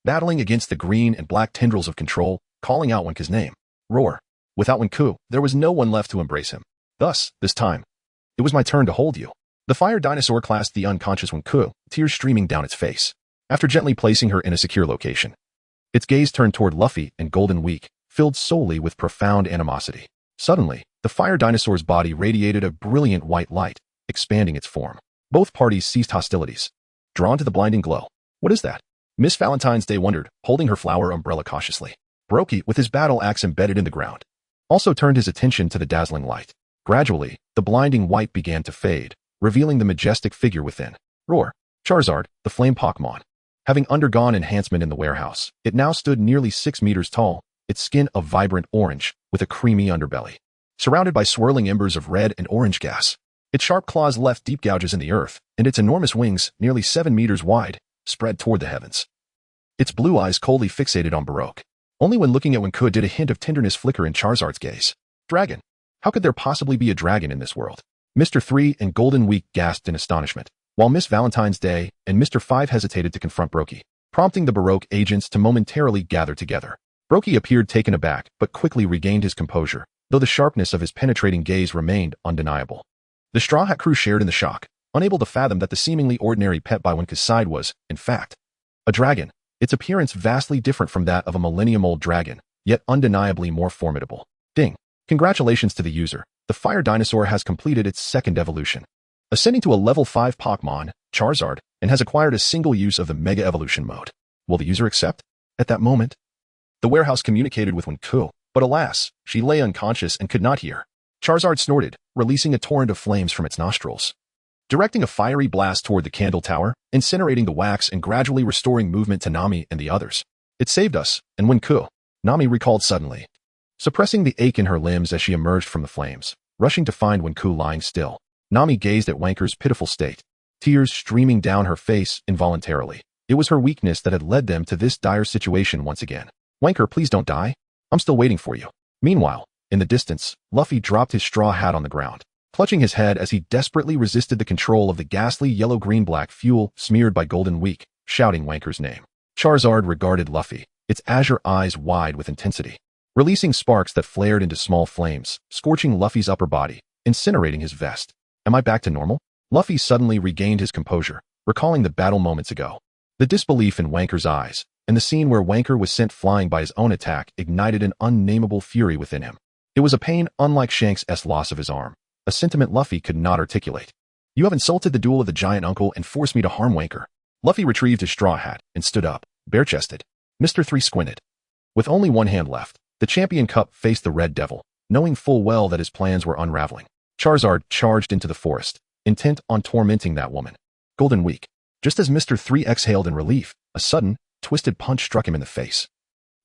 Speaker 2: battling against the green and black tendrils of control, calling out Wenke's name. Roar. Without Wenke, there was no one left to embrace him. Thus, this time, it was my turn to hold you. The fire dinosaur clasped the unconscious Wenke, tears streaming down its face. After gently placing her in a secure location, its gaze turned toward Luffy and Golden Week, filled solely with profound animosity. Suddenly, the fire dinosaur's body radiated a brilliant white light, expanding its form. Both parties ceased hostilities, drawn to the blinding glow. What is that? Miss Valentine's Day wondered, holding her flower umbrella cautiously. Brokey, with his battle axe embedded in the ground, also turned his attention to the dazzling light. Gradually, the blinding white began to fade, revealing the majestic figure within. Roar. Charizard, the flame Pokémon. Having undergone enhancement in the warehouse, it now stood nearly 6 meters tall, its skin a vibrant orange, with a creamy underbelly. Surrounded by swirling embers of red and orange gas, its sharp claws left deep gouges in the earth, and its enormous wings, nearly 7 meters wide, spread toward the heavens. Its blue eyes coldly fixated on Baroque. Only when looking at Wenke did a hint of tenderness flicker in Charizard's gaze. Dragon. How could there possibly be a dragon in this world? Mr. 3 and Golden Week gasped in astonishment, while Miss Valentine's Day and Mr. 5 hesitated to confront Brokey, prompting the Baroque agents to momentarily gather together. Brokey appeared taken aback, but quickly regained his composure, though the sharpness of his penetrating gaze remained undeniable. The Straw Hat crew shared in the shock, unable to fathom that the seemingly ordinary pet by Wenke's side was, in fact, a dragon, its appearance vastly different from that of a millennium-old dragon, yet undeniably more formidable. Ding. Congratulations to the user. The fire dinosaur has completed its second evolution, ascending to a level 5 Pokémon, Charizard, and has acquired a single use of the Mega Evolution mode. Will the user accept? At that moment, the warehouse communicated with Wenke, but alas, she lay unconscious and could not hear. Charizard snorted, releasing a torrent of flames from its nostrils, directing a fiery blast toward the candle tower, incinerating the wax and gradually restoring movement to Nami and the others. It saved us, and Wenke, Nami recalled suddenly, suppressing the ache in her limbs as she emerged from the flames, rushing to find Wenke lying still. Nami gazed at Wenke's pitiful state, tears streaming down her face involuntarily. It was her weakness that had led them to this dire situation once again. Wenke, please don't die. I'm still waiting for you. Meanwhile, in the distance, Luffy dropped his straw hat on the ground, clutching his head as he desperately resisted the control of the ghastly yellow-green-black fuel smeared by Golden Week, shouting Wenke's name. Charizard regarded Luffy, its azure eyes wide with intensity, releasing sparks that flared into small flames, scorching Luffy's upper body, incinerating his vest. Am I back to normal? Luffy suddenly regained his composure, recalling the battle moments ago. The disbelief in Wenke's eyes, and the scene where Wenke was sent flying by his own attack ignited an unnameable fury within him. It was a pain unlike Shanks' loss of his arm, a sentiment Luffy could not articulate. You have insulted the duel of the giant uncle and forced me to harm Wenke. Luffy retrieved his straw hat and stood up, bare-chested. Mr. 3 squinted. With only one hand left, the champion cup faced the Red Devil, knowing full well that his plans were unraveling. Charizard charged into the forest, intent on tormenting that woman. Golden Week. Just as Mr. 3 exhaled in relief, a sudden, twisted punch struck him in the face,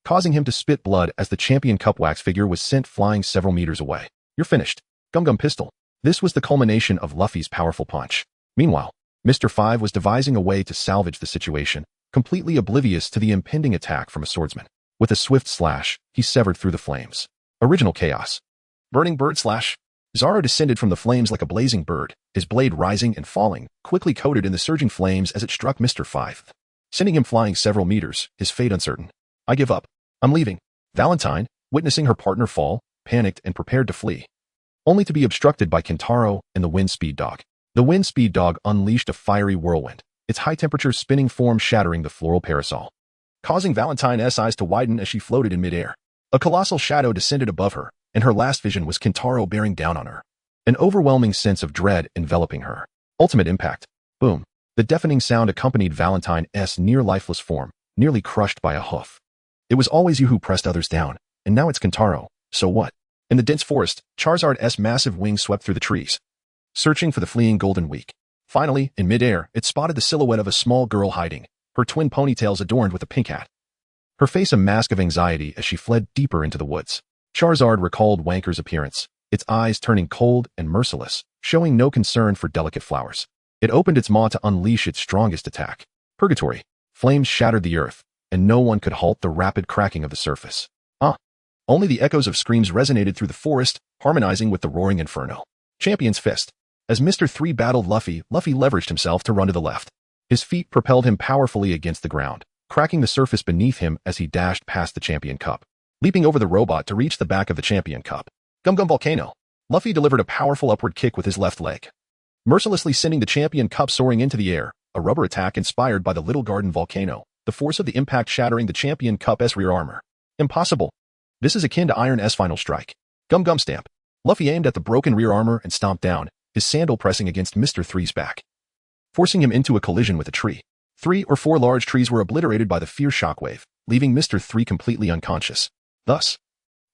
Speaker 2: causing him to spit blood as the champion cup wax figure was sent flying several meters away. You're finished. Gum Gum Pistol. This was the culmination of Luffy's powerful punch. Meanwhile, Mr. 5 was devising a way to salvage the situation, completely oblivious to the impending attack from a swordsman. With a swift slash, he severed through the flames. Original chaos. Burning bird slash. Zoro descended from the flames like a blazing bird, his blade rising and falling, quickly coated in the surging flames as it struck Mr. 5, sending him flying several meters, his fate uncertain. I give up. I'm leaving. Valentine, witnessing her partner fall, panicked and prepared to flee, only to be obstructed by Kentaro and the Wind Speed Dog. The Wind Speed Dog unleashed a fiery whirlwind, its high-temperature spinning form shattering the floral parasol, causing Valentine's eyes to widen as she floated in midair. A colossal shadow descended above her, and her last vision was Kentaro bearing down on her, an overwhelming sense of dread enveloping her. Ultimate impact. Boom. The deafening sound accompanied Valentine's near-lifeless form, nearly crushed by a hoof. It was always you who pressed others down, and now it's Kentaro, so what? In the dense forest, Charizard's massive wings swept through the trees, searching for the fleeing Golden Week. Finally, in midair, it spotted the silhouette of a small girl hiding, her twin ponytails adorned with a pink hat, her face a mask of anxiety as she fled deeper into the woods. Charizard recalled Wenke's appearance, its eyes turning cold and merciless, showing no concern for delicate flowers. It opened its maw to unleash its strongest attack. Purgatory. Flames shattered the earth, and no one could halt the rapid cracking of the surface. Only the echoes of screams resonated through the forest, harmonizing with the roaring inferno. Champion's Fist. As Mr. 3 battled Luffy, Luffy leveraged himself to run to the left. His feet propelled him powerfully against the ground, cracking the surface beneath him as he dashed past the champion cup, leaping over the robot to reach the back of the champion cup. Gum Gum Volcano. Luffy delivered a powerful upward kick with his left leg, mercilessly sending the champion cup soaring into the air, a rubber attack inspired by the Little Garden volcano, the force of the impact shattering the champion cup's rear armor. Impossible. This is akin to Iron S final strike. Gum gum stamp. Luffy aimed at the broken rear armor and stomped down, his sandal pressing against Mr. Three's back, forcing him into a collision with a tree. 3 or 4 large trees were obliterated by the fierce shockwave, leaving Mr. Three completely unconscious. Thus,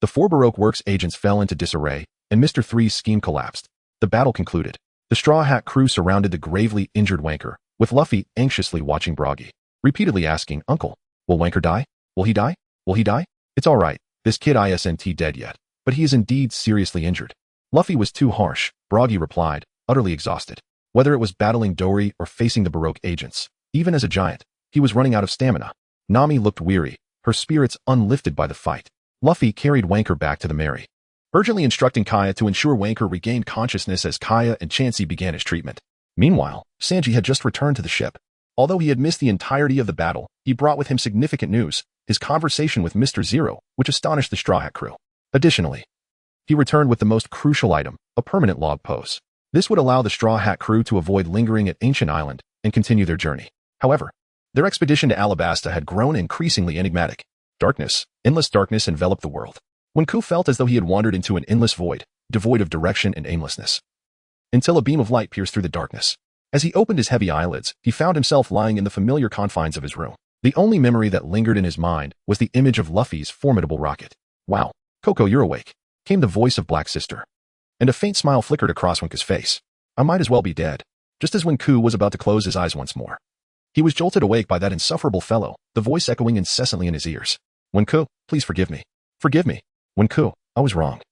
Speaker 2: the 4 Baroque Works agents fell into disarray, and Mr. Three's scheme collapsed. The battle concluded. The Straw Hat crew surrounded the gravely injured Wanker, with Luffy anxiously watching Broggy, repeatedly asking, "Uncle, will Wanker die? Will he die? Will he die? It's all right, this kid isn't dead yet, but he is indeed seriously injured." Luffy was too harsh, Broggy replied, utterly exhausted. Whether it was battling Dory or facing the Baroque agents, even as a giant, he was running out of stamina. Nami looked weary, her spirits unlifted by the fight. Luffy carried Wanker back to the Mary, urgently instructing Kaya to ensure Wanker regained consciousness as Kaya and Chansey began his treatment. Meanwhile, Sanji had just returned to the ship. Although he had missed the entirety of the battle, he brought with him significant news, his conversation with Mr. Zero, which astonished the Straw Hat crew. Additionally, he returned with the most crucial item, a permanent log pose. This would allow the Straw Hat crew to avoid lingering at Ancient Island and continue their journey. However, their expedition to Alabasta had grown increasingly enigmatic. Darkness, endless darkness enveloped the world. Wenku felt as though he had wandered into an endless void, devoid of direction and aimlessness, until a beam of light pierced through the darkness. As he opened his heavy eyelids, he found himself lying in the familiar confines of his room. The only memory that lingered in his mind was the image of Luffy's formidable rocket. "Wow, Coco, you're awake," came the voice of Black Sister. And a faint smile flickered across Wenku's face. "I might as well be dead." Just as Wenku was about to close his eyes once more, he was jolted awake by that insufferable fellow, the voice echoing incessantly in his ears. "Wenku, please forgive me. Forgive me. Wenku, I was wrong.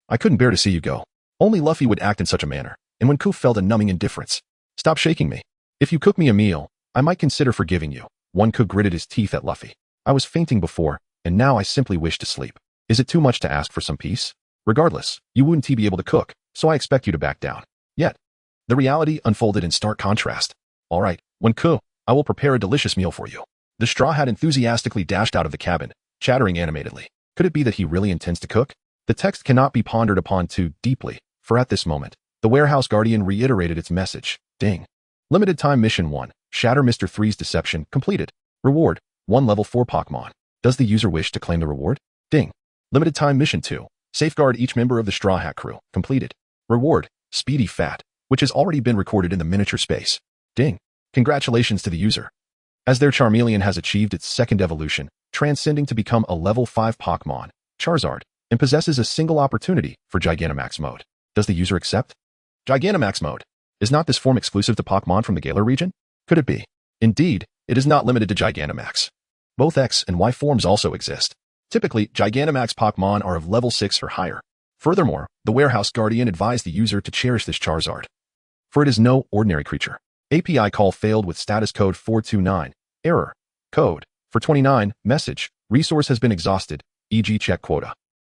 Speaker 2: I couldn't bear to see you go." Only Luffy would act in such a manner, and Wenku felt a numbing indifference. "Stop shaking me. If you cook me a meal, I might consider forgiving you." Wenku gritted his teeth at Luffy. "I was fainting before, and now I simply wish to sleep. Is it too much to ask for some peace? Regardless, you wouldn't be able to cook, so I expect you to back down." Yet, the reality unfolded in stark contrast. "All right, Wenku, I will prepare a delicious meal for you." The Straw Hat enthusiastically dashed out of the cabin, chattering animatedly. Could it be that he really intends to cook? The text cannot be pondered upon too deeply, for at this moment, the warehouse guardian reiterated its message. Ding. Limited time mission 1. Shatter Mr. Three's deception completed. Reward, 1 level 4 Pokémon. Does the user wish to claim the reward? Ding. Limited time mission 2. Safeguard each member of the Straw Hat crew. Completed. Reward, Speedy Fat, which has already been recorded in the miniature space. Ding. Congratulations to the user, as their Charmeleon has achieved its second evolution, transcending to become a level 5 Pokémon, Charizard, and possesses a single opportunity for Gigantamax mode. Does the user accept? Gigantamax mode. Is not this form exclusive to Pokémon from the Galar region? Could it be? Indeed, it is not limited to Gigantamax. Both X and Y forms also exist. Typically, Gigantamax Pokémon are of level 6 or higher. Furthermore, the warehouse guardian advised the user to cherish this Charizard, for it is no ordinary creature. API call failed with status code 429. Error. Code. For 29. Message. Resource has been exhausted, e.g. check quota.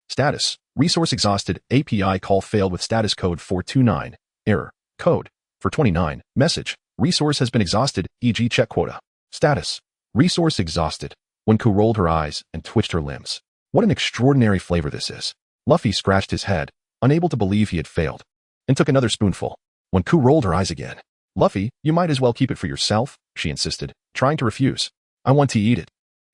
Speaker 2: Status. Resource exhausted. API call failed with status code 429. Error. Code. For 29. Message. Resource has been exhausted, e.g. check quota. Status. Resource exhausted. Wenku rolled her eyes and twitched her limbs. What an extraordinary flavor this is. Luffy scratched his head, unable to believe he had failed, and took another spoonful. Wenku rolled her eyes again. "Luffy, you might as well keep it for yourself," she insisted, trying to refuse. "I want to eat it.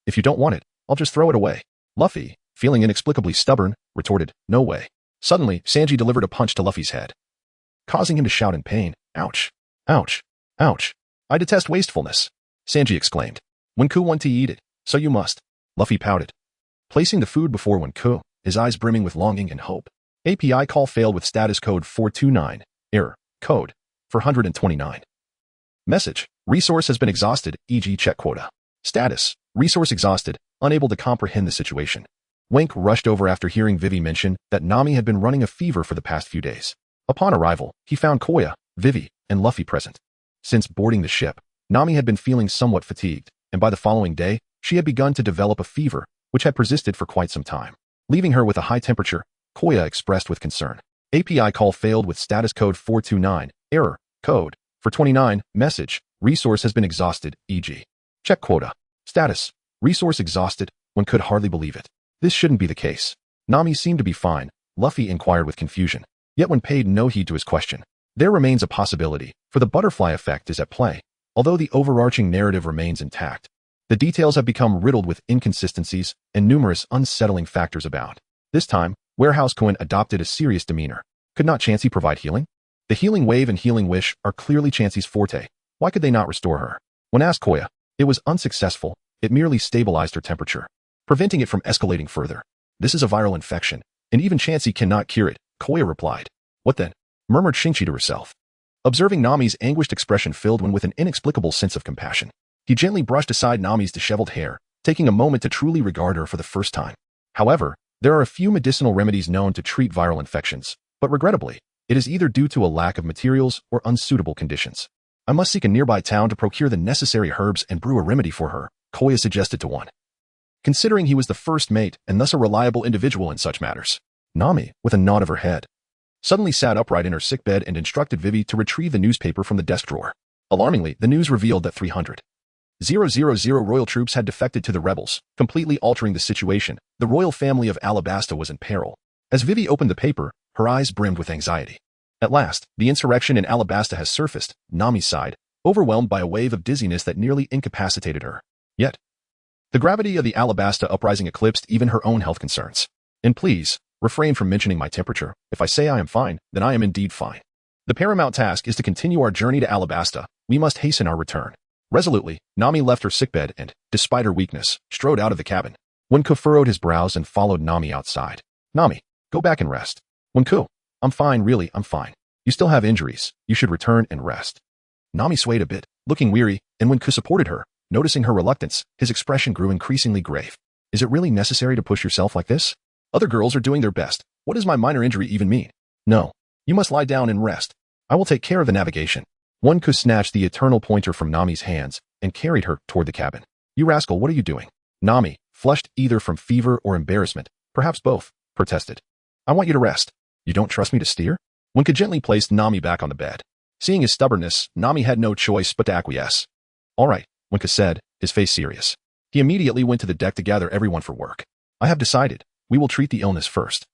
Speaker 2: If you don't want it, I'll just throw it away." Luffy, feeling inexplicably stubborn, retorted, "No way." Suddenly, Sanji delivered a punch to Luffy's head, causing him to shout in pain. "Ouch! Ouch! Ouch! I detest wastefulness!" Sanji exclaimed. "Wenku want to eat it, so you must." Luffy pouted, placing the food before Wenku, his eyes brimming with longing and hope. API call failed with status code 429. Error. Code. For 129. Message. Resource has been exhausted, e.g. check quota. Status. Resource exhausted, unable to comprehend the situation. Wenke rushed over after hearing Vivi mention that Nami had been running a fever for the past few days. Upon arrival, he found Koya, Vivi, and Luffy present. Since boarding the ship, Nami had been feeling somewhat fatigued, and by the following day, she had begun to develop a fever, which had persisted for quite some time. Leaving her with a high temperature, Koya expressed with concern. API call failed with status code 429. Error. Code. For 29. Message. Resource has been exhausted, e.g. check quota. Status. Resource exhausted. One could hardly believe it. This shouldn't be the case. Nami seemed to be fine, Luffy inquired with confusion. Yet one paid no heed to his question. There remains a possibility, for the butterfly effect is at play, although the overarching narrative remains intact. The details have become riddled with inconsistencies, and numerous unsettling factors abound. This time, Warehouse Cohen adopted a serious demeanor. Could not Chansey provide healing? The healing wave and healing wish are clearly Chansey's forte. Why could they not restore her? When asked Koya, it was unsuccessful. It merely stabilized her temperature, preventing it from escalating further. This is a viral infection, and even Chansey cannot cure it, Koya replied. What then? Murmured Shinchi to herself. Observing Nami's anguished expression filled one with an inexplicable sense of compassion. He gently brushed aside Nami's disheveled hair, taking a moment to truly regard her for the first time. However, there are a few medicinal remedies known to treat viral infections, but regrettably, it is either due to a lack of materials or unsuitable conditions. I must seek a nearby town to procure the necessary herbs and brew a remedy for her, Koya suggested to one. Considering he was the first mate and thus a reliable individual in such matters, Nami, with a nod of her head, suddenly sat upright in her sickbed and instructed Vivi to retrieve the newspaper from the desk drawer. Alarmingly, the news revealed that 300,000 royal troops had defected to the rebels, completely altering the situation. The royal family of Alabasta was in peril. As Vivi opened the paper, her eyes brimmed with anxiety. At last, the insurrection in Alabasta has surfaced, Nami sighed, overwhelmed by a wave of dizziness that nearly incapacitated her. Yet, the gravity of the Alabasta uprising eclipsed even her own health concerns. And please, refrain from mentioning my temperature. If I say I am fine, then I am indeed fine. The paramount task is to continue our journey to Alabasta. We must hasten our return. Resolutely, Nami left her sickbed and, despite her weakness, strode out of the cabin. Wenke furrowed his brows and followed Nami outside. Nami, go back and rest. Wenke, I'm fine, really, I'm fine. You still have injuries. You should return and rest. Nami swayed a bit, looking weary, and Wenke supported her. Noticing her reluctance, his expression grew increasingly grave. Is it really necessary to push yourself like this? Other girls are doing their best. What does my minor injury even mean? No. You must lie down and rest. I will take care of the navigation. Wenke snatched the eternal pointer from Nami's hands and carried her toward the cabin. You rascal, what are you doing? Nami, flushed either from fever or embarrassment, perhaps both, protested. I want you to rest. You don't trust me to steer? Wenke gently placed Nami back on the bed. Seeing his stubbornness, Nami had no choice but to acquiesce. All right, Wenke said, his face serious. He immediately went to the deck to gather everyone for work. I have decided. We will treat the illness first.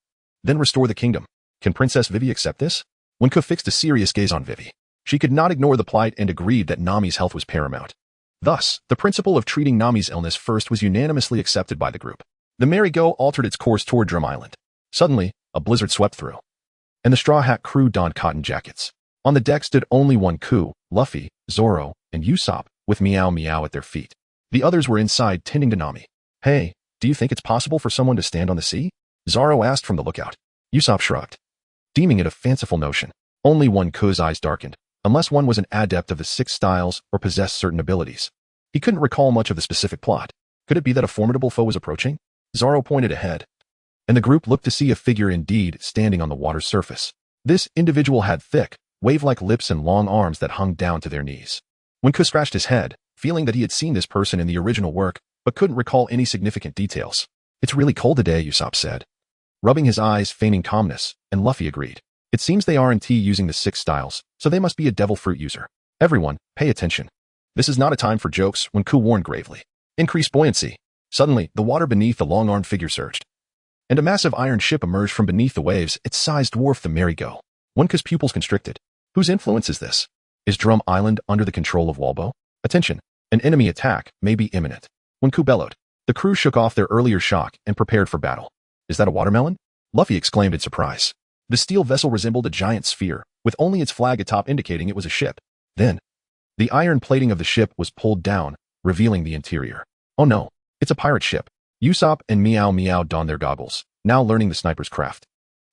Speaker 2: Then restore the kingdom. Can Princess Vivi accept this? Wenke fixed a serious gaze on Vivi. She could not ignore the plight and agreed that Nami's health was paramount. Thus, the principle of treating Nami's illness first was unanimously accepted by the group. The merry-go altered its course toward Drum Island. Suddenly, a blizzard swept through, and the Straw Hat crew donned cotton jackets. On the deck stood only Wenke, Luffy, Zoro, and Usopp, with Meow Meow at their feet. The others were inside tending to Nami. Hey, do you think it's possible for someone to stand on the sea? Zoro asked from the lookout. Usopp shrugged, deeming it a fanciful notion. Only Wenke's eyes darkened, unless one was an adept of the 6 styles or possessed certain abilities. He couldn't recall much of the specific plot. Could it be that a formidable foe was approaching? Zoro pointed ahead, and the group looked to see a figure indeed standing on the water's surface. This individual had thick, wave-like lips and long arms that hung down to their knees. Wenke scratched his head, feeling that he had seen this person in the original work, but couldn't recall any significant details. It's really cold today, Usopp said, rubbing his eyes, feigning calmness, and Luffy agreed. It seems they aren't using the 6 styles, so they must be a devil fruit user. Everyone, pay attention. This is not a time for jokes, Wenke warned gravely. Increase buoyancy. Suddenly, the water beneath the long-armed figure surged, and a massive iron ship emerged from beneath the waves. Its size dwarfed the merry-go. Wenke's pupils constricted. Whose influence is this? Is Drum Island under the control of Walbo? Attention, an enemy attack may be imminent. Wenke bellowed. The crew shook off their earlier shock and prepared for battle. Is that a watermelon? Luffy exclaimed in surprise. The steel vessel resembled a giant sphere, with only its flag atop indicating it was a ship. Then, the iron plating of the ship was pulled down, revealing the interior. Oh no, it's a pirate ship. Usopp and Meow Meow donned their goggles, now learning the sniper's craft.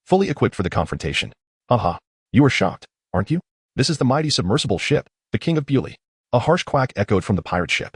Speaker 2: Fully equipped for the confrontation. Haha, you are shocked, aren't you? This is the mighty submersible ship, the King of Bewley. A harsh quack echoed from the pirate ship,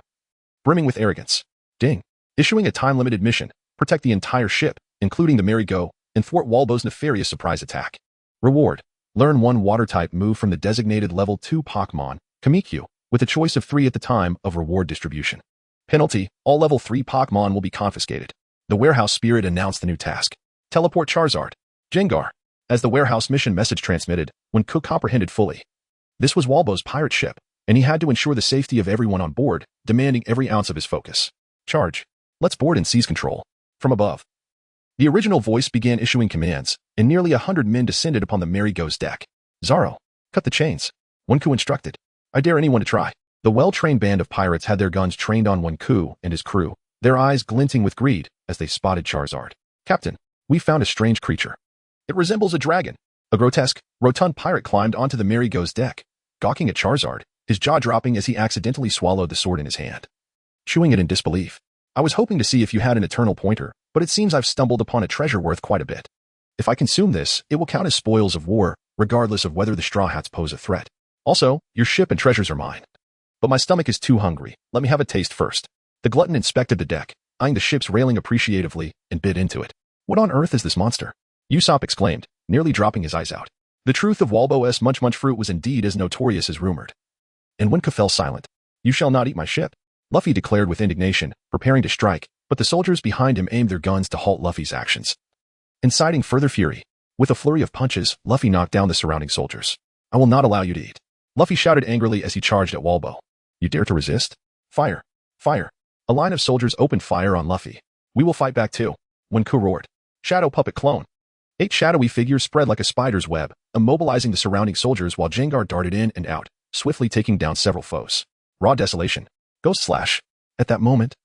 Speaker 2: brimming with arrogance. Ding. Issuing a time-limited mission, protect the entire ship, including the merry-go, and thwart Walbo's nefarious surprise attack. Reward. Learn 1 water-type move from the designated level 2 Pokémon, Kamikyu, with a choice of 3 at the time of reward distribution. Penalty. All level 3 Pokémon will be confiscated. The warehouse spirit announced the new task. Teleport Charizard. Jengar. As the warehouse mission message transmitted, Wenke comprehended fully. This was Walbo's pirate ship, and he had to ensure the safety of everyone on board, demanding every ounce of his focus. Charge. Let's board and seize control. From above, the original voice began issuing commands, and nearly 100 men descended upon the merry-go's deck. Zoro, cut the chains. Wenke instructed. I dare anyone to try. The well-trained band of pirates had their guns trained on Wenke and his crew, their eyes glinting with greed as they spotted Charizard. "Captain, we found a strange creature. It resembles a dragon." A grotesque, rotund pirate climbed onto the merry-go's deck, gawking at Charizard, his jaw dropping as he accidentally swallowed the sword in his hand. Chewing it in disbelief. "I was hoping to see if you had an eternal pointer, but it seems I've stumbled upon a treasure worth quite a bit. If I consume this, it will count as spoils of war, regardless of whether the Straw Hats pose a threat. Also, your ship and treasures are mine. But my stomach is too hungry. Let me have a taste first." The glutton inspected the deck, eyeing the ship's railing appreciatively, and bit into it. "What on earth is this monster?" Usopp exclaimed, nearly dropping his eyes out. The truth of Walbo's Munch Munch fruit was indeed as notorious as rumored. And Wenke fell silent. "You shall not eat my ship," Luffy declared with indignation, preparing to strike, but the soldiers behind him aimed their guns to halt Luffy's actions. Inciting further fury, with a flurry of punches, Luffy knocked down the surrounding soldiers. "I will not allow you to eat," Luffy shouted angrily as he charged at Walbo. "You dare to resist? Fire! Fire!" A line of soldiers opened fire on Luffy. "We will fight back too," Wenke roared. "Shadow puppet clone." 8 shadowy figures spread like a spider's web, immobilizing the surrounding soldiers while Jengar darted in and out, swiftly taking down several foes. Raw desolation. Ghost slash. At that moment,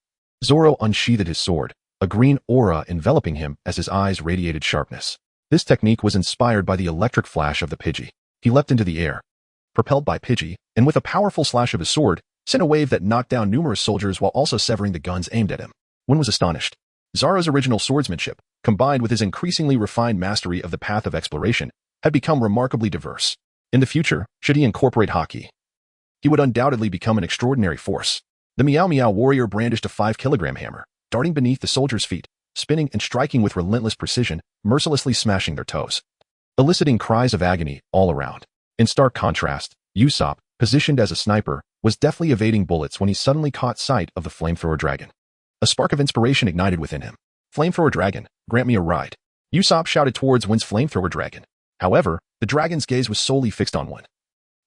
Speaker 2: Zoro unsheathed his sword, a green aura enveloping him as his eyes radiated sharpness. This technique was inspired by the electric flash of the Pidgey. He leapt into the air, propelled by Pidgey, and with a powerful slash of his sword, sent a wave that knocked down numerous soldiers while also severing the guns aimed at him. One was astonished. Zoro's original swordsmanship, combined with his increasingly refined mastery of the path of exploration, had become remarkably diverse. In the future, should he incorporate Haki, he would undoubtedly become an extraordinary force. The Meow Meow warrior brandished a 5-kilogram hammer, darting beneath the soldiers' feet, spinning and striking with relentless precision, mercilessly smashing their toes, eliciting cries of agony all around. In stark contrast, Usopp, positioned as a sniper, was deftly evading bullets when he suddenly caught sight of the flamethrower dragon. A spark of inspiration ignited within him. "Flamethrower dragon, grant me a ride." Usopp shouted towards Wind's flamethrower dragon. However, the dragon's gaze was solely fixed on Wind,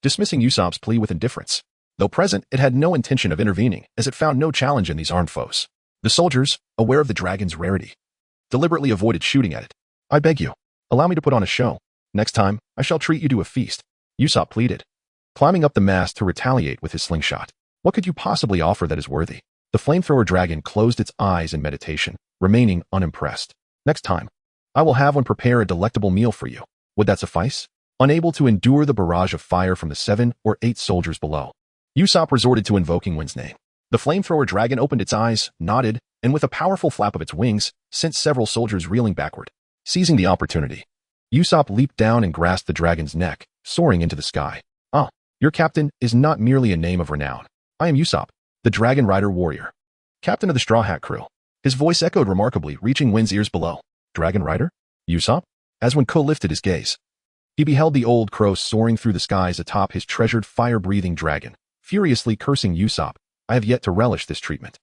Speaker 2: dismissing Usopp's plea with indifference. Though present, it had no intention of intervening, as it found no challenge in these armed foes. The soldiers, aware of the dragon's rarity, deliberately avoided shooting at it. "I beg you, allow me to put on a show. Next time, I shall treat you to a feast," Usopp pleaded, climbing up the mast to retaliate with his slingshot. "What could you possibly offer that is worthy?" The flamethrower dragon closed its eyes in meditation, remaining unimpressed. "Next time, I will have one prepare a delectable meal for you. Would that suffice?" Unable to endure the barrage of fire from the 7 or 8 soldiers below, Usopp resorted to invoking Wind's name. The flamethrower dragon opened its eyes, nodded, and with a powerful flap of its wings, sent several soldiers reeling backward. Seizing the opportunity, Usopp leaped down and grasped the dragon's neck, soaring into the sky. "Ah, your captain is not merely a name of renown. I am Usopp, the Dragon Rider warrior, captain of the Straw Hat crew." His voice echoed remarkably, reaching Wind's ears below. "Dragon Rider? Usopp?" As Wenke lifted his gaze, he beheld the old crow soaring through the skies atop his treasured fire-breathing dragon, furiously cursing Usopp. "I have yet to relish this treatment.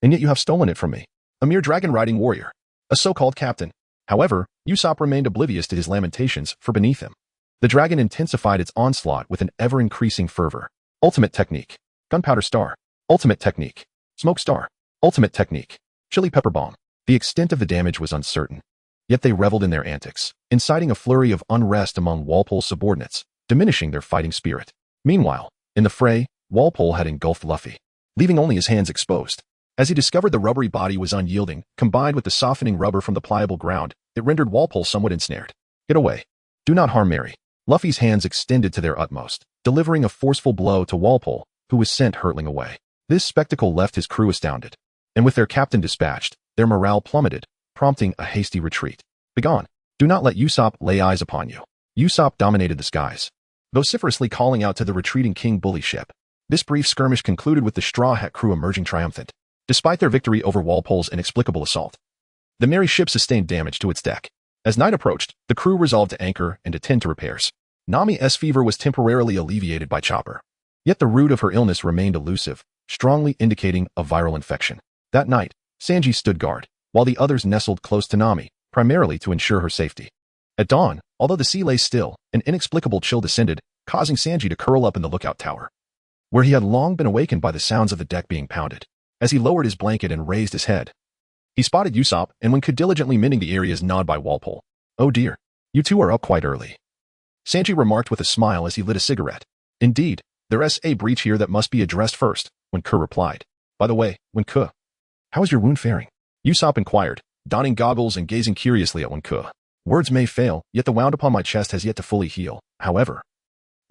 Speaker 2: And yet you have stolen it from me, a mere dragon-riding warrior, a so-called captain." However, Usopp remained oblivious to his lamentations, for beneath him, the dragon intensified its onslaught with an ever-increasing fervor. Ultimate technique. Gunpowder star. Ultimate technique. Smoke star. Ultimate technique. Chili pepper bomb. The extent of the damage was uncertain. Yet they reveled in their antics, inciting a flurry of unrest among Walpole's subordinates, diminishing their fighting spirit. Meanwhile, in the fray, Walpole had engulfed Luffy, leaving only his hands exposed. As he discovered the rubbery body was unyielding, combined with the softening rubber from the pliable ground, it rendered Walpole somewhat ensnared. "Get away. Do not harm Mary." Luffy's hands extended to their utmost, delivering a forceful blow to Walpole, who was sent hurtling away. This spectacle left his crew astounded, and with their captain dispatched, their morale plummeted, prompting a hasty retreat. "Begone. Do not let Usopp lay eyes upon you." Usopp dominated the skies, vociferously calling out to the retreating King Bully ship. This brief skirmish concluded with the Straw Hat crew emerging triumphant. Despite their victory over Walpole's inexplicable assault, the merry ship sustained damage to its deck. As night approached, the crew resolved to anchor and attend to repairs. Nami's fever was temporarily alleviated by Chopper, yet the root of her illness remained elusive, strongly indicating a viral infection. That night, Sanji stood guard, while the others nestled close to Nami, primarily to ensure her safety. At dawn, although the sea lay still, an inexplicable chill descended, causing Sanji to curl up in the lookout tower, where he had long been awakened by the sounds of the deck being pounded. As he lowered his blanket and raised his head, he spotted Usopp and Wenke diligently mending the areas gnawed by Walpole. "Oh dear, you two are up quite early," Sanji remarked with a smile as he lit a cigarette. Indeed, There's a breach here that must be addressed first, Wenke replied. By the way, Wenke, how is your wound faring? Usopp inquired, donning goggles and gazing curiously at Wenke. Words may fail, yet the wound upon my chest has yet to fully heal. However,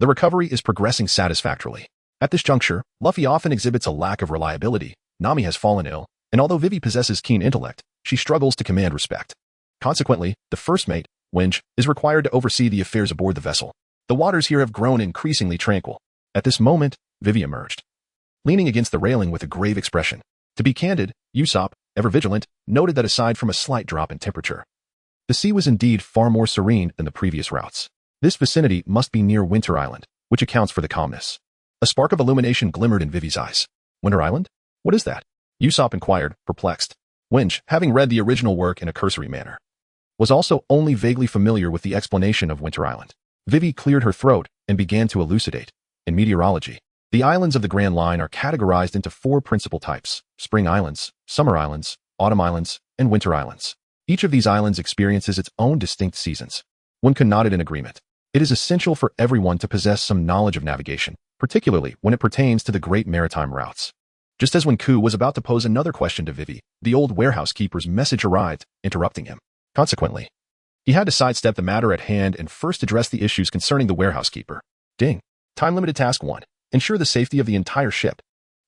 Speaker 2: the recovery is progressing satisfactorily. At this juncture, Luffy often exhibits a lack of reliability. Nami has fallen ill, and although Vivi possesses keen intellect, she struggles to command respect. Consequently, the first mate, Wenke, is required to oversee the affairs aboard the vessel. The waters here have grown increasingly tranquil. At this moment, Vivi emerged, leaning against the railing with a grave expression. To be candid, Usopp, ever vigilant, noted that aside from a slight drop in temperature, the sea was indeed far more serene than the previous routes. This vicinity must be near Winter Island, which accounts for the calmness. A spark of illumination glimmered in Vivi's eyes. Winter Island? What is that? Usopp inquired, perplexed. Wenke, having read the original work in a cursory manner, was also only vaguely familiar with the explanation of Winter Island. Vivi cleared her throat and began to elucidate. In meteorology, the islands of the Grand Line are categorized into 4 principal types: spring islands, summer islands, autumn islands, and winter islands. Each of these islands experiences its own distinct seasons. Wenke nodded in agreement. It is essential for everyone to possess some knowledge of navigation, particularly when it pertains to the great maritime routes. Just as Wenke was about to pose another question to Vivi, the old warehouse keeper's message arrived, interrupting him. Consequently, he had to sidestep the matter at hand and first address the issues concerning the warehouse keeper. Ding. Time-limited task 1. Ensure the safety of the entire ship.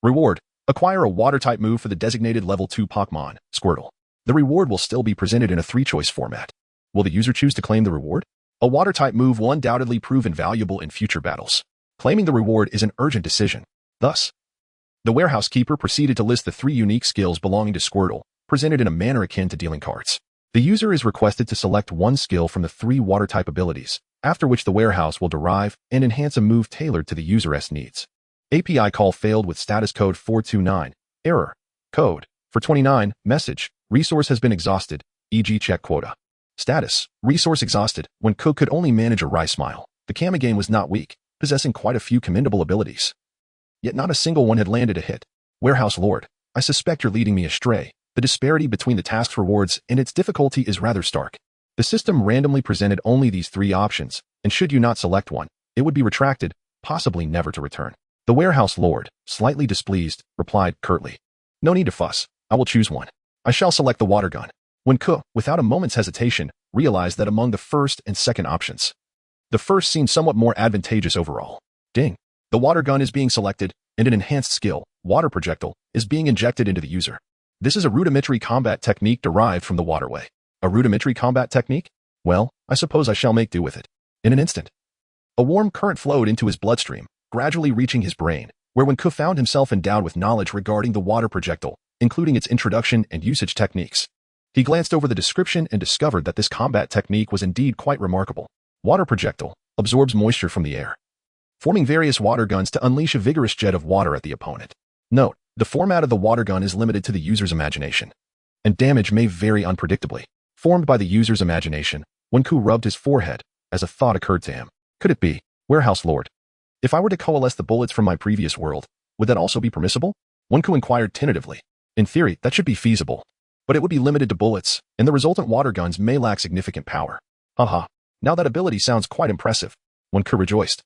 Speaker 2: Reward. Acquire a water-type move for the designated level 2 Pokémon, Squirtle. The reward will still be presented in a 3-choice format. Will the user choose to claim the reward? A water-type move will undoubtedly prove invaluable in future battles. Claiming the reward is an urgent decision. Thus, the warehouse keeper proceeded to list the 3 unique skills belonging to Squirtle, presented in a manner akin to dealing cards. The user is requested to select one skill from the 3 water-type abilities, after which the warehouse will derive and enhance a move tailored to the user's needs. API call failed with status code 429. Error. Code. For 29. Message. Resource has been exhausted, e.g. check quota. Status. Resource exhausted. When Cook could only manage a wry smile, the Kamigame was not weak, possessing quite a few commendable abilities. Yet not a single one had landed a hit. Warehouse Lord, I suspect you're leading me astray. The disparity between the task's rewards and its difficulty is rather stark. The system randomly presented only these 3 options, and should you not select one, it would be retracted, possibly never to return. The warehouse lord, slightly displeased, replied curtly. No need to fuss, I will choose one. I shall select the water gun. When Cook, without a moment's hesitation, realized that among the first and second options, the first seemed somewhat more advantageous overall. Ding. The water gun is being selected, and an enhanced skill, water projectile, is being injected into the user. This is a rudimentary combat technique derived from the waterway. A rudimentary combat technique? Well, I suppose I shall make do with it. In an instant, a warm current flowed into his bloodstream, gradually reaching his brain, where Wenke found himself endowed with knowledge regarding the water projectile, including its introduction and usage techniques. He glanced over the description and discovered that this combat technique was indeed quite remarkable. Water projectile absorbs moisture from the air, forming various water guns to unleash a vigorous jet of water at the opponent. Note, the format of the water gun is limited to the user's imagination, and damage may vary unpredictably. Formed by the user's imagination, Wenku rubbed his forehead as a thought occurred to him. Could it be, Warehouse Lord? If I were to coalesce the bullets from my previous world, would that also be permissible? Wenku inquired tentatively. In theory, that should be feasible, but it would be limited to bullets, and the resultant water guns may lack significant power. Haha, now that ability sounds quite impressive. Wenku rejoiced,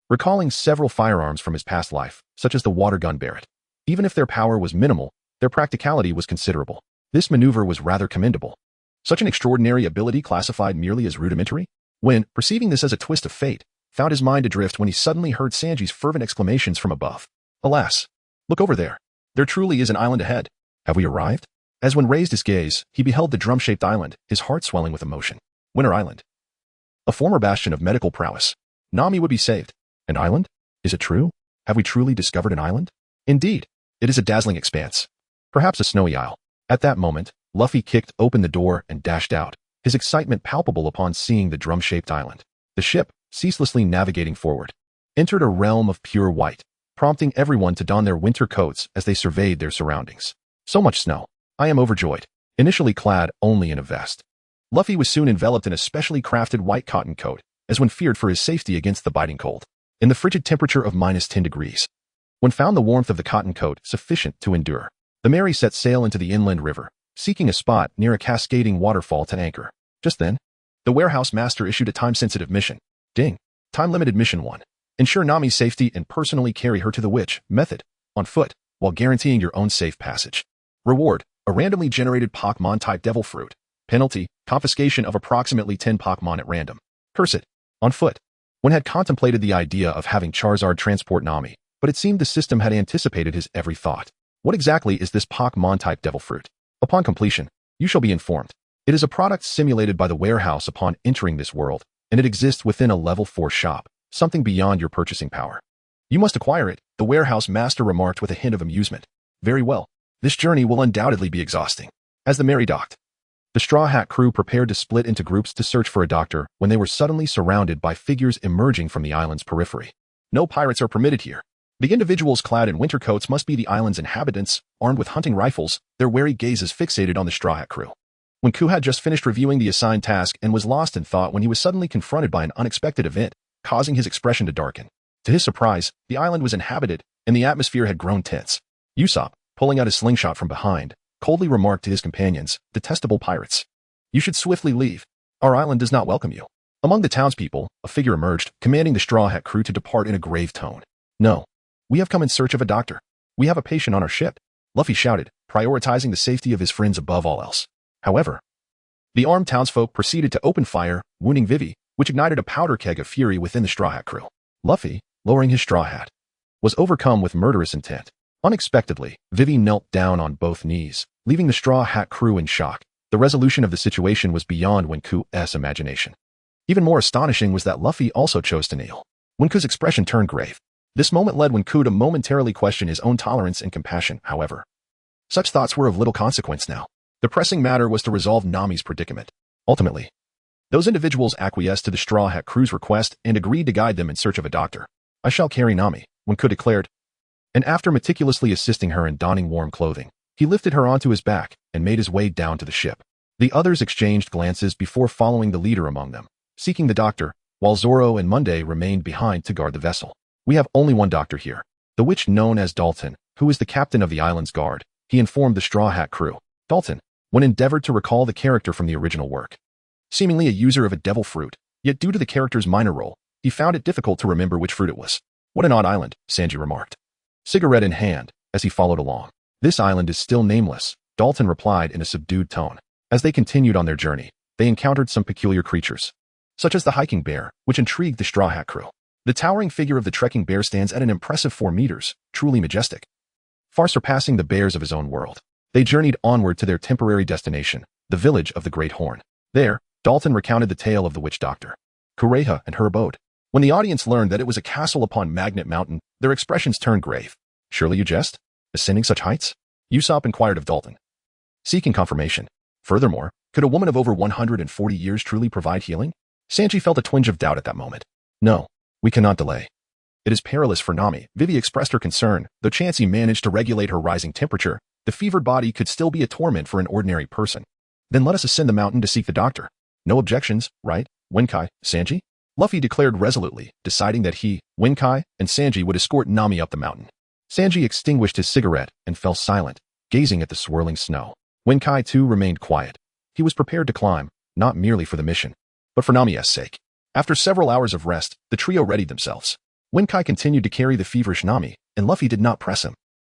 Speaker 2: recalling several firearms from his past life, such as the water gun Barrett. Even if their power was minimal, their practicality was considerable. This maneuver was rather commendable. Such an extraordinary ability classified merely as rudimentary? When, perceiving this as a twist of fate, found his mind adrift when he suddenly heard Sanji's fervent exclamations from above. Alas! Look over there. There truly is an island ahead. Have we arrived? As when raised his gaze, he beheld the drum-shaped island, his heart swelling with emotion. Winter Island. A former bastion of medical prowess. Nami would be saved. An island? Is it true? Have we truly discovered an island? Indeed, it is a dazzling expanse. Perhaps a snowy isle. At that moment, Luffy kicked open the door and dashed out, his excitement palpable upon seeing the drum-shaped island. The ship, ceaselessly navigating forward, entered a realm of pure white, prompting everyone to don their winter coats as they surveyed their surroundings. So much snow. I am overjoyed. Initially clad only in a vest, Luffy was soon enveloped in a specially crafted white cotton coat, as when feared for his safety against the biting cold. In the frigid temperature of -10 degrees, when found the warmth of the cotton coat sufficient to endure, the Mary set sail into the inland river, seeking a spot near a cascading waterfall to anchor. Just then, the warehouse master issued a time-sensitive mission. Ding. Time-limited mission 1. Ensure Nami's safety and personally carry her to the witch method on foot while guaranteeing your own safe passage. Reward: a randomly generated Pokémon-type devil fruit. Penalty: confiscation of approximately 10 Pokémon at random. Curse it. On foot. One had contemplated the idea of having Charizard transport Nami, but it seemed the system had anticipated his every thought. What exactly is this Pokémon-type devil fruit? Upon completion, you shall be informed. It is a product simulated by the warehouse upon entering this world, and it exists within a level 4 shop, something beyond your purchasing power. You must acquire it, the warehouse master remarked with a hint of amusement. Very well. This journey will undoubtedly be exhausting. As the merry docked, the Straw Hat crew prepared to split into groups to search for a doctor when they were suddenly surrounded by figures emerging from the island's periphery. No pirates are permitted here. The individuals clad in winter coats must be the island's inhabitants, armed with hunting rifles, their wary gazes fixated on the Straw Hat crew. Wenke had just finished reviewing the assigned task and was lost in thought when he was suddenly confronted by an unexpected event, causing his expression to darken. To his surprise, the island was inhabited, and the atmosphere had grown tense. Usopp, pulling out his slingshot from behind, coldly remarked to his companions, "Detestable pirates. You should swiftly leave. Our island does not welcome you." Among the townspeople, a figure emerged, commanding the Straw Hat crew to depart in a grave tone. "No. We have come in search of a doctor. We have a patient on our ship," Luffy shouted, prioritizing the safety of his friends above all else. However, the armed townsfolk proceeded to open fire, wounding Vivi, which ignited a powder keg of fury within the Straw Hat crew. Luffy, lowering his straw hat, was overcome with murderous intent. Unexpectedly, Vivi knelt down on both knees, leaving the Straw Hat crew in shock. The resolution of the situation was beyond Wenku's imagination. Even more astonishing was that Luffy also chose to kneel. Wenku's expression turned grave. This moment led Wenku to momentarily question his own tolerance and compassion, however. Such thoughts were of little consequence now. The pressing matter was to resolve Nami's predicament. Ultimately, those individuals acquiesced to the Straw Hat crew's request and agreed to guide them in search of a doctor. "I shall carry Nami," Wenku declared. And after meticulously assisting her in donning warm clothing, he lifted her onto his back and made his way down to the ship. The others exchanged glances before following the leader among them, seeking the doctor, while Zoro and Monday remained behind to guard the vessel. "We have only one doctor here, the witch known as Dalton, who is the captain of the island's guard," he informed the Straw Hat crew. Dalton, one endeavored to recall the character from the original work. Seemingly a user of a devil fruit, yet due to the character's minor role, he found it difficult to remember which fruit it was. "What an odd island," Sanji remarked, cigarette in hand, as he followed along. "This island is still nameless," Dalton replied in a subdued tone. As they continued on their journey, they encountered some peculiar creatures, such as the hiking bear, which intrigued the Straw Hat crew. The towering figure of the trekking bear stands at an impressive 4 meters, truly majestic, far surpassing the bears of his own world. They journeyed onward to their temporary destination, the village of the Great Horn. There, Dalton recounted the tale of the witch doctor, Kureha, and her abode. When the audience learned that it was a castle upon Magnet Mountain, their expressions turned grave. "Surely you jest? Ascending such heights?" Usopp inquired of Dalton, seeking confirmation. Furthermore, could a woman of over 140 years truly provide healing? Sanji felt a twinge of doubt at that moment. "No, we cannot delay. It is perilous for Nami." Vivi expressed her concern. Though Chansey managed to regulate her rising temperature, the fevered body could still be a torment for an ordinary person. "Then let us ascend the mountain to seek the doctor. No objections, right, Wenke, Sanji?" Luffy declared resolutely, deciding that he, Wenke, and Sanji would escort Nami up the mountain. Sanji extinguished his cigarette and fell silent, gazing at the swirling snow. Wenke too remained quiet. He was prepared to climb, not merely for the mission, but for Nami's sake. After several hours of rest, the trio readied themselves. Wenke continued to carry the feverish Nami, and Luffy did not press him.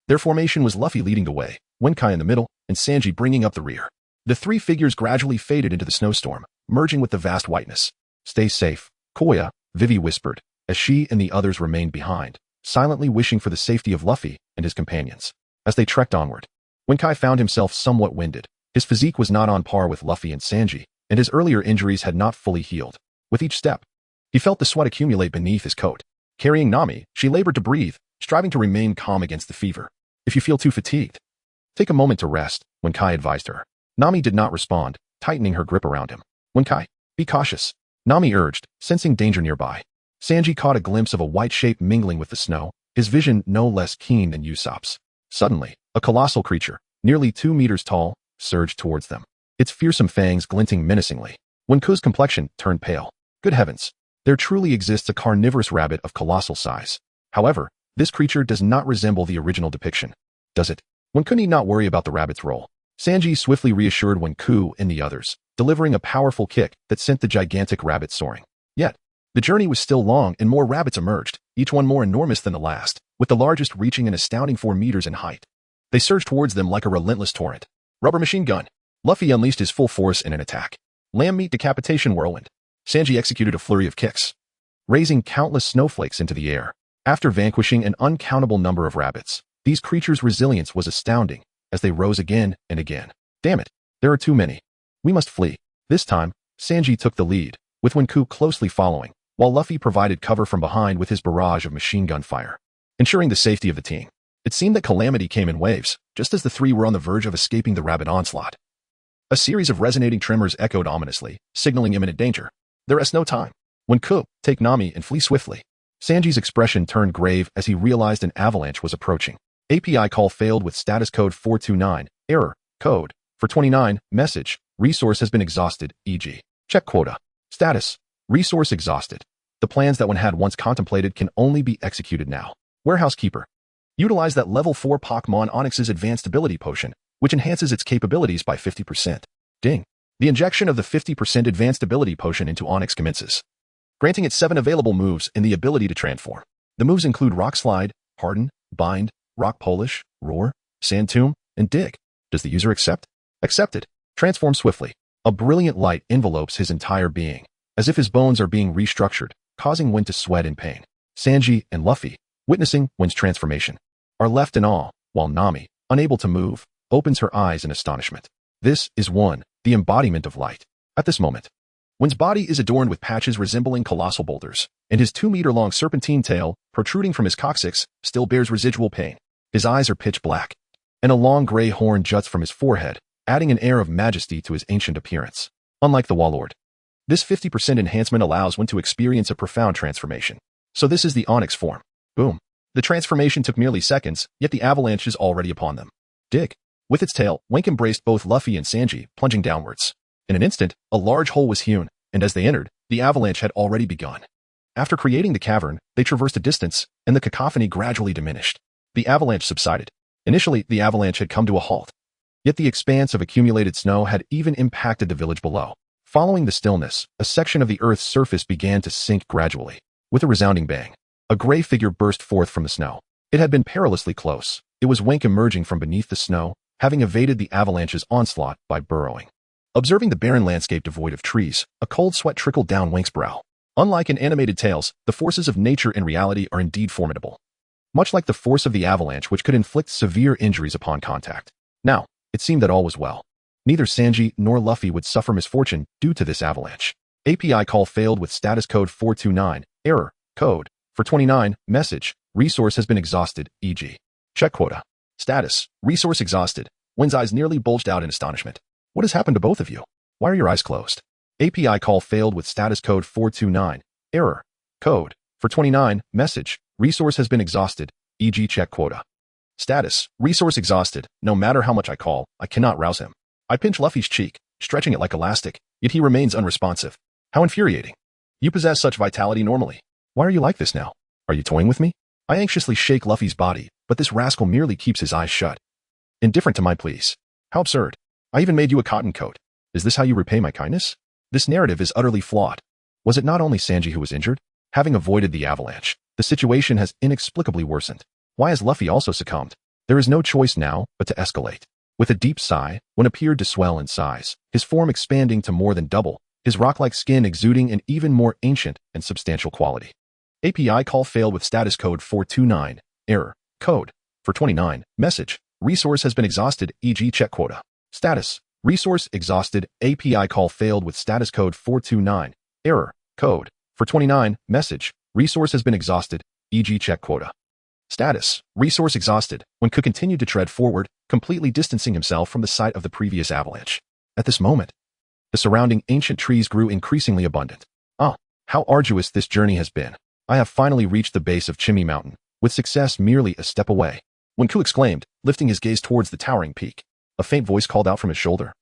Speaker 2: Their formation was Luffy leading the way, Wenke in the middle, and Sanji bringing up the rear. The 3 figures gradually faded into the snowstorm, merging with the vast whiteness. "Stay safe, Koya," Vivi whispered, as she and the others remained behind, silently wishing for the safety of Luffy and his companions. As they trekked onward, Wenke found himself somewhat winded. His physique was not on par with Luffy and Sanji, and his earlier injuries had not fully healed. With each step, he felt the sweat accumulate beneath his coat. Carrying Nami, she labored to breathe, striving to remain calm against the fever. "If you feel too fatigued, take a moment to rest," Wenke advised her. Nami did not respond, tightening her grip around him. "Wenke, be cautious," Nami urged, sensing danger nearby. Sanji caught a glimpse of a white shape mingling with the snow, his vision no less keen than Usopp's. Suddenly, a colossal creature, nearly 2 meters tall, surged towards them, its fearsome fangs glinting menacingly. Wenku's complexion turned pale. Good heavens, there truly exists a carnivorous rabbit of colossal size. However, this creature does not resemble the original depiction, does it? Wenku need not worry about the rabbit's role. Sanji swiftly reassured Wenku and the others, delivering a powerful kick that sent the gigantic rabbit soaring. Yet, the journey was still long and more rabbits emerged, each one more enormous than the last, with the largest reaching an astounding 4 meters in height. They surged towards them like a relentless torrent. Rubber machine gun. Luffy unleashed his full force in an attack. Lamb meat decapitation whirlwind. Sanji executed a flurry of kicks, raising countless snowflakes into the air. After vanquishing an uncountable number of rabbits, these creatures' resilience was astounding as they rose again and again. Damn it, there are too many. We must flee. This time, Sanji took the lead, with Wenke closely following, while Luffy provided cover from behind with his barrage of machine gun fire, ensuring the safety of the team. It seemed that calamity came in waves, just as the three were on the verge of escaping the rabbit onslaught. A series of resonating tremors echoed ominously, signaling imminent danger. There is no time. Wenke, take Nami and flee swiftly. Sanji's expression turned grave as he realized an avalanche was approaching. API call failed with status code 429, error, code, for 29, message, resource has been exhausted, e.g. check quota. Status, resource exhausted. The plans that one had once contemplated can only be executed now. Warehouse Keeper. Utilize that level 4 Pokémon Onyx's advanced ability potion, which enhances its capabilities by 50%. Ding. The injection of the 50% advanced ability potion into Onyx commences, granting it 7 available moves and the ability to transform. The moves include Rock Slide, Harden, Bind, Rock Polish, Roar, Sand Tomb, and Dig. Does the user accept? Accepted. Transform swiftly. A brilliant light envelopes his entire being, as if his bones are being restructured, causing Wen to sweat in pain. Sanji and Luffy, witnessing Wen's transformation, are left in awe, while Nami, unable to move, opens her eyes in astonishment. This is Wen, the embodiment of light. At this moment, Wen's body is adorned with patches resembling colossal boulders, and his 2-meter-long serpentine tail, protruding from his coccyx, still bears residual pain. His eyes are pitch black, and a long gray horn juts from his forehead, adding an air of majesty to his ancient appearance. Unlike the Warlord, this 50% enhancement allows one to experience a profound transformation. So this is the Onyx form. Boom. The transformation took merely seconds, yet the avalanche is already upon them. Dig. With its tail, Wenke embraced both Luffy and Sanji, plunging downwards. In an instant, a large hole was hewn, and as they entered, the avalanche had already begun. After creating the cavern, they traversed a distance, and the cacophony gradually diminished. The avalanche subsided. Initially, the avalanche had come to a halt. Yet the expanse of accumulated snow had even impacted the village below. Following the stillness, a section of the Earth's surface began to sink gradually. With a resounding bang, a gray figure burst forth from the snow. It had been perilously close. It was Wenke emerging from beneath the snow, having evaded the avalanche's onslaught by burrowing. Observing the barren landscape devoid of trees, a cold sweat trickled down Wenke's brow. Unlike in animated tales, the forces of nature and reality are indeed formidable. Much like the force of the avalanche, which could inflict severe injuries upon contact. Now, it seemed that all was well. Neither Sanji nor Luffy would suffer misfortune due to this avalanche. API call failed with status code 429, error, code, for 29, message, resource has been exhausted, e.g. check quota. Status, resource exhausted. Wen's eyes nearly bulged out in astonishment. What has happened to both of you? Why are your eyes closed? API call failed with status code 429, error, code, for 29, message, resource has been exhausted, e.g. check quota. Status, resource exhausted. No matter how much I call, I cannot rouse him. I pinch Luffy's cheek, stretching it like elastic, yet he remains unresponsive. How infuriating. You possess such vitality normally. Why are you like this now? Are you toying with me? I anxiously shake Luffy's body, but this rascal merely keeps his eyes shut. Indifferent to my pleas. How absurd. I even made you a cotton coat. Is this how you repay my kindness? This narrative is utterly flawed. Was it not only Sanji who was injured? Having avoided the avalanche, the situation has inexplicably worsened. Why has Luffy also succumbed? There is no choice now but to escalate. With a deep sigh, Wen appeared to swell in size, his form expanding to more than double, his rock-like skin exuding an even more ancient and substantial quality. API call failed with status code 429, error, code, for 29, message, resource has been exhausted, e.g. check quota. Status, resource exhausted, API call failed with status code 429, error, code, for 29, message, resource has been exhausted, e.g. check quota. Status, resource exhausted. Wenke continued to tread forward, completely distancing himself from the site of the previous avalanche. At this moment, the surrounding ancient trees grew increasingly abundant. Ah, how arduous this journey has been. I have finally reached the base of Chimney Mountain, with success merely a step away. Wenke exclaimed, lifting his gaze towards the towering peak. A faint voice called out from his shoulder.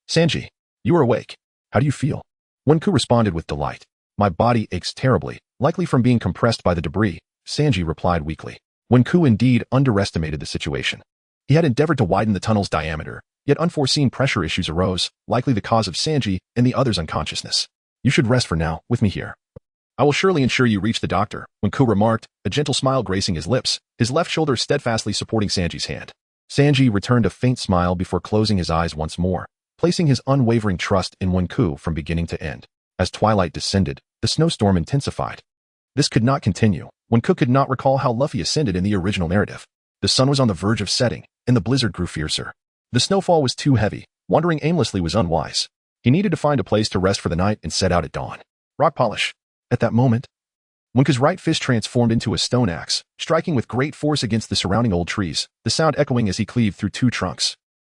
Speaker 2: Sanji, you are awake. How do you feel? Wenke responded with delight. My body aches terribly, likely from being compressed by the debris, Sanji replied weakly. Wenke indeed underestimated the situation. He had endeavored to widen the tunnel's diameter, yet unforeseen pressure issues arose, likely the cause of Sanji and the others' unconsciousness. You should rest for now, with me here. I will surely ensure you reach the doctor, Wenke remarked, a gentle smile gracing his lips, his left shoulder steadfastly supporting Sanji's hand. Sanji returned a faint smile before closing his eyes once more, placing his unwavering trust in Wenke from beginning to end. As twilight descended, the snowstorm intensified. This could not continue. Wenke could not recall how Luffy ascended in the original narrative. The sun was on the verge of setting, and the blizzard grew fiercer. The snowfall was too heavy. Wandering aimlessly was unwise. He needed to find a place to rest for the night and set out at dawn. Rock polish. At that moment, Wenke's right fist transformed into a stone axe, striking with great force against the surrounding old trees, the sound echoing as he cleaved through two trunks.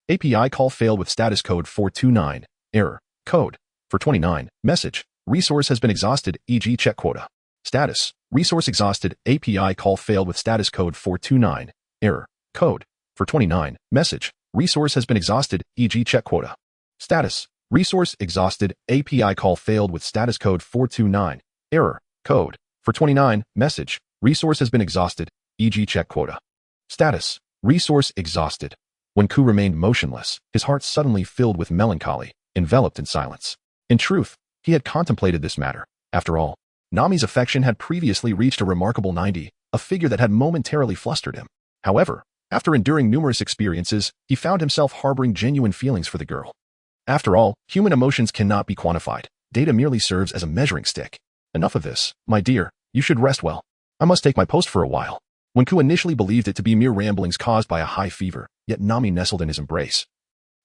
Speaker 2: API call failed with status code 429. Error. Code. 429. Message. Resource has been exhausted, e.g. check quota. Status. Resource exhausted. API call failed with status code 429. Error. Code. 429. Message. Resource has been exhausted, e.g. check quota. Status. Resource exhausted. API call failed with status code 429. Error. Code. 429. Message. Resource has been exhausted, e.g. check quota. Status. Resource exhausted. Wenke remained motionless, his heart suddenly filled with melancholy, enveloped in silence. In truth, he had contemplated this matter. After all, Nami's affection had previously reached a remarkable 90, a figure that had momentarily flustered him. However, after enduring numerous experiences, he found himself harboring genuine feelings for the girl. After all, human emotions cannot be quantified. Data merely serves as a measuring stick. Enough of this, my dear. You should rest well. I must take my post for a while. Wenke initially believed it to be mere ramblings caused by a high fever, yet Nami nestled in his embrace,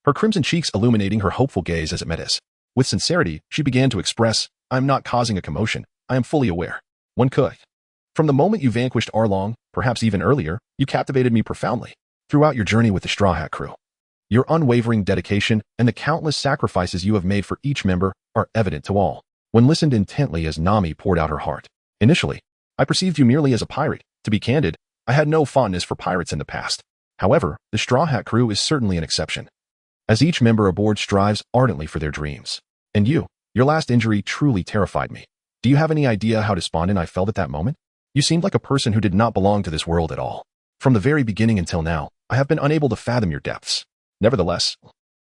Speaker 2: her crimson cheeks illuminating her hopeful gaze as it met his. With sincerity, she began to express, I am not causing a commotion. I am fully aware. Wenke. From the moment you vanquished Arlong, perhaps even earlier, you captivated me profoundly. Throughout your journey with the Straw Hat crew, your unwavering dedication and the countless sacrifices you have made for each member are evident to all. When listened intently as Nami poured out her heart. Initially, I perceived you merely as a pirate. To be candid, I had no fondness for pirates in the past. However, the Straw Hat crew is certainly an exception, as each member aboard strives ardently for their dreams. And you, your last injury truly terrified me. Do you have any idea how despondent I felt at that moment? You seemed like a person who did not belong to this world at all. From the very beginning until now, I have been unable to fathom your depths. Nevertheless,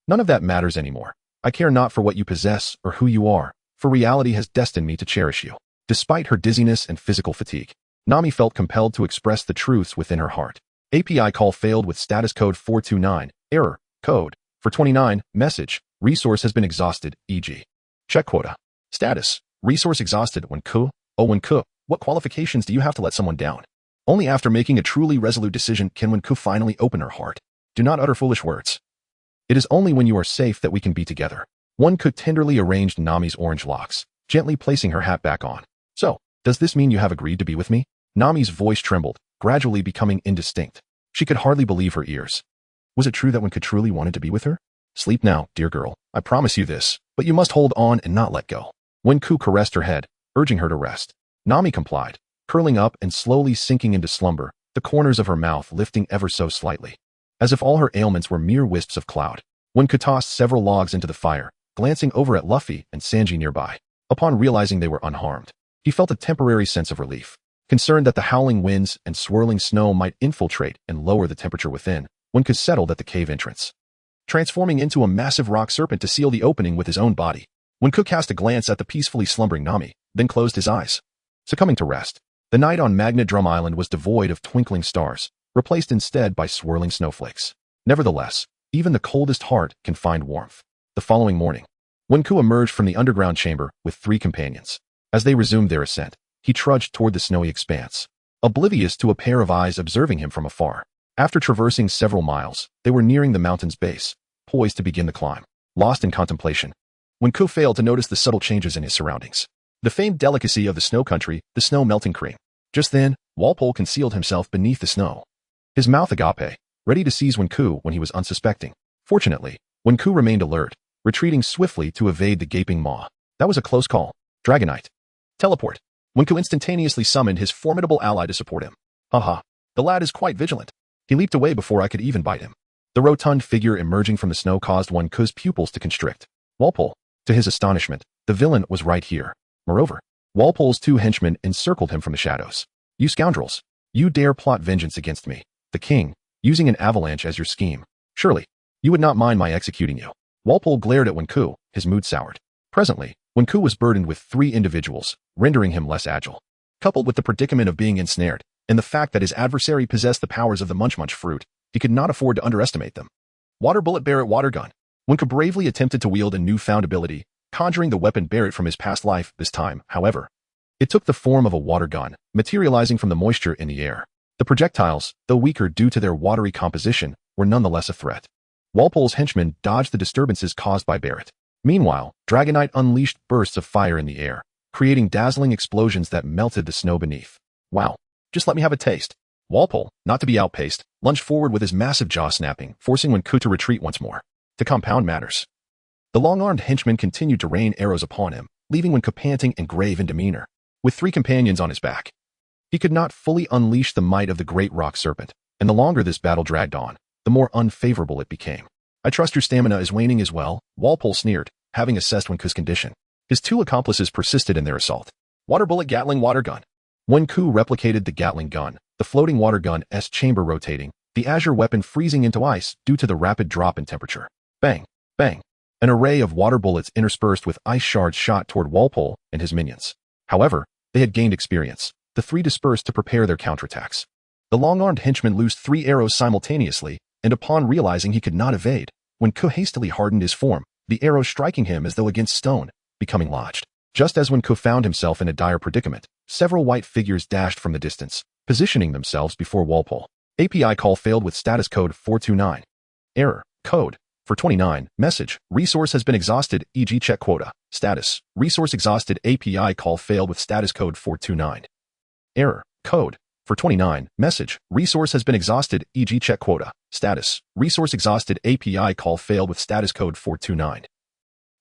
Speaker 2: none of that matters anymore. I care not for what you possess or who you are, for reality has destined me to cherish you. Despite her dizziness and physical fatigue, Nami felt compelled to express the truths within her heart. API call failed with status code 429. Error. Code. 429. Message. Resource has been exhausted, e.g. check quota. Status. Resource exhausted. Wenke. Oh Wenke, what qualifications do you have to let someone down? Only after making a truly resolute decision can Wenke finally open her heart. Do not utter foolish words. It is only when you are safe that we can be together. Wenke tenderly arranged Nami's orange locks, gently placing her hat back on. So, does this mean you have agreed to be with me? Nami's voice trembled, gradually becoming indistinct. She could hardly believe her ears. Was it true that Wenke truly wanted to be with her? Sleep now, dear girl. I promise you this, but you must hold on and not let go. Wenke caressed her head, urging her to rest. Nami complied, curling up and slowly sinking into slumber, the corners of her mouth lifting ever so slightly, as if all her ailments were mere wisps of cloud. Wenke tossed several logs into the fire, glancing over at Luffy and Sanji nearby. Upon realizing they were unharmed, he felt a temporary sense of relief. Concerned that the howling winds and swirling snow might infiltrate and lower the temperature within, Wenke settled at the cave entrance, transforming into a massive rock serpent to seal the opening with his own body. Wenke cast a glance at the peacefully slumbering Nami, then closed his eyes. Succumbing to rest, the night on Magnet Drum Island was devoid of twinkling stars, replaced instead by swirling snowflakes. Nevertheless, even the coldest heart can find warmth. The following morning, Wenke emerged from the underground chamber with 3 companions. As they resumed their ascent, he trudged toward the snowy expanse, oblivious to a pair of eyes observing him from afar. After traversing several miles, they were nearing the mountain's base, poised to begin the climb. Lost in contemplation, Wenke failed to notice the subtle changes in his surroundings. The famed delicacy of the snow country, the snow melting cream. Just then, Walpole concealed himself beneath the snow, his mouth agape, ready to seize Wenke when he was unsuspecting. Fortunately, Wenke remained alert, retreating swiftly to evade the gaping maw. That was a close call. Dragonite. Teleport. Wenke instantaneously summoned his formidable ally to support him. Haha, the lad is quite vigilant. He leaped away before I could even bite him. The rotund figure emerging from the snow caused Wenke's pupils to constrict. Walpole. To his astonishment, the villain was right here. Moreover, Walpole's 2 henchmen encircled him from the shadows. You scoundrels! You dare plot vengeance against me, the king, using an avalanche as your scheme. Surely, you would not mind my executing you. Walpole glared at Wenke, his mood soured. Presently, Wenke was burdened with 3 individuals, rendering him less agile. Coupled with the predicament of being ensnared, and the fact that his adversary possessed the powers of the Munch fruit, he could not afford to underestimate them. Water Bullet Barrett Water Gun. Wenke bravely attempted to wield a newfound ability, conjuring the weapon Barrett from his past life. This time, however, it took the form of a water gun, materializing from the moisture in the air. The projectiles, though weaker due to their watery composition, were nonetheless a threat. Walpole's henchmen dodged the disturbances caused by Barrett. Meanwhile, Dragonite unleashed bursts of fire in the air, creating dazzling explosions that melted the snow beneath. Wow, just let me have a taste. Walpole, not to be outpaced, lunged forward with his massive jaw snapping, forcing Wenke to retreat once more. To compound matters, the long-armed henchman continued to rain arrows upon him, leaving Wenke panting and grave in demeanor. With 3 companions on his back, he could not fully unleash the might of the great rock serpent, and the longer this battle dragged on, the more unfavorable it became. I trust your stamina is waning as well, Walpole sneered, having assessed Wenke's condition. His 2 accomplices persisted in their assault. Water Bullet Gatling Water Gun. Wenke replicated the Gatling gun, the floating water gun's chamber rotating, the azure weapon freezing into ice due to the rapid drop in temperature. Bang, bang. An array of water bullets interspersed with ice shards shot toward Walpole and his minions. However, they had gained experience. The 3 dispersed to prepare their counterattacks. The long-armed henchman loosed 3 arrows simultaneously, and upon realizing he could not evade, Wenke hastily hardened his form, the arrow striking him as though against stone, becoming lodged. Just as Wenke found himself in a dire predicament, several white figures dashed from the distance, positioning themselves before Walpole. API call failed with status code 429. Error. Code. 429. Message. Resource has been exhausted, e.g. check quota. Status. Resource exhausted. API call failed with status code 429. Error. Code. 429. Message. Resource has been exhausted, e.g. check quota. Status. Resource exhausted. API call failed with status code 429.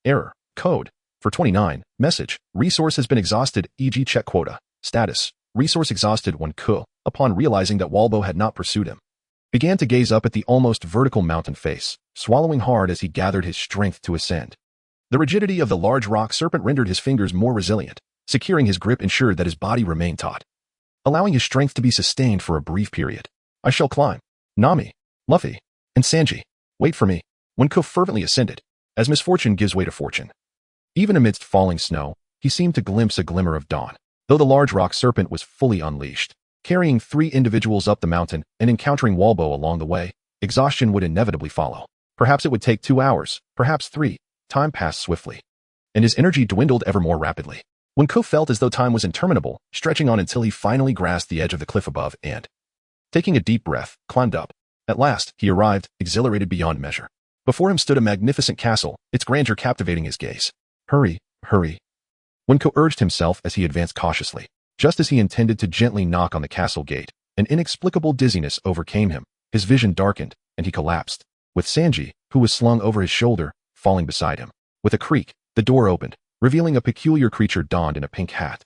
Speaker 2: Error. Code. 429. Message. Resource has been exhausted, e.g. check quota. Status. Resource exhausted. Wenke, upon realizing that Walpole had not pursued him, began to gaze up at the almost vertical mountain face, swallowing hard as he gathered his strength to ascend. The rigidity of the large rock serpent rendered his fingers more resilient. Securing his grip ensured that his body remained taut, allowing his strength to be sustained for a brief period. I shall climb. Nami, Luffy, and Sanji, wait for me. Wenke fervently ascended, as misfortune gives way to fortune. Even amidst falling snow, he seemed to glimpse a glimmer of dawn, though the large rock serpent was fully unleashed. Carrying 3 individuals up the mountain and encountering Walpole along the way, exhaustion would inevitably follow. Perhaps it would take 2 hours, perhaps 3. Time passed swiftly, and his energy dwindled ever more rapidly. Wenke felt as though time was interminable, stretching on until he finally grasped the edge of the cliff above and, taking a deep breath, climbed up. At last, he arrived, exhilarated beyond measure. Before him stood a magnificent castle, its grandeur captivating his gaze. Hurry, hurry. Wenke urged himself as he advanced cautiously. Just as he intended to gently knock on the castle gate, an inexplicable dizziness overcame him. His vision darkened, and he collapsed, with Sanji, who was slung over his shoulder, falling beside him. With a creak, the door opened, revealing a peculiar creature donned in a pink hat,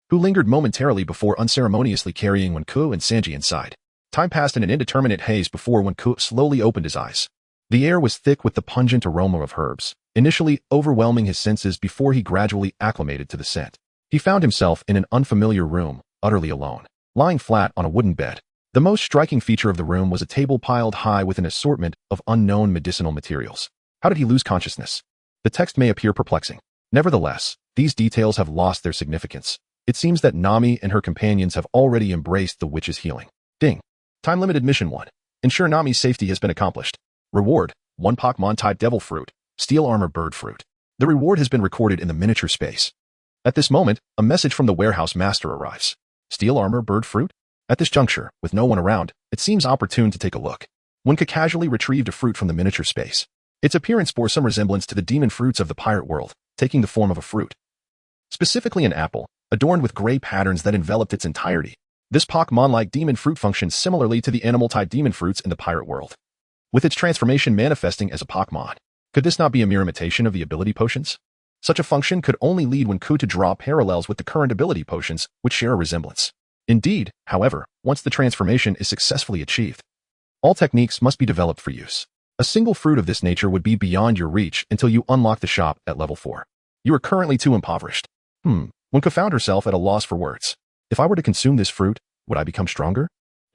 Speaker 2: who lingered momentarily before unceremoniously carrying Wenke and Sanji inside. Time passed in an indeterminate haze before Wenke slowly opened his eyes. The air was thick with the pungent aroma of herbs, initially overwhelming his senses before he gradually acclimated to the scent. He found himself in an unfamiliar room, utterly alone, lying flat on a wooden bed. The most striking feature of the room was a table piled high with an assortment of unknown medicinal materials. How did he lose consciousness? The text may appear perplexing. Nevertheless, these details have lost their significance. It seems that Nami and her companions have already embraced the witch's healing. Ding. Time-limited mission 1. Ensure Nami's safety has been accomplished. Reward, 1 Pokémon-type Devil Fruit, Steel Armor Bird Fruit. The reward has been recorded in the miniature space. At this moment, a message from the warehouse master arrives. Steel Armor Bird Fruit? At this juncture, with no one around, it seems opportune to take a look. Wenke casually retrieved a fruit from the miniature space. Its appearance bore some resemblance to the demon fruits of the pirate world, taking the form of a fruit. Specifically an apple, adorned with gray patterns that enveloped its entirety. This Pokémon-like demon fruit functions similarly to the animal-type demon fruits in the pirate world, with its transformation manifesting as a Pokémon. Could this not be a mere imitation of the ability potions? Such a function could only lead Wenke to draw parallels with the current ability potions, which share a resemblance. Indeed, however, once the transformation is successfully achieved, all techniques must be developed for use. A single fruit of this nature would be beyond your reach until you unlock the shop at level 4. You are currently too impoverished. Wenke found herself at a loss for words. If I were to consume this fruit, would I become stronger?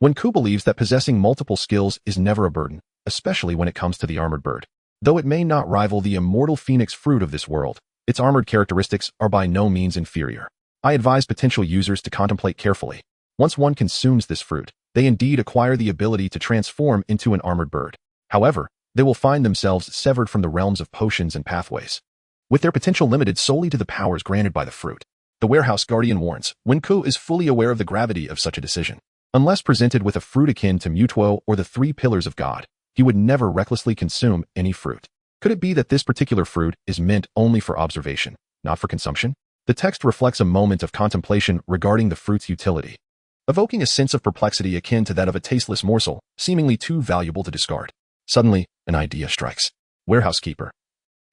Speaker 2: Wenke believes that possessing multiple skills is never a burden, especially when it comes to the armored bird. Though it may not rival the immortal phoenix fruit of this world, Its armored characteristics are by no means inferior. I advise potential users to contemplate carefully. Once one consumes this fruit, they indeed acquire the ability to transform into an armored bird. However, they will find themselves severed from the realms of potions and pathways, with their potential limited solely to the powers granted by the fruit. The warehouse guardian warns, Wenke is fully aware of the gravity of such a decision. Unless presented with a fruit akin to Mutuo or the three pillars of God, he would never recklessly consume any fruit. Could it be that this particular fruit is meant only for observation, not for consumption? The text reflects a moment of contemplation regarding the fruit's utility, evoking a sense of perplexity akin to that of a tasteless morsel, seemingly too valuable to discard. Suddenly, an idea strikes. Warehouse keeper.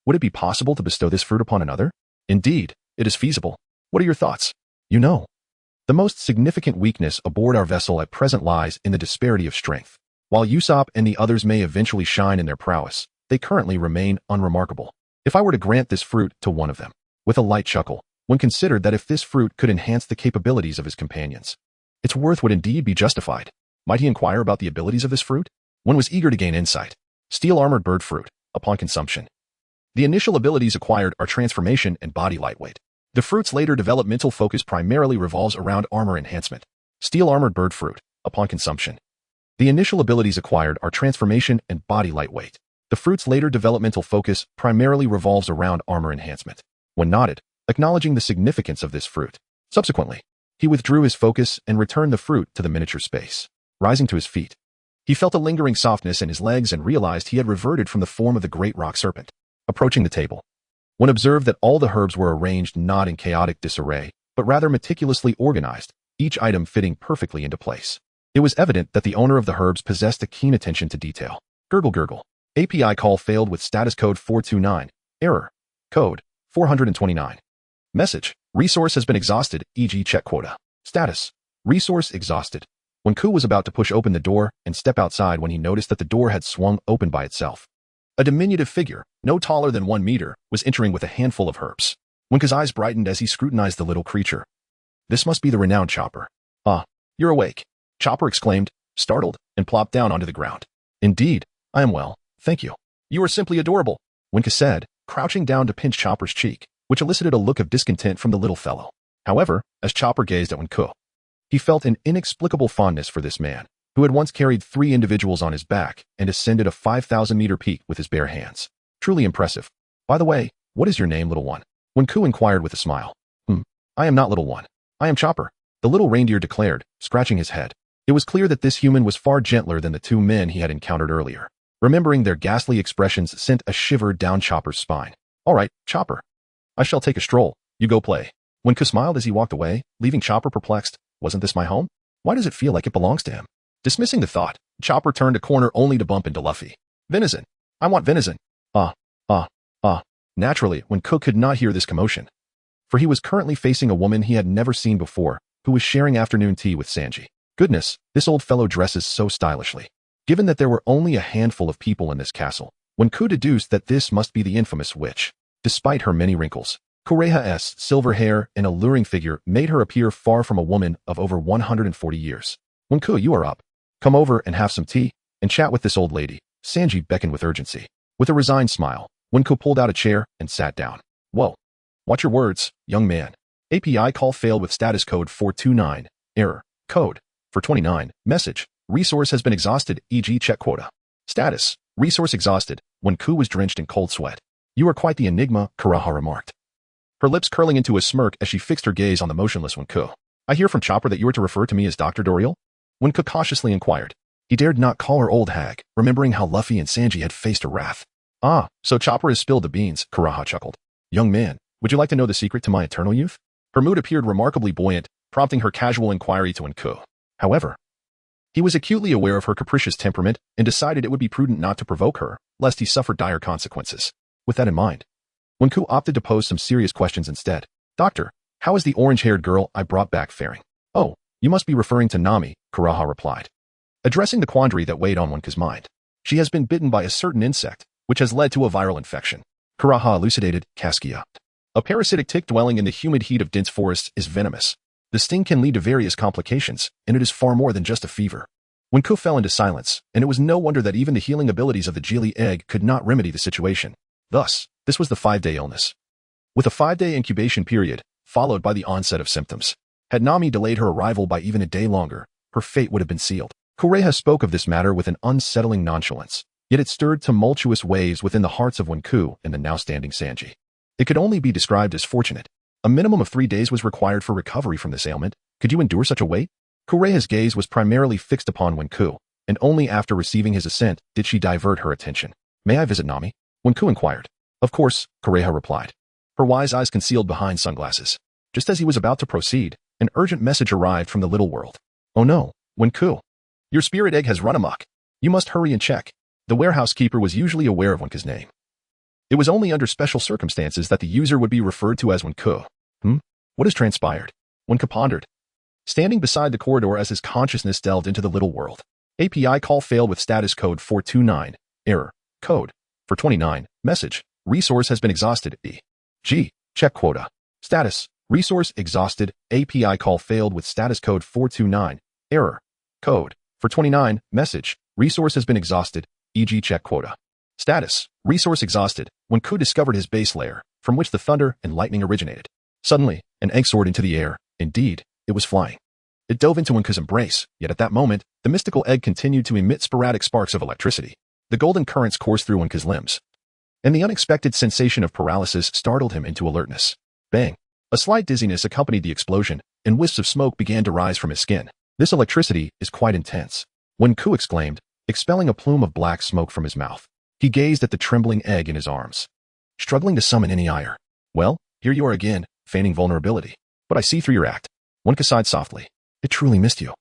Speaker 2: Would it be possible to bestow this fruit upon another? Indeed, it is feasible. What are your thoughts? You know, the most significant weakness aboard our vessel at present lies in the disparity of strength. While Usopp and the others may eventually shine in their prowess, they currently remain unremarkable. If I were to grant this fruit to one of them, with a light chuckle, one considered that if this fruit could enhance the capabilities of his companions, its worth would indeed be justified. Might he inquire about the abilities of this fruit? One was eager to gain insight. Steel armored bird fruit, upon consumption. The initial abilities acquired are transformation and body lightweight. The fruit's later developmental focus primarily revolves around armor enhancement. Steel armored bird fruit, upon consumption. The initial abilities acquired are transformation and body lightweight. The fruit's later developmental focus primarily revolves around armor enhancement. One nodded, acknowledging the significance of this fruit. Subsequently, he withdrew his focus and returned the fruit to the miniature space. Rising to his feet, he felt a lingering softness in his legs and realized he had reverted from the form of the great rock serpent. Approaching the table, one observed that all the herbs were arranged not in chaotic disarray, but rather meticulously organized, each item fitting perfectly into place. It was evident that the owner of the herbs possessed a keen attention to detail. Gurgle gurgle. API call failed with status code 429. Error. Code 429. Message. Resource has been exhausted, e.g. check quota. Status. Resource exhausted. Wenke was about to push open the door and step outside when he noticed that the door had swung open by itself. A diminutive figure, no taller than 1 meter, was entering with a handful of herbs. Wenke's eyes brightened as he scrutinized the little creature. This must be the renowned Chopper. Ah, you're awake. Chopper exclaimed, startled, and plopped down onto the ground. Indeed, I am well, thank you. You are simply adorable, Wenke said, crouching down to pinch Chopper's cheek, which elicited a look of discontent from the little fellow. However, as Chopper gazed at Wenke, he felt an inexplicable fondness for this man, who had once carried 3 individuals on his back and ascended a 5,000-meter peak with his bare hands. Truly impressive. By the way, what is your name, little one? Wenke inquired with a smile. I am not little one. I am Chopper, the little reindeer declared, scratching his head. It was clear that this human was far gentler than the 2 men he had encountered earlier. Remembering their ghastly expressions sent a shiver down Chopper's spine. All right, Chopper. I shall take a stroll. You go play. Wenke smiled as he walked away, leaving Chopper perplexed. Wasn't this my home? Why does it feel like it belongs to him? Dismissing the thought, Chopper turned a corner only to bump into Luffy. Venison. I want venison. Naturally, Wenke could not hear this commotion, for he was currently facing a woman he had never seen before, who was sharing afternoon tea with Sanji. Goodness, this old fellow dresses so stylishly. Given that there were only a handful of people in this castle, Wenke deduced that this must be the infamous witch. Despite her many wrinkles, Kureha's silver hair and alluring figure made her appear far from a woman of over 140 years. Wenke, you are up. Come over and have some tea, and chat with this old lady. Sanji beckoned with urgency. With a resigned smile, Wenke pulled out a chair and sat down. Whoa. Watch your words, young man. API call failed with status code 429. Error. Code 429. Message. Resource has been exhausted, e.g. check quota. Status. Resource exhausted. Wenke was drenched in cold sweat. You are quite the enigma, Kureha remarked, her lips curling into a smirk as she fixed her gaze on the motionless Wenke. I hear from Chopper that you are to refer to me as Dr. Doriel? Wenke cautiously inquired. He dared not call her old hag, remembering how Luffy and Sanji had faced her wrath. Ah, so Chopper has spilled the beans, Kureha chuckled. Young man, would you like to know the secret to my eternal youth? Her mood appeared remarkably buoyant, prompting her casual inquiry to Wenke. However, he was acutely aware of her capricious temperament and decided it would be prudent not to provoke her, lest he suffer dire consequences. With that in mind, Wenke opted to pose some serious questions instead. Doctor, how is the orange-haired girl I brought back faring? Oh, you must be referring to Nami, Kureha replied, addressing the quandary that weighed on Wenke's mind. She has been bitten by a certain insect, which has led to a viral infection. Kureha elucidated, Caskia. A parasitic tick dwelling in the humid heat of dense forests is venomous. The sting can lead to various complications, and it is far more than just a fever. Wenke fell into silence, and it was no wonder that even the healing abilities of the Geely egg could not remedy the situation. Thus, this was the 5-day illness. with a 5-day incubation period, followed by the onset of symptoms. Had Nami delayed her arrival by even a day longer, her fate would have been sealed. Kureha spoke of this matter with an unsettling nonchalance, yet it stirred tumultuous waves within the hearts of Wenku and the now-standing Sanji. It could only be described as fortunate. A minimum of 3 days was required for recovery from this ailment. Could you endure such a wait? Kureha's gaze was primarily fixed upon Wenku, and only after receiving his assent did she divert her attention. May I visit Nami? Wenku inquired. Of course, Kureha replied, her wise eyes concealed behind sunglasses. Just as he was about to proceed, an urgent message arrived from the little world. Oh no, Wenku. Your spirit egg has run amok. You must hurry and check. The warehouse keeper was usually aware of Wenku's name. It was only under special circumstances that the user would be referred to as Wenku. What has transpired? Wenku pondered, standing beside the corridor as his consciousness delved into the little world. API call failed with status code 429. Error. Code. For 29. Message. Resource has been exhausted. G. Check quota. Status. Resource exhausted. API call failed with status code 429. Error. Code. For 29. Message. Resource has been exhausted. E.g. check quota. Status. Resource exhausted. Wenku discovered his base layer, from which the thunder and lightning originated. Suddenly, an egg soared into the air. Indeed, it was flying. It dove into Wenku's embrace, yet at that moment, the mystical egg continued to emit sporadic sparks of electricity. The golden currents coursed through Wenku's limbs, and the unexpected sensation of paralysis startled him into alertness. Bang! A slight dizziness accompanied the explosion, and wisps of smoke began to rise from his skin. This electricity is quite intense, Wenku exclaimed, expelling a plume of black smoke from his mouth. He gazed at the trembling egg in his arms, struggling to summon any ire. Well, here you are again, feigning vulnerability. But I see through your act. Wenku sighed softly. It truly missed you.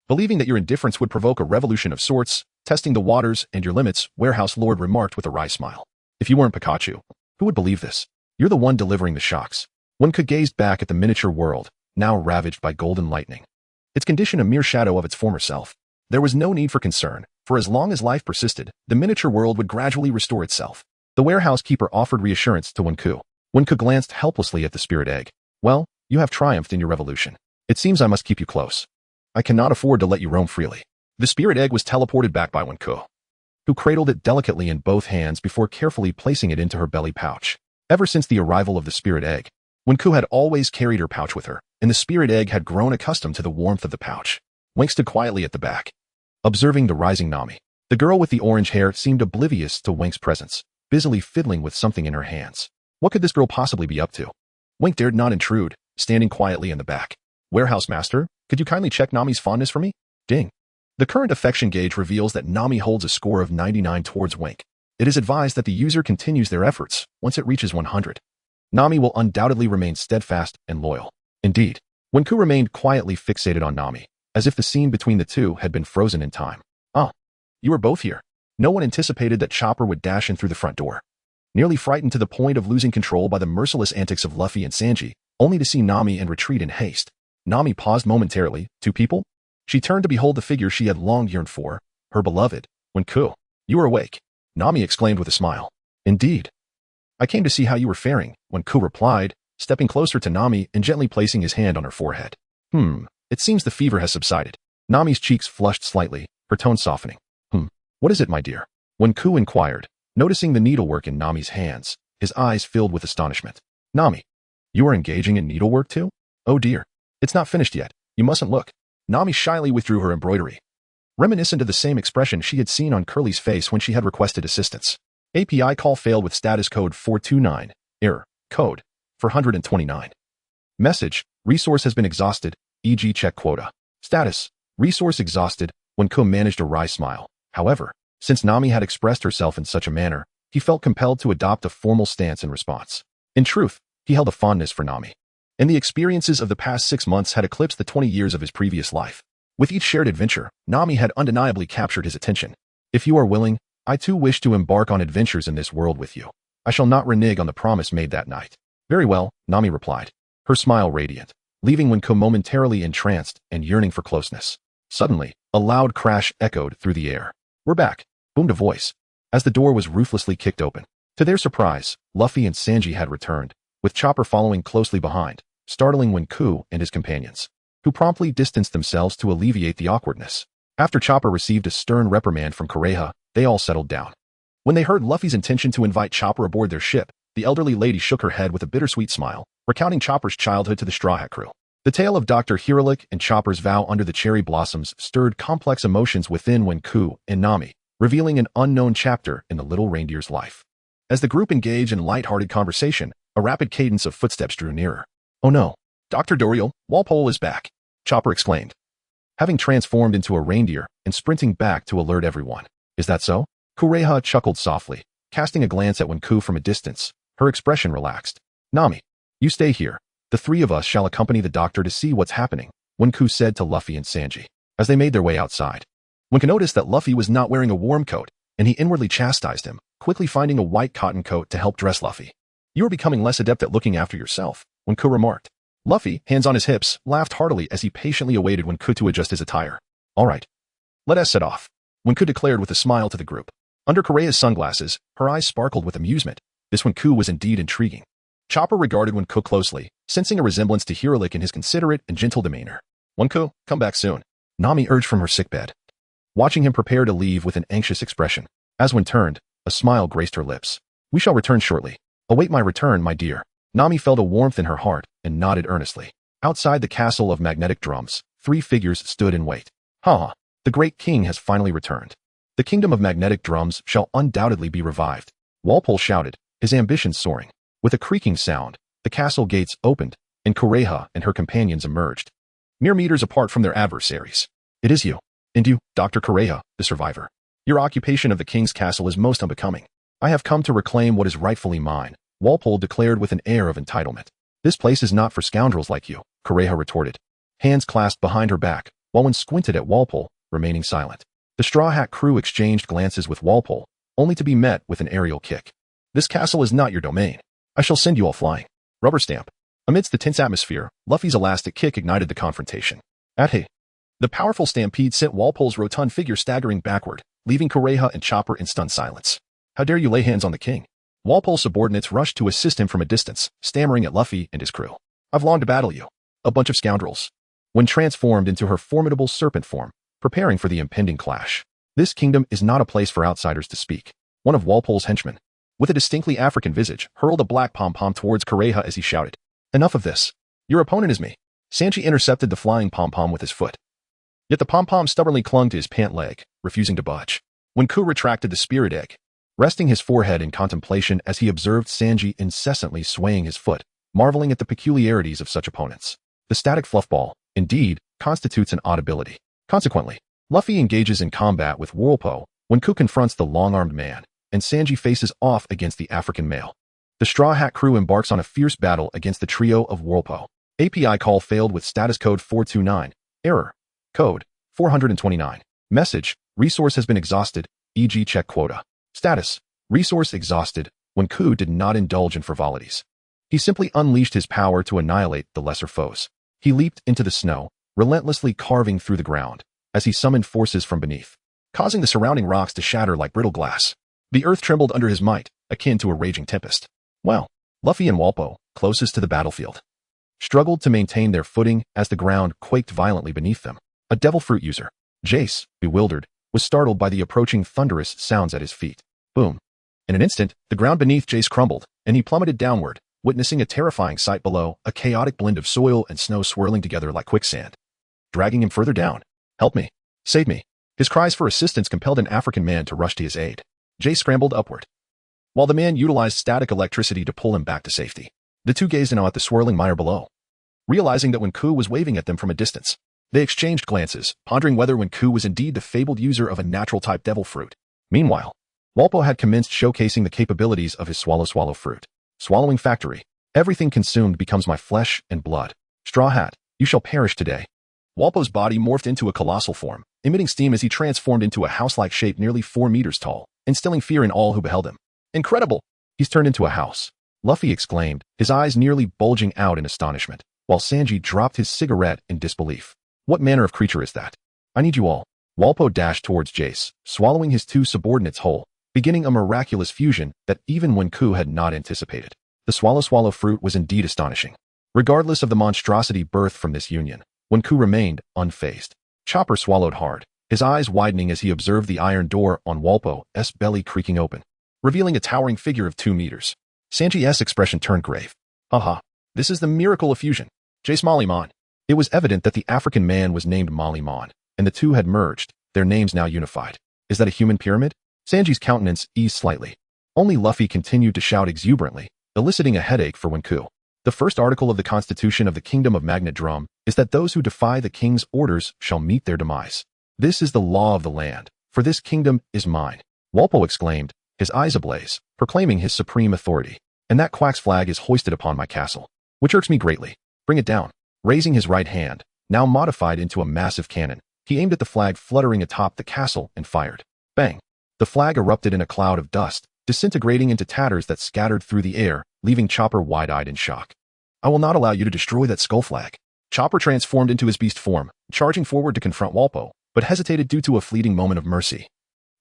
Speaker 2: Believing that your indifference would provoke a revolution of sorts, testing the waters and your limits, Warehouse Lord remarked with a wry smile. If you weren't Pikachu, who would believe this? You're the one delivering the shocks. Wenku gazed back at the miniature world, now ravaged by golden lightning, its condition a mere shadow of its former self. There was no need for concern, for as long as life persisted, the miniature world would gradually restore itself. The warehouse keeper offered reassurance to Wenku. Wenku glanced helplessly at the spirit egg. Well, you have triumphed in your revolution. It seems I must keep you close. I cannot afford to let you roam freely. The spirit egg was teleported back by Wenku, who cradled it delicately in both hands before carefully placing it into her belly pouch. Ever since the arrival of the spirit egg, Wenku had always carried her pouch with her, and the spirit egg had grown accustomed to the warmth of the pouch. Wenku stood quietly at the back, observing the rising Nami. The girl with the orange hair seemed oblivious to Wenku's presence, busily fiddling with something in her hands. What could this girl possibly be up to? Wenku dared not intrude, standing quietly in the back. Warehouse Master, could you kindly check Nami's fondness for me? Ding. The current affection gauge reveals that Nami holds a score of 99 towards Wenku. It is advised that the user continues their efforts once it reaches 100. Nami will undoubtedly remain steadfast and loyal. Indeed, Wenku remained quietly fixated on Nami, as if the scene between the two had been frozen in time. Ah, you are both here. No one anticipated that Chopper would dash in through the front door. Nearly frightened to the point of losing control by the merciless antics of Luffy and Sanji, only to see Nami and retreat in haste. Nami paused momentarily. Two people? She turned to behold the figure she had long yearned for, her beloved, Wenku. You are awake, Nami exclaimed with a smile. Indeed. I came to see how you were faring, Wenku replied, stepping closer to Nami and gently placing his hand on her forehead. It seems the fever has subsided. Nami's cheeks flushed slightly, her tone softening. What is it, my dear? Wenku inquired, noticing the needlework in Nami's hands, his eyes filled with astonishment. Nami, you are engaging in needlework too? Oh dear. It's not finished yet. You mustn't look. Nami shyly withdrew her embroidery, reminiscent of the same expression she had seen on Curly's face when she had requested assistance. API call failed with status code 429. Error. Code. 429. Message. Resource has been exhausted. E.g. check quota. Status. Resource exhausted. Wenku managed a wry smile. However, since Nami had expressed herself in such a manner, he felt compelled to adopt a formal stance in response. In truth, he held a fondness for Nami, and the experiences of the past 6 months had eclipsed the 20 years of his previous life. With each shared adventure, Nami had undeniably captured his attention. If you are willing, I too wish to embark on adventures in this world with you. I shall not renege on the promise made that night. Very well, Nami replied, her smile radiant, leaving Wenku momentarily entranced and yearning for closeness. Suddenly, a loud crash echoed through the air. We're back, boomed a voice, as the door was ruthlessly kicked open. To their surprise, Luffy and Sanji had returned, with Chopper following closely behind, startling Wenku and his companions, who promptly distanced themselves to alleviate the awkwardness. After Chopper received a stern reprimand from Kureha, they all settled down. When they heard Luffy's intention to invite Chopper aboard their ship, The elderly lady shook her head with a bittersweet smile, recounting Chopper's childhood to the Straw Hat crew. The tale of Dr. Hiralik and Chopper's vow under the cherry blossoms stirred complex emotions within Wenku and Nami, revealing an unknown chapter in the little reindeer's life. As the group engaged in light-hearted conversation, a rapid cadence of footsteps drew nearer. "Oh no, Dr. Doriel, Walpole is back," Chopper exclaimed, having transformed into a reindeer and sprinting back to alert everyone. "Is that so?" Kureha chuckled softly, casting a glance at Wenku from a distance. Her expression relaxed. "Nami, you stay here. The three of us shall accompany the doctor to see what's happening," Wenku said to Luffy and Sanji, as they made their way outside. Wenku noticed that Luffy was not wearing a warm coat, and he inwardly chastised him, quickly finding a white cotton coat to help dress Luffy. "You are becoming less adept at looking after yourself," Wenku remarked. Luffy, hands on his hips, laughed heartily as he patiently awaited Wenku to adjust his attire. "All right, let us set off," Wenku declared with a smile to the group. Under Kureha's sunglasses, her eyes sparkled with amusement. This Wenku was indeed intriguing. Chopper regarded Wenku closely, sensing a resemblance to Hiralik in his considerate and gentle demeanor. "Wenku, come back soon," Nami urged from her sickbed, watching him prepare to leave with an anxious expression. As Wen turned, a smile graced her lips. "We shall return shortly. Await my return, my dear." Nami felt a warmth in her heart and nodded earnestly. Outside the castle of magnetic drums, three figures stood in wait. "Ha! The great king has finally returned. The kingdom of magnetic drums shall undoubtedly be revived," Walpole shouted, his ambitions soaring. With a creaking sound, the castle gates opened, and Kureha and her companions emerged, mere meters apart from their adversaries. "It is you. And you, Dr. Kureha, the survivor. Your occupation of the king's castle is most unbecoming. I have come to reclaim what is rightfully mine," Walpole declared with an air of entitlement. "This place is not for scoundrels like you," Kureha retorted, hands clasped behind her back, while Wen squinted at Walpole, remaining silent. The Straw Hat crew exchanged glances with Walpole, only to be met with an aerial kick. "This castle is not your domain. I shall send you all flying." Rubber stamp. Amidst the tense atmosphere, Luffy's elastic kick ignited the confrontation. Hey! The powerful stampede sent Walpole's rotund figure staggering backward, leaving Kureha and Chopper in stunned silence. "How dare you lay hands on the king?" Walpole's subordinates rushed to assist him from a distance, stammering at Luffy and his crew. "I've longed to battle you. A bunch of scoundrels." When transformed into her formidable serpent form, preparing for the impending clash. This kingdom is not a place for outsiders to speak. One of Walpole's henchmen, with a distinctly African visage, hurled a black pom-pom towards Kureha as he shouted, "Enough of this. Your opponent is me." Sanji intercepted the flying pom-pom with his foot. Yet the pom-pom stubbornly clung to his pant leg, refusing to budge. Wenku retracted the spirit egg, resting his forehead in contemplation as he observed Sanji incessantly swaying his foot, marveling at the peculiarities of such opponents. The static fluffball, indeed, constitutes an odd ability. Consequently, Luffy engages in combat with Walpole, Wenku confronts the long-armed man, and Sanji faces off against the African male. The Straw Hat crew embarks on a fierce battle against the trio of Walpole. API call failed with status code 429. Error. Code 429. Message: resource has been exhausted, e.g. check quota. Status: resource exhausted. Wenku did not indulge in frivolities. He simply unleashed his power to annihilate the lesser foes. He leaped into the snow, relentlessly carving through the ground, as he summoned forces from beneath, causing the surrounding rocks to shatter like brittle glass. The earth trembled under his might, akin to a raging tempest. Well, Luffy and Walpole, closest to the battlefield, struggled to maintain their footing as the ground quaked violently beneath them. A devil fruit user, Jace, bewildered, was startled by the approaching thunderous sounds at his feet. Boom. In an instant, the ground beneath Jace crumbled, and he plummeted downward, witnessing a terrifying sight below, a chaotic blend of soil and snow swirling together like quicksand, dragging him further down. "Help me! Save me!" His cries for assistance compelled an African man to rush to his aid. Jace scrambled upward, while the man utilized static electricity to pull him back to safety. The two gazed in awe at the swirling mire below, realizing that Wenku was waving at them from a distance. They exchanged glances, pondering whether Wenku was indeed the fabled user of a natural-type devil fruit. Meanwhile, Walpole had commenced showcasing the capabilities of his swallow fruit. Swallowing factory. Everything consumed becomes my flesh and blood. Straw Hat, you shall perish today. Walpole's body morphed into a colossal form, emitting steam as he transformed into a house-like shape nearly 4 meters tall, instilling fear in all who beheld him. "Incredible! He's turned into a house," Luffy exclaimed, his eyes nearly bulging out in astonishment, while Sanji dropped his cigarette in disbelief. "What manner of creature is that? I need you all." Walpole dashed towards Jace, swallowing his two subordinates whole, beginning a miraculous fusion that even Wenku had not anticipated. The swallow fruit was indeed astonishing. Regardless of the monstrosity birthed from this union, Wenku remained unfazed. Chopper swallowed hard, his eyes widening as he observed the iron door on Walpole's belly creaking open, revealing a towering figure of 2 meters. Sanji's expression turned grave. Haha, this is the miracle of fusion. Jace Mon. It was evident that the African man was named Mon, and the two had merged, their names now unified. Is that a human pyramid? Sanji's countenance eased slightly. Only Luffy continued to shout exuberantly, eliciting a headache for Wenku. The first article of the Constitution of the Kingdom of Magnet Drum is that those who defy the king's orders shall meet their demise. This is the law of the land, for this kingdom is mine. Walpo exclaimed, his eyes ablaze, proclaiming his supreme authority. And that quack's flag is hoisted upon my castle, which irks me greatly. Bring it down. Raising his right hand, now modified into a massive cannon, he aimed at the flag fluttering atop the castle and fired. Bang! The flag erupted in a cloud of dust, disintegrating into tatters that scattered through the air, leaving Chopper wide-eyed in shock. I will not allow you to destroy that skull flag. Chopper transformed into his beast form, charging forward to confront Walpo, but hesitated due to a fleeting moment of mercy,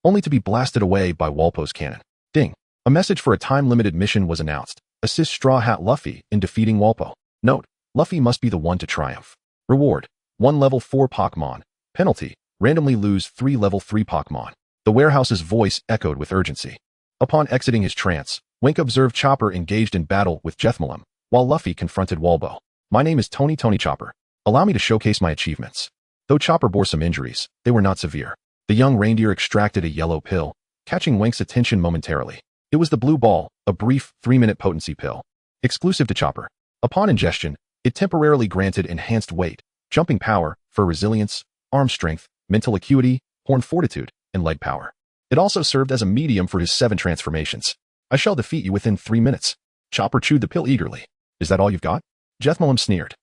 Speaker 2: only to be blasted away by Walpo's cannon. Ding! A message for a time-limited mission was announced. Assist Straw Hat Luffy in defeating Walpo. Note: Luffy must be the one to triumph. Reward: 1 level 4 Pokémon. Penalty: randomly lose 3 level 3 Pokémon. The warehouse's voice echoed with urgency. Upon exiting his trance, Wenke observed Chopper engaged in battle with Jethmalum, while Luffy confronted Walpo. My name is Tony Chopper. Allow me to showcase my achievements. Though Chopper bore some injuries, they were not severe. The young reindeer extracted a yellow pill, catching Wenke's attention momentarily. It was the blue ball, a brief 3-minute potency pill. Exclusive to Chopper. Upon ingestion, it temporarily granted enhanced weight, jumping power, fur resilience, arm strength, mental acuity, horn fortitude, and leg power. It also served as a medium for his 7 transformations. I shall defeat you within 3 minutes. Chopper chewed the pill eagerly. Is that all you've got? Jethmalum sneered,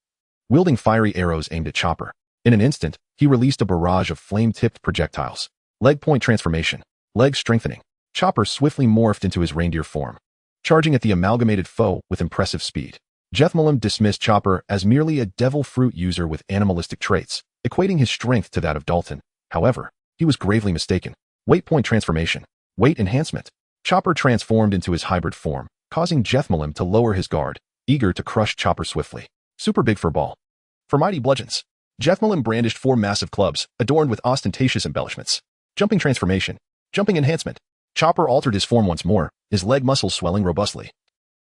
Speaker 2: wielding fiery arrows aimed at Chopper. In an instant, he released a barrage of flame-tipped projectiles. Leg point transformation. Leg strengthening. Chopper swiftly morphed into his reindeer form, charging at the amalgamated foe with impressive speed. Jethmalum dismissed Chopper as merely a devil fruit user with animalistic traits, equating his strength to that of Dalton. However, he was gravely mistaken. Weight point transformation. Weight enhancement. Chopper transformed into his hybrid form, causing Jethmalum to lower his guard, eager to crush Chopper swiftly. Super Big Fur Ball. For mighty bludgeons. Jethmalum brandished 4 massive clubs, adorned with ostentatious embellishments. Jumping transformation. Jumping enhancement. Chopper altered his form once more, his leg muscles swelling robustly.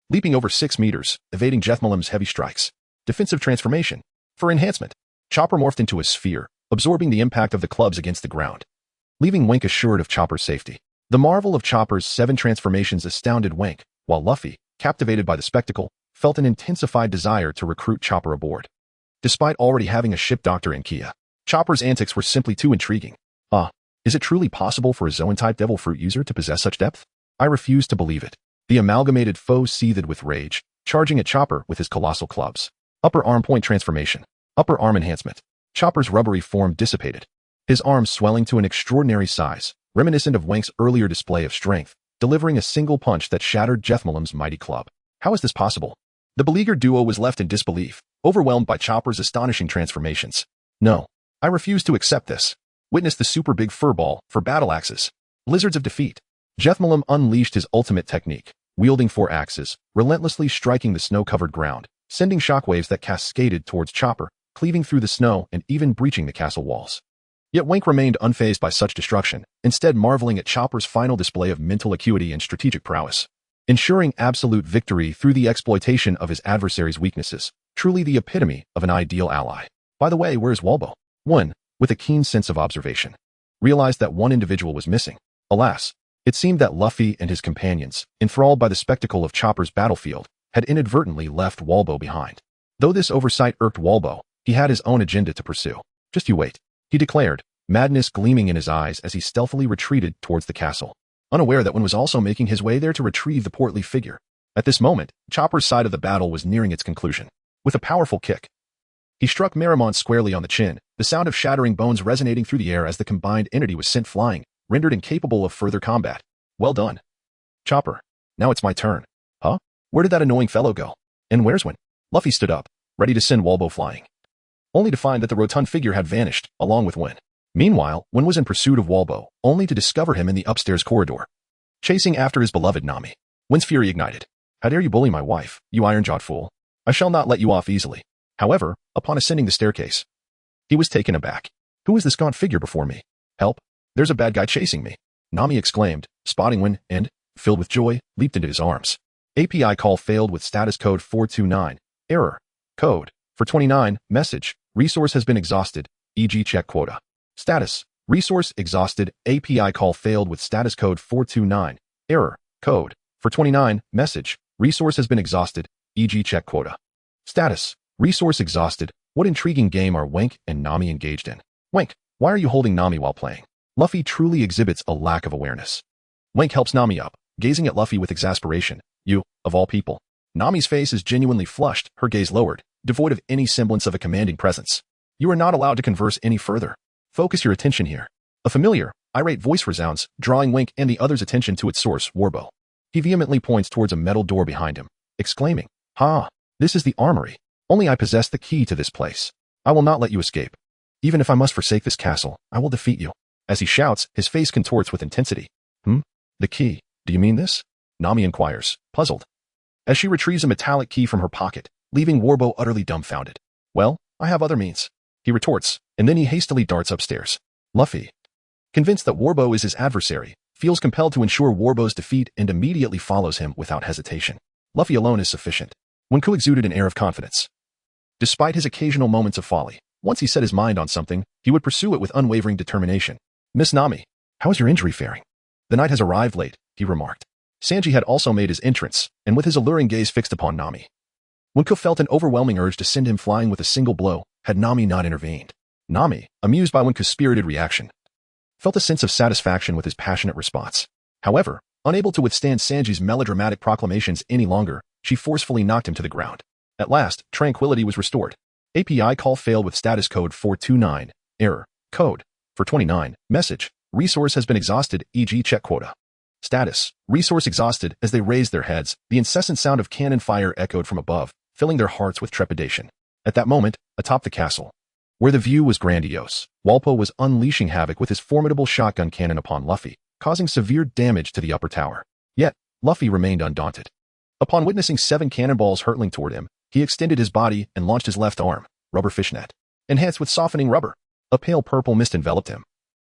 Speaker 2: Leaping over 6 meters, evading Jethmalum's heavy strikes. Defensive transformation. For enhancement. Chopper morphed into a sphere, absorbing the impact of the clubs against the ground, leaving Wenke assured of Chopper's safety. The marvel of Chopper's 7 transformations astounded Wenke, while Luffy, captivated by the spectacle, felt an intensified desire to recruit Chopper aboard. Despite already having a ship doctor in Kia, Chopper's antics were simply too intriguing. Is it truly possible for a Zoan-type devil fruit user to possess such depth? I refuse to believe it. The amalgamated foe seethed with rage, charging at Chopper with his colossal clubs. Upper arm point transformation. Upper arm enhancement. Chopper's rubbery form dissipated, his arms swelling to an extraordinary size, reminiscent of Wenke's earlier display of strength, delivering a single punch that shattered Jethmalum's mighty club. How is this possible? The beleaguered duo was left in disbelief, overwhelmed by Chopper's astonishing transformations. No, I refuse to accept this. Witness the Super Big Fur Ball for battle axes. Lizards of Defeat. Jethmalum unleashed his ultimate technique, wielding 4 axes, relentlessly striking the snow-covered ground, sending shockwaves that cascaded towards Chopper, cleaving through the snow and even breaching the castle walls. Yet Wenke remained unfazed by such destruction, instead marveling at Chopper's final display of mental acuity and strategic prowess, ensuring absolute victory through the exploitation of his adversary's weaknesses. Truly the epitome of an ideal ally. By the way, where's Walpo? 1. With a keen sense of observation, realized that one individual was missing. Alas, it seemed that Luffy and his companions, enthralled by the spectacle of Chopper's battlefield, had inadvertently left Walpo behind. Though this oversight irked Walpo, he had his own agenda to pursue. Just you wait, he declared, madness gleaming in his eyes as he stealthily retreated towards the castle, unaware that one was also making his way there to retrieve the portly figure. At this moment, Chopper's side of the battle was nearing its conclusion. With a powerful kick, he struck Meramon squarely on the chin, the sound of shattering bones resonating through the air as the combined entity was sent flying, rendered incapable of further combat. Well done, Chopper. Now it's my turn. Huh? Where did that annoying fellow go? And where's Wen? Luffy stood up, ready to send Walpo flying, only to find that the rotund figure had vanished, along with Wen. Meanwhile, Wen was in pursuit of Walpo, only to discover him in the upstairs corridor, chasing after his beloved Nami. Wen's fury ignited. How dare you bully my wife, you iron-jawed fool? I shall not let you off easily. However, upon ascending the staircase, he was taken aback. Who is this gaunt figure before me? Help! There's a bad guy chasing me. Nami exclaimed, spotting Wen, and, filled with joy, leaped into his arms. API call failed with status code 429. Error. Code. For 29. Message. Resource has been exhausted. E.g. check quota. Status. Resource exhausted. API call failed with status code 429. Error. Code. For 29. Message. Resource has been exhausted. E.g. check quota. Status. Resource exhausted. What intriguing game are Wenke and Nami engaged in? Wenke, why are you holding Nami while playing? Luffy truly exhibits a lack of awareness. Wenke helps Nami up, gazing at Luffy with exasperation. You, of all people. Nami's face is genuinely flushed, her gaze lowered, devoid of any semblance of a commanding presence. You are not allowed to converse any further. Focus your attention here. A familiar, irate voice resounds, drawing Wenke and the others' attention to its source, Warbo. He vehemently points towards a metal door behind him, exclaiming, "Ha! This is the armory. Only I possess the key to this place. I will not let you escape. Even if I must forsake this castle, I will defeat you." As he shouts, his face contorts with intensity. The key. Do you mean this? Nami inquires, puzzled. As she retrieves a metallic key from her pocket, leaving Warbo utterly dumbfounded. Well, I have other means, he retorts, and then he hastily darts upstairs. Luffy, convinced that Warbo is his adversary, feels compelled to ensure Warbo's defeat and immediately follows him without hesitation. Luffy alone is sufficient. Wenke exuded an air of confidence. Despite his occasional moments of folly, once he set his mind on something, he would pursue it with unwavering determination. Miss Nami, how is your injury faring? The night has arrived late, he remarked. Sanji had also made his entrance, and with his alluring gaze fixed upon Nami. Wenke felt an overwhelming urge to send him flying with a single blow, had Nami not intervened. Nami, amused by Wenke's spirited reaction, felt a sense of satisfaction with his passionate response. However, unable to withstand Sanji's melodramatic proclamations any longer, she forcefully knocked him to the ground. At last, tranquility was restored. API call failed with status code 429. Error. Code. For 29. Message. Resource has been exhausted, e.g. check quota. Status. Resource exhausted. As they raised their heads, the incessant sound of cannon fire echoed from above, filling their hearts with trepidation. At that moment, atop the castle, where the view was grandiose, Walpo was unleashing havoc with his formidable shotgun cannon upon Luffy, causing severe damage to the upper tower. Yet, Luffy remained undaunted. Upon witnessing 7 cannonballs hurtling toward him, he extended his body and launched his left arm, rubber fishnet, enhanced with softening rubber. A pale purple mist enveloped him,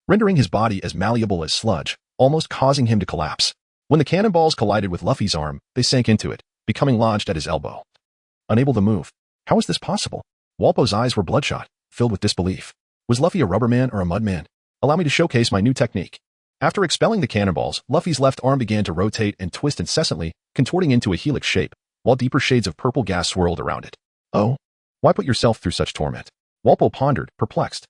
Speaker 2: rendering his body as malleable as sludge, almost causing him to collapse. When the cannonballs collided with Luffy's arm, they sank into it, becoming lodged at his elbow. Unable to move. How was this possible? Walpo's eyes were bloodshot, filled with disbelief. Was Luffy a rubber man or a mud man? Allow me to showcase my new technique. After expelling the cannonballs, Luffy's left arm began to rotate and twist incessantly, contorting into a helix shape, while deeper shades of purple gas swirled around it. Oh? Why put yourself through such torment? Walpo pondered, perplexed.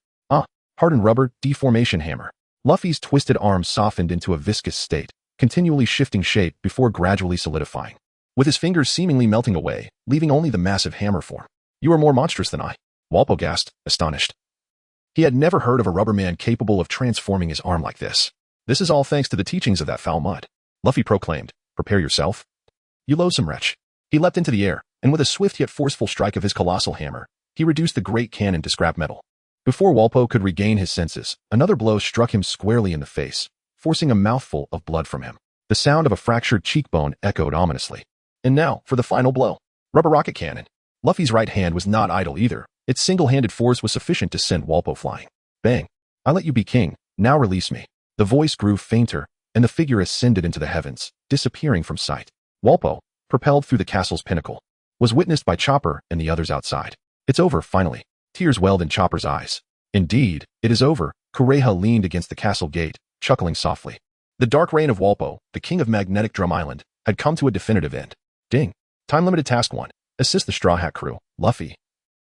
Speaker 2: Hardened rubber, deformation hammer. Luffy's twisted arm softened into a viscous state, continually shifting shape before gradually solidifying, with his fingers seemingly melting away, leaving only the massive hammer form. You are more monstrous than I, Walpo gasped, astonished. He had never heard of a rubber man capable of transforming his arm like this. This is all thanks to the teachings of that foul mud. Luffy proclaimed, prepare yourself. You loathsome wretch. He leapt into the air, and with a swift yet forceful strike of his colossal hammer, he reduced the great cannon to scrap metal. Before Walpo could regain his senses, another blow struck him squarely in the face, forcing a mouthful of blood from him. The sound of a fractured cheekbone echoed ominously. And now, for the final blow. Rubber rocket cannon. Luffy's right hand was not idle either. Its single-handed force was sufficient to send Walpo flying. Bang. I let you be king. Now release me. The voice grew fainter, and the figure ascended into the heavens, disappearing from sight. Walpo, propelled through the castle's pinnacle, was witnessed by Chopper and the others outside. It's over, finally. Tears welled in Chopper's eyes. Indeed, it is over. Kureha leaned against the castle gate, chuckling softly. The dark reign of Walpo, the king of Magnetic Drum Island, had come to a definitive end. Ding. Time-limited task 1. Assist the Straw Hat crew, Luffy,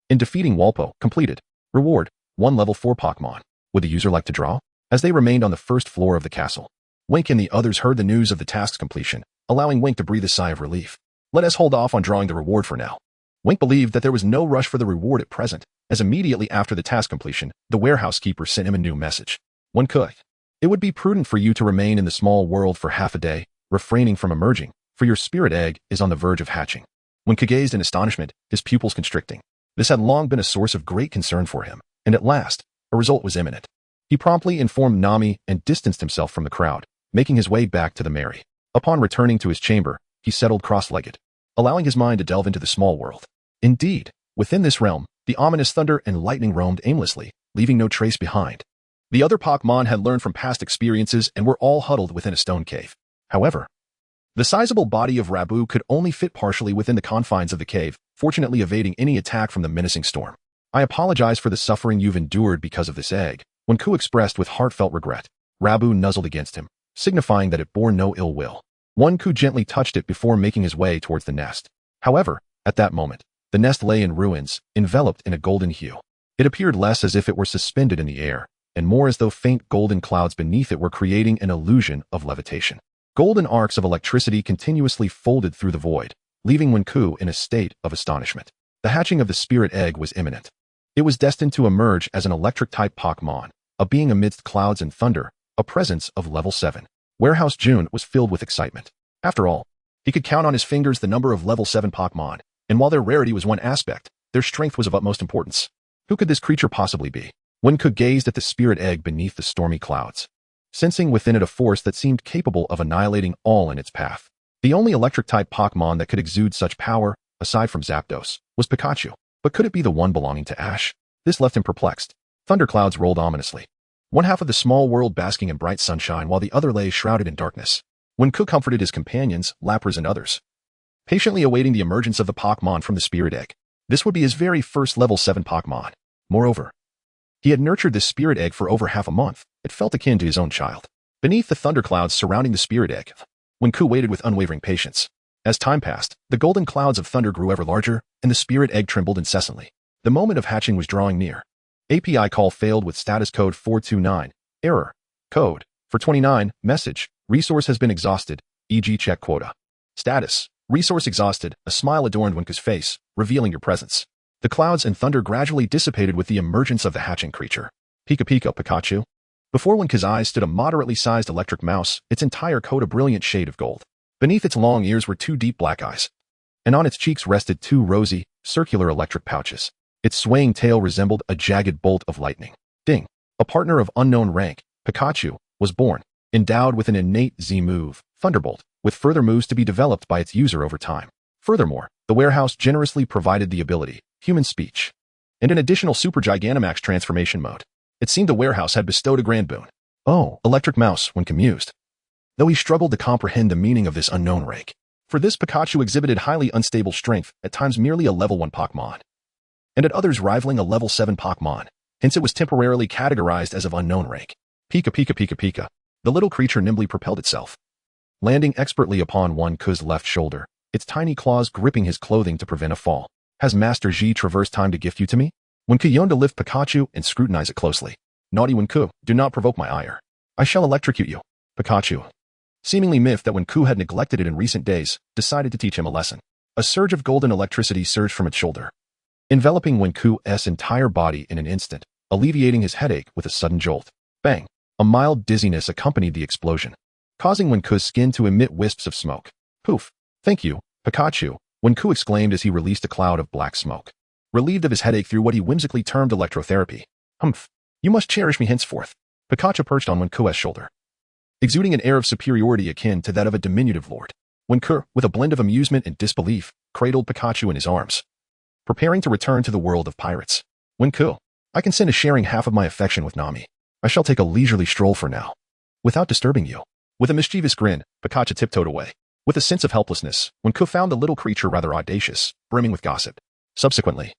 Speaker 2: in defeating Walpo. Completed. Reward. 1 level 4 Pokémon. Would the user like to draw? As they remained on the first floor of the castle, Wenke and the others heard the news of the task's completion, allowing Wenke to breathe a sigh of relief. Let us hold off on drawing the reward for now. Wenke believed that there was no rush for the reward at present, as immediately after the task completion, the warehouse keeper sent him a new message. Wenke, it would be prudent for you to remain in the small world for half a day, refraining from emerging, for your spirit egg is on the verge of hatching. Wenke gazed in astonishment, his pupils constricting. This had long been a source of great concern for him, and at last, a result was imminent. He promptly informed Nami and distanced himself from the crowd, making his way back to the Mary. Upon returning to his chamber, he settled cross-legged, allowing his mind to delve into the small world. Indeed, within this realm, the ominous thunder and lightning roamed aimlessly, leaving no trace behind. The other Pokémon had learned from past experiences and were all huddled within a stone cave. However, The sizable body of Rabu could only fit partially within the confines of the cave, fortunately evading any attack from the menacing storm. I apologize for the suffering you've endured because of this egg, Wenke expressed with heartfelt regret. Rabu nuzzled against him, signifying that it bore no ill will. Wenke gently touched it before making his way towards the nest. However, at that moment, the nest lay in ruins, enveloped in a golden hue. It appeared less as if it were suspended in the air, and more as though faint golden clouds beneath it were creating an illusion of levitation. Golden arcs of electricity continuously folded through the void, leaving Wenke in a state of astonishment. The hatching of the spirit egg was imminent. It was destined to emerge as an electric-type Pokémon, a being amidst clouds and thunder, a presence of level 7. Warehouse June was filled with excitement. After all, he could count on his fingers the number of level 7 Pokémon, and while their rarity was one aspect, their strength was of utmost importance. Who could this creature possibly be? Wenke gazed at the spirit egg beneath the stormy clouds, sensing within it a force that seemed capable of annihilating all in its path. The only electric-type Pokémon that could exude such power, aside from Zapdos, was Pikachu. But could it be the one belonging to Ash? This left him perplexed. Thunderclouds rolled ominously, one half of the small world basking in bright sunshine while the other lay shrouded in darkness. Wenke comforted his companions, Lapras and others, patiently awaiting the emergence of the Pokémon from the spirit egg. This would be his very first level 7 Pokémon. Moreover, he had nurtured this spirit egg for over half a month. It felt akin to his own child. Beneath the thunderclouds surrounding the spirit egg, Wenke waited with unwavering patience. As time passed, the golden clouds of thunder grew ever larger, and the spirit egg trembled incessantly. The moment of hatching was drawing near. API call failed with status code 429. Error. Code. 429. Message. Resource has been exhausted. E.g. check quota. Status. Resource exhausted. A smile adorned Wenke's face, revealing your presence. The clouds and thunder gradually dissipated with the emergence of the hatching creature. Pika Pika Pikachu. Before Wenke's eyes stood a moderately sized electric mouse, its entire coat a brilliant shade of gold. Beneath its long ears were 2 deep black eyes, and on its cheeks rested 2 rosy, circular electric pouches. Its swaying tail resembled a jagged bolt of lightning. Ding! A partner of unknown rank, Pikachu, was born, endowed with an innate Z-move, Thunderbolt, with further moves to be developed by its user over time. Furthermore, the warehouse generously provided the ability, human speech, and an additional Super Gigantamax transformation mode. It seemed the warehouse had bestowed a grand boon. Oh, electric mouse, Wenke mused, though he struggled to comprehend the meaning of this unknown rank. For this Pikachu exhibited highly unstable strength, at times merely a level 1 Pokémon, and at others rivaling a level 7 Pokémon, hence it was temporarily categorized as of unknown rank. Pika Pika Pika Pika. The little creature nimbly propelled itself, landing expertly upon Wenke's left shoulder, its tiny claws gripping his clothing to prevent a fall. Has Master Yi traversed time to gift you to me? Wenke yawned to lift Pikachu and scrutinize it closely. Naughty Wenke, do not provoke my ire. I shall electrocute you. Pikachu, seemingly miffed that Wenke had neglected it in recent days, decided to teach him a lesson. A surge of golden electricity surged from its shoulder, enveloping Wenke's entire body in an instant, alleviating his headache with a sudden jolt. Bang! A mild dizziness accompanied the explosion, causing Wenke's skin to emit wisps of smoke. Poof! Thank you, Pikachu, Wenke exclaimed as he released a cloud of black smoke, relieved of his headache through what he whimsically termed electrotherapy. Humph! You must cherish me henceforth. Pikachu perched on Wenke's shoulder, exuding an air of superiority akin to that of a diminutive lord. Wenke, with a blend of amusement and disbelief, cradled Pikachu in his arms, preparing to return to the world of pirates. Wenke, I consent to sharing half of my affection with Nami. I shall take a leisurely stroll for now, without disturbing you. With a mischievous grin, Pikachu tiptoed away. With a sense of helplessness, Wenke found the little creature rather audacious, brimming with gossip. Subsequently,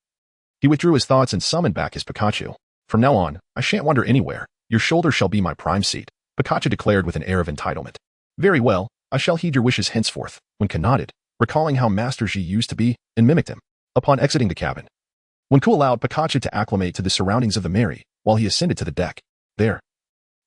Speaker 2: he withdrew his thoughts and summoned back his Pikachu. From now on, I shan't wander anywhere. Your shoulder shall be my prime seat, Pikachu declared with an air of entitlement. Very well, I shall heed your wishes henceforth, Wenke nodded, recalling how Master Yi used to be, and mimicked him. Upon exiting the cabin, Wenke allowed Pikachu to acclimate to the surroundings of the Mary, while he ascended to the deck. There,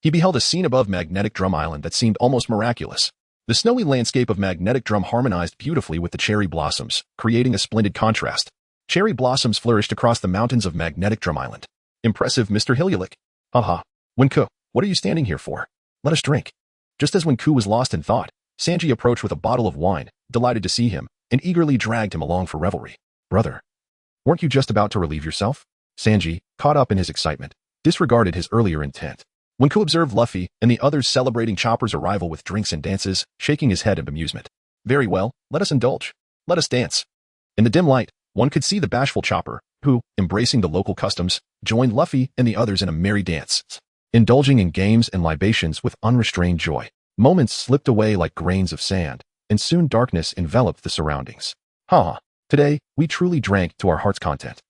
Speaker 2: he beheld a scene above Magnetic Drum Island that seemed almost miraculous. The snowy landscape of Magnetic Drum harmonized beautifully with the cherry blossoms, creating a splendid contrast. Cherry blossoms flourished across the mountains of Magnetic Drum Island. Impressive, Mr. Hiluluk. Haha. Wenke, what are you standing here for? Let us drink. Just as Wenke was lost in thought, Sanji approached with a bottle of wine, delighted to see him, and eagerly dragged him along for revelry. Brother, weren't you just about to relieve yourself? Sanji, caught up in his excitement, disregarded his earlier intent. Wenke observed Luffy and the others celebrating Chopper's arrival with drinks and dances, shaking his head in amusement. Very well, let us indulge. Let us dance. In the dim light, one could see the bashful Chopper, who, embracing the local customs, joined Luffy and the others in a merry dance, indulging in games and libations with unrestrained joy. Moments slipped away like grains of sand, and soon darkness enveloped the surroundings. Ha! Today, we truly drank to our heart's content.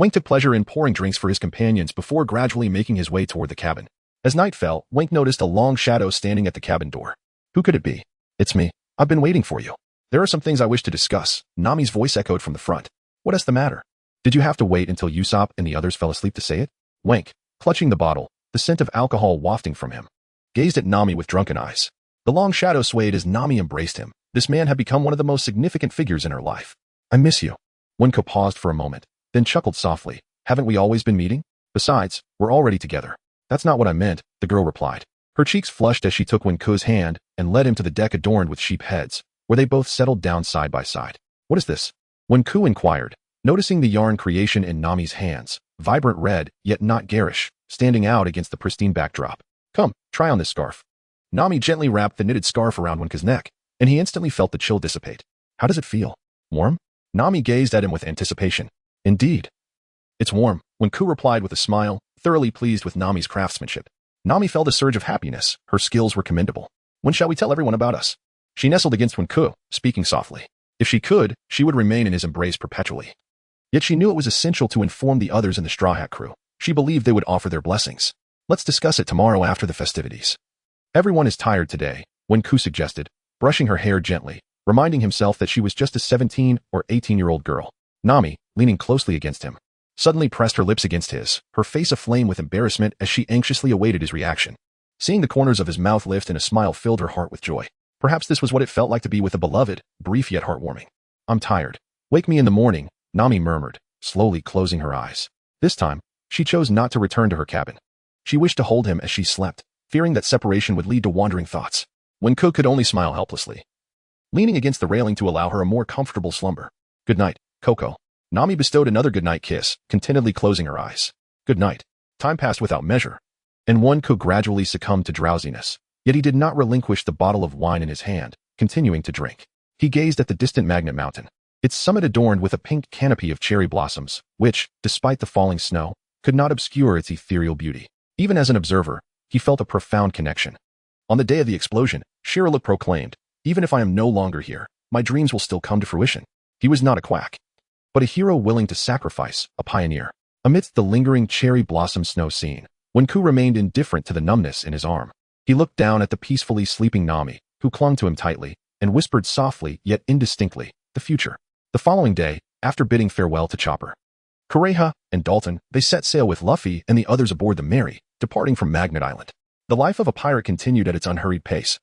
Speaker 2: Wenke took pleasure in pouring drinks for his companions before gradually making his way toward the cabin. As night fell, Wenke noticed a long shadow standing at the cabin door. Who could it be? It's me. I've been waiting for you. There are some things I wish to discuss. Nami's voice echoed from the front. What is the matter? Did you have to wait until Usopp and the others fell asleep to say it? Wenke, clutching the bottle, the scent of alcohol wafting from him, gazed at Nami with drunken eyes. The long shadow swayed as Nami embraced him. This man had become one of the most significant figures in her life. I miss you. Wenke paused for a moment, then chuckled softly. Haven't we always been meeting? Besides, we're already together. That's not what I meant, the girl replied. Her cheeks flushed as she took Wenke's hand and led him to the deck adorned with sheep heads, where they both settled down side by side. What is this? Wenke inquired, noticing the yarn creation in Nami's hands, vibrant red, yet not garish, standing out against the pristine backdrop. Come, try on this scarf. Nami gently wrapped the knitted scarf around Wenke's neck, and he instantly felt the chill dissipate. How does it feel? Warm? Nami gazed at him with anticipation. Indeed. It's warm, Wenke replied with a smile, thoroughly pleased with Nami's craftsmanship. Nami felt a surge of happiness. Her skills were commendable. When shall we tell everyone about us? She nestled against Wenke, speaking softly. If she could, she would remain in his embrace perpetually. Yet she knew it was essential to inform the others in the Straw Hat crew. She believed they would offer their blessings. Let's discuss it tomorrow after the festivities. Everyone is tired today, Wenke suggested, brushing her hair gently, reminding himself that she was just a 17 or 18-year-old girl. Nami, leaning closely against him, suddenly pressed her lips against his, her face aflame with embarrassment as she anxiously awaited his reaction. Seeing the corners of his mouth lift and a smile filled her heart with joy. Perhaps this was what it felt like to be with a beloved, brief yet heartwarming. I'm tired. Wake me in the morning, Nami murmured, slowly closing her eyes. This time, she chose not to return to her cabin. She wished to hold him as she slept, fearing that separation would lead to wandering thoughts. Wenke could only smile helplessly, leaning against the railing to allow her a more comfortable slumber. Good night, Coco. Nami bestowed another goodnight kiss, contentedly closing her eyes. Good night. Time passed without measure, and Wenke gradually succumbed to drowsiness. Yet he did not relinquish the bottle of wine in his hand, continuing to drink. He gazed at the distant Magnet Mountain, its summit adorned with a pink canopy of cherry blossoms, which, despite the falling snow, could not obscure its ethereal beauty. Even as an observer, he felt a profound connection. On the day of the explosion, Shirley proclaimed, even if I am no longer here, my dreams will still come to fruition. He was not a quack, but a hero willing to sacrifice, a pioneer. Amidst the lingering cherry blossom snow scene, Wenke remained indifferent to the numbness in his arm. He looked down at the peacefully sleeping Nami, who clung to him tightly, and whispered softly yet indistinctly, the future. The following day, after bidding farewell to Chopper, Kureha, and Dalton, they set sail with Luffy and the others aboard the Mary, departing from Magnet Island. The life of a pirate continued at its unhurried pace,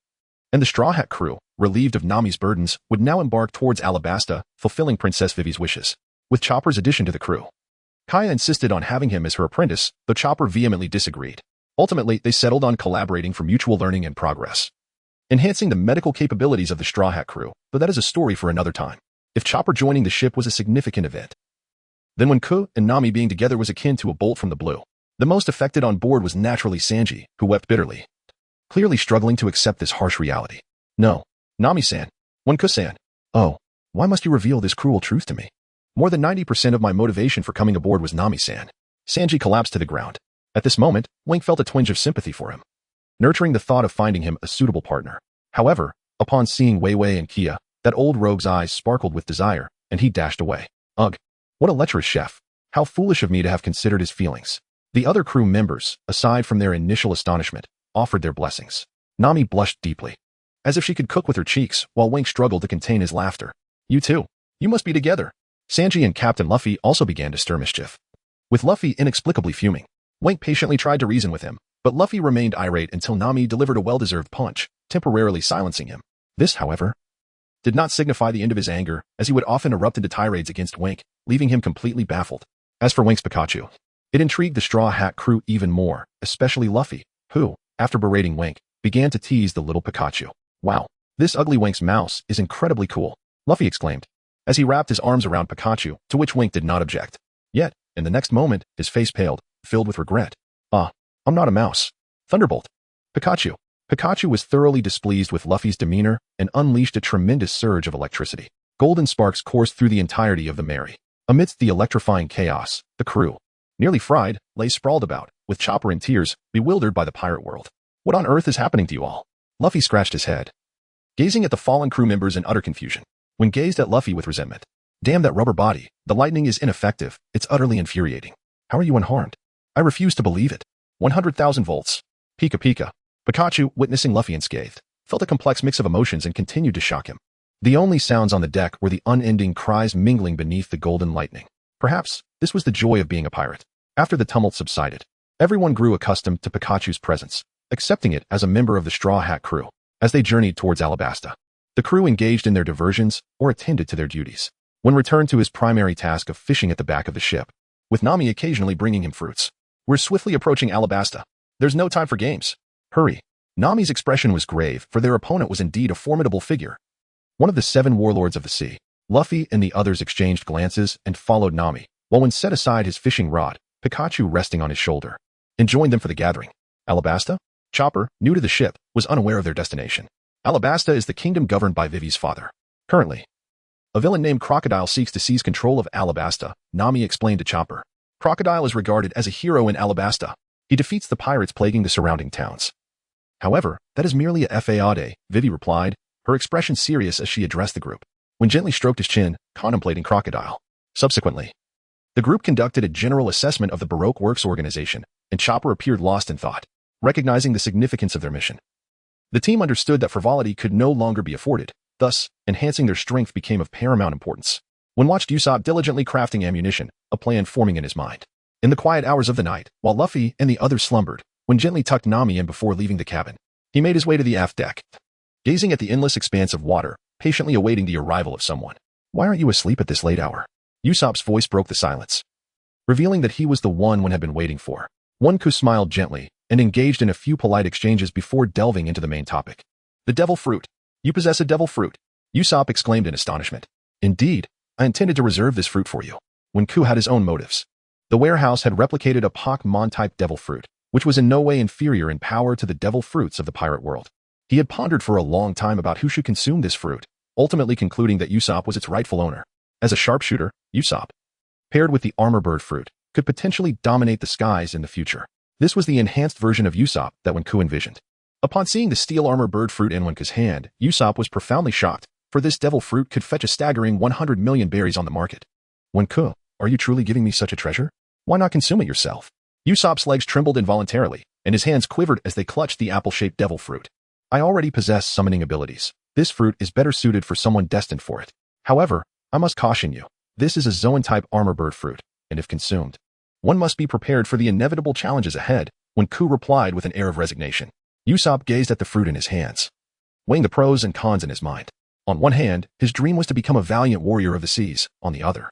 Speaker 2: and the Straw Hat crew, relieved of Nami's burdens, would now embark towards Alabasta, fulfilling Princess Vivi's wishes. With Chopper's addition to the crew, Kaya insisted on having him as her apprentice, though Chopper vehemently disagreed. Ultimately, they settled on collaborating for mutual learning and progress, enhancing the medical capabilities of the Straw Hat crew, but that is a story for another time. If Chopper joining the ship was a significant event, then Wenke and Nami being together was akin to a bolt from the blue. The most affected on board was naturally Sanji, who wept bitterly, clearly struggling to accept this harsh reality. No, Nami-san, Wenke-san. Oh, why must you reveal this cruel truth to me? More than 90% of my motivation for coming aboard was Nami-san. Sanji collapsed to the ground. At this moment, Wenke felt a twinge of sympathy for him, nurturing the thought of finding him a suitable partner. However, upon seeing Wei Wei and Kia, that old rogue's eyes sparkled with desire, and he dashed away. Ugh, what a lecherous chef. How foolish of me to have considered his feelings. The other crew members, aside from their initial astonishment, offered their blessings. Nami blushed deeply, as if she could cook with her cheeks, while Wenke struggled to contain his laughter. You two, you must be together. Sanji and Captain Luffy also began to stir mischief, with Luffy inexplicably fuming. Wenke patiently tried to reason with him, but Luffy remained irate until Nami delivered a well-deserved punch, temporarily silencing him. This, however, did not signify the end of his anger, as he would often erupt into tirades against Wenke, leaving him completely baffled. As for Wenke's Pikachu, it intrigued the Straw Hat crew even more, especially Luffy, who, after berating Wenke, began to tease the little Pikachu. Wow, this ugly Wenke's mouse is incredibly cool, Luffy exclaimed, as he wrapped his arms around Pikachu, to which Wenke did not object. Yet, in the next moment, his face paled, filled with regret. Ah, I'm not a mouse. Thunderbolt. Pikachu. Pikachu was thoroughly displeased with Luffy's demeanor and unleashed a tremendous surge of electricity. Golden sparks coursed through the entirety of the Mary. Amidst the electrifying chaos, the crew, nearly fried, lay sprawled about, with Chopper in tears, bewildered by the pirate world. What on earth is happening to you all? Luffy scratched his head, gazing at the fallen crew members in utter confusion. When gazed at Luffy with resentment. Damn that rubber body, the lightning is ineffective, it's utterly infuriating. How are you unharmed? I refuse to believe it. 100,000 volts. Pika Pika. Pikachu, witnessing Luffy unscathed, felt a complex mix of emotions and continued to shock him. The only sounds on the deck were the unending cries mingling beneath the golden lightning. Perhaps this was the joy of being a pirate. After the tumult subsided, everyone grew accustomed to Pikachu's presence, accepting it as a member of the Straw Hat crew. As they journeyed towards Alabasta, the crew engaged in their diversions or attended to their duties. When returned to his primary task of fishing at the back of the ship, with Nami occasionally bringing him fruits. We're swiftly approaching Alabasta. There's no time for games. Hurry. Nami's expression was grave, for their opponent was indeed a formidable figure. One of the 7 warlords of the sea. Luffy and the others exchanged glances and followed Nami, while one set aside his fishing rod, Pikachu resting on his shoulder, and joined them for the gathering. Alabasta? Chopper, new to the ship, was unaware of their destination. Alabasta is the kingdom governed by Vivi's father. Currently, a villain named Crocodile seeks to seize control of Alabasta, Nami explained to Chopper. Crocodile is regarded as a hero in Alabasta. He defeats the pirates plaguing the surrounding towns. However, that is merely a fade, Vivi replied, her expression serious as she addressed the group, when gently stroked his chin, contemplating Crocodile. Subsequently, the group conducted a general assessment of the Baroque Works organization, and Chopper appeared lost in thought, recognizing the significance of their mission. The team understood that frivolity could no longer be afforded, thus, enhancing their strength became of paramount importance. One watched Usopp diligently crafting ammunition, a plan forming in his mind. In the quiet hours of the night, while Luffy and the others slumbered, when gently tucked Nami in before leaving the cabin, he made his way to the aft deck, gazing at the endless expanse of water, patiently awaiting the arrival of someone. Why aren't you asleep at this late hour? Usopp's voice broke the silence, revealing that he was the one had been waiting for. Wenke smiled gently and engaged in a few polite exchanges before delving into the main topic. The devil fruit. You possess a devil fruit, Usopp exclaimed in astonishment. Indeed, I intended to reserve this fruit for you. Wenke had his own motives. The warehouse had replicated a Pokémon-type devil fruit, which was in no way inferior in power to the devil fruits of the pirate world. He had pondered for a long time about who should consume this fruit, ultimately concluding that Usopp was its rightful owner. As a sharpshooter, Usopp, paired with the armor bird fruit, could potentially dominate the skies in the future. This was the enhanced version of Usopp that Wenke envisioned. Upon seeing the steel armor bird fruit in Wenke's hand, Usopp was profoundly shocked, for this devil fruit could fetch a staggering 100 million berries on the market. Wenke, are you truly giving me such a treasure? Why not consume it yourself? Usopp's legs trembled involuntarily, and his hands quivered as they clutched the apple-shaped devil fruit. I already possess summoning abilities. This fruit is better suited for someone destined for it. However, I must caution you. This is a Zoan-type armor bird fruit, and if consumed, one must be prepared for the inevitable challenges ahead, Wenke replied with an air of resignation. Usopp gazed at the fruit in his hands, weighing the pros and cons in his mind. On one hand, his dream was to become a valiant warrior of the seas. On the other,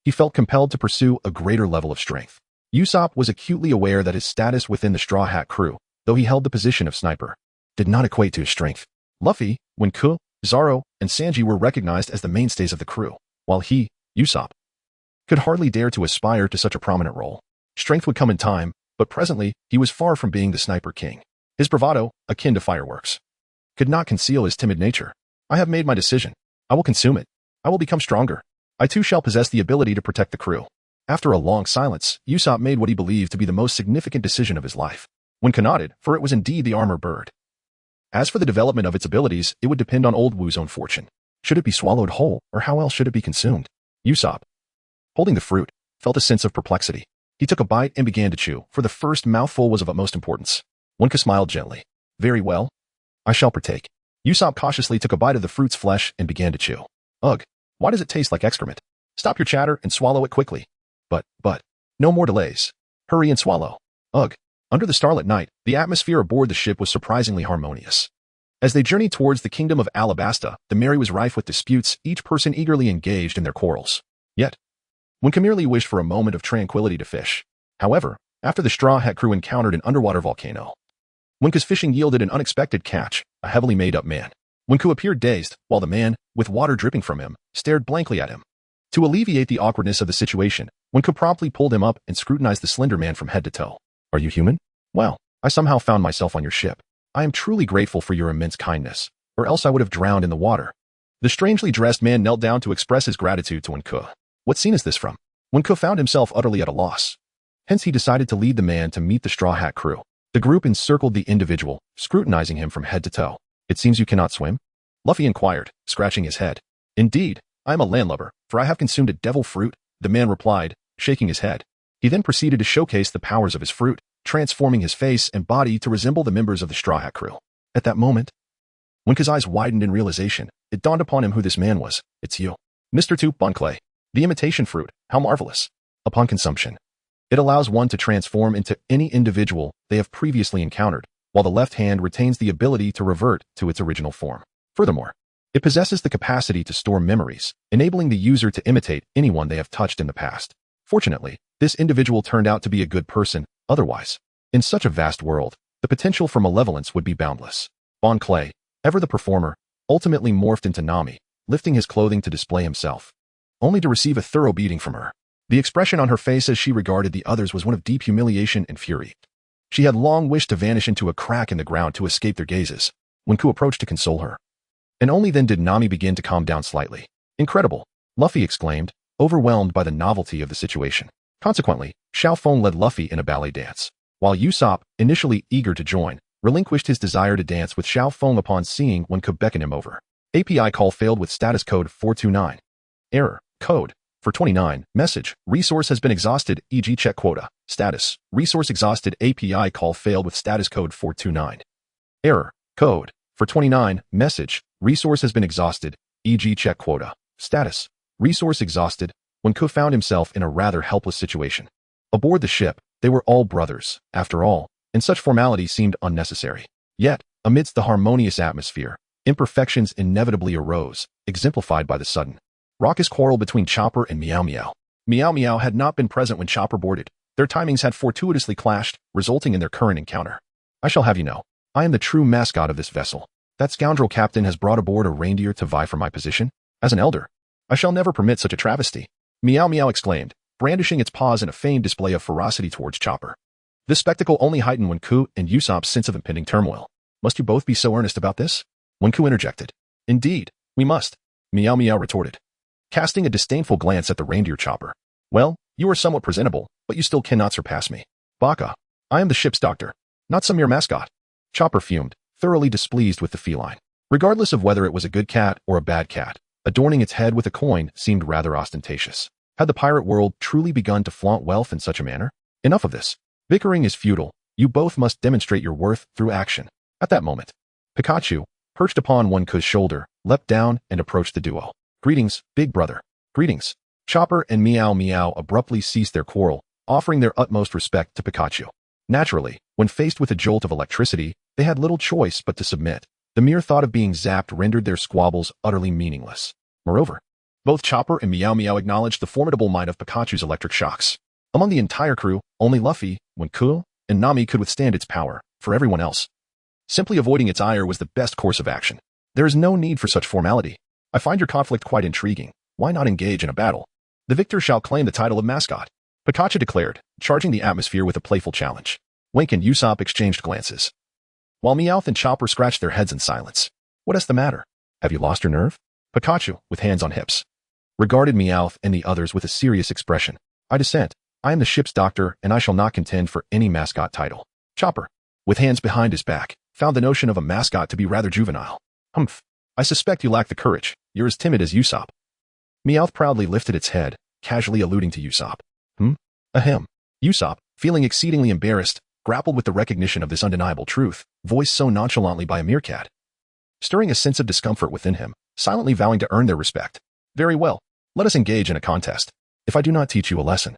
Speaker 2: he felt compelled to pursue a greater level of strength. Usopp was acutely aware that his status within the Straw Hat crew, though he held the position of sniper, did not equate to his strength. Luffy, Wenke, Zoro, and Sanji were recognized as the mainstays of the crew, while he, Usopp, could hardly dare to aspire to such a prominent role. Strength would come in time, but presently he was far from being the sniper king. His bravado, akin to fireworks, could not conceal his timid nature. I have made my decision. I will consume it. I will become stronger. I too shall possess the ability to protect the crew. After a long silence, Usopp made what he believed to be the most significant decision of his life. Wenke nodded, for it was indeed the armor bird. As for the development of its abilities, it would depend on old Wu's own fortune. Should it be swallowed whole, or how else should it be consumed? Usopp, holding the fruit, felt a sense of perplexity. He took a bite and began to chew, for the first mouthful was of utmost importance. Wenke smiled gently. Very well. I shall partake. Usopp cautiously took a bite of the fruit's flesh and began to chew. Ugh, why does it taste like excrement? Stop your chatter and swallow it quickly. But, no more delays. Hurry and swallow. Ugh. Under the starlit night, the atmosphere aboard the ship was surprisingly harmonious. As they journeyed towards the kingdom of Alabasta, the merry was rife with disputes, each person eagerly engaged in their quarrels. Yet, Wenke merely wished for a moment of tranquility to fish. However, after the Straw Hat crew encountered an underwater volcano, Wenke's fishing yielded an unexpected catch, a heavily made-up man. Wenke appeared dazed, while the man, with water dripping from him, stared blankly at him. To alleviate the awkwardness of the situation, Wenke promptly pulled him up and scrutinized the slender man from head to toe. Are you human? Well, I somehow found myself on your ship. I am truly grateful for your immense kindness, or else I would have drowned in the water. The strangely dressed man knelt down to express his gratitude to Wenke. What scene is this from? Wenke found himself utterly at a loss. Hence he decided to lead the man to meet the Straw Hat crew. The group encircled the individual, scrutinizing him from head to toe. It seems you cannot swim? Luffy inquired, scratching his head. Indeed, I am a landlubber, for I have consumed a devil fruit, the man replied, shaking his head. He then proceeded to showcase the powers of his fruit, transforming his face and body to resemble the members of the Straw Hat crew. At that moment, Wenke's eyes widened in realization. It dawned upon him who this man was. It's you, Mr. Two Bonclay. The imitation fruit, how marvelous. Upon consumption, it allows one to transform into any individual they have previously encountered, while the left hand retains the ability to revert to its original form. Furthermore, it possesses the capacity to store memories, enabling the user to imitate anyone they have touched in the past. Fortunately, this individual turned out to be a good person. Otherwise, in such a vast world, the potential for malevolence would be boundless. Bonclay, ever the performer, ultimately morphed into Nami, lifting his clothing to display himself, only to receive a thorough beating from her. The expression on her face as she regarded the others was one of deep humiliation and fury. She had long wished to vanish into a crack in the ground to escape their gazes. Wenke approached to console her. And only then did Nami begin to calm down slightly. Incredible, Luffy exclaimed, overwhelmed by the novelty of the situation. Consequently, Xiao Feng led Luffy in a ballet dance, while Usopp, initially eager to join, relinquished his desire to dance with Xiao Feng upon seeing Wenke beckon him over. API call failed with status code 429. Error, code 429, message, resource has been exhausted, e.g. check quota, status, resource exhausted, API call failed with status code 429. Error, code 429, message, resource has been exhausted, e.g. check quota, status, resource exhausted. Wenke found himself in a rather helpless situation. Aboard the ship, they were all brothers, after all, and such formality seemed unnecessary. Yet, amidst the harmonious atmosphere, imperfections inevitably arose, exemplified by the sudden raucous quarrel between Chopper and Meow Meow. Meow Meow had not been present when Chopper boarded. Their timings had fortuitously clashed, resulting in their current encounter. I shall have you know, I am the true mascot of this vessel. That scoundrel captain has brought aboard a reindeer to vie for my position. As an elder, I shall never permit such a travesty. Meow Meow exclaimed, brandishing its paws in a feigned display of ferocity towards Chopper. This spectacle only heightened Wenke and Usopp's sense of impending turmoil. Must you both be so earnest about this? Wenke interjected. Indeed, we must, Meow Meow retorted, casting a disdainful glance at the reindeer Chopper. Well, you are somewhat presentable, but you still cannot surpass me. Baka, I am the ship's doctor, not some mere mascot. Chopper fumed, thoroughly displeased with the feline. Regardless of whether it was a good cat or a bad cat, adorning its head with a coin seemed rather ostentatious. Had the pirate world truly begun to flaunt wealth in such a manner? Enough of this. Bickering is futile. You both must demonstrate your worth through action. At that moment, Pikachu, perched upon Wenke's shoulder, leapt down and approached the duo. Greetings, big brother. Greetings. Chopper and Meow Meow abruptly ceased their quarrel, offering their utmost respect to Pikachu. Naturally, when faced with a jolt of electricity, they had little choice but to submit. The mere thought of being zapped rendered their squabbles utterly meaningless. Moreover, both Chopper and Meow Meow acknowledged the formidable might of Pikachu's electric shocks. Among the entire crew, only Luffy, Wenke, and Nami could withstand its power. For everyone else, simply avoiding its ire was the best course of action. There is no need for such formality. I find your conflict quite intriguing. Why not engage in a battle? The victor shall claim the title of mascot, Pikachu declared, charging the atmosphere with a playful challenge. Wenke and Usopp exchanged glances, while Meowth and Chopper scratched their heads in silence. What is the matter? Have you lost your nerve? Pikachu, with hands on hips, regarded Meowth and the others with a serious expression. I dissent. I am the ship's doctor, and I shall not contend for any mascot title. Chopper, with hands behind his back, found the notion of a mascot to be rather juvenile. Humph. I suspect you lack the courage. You're as timid as Usopp. Meowth proudly lifted its head, casually alluding to Usopp. Ahem. Usopp, feeling exceedingly embarrassed, grappled with the recognition of this undeniable truth, voiced so nonchalantly by a meerkat, stirring a sense of discomfort within him, silently vowing to earn their respect. Very well. Let us engage in a contest. If I do not teach you a lesson,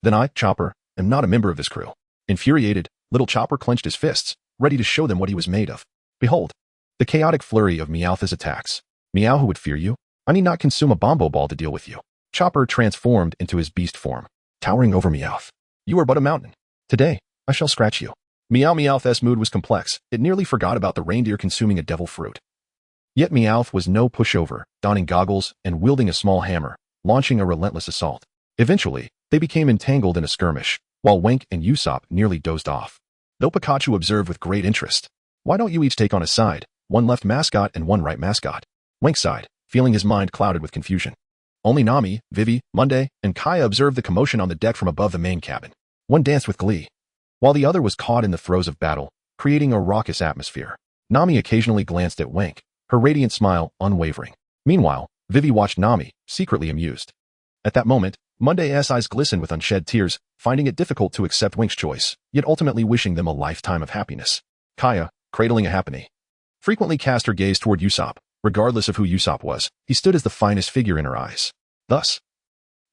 Speaker 2: then I, Chopper, am not a member of this crew. Infuriated, little Chopper clenched his fists, ready to show them what he was made of. Behold, the chaotic flurry of Meowth's attacks. Meow, who would fear you? I need not consume a bombo ball to deal with you. Chopper transformed into his beast form, towering over Meowth. You are but a mountain. Today, I shall scratch you. Meowth's mood was complex. It nearly forgot about the reindeer consuming a devil fruit. Yet Meowth was no pushover, donning goggles and wielding a small hammer, launching a relentless assault. Eventually, they became entangled in a skirmish, while Wenke and Usopp nearly dozed off. Though Pikachu observed with great interest. Why don't you each take on a side, one left mascot and one right mascot? Wenke sighed, feeling his mind clouded with confusion. Only Nami, Vivi, Monday, and Kaya observed the commotion on the deck from above the main cabin. One danced with glee, while the other was caught in the throes of battle, creating a raucous atmosphere. Nami occasionally glanced at Wenke, her radiant smile unwavering. Meanwhile, Vivi watched Nami, secretly amused. At that moment, Monday's eyes glistened with unshed tears, finding it difficult to accept Wenke's choice, yet ultimately wishing them a lifetime of happiness. Kaya, cradling a Happiny, frequently cast her gaze toward Usopp. Regardless of who Usopp was, he stood as the finest figure in her eyes. Thus,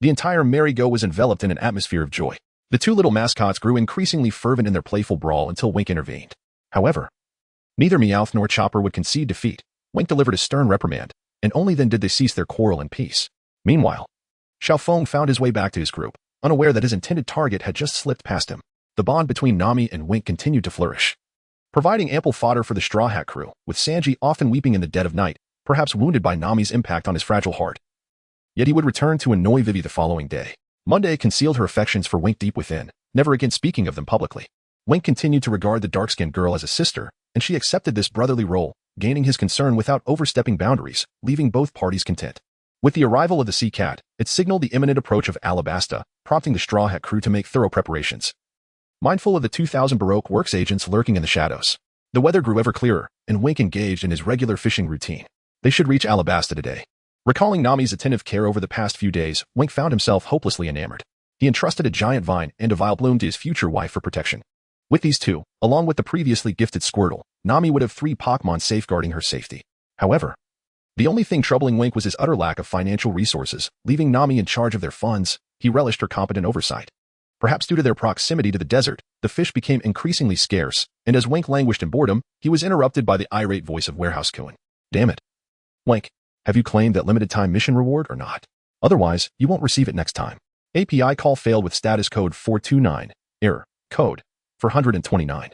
Speaker 2: the entire merry-go was enveloped in an atmosphere of joy. The two little mascots grew increasingly fervent in their playful brawl until Wenke intervened. However, neither Meowth nor Chopper would concede defeat. Wenke delivered a stern reprimand, and only then did they cease their quarrel in peace. Meanwhile, Xiaofeng found his way back to his group, unaware that his intended target had just slipped past him. The bond between Nami and Wenke continued to flourish, providing ample fodder for the Straw Hat crew, with Sanji often weeping in the dead of night, perhaps wounded by Nami's impact on his fragile heart. Yet he would return to annoy Vivi the following day. Monday concealed her affections for Wenke deep within, never again speaking of them publicly. Wenke continued to regard the dark-skinned girl as a sister, and she accepted this brotherly role, gaining his concern without overstepping boundaries, leaving both parties content. With the arrival of the Sea Cat, it signaled the imminent approach of Alabasta, prompting the Straw Hat crew to make thorough preparations. Mindful of the 2,000 Baroque works agents lurking in the shadows, the weather grew ever clearer, and Wenke engaged in his regular fishing routine. They should reach Alabasta today. Recalling Nami's attentive care over the past few days, Wenke found himself hopelessly enamored. He entrusted a giant vine and a Vileplume to his future wife for protection. With these two, along with the previously gifted Squirtle, Nami would have 3 Pokémon safeguarding her safety. However, the only thing troubling Wenke was his utter lack of financial resources, leaving Nami in charge of their funds. He relished her competent oversight. Perhaps due to their proximity to the desert, the fish became increasingly scarce, and as Wenke languished in boredom, he was interrupted by the irate voice of Warehouse Coon. Damn it. Wenke, have you claimed that limited-time mission reward or not? Otherwise, you won't receive it next time. API call failed with status code 429. Error. Code 429.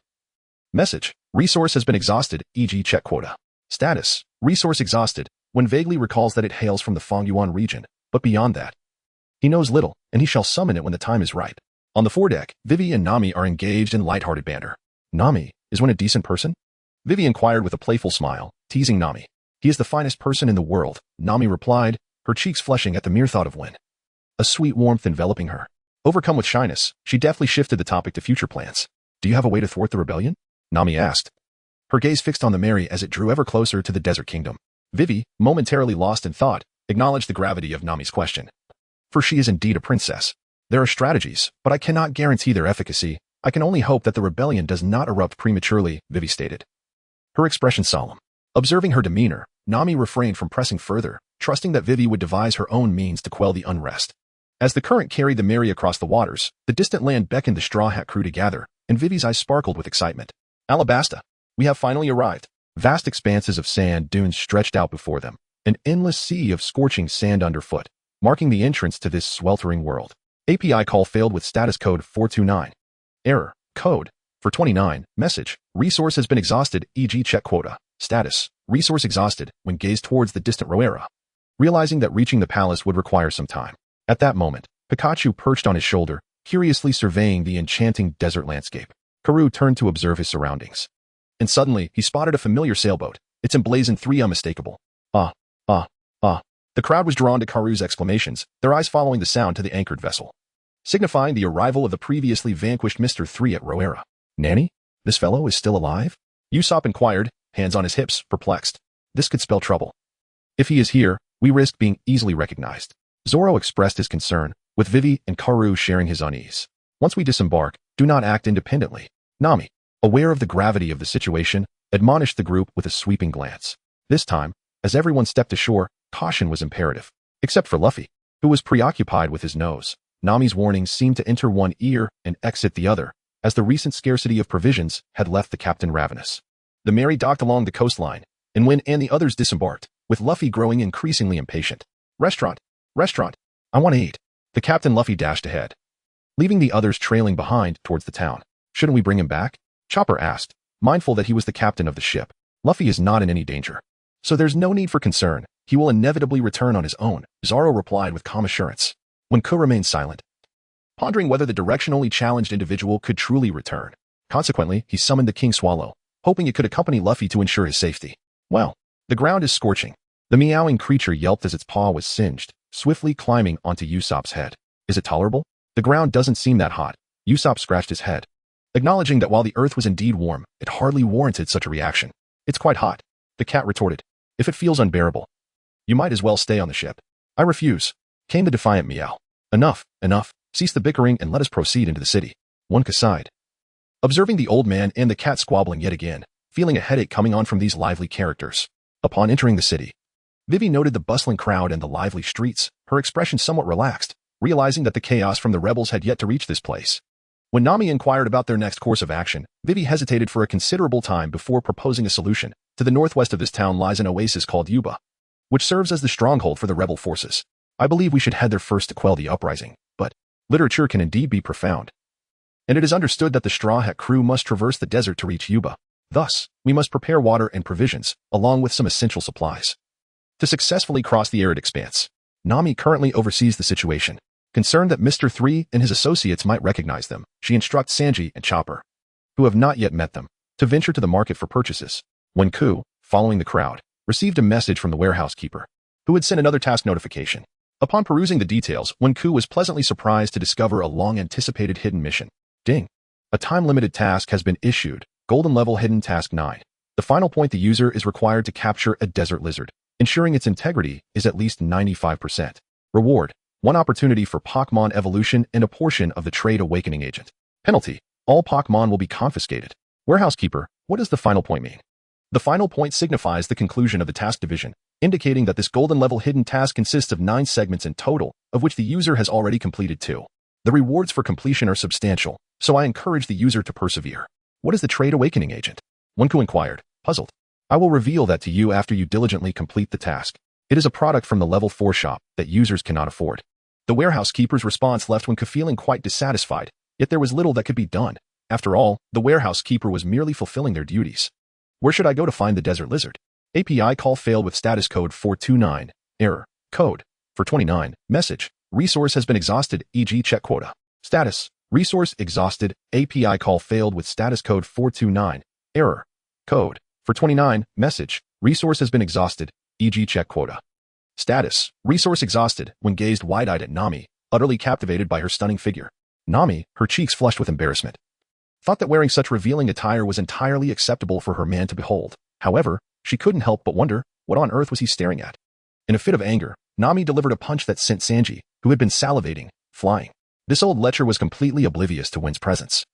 Speaker 2: Message. Resource has been exhausted, e.g. check quota. Status. Resource exhausted, when vaguely recalls that it hails from the Fongyuan region, but beyond that, he knows little, and he shall summon it when the time is ripe. On the foredeck, Vivi and Nami are engaged in lighthearted banter. Nami, is Wen a decent person? Vivi inquired with a playful smile, teasing Nami. He is the finest person in the world, Nami replied, her cheeks flushing at the mere thought of Wen. A sweet warmth enveloping her. Overcome with shyness, she deftly shifted the topic to future plans. Do you have a way to thwart the rebellion? Nami asked, her gaze fixed on the Mary as it drew ever closer to the desert kingdom. Vivi, momentarily lost in thought, acknowledged the gravity of Nami's question. For she is indeed a princess. There are strategies, but I cannot guarantee their efficacy. I can only hope that the rebellion does not erupt prematurely, Vivi stated. Her expression solemn. Observing her demeanor, Nami refrained from pressing further, trusting that Vivi would devise her own means to quell the unrest. As the current carried the Mary across the waters, the distant land beckoned the Straw Hat crew to gather, and Vivi's eyes sparkled with excitement. Alabasta. We have finally arrived. Vast expanses of sand dunes stretched out before them, an endless sea of scorching sand underfoot, marking the entrance to this sweltering world. API call failed with status code 429. Error. Code 429. Message. Resource has been exhausted, e.g. check quota. Status. Resource exhausted, when gazed towards the distant Roera. Realizing that reaching the palace would require some time. At that moment, Pikachu perched on his shoulder, curiously surveying the enchanting desert landscape. Karoo turned to observe his surroundings. And suddenly, he spotted a familiar sailboat, its emblazoned 3 unmistakable. Ah. The crowd was drawn to Karoo's exclamations, their eyes following the sound to the anchored vessel, signifying the arrival of the previously vanquished Mr. 3 at Roera. Nanny? This fellow is still alive? Usopp inquired, hands on his hips, perplexed. This could spell trouble. If he is here, we risk being easily recognized. Zoro expressed his concern, with Vivi and Karoo sharing his unease. Once we disembark, do not act independently. Nami, aware of the gravity of the situation, admonished the group with a sweeping glance. This time, as everyone stepped ashore, caution was imperative. Except for Luffy, who was preoccupied with his nose. Nami's warnings seemed to enter one ear and exit the other, as the recent scarcity of provisions had left the captain ravenous. The Mary docked along the coastline, and when the others disembarked, with Luffy growing increasingly impatient. Restaurant, I want to eat. The captain Luffy dashed ahead, leaving the others trailing behind towards the town. Shouldn't we bring him back? Chopper asked, mindful that he was the captain of the ship. Luffy is not in any danger, so there's no need for concern. He will inevitably return on his own, Zoro replied with calm assurance. Wenke remained silent, pondering whether the directionally challenged individual could truly return. Consequently, he summoned the King Swallow, hoping it could accompany Luffy to ensure his safety. Well, the ground is scorching. The meowing creature yelped as its paw was singed, swiftly climbing onto Usopp's head. Is it tolerable? The ground doesn't seem that hot. Usopp scratched his head, acknowledging that while the earth was indeed warm, it hardly warranted such a reaction. It's quite hot, the cat retorted. If it feels unbearable, you might as well stay on the ship. I refuse, came the defiant meow. Enough, enough, cease the bickering and let us proceed into the city. Wenke sighed. Observing the old man and the cat squabbling yet again, feeling a headache coming on from these lively characters. Upon entering the city, Vivi noted the bustling crowd and the lively streets, her expression somewhat relaxed, realizing that the chaos from the rebels had yet to reach this place. When Nami inquired about their next course of action, Vivi hesitated for a considerable time before proposing a solution. To the northwest of this town lies an oasis called Yuba, which serves as the stronghold for the rebel forces. I believe we should head there first to quell the uprising, but literature can indeed be profound. And it is understood that the Straw Hat crew must traverse the desert to reach Yuba. Thus, we must prepare water and provisions, along with some essential supplies, to successfully cross the arid expanse. Nami currently oversees the situation. Concerned that Mr. 3 and his associates might recognize them, she instructs Sanji and Chopper, who have not yet met them, to venture to the market for purchases. Wenke, following the crowd, received a message from the warehouse keeper, who had sent another task notification. Upon perusing the details, Wenke was pleasantly surprised to discover a long-anticipated hidden mission. Ding! A time-limited task has been issued. Golden level hidden task 9. The final point: the user is required to capture a desert lizard, ensuring its integrity is at least 95%. Reward: 1 opportunity for Pokémon evolution and a portion of the trade awakening agent. Penalty: all Pokémon will be confiscated. Warehouse keeper, what does the final point mean? The final point signifies the conclusion of the task division, indicating that this golden level hidden task consists of 9 segments in total, of which the user has already completed 2. The rewards for completion are substantial, so I encourage the user to persevere. What is the trade awakening agent? Wenke inquired, puzzled. I will reveal that to you after you diligently complete the task. It is a product from the level 4 shop that users cannot afford. The warehouse keeper's response left Wenke feeling quite dissatisfied, yet there was little that could be done. After all, the warehouse keeper was merely fulfilling their duties. Where should I go to find the desert lizard? API call failed with status code 429. Error. Code. For 29. Message. Resource has been exhausted, e.g. check quota. Status. Resource exhausted. API call failed with status code 429. Error. Code. For 29. Message. Resource has been exhausted, e.g. check quota. Status. Resource exhausted. When gazed wide-eyed at Nami, utterly captivated by her stunning figure. Nami, her cheeks flushed with embarrassment, thought that wearing such revealing attire was entirely acceptable for her man to behold. However, she couldn't help but wonder, what on earth was he staring at? In a fit of anger, Nami delivered a punch that sent Sanji, who had been salivating, flying. This old lecher was completely oblivious to Wen's presence,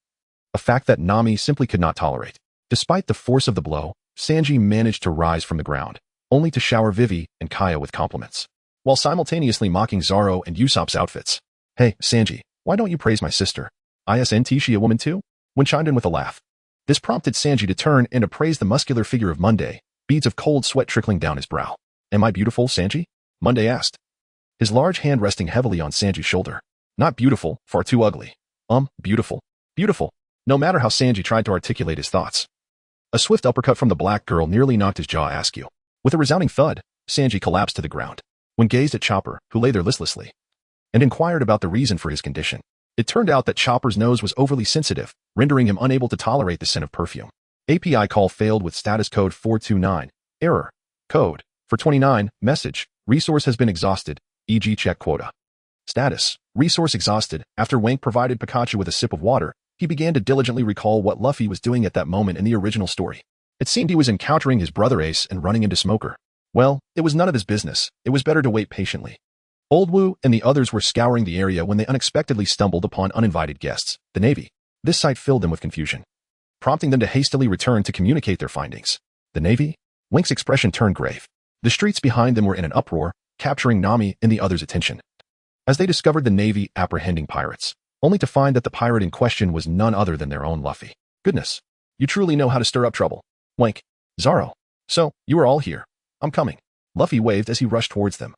Speaker 2: a fact that Nami simply could not tolerate. Despite the force of the blow, Sanji managed to rise from the ground, only to shower Vivi and Kaya with compliments, while simultaneously mocking Zoro and Usopp's outfits. Hey, Sanji, why don't you praise my sister? Isn't she a woman too? Wen chimed in with a laugh. This prompted Sanji to turn and appraise the muscular figure of Monday, beads of cold sweat trickling down his brow. Am I beautiful, Sanji? Monday asked, his large hand resting heavily on Sanji's shoulder. Not beautiful, far too ugly. Beautiful. Beautiful. No matter how Sanji tried to articulate his thoughts. A swift uppercut from the black girl nearly knocked his jaw askew. With a resounding thud, Sanji collapsed to the ground. When gazed at Chopper, who lay there listlessly, and inquired about the reason for his condition. It turned out that Chopper's nose was overly sensitive, rendering him unable to tolerate the scent of perfume. API call failed with status code 429. Error. Code. For 29. Message. Resource has been exhausted, e.g. check quota. Status. Resource exhausted. After Wenke provided Pikachu with a sip of water, he began to diligently recall what Luffy was doing at that moment in the original story. It seemed he was encountering his brother Ace and running into Smoker. Well, it was none of his business. It was better to wait patiently. Old Wu and the others were scouring the area when they unexpectedly stumbled upon uninvited guests, the Navy. This sight filled them with confusion, prompting them to hastily return to communicate their findings. The Navy? Wenke's expression turned grave. The streets behind them were in an uproar, capturing Nami and the others' attention, as they discovered the Navy apprehending pirates, only to find that the pirate in question was none other than their own Luffy. Goodness, you truly know how to stir up trouble. Wenke. Zoro. So, you are all here. I'm coming. Luffy waved as he rushed towards them.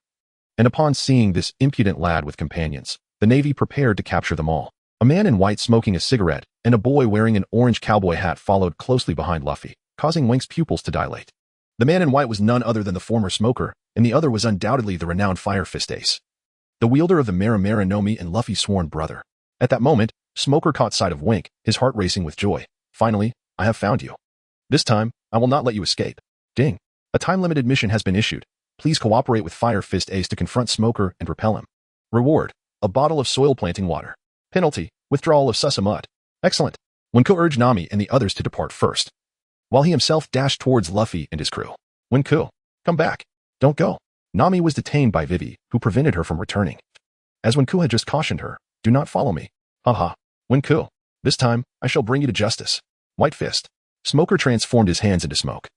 Speaker 2: And upon seeing this impudent lad with companions, the Navy prepared to capture them all. A man in white smoking a cigarette and a boy wearing an orange cowboy hat followed closely behind Luffy, causing Wenke's pupils to dilate. The man in white was none other than the former Smoker, and the other was undoubtedly the renowned Fire Fist Ace, the wielder of the Mera Mera no Mi and Luffy's sworn brother. At that moment, Smoker caught sight of Wenke, his heart racing with joy. Finally, I have found you. This time, I will not let you escape. Ding. A time-limited mission has been issued. Please cooperate with Fire Fist Ace to confront Smoker and repel him. Reward. A bottle of soil planting water. Penalty. Withdrawal of Susa Mud. Excellent. Wenke urged Nami and the others to depart first, while he himself dashed towards Luffy and his crew. Wenke. Come back. Don't go. Nami was detained by Vivi, who prevented her from returning. As Wenku had just cautioned her, do not follow me. Haha. Wenku. This time, I shall bring you to justice. White Fist. Smoker transformed his hands into smoke,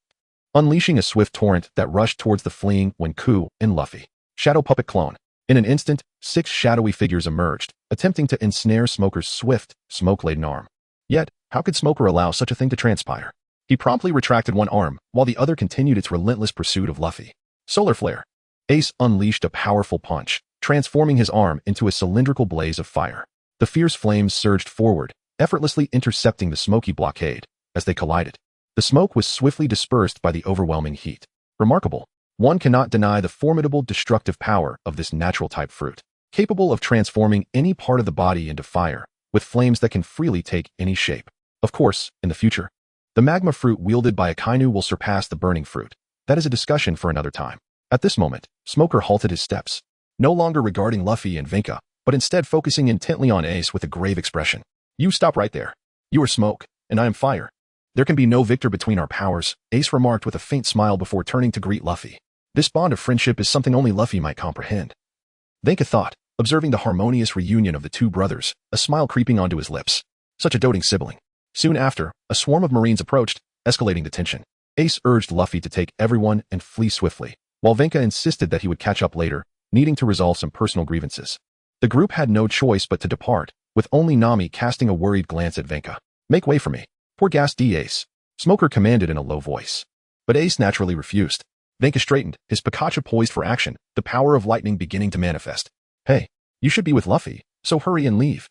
Speaker 2: unleashing a swift torrent that rushed towards the fleeing Wenku and Luffy. Shadow Puppet Clone. In an instant, 6 shadowy figures emerged, attempting to ensnare Smoker's swift, smoke-laden arm. Yet, how could Smoker allow such a thing to transpire? He promptly retracted one arm, while the other continued its relentless pursuit of Luffy. Solar Flare. Ace unleashed a powerful punch, transforming his arm into a cylindrical blaze of fire. The fierce flames surged forward, effortlessly intercepting the smoky blockade. As they collided, the smoke was swiftly dispersed by the overwhelming heat. Remarkable. One cannot deny the formidable destructive power of this natural-type fruit, capable of transforming any part of the body into fire, with flames that can freely take any shape. Of course, in the future, the magma fruit wielded by Akainu will surpass the burning fruit. That is a discussion for another time. At this moment, Smoker halted his steps, no longer regarding Luffy and Wenke, but instead focusing intently on Ace with a grave expression. You stop right there. You are smoke, and I am fire. There can be no victor between our powers, Ace remarked with a faint smile before turning to greet Luffy. This bond of friendship is something only Luffy might comprehend. Wenke thought, observing the harmonious reunion of the two brothers, a smile creeping onto his lips. Such a doting sibling. Soon after, a swarm of Marines approached, escalating the tension. Ace urged Luffy to take everyone and flee swiftly, while Wenke insisted that he would catch up later, needing to resolve some personal grievances. The group had no choice but to depart, with only Nami casting a worried glance at Wenke. Make way for me. Poor gas D Ace. Smoker commanded in a low voice. But Ace naturally refused. Wenke straightened, his Pikachu poised for action, the power of lightning beginning to manifest. Hey, you should be with Luffy, so hurry and leave.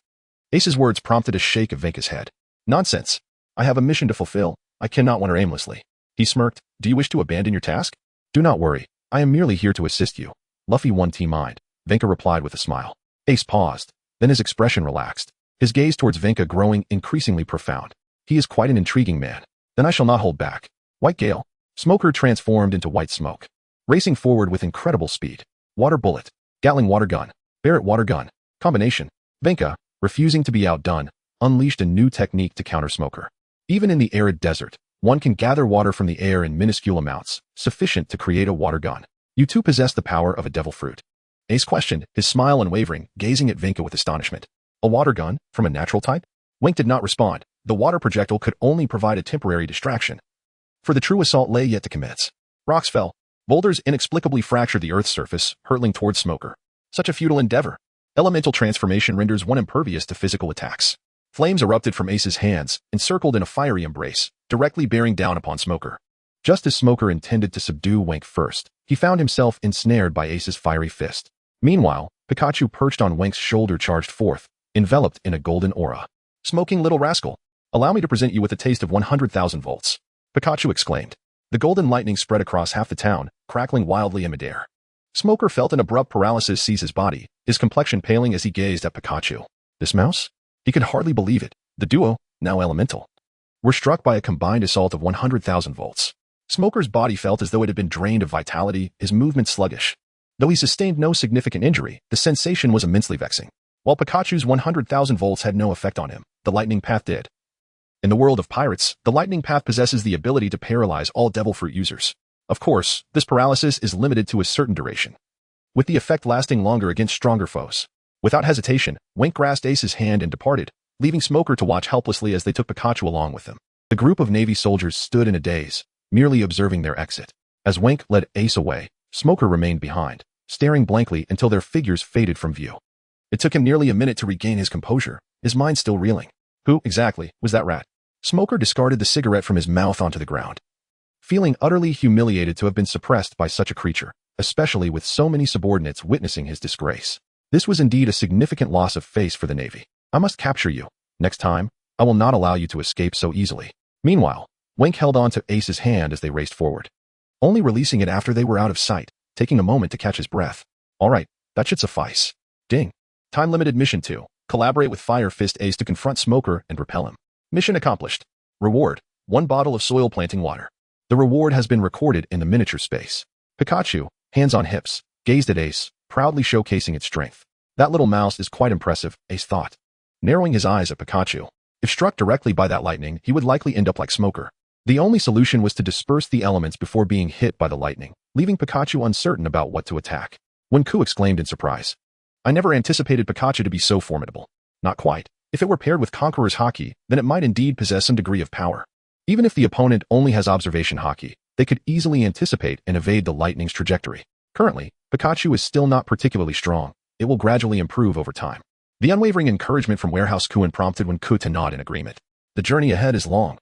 Speaker 2: Ace's words prompted a shake of Wenke's head. Nonsense. I have a mission to fulfill. I cannot wander aimlessly. He smirked. Do you wish to abandon your task? Do not worry. I am merely here to assist you. Luffy one T-mind. Wenke replied with a smile. Ace paused. Then his expression relaxed, his gaze towards Wenke growing increasingly profound. He is quite an intriguing man. Then I shall not hold back. White Gale. Smoker transformed into white smoke, racing forward with incredible speed. Water Bullet. Gatling Water Gun. Barrett Water Gun. Combination. Wenke, refusing to be outdone, unleashed a new technique to counter Smoker. Even in the arid desert, one can gather water from the air in minuscule amounts, sufficient to create a water gun. You too possess the power of a devil fruit. Ace questioned, his smile unwavering, gazing at Wenke with astonishment. A water gun, from a natural type? Wenke did not respond. The water projectile could only provide a temporary distraction, for the true assault lay yet to commence. Rocks fell. Boulders inexplicably fractured the Earth's surface, hurtling towards Smoker. Such a futile endeavor. Elemental transformation renders one impervious to physical attacks. Flames erupted from Ace's hands, encircled in a fiery embrace, directly bearing down upon Smoker. Just as Smoker intended to subdue Wenke first, he found himself ensnared by Ace's fiery fist. Meanwhile, Pikachu perched on Wenke's shoulder charged forth, enveloped in a golden aura. Smoking little rascal. Allow me to present you with a taste of 100,000 volts. Pikachu exclaimed. The golden lightning spread across half the town, crackling wildly in midair. Smoker felt an abrupt paralysis seize his body, his complexion paling as he gazed at Pikachu. This mouse? He could hardly believe it. The duo, now elemental, were struck by a combined assault of 100,000 volts. Smoker's body felt as though it had been drained of vitality, his movement sluggish. Though he sustained no significant injury, the sensation was immensely vexing. While Pikachu's 100,000 volts had no effect on him, the lightning path did. In the world of pirates, the lightning path possesses the ability to paralyze all devil fruit users. Of course, this paralysis is limited to a certain duration, with the effect lasting longer against stronger foes. Without hesitation, Wenke grasped Ace's hand and departed, leaving Smoker to watch helplessly as they took Pikachu along with them. The group of Navy soldiers stood in a daze, merely observing their exit. As Wenke led Ace away, Smoker remained behind, staring blankly until their figures faded from view. It took him nearly a minute to regain his composure, his mind still reeling. Who, exactly, was that rat? Smoker discarded the cigarette from his mouth onto the ground, feeling utterly humiliated to have been suppressed by such a creature, especially with so many subordinates witnessing his disgrace. This was indeed a significant loss of face for the Navy. I must capture you. Next time, I will not allow you to escape so easily. Meanwhile, Wenke held on to Ace's hand as they raced forward, only releasing it after they were out of sight, taking a moment to catch his breath. All right, that should suffice. Ding. Time-limited mission 2. Collaborate with Fire Fist Ace to confront Smoker and repel him. Mission accomplished. Reward. 1 bottle of soil planting water. The reward has been recorded in the miniature space. Pikachu, hands on hips, gazed at Ace, proudly showcasing its strength. That little mouse is quite impressive, Ace thought, narrowing his eyes at Pikachu. If struck directly by that lightning, he would likely end up like Smoker. The only solution was to disperse the elements before being hit by the lightning. leaving Pikachu uncertain about what to attack. Wenke exclaimed in surprise. I never anticipated Pikachu to be so formidable. Not quite. If it were paired with Conqueror's Haki, then it might indeed possess some degree of power. Even if the opponent only has observation Haki, they could easily anticipate and evade the lightning's trajectory. Currently, Pikachu is still not particularly strong. It will gradually improve over time. The unwavering encouragement from Warehouse Kuan prompted Wenke to nod in agreement. The journey ahead is long,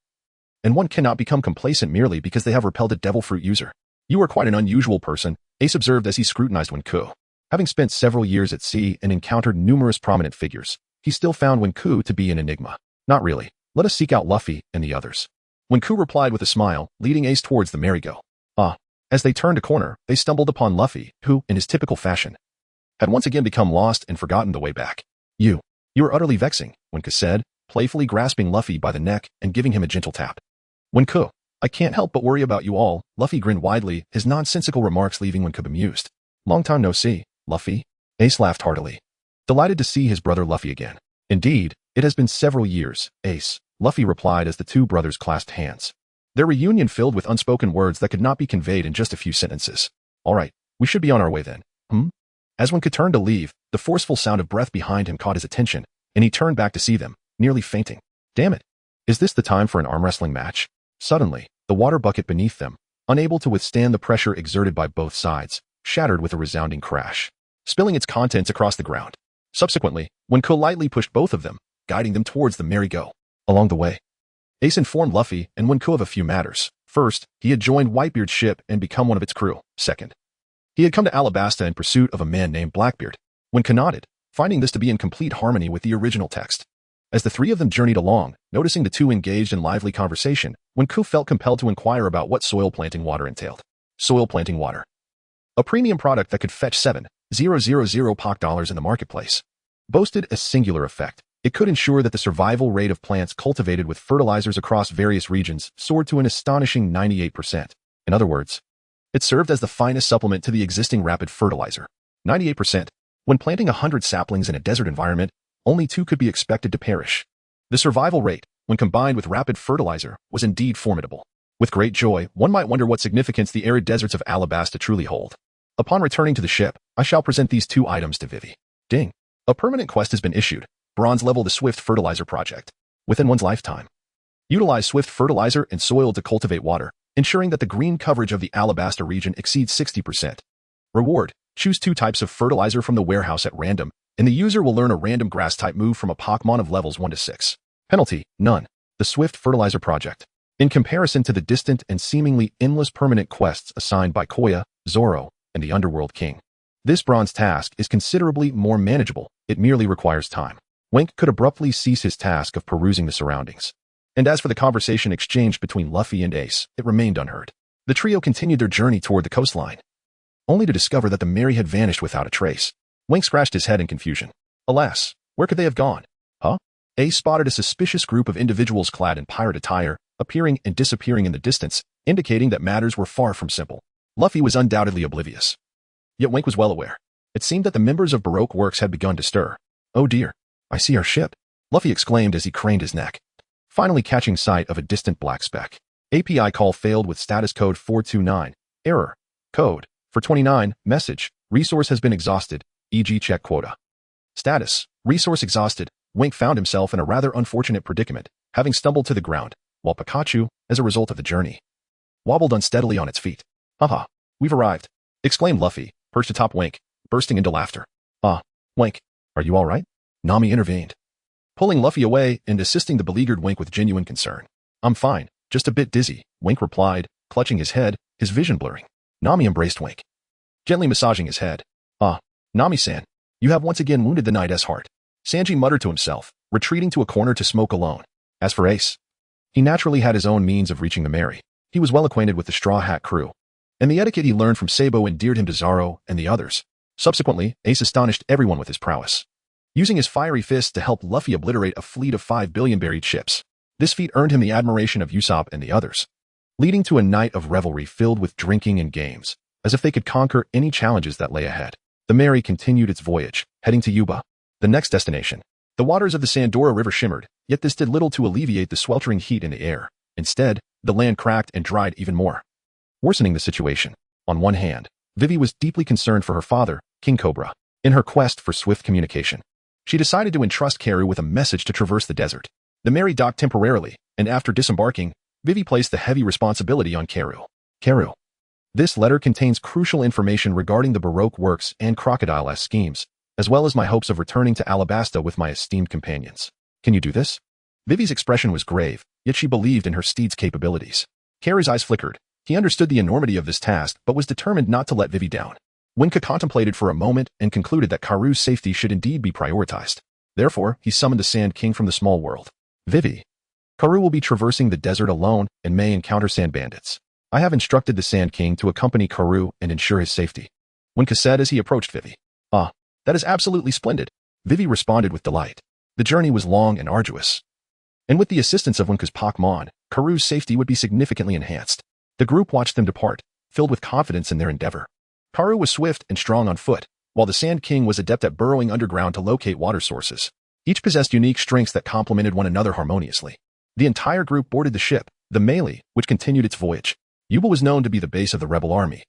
Speaker 2: and one cannot become complacent merely because they have repelled a devil fruit user. You are quite an unusual person, Ace observed as he scrutinized Wenke. Having spent several years at sea and encountered numerous prominent figures, he still found Wenke to be an enigma. Not really. Let us seek out Luffy and the others. Wenke replied with a smile, leading Ace towards the merry-go. As they turned a corner, they stumbled upon Luffy, who, in his typical fashion, had once again become lost and forgotten the way back. You are utterly vexing, Wenke said, playfully grasping Luffy by the neck and giving him a gentle tap. Wenke, I can't help but worry about you all, Luffy grinned widely, his nonsensical remarks leaving Wenke bemused. Long time no see, Luffy. Ace laughed heartily. Delighted to see his brother Luffy again. Indeed, it has been several years, Ace, Luffy replied as the two brothers clasped hands. Their reunion filled with unspoken words that could not be conveyed in just a few sentences. All right, we should be on our way then. As Wenke turned to leave, the forceful sound of breath behind him caught his attention, and he turned back to see them, nearly fainting. Damn it. Is this the time for an arm wrestling match? Suddenly, the water bucket beneath them, unable to withstand the pressure exerted by both sides, shattered with a resounding crash, spilling its contents across the ground. Subsequently, Wenke lightly pushed both of them, guiding them towards the merry-go. Along the way, Ace informed Luffy and Wenke of a few matters. First, he had joined Whitebeard's ship and become one of its crew. Second, he had come to Alabasta in pursuit of a man named Blackbeard. Wenke nodded, finding this to be in complete harmony with the original text. As the three of them journeyed along, noticing the two engaged in lively conversation, Wenke felt compelled to inquire about what soil planting water entailed. Soil planting water, a premium product that could fetch 7,000 POC dollars in the marketplace, boasted a singular effect. It could ensure that the survival rate of plants cultivated with fertilizers across various regions soared to an astonishing 98%. In other words, it served as the finest supplement to the existing rapid fertilizer. 98%. When planting 100 saplings in a desert environment, only 2 could be expected to perish. The survival rate, when combined with rapid fertilizer, was indeed formidable. With great joy, one might wonder what significance the arid deserts of Alabasta truly hold. Upon returning to the ship, I shall present these 2 items to Vivi. Ding. A permanent quest has been issued. Bronze level the Swift Fertilizer Project. Within one's lifetime, utilize Swift Fertilizer and soil to cultivate water, ensuring that the green coverage of the Alabasta region exceeds 60%. Reward. Choose 2 types of fertilizer from the warehouse at random, and the user will learn a random grass-type move from a Pokémon of levels 1 to 6. Penalty. None. The Swift Fertilizer Project. In comparison to the distant and seemingly endless permanent quests assigned by Koya, Zoro, and the Underworld King, this bronze task is considerably more manageable. It merely requires time. Wenke could abruptly cease his task of perusing the surroundings. And as for the conversation exchanged between Luffy and Ace, it remained unheard. The trio continued their journey toward the coastline, only to discover that the Merry had vanished without a trace. Wenke scratched his head in confusion. Alas, where could they have gone? Ace spotted a suspicious group of individuals clad in pirate attire, appearing and disappearing in the distance, indicating that matters were far from simple. Luffy was undoubtedly oblivious. Yet Wenke was well aware. It seemed that the members of Baroque Works had begun to stir. Oh dear. I see our ship, Luffy exclaimed as he craned his neck, finally catching sight of a distant black speck. API call failed with status code 429. Error. Code. For 29. Message. Resource has been exhausted, e.g. check quota. Status. Resource exhausted. Wenke found himself in a rather unfortunate predicament, having stumbled to the ground, while Pikachu, as a result of the journey, wobbled unsteadily on its feet. Haha. We've arrived, exclaimed Luffy, perched atop Wenke, bursting into laughter. Wenke, are you all right? Nami intervened, pulling Luffy away and assisting the beleaguered Wenke with genuine concern. I'm fine, just a bit dizzy, Wenke replied, clutching his head, his vision blurring. Nami embraced Wenke, gently massaging his head. Nami-san, you have once again wounded the Knight's heart, Sanji muttered to himself, retreating to a corner to smoke alone. As for Ace, he naturally had his own means of reaching the Merry. He was well acquainted with the Straw Hat crew, and the etiquette he learned from Sabo endeared him to Zoro and the others. Subsequently, Ace astonished everyone with his prowess, using his fiery fists to help Luffy obliterate a fleet of 5 billion buried ships. This feat earned him the admiration of Usopp and the others, leading to a night of revelry filled with drinking and games, as if they could conquer any challenges that lay ahead. The Merry continued its voyage, heading to Yuba, the next destination. The waters of the Sandora River shimmered, yet this did little to alleviate the sweltering heat in the air. Instead, the land cracked and dried even more, worsening the situation. On one hand, Vivi was deeply concerned for her father, King Cobra, in her quest for swift communication. She decided to entrust Karu with a message to traverse the desert. The Mary docked temporarily, and after disembarking, Vivi placed the heavy responsibility on Karu. Karu. This letter contains crucial information regarding the Baroque works and crocodile-esque schemes, as well as my hopes of returning to Alabasta with my esteemed companions. Can you do this? Vivi's expression was grave, yet she believed in her steed's capabilities. Karu's eyes flickered. He understood the enormity of this task, but was determined not to let Vivi down. Wenke contemplated for a moment and concluded that Karu's safety should indeed be prioritized. Therefore, he summoned the Sand King from the small world. Vivi. Karu will be traversing the desert alone and may encounter sand bandits. I have instructed the Sand King to accompany Karu and ensure his safety. Wenke said as he approached Vivi. Ah, that is absolutely splendid. Vivi responded with delight. The journey was long and arduous. And with the assistance of Wenke's Pokémon, Karu's safety would be significantly enhanced. The group watched them depart, filled with confidence in their endeavor. Karu was swift and strong on foot, while the Sand King was adept at burrowing underground to locate water sources. Each possessed unique strengths that complemented one another harmoniously. The entire group boarded the ship, the Melee, which continued its voyage. Yuba was known to be the base of the rebel army,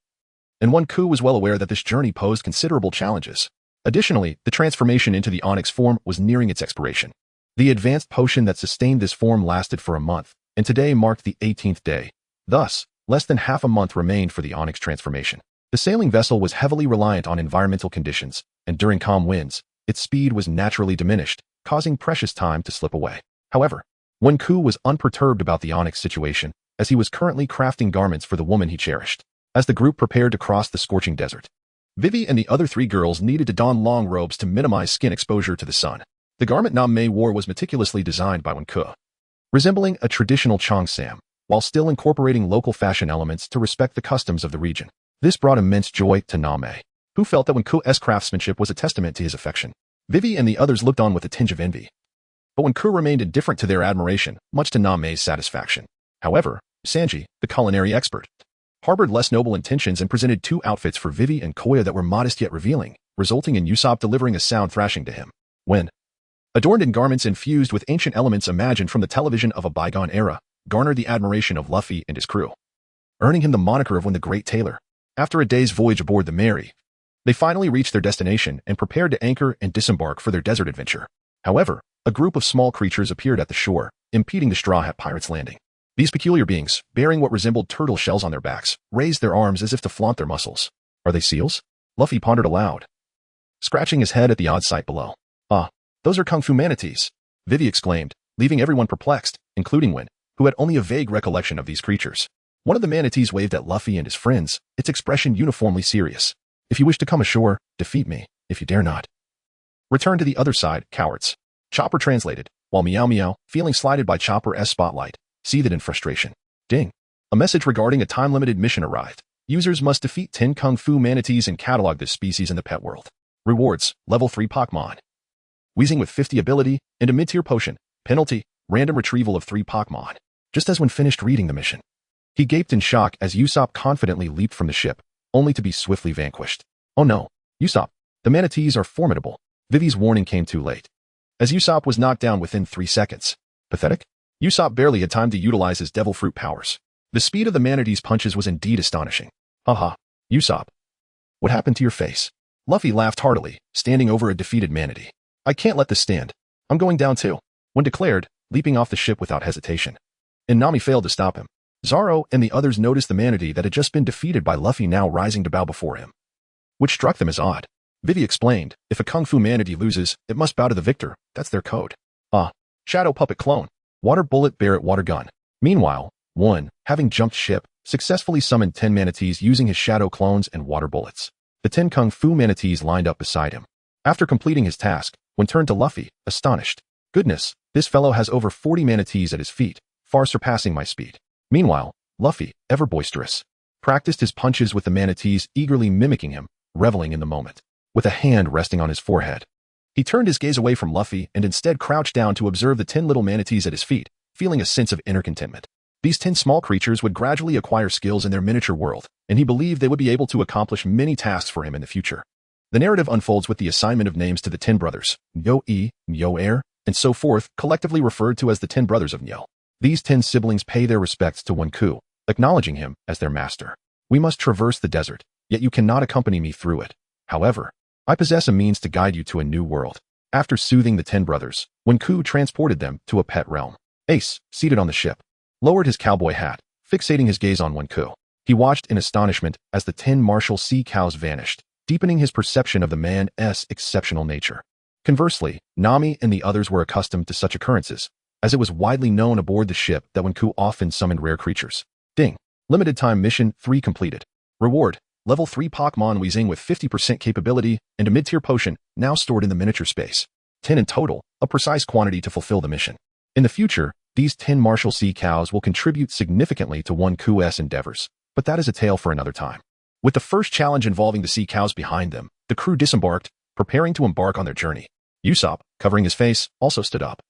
Speaker 2: and Wenke was well aware that this journey posed considerable challenges. Additionally, the transformation into the Onyx form was nearing its expiration. The advanced potion that sustained this form lasted for a month, and today marked the 18th day. Thus, less than half a month remained for the Onyx transformation. The sailing vessel was heavily reliant on environmental conditions, and during calm winds, its speed was naturally diminished, causing precious time to slip away. However, Wenke was unperturbed about the Onyx situation, as he was currently crafting garments for the woman he cherished. As the group prepared to cross the scorching desert, Vivi and the other three girls needed to don long robes to minimize skin exposure to the sun. The garment Nam Mei wore was meticulously designed by Wenke, resembling a traditional cheongsam, while still incorporating local fashion elements to respect the customs of the region. This brought immense joy to Nam Mei, who felt that Wenke's craftsmanship was a testament to his affection. Vivi and the others looked on with a tinge of envy, but Wenke remained indifferent to their admiration, much to Nam Mei's satisfaction. However, Sanji, the culinary expert, harbored less noble intentions and presented two outfits for Vivi and Koya that were modest yet revealing, resulting in Usopp delivering a sound thrashing to him. When adorned in garments infused with ancient elements imagined from the television of a bygone era, garnered the admiration of Luffy and his crew, earning him the moniker of the Great Tailor. After a day's voyage aboard the Mary, they finally reached their destination and prepared to anchor and disembark for their desert adventure. However, a group of small creatures appeared at the shore, impeding the Straw Hat Pirates' landing. These peculiar beings, bearing what resembled turtle shells on their backs, raised their arms as if to flaunt their muscles. Are they seals? Luffy pondered aloud, scratching his head at the odd sight below. Ah, those are kung fu manatees, Vivi exclaimed, leaving everyone perplexed, including Wen, who had only a vague recollection of these creatures. One of the manatees waved at Luffy and his friends, its expression uniformly serious. If you wish to come ashore, defeat me. If you dare not, return to the other side, cowards. Chopper translated, while Meow Meow, feeling slighted by Chopper's spotlight, seethed in frustration. Ding. A message regarding a time-limited mission arrived. Users must defeat 10 kung fu manatees and catalog this species in the pet world. Rewards, level 3 Pokémon. Wheezing with 50 ability, and a mid-tier potion. Penalty, random retrieval of 3 Pokémon. Just as when finished reading the mission, he gaped in shock as Usopp confidently leaped from the ship, only to be swiftly vanquished. Oh no, Usopp, the manatees are formidable. Vivi's warning came too late, as Usopp was knocked down within 3 seconds. Pathetic? Usopp barely had time to utilize his devil fruit powers. The speed of the manatee's punches was indeed astonishing. Haha, Usopp. What happened to your face? Luffy laughed heartily, standing over a defeated manatee. I can't let this stand. I'm going down too, Wen declared, leaping off the ship without hesitation. And Nami failed to stop him. Zoro and the others noticed the manatee that had just been defeated by Luffy now rising to bow before him, which struck them as odd. Vivi explained, if a kung fu manatee loses, it must bow to the victor. That's their code. Ah, Shadow Puppet Clone. Water Bullet Barrett Water Gun. Meanwhile, One, having jumped ship, successfully summoned 10 manatees using his shadow clones and water bullets. The 10 kung fu manatees lined up beside him. After completing his task, One turned to Luffy, astonished. Goodness, this fellow has over 40 manatees at his feet, far surpassing my speed. Meanwhile, Luffy, ever boisterous, practiced his punches with the manatees eagerly mimicking him, reveling in the moment. With a hand resting on his forehead, he turned his gaze away from Luffy and instead crouched down to observe the 10 little manatees at his feet, feeling a sense of inner contentment. These 10 small creatures would gradually acquire skills in their miniature world, and he believed they would be able to accomplish many tasks for him in the future. The narrative unfolds with the assignment of names to the 10 brothers, Nyo-E, Nyo-Air, and so forth, collectively referred to as the 10 brothers of Nyo. These 10 siblings pay their respects to Wenku, acknowledging him as their master. We must traverse the desert, yet you cannot accompany me through it. However, I possess a means to guide you to a new world. After soothing the 10 brothers, Wenku transported them to a pet realm. Ace, seated on the ship, lowered his cowboy hat, fixating his gaze on Wenku. He watched in astonishment as the 10 martial sea cows vanished, deepening his perception of the man's exceptional nature. Conversely, Nami and the others were accustomed to such occurrences, as it was widely known aboard the ship that Wenku often summoned rare creatures. Ding. Limited time mission 3 completed. Reward. Level 3 Pokémon Weezing with 50% capability and a mid-tier potion now stored in the miniature space. 10 in total, a precise quantity to fulfill the mission. In the future, these 10 martial sea cows will contribute significantly to Wenku's endeavors, but that is a tale for another time. With the first challenge involving the sea cows behind them, the crew disembarked, preparing to embark on their journey. Usopp, covering his face, also stood up.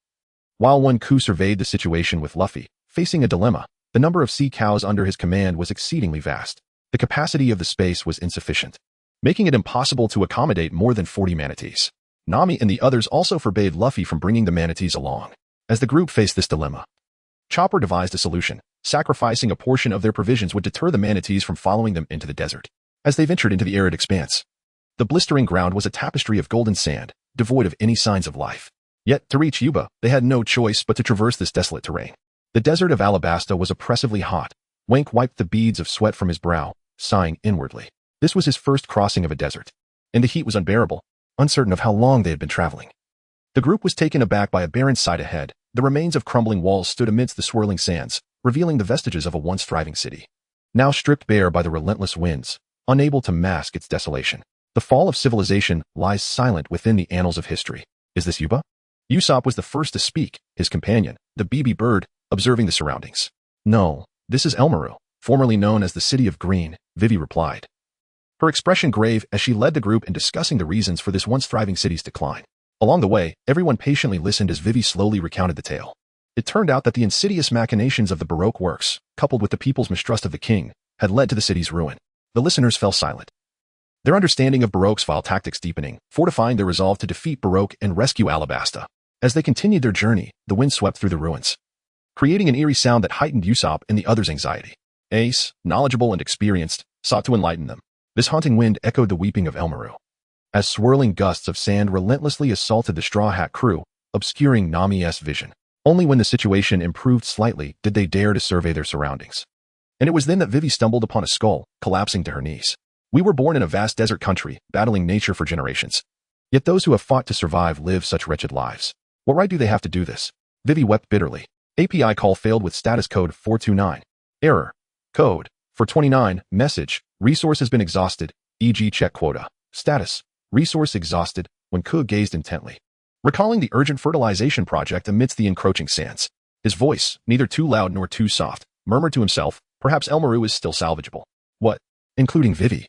Speaker 2: While Wenku surveyed the situation with Luffy, facing a dilemma, the number of sea cows under his command was exceedingly vast. The capacity of the space was insufficient, making it impossible to accommodate more than 40 manatees. Nami and the others also forbade Luffy from bringing the manatees along. As the group faced this dilemma, Chopper devised a solution. Sacrificing a portion of their provisions would deter the manatees from following them into the desert. As they ventured into the arid expanse, the blistering ground was a tapestry of golden sand, devoid of any signs of life. Yet, to reach Yuba, they had no choice but to traverse this desolate terrain. The desert of Alabasta was oppressively hot. Wenke wiped the beads of sweat from his brow, sighing inwardly. This was his first crossing of a desert, and the heat was unbearable, uncertain of how long they had been traveling. The group was taken aback by a barren sight ahead. The remains of crumbling walls stood amidst the swirling sands, revealing the vestiges of a once thriving city. Now stripped bare by the relentless winds, unable to mask its desolation. The fall of civilization lies silent within the annals of history. Is this Yuba? Usopp was the first to speak, his companion, the BB bird, observing the surroundings. No, this is Elmaru, formerly known as the City of Green, Vivi replied. Her expression grave as she led the group in discussing the reasons for this once thriving city's decline. Along the way, everyone patiently listened as Vivi slowly recounted the tale. It turned out that the insidious machinations of the Baroque works, coupled with the people's mistrust of the king, had led to the city's ruin. The listeners fell silent, their understanding of Baroque's vile tactics deepening, fortifying their resolve to defeat Baroque and rescue Alabasta. As they continued their journey, the wind swept through the ruins, creating an eerie sound that heightened Usopp and the others' anxiety. Ace, knowledgeable and experienced, sought to enlighten them. This haunting wind echoed the weeping of Elmaru, as swirling gusts of sand relentlessly assaulted the Straw Hat crew, obscuring Nami's vision. Only when the situation improved slightly did they dare to survey their surroundings. And it was then that Vivi stumbled upon a skull, collapsing to her knees. We were born in a vast desert country, battling nature for generations. Yet those who have fought to survive live such wretched lives. What right do they have to do this? Vivi wept bitterly. API call failed with status code 429. Error. Code. For 29. Message. Resource has been exhausted. E.g. check quota. Status. Resource exhausted. Wenku gazed intently, recalling the urgent fertilization project amidst the encroaching sands. His voice, neither too loud nor too soft, murmured to himself, perhaps Elmaru is still salvageable. What? Including Vivi.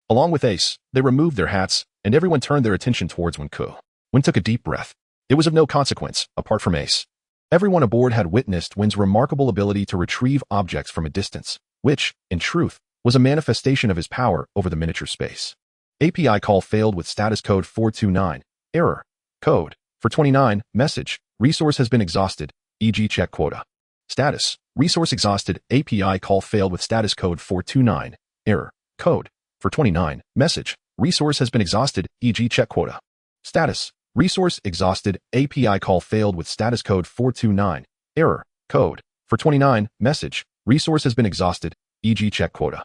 Speaker 2: Along with Ace, they removed their hats, and everyone turned their attention towards Wenku. Wen took a deep breath. It was of no consequence, apart from Ace. Everyone aboard had witnessed Wen's remarkable ability to retrieve objects from a distance, which, in truth, was a manifestation of his power over the miniature space. API call failed with status code 429. Error. Code. For 29. Message. Resource has been exhausted. E.g. check quota. Status. Resource exhausted. API call failed with status code 429. Error. Code. For 29. Message. Resource has been exhausted. E.g. check quota. Status. Resource exhausted. API call failed with status code 429. Error. Code. For 29. Message. Resource has been exhausted. E.g. check quota.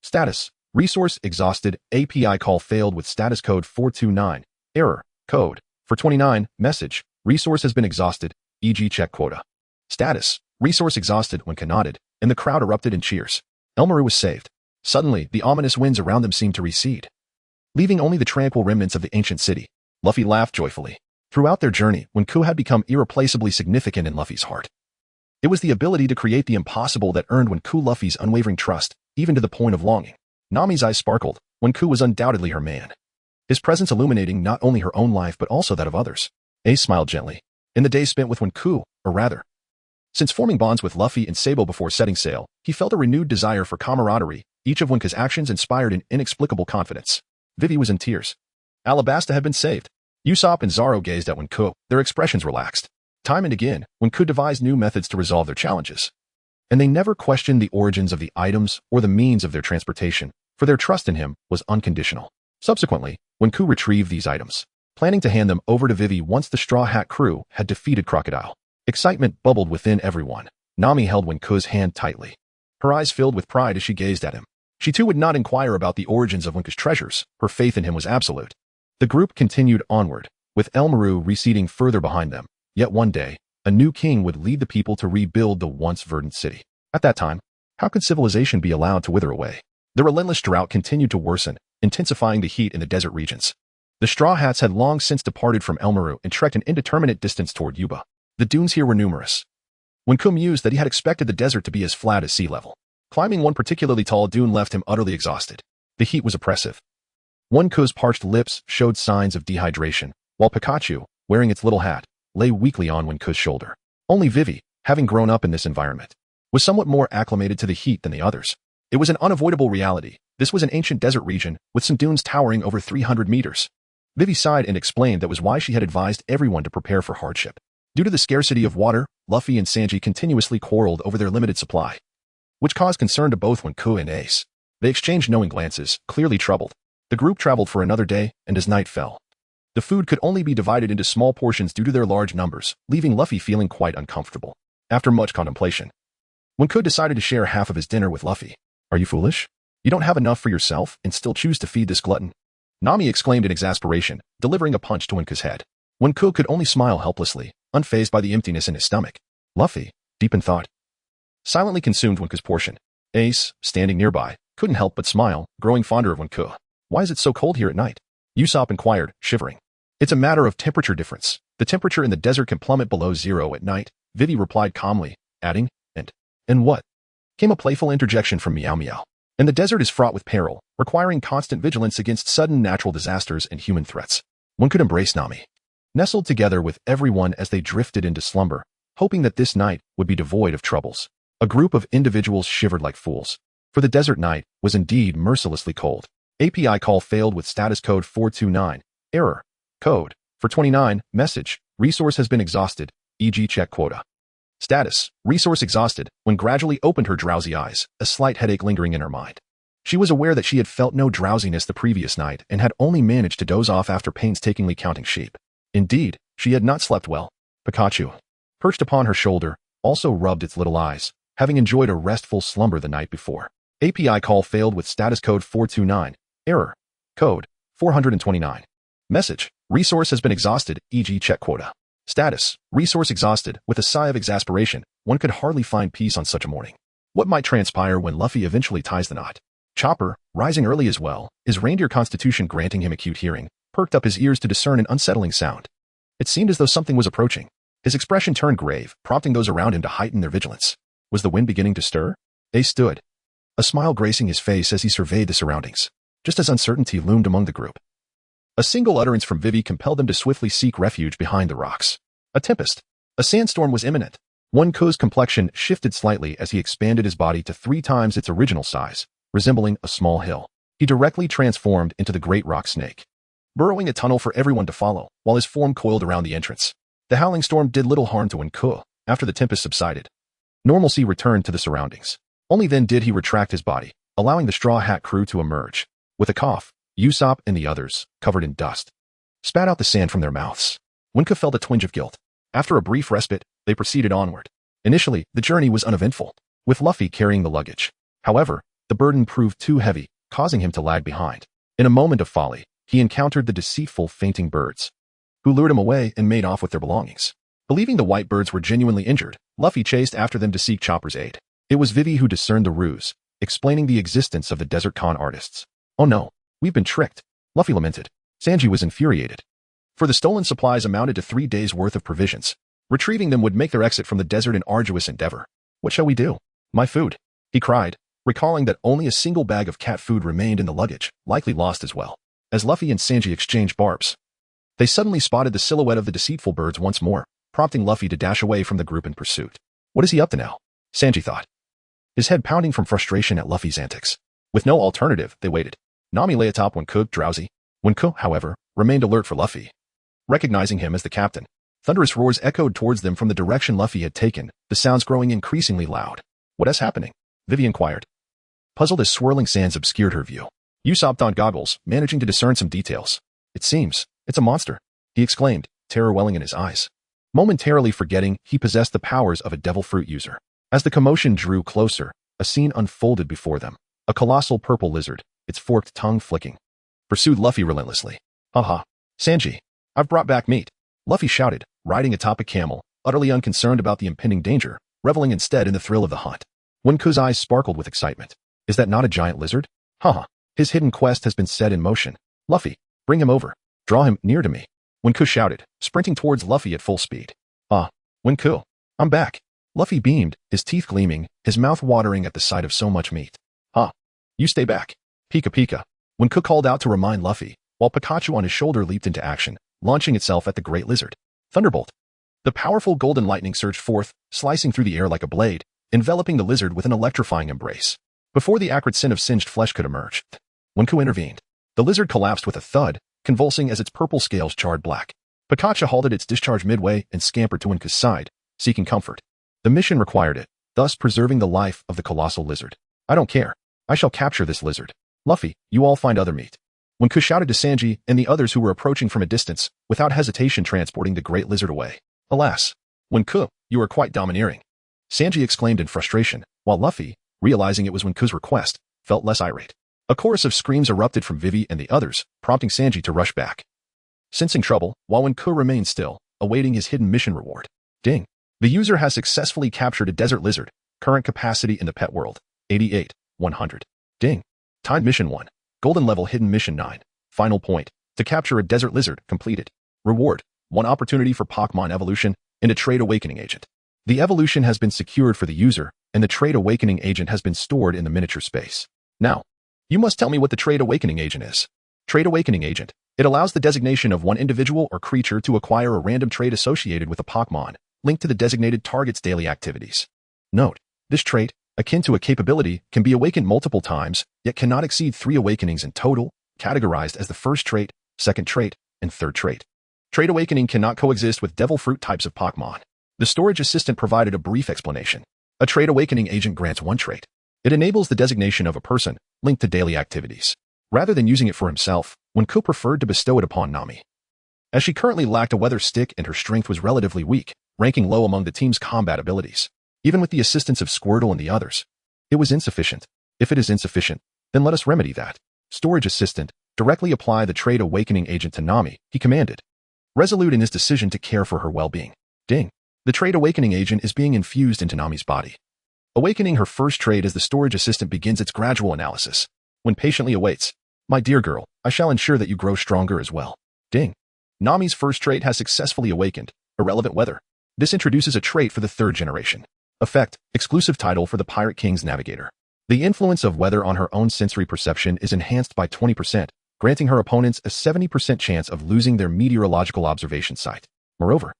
Speaker 2: Status. Resource exhausted. API call failed with status code 429. Error. Code. For 29. Message. Resource has been exhausted. E.g. check quota. Status. Resource exhausted. Wenke nodded, and the crowd erupted in cheers. Elmaru was saved. Suddenly, the ominous winds around them seemed to recede, leaving only the tranquil remnants of the ancient city. Luffy laughed joyfully. Throughout their journey, Wenku had become irreplaceably significant in Luffy's heart. It was the ability to create the impossible that earned Wenku Luffy's unwavering trust, even to the point of longing. Nami's eyes sparkled. Wenku was undoubtedly her man, his presence illuminating not only her own life but also that of others. Ace smiled gently. In the days spent with Wenku, or rather, since forming bonds with Luffy and Sabo before setting sail, he felt a renewed desire for camaraderie. Each of Wenke's actions inspired an inexplicable confidence. Vivi was in tears. Alabasta had been saved. Usopp and Zoro gazed at Wenku, their expressions relaxed. Time and again, Wenku devised new methods to resolve their challenges. and they never questioned the origins of the items or the means of their transportation, for their trust in him was unconditional. Subsequently, Wenke retrieved these items, planning to hand them over to Vivi once the Straw Hat crew had defeated Crocodile. Excitement bubbled within everyone. Nami held Wenke's hand tightly. Her eyes filled with pride as she gazed at him. She too would not inquire about the origins of Wenke's treasures. Her faith in him was absolute. The group continued onward, with Elmaru receding further behind them. Yet one day, a new king would lead the people to rebuild the once verdant city. At that time, how could civilization be allowed to wither away? The relentless drought continued to worsen, intensifying the heat in the desert regions. The Straw Hats had long since departed from Elmaru and trekked an indeterminate distance toward Yuba. The dunes here were numerous. Wenke mused that he had expected the desert to be as flat as sea level. Climbing one particularly tall dune left him utterly exhausted. The heat was oppressive. Wenke's parched lips showed signs of dehydration, while Pikachu, wearing its little hat, lay weakly on Wenke's shoulder. Only Vivi, having grown up in this environment, was somewhat more acclimated to the heat than the others. It was an unavoidable reality. This was an ancient desert region, with some dunes towering over 300 meters. Vivi sighed and explained that was why she had advised everyone to prepare for hardship. Due to the scarcity of water, Luffy and Sanji continuously quarreled over their limited supply, which caused concern to both Wenke and Ace. They exchanged knowing glances, clearly troubled. The group traveled for another day, and as night fell, the food could only be divided into small portions due to their large numbers, leaving Luffy feeling quite uncomfortable. After much contemplation, Wenke decided to share half of his dinner with Luffy. Are you foolish? You don't have enough for yourself and still choose to feed this glutton? Nami exclaimed in exasperation, delivering a punch to Wenke's head. Wenke could only smile helplessly, unfazed by the emptiness in his stomach. Luffy, deep in thought, silently consumed Wenke's portion. Ace, standing nearby, couldn't help but smile, growing fonder of Wenke. Why is it so cold here at night? Usopp inquired, shivering. It's a matter of temperature difference. The temperature in the desert can plummet below zero at night, Vivi replied calmly, adding, and what? Came a playful interjection from Meow Meow. And the desert is fraught with peril, requiring constant vigilance against sudden natural disasters and human threats. One could embrace Nami, nestled together with everyone as they drifted into slumber, hoping that this night would be devoid of troubles. A group of individuals shivered like fools, for the desert night was indeed mercilessly cold. API call failed with status code 429, error, code, for 29, message, resource has been exhausted, e.g. check quota. Status, resource exhausted, when gradually opened her drowsy eyes, a slight headache lingering in her mind. She was aware that she had felt no drowsiness the previous night and had only managed to doze off after painstakingly counting sheep. Indeed, she had not slept well. Pikachu, perched upon her shoulder, also rubbed its little eyes, having enjoyed a restful slumber the night before. API call failed with status code 429, error, code, 429. Message, resource has been exhausted, e.g. check quota. Status, resource exhausted. With a sigh of exasperation, one could hardly find peace on such a morning. What might transpire when Luffy eventually ties the knot? Chopper, rising early as well, his reindeer constitution granting him acute hearing, perked up his ears to discern an unsettling sound. It seemed as though something was approaching. His expression turned grave, prompting those around him to heighten their vigilance. Was the wind beginning to stir? Ace stood, a smile gracing his face as he surveyed the surroundings, just as uncertainty loomed among the group. A single utterance from Vivi compelled them to swiftly seek refuge behind the rocks. A tempest, a sandstorm was imminent. Wenke's complexion shifted slightly as he expanded his body to 3 times its original size, resembling a small hill. He directly transformed into the great rock snake, burrowing a tunnel for everyone to follow, while his form coiled around the entrance. The howling storm did little harm to Wenke after the tempest subsided. Normalcy returned to the surroundings. Only then did he retract his body, allowing the Straw Hat crew to emerge. With a cough, Usopp and the others, covered in dust, spat out the sand from their mouths. Wenke felt a twinge of guilt. After a brief respite, they proceeded onward. Initially, the journey was uneventful, with Luffy carrying the luggage. However, the burden proved too heavy, causing him to lag behind. In a moment of folly, he encountered the deceitful, fainting birds, who lured him away and made off with their belongings. Believing the white birds were genuinely injured, Luffy chased after them to seek Chopper's aid. It was Vivi who discerned the ruse, explaining the existence of the Desert Con artists. Oh no, we've been tricked, Luffy lamented. Sanji was infuriated, for the stolen supplies amounted to 3 days' worth of provisions. Retrieving them would make their exit from the desert an arduous endeavor. What shall we do? My food, he cried, recalling that only a single bag of cat food remained in the luggage, likely lost as well. As Luffy and Sanji exchanged barbs, they suddenly spotted the silhouette of the deceitful birds once more, prompting Luffy to dash away from the group in pursuit. What is he up to now? Sanji thought, his head pounding from frustration at Luffy's antics. With no alternative, they waited. Nami lay atop Wenke, drowsy. Wenke, however, remained alert for Luffy. Recognizing him as the captain, thunderous roars echoed towards them from the direction Luffy had taken, the sounds growing increasingly loud. What is happening? Vivi inquired, puzzled as swirling sands obscured her view. Usopp donned goggles, managing to discern some details. It seems, it's a monster, he exclaimed, terror welling in his eyes, momentarily forgetting he possessed the powers of a devil fruit user. As the commotion drew closer, a scene unfolded before them. A colossal purple lizard, its forked tongue flicking, pursued Luffy relentlessly. Haha. Sanji, I've brought back meat, Luffy shouted, riding atop a camel, utterly unconcerned about the impending danger, reveling instead in the thrill of the hunt. Wenku's eyes sparkled with excitement. Is that not a giant lizard? Haha. His hidden quest has been set in motion. Luffy, bring him over. Draw him near to me, Wenku shouted, sprinting towards Luffy at full speed. Ah, Wenku, I'm back. Luffy beamed, his teeth gleaming, his mouth watering at the sight of so much meat. Ha! You stay back. Pika Pika. Wenku called out to remind Luffy, while Pikachu on his shoulder leaped into action, launching itself at the great lizard. Thunderbolt. The powerful golden lightning surged forth, slicing through the air like a blade, enveloping the lizard with an electrifying embrace. Before the acrid scent of singed flesh could emerge, Wenku intervened. The lizard collapsed with a thud, convulsing as its purple scales charred black. Pikachu halted its discharge midway and scampered to Wenku's side, seeking comfort. The mission required it, thus preserving the life of the colossal lizard. I don't care. I shall capture this lizard. Luffy, you all find other meat. Wenku shouted to Sanji and the others who were approaching from a distance, without hesitation transporting the great lizard away. Alas, Wenku, you are quite domineering, Sanji exclaimed in frustration, while Luffy, realizing it was Wenku's request, felt less irate. A chorus of screams erupted from Vivi and the others, prompting Sanji to rush back. Sensing trouble, while Wenku remained still, awaiting his hidden mission reward. Ding. The user has successfully captured a desert lizard. Current capacity in the pet world, 88, 100. Ding. Timed mission 1. Golden level hidden mission 9. Final point. To capture a desert lizard, completed. Reward. 1 opportunity for Pokémon evolution and a trait awakening agent. The evolution has been secured for the user, and the trait awakening agent has been stored in the miniature space. Now, you must tell me what the trait awakening agent is. Trait awakening agent. It allows the designation of one individual or creature to acquire a random trait associated with a Pokémon, linked to the designated target's daily activities. Note, this trait, akin to a capability, can be awakened multiple times, yet cannot exceed 3 awakenings in total, categorized as the first trait, second trait, and third trait. Trait awakening cannot coexist with devil fruit types of Pokémon. The storage assistant provided a brief explanation. A trait awakening agent grants 1 trait. It enables the designation of a person, linked to daily activities. Rather than using it for himself, Wenku preferred to bestow it upon Nami. As she currently lacked a weather stick and her strength was relatively weak, ranking low among the team's combat abilities, even with the assistance of Squirtle and the others, it was insufficient. If it is insufficient, then let us remedy that. Storage assistant, directly apply the trait awakening agent to Nami, he commanded, resolute in his decision to care for her well-being. Ding. The trait awakening agent is being infused into Nami's body, awakening her first trait as the storage assistant begins its gradual analysis. When patiently awaits, my dear girl, I shall ensure that you grow stronger as well. Ding. Nami's first trait has successfully awakened. Irrelevant weather. This introduces a trait for the 3rd generation. Effect, exclusive title for the Pirate King's Navigator. The influence of weather on her own sensory perception is enhanced by 20%, granting her opponents a 70% chance of losing their meteorological observation site. Moreover,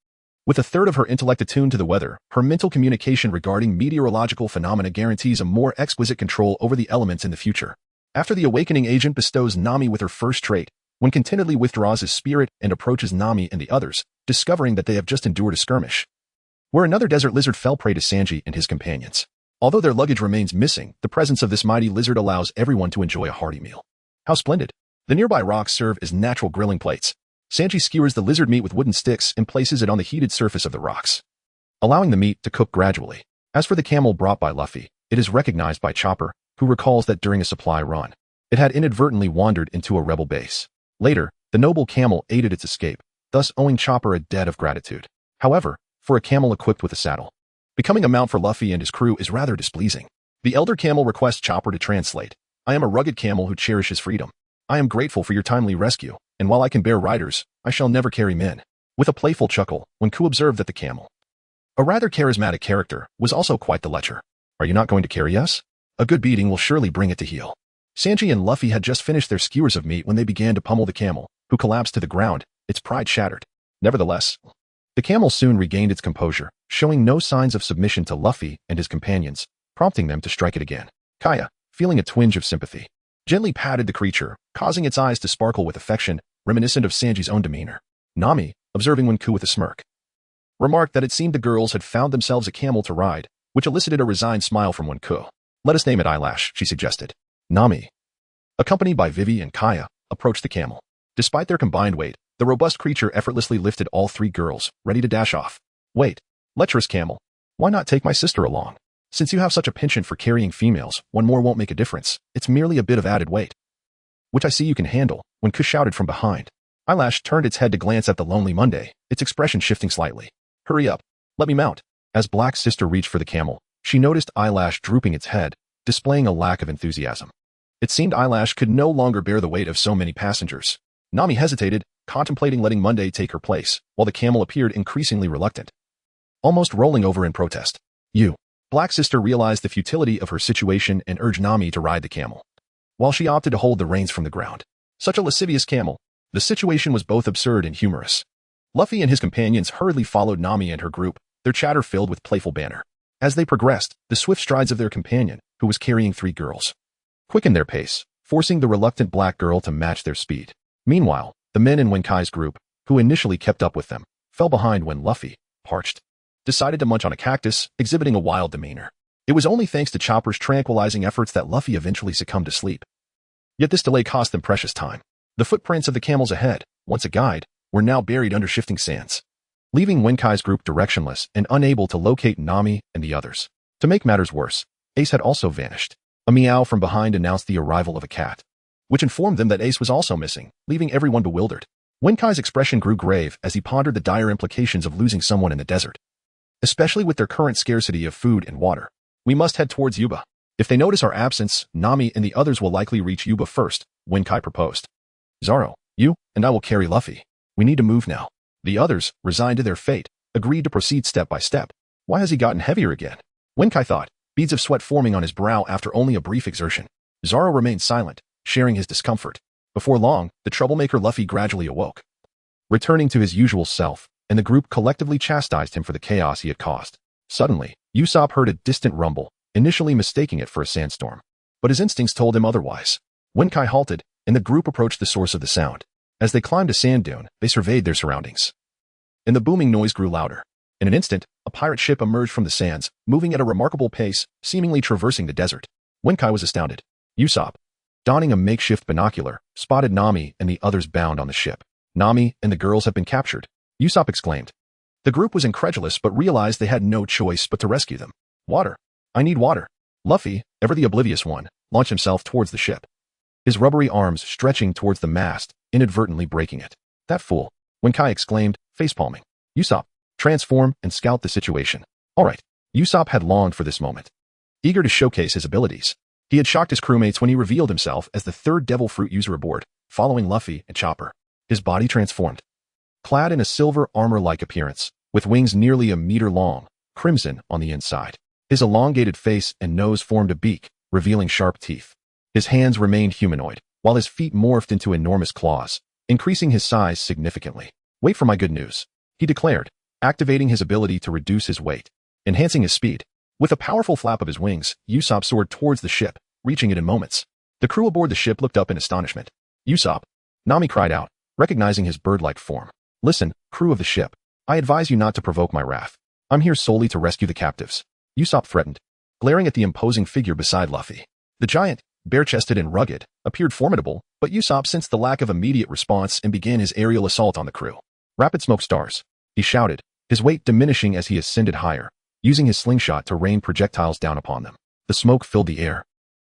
Speaker 2: with 1/3 of her intellect attuned to the weather, her mental communication regarding meteorological phenomena guarantees a more exquisite control over the elements in the future. After the awakening agent bestows Nami with her first trait, When contentedly withdraws his spirit and approaches Nami and the others, discovering that they have just endured a skirmish, where another desert lizard fell prey to Sanji and his companions. Although their luggage remains missing, the presence of this mighty lizard allows everyone to enjoy a hearty meal. How splendid! The nearby rocks serve as natural grilling plates. Sanji skewers the lizard meat with wooden sticks and places it on the heated surface of the rocks, allowing the meat to cook gradually. As for the camel brought by Luffy, it is recognized by Chopper, who recalls that during a supply run, it had inadvertently wandered into a rebel base. Later, the noble camel aided its escape, thus owing Chopper a debt of gratitude. However, for a camel equipped with a saddle, becoming a mount for Luffy and his crew is rather displeasing. The elder camel requests Chopper to translate. I am a rugged camel who cherishes freedom. I am grateful for your timely rescue, and while I can bear riders, I shall never carry men. With a playful chuckle, Wenku observed that the camel, a rather charismatic character, was also quite the lecher. Are you not going to carry us? A good beating will surely bring it to heel. Sanji and Luffy had just finished their skewers of meat when they began to pummel the camel, who collapsed to the ground, its pride shattered. Nevertheless, the camel soon regained its composure, showing no signs of submission to Luffy and his companions, prompting them to strike it again. Kaya, feeling a twinge of sympathy, gently patted the creature, causing its eyes to sparkle with affection, reminiscent of Sanji's own demeanor. Nami, observing Wenku with a smirk, remarked that it seemed the girls had found themselves a camel to ride, which elicited a resigned smile from Wenke. Let us name it Eyelash, she suggested. Nami, accompanied by Vivi and Kaya, approached the camel. Despite their combined weight, the robust creature effortlessly lifted all three girls, ready to dash off. Wait, lecherous camel. Why not take my sister along? Since you have such a penchant for carrying females, one more won't make a difference. It's merely a bit of added weight. Which I see you can handle, Wenke shouted from behind. Eyelash turned its head to glance at the lonely Monday, its expression shifting slightly. Hurry up. Let me mount. As Black's sister reached for the camel, she noticed Eyelash drooping its head, displaying a lack of enthusiasm. It seemed Eyelash could no longer bear the weight of so many passengers. Nami hesitated, contemplating letting Monday take her place, while the camel appeared increasingly reluctant, almost rolling over in protest. Black's sister realized the futility of her situation and urged Nami to ride the camel, while she opted to hold the reins from the ground. Such a lascivious camel. The situation was both absurd and humorous. Luffy and his companions hurriedly followed Nami and her group, their chatter filled with playful banter. As they progressed, the swift strides of their companion, who was carrying three girls, quickened their pace, forcing the reluctant black girl to match their speed. Meanwhile, the men in Wenke's group, who initially kept up with them, fell behind when Luffy, parched, decided to munch on a cactus, exhibiting a wild demeanor. It was only thanks to Chopper's tranquilizing efforts that Luffy eventually succumbed to sleep. Yet this delay cost them precious time. The footprints of the camels ahead, once a guide, were now buried under shifting sands, leaving Wenke's group directionless and unable to locate Nami and the others. To make matters worse, Ace had also vanished. A meow from behind announced the arrival of a cat, which informed them that Ace was also missing, leaving everyone bewildered. Wenke's expression grew grave as he pondered the dire implications of losing someone in the desert, especially with their current scarcity of food and water. We must head towards Yuba. If they notice our absence, Nami and the others will likely reach Yuba first, Wenke proposed. Zoro, you and I will carry Luffy. We need to move now. The others, resigned to their fate, agreed to proceed step by step. Why has he gotten heavier again? Wenke thought, beads of sweat forming on his brow after only a brief exertion. Zoro remained silent, sharing his discomfort. Before long, the troublemaker Luffy gradually awoke, returning to his usual self, and the group collectively chastised him for the chaos he had caused. Suddenly, Usopp heard a distant rumble, initially mistaking it for a sandstorm. But his instincts told him otherwise. Wenke halted, and the group approached the source of the sound. As they climbed a sand dune, they surveyed their surroundings, and the booming noise grew louder. In an instant, a pirate ship emerged from the sands, moving at a remarkable pace, seemingly traversing the desert. Wenke was astounded. Usopp, donning a makeshift binocular, spotted Nami and the others bound on the ship. Nami and the girls have been captured, Usopp exclaimed. The group was incredulous but realized they had no choice but to rescue them. Water. I need water. Luffy, ever the oblivious one, launched himself towards the ship, his rubbery arms stretching towards the mast, inadvertently breaking it. That fool, Wenke exclaimed, facepalming. Usopp, transform and scout the situation. All right. Usopp had longed for this moment, eager to showcase his abilities. He had shocked his crewmates when he revealed himself as the third devil fruit user aboard, following Luffy and Chopper. His body transformed, clad in a silver armor-like appearance, with wings nearly a meter long, crimson on the inside. His elongated face and nose formed a beak, revealing sharp teeth. His hands remained humanoid, while his feet morphed into enormous claws, increasing his size significantly. Wait for my good news, he declared, activating his ability to reduce his weight, enhancing his speed. With a powerful flap of his wings, Usopp soared towards the ship, reaching it in moments. The crew aboard the ship looked up in astonishment. Usopp, Nami cried out, recognizing his bird-like form. Listen, crew of the ship, I advise you not to provoke my wrath. I'm here solely to rescue the captives, Usopp threatened, glaring at the imposing figure beside Luffy. The giant, bare-chested and rugged, appeared formidable, but Usopp sensed the lack of immediate response and began his aerial assault on the crew. Rapid smoke stars, he shouted, his weight diminishing as he ascended higher, using his slingshot to rain projectiles down upon them. The smoke filled the air,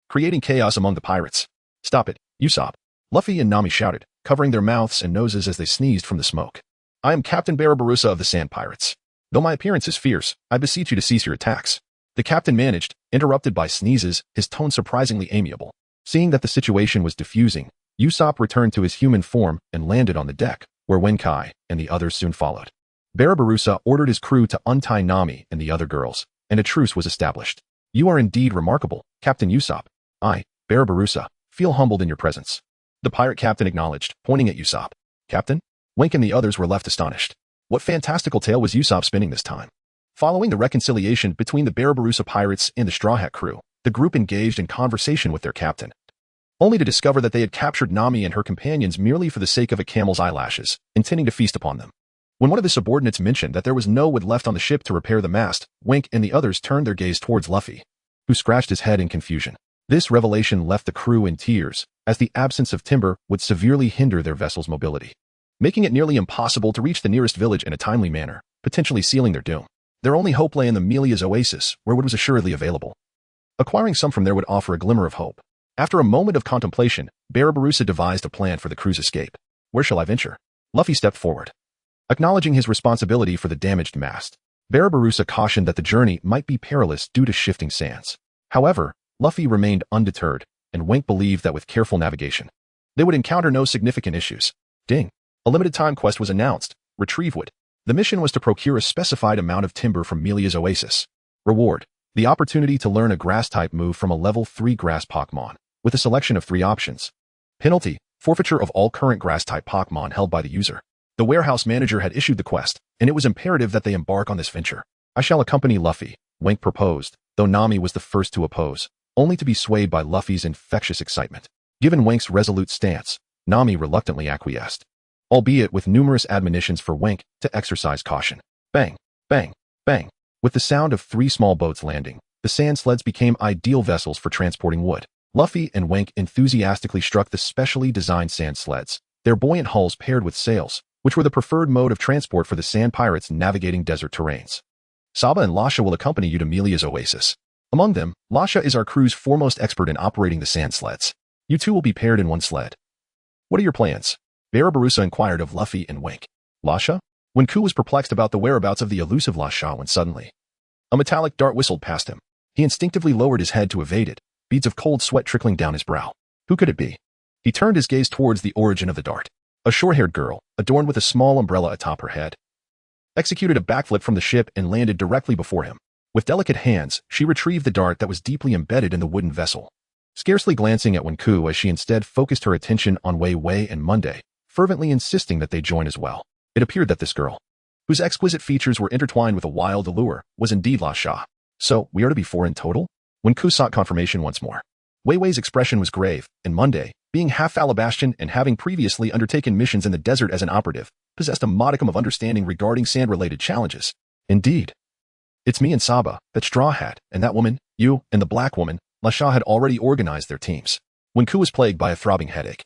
Speaker 2: creating chaos among the pirates. Stop it, Usopp, Luffy and Nami shouted, covering their mouths and noses as they sneezed from the smoke. I am Captain Barbarossa of the Sand Pirates. Though my appearance is fierce, I beseech you to cease your attacks. The captain managed, interrupted by sneezes, his tone surprisingly amiable. Seeing that the situation was diffusing, Usopp returned to his human form and landed on the deck, where Wenke and the others soon followed. Barbarossa ordered his crew to untie Nami and the other girls, and a truce was established. You are indeed remarkable, Captain Usopp. I, Barbarossa, feel humbled in your presence, the pirate captain acknowledged, pointing at Usopp. Captain? Wenke and the others were left astonished. What fantastical tale was Usopp spinning this time? Following the reconciliation between the Barbarossa pirates and the Straw Hat crew, the group engaged in conversation with their captain, only to discover that they had captured Nami and her companions merely for the sake of a camel's eyelashes, intending to feast upon them. When one of his subordinates mentioned that there was no wood left on the ship to repair the mast, Wenke and the others turned their gaze towards Luffy, who scratched his head in confusion. This revelation left the crew in tears, as the absence of timber would severely hinder their vessel's mobility, making it nearly impossible to reach the nearest village in a timely manner, potentially sealing their doom. Their only hope lay in the Melia's oasis, where wood was assuredly available. Acquiring some from there would offer a glimmer of hope. After a moment of contemplation, Barbarossa devised a plan for the crew's escape. Where shall I venture? Luffy stepped forward. Acknowledging his responsibility for the damaged mast, Barbarossa cautioned that the journey might be perilous due to shifting sands. However, Luffy remained undeterred, and Wenke believed that with careful navigation, they would encounter no significant issues. Ding! A limited-time quest was announced. Retrieve wood. The mission was to procure a specified amount of timber from Melia's oasis. Reward: the opportunity to learn a grass-type move from a level 3 grass Pokémon, with a selection of 3 options. Penalty: forfeiture of all current grass-type Pokémon held by the user. The warehouse manager had issued the quest, and it was imperative that they embark on this venture. I shall accompany Luffy, Wenke proposed, though Nami was the first to oppose, only to be swayed by Luffy's infectious excitement. Given Wenke's resolute stance, Nami reluctantly acquiesced, albeit with numerous admonitions for Wenke to exercise caution. Bang, bang, bang. With the sound of 3 small boats landing, the sand sleds became ideal vessels for transporting wood. Luffy and Wenke enthusiastically struck the specially designed sand sleds, their buoyant hulls paired with sails, which were the preferred mode of transport for the sand pirates navigating desert terrains. Saba and Lasha will accompany you to Melia's oasis. Among them, Lasha is our crew's foremost expert in operating the sand sleds. You two will be paired in one sled. What are your plans? Barbarossa inquired of Luffy and Wenke. Lasha? Wenku was perplexed about the whereabouts of the elusive Lasha when suddenly a metallic dart whistled past him. He instinctively lowered his head to evade it, beads of cold sweat trickling down his brow. Who could it be? He turned his gaze towards the origin of the dart. A short-haired girl, adorned with a small umbrella atop her head, executed a backflip from the ship and landed directly before him. With delicate hands, she retrieved the dart that was deeply embedded in the wooden vessel, scarcely glancing at Wenku as she instead focused her attention on Wei Wei and Monday, fervently insisting that they join as well. It appeared that this girl, whose exquisite features were intertwined with a wild allure, was indeed Lasha. So, we are to be 4 in total? Wenku sought confirmation once more. Wei Wei's expression was grave, and Monday, being half Alabastian and having previously undertaken missions in the desert as an operative, possessed a modicum of understanding regarding sand-related challenges. Indeed. It's me and Saba, that Straw Hat, and that woman, you, and the black woman. Lasha had already organized their teams. Wenku was plagued by a throbbing headache,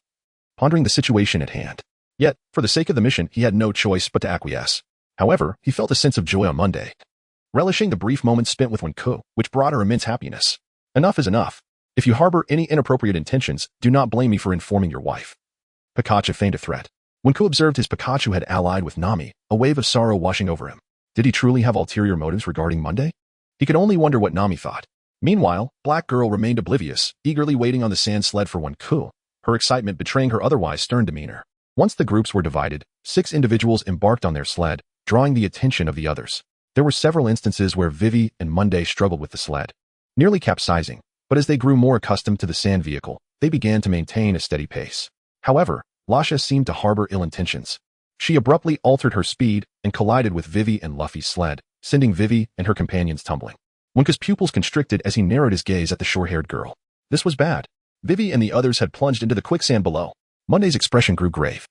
Speaker 2: pondering the situation at hand. Yet, for the sake of the mission, he had no choice but to acquiesce. However, he felt a sense of joy on Monday, relishing the brief moments spent with Wenku, which brought her immense happiness. Enough is enough. If you harbor any inappropriate intentions, do not blame me for informing your wife. Pikachu feigned a threat. Wenku observed his Pikachu had allied with Nami, a wave of sorrow washing over him. Did he truly have ulterior motives regarding Monday? He could only wonder what Nami thought. Meanwhile, Black Girl remained oblivious, eagerly waiting on the sand sled for Wenku, her excitement betraying her otherwise stern demeanor. Once the groups were divided, 6 individuals embarked on their sled, drawing the attention of the others. There were several instances where Vivi and Monday struggled with the sled, nearly capsizing, but as they grew more accustomed to the sand vehicle, they began to maintain a steady pace. However, Lasha seemed to harbor ill intentions. She abruptly altered her speed and collided with Vivi and Luffy's sled, sending Vivi and her companions tumbling. Wenku's pupils constricted as he narrowed his gaze at the short-haired girl. This was bad. Vivi and the others had plunged into the quicksand below. Monday's expression grew grave,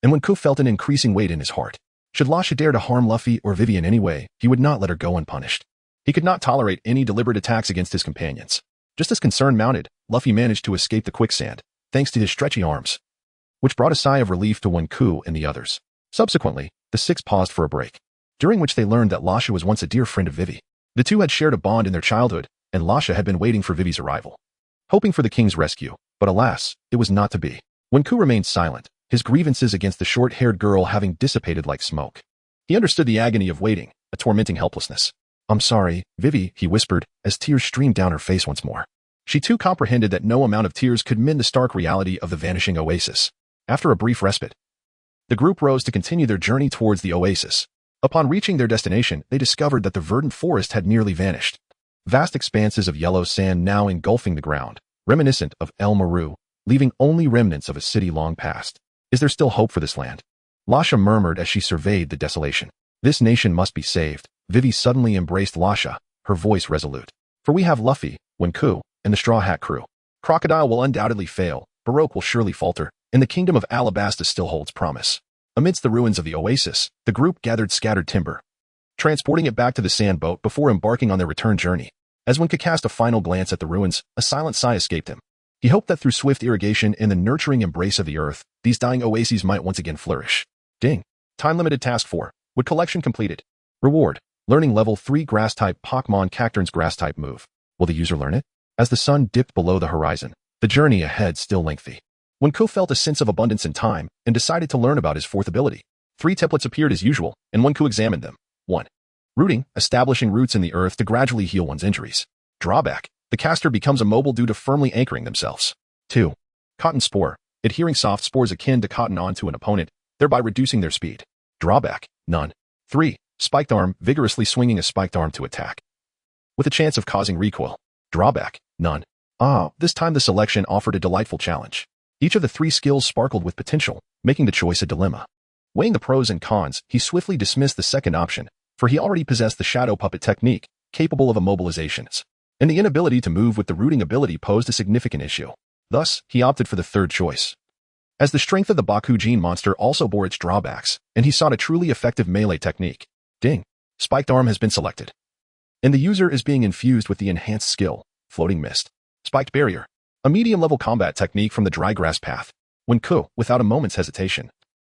Speaker 2: and Wenku felt an increasing weight in his heart. Should Lasha dare to harm Luffy or Vivi in any way, he would not let her go unpunished. He could not tolerate any deliberate attacks against his companions. Just as concern mounted, Luffy managed to escape the quicksand, thanks to his stretchy arms, which brought a sigh of relief to Wenku and the others. Subsequently, the 6 paused for a break, during which they learned that Lasha was once a dear friend of Vivi. The two had shared a bond in their childhood, and Lasha had been waiting for Vivi's arrival, hoping for the king's rescue, but alas, it was not to be. Wenku remained silent, his grievances against the short-haired girl having dissipated like smoke. He understood the agony of waiting, a tormenting helplessness. I'm sorry, Vivi, he whispered, as tears streamed down her face once more. She too comprehended that no amount of tears could mend the stark reality of the vanishing oasis. After a brief respite, the group rose to continue their journey towards the oasis. Upon reaching their destination, they discovered that the verdant forest had nearly vanished. Vast expanses of yellow sand now engulfing the ground, reminiscent of El Maru, leaving only remnants of a city long past. Is there still hope for this land? Lasha murmured as she surveyed the desolation. This nation must be saved. Vivi suddenly embraced Lasha, her voice resolute. For we have Luffy, Wenku, and the Straw Hat crew. Crocodile will undoubtedly fail, Baroque will surely falter, and the kingdom of Alabasta still holds promise. Amidst the ruins of the oasis, the group gathered scattered timber, transporting it back to the sand boat before embarking on their return journey. As Wenke cast a final glance at the ruins, a silent sigh escaped him. He hoped that through swift irrigation and the nurturing embrace of the earth, these dying oases might once again flourish. Ding. Time-limited task 4. Wood collection completed. Reward. Learning level 3 grass-type Pokémon Cacturn's grass-type move. Will the user learn it? As the sun dipped below the horizon, the journey ahead still lengthy. Wenke felt a sense of abundance in time and decided to learn about his fourth ability. 3 templates appeared as usual, and Wenke examined them. 1. Rooting, establishing roots in the earth to gradually heal one's injuries. Drawback. The caster becomes immobile due to firmly anchoring themselves. 2. Cotton spore, adhering soft spores akin to cotton onto an opponent, thereby reducing their speed. Drawback. None. 3. Spiked arm, vigorously swinging a spiked arm to attack, with a chance of causing recoil. Drawback. None. This time the selection offered a delightful challenge. Each of the 3 skills sparkled with potential, making the choice a dilemma. Weighing the pros and cons, he swiftly dismissed the second option, for he already possessed the shadow puppet technique, capable of immobilizations, and the inability to move with the rooting ability posed a significant issue. Thus, he opted for the third choice. As the strength of the Bakugene monster also bore its drawbacks, and he sought a truly effective melee technique. Ding. Spiked arm has been selected, and the user is being infused with the enhanced skill, Floating Mist. Spiked barrier, a medium-level combat technique from the dry grass path. Wenke, without a moment's hesitation,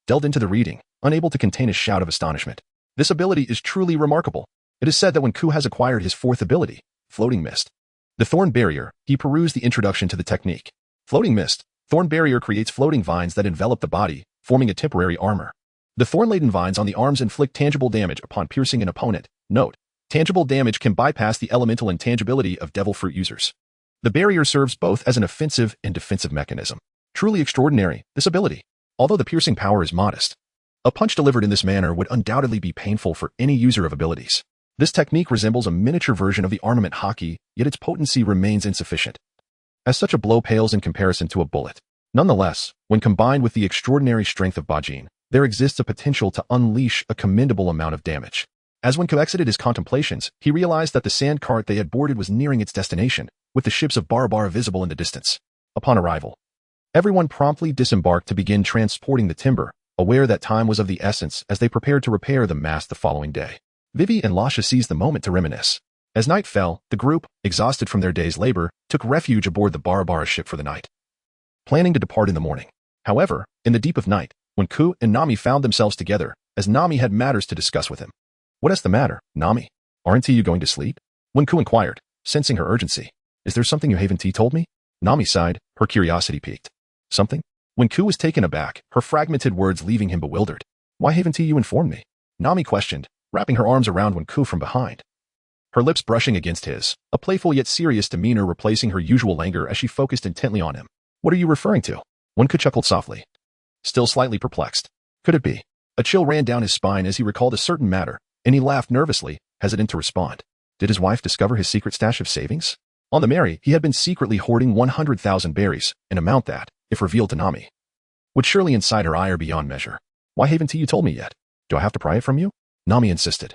Speaker 2: delved into the reading, unable to contain a shout of astonishment. This ability is truly remarkable. It is said that Wenke has acquired his fourth ability, Floating Mist. The Thorn Barrier, he perused the introduction to the technique. Floating Mist. Thorn Barrier creates floating vines that envelop the body, forming a temporary armor. The thorn-laden vines on the arms inflict tangible damage upon piercing an opponent. Note: tangible damage can bypass the elemental intangibility of Devil Fruit users. The barrier serves both as an offensive and defensive mechanism. Truly extraordinary, this ability. Although the piercing power is modest, a punch delivered in this manner would undoubtedly be painful for any user of abilities. This technique resembles a miniature version of the armament hockey, yet its potency remains insufficient, as such a blow pales in comparison to a bullet. Nonetheless, when combined with the extraordinary strength of Bajin, there exists a potential to unleash a commendable amount of damage. As Wenke exited his contemplations, he realized that the sand cart they had boarded was nearing its destination, with the ships of Barbara visible in the distance. Upon arrival, everyone promptly disembarked to begin transporting the timber, aware that time was of the essence as they prepared to repair the mast the following day. Vivi and Lasha seized the moment to reminisce. As night fell, the group, exhausted from their day's labor, took refuge aboard the Barbara ship for the night, planning to depart in the morning. However, in the deep of night, Wenke and Nami found themselves together, as Nami had matters to discuss with him. "What's the matter, Nami? Aren't you going to sleep?" Wenke inquired, sensing her urgency. "Is there something you haven't told me?" Nami sighed, her curiosity piqued. "Something?" Wenke was taken aback, her fragmented words leaving him bewildered. "Why haven't you informed me?" Nami questioned, wrapping her arms around Wenke from behind, her lips brushing against his, a playful yet serious demeanor replacing her usual languor as she focused intently on him. "What are you referring to?" Wenke chuckled softly, still slightly perplexed. Could it be? A chill ran down his spine as he recalled a certain matter, and he laughed nervously, hesitant to respond. Did his wife discover his secret stash of savings? On the merry, he had been secretly hoarding 100,000 berries, an amount that, if revealed to Nami, would surely incite her ire beyond measure. "Why haven't you told me yet? Do I have to pry it from you?" Nami insisted,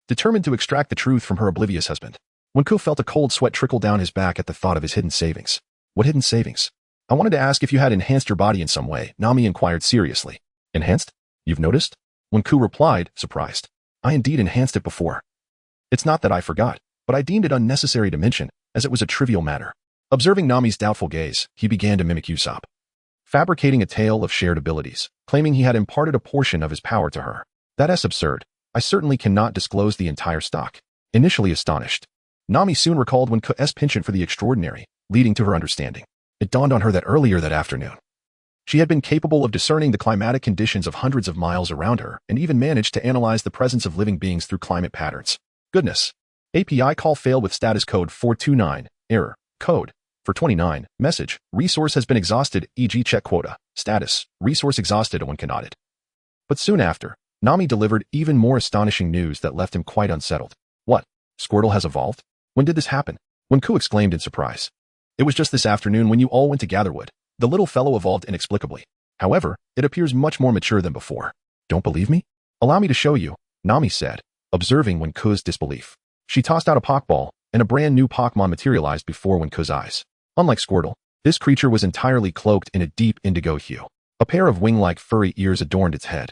Speaker 2: determined to extract the truth from her oblivious husband. Wenke felt a cold sweat trickle down his back at the thought of his hidden savings. "What hidden savings?" "I wanted to ask if you had enhanced your body in some way," Nami inquired seriously. "Enhanced? You've noticed?" Wenke replied, surprised. "I indeed enhanced it before. It's not that I forgot, but I deemed it unnecessary to mention, as it was a trivial matter." Observing Nami's doubtful gaze, he began to mimic Usopp, fabricating a tale of shared abilities, claiming he had imparted a portion of his power to her. "That's absurd. I certainly cannot disclose the entire stock." Initially astonished, Nami soon recalled Wenke's penchant for the extraordinary, leading to her understanding. It dawned on her that earlier that afternoon, she had been capable of discerning the climatic conditions of hundreds of miles around her and even managed to analyze the presence of living beings through climate patterns. Goodness. API call failed with status code 429, error, code, 429, message, resource has been exhausted, e.g. check quota, status, resource exhausted, Wenke nodded. But soon after, Nami delivered even more astonishing news that left him quite unsettled. "What? Squirtle has evolved? When did this happen?" Wenke exclaimed in surprise. "It was just this afternoon when you all went to Gatherwood. The little fellow evolved inexplicably. However, it appears much more mature than before." "Don't believe me? Allow me to show you," Nami said, observing Wenke's disbelief. She tossed out a Pokeball, and a brand new Pokémon materialized before Wenke's eyes. Unlike Squirtle, this creature was entirely cloaked in a deep indigo hue. A pair of wing-like furry ears adorned its head,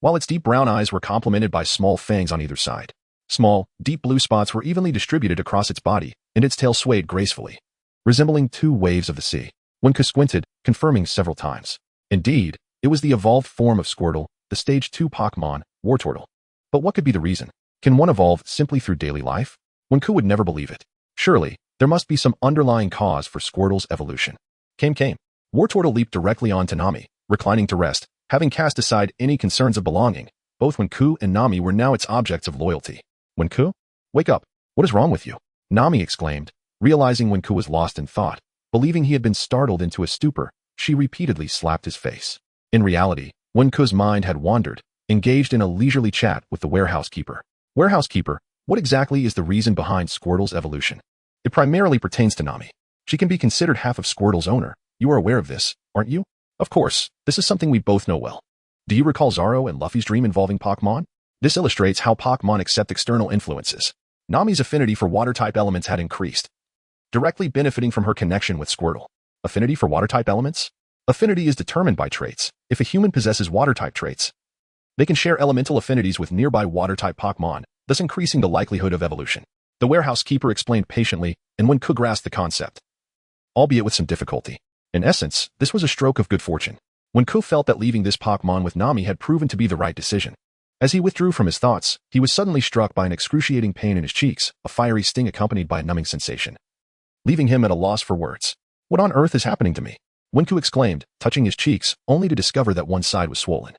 Speaker 2: while its deep brown eyes were complemented by small fangs on either side. Small, deep blue spots were evenly distributed across its body, and its tail swayed gracefully, resembling two waves of the sea. Wenke squinted, confirming several times. Indeed, it was the evolved form of Squirtle, the Stage 2 Pokémon, Wartortle. But what could be the reason? Can one evolve simply through daily life? Wenke would never believe it. Surely, there must be some underlying cause for Squirtle's evolution. Came. Wartortle leaped directly onto Nami, reclining to rest, having cast aside any concerns of belonging. Both Wenke and Nami were now its objects of loyalty. Wenke? Wake up. What is wrong with you? Nami exclaimed, realizing Wenke was lost in thought. Believing he had been startled into a stupor, she repeatedly slapped his face. In reality, Wenke's mind had wandered, engaged in a leisurely chat with the warehouse keeper. Warehouse keeper, what exactly is the reason behind Squirtle's evolution? It primarily pertains to Nami. She can be considered half of Squirtle's owner. You are aware of this, aren't you? Of course, this is something we both know well. Do you recall Zaro and Luffy's dream involving Pokémon? This illustrates how Pokémon accept external influences. Nami's affinity for water-type elements had increased, directly benefiting from her connection with Squirtle. Affinity for water-type elements? Affinity is determined by traits. If a human possesses water-type traits, they can share elemental affinities with nearby water-type Pokémon, thus increasing the likelihood of evolution. The warehouse keeper explained patiently, and Wenke grasped the concept, albeit with some difficulty. In essence, this was a stroke of good fortune. Wenke felt that leaving this Pokémon with Nami had proven to be the right decision. As he withdrew from his thoughts, he was suddenly struck by an excruciating pain in his cheeks, a fiery sting accompanied by a numbing sensation, leaving him at a loss for words. What on earth is happening to me? Wenke exclaimed, touching his cheeks, only to discover that one side was swollen,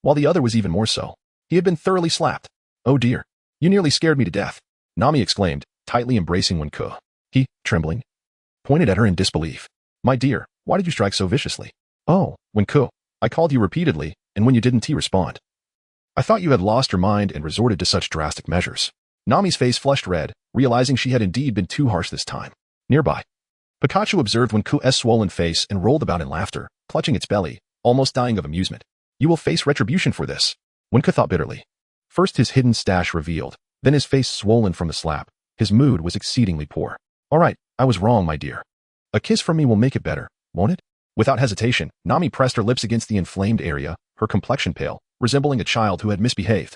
Speaker 2: while the other was even more so. He had been thoroughly slapped. Oh dear. You nearly scared me to death. Nami exclaimed, tightly embracing Wenke. He, trembling, pointed at her in disbelief. My dear, why did you strike so viciously? Oh, Wenke, I called you repeatedly, and when you didn't respond, I thought you had lost your mind and resorted to such drastic measures. Nami's face flushed red, realizing she had indeed been too harsh this time. Nearby, Pikachu observed Wenke's swollen face and rolled about in laughter, clutching its belly, almost dying of amusement. You will face retribution for this, Wenke thought bitterly. First his hidden stash revealed, then his face swollen from the slap. His mood was exceedingly poor. All right, I was wrong, my dear. A kiss from me will make it better, won't it? Without hesitation, Nami pressed her lips against the inflamed area, her complexion pale, resembling a child who had misbehaved,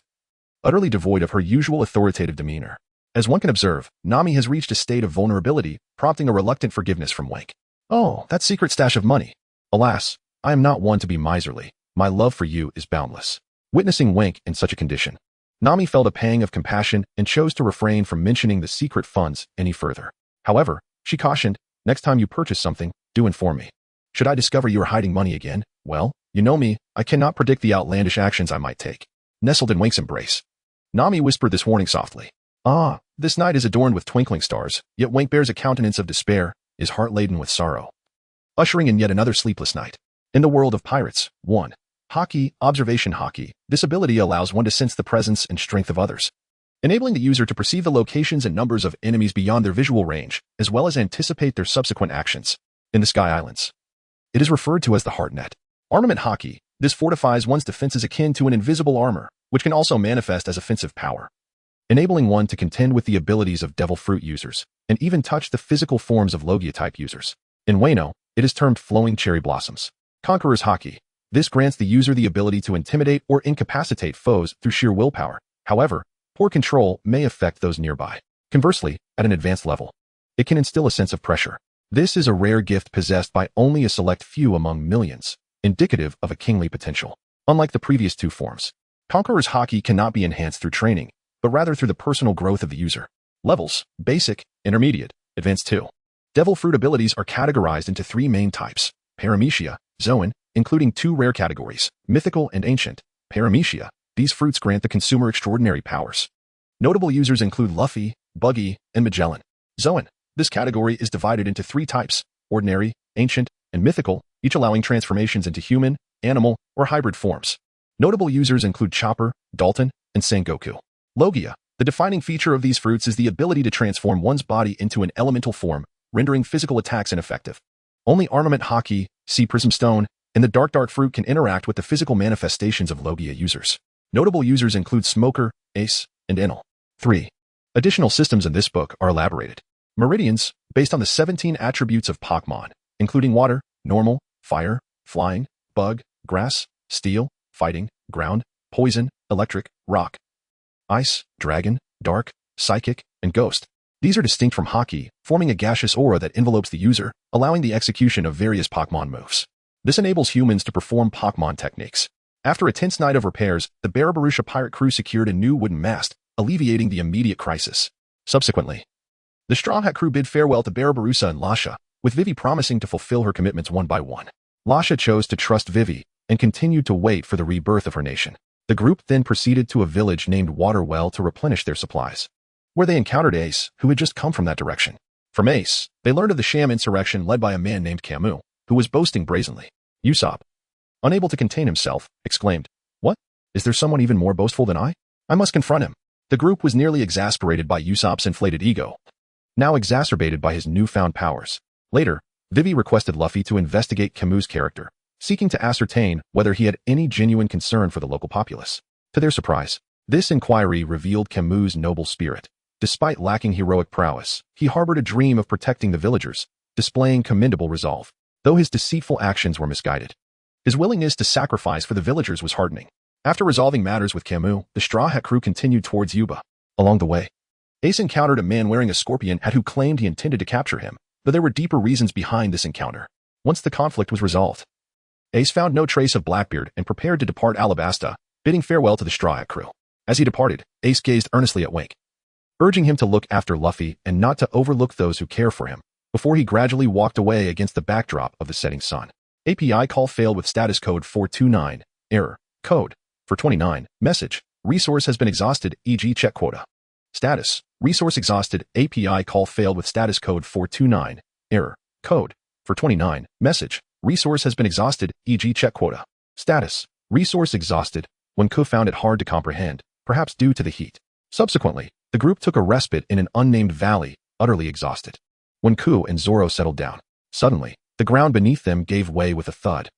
Speaker 2: utterly devoid of her usual authoritative demeanor. As one can observe, Nami has reached a state of vulnerability, prompting a reluctant forgiveness from Wenke. Oh, that secret stash of money. Alas, I am not one to be miserly. My love for you is boundless. Witnessing Wenke in such a condition, Nami felt a pang of compassion and chose to refrain from mentioning the secret funds any further. However, she cautioned, next time you purchase something, do inform me. Should I discover you are hiding money again? Well, you know me, I cannot predict the outlandish actions I might take. Nestled in Wenke's embrace, Nami whispered this warning softly. Ah, this night is adorned with twinkling stars, yet Wenke bears a countenance of despair, his heart laden with sorrow, ushering in yet another sleepless night. In the world of pirates, 1. Hockey, observation hockey. This ability allows one to sense the presence and strength of others, enabling the user to perceive the locations and numbers of enemies beyond their visual range, as well as anticipate their subsequent actions. In the Sky Islands, it is referred to as the Heart Net. Armament hockey. This fortifies one's defenses akin to an invisible armor, which can also manifest as offensive power, enabling one to contend with the abilities of Devil Fruit users, and even touch the physical forms of Logia-type users. In Wano, it is termed Flowing Cherry Blossoms. Conqueror's hockey. This grants the user the ability to intimidate or incapacitate foes through sheer willpower. However, poor control may affect those nearby. Conversely, at an advanced level, it can instill a sense of pressure. This is a rare gift possessed by only a select few among millions, indicative of a kingly potential. Unlike the previous two forms, Conqueror's hockey cannot be enhanced through training, but rather through the personal growth of the user. Levels: Basic, Intermediate, Advanced 2. Devil Fruit abilities are categorized into 3 main types: Paramecia, Zoan, including 2 rare categories, Mythical and Ancient. Paramecia, these fruits grant the consumer extraordinary powers. Notable users include Luffy, Buggy, and Magellan. Zoan, this category is divided into 3 types: Ordinary, Ancient, and Mythical, each allowing transformations into human, animal, or hybrid forms. Notable users include Chopper, Dalton, and Sengoku. Logia, the defining feature of these fruits is the ability to transform one's body into an elemental form, rendering physical attacks ineffective. Only Armament hockey, Sea Prism Stone, and the Dark Fruit can interact with the physical manifestations of Logia users. Notable users include Smoker, Ace, and Enel. 3. Additional systems in this book are elaborated. Meridians, based on the 17 attributes of Pokémon, including water, normal, fire, flying, bug, grass, steel, fighting, ground, poison, electric, rock, ice, dragon, dark, psychic, and ghost. These are distinct from Haki, forming a gaseous aura that envelopes the user, allowing the execution of various Pokémon moves. This enables humans to perform Pokémon techniques. After a tense night of repairs, the Barabarusha pirate crew secured a new wooden mast, alleviating the immediate crisis. Subsequently, the Straw Hat crew bid farewell to Barabarusa and Lasha, with Vivi promising to fulfill her commitments one by one. Lasha chose to trust Vivi and continued to wait for the rebirth of her nation. The group then proceeded to a village named Waterwell to replenish their supplies, where they encountered Ace, who had just come from that direction. From Ace, they learned of the sham insurrection led by a man named Camus, who was boasting brazenly. Usopp, unable to contain himself, exclaimed, "What? Is there someone even more boastful than I? I must confront him." The group was nearly exasperated by Usopp's inflated ego, now exacerbated by his newfound powers. Later, Vivi requested Luffy to investigate Camus' character, seeking to ascertain whether he had any genuine concern for the local populace. To their surprise, this inquiry revealed Camus' noble spirit. Despite lacking heroic prowess, he harbored a dream of protecting the villagers, displaying commendable resolve, though his deceitful actions were misguided. His willingness to sacrifice for the villagers was heartening. After resolving matters with Camus, the Straw Hat crew continued towards Yuba. Along the way, Ace encountered a man wearing a scorpion hat who claimed he intended to capture him, though there were deeper reasons behind this encounter. Once the conflict was resolved, Ace found no trace of Blackbeard and prepared to depart Alabasta, bidding farewell to the Straw Hat crew. As he departed, Ace gazed earnestly at Wenke, urging him to look after Luffy and not to overlook those who care for him, before he gradually walked away against the backdrop of the setting sun. API call failed with status code 429, error, code, for 29, message, resource has been exhausted, e.g. check quota. Status, resource exhausted, API call failed with status code 429, error, code, for 29, message, resource has been exhausted, e.g. check quota. Status, resource exhausted, Wenke found it hard to comprehend, perhaps due to the heat. Subsequently, the group took a respite in an unnamed valley, utterly exhausted. Wenke and Zoro settled down. Suddenly, the ground beneath them gave way with a thud.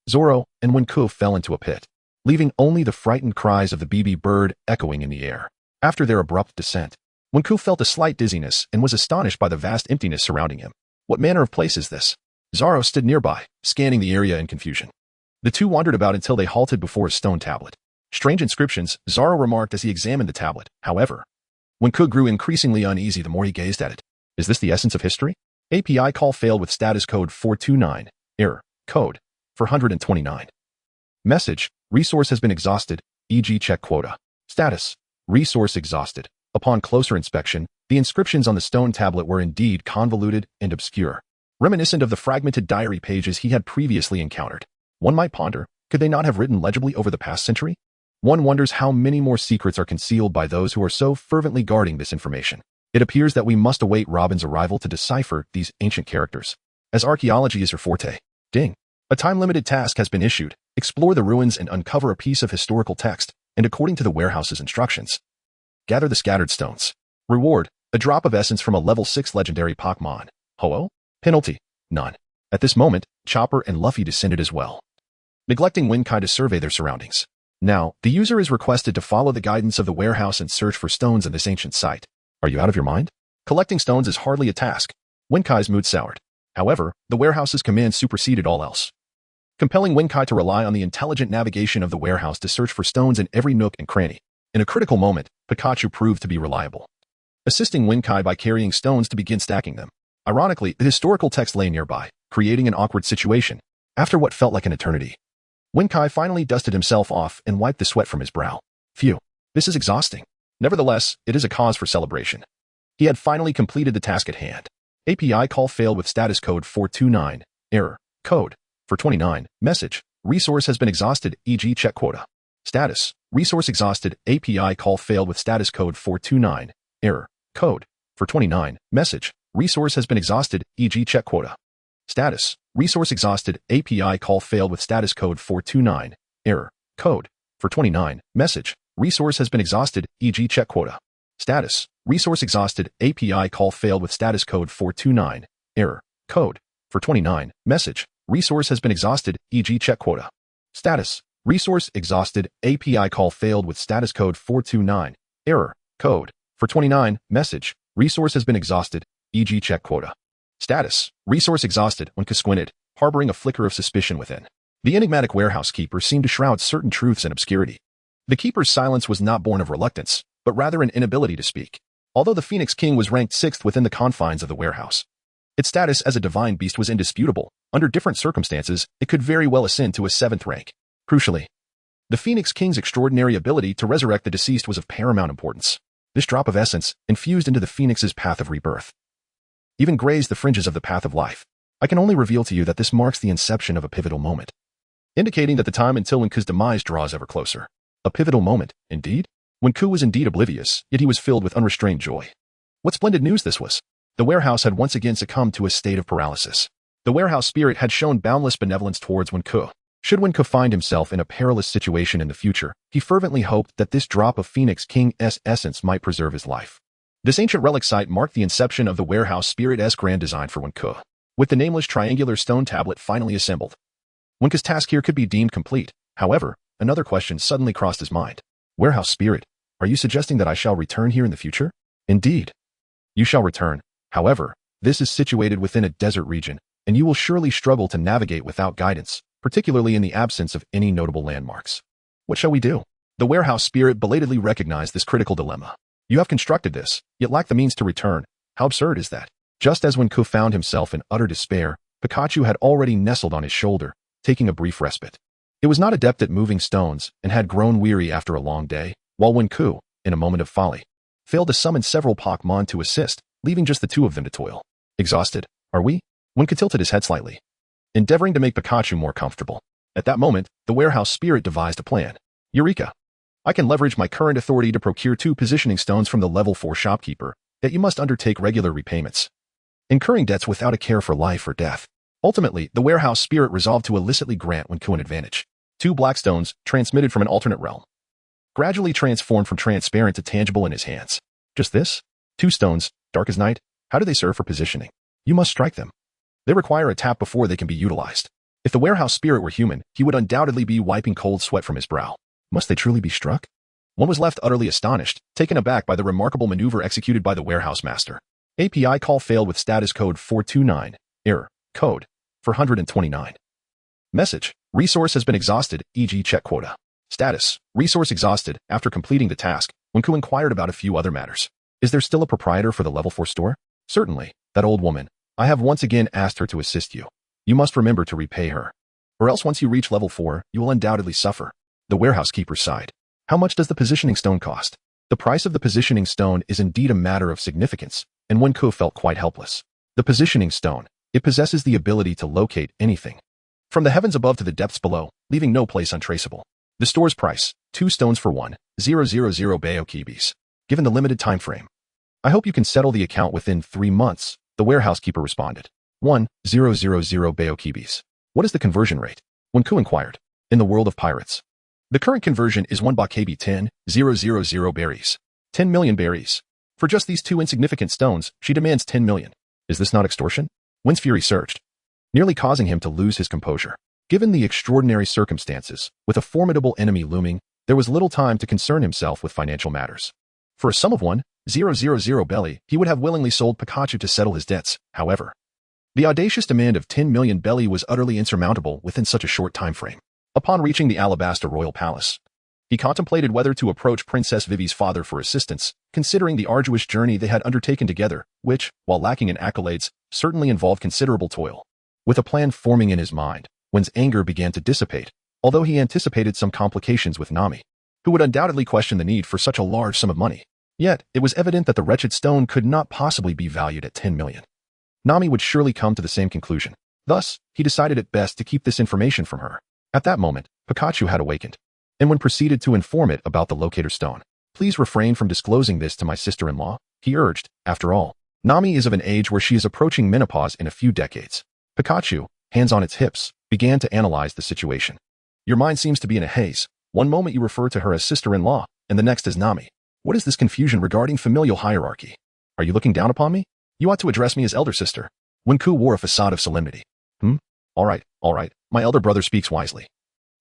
Speaker 2: Zoro and Wenke fell into a pit, leaving only the frightened cries of the BB bird echoing in the air. After their abrupt descent, Wenke felt a slight dizziness and was astonished by the vast emptiness surrounding him. What manner of place is this? Zoro stood nearby, scanning the area in confusion. The two wandered about until they halted before a stone tablet. Strange inscriptions, Zoro remarked as he examined the tablet. However, Wenke grew increasingly uneasy the more he gazed at it. Is this the essence of history? API call failed with status code 429, error, code, for 129. Message, resource has been exhausted, e.g. check quota. Status, resource exhausted. Upon closer inspection, the inscriptions on the stone tablet were indeed convoluted and obscure, reminiscent of the fragmented diary pages he had previously encountered. One might ponder, could they not have written legibly over the past century? One wonders how many more secrets are concealed by those who are so fervently guarding this information. It appears that we must await Robin's arrival to decipher these ancient characters, as archaeology is her forte. Ding. A time-limited task has been issued. Explore the ruins and uncover a piece of historical text, and according to the warehouse's instructions, gather the scattered stones. Reward, a drop of essence from a level 6 legendary Pokémon. Ho-Oh? Penalty, none. At this moment, Chopper and Luffy descended as well, neglecting Wenke to survey their surroundings. Now, the user is requested to follow the guidance of the warehouse and search for stones in this ancient site. Are you out of your mind? Collecting stones is hardly a task. Wenke's mood soured. However, the warehouse's command superseded all else, compelling Wenke to rely on the intelligent navigation of the warehouse to search for stones in every nook and cranny. In a critical moment, Pikachu proved to be reliable, assisting Wenke by carrying stones to begin stacking them. Ironically, the historical text lay nearby, creating an awkward situation. After what felt like an eternity, Wenke finally dusted himself off and wiped the sweat from his brow. Phew, this is exhausting. Nevertheless, it is a cause for celebration. He had finally completed the task at hand. API call failed with status code 429, error, code, for 29, message, resource has been exhausted, e.g. check quota. Status, resource exhausted, API call failed with status code 429, error, code, for 29, message, resource has been exhausted, e.g. check quota. Status, resource exhausted, API call failed with status code 429, error, code, for 29, message, resource has been exhausted, e.g. check quota. Status, resource exhausted, API call failed with status code 429, error, code, for 29, message, resource has been exhausted, e.g. check quota. Status, resource exhausted, API call failed with status code 429, error, code, for 29, message, resource has been exhausted, e.g. check quota. Status, resource exhausted, Wenke squinted, harboring a flicker of suspicion within. The enigmatic warehouse keeper seemed to shroud certain truths in obscurity. The keeper's silence was not born of reluctance, but rather an inability to speak. Although the Phoenix King was ranked 6th within the confines of the warehouse, its status as a divine beast was indisputable. Under different circumstances, it could very well ascend to a 7th rank. Crucially, the Phoenix King's extraordinary ability to resurrect the deceased was of paramount importance. This drop of essence, infused into the Phoenix's path of rebirth, even grazed the fringes of the path of life. I can only reveal to you that this marks the inception of a pivotal moment, indicating that the time until Wenke's demise draws ever closer. A pivotal moment, indeed? Wenke was indeed oblivious, yet he was filled with unrestrained joy. What splendid news this was! The warehouse had once again succumbed to a state of paralysis. The warehouse spirit had shown boundless benevolence towards Wenke. Should Wenke find himself in a perilous situation in the future, he fervently hoped that this drop of Phoenix King's essence might preserve his life. This ancient relic site marked the inception of the warehouse spirit's grand design for Wenke. With the nameless triangular stone tablet finally assembled, Wenke's task here could be deemed complete. However, another question suddenly crossed his mind. Warehouse spirit, are you suggesting that I shall return here in the future? Indeed, you shall return. However, this is situated within a desert region, and you will surely struggle to navigate without guidance, particularly in the absence of any notable landmarks. What shall we do? The warehouse spirit belatedly recognized this critical dilemma. You have constructed this, yet lack the means to return. How absurd is that? Just as Wenke found himself in utter despair, Pikachu had already nestled on his shoulder, taking a brief respite. It was not adept at moving stones and had grown weary after a long day, while Wenke, in a moment of folly, failed to summon several Pokémon to assist, leaving just the two of them to toil. Exhausted, are we? Wenke tilted his head slightly, endeavoring to make Pikachu more comfortable. At that moment, the warehouse spirit devised a plan. Eureka! I can leverage my current authority to procure 2 positioning stones from the level 4 shopkeeper, yet you must undertake regular repayments, incurring debts without a care for life or death. Ultimately, the warehouse spirit resolved to illicitly grant Wenke an advantage. 2 black stones, transmitted from an alternate realm, gradually transformed from transparent to tangible in his hands. Just this? 2 stones, dark as night? How do they serve for positioning? You must strike them. They require a tap before they can be utilized. If the warehouse spirit were human, he would undoubtedly be wiping cold sweat from his brow. Must they truly be struck? One was left utterly astonished, taken aback by the remarkable maneuver executed by the warehouse master. API call failed with status code 429. Error. Code 429. Message. Resource has been exhausted, e.g. check quota. Status. Resource exhausted. After completing the task, Wenke inquired about a few other matters. Is there still a proprietor for the level 4 store? Certainly. That old woman. I have once again asked her to assist you. You must remember to repay her, or else once you reach level 4, you will undoubtedly suffer. The warehouse keeper sighed. How much does the positioning stone cost? The price of the positioning stone is indeed a matter of significance, and Wenke felt quite helpless. The positioning stone. It possesses the ability to locate anything, from the heavens above to the depths below, leaving no place untraceable. The store's price, 2 stones for 1,000 Baokibis. Given the limited time frame, I hope you can settle the account within 3 months, the warehouse keeper responded. 1,000 Baokibis. What is the conversion rate? Wenke inquired. In the world of pirates, the current conversion is 1 Bakibi 10,000 berries. 10 million berries. For just these 2 insignificant stones, she demands 10 million. Is this not extortion? Wen's fury surged, nearly causing him to lose his composure. Given the extraordinary circumstances, with a formidable enemy looming, there was little time to concern himself with financial matters. For a sum of 1,000 belly, he would have willingly sold Pikachu to settle his debts. However, the audacious demand of 10 million belly was utterly insurmountable within such a short time frame. Upon reaching the Alabaster Royal Palace, he contemplated whether to approach Princess Vivi's father for assistance, considering the arduous journey they had undertaken together, which, while lacking in accolades, certainly involved considerable toil. With a plan forming in his mind, Wen's anger began to dissipate, although he anticipated some complications with Nami, who would undoubtedly question the need for such a large sum of money. Yet, it was evident that the wretched stone could not possibly be valued at 10 million. Nami would surely come to the same conclusion. Thus, he decided it best to keep this information from her. At that moment, Pikachu had awakened, and Wen proceeded to inform it about the locator stone. Please refrain from disclosing this to my sister-in-law, he urged. After all, Nami is of an age where she is approaching menopause in a few decades. Pikachu, hands on its hips, began to analyze the situation. Your mind seems to be in a haze. One moment you refer to her as sister-in-law, and the next as Nami. What is this confusion regarding familial hierarchy? Are you looking down upon me? You ought to address me as elder sister. Wenke wore a facade of solemnity. All right, my elder brother speaks wisely.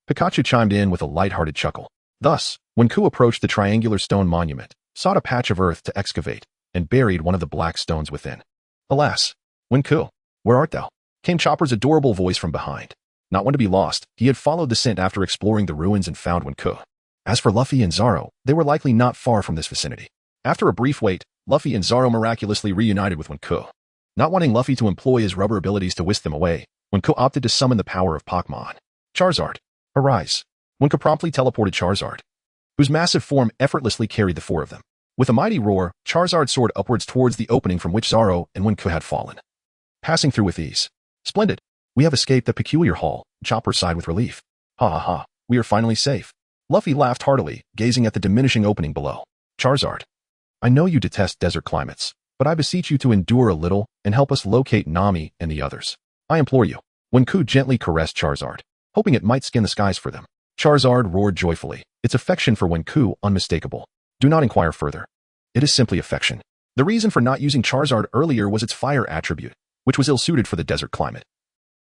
Speaker 2: Pikachu chimed in with a light-hearted chuckle. Thus, Wenke approached the triangular stone monument, sought a patch of earth to excavate, and buried one of the black stones within. Alas, Wenke, where art thou? Came Chopper's adorable voice from behind. Not one to be lost, he had followed the scent after exploring the ruins and found Wenke. As for Luffy and Zoro, they were likely not far from this vicinity. After a brief wait, Luffy and Zoro miraculously reunited with Wenke. Not wanting Luffy to employ his rubber abilities to whisk them away, Wenke opted to summon the power of Pokémon. Charizard, arise. Wenke promptly teleported Charizard, whose massive form effortlessly carried the four of them. With a mighty roar, Charizard soared upwards towards the opening from which Zoro and Wenke had fallen, passing through with ease. Splendid. We have escaped the peculiar hall, Chopper sighed with relief. Ha ha ha, we are finally safe. Luffy laughed heartily, gazing at the diminishing opening below. Charizard, I know you detest desert climates, but I beseech you to endure a little and help us locate Nami and the others. I implore you. Wenku gently caressed Charizard, hoping it might skin the skies for them. Charizard roared joyfully, its affection for Wenku unmistakable. Do not inquire further. It is simply affection. The reason for not using Charizard earlier was its fire attribute, which was ill-suited for the desert climate.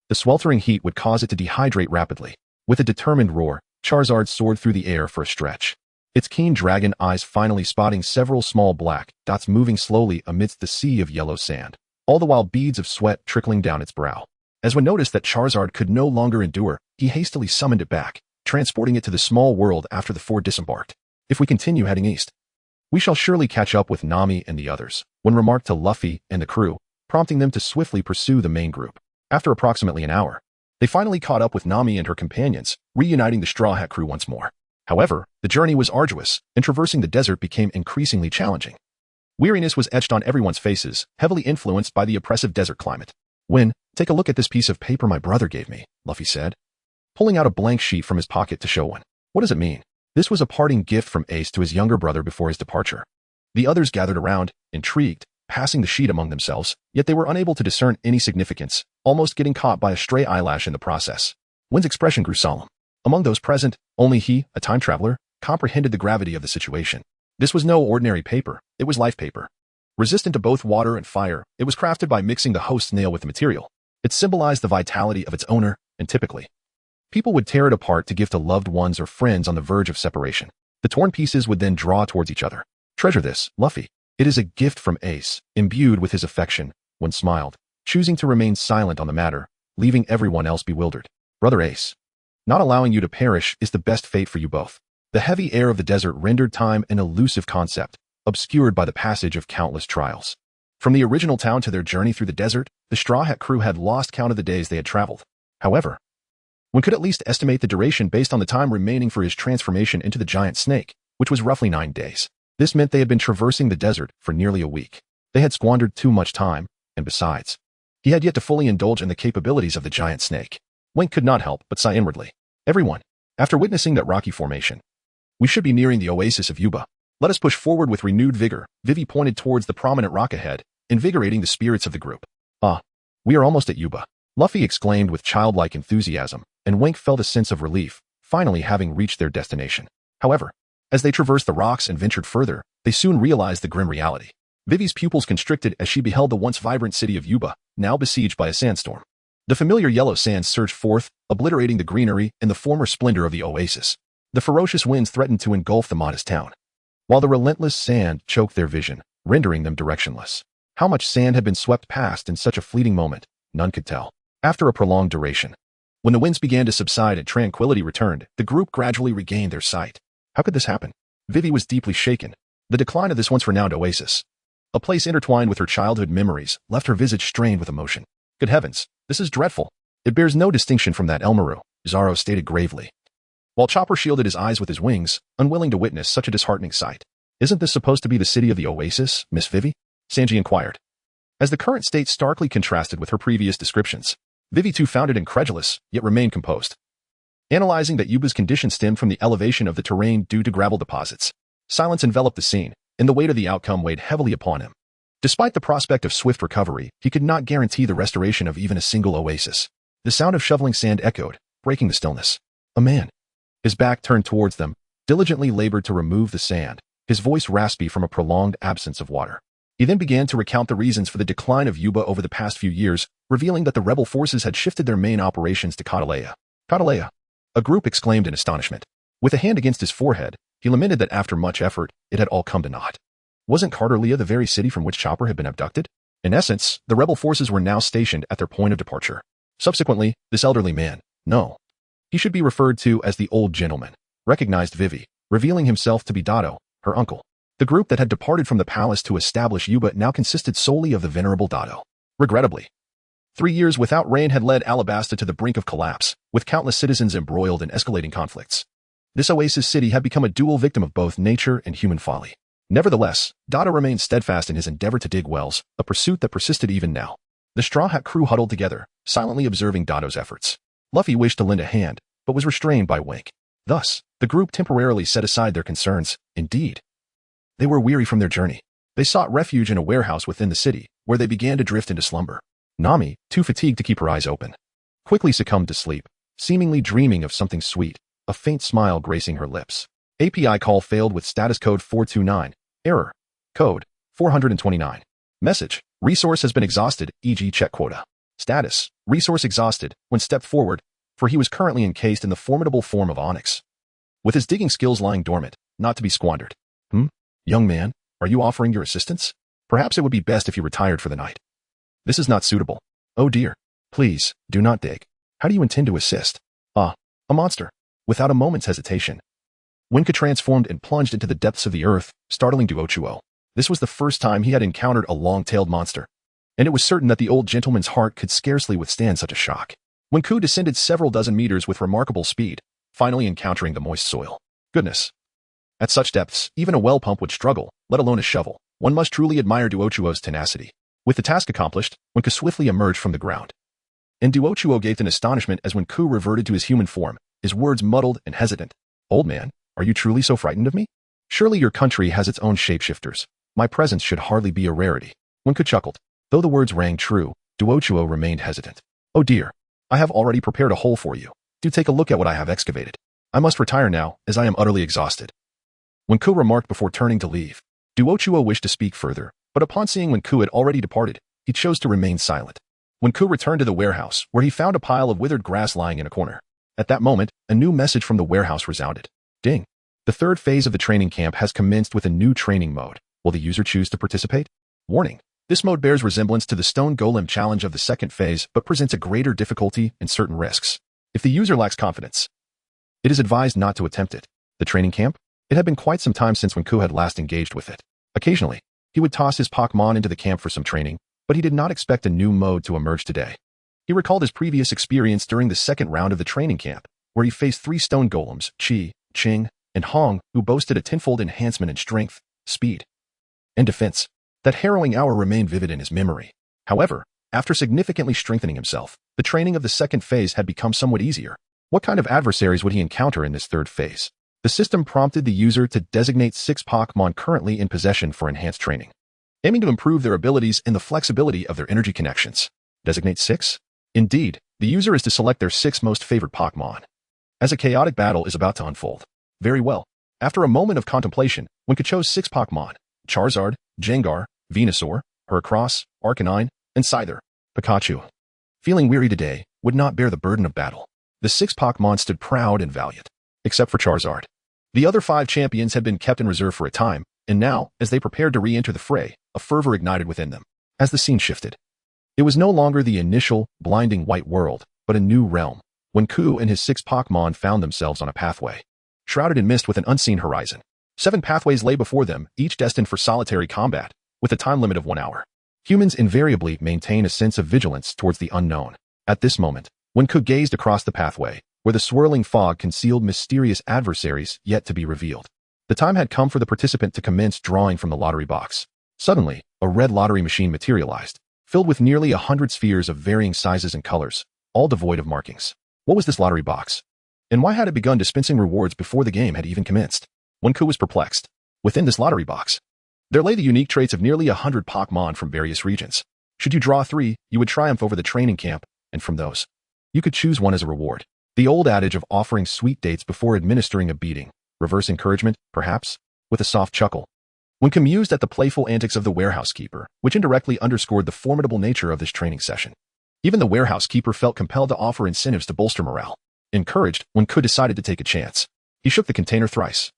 Speaker 2: The sweltering heat would cause it to dehydrate rapidly. With a determined roar, Charizard soared through the air for a stretch, its keen dragon eyes finally spotting several small black dots moving slowly amidst the sea of yellow sand, all the while beads of sweat trickling down its brow. As when noticed that Charizard could no longer endure, he hastily summoned it back, transporting it to the small world after the four disembarked. If we continue heading east, we shall surely catch up with Nami and the others, when remarked to Luffy and the crew, prompting them to swiftly pursue the main group. After approximately an hour, they finally caught up with Nami and her companions, reuniting the Straw Hat crew once more. However, the journey was arduous, and traversing the desert became increasingly challenging. Weariness was etched on everyone's faces, heavily influenced by the oppressive desert climate. Take a look at this piece of paper my brother gave me, Luffy said, pulling out a blank sheet from his pocket to show one. What does it mean? This was a parting gift from Ace to his younger brother before his departure. The others gathered around, intrigued, passing the sheet among themselves, yet they were unable to discern any significance, almost getting caught by a stray eyelash in the process. Wen's expression grew solemn. Among those present, only he, a time traveler, comprehended the gravity of the situation. This was no ordinary paper, it was life paper. Resistant to both water and fire, it was crafted by mixing the host's nail with the material. It symbolized the vitality of its owner, and typically, people would tear it apart to give to loved ones or friends on the verge of separation. The torn pieces would then draw towards each other. Treasure this, Luffy. It is a gift from Ace, imbued with his affection. Wen smiled, choosing to remain silent on the matter, leaving everyone else bewildered. Brother Ace, not allowing you to perish is the best fate for you both. The heavy air of the desert rendered time an elusive concept, obscured by the passage of countless trials. From the original town to their journey through the desert, the Straw Hat crew had lost count of the days they had traveled. However, one could at least estimate the duration based on the time remaining for his transformation into the giant snake, which was roughly 9 days. This meant they had been traversing the desert for nearly a week. They had squandered too much time, and besides, he had yet to fully indulge in the capabilities of the giant snake. Wenke could not help but sigh inwardly. Everyone, after witnessing that rocky formation, we should be nearing the oasis of Yuba. Let us push forward with renewed vigor. Vivi pointed towards the prominent rock ahead, invigorating the spirits of the group. Ah, we are almost at Yuba, Luffy exclaimed with childlike enthusiasm, and Wenke felt a sense of relief, finally having reached their destination. However, as they traversed the rocks and ventured further, they soon realized the grim reality. Vivi's pupils constricted as she beheld the once vibrant city of Yuba, now besieged by a sandstorm. The familiar yellow sands surged forth, obliterating the greenery and the former splendor of the oasis. The ferocious winds threatened to engulf the modest town, while the relentless sand choked their vision, rendering them directionless. How much sand had been swept past in such a fleeting moment, none could tell. After a prolonged duration, when the winds began to subside and tranquility returned, the group gradually regained their sight. How could this happen? Vivi was deeply shaken. The decline of this once renowned oasis, a place intertwined with her childhood memories, left her visage strained with emotion. Good heavens, this is dreadful. It bears no distinction from that Elmaru, Zoro stated gravely, while Chopper shielded his eyes with his wings, unwilling to witness such a disheartening sight. Isn't this supposed to be the city of the oasis, Miss Vivi? Sanji inquired. As the current state starkly contrasted with her previous descriptions, Vivi too found it incredulous, yet remained composed. Analyzing that Yuba's condition stemmed from the elevation of the terrain due to gravel deposits, silence enveloped the scene, and the weight of the outcome weighed heavily upon him. Despite the prospect of swift recovery, he could not guarantee the restoration of even a single oasis. The sound of shoveling sand echoed, breaking the stillness. A man, his back turned towards them, diligently labored to remove the sand, his voice raspy from a prolonged absence of water. He then began to recount the reasons for the decline of Yuba over the past few years, revealing that the rebel forces had shifted their main operations to Catalea. Catalea! A group exclaimed in astonishment. With a hand against his forehead, he lamented that after much effort, it had all come to naught. Wasn't Carterlea the very city from which Chopper had been abducted? In essence, the rebel forces were now stationed at their point of departure. Subsequently, this elderly man, No. He should be referred to as the old gentleman, recognized Vivi, revealing himself to be Dotto, her uncle. The group that had departed from the palace to establish Yuba now consisted solely of the venerable Dotto. Regrettably, 3 years without rain had led Alabasta to the brink of collapse, with countless citizens embroiled in escalating conflicts. This oasis city had become a dual victim of both nature and human folly. Nevertheless, Dotto remained steadfast in his endeavor to dig wells, a pursuit that persisted even now. The Straw Hat crew huddled together, silently observing Dotto's efforts. Luffy wished to lend a hand, but was restrained by Wenke. Thus, the group temporarily set aside their concerns. Indeed, they were weary from their journey. They sought refuge in a warehouse within the city, where they began to drift into slumber. Nami, too fatigued to keep her eyes open, quickly succumbed to sleep, seemingly dreaming of something sweet, a faint smile gracing her lips. API call failed with status code 429. Error. Code 429. Message. Resource has been exhausted, e.g. check quota. Status. Resource exhausted, when stepped forward, for he was currently encased in the formidable form of onyx, with his digging skills lying dormant, not to be squandered. Young man, are you offering your assistance? Perhaps it would be best if you retired for the night. This is not suitable. Oh dear. Please, do not dig. How do you intend to assist? A monster. Without a moment's hesitation, Wenke transformed and plunged into the depths of the earth, startling Duochuo. This was the first time he had encountered a long-tailed monster, and it was certain that the old gentleman's heart could scarcely withstand such a shock. Wenke descended several dozen meters with remarkable speed, finally encountering the moist soil. Goodness. At such depths, even a well pump would struggle, let alone a shovel. One must truly admire Duochuo's tenacity. With the task accomplished, Wenke swiftly emerged from the ground. And Duochuo gaped in astonishment as Wenke reverted to his human form, his words muddled and hesitant. Old man, are you truly so frightened of me? Surely your country has its own shapeshifters. My presence should hardly be a rarity. Wenke chuckled. Though the words rang true, Duochuo remained hesitant. Oh dear. I have already prepared a hole for you. Do take a look at what I have excavated. I must retire now, as I am utterly exhausted. Wenke remarked before turning to leave. Duochuo wished to speak further, but upon seeing Wenke had already departed, he chose to remain silent. Wenke returned to the warehouse, where he found a pile of withered grass lying in a corner. At that moment, a new message from the warehouse resounded. Ding. The third phase of the training camp has commenced with a new training mode. Will the user choose to participate? Warning. This mode bears resemblance to the Stone Golem challenge of the second phase, but presents a greater difficulty and certain risks. If the user lacks confidence, it is advised not to attempt it. The training camp? It had been quite some time since Wenke had last engaged with it. Occasionally, he would toss his Pokémon into the camp for some training, but he did not expect a new mode to emerge today. He recalled his previous experience during the second round of the training camp, where he faced 3 stone golems, Chi, Ching, and Hong, who boasted a tenfold enhancement in strength, speed, and defense. That harrowing hour remained vivid in his memory. However, after significantly strengthening himself, the training of the second phase had become somewhat easier. What kind of adversaries would he encounter in this third phase? The system prompted the user to designate 6 Pokémon currently in possession for enhanced training, aiming to improve their abilities and the flexibility of their energy connections. Designate 6? Indeed, the user is to select their 6 most favored Pokémon, as a chaotic battle is about to unfold. Very well. After a moment of contemplation, Wenke chose 6 Pokémon: Charizard, Gengar, Venusaur, Heracross, Arcanine, and Scyther. Pikachu, feeling weary today, would not bear the burden of battle. The 6 Pokémon stood proud and valiant, except for Charizard. The other 5 champions had been kept in reserve for a time, and now, as they prepared to re-enter the fray, a fervor ignited within them. As the scene shifted, it was no longer the initial, blinding white world, but a new realm. Wenke and his 6 Pokémon found themselves on a pathway, shrouded in mist with an unseen horizon. 7 pathways lay before them, each destined for solitary combat, with a time limit of 1 hour. Humans invariably maintain a sense of vigilance towards the unknown. At this moment, Wenke gazed across the pathway, where the swirling fog concealed mysterious adversaries yet to be revealed. The time had come for the participant to commence drawing from the lottery box. Suddenly, a red lottery machine materialized, filled with nearly 100 spheres of varying sizes and colors, all devoid of markings. What was this lottery box? And why had it begun dispensing rewards before the game had even commenced? Wenke was perplexed. Within this lottery box, there lay the unique traits of nearly 100 Pokémon from various regions. Should you draw 3, you would triumph over the training camp, and from those, you could choose one as a reward. The old adage of offering sweet dates before administering a beating. Reverse encouragement, perhaps? With a soft chuckle, Wenke mused at the playful antics of the warehouse keeper, which indirectly underscored the formidable nature of this training session. Even the warehouse keeper felt compelled to offer incentives to bolster morale. Encouraged, Wenke decided to take a chance. He shook the container thrice,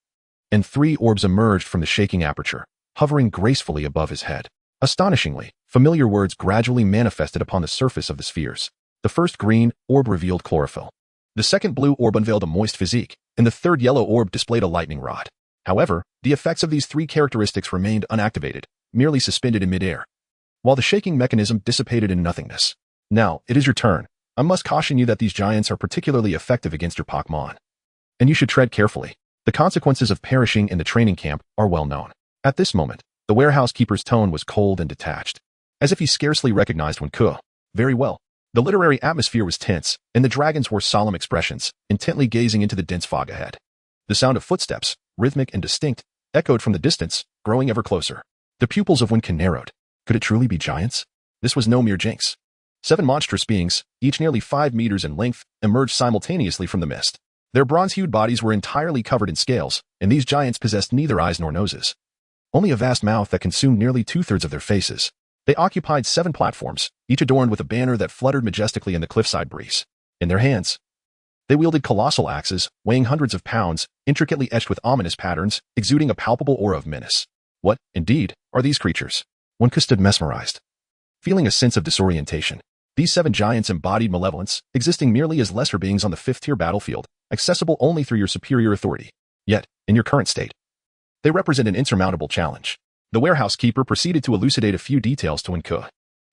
Speaker 2: and 3 orbs emerged from the shaking aperture, hovering gracefully above his head. Astonishingly, familiar words gradually manifested upon the surface of the spheres. The first green orb revealed chlorophyll. The second blue orb unveiled a moist physique, and the third yellow orb displayed a lightning rod. However, the effects of these three characteristics remained unactivated, merely suspended in midair, while the shaking mechanism dissipated in nothingness. Now, it is your turn. I must caution you that these giants are particularly effective against your Pokémon, and you should tread carefully. The consequences of perishing in the training camp are well known. At this moment, the warehouse keeper's tone was cold and detached, as if he scarcely recognized Wenke. Very well. The literary atmosphere was tense, and the dragons wore solemn expressions, intently gazing into the dense fog ahead. The sound of footsteps, rhythmic and distinct, echoed from the distance, growing ever closer. The pupils of Wenke narrowed. Could it truly be giants? This was no mere jinx. 7 monstrous beings, each nearly 5 meters in length, emerged simultaneously from the mist. Their bronze-hued bodies were entirely covered in scales, and these giants possessed neither eyes nor noses. Only a vast mouth that consumed nearly 2/3 of their faces. They occupied 7 platforms, each adorned with a banner that fluttered majestically in the cliffside breeze. In their hands, they wielded colossal axes, weighing hundreds of pounds, intricately etched with ominous patterns, exuding a palpable aura of menace. What, indeed, are these creatures? Wenke stood mesmerized, feeling a sense of disorientation. These 7 giants embodied malevolence, existing merely as lesser beings on the 5th-tier battlefield, accessible only through your superior authority. Yet, in your current state, they represent an insurmountable challenge. The warehouse keeper proceeded to elucidate a few details to Wenke.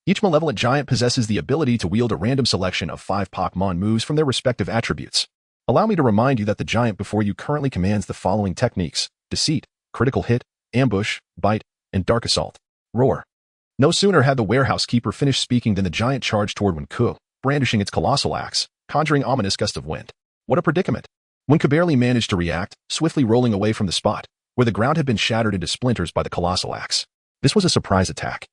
Speaker 2: Each malevolent giant possesses the ability to wield a random selection of 5 Pokémon moves from their respective attributes. Allow me to remind you that the giant before you currently commands the following techniques: deceit, critical hit, ambush, bite, and dark assault. Roar. No sooner had the warehouse keeper finished speaking than the giant charged toward Wenke, brandishing its colossal axe, conjuring ominous gust of wind. What a predicament! Wenke barely managed to react, swiftly rolling away from the spot, where the ground had been shattered into splinters by the colossal axe. This was a surprise attack,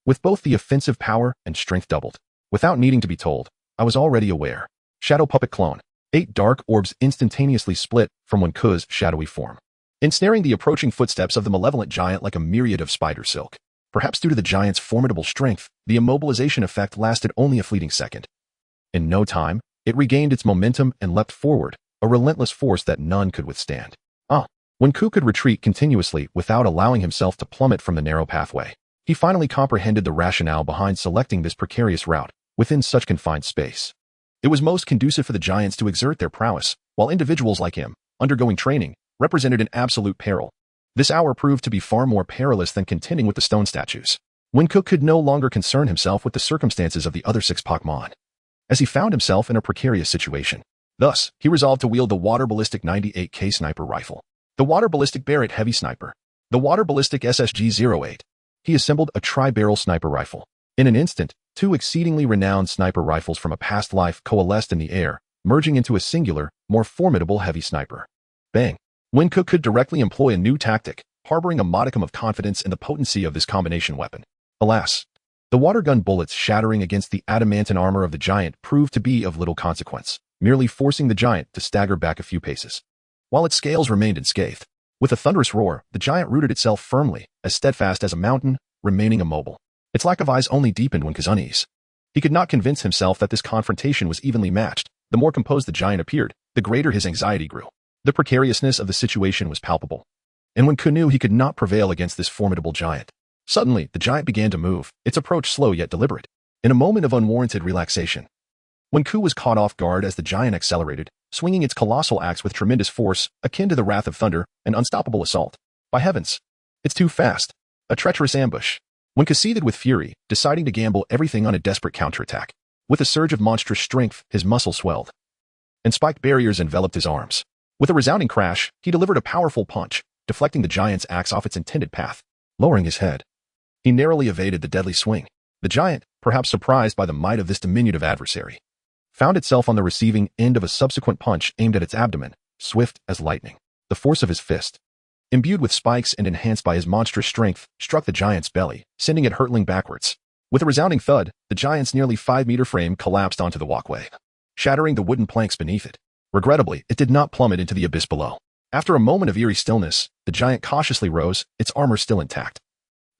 Speaker 2: with both the offensive power and strength doubled. Without needing to be told, I was already aware. Shadow Puppet Clone. 8 dark orbs instantaneously split from Wenke's shadowy form, ensnaring the approaching footsteps of the malevolent giant like a myriad of spider silk. Perhaps due to the giant's formidable strength, the immobilization effect lasted only a fleeting second. In no time, it regained its momentum and leapt forward, a relentless force that none could withstand. Wenke could retreat continuously without allowing himself to plummet from the narrow pathway. He finally comprehended the rationale behind selecting this precarious route within such confined space. It was most conducive for the giants to exert their prowess, while individuals like him, undergoing training, represented an absolute peril. This hour proved to be far more perilous than contending with the stone statues. Wenke could no longer concern himself with the circumstances of the other 6 Pokémon, as he found himself in a precarious situation. Thus, he resolved to wield the Water Ballistic 98K Sniper Rifle, the Water Ballistic Barrett Heavy Sniper, the Water Ballistic SSG-08. He assembled a tri-barrel sniper rifle. In an instant, 2 exceedingly renowned sniper rifles from a past life coalesced in the air, merging into a singular, more formidable heavy sniper. Bang! Wenke could directly employ a new tactic, harboring a modicum of confidence in the potency of this combination weapon. Alas, the water gun bullets shattering against the adamantine armor of the giant proved to be of little consequence, merely forcing the giant to stagger back a few paces, while its scales remained unscathed. With a thunderous roar, the giant rooted itself firmly, as steadfast as a mountain, remaining immobile. Its lack of eyes only deepened Wenke's unease. He could not convince himself that this confrontation was evenly matched. The more composed the giant appeared, the greater his anxiety grew. The precariousness of the situation was palpable, and Wenke knew he could not prevail against this formidable giant. Suddenly, the giant began to move, its approach slow yet deliberate. In a moment of unwarranted relaxation, Wenke was caught off guard as the giant accelerated, swinging its colossal axe with tremendous force, akin to the wrath of thunder, an unstoppable assault. By heavens, it's too fast. A treacherous ambush. Wenke seethed with fury, deciding to gamble everything on a desperate counterattack. With a surge of monstrous strength, his muscles swelled, and spiked barriers enveloped his arms. With a resounding crash, he delivered a powerful punch, deflecting the giant's axe off its intended path. Lowering his head, he narrowly evaded the deadly swing. The giant, perhaps surprised by the might of this diminutive adversary, found itself on the receiving end of a subsequent punch aimed at its abdomen, swift as lightning. The force of his fist, imbued with spikes and enhanced by his monstrous strength, struck the giant's belly, sending it hurtling backwards. With a resounding thud, the giant's nearly 5-meter frame collapsed onto the walkway, shattering the wooden planks beneath it. Regrettably, it did not plummet into the abyss below. After a moment of eerie stillness, the giant cautiously rose, its armor still intact.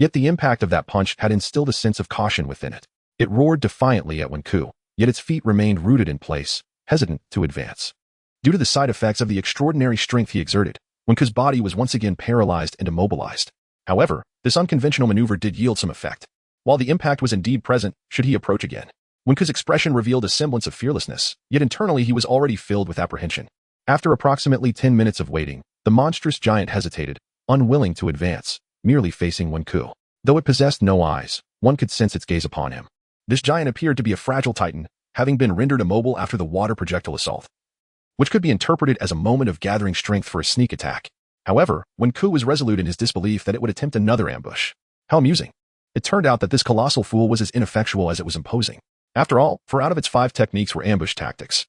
Speaker 2: Yet the impact of that punch had instilled a sense of caution within it. It roared defiantly at Wenke, yet its feet remained rooted in place, hesitant to advance. Due to the side effects of the extraordinary strength he exerted, Wenke's body was once again paralyzed and immobilized. However, this unconventional maneuver did yield some effect. While the impact was indeed present, should he approach again, Wenke's expression revealed a semblance of fearlessness, yet internally he was already filled with apprehension. After approximately 10 minutes of waiting, the monstrous giant hesitated, unwilling to advance, merely facing Wenke. Though it possessed no eyes, one could sense its gaze upon him. This giant appeared to be a fragile titan, having been rendered immobile after the water projectile assault, which could be interpreted as a moment of gathering strength for a sneak attack. However, Wenke was resolute in his disbelief that it would attempt another ambush. How amusing. It turned out that this colossal fool was as ineffectual as it was imposing. After all, 4 out of its 5 techniques were ambush tactics.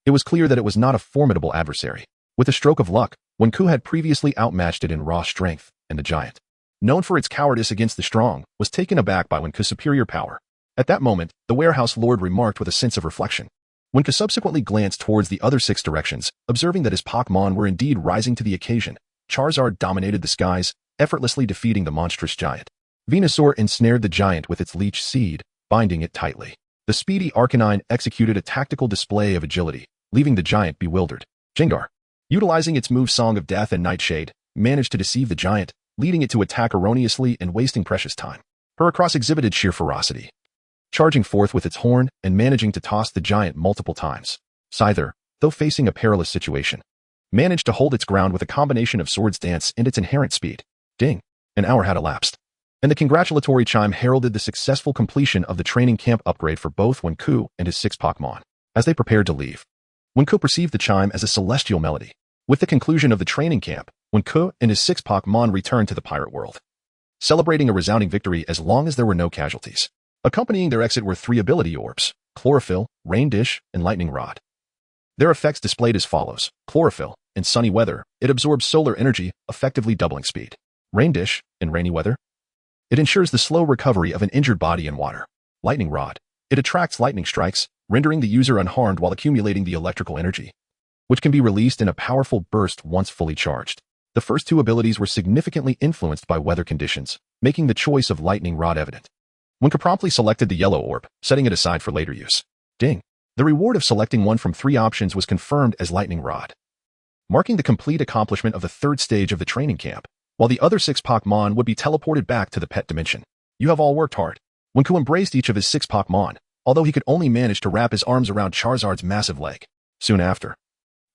Speaker 2: It was clear that it was not a formidable adversary. With a stroke of luck, Wenke had previously outmatched it in raw strength, and the giant, known for its cowardice against the strong, was taken aback by Wenke's superior power. At that moment, the warehouse lord remarked with a sense of reflection. Wenke subsequently glanced towards the other 6 directions, observing that his Pokémon were indeed rising to the occasion. Charizard dominated the skies, effortlessly defeating the monstrous giant. Venusaur ensnared the giant with its leech seed, binding it tightly. The speedy Arcanine executed a tactical display of agility, leaving the giant bewildered. Gengar, utilizing its move Song of Death and Nightshade, managed to deceive the giant, leading it to attack erroneously and wasting precious time. Heracross exhibited sheer ferocity, charging forth with its horn and managing to toss the giant multiple times. Scyther, though facing a perilous situation, managed to hold its ground with a combination of Swords Dance and its inherent speed. Ding! An hour had elapsed, and the congratulatory chime heralded the successful completion of the training camp upgrade for both Wenke and his 6 Pokémon. As they prepared to leave, Wenke perceived the chime as a celestial melody. With the conclusion of the training camp, Wenke and his 6 Pokémon returned to the pirate world, celebrating a resounding victory as long as there were no casualties. Accompanying their exit were 3 ability orbs: Chlorophyll, Rain Dish, and Lightning Rod. Their effects displayed as follows. Chlorophyll: in sunny weather, it absorbs solar energy, effectively doubling speed. Rain Dish: in rainy weather, it ensures the slow recovery of an injured body in water. Lightning Rod: it attracts lightning strikes, rendering the user unharmed while accumulating the electrical energy, which can be released in a powerful burst once fully charged. The first 2 abilities were significantly influenced by weather conditions, making the choice of Lightning Rod evident. Wenke promptly selected the yellow orb, setting it aside for later use. Ding! The reward of selecting one from 3 options was confirmed as Lightning Rod, marking the complete accomplishment of the 3rd stage of the training camp, while the other 6 Pokémon would be teleported back to the pet dimension. You have all worked hard. Wenke embraced each of his 6 Pokémon, although he could only manage to wrap his arms around Charizard's massive leg. Soon after,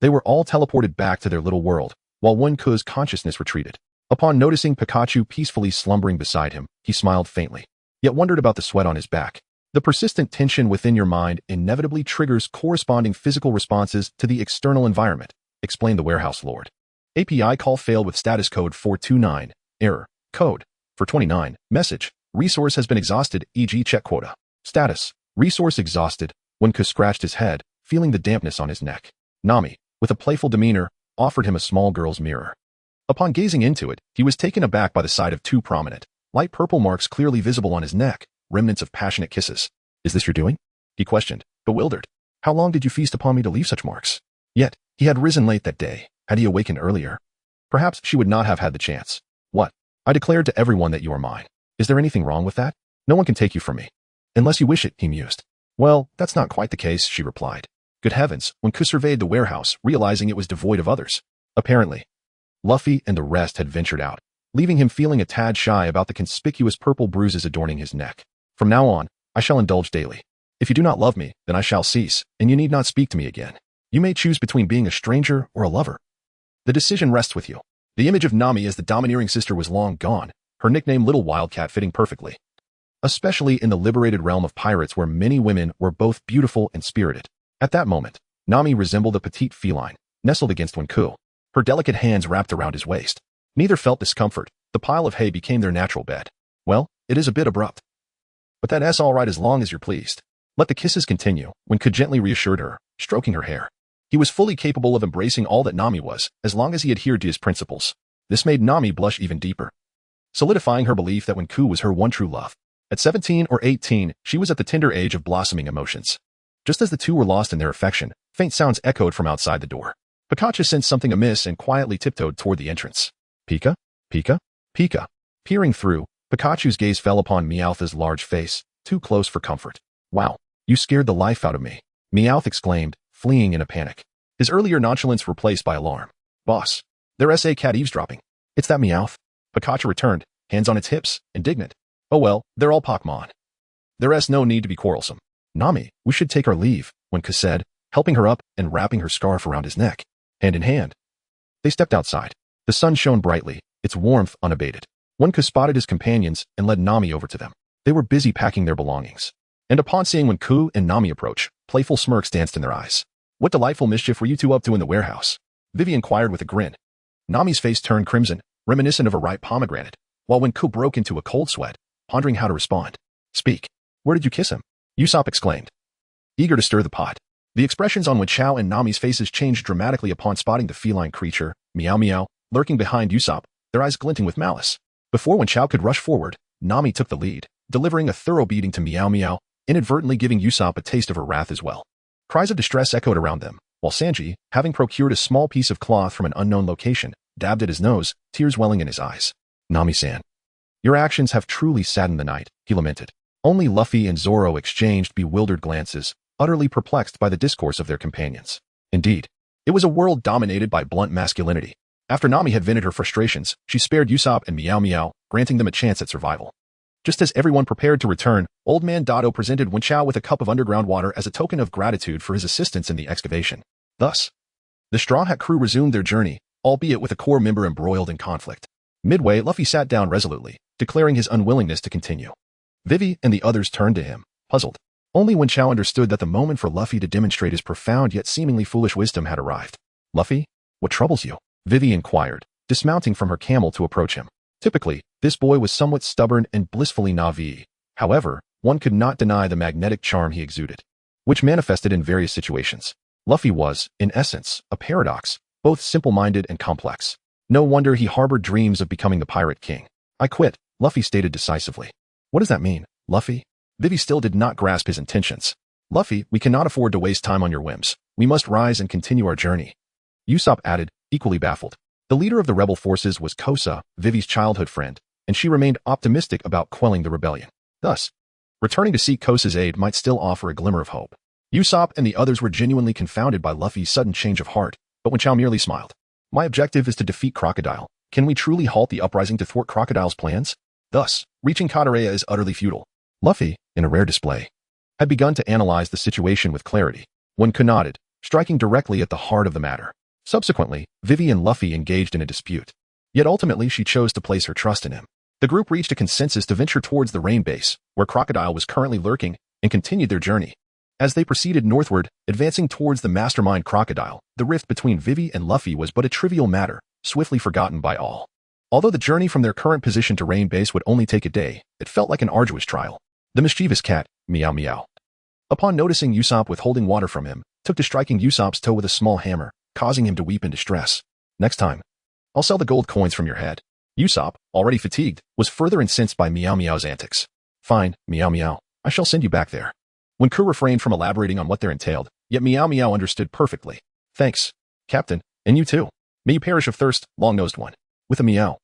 Speaker 2: they were all teleported back to their little world, while Wenke's consciousness retreated. Upon noticing Pikachu peacefully slumbering beside him, he smiled faintly, yet wondered about the sweat on his back. The persistent tension within your mind inevitably triggers corresponding physical responses to the external environment, explained the warehouse lord. API call failed with status code 429, error, code 429, message, resource has been exhausted, e.g. check quota. Status, resource exhausted. Wenke scratched his head, feeling the dampness on his neck. Nami, with a playful demeanor, offered him a small girl's mirror. Upon gazing into it, he was taken aback by the sight of 2 prominent, light purple marks clearly visible on his neck, remnants of passionate kisses. Is this your doing? He questioned, bewildered. How long did you feast upon me to leave such marks? Yet, he had risen late that day. Had he awakened earlier, perhaps she would not have had the chance. What? I declared to everyone that you are mine. Is there anything wrong with that? No one can take you from me. Unless you wish it, he mused. Well, that's not quite the case, she replied. Good heavens, Wenke surveyed the warehouse, realizing it was devoid of others. Apparently, Luffy and the rest had ventured out, leaving him feeling a tad shy about the conspicuous purple bruises adorning his neck. From now on, I shall indulge daily. If you do not love me, then I shall cease, and you need not speak to me again. You may choose between being a stranger or a lover. The decision rests with you. The image of Nami as the domineering sister was long gone, her nickname Little Wildcat fitting perfectly, especially in the liberated realm of pirates where many women were both beautiful and spirited. At that moment, Nami resembled a petite feline, nestled against Wenke, her delicate hands wrapped around his waist. Neither felt discomfort. The pile of hay became their natural bed. Well, it is a bit abrupt, but that's all right as long as you're pleased. Let the kisses continue, Wenke gently reassured her, stroking her hair. He was fully capable of embracing all that Nami was, as long as he adhered to his principles. This made Nami blush even deeper, solidifying her belief that Wenke was her one true love. At 17 or 18, she was at the tender age of blossoming emotions. Just as the two were lost in their affection, faint sounds echoed from outside the door. Pikachu sensed something amiss and quietly tiptoed toward the entrance. Pika? Pika? Pika. Peering through, Pikachu's gaze fell upon Meowth's large face, too close for comfort. Wow, you scared the life out of me, Meowth exclaimed, fleeing in a panic. His earlier nonchalance replaced by alarm. Boss, there's a cat eavesdropping. It's that Meowth. Pikachu returned, hands on its hips, indignant. Oh well, they're all Pokémon. There's no need to be quarrelsome. Nami, we should take our leave, Wenke said, helping her up and wrapping her scarf around his neck. Hand in hand, they stepped outside. The sun shone brightly, its warmth unabated. Wenke spotted his companions and led Nami over to them. They were busy packing their belongings. And upon seeing Wenke and Nami approach, playful smirks danced in their eyes. What delightful mischief were you two up to in the warehouse? Vivi inquired with a grin. Nami's face turned crimson, reminiscent of a ripe pomegranate, while Wenke broke into a cold sweat, pondering how to respond. Speak. Where did you kiss him? Usopp exclaimed, eager to stir the pot. The expressions on Wenchao and Nami's faces changed dramatically upon spotting the feline creature, Meow Meow, lurking behind Usopp, their eyes glinting with malice. Before Wenchao could rush forward, Nami took the lead, delivering a thorough beating to Meow Meow, inadvertently giving Usopp a taste of her wrath as well. Cries of distress echoed around them, while Sanji, having procured a small piece of cloth from an unknown location, dabbed at his nose, tears welling in his eyes. Nami-san, your actions have truly saddened the night, he lamented. Only Luffy and Zoro exchanged bewildered glances, utterly perplexed by the discourse of their companions. Indeed, it was a world dominated by blunt masculinity. After Nami had vented her frustrations, she spared Usopp and Meow Meow, granting them a chance at survival. Just as everyone prepared to return, Old Man Dado presented Wenchao with a cup of underground water as a token of gratitude for his assistance in the excavation. Thus, the Straw Hat crew resumed their journey, albeit with a core member embroiled in conflict. Midway, Luffy sat down resolutely, declaring his unwillingness to continue. Vivi and the others turned to him, puzzled. Only Wenchao understood that the moment for Luffy to demonstrate his profound yet seemingly foolish wisdom had arrived. Luffy, what troubles you? Vivi inquired, dismounting from her camel to approach him. Typically, this boy was somewhat stubborn and blissfully naive. However, one could not deny the magnetic charm he exuded, which manifested in various situations. Luffy was, in essence, a paradox, both simple-minded and complex. No wonder he harbored dreams of becoming the Pirate King. I quit, Luffy stated decisively. What does that mean, Luffy? Vivi still did not grasp his intentions. Luffy, we cannot afford to waste time on your whims. We must rise and continue our journey. Usopp added, equally baffled. The leader of the rebel forces was Kosa, Vivi's childhood friend, and she remained optimistic about quelling the rebellion. Thus, returning to seek Kosa's aid might still offer a glimmer of hope. Usopp and the others were genuinely confounded by Luffy's sudden change of heart, but Wenchao merely smiled. My objective is to defeat Crocodile. Can we truly halt the uprising to thwart Crocodile's plans? Thus, reaching Kadorea is utterly futile. Luffy, in a rare display, had begun to analyze the situation with clarity. Wenke nodded, striking directly at the heart of the matter. Subsequently, Vivi and Luffy engaged in a dispute. Yet ultimately she chose to place her trust in him. The group reached a consensus to venture towards the Rain Base, where Crocodile was currently lurking, and continued their journey. As they proceeded northward, advancing towards the mastermind Crocodile, the rift between Vivi and Luffy was but a trivial matter, swiftly forgotten by all. Although the journey from their current position to Rain Base would only take a day, it felt like an arduous trial. The mischievous cat, Meow Meow, upon noticing Usopp withholding water from him, took to striking Usopp's toe with a small hammer, causing him to weep in distress. Next time, I'll sell the gold coins from your head. Usopp, already fatigued, was further incensed by Meow Meow's antics. Fine, Meow Meow, I shall send you back there. Wenke refrained from elaborating on what they entailed, yet Meow Meow understood perfectly. Thanks, Captain, and you too. May you perish of thirst, long-nosed one. With a meow.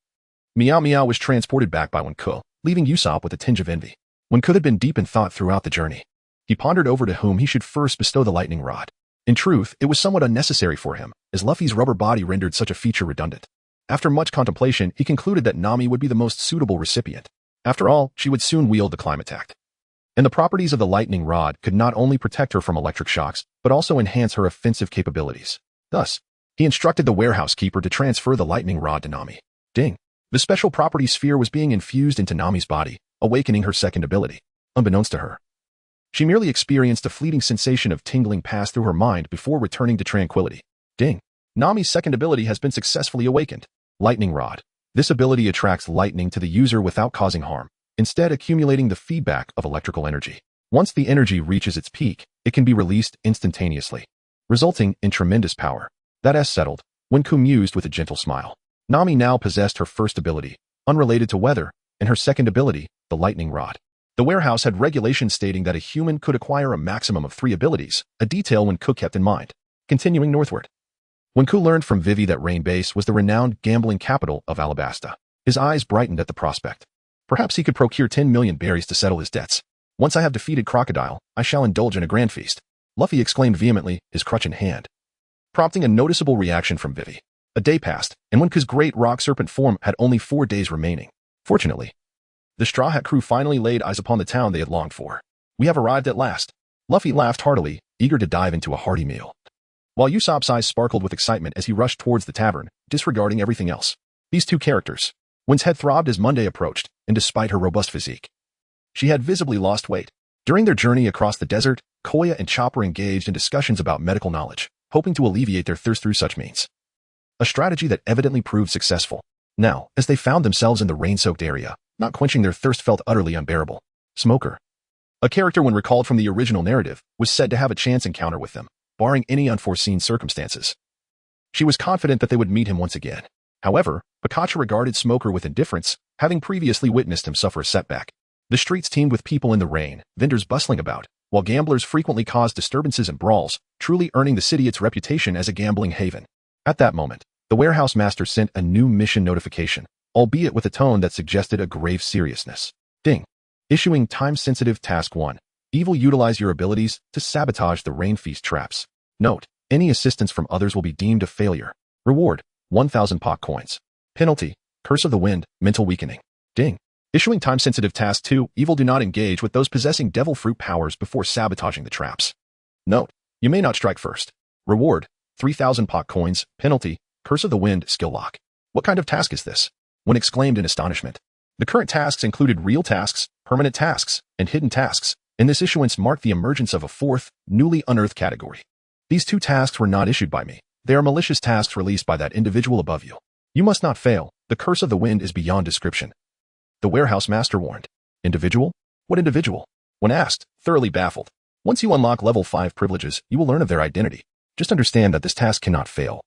Speaker 2: Meow Meow was transported back by Wenke, leaving Usopp with a tinge of envy. Wenke had been deep in thought throughout the journey. He pondered over to whom he should first bestow the lightning rod. In truth, it was somewhat unnecessary for him, as Luffy's rubber body rendered such a feature redundant. After much contemplation, he concluded that Nami would be the most suitable recipient. After all, she would soon wield the Climatact. And the properties of the lightning rod could not only protect her from electric shocks, but also enhance her offensive capabilities. Thus, he instructed the warehouse keeper to transfer the lightning rod to Nami. Ding! The special property sphere was being infused into Nami's body, awakening her second ability. Unbeknownst to her, she merely experienced a fleeting sensation of tingling pass through her mind before returning to tranquility. Ding! Nami's second ability has been successfully awakened. Lightning Rod. This ability attracts lightning to the user without causing harm, instead accumulating the feedback of electrical energy. Once the energy reaches its peak, it can be released instantaneously, resulting in tremendous power. That as settled, Wenke mused with a gentle smile. Nami now possessed her first ability, unrelated to weather, and her second ability, the lightning rod. The warehouse had regulations stating that a human could acquire a maximum of 3 abilities, a detail Wenke kept in mind. Continuing northward, Wenke learned from Vivi that Rain Base was the renowned gambling capital of Alabasta. His eyes brightened at the prospect. Perhaps he could procure 10 million berries to settle his debts. Once I have defeated Crocodile, I shall indulge in a grand feast. Luffy exclaimed vehemently, his crutch in hand, prompting a noticeable reaction from Vivi. A day passed, and Wenke's great rock serpent form had only 4 days remaining. Fortunately, the Straw Hat crew finally laid eyes upon the town they had longed for. We have arrived at last. Luffy laughed heartily, eager to dive into a hearty meal, while Usopp's eyes sparkled with excitement as he rushed towards the tavern, disregarding everything else. These two characters. Wen's head throbbed as Monday approached, and despite her robust physique, she had visibly lost weight. During their journey across the desert, Koya and Chopper engaged in discussions about medical knowledge, hoping to alleviate their thirst through such means. A strategy that evidently proved successful. Now, as they found themselves in the rain-soaked area, not quenching their thirst felt utterly unbearable. Smoker, a character when recalled from the original narrative, was said to have a chance encounter with them, barring any unforeseen circumstances. She was confident that they would meet him once again. However, Pikachu regarded Smoker with indifference, having previously witnessed him suffer a setback. The streets teemed with people in the rain, vendors bustling about, while gamblers frequently caused disturbances and brawls, truly earning the city its reputation as a gambling haven. At that moment, the warehouse master sent a new mission notification, albeit with a tone that suggested a grave seriousness. Ding. Issuing time-sensitive Task 1. Evil, utilize your abilities to sabotage the rain feast traps. Note, any assistance from others will be deemed a failure. Reward, 1,000 Pock coins. Penalty, Curse of the Wind, mental weakening. Ding. Issuing time-sensitive Task 2. Evil, do not engage with those possessing devil fruit powers before sabotaging the traps. Note, you may not strike first. Reward, 3,000 Pock coins. Penalty, Curse of the Wind, skill lock. What kind of task is this? Wen exclaimed in astonishment. The current tasks included real tasks, permanent tasks, and hidden tasks, and this issuance marked the emergence of a fourth, newly unearthed category. These two tasks were not issued by me. They are malicious tasks released by that individual above you. You must not fail. The Curse of the Wind is beyond description. The warehouse master warned. Individual? What individual? When asked, thoroughly baffled. Once you unlock level 5 privileges, you will learn of their identity. Just understand that this task cannot fail.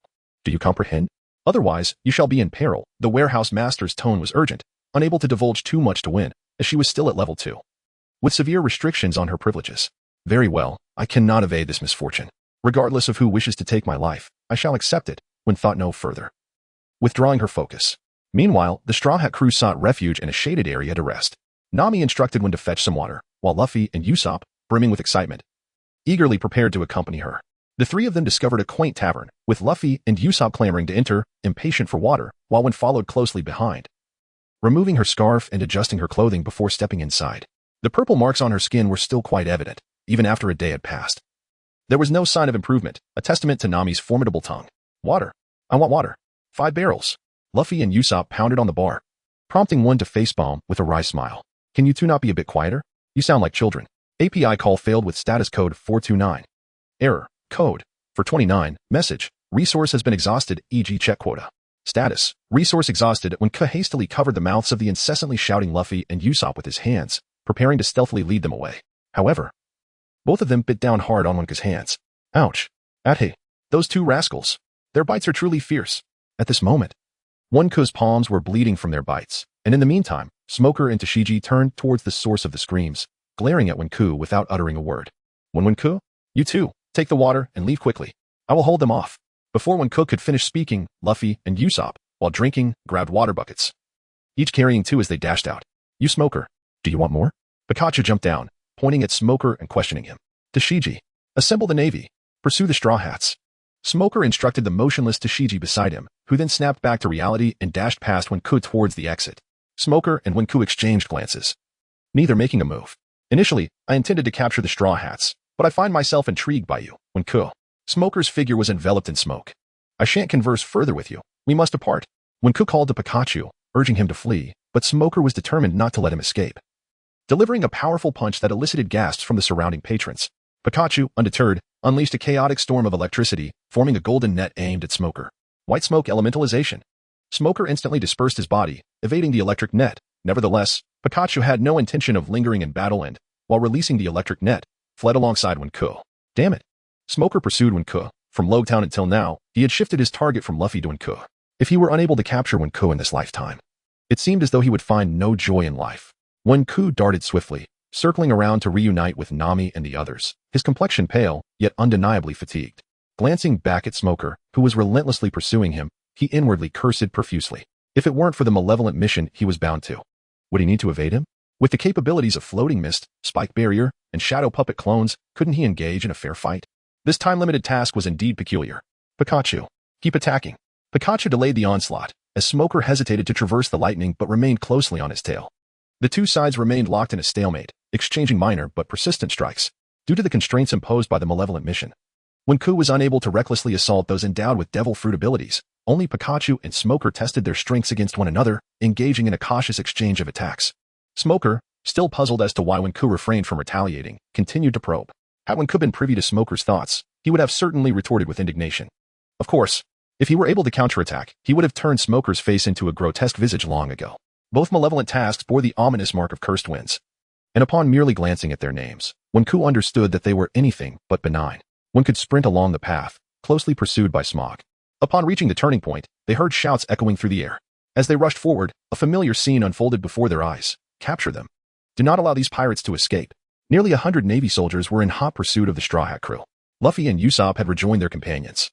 Speaker 2: Do you comprehend? Otherwise, you shall be in peril. The warehouse master's tone was urgent, unable to divulge too much to Wen, as she was still at level 2. With severe restrictions on her privileges. Very well, I cannot evade this misfortune. Regardless of who wishes to take my life, I shall accept it, Wen thought no further, withdrawing her focus. Meanwhile, the Straw Hat crew sought refuge in a shaded area to rest. Nami instructed Wen to fetch some water, while Luffy and Usopp, brimming with excitement, eagerly prepared to accompany her. The three of them discovered a quaint tavern, with Luffy and Usopp clamoring to enter, impatient for water, while Wen followed closely behind, removing her scarf and adjusting her clothing before stepping inside. The purple marks on her skin were still quite evident, even after a day had passed. There was no sign of improvement, a testament to Nami's formidable tongue. Water. I want water. 5 barrels. Luffy and Usopp pounded on the bar, prompting Wen to facepalm with a wry smile. Can you two not be a bit quieter? You sound like children. API call failed with status code 429. Error. Code. For 29. Message. Resource has been exhausted, e.g. check quota. Status. Resource exhausted when Ka hastily covered the mouths of the incessantly shouting Luffy and Usopp with his hands, preparing to stealthily lead them away. However, both of them bit down hard on Wenke's hands. Ouch. Athe. Those two rascals. Their bites are truly fierce. At this moment, Wenke's palms were bleeding from their bites, and in the meantime, Smoker and Tashigi turned towards the source of the screams, glaring at Wenke without uttering a word. Wenke, you too, take the water and leave quickly. I will hold them off. Before Wenke could finish speaking, Luffy and Usopp, while drinking, grabbed water buckets, each carrying 2 as they dashed out. You Smoker, do you want more? Pikachu jumped down, pointing at Smoker and questioning him. Tashigi, assemble the navy. Pursue the Straw Hats. Smoker instructed the motionless Tashigi beside him, who then snapped back to reality and dashed past Wenke towards the exit. Smoker and Wenke exchanged glances, neither making a move. Initially, I intended to capture the Straw Hats, but I find myself intrigued by you, Wenke. Smoker's figure was enveloped in smoke. I shan't converse further with you. We must depart. Wenke called to Pikachu, urging him to flee, but Smoker was determined not to let him escape, delivering a powerful punch that elicited gasps from the surrounding patrons. Pikachu, undeterred, unleashed a chaotic storm of electricity, forming a golden net aimed at Smoker. White smoke elementalization. Smoker instantly dispersed his body, evading the electric net. Nevertheless, Pikachu had no intention of lingering in battle and, while releasing the electric net, fled alongside Wenke. Damn it. Smoker pursued Wenke. From Logtown until now, he had shifted his target from Luffy to Wenke. If he were unable to capture Wenke in this lifetime, it seemed as though he would find no joy in life. Wenke darted swiftly, circling around to reunite with Nami and the others, his complexion pale, yet undeniably fatigued. Glancing back at Smoker, who was relentlessly pursuing him, he inwardly cursed profusely. If it weren't for the malevolent mission he was bound to, would he need to evade him? With the capabilities of Floating Mist, Spike Barrier, and Shadow Puppet clones, couldn't he engage in a fair fight? This time-limited task was indeed peculiar. Pikachu, keep attacking. Pikachu delayed the onslaught, as Smoker hesitated to traverse the lightning but remained closely on his tail. The two sides remained locked in a stalemate, exchanging minor but persistent strikes. due to the constraints imposed by the malevolent mission. Wenke was unable to recklessly assault those endowed with devil fruit abilities. Only Pikachu and Smoker tested their strengths against one another, engaging in a cautious exchange of attacks. Smoker, still puzzled as to why Wenke refrained from retaliating, continued to probe. Had Wenke been privy to Smoker's thoughts, he would have certainly retorted with indignation. Of course, if he were able to counterattack, he would have turned Smoker's face into a grotesque visage long ago. Both malevolent tasks bore the ominous mark of cursed winds. And upon merely glancing at their names, Wenke understood that they were anything but benign. One could sprint along the path, closely pursued by Smog. Upon reaching the turning point, they heard shouts echoing through the air. As they rushed forward, a familiar scene unfolded before their eyes. Capture them. Do not allow these pirates to escape. Nearly 100 Navy soldiers were in hot pursuit of the Straw Hat crew. Luffy and Usopp had rejoined their companions,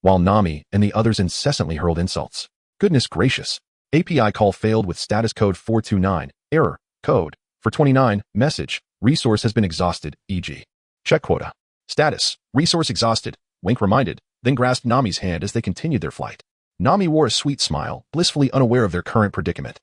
Speaker 2: while Nami and the others incessantly hurled insults. Goodness gracious. API call failed with status code 429, error, code, for 29, message, resource has been exhausted, e.g. check quota. Status, resource exhausted, Wenke reminded, then grasped Nami's hand as they continued their flight. Nami wore a sweet smile, blissfully unaware of their current predicament.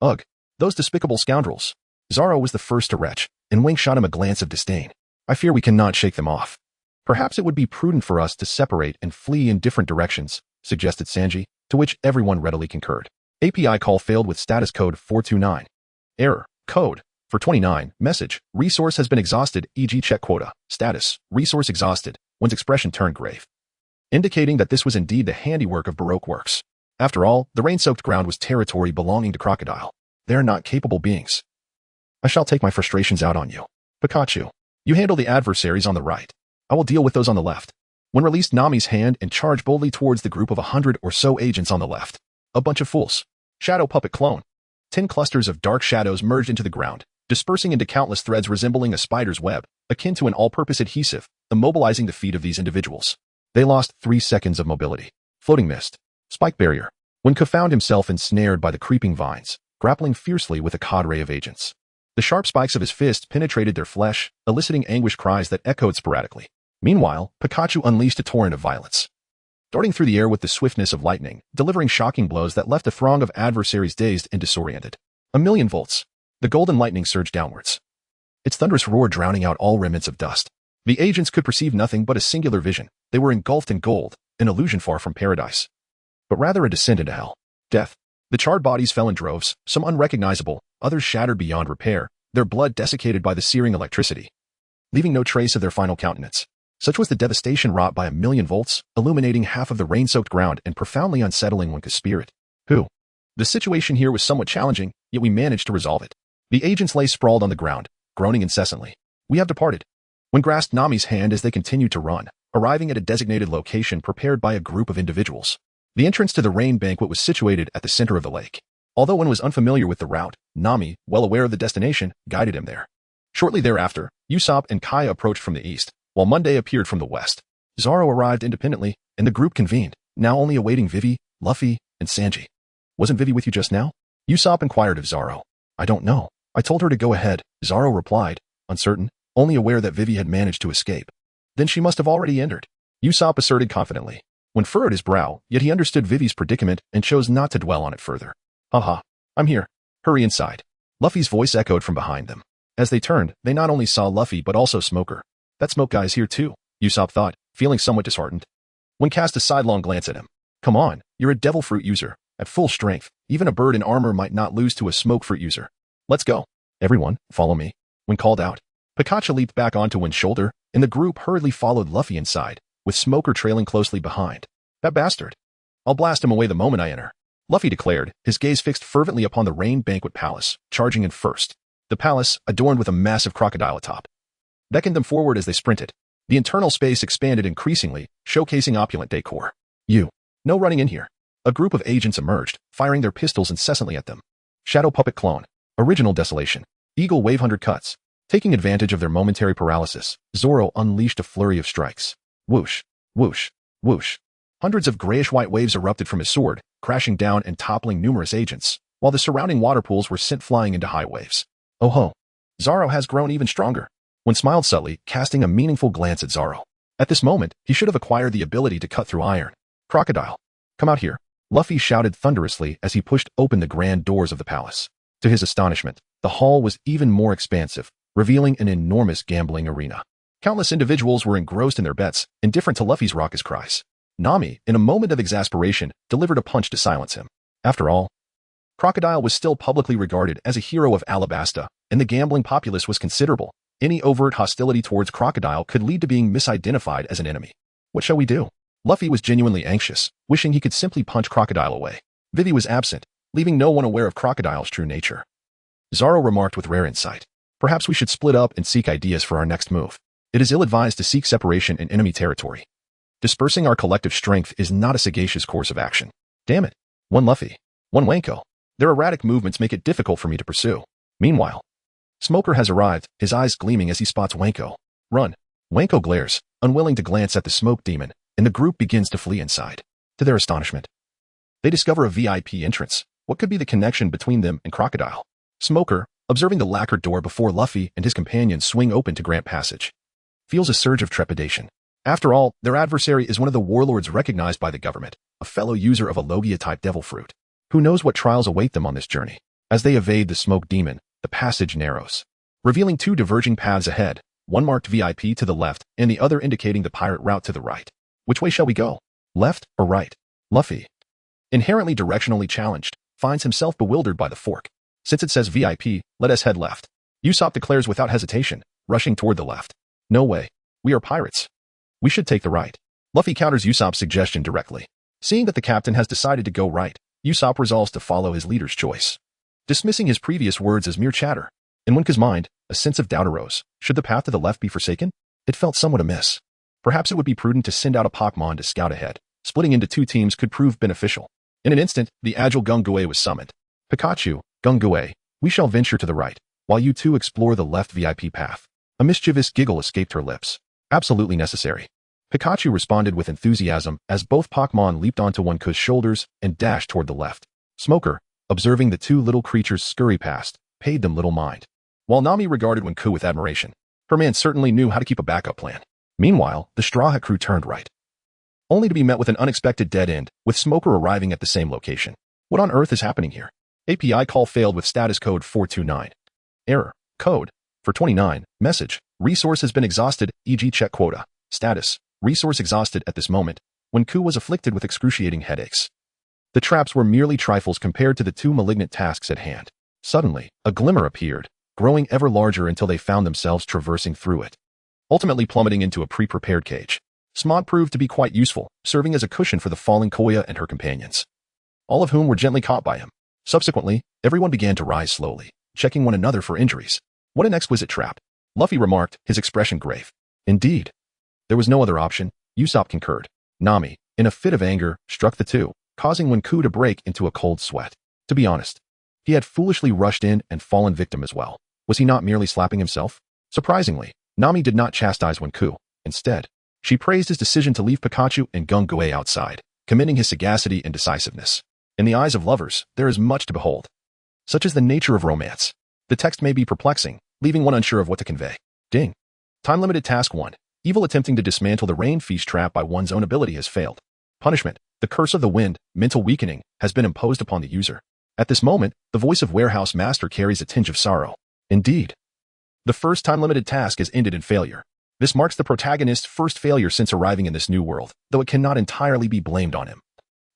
Speaker 2: Ugh, those despicable scoundrels. Zoro was the first to retch, and Wenke shot him a glance of disdain. I fear we cannot shake them off. Perhaps it would be prudent for us to separate and flee in different directions, suggested Sanji, to which everyone readily concurred. API call failed with status code 429. Error, code, for 29, message, resource has been exhausted, e.g. check quota. Status, resource exhausted, one's expression turned grave, indicating that this was indeed the handiwork of Baroque works. After all, the rain-soaked ground was territory belonging to Crocodile. They are not capable beings. I shall take my frustrations out on you. Pikachu, you handle the adversaries on the right. I will deal with those on the left. One released Nami's hand and charged boldly towards the group of 100 or so agents on the left. A bunch of fools. Shadow puppet clone. 10 clusters of dark shadows merged into the ground, dispersing into countless threads resembling a spider's web, akin to an all-purpose adhesive, immobilizing the feet of these individuals. They lost 3 seconds of mobility. Floating mist. Spike barrier. Wenke found himself ensnared by the creeping vines, grappling fiercely with a cadre of agents. The sharp spikes of his fists penetrated their flesh, eliciting anguished cries that echoed sporadically. Meanwhile, Pikachu unleashed a torrent of violence, darting through the air with the swiftness of lightning, delivering shocking blows that left a throng of adversaries dazed and disoriented. 1,000,000 volts. The golden lightning surged downwards, its thunderous roar drowning out all remnants of dust. The agents could perceive nothing but a singular vision. They were engulfed in gold, an illusion far from paradise, but rather a descent into hell. Death. The charred bodies fell in droves, some unrecognizable, others shattered beyond repair, their blood desiccated by the searing electricity, leaving no trace of their final countenance. Such was the devastation wrought by 1,000,000 volts, illuminating half of the rain-soaked ground and profoundly unsettling Wenke's spirit. The situation here was somewhat challenging, yet we managed to resolve it. The agents lay sprawled on the ground, groaning incessantly. We have departed. Wenke grasped Nami's hand as they continued to run, arriving at a designated location prepared by a group of individuals. The entrance to the rain banquet was situated at the center of the lake. Although one was unfamiliar with the route, Nami, well aware of the destination, guided him there. Shortly thereafter, Usopp and Kai approached from the east, while Monday appeared from the west. Zoro arrived independently, and the group convened, now only awaiting Vivi, Luffy, and Sanji. Wasn't Vivi with you just now? Usopp inquired of Zoro. I don't know. I told her to go ahead, Zoro replied, uncertain, only aware that Vivi had managed to escape. Then she must have already entered, Usopp asserted confidently. One furrowed his brow, yet he understood Vivi's predicament and chose not to dwell on it further. Haha, I'm here. Hurry inside. Luffy's voice echoed from behind them. As they turned, they not only saw Luffy but also Smoker. That smoke guy's here too, Usopp thought, feeling somewhat disheartened. Wenke cast a sidelong glance at him. Come on, you're a devil fruit user. At full strength, even a bird in armor might not lose to a smoke fruit user. Let's go. Everyone, follow me. Wenke called out. Pikachu leaped back onto Wenke's shoulder, and the group hurriedly followed Luffy inside, with Smoker trailing closely behind. That bastard. I'll blast him away the moment I enter, Luffy declared, his gaze fixed fervently upon the Rain Banquet Palace, charging in first. The palace, adorned with a massive crocodile atop, beckoned them forward as they sprinted. The internal space expanded increasingly, showcasing opulent decor. No running in here. A group of agents emerged, firing their pistols incessantly at them. Shadow puppet clone. Original desolation. Eagle wave 100 cuts. Taking advantage of their momentary paralysis, Zoro unleashed a flurry of strikes. Whoosh, whoosh, whoosh. Hundreds of grayish-white waves erupted from his sword, crashing down and toppling numerous agents, while the surrounding water pools were sent flying into high waves. Oh ho. Zoro has grown even stronger. Wenke smiled subtly, casting a meaningful glance at Zoro. At this moment, he should have acquired the ability to cut through iron. Crocodile. Come out here. Luffy shouted thunderously as he pushed open the grand doors of the palace. To his astonishment, the hall was even more expansive, revealing an enormous gambling arena. Countless individuals were engrossed in their bets, indifferent to Luffy's raucous cries. Nami, in a moment of exasperation, delivered a punch to silence him. After all, Crocodile was still publicly regarded as a hero of Alabasta, and the gambling populace was considerable. Any overt hostility towards Crocodile could lead to being misidentified as an enemy. What shall we do? Luffy was genuinely anxious, wishing he could simply punch Crocodile away. Vivi was absent, leaving no one aware of Crocodile's true nature. Zoro remarked with rare insight. Perhaps we should split up and seek ideas for our next move. It is ill-advised to seek separation in enemy territory. Dispersing our collective strength is not a sagacious course of action. Damn it. One Luffy. One Wenke. Their erratic movements make it difficult for me to pursue. Meanwhile, Smoker has arrived, his eyes gleaming as he spots Wenke. Run. Wenke glares, unwilling to glance at the smoke demon, and the group begins to flee inside. To their astonishment, they discover a VIP entrance. What could be the connection between them and Crocodile? Smoker, observing the lacquered door before Luffy and his companions swing open to grant passage, feels a surge of trepidation. After all, their adversary is one of the warlords recognized by the government, a fellow user of a Logia-type devil fruit. Who knows what trials await them on this journey? As they evade the smoke demon, the passage narrows, revealing two diverging paths ahead, one marked VIP to the left and the other indicating the pirate route to the right. Which way shall we go? Left or right? Luffy, inherently directionally challenged, finds himself bewildered by the fork. Since it says VIP, let us head left. Usopp declares without hesitation, rushing toward the left. No way. We are pirates. We should take the right. Luffy counters Usopp's suggestion directly. Seeing that the captain has decided to go right, Usopp resolves to follow his leader's choice, dismissing his previous words as mere chatter. In Wenke's mind, a sense of doubt arose. Should the path to the left be forsaken? It felt somewhat amiss. Perhaps it would be prudent to send out a Pokémon to scout ahead. Splitting into two teams could prove beneficial. In an instant, the agile Gungue was summoned. Pikachu, Gungue, we shall venture to the right, while you two explore the left VIP path. A mischievous giggle escaped her lips. Absolutely necessary. Pikachu responded with enthusiasm as both Pokémon leaped onto Wenke's shoulders and dashed toward the left. Smoker, observing the two little creatures scurry past, paid them little mind. While Nami regarded Wenke with admiration, her man certainly knew how to keep a backup plan. Meanwhile, the Straw Hat crew turned right, only to be met with an unexpected dead end, with Smoker arriving at the same location. What on earth is happening here? API call failed with status code 429. Error. Code. For 29. Message. Resource has been exhausted, e.g. check quota. Status. Resource exhausted at this moment. Wenke was afflicted with excruciating headaches. The traps were merely trifles compared to the two malignant tasks at hand. Suddenly, a glimmer appeared, growing ever larger until they found themselves traversing through it, ultimately plummeting into a pre-prepared cage. Smod proved to be quite useful, serving as a cushion for the falling Koya and her companions, all of whom were gently caught by him. Subsequently, everyone began to rise slowly, checking one another for injuries. What an exquisite trap, Luffy remarked, his expression grave. Indeed. There was no other option, Usopp concurred. Nami, in a fit of anger, struck the two, causing Wenke to break into a cold sweat. To be honest, he had foolishly rushed in and fallen victim as well. Was he not merely slapping himself? Surprisingly, Nami did not chastise Wenke. Instead, she praised his decision to leave Pikachu and Gungue outside, commending his sagacity and decisiveness. In the eyes of lovers, there is much to behold. Such is the nature of romance. The text may be perplexing, leaving one unsure of what to convey. Ding. Time-limited task 1. Evil attempting to dismantle the rain feast trap by one's own ability has failed. Punishment. The curse of the wind, mental weakening, has been imposed upon the user. At this moment, the voice of Warehouse Master carries a tinge of sorrow. Indeed. The first time-limited task has ended in failure. This marks the protagonist's first failure since arriving in this new world, though it cannot entirely be blamed on him,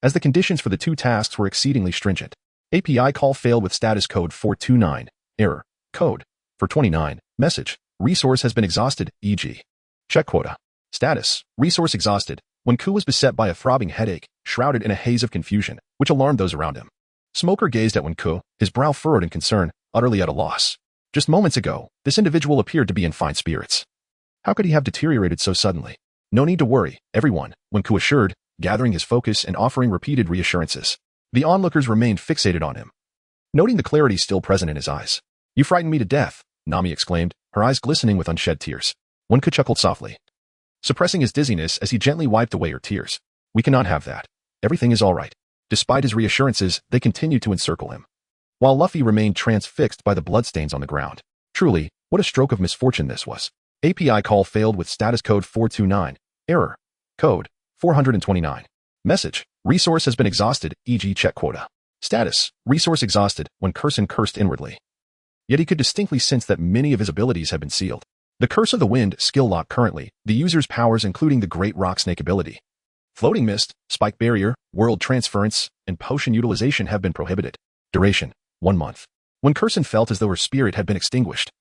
Speaker 2: as the conditions for the two tasks were exceedingly stringent. API call failed with status code 429. Error. Code. For 29. Message. Resource has been exhausted, e.g. check quota. Status. Resource exhausted. Wenke was beset by a throbbing headache, shrouded in a haze of confusion, which alarmed those around him. Smoker gazed at Wenke, his brow furrowed in concern, utterly at a loss. Just moments ago, this individual appeared to be in fine spirits. How could he have deteriorated so suddenly? No need to worry, everyone, Wenke assured, gathering his focus and offering repeated reassurances. The onlookers remained fixated on him, noting the clarity still present in his eyes. You frightened me to death, Nami exclaimed, her eyes glistening with unshed tears. Wenke chuckled softly, suppressing his dizziness as he gently wiped away her tears. We cannot have that. Everything is all right. Despite his reassurances, they continued to encircle him, while Luffy remained transfixed by the bloodstains on the ground. Truly, what a stroke of misfortune this was. API call failed with status code 429. Error. Code. 429. Message. Resource has been exhausted, e.g. check quota. Status. Resource exhausted, when Curson cursed inwardly. Yet he could distinctly sense that many of his abilities had been sealed. The Curse of the Wind skill lock currently, the user's powers including the Great Rock Snake ability. Floating Mist, Spike Barrier, World Transference, and Potion utilization have been prohibited. Duration, 1 month. When Curson felt as though her spirit had been extinguished,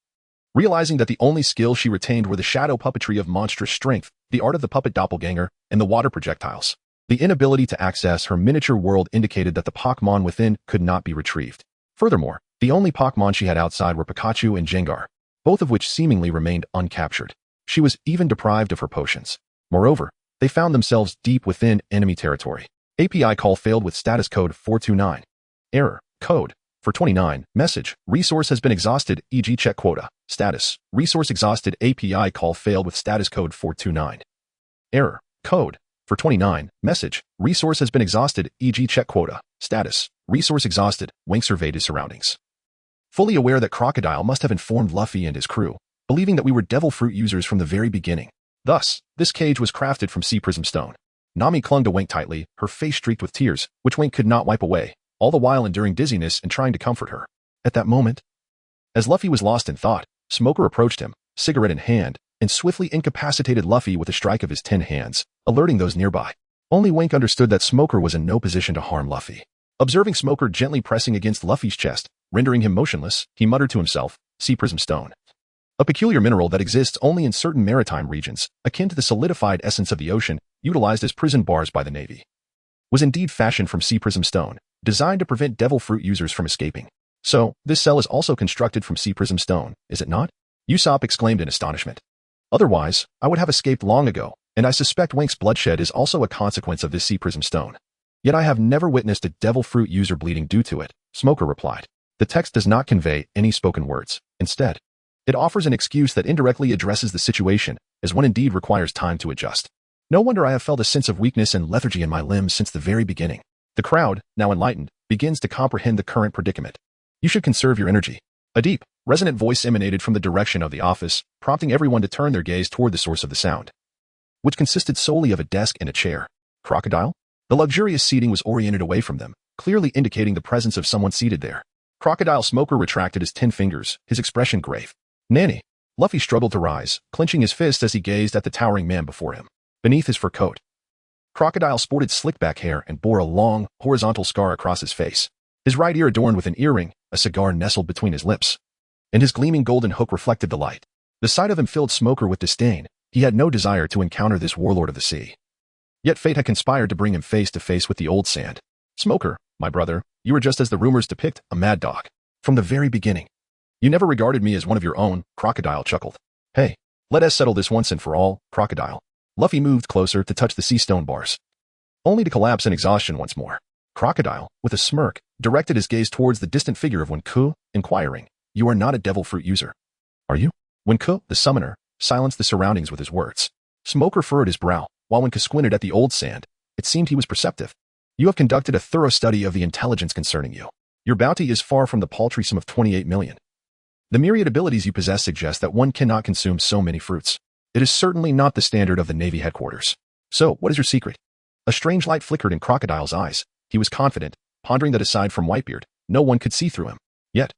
Speaker 2: realizing that the only skills she retained were the shadow puppetry of monstrous strength, the art of the puppet doppelganger, and the water projectiles, the inability to access her miniature world indicated that the Pokémon within could not be retrieved. Furthermore, the only Pokémon she had outside were Pikachu and Gengar, both of which seemingly remained uncaptured. She was even deprived of her potions. Moreover, they found themselves deep within enemy territory. API call failed with status code 429. Error. Code. For 29. Message. Resource has been exhausted, e.g. check quota. Status. Resource exhausted. API call failed with status code 429. Error. Code. For 29. Message. Resource has been exhausted, e.g. check quota. Status. Resource exhausted. Wenke surveyed his surroundings. Fully aware that Crocodile must have informed Luffy and his crew, believing that we were devil fruit users from the very beginning. Thus, this cage was crafted from sea prism stone. Nami clung to Wenke tightly, her face streaked with tears, which Wenke could not wipe away, all the while enduring dizziness and trying to comfort her. At that moment, as Luffy was lost in thought, Smoker approached him, cigarette in hand, and swiftly incapacitated Luffy with a strike of his 10 hands, alerting those nearby. Only Wenke understood that Smoker was in no position to harm Luffy. Observing Smoker gently pressing against Luffy's chest, rendering him motionless, he muttered to himself, sea prism stone. A peculiar mineral that exists only in certain maritime regions, akin to the solidified essence of the ocean, utilized as prison bars by the Navy, was indeed fashioned from sea prism stone, designed to prevent devil fruit users from escaping. So, this cell is also constructed from sea prism stone, is it not? Usopp exclaimed in astonishment. Otherwise, I would have escaped long ago, and I suspect Wenke's bloodshed is also a consequence of this sea prism stone. Yet I have never witnessed a devil fruit user bleeding due to it, Smoker replied. The text does not convey any spoken words. Instead, it offers an excuse that indirectly addresses the situation, as one indeed requires time to adjust. No wonder I have felt a sense of weakness and lethargy in my limbs since the very beginning. The crowd, now enlightened, begins to comprehend the current predicament. You should conserve your energy. A deep, resonant voice emanated from the direction of the office, prompting everyone to turn their gaze toward the source of the sound, which consisted solely of a desk and a chair. Crocodile? The luxurious seating was oriented away from them, clearly indicating the presence of someone seated there. Crocodile Smoker retracted his 10 fingers, his expression grave. Nanny. Luffy struggled to rise, clenching his fist as he gazed at the towering man before him. Beneath his fur coat, Crocodile sported slick-back hair and bore a long, horizontal scar across his face. His right ear adorned with an earring, a cigar nestled between his lips, and his gleaming golden hook reflected the light. The sight of him filled Smoker with disdain. He had no desire to encounter this warlord of the sea. Yet fate had conspired to bring him face to face with the old sand. Smoker, my brother, you were just as the rumors depict, a mad dog. From the very beginning. You never regarded me as one of your own, Crocodile chuckled. Hey, let us settle this once and for all, Crocodile. Luffy moved closer to touch the sea stone bars, only to collapse in exhaustion once more. Crocodile, with a smirk, directed his gaze towards the distant figure of Wenke, inquiring, You are not a devil fruit user, are you? Wenke, the summoner, silenced the surroundings with his words. Smoker furrowed his brow, while Wenke squinted at the old sand. It seemed he was perceptive. You have conducted a thorough study of the intelligence concerning you. Your bounty is far from the paltry sum of 28 million. The myriad abilities you possess suggest that one cannot consume so many fruits. It is certainly not the standard of the Navy headquarters. So, what is your secret? A strange light flickered in Crocodile's eyes. He was confident, pondering that aside from Whitebeard, no one could see through him. Yet,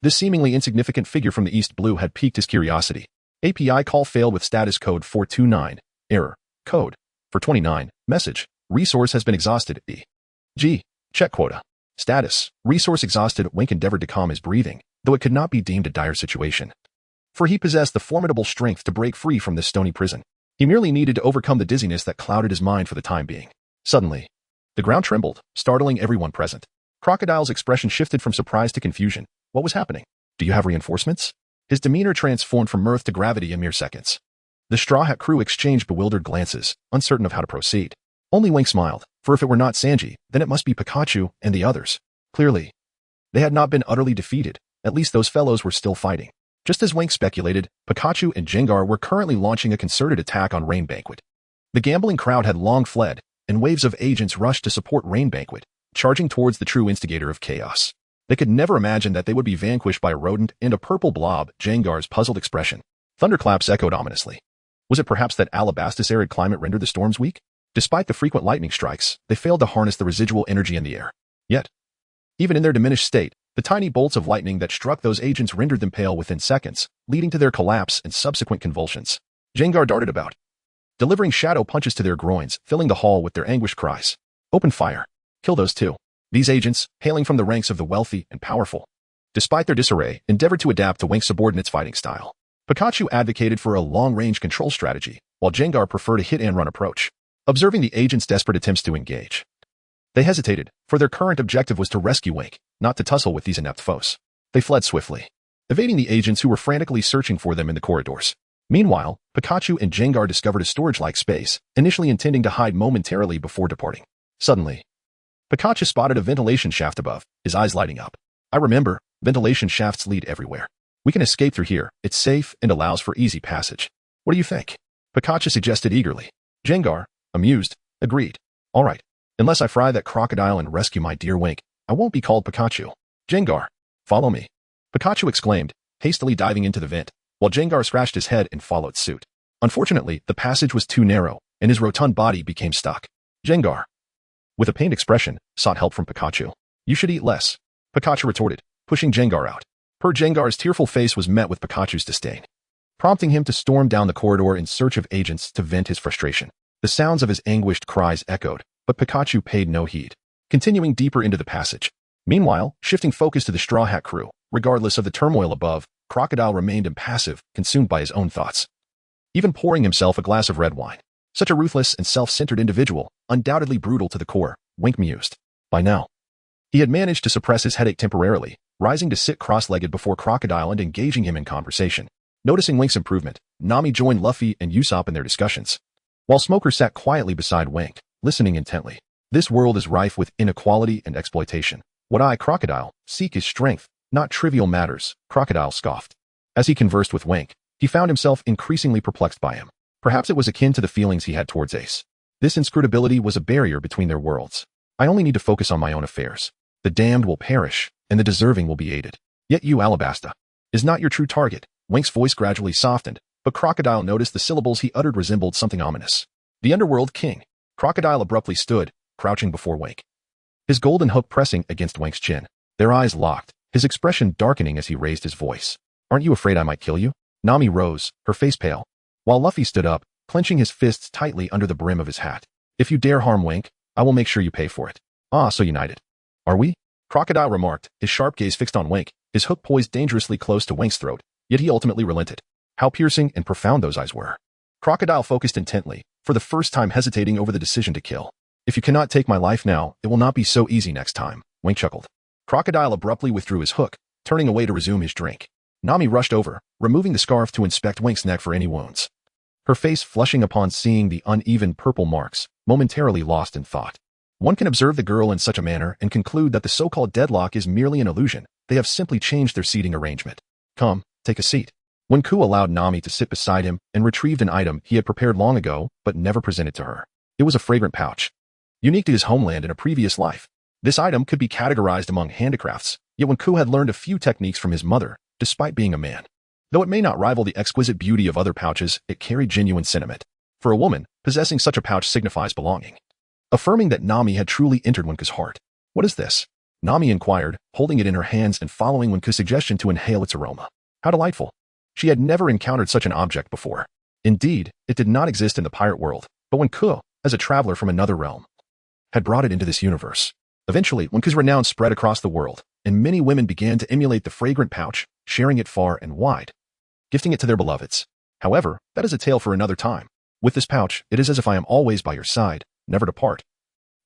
Speaker 2: this seemingly insignificant figure from the East Blue had piqued his curiosity. API call failed with status code 429. Error. Code. For 29. Message. Resource has been exhausted. E.g. check quota. Status. Resource exhausted. Wenke endeavored to calm his breathing, though it could not be deemed a dire situation. For he possessed the formidable strength to break free from this stony prison. He merely needed to overcome the dizziness that clouded his mind for the time being. Suddenly, the ground trembled, startling everyone present. Crocodile's expression shifted from surprise to confusion. What was happening? Do you have reinforcements? His demeanor transformed from mirth to gravity in mere seconds. The Straw Hat crew exchanged bewildered glances, uncertain of how to proceed. Only Wenke smiled, for if it were not Sanji, then it must be Pikachu and the others. Clearly, they had not been utterly defeated. At least those fellows were still fighting. Just as Wenke speculated, Pikachu and Gengar were currently launching a concerted attack on Rain Banquet. The gambling crowd had long fled, and waves of agents rushed to support Rain Banquet, charging towards the true instigator of chaos. They could never imagine that they would be vanquished by a rodent and a purple blob. Gengar's puzzled expression. Thunderclaps echoed ominously. Was it perhaps that Alabastus arid climate rendered the storms weak? Despite the frequent lightning strikes, they failed to harness the residual energy in the air. Yet, even in their diminished state, The tiny bolts of lightning that struck those agents rendered them pale within seconds, leading to their collapse and subsequent convulsions. Jengar darted about, delivering shadow punches to their groins, filling the hall with their anguished cries. Open fire. Kill those two. These agents, hailing from the ranks of the wealthy and powerful, despite their disarray, endeavored to adapt to Wenke's subordinate's fighting style. Pikachu advocated for a long-range control strategy, while Jengar preferred a hit-and-run approach. Observing the agents' desperate attempts to engage, they hesitated, for their current objective was to rescue Wenke, not to tussle with these inept foes. They fled swiftly, evading the agents who were frantically searching for them in the corridors. Meanwhile, Pikachu and Jengar discovered a storage-like space, initially intending to hide momentarily before departing. Suddenly, Pikachu spotted a ventilation shaft above, his eyes lighting up. I remember, ventilation shafts lead everywhere. We can escape through here. It's safe and allows for easy passage. What do you think? Pikachu suggested eagerly. Jengar, amused, agreed. All right. Unless I fry that crocodile and rescue my dear Wenke, I won't be called Pikachu. Jengar, follow me. Pikachu exclaimed, hastily diving into the vent, while Jengar scratched his head and followed suit. Unfortunately, the passage was too narrow, and his rotund body became stuck. Jengar, with a pained expression, sought help from Pikachu. You should eat less. Pikachu retorted, pushing Jengar out. Per Jengar's tearful face was met with Pikachu's disdain, prompting him to storm down the corridor in search of agents to vent his frustration. The sounds of his anguished cries echoed, but Pikachu paid no heed, continuing deeper into the passage. Meanwhile, shifting focus to the Straw Hat crew, regardless of the turmoil above, Crocodile remained impassive, consumed by his own thoughts. Even pouring himself a glass of red wine. Such a ruthless and self-centered individual, undoubtedly brutal to the core, Wenke mused. By now, he had managed to suppress his headache temporarily, rising to sit cross-legged before Crocodile and engaging him in conversation. Noticing Wenke's improvement, Nami joined Luffy and Usopp in their discussions, while Smoker sat quietly beside Wenke, listening intently. This world is rife with inequality and exploitation. What I, Crocodile, seek is strength, not trivial matters, Crocodile scoffed. As he conversed with Wenke, he found himself increasingly perplexed by him. Perhaps it was akin to the feelings he had towards Ace. This inscrutability was a barrier between their worlds. I only need to focus on my own affairs. The damned will perish, and the deserving will be aided. Yet you, Alabasta, is not your true target. Wenke's voice gradually softened, but Crocodile noticed the syllables he uttered resembled something ominous. The Underworld King. Crocodile abruptly stood, crouching before Wenke, his golden hook pressing against Wenke's chin. Their eyes locked, his expression darkening as he raised his voice. Aren't you afraid I might kill you? Nami rose, her face pale, while Luffy stood up, clenching his fists tightly under the brim of his hat. If you dare harm Wenke, I will make sure you pay for it. Ah, so united. Are we? Crocodile remarked, his sharp gaze fixed on Wenke, his hook poised dangerously close to Wenke's throat, yet he ultimately relented. How piercing and profound those eyes were. Crocodile focused intently, for the first time hesitating over the decision to kill. If you cannot take my life now, it will not be so easy next time, Wenke chuckled. Crocodile abruptly withdrew his hook, turning away to resume his drink. Nami rushed over, removing the scarf to inspect Wenke's neck for any wounds, her face flushing upon seeing the uneven purple marks, momentarily lost in thought. One can observe the girl in such a manner and conclude that the so-called deadlock is merely an illusion. They have simply changed their seating arrangement. Come, take a seat. Wenku allowed Nami to sit beside him and retrieved an item he had prepared long ago but never presented to her. It was a fragrant pouch, unique to his homeland in a previous life. This item could be categorized among handicrafts, yet Wenku had learned a few techniques from his mother, despite being a man. Though it may not rival the exquisite beauty of other pouches, it carried genuine sentiment. For a woman, possessing such a pouch signifies belonging, affirming that Nami had truly entered Wenku's heart. What is this? Nami inquired, holding it in her hands and following Wenku's suggestion to inhale its aroma. How delightful. She had never encountered such an object before. Indeed, it did not exist in the pirate world, but Wenku, as a traveler from another realm, had brought it into this universe. Eventually, Wenku's renown spread across the world, and many women began to emulate the fragrant pouch, sharing it far and wide, gifting it to their beloveds. However, that is a tale for another time. With this pouch, it is as if I am always by your side, never to part.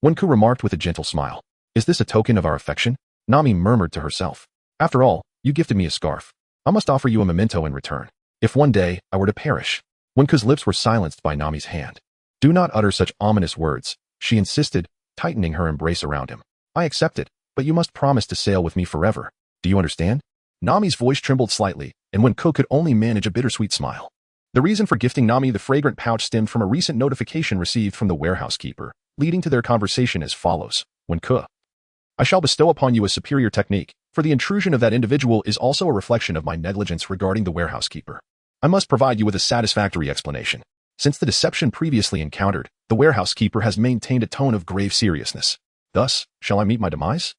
Speaker 2: Wenku remarked with a gentle smile. Is this a token of our affection? Nami murmured to herself. After all, you gifted me a scarf. I must offer you a memento in return. If one day I were to perish. Wenku's lips were silenced by Nami's hand. Do not utter such ominous words, she insisted, tightening her embrace around him. I accept it, but you must promise to sail with me forever. Do you understand? Nami's voice trembled slightly, and Wenku could only manage a bittersweet smile. The reason for gifting Nami the fragrant pouch stemmed from a recent notification received from the warehouse keeper, leading to their conversation as follows. Wenku, I shall bestow upon you a superior technique, for the intrusion of that individual is also a reflection of my negligence regarding the warehouse keeper. I must provide you with a satisfactory explanation. Since the deception previously encountered, the warehouse keeper has maintained a tone of grave seriousness. Thus, shall I meet my demise?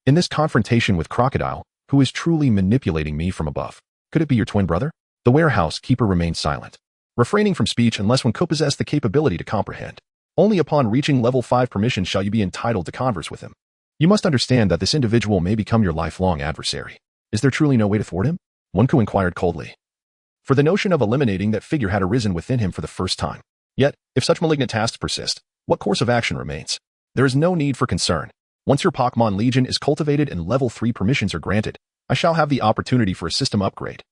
Speaker 2: In this confrontation with Crocodile, who is truly manipulating me from above? Could it be your twin brother? The warehouse keeper remained silent, refraining from speech unless Wenke possessed the capability to comprehend. Only upon reaching level 5 permission shall you be entitled to converse with him. You must understand that this individual may become your lifelong adversary. Is there truly no way to thwart him? Wenke inquired coldly. For the notion of eliminating that figure had arisen within him for the first time. Yet, if such malignant tasks persist, what course of action remains? There is no need for concern. Once your Pokémon Legion is cultivated and level 3 permissions are granted, I shall have the opportunity for a system upgrade.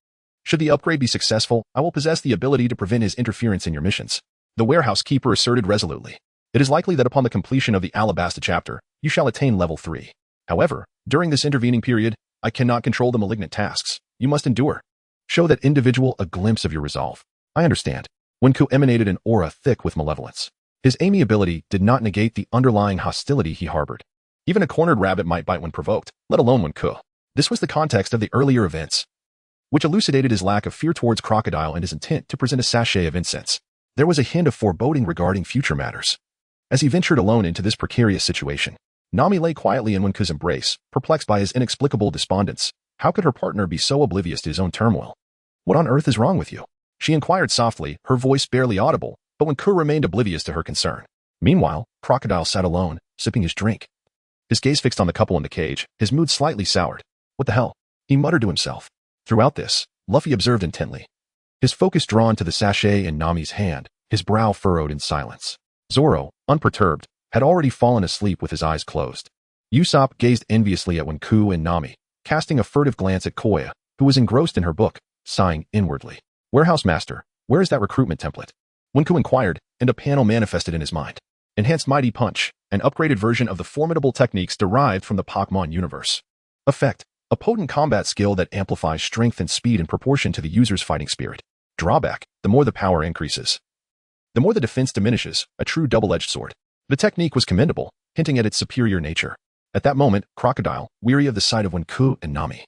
Speaker 2: Should the upgrade be successful, I will possess the ability to prevent his interference in your missions. The warehouse keeper asserted resolutely. It is likely that upon the completion of the Alabasta chapter, you shall attain level 3. However, during this intervening period, I cannot control the malignant tasks. You must endure. Show that individual a glimpse of your resolve. I understand. Wenke emanated an aura thick with malevolence. His amiability did not negate the underlying hostility he harbored. Even a cornered rabbit might bite when provoked, let alone Wenke. This was the context of the earlier events, which elucidated his lack of fear towards Crocodile and his intent to present a sachet of incense. There was a hint of foreboding regarding future matters. As he ventured alone into this precarious situation, Nami lay quietly in Wenke's embrace, perplexed by his inexplicable despondence. How could her partner be so oblivious to his own turmoil? What on earth is wrong with you? She inquired softly, her voice barely audible, but Wenke remained oblivious to her concern. Meanwhile, Crocodile sat alone, sipping his drink. His gaze fixed on the couple in the cage, his mood slightly soured. What the hell? He muttered to himself. Throughout this, Luffy observed intently. His focus drawn to the sachet in Nami's hand, his brow furrowed in silence. Zoro, unperturbed, had already fallen asleep with his eyes closed. Usopp gazed enviously at Wenke and Nami, casting a furtive glance at Koya, who was engrossed in her book, sighing inwardly. Warehouse Master, where is that recruitment template? Wenke inquired, and a panel manifested in his mind. Enhanced Mighty Punch, an upgraded version of the formidable techniques derived from the Pokémon universe. Effect, a potent combat skill that amplifies strength and speed in proportion to the user's fighting spirit. Drawback, the more the power increases, the more the defense diminishes, a true double-edged sword. The technique was commendable, hinting at its superior nature. At that moment, Crocodile, weary of the sight of Wenke and Nami,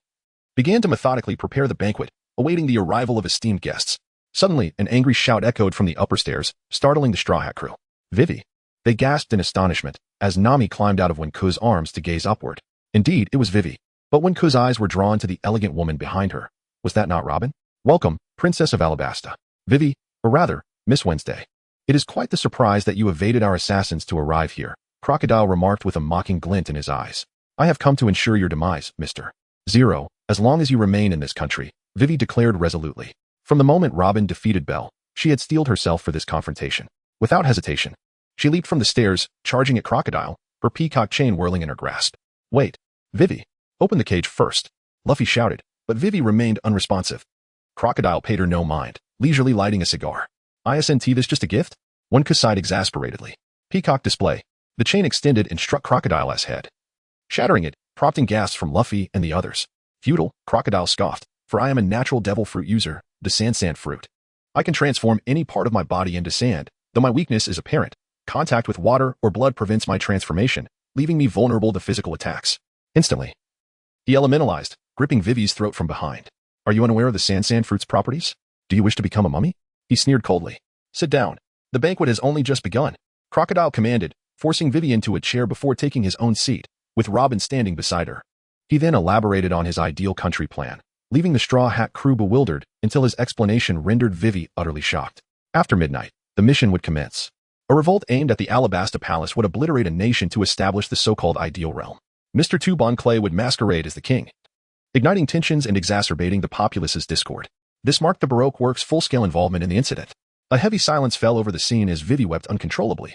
Speaker 2: began to methodically prepare the banquet, awaiting the arrival of esteemed guests. Suddenly, an angry shout echoed from the upper stairs, startling the Straw Hat crew. Vivi! They gasped in astonishment, as Nami climbed out of Wenke's arms to gaze upward. Indeed, it was Vivi. But Wenke's eyes were drawn to the elegant woman behind her. Was that not Robin? Welcome, Princess of Alabasta. Vivi, or rather, Miss Wednesday. It is quite the surprise that you evaded our assassins to arrive here, Crocodile remarked with a mocking glint in his eyes. I have come to ensure your demise, Mr. Zero, as long as you remain in this country, Vivi declared resolutely. From the moment Robin defeated Belle, she had steeled herself for this confrontation. Without hesitation, she leaped from the stairs, charging at Crocodile, her peacock chain whirling in her grasp. Wait, Vivi, open the cage first, Luffy shouted, but Vivi remained unresponsive. Crocodile paid her no mind, leisurely lighting a cigar. Isn't this just a gift? Wenke sighed exasperatedly. Peacock display. The chain extended and struck Crocodile's head, shattering it, prompting gasps from Luffy and the others. Futile, Crocodile scoffed, for I am a natural devil fruit user, the sand fruit. I can transform any part of my body into sand, though my weakness is apparent. Contact with water or blood prevents my transformation, leaving me vulnerable to physical attacks. Instantly, he elementalized, gripping Vivi's throat from behind. Are you unaware of the sand fruit's properties? Do you wish to become a mummy? He sneered coldly. Sit down. The banquet has only just begun. Crocodile commanded, forcing Vivi into a chair before taking his own seat, with Robin standing beside her. He then elaborated on his ideal country plan, leaving the Straw Hat crew bewildered until his explanation rendered Vivi utterly shocked. After midnight, the mission would commence. A revolt aimed at the Alabasta Palace would obliterate a nation to establish the so-called ideal realm. Mr. Tubon Clay would masquerade as the king, igniting tensions and exacerbating the populace's discord. This marked the Baroque work's full-scale involvement in the incident. A heavy silence fell over the scene as Vivi wept uncontrollably,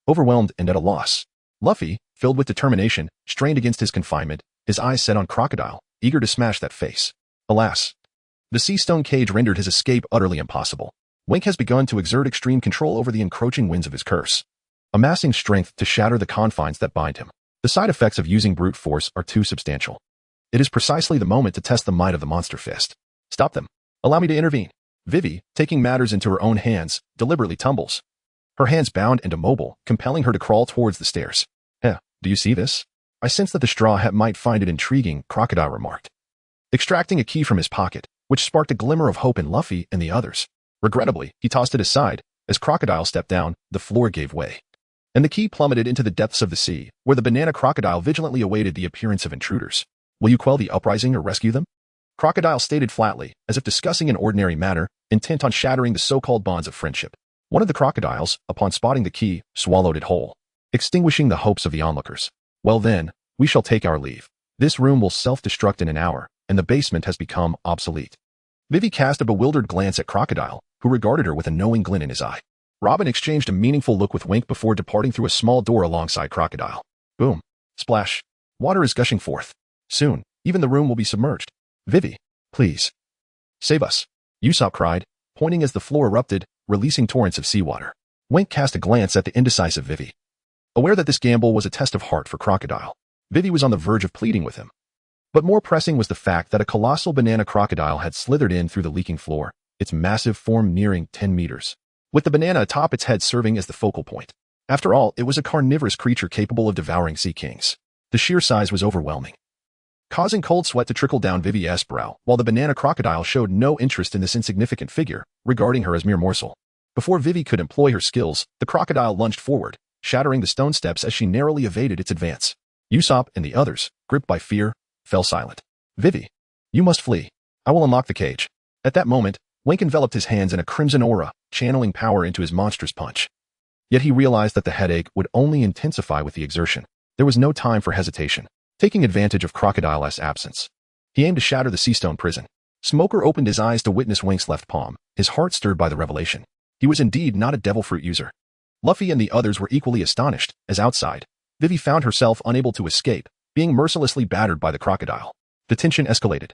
Speaker 2: overwhelmed and at a loss. Luffy, filled with determination, strained against his confinement, his eyes set on Crocodile, eager to smash that face. Alas, the sea stone cage rendered his escape utterly impossible. Wenke has begun to exert extreme control over the encroaching winds of his curse, amassing strength to shatter the confines that bind him. The side effects of using brute force are too substantial. It is precisely the moment to test the might of the monster fist. Stop them. Allow me to intervene. Vivi, taking matters into her own hands, deliberately tumbles, her hands bound and immobile, compelling her to crawl towards the stairs. Do you see this? I sense that the Straw Hat might find it intriguing, Crocodile remarked, extracting a key from his pocket, which sparked a glimmer of hope in Luffy and the others. Regrettably, he tossed it aside. As Crocodile stepped down, the floor gave way, and the key plummeted into the depths of the sea, where the banana crocodile vigilantly awaited the appearance of intruders. Will you quell the uprising or rescue them? Crocodile stated flatly, as if discussing an ordinary matter, intent on shattering the so-called bonds of friendship. One of the crocodiles, upon spotting the key, swallowed it whole, extinguishing the hopes of the onlookers. Well then, we shall take our leave. This room will self-destruct in an hour, and the basement has become obsolete. Vivi cast a bewildered glance at Crocodile, who regarded her with a knowing glint in his eye. Robin exchanged a meaningful look with Wenke before departing through a small door alongside Crocodile. Boom. Splash. Water is gushing forth. Soon, even the room will be submerged. Vivi, please. Save us. Usopp cried, pointing as the floor erupted, releasing torrents of seawater. Wenke cast a glance at the indecisive Vivi. Aware that this gamble was a test of heart for Crocodile, Vivi was on the verge of pleading with him. But more pressing was the fact that a colossal banana crocodile had slithered in through the leaking floor, its massive form nearing 10 meters, with the banana atop its head serving as the focal point. After all, it was a carnivorous creature capable of devouring sea kings. The sheer size was overwhelming, causing cold sweat to trickle down Vivi's brow, while the banana crocodile showed no interest in this insignificant figure, regarding her as mere morsel. Before Vivi could employ her skills, the crocodile lunged forward, shattering the stone steps as she narrowly evaded its advance. Usopp and the others, gripped by fear, fell silent. Vivi, you must flee. I will unlock the cage. At that moment, Wenke enveloped his hands in a crimson aura, channeling power into his monstrous punch. Yet he realized that the headache would only intensify with the exertion. There was no time for hesitation. Taking advantage of Crocodile's absence, he aimed to shatter the sea stone prison. Smoker opened his eyes to witness Wenke's left palm, his heart stirred by the revelation. He was indeed not a devil fruit user. Luffy and the others were equally astonished, as outside, Vivi found herself unable to escape, being mercilessly battered by the crocodile. The tension escalated.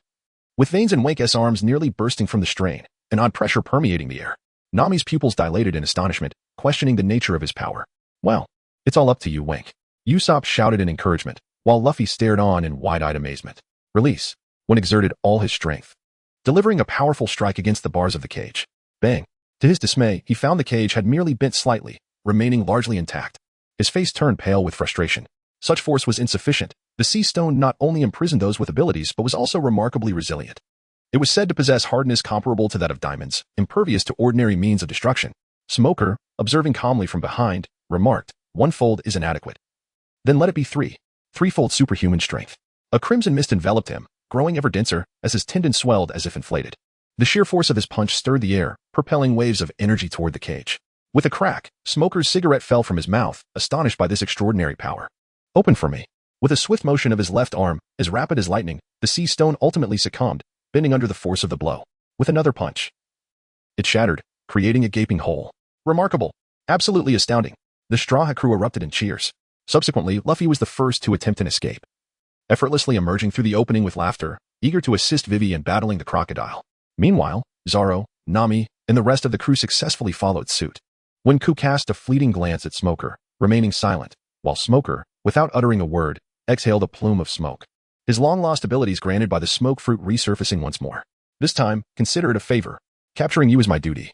Speaker 2: With veins in Wenke's arms nearly bursting from the strain, an odd pressure permeating the air, Nami's pupils dilated in astonishment, questioning the nature of his power. Well, it's all up to you, Wenke. Usopp shouted in encouragement, while Luffy stared on in wide-eyed amazement. Release, when exerted all his strength, delivering a powerful strike against the bars of the cage. Bang! To his dismay, he found the cage had merely bent slightly, remaining largely intact. His face turned pale with frustration. Such force was insufficient. The sea stone not only imprisoned those with abilities but was also remarkably resilient. It was said to possess hardness comparable to that of diamonds, impervious to ordinary means of destruction. Smoker, observing calmly from behind, remarked, "One fold is inadequate. Then let it be three. Threefold superhuman strength." A crimson mist enveloped him, growing ever denser as his tendons swelled as if inflated. The sheer force of his punch stirred the air, propelling waves of energy toward the cage. With a crack, Smoker's cigarette fell from his mouth, astonished by this extraordinary power. "Open for me." With a swift motion of his left arm, as rapid as lightning, the sea stone ultimately succumbed, bending under the force of the blow. With another punch, it shattered, creating a gaping hole. Remarkable. Absolutely astounding. The Straw Hat crew erupted in cheers. Subsequently, Luffy was the first to attempt an escape, effortlessly emerging through the opening with laughter, eager to assist Vivi in battling the crocodile. Meanwhile, Zoro, Nami, and the rest of the crew successfully followed suit. Wenke cast a fleeting glance at Smoker, remaining silent, while Smoker, without uttering a word, exhaled a plume of smoke. His long-lost abilities granted by the smoke fruit resurfacing once more. This time, consider it a favor. Capturing you is my duty.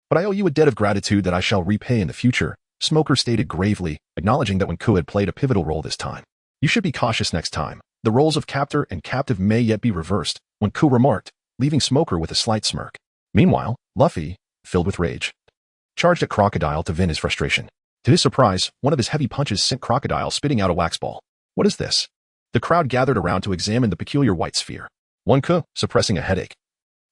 Speaker 2: But I owe you a debt of gratitude that I shall repay in the future, Smoker stated gravely, acknowledging that Wenke had played a pivotal role this time. You should be cautious next time. The roles of captor and captive may yet be reversed, Wenke remarked, leaving Smoker with a slight smirk. Meanwhile, Luffy, filled with rage, charged at Crocodile to vent his frustration. To his surprise, one of his heavy punches sent Crocodile spitting out a wax ball. What is this? The crowd gathered around to examine the peculiar white sphere. Wenke, suppressing a headache,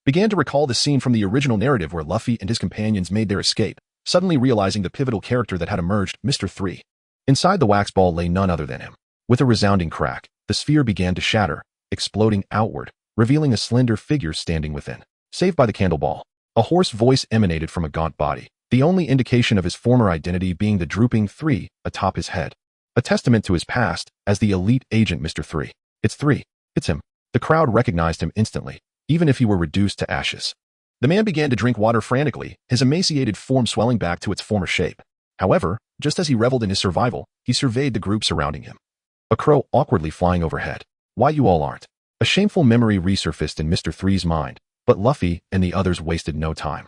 Speaker 2: began to recall the scene from the original narrative where Luffy and his companions made their escape, suddenly realizing the pivotal character that had emerged, Mr. 3. Inside the wax ball lay none other than him. With a resounding crack, the sphere began to shatter, exploding outward, revealing a slender figure standing within. Saved by the candle ball, a hoarse voice emanated from a gaunt body, the only indication of his former identity being the drooping 3 atop his head. A testament to his past as the elite agent Mr. 3. It's 3. It's him. The crowd recognized him instantly, even if he were reduced to ashes. The man began to drink water frantically, his emaciated form swelling back to its former shape. However, just as he reveled in his survival, he surveyed the group surrounding him. A crow awkwardly flying overhead. Why you all aren't? A shameful memory resurfaced in Mr. 3's mind, but Luffy and the others wasted no time,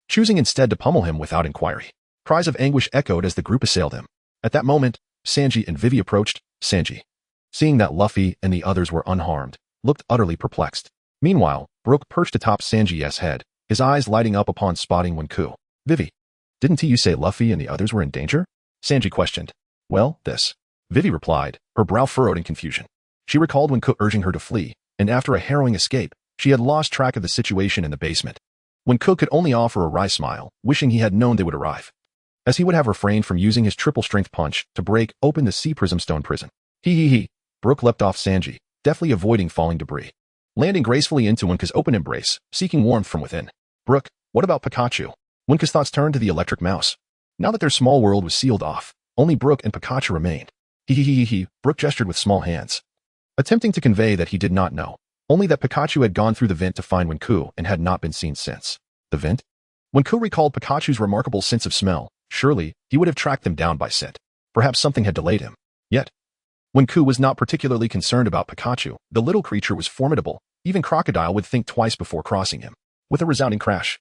Speaker 2: choosing instead to pummel him without inquiry. Cries of anguish echoed as the group assailed him. At that moment, Sanji and Vivi approached. Sanji, seeing that Luffy and the others were unharmed, looked utterly perplexed. Meanwhile, Brook perched atop Sanji's head, his eyes lighting up upon spotting Wenke. Vivi, didn't you say Luffy and the others were in danger? Sanji questioned. Well, this. Vivi replied, her brow furrowed in confusion. She recalled Wenke urging her to flee, and after a harrowing escape, she had lost track of the situation in the basement. Wenke could only offer a wry smile, wishing he had known they would arrive, as he would have refrained from using his triple-strength punch to break open the sea prism stone prison. He. Brook leapt off Sanji, deftly avoiding falling debris, landing gracefully into Wenke's open embrace, seeking warmth from within. Brook, what about Pikachu? Wenke's thoughts turned to the electric mouse. Now that their small world was sealed off, only Brook and Pikachu remained. Brook gestured with small hands, attempting to convey that he did not know, only that Pikachu had gone through the vent to find Wenke and had not been seen since. The vent? Wenke recalled Pikachu's remarkable sense of smell. Surely, he would have tracked them down by scent. Perhaps something had delayed him. Yet, Wenke was not particularly concerned about Pikachu. The little creature was formidable. Even Crocodile would think twice before crossing him. With a resounding crash,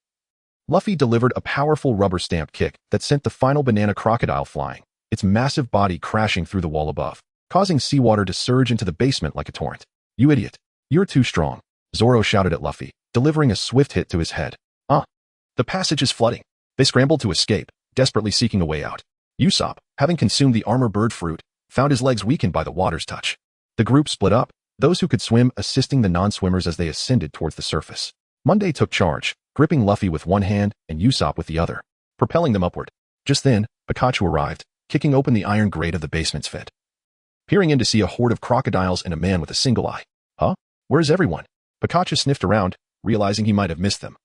Speaker 2: Luffy delivered a powerful rubber-stamped kick that sent the final banana crocodile flying, its massive body crashing through the wall above, causing seawater to surge into the basement like a torrent. You idiot. You're too strong, Zoro shouted at Luffy, delivering a swift hit to his head. The passage is flooding. They scrambled to escape, desperately seeking a way out. Usopp, having consumed the armor bird fruit, found his legs weakened by the water's touch. The group split up, those who could swim assisting the non-swimmers as they ascended towards the surface. Monday took charge, gripping Luffy with one hand and Usopp with the other, propelling them upward. Just then, Pikachu arrived, kicking open the iron grate of the basement's vent, peering in to see a horde of crocodiles and a man with a single eye. Where's everyone? Pikachu sniffed around, realizing he might have missed them,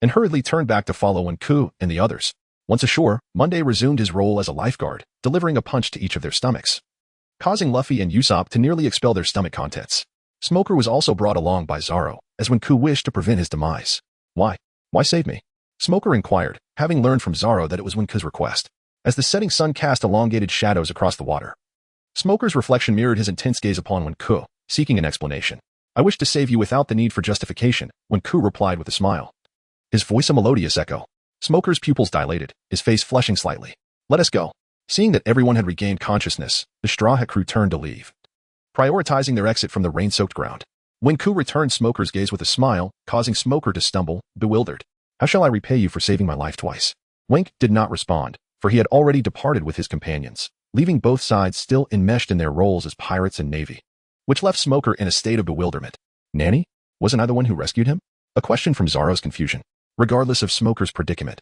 Speaker 2: and hurriedly turned back to follow Wenke and the others. Once ashore, Monday resumed his role as a lifeguard, delivering a punch to each of their stomachs, causing Luffy and Usopp to nearly expel their stomach contents. Smoker was also brought along by Zoro, as Wenke wished to prevent his demise. Why save me? Smoker inquired, having learned from Zoro that it was Wenke's request, as the setting sun cast elongated shadows across the water. Smoker's reflection mirrored his intense gaze upon Wenke, seeking an explanation. I wish to save you without the need for justification, Wenke replied with a smile, his voice a melodious echo. Smoker's pupils dilated, his face flushing slightly. Let us go. Seeing that everyone had regained consciousness, the Straw Hat crew turned to leave, prioritizing their exit from the rain-soaked ground. Wenke returned Smoker's gaze with a smile, causing Smoker to stumble, bewildered. How shall I repay you for saving my life twice? Wenke did not respond, for he had already departed with his companions, leaving both sides still enmeshed in their roles as pirates and navy, which left Smoker in a state of bewilderment. Nanny? Wasn't I the one who rescued him? A question from Zoro's confusion. Regardless of Smoker's predicament,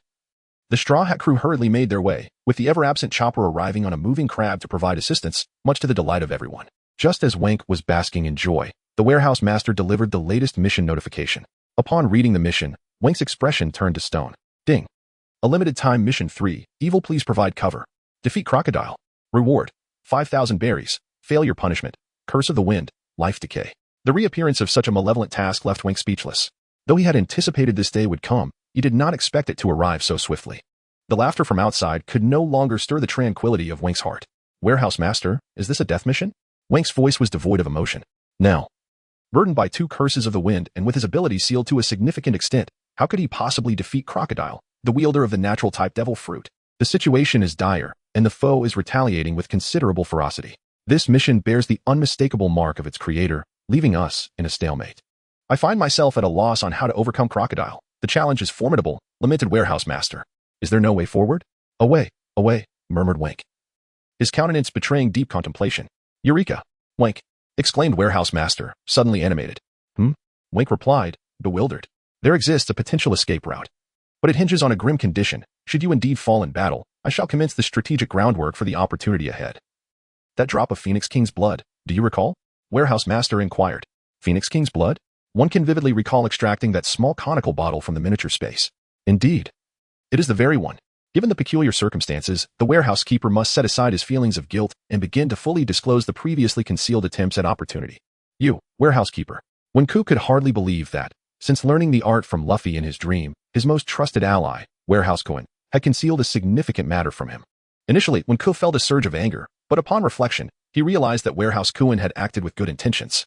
Speaker 2: the Straw Hat crew hurriedly made their way, with the ever-absent Chopper arriving on a moving crab to provide assistance, much to the delight of everyone. Just as Wenke was basking in joy, the warehouse master delivered the latest mission notification. Upon reading the mission, Wenke's expression turned to stone. Ding. A limited-time mission 3, Evil please provide cover. Defeat Crocodile. Reward, 5,000 berries. Failure punishment. Curse of the wind. Life decay. The reappearance of such a malevolent task left Wenke speechless. Though he had anticipated this day would come, he did not expect it to arrive so swiftly. The laughter from outside could no longer stir the tranquility of Wenke's heart. Warehouse master, is this a death mission? Wenke's voice was devoid of emotion. Now, burdened by 2 curses of the wind and with his abilities sealed to a significant extent, how could he possibly defeat Crocodile, the wielder of the natural-type devil fruit? The situation is dire, and the foe is retaliating with considerable ferocity. This mission bears the unmistakable mark of its creator, leaving us in a stalemate. I find myself at a loss on how to overcome Crocodile. The challenge is formidable, lamented Warehouse Master. Is there no way forward? A way, murmured Wenke, his countenance betraying deep contemplation. Eureka! Wenke, exclaimed Warehouse Master, suddenly animated. Wenke replied, bewildered. There exists a potential escape route, but it hinges on a grim condition. Should you indeed fall in battle, I shall commence the strategic groundwork for the opportunity ahead. That drop of Phoenix King's blood, do you recall? Warehouse Master inquired. Phoenix King's blood? One can vividly recall extracting that small conical bottle from the miniature space. Indeed. It is the very one. Given the peculiar circumstances, the warehouse keeper must set aside his feelings of guilt and begin to fully disclose the previously concealed attempts at opportunity. You, warehouse keeper. Wenke could hardly believe that, since learning the art from Luffy in his dream, his most trusted ally, Warehouse Cohen, had concealed a significant matter from him. Initially, Wenke felt a surge of anger, but upon reflection, he realized that Warehouse Cohen had acted with good intentions.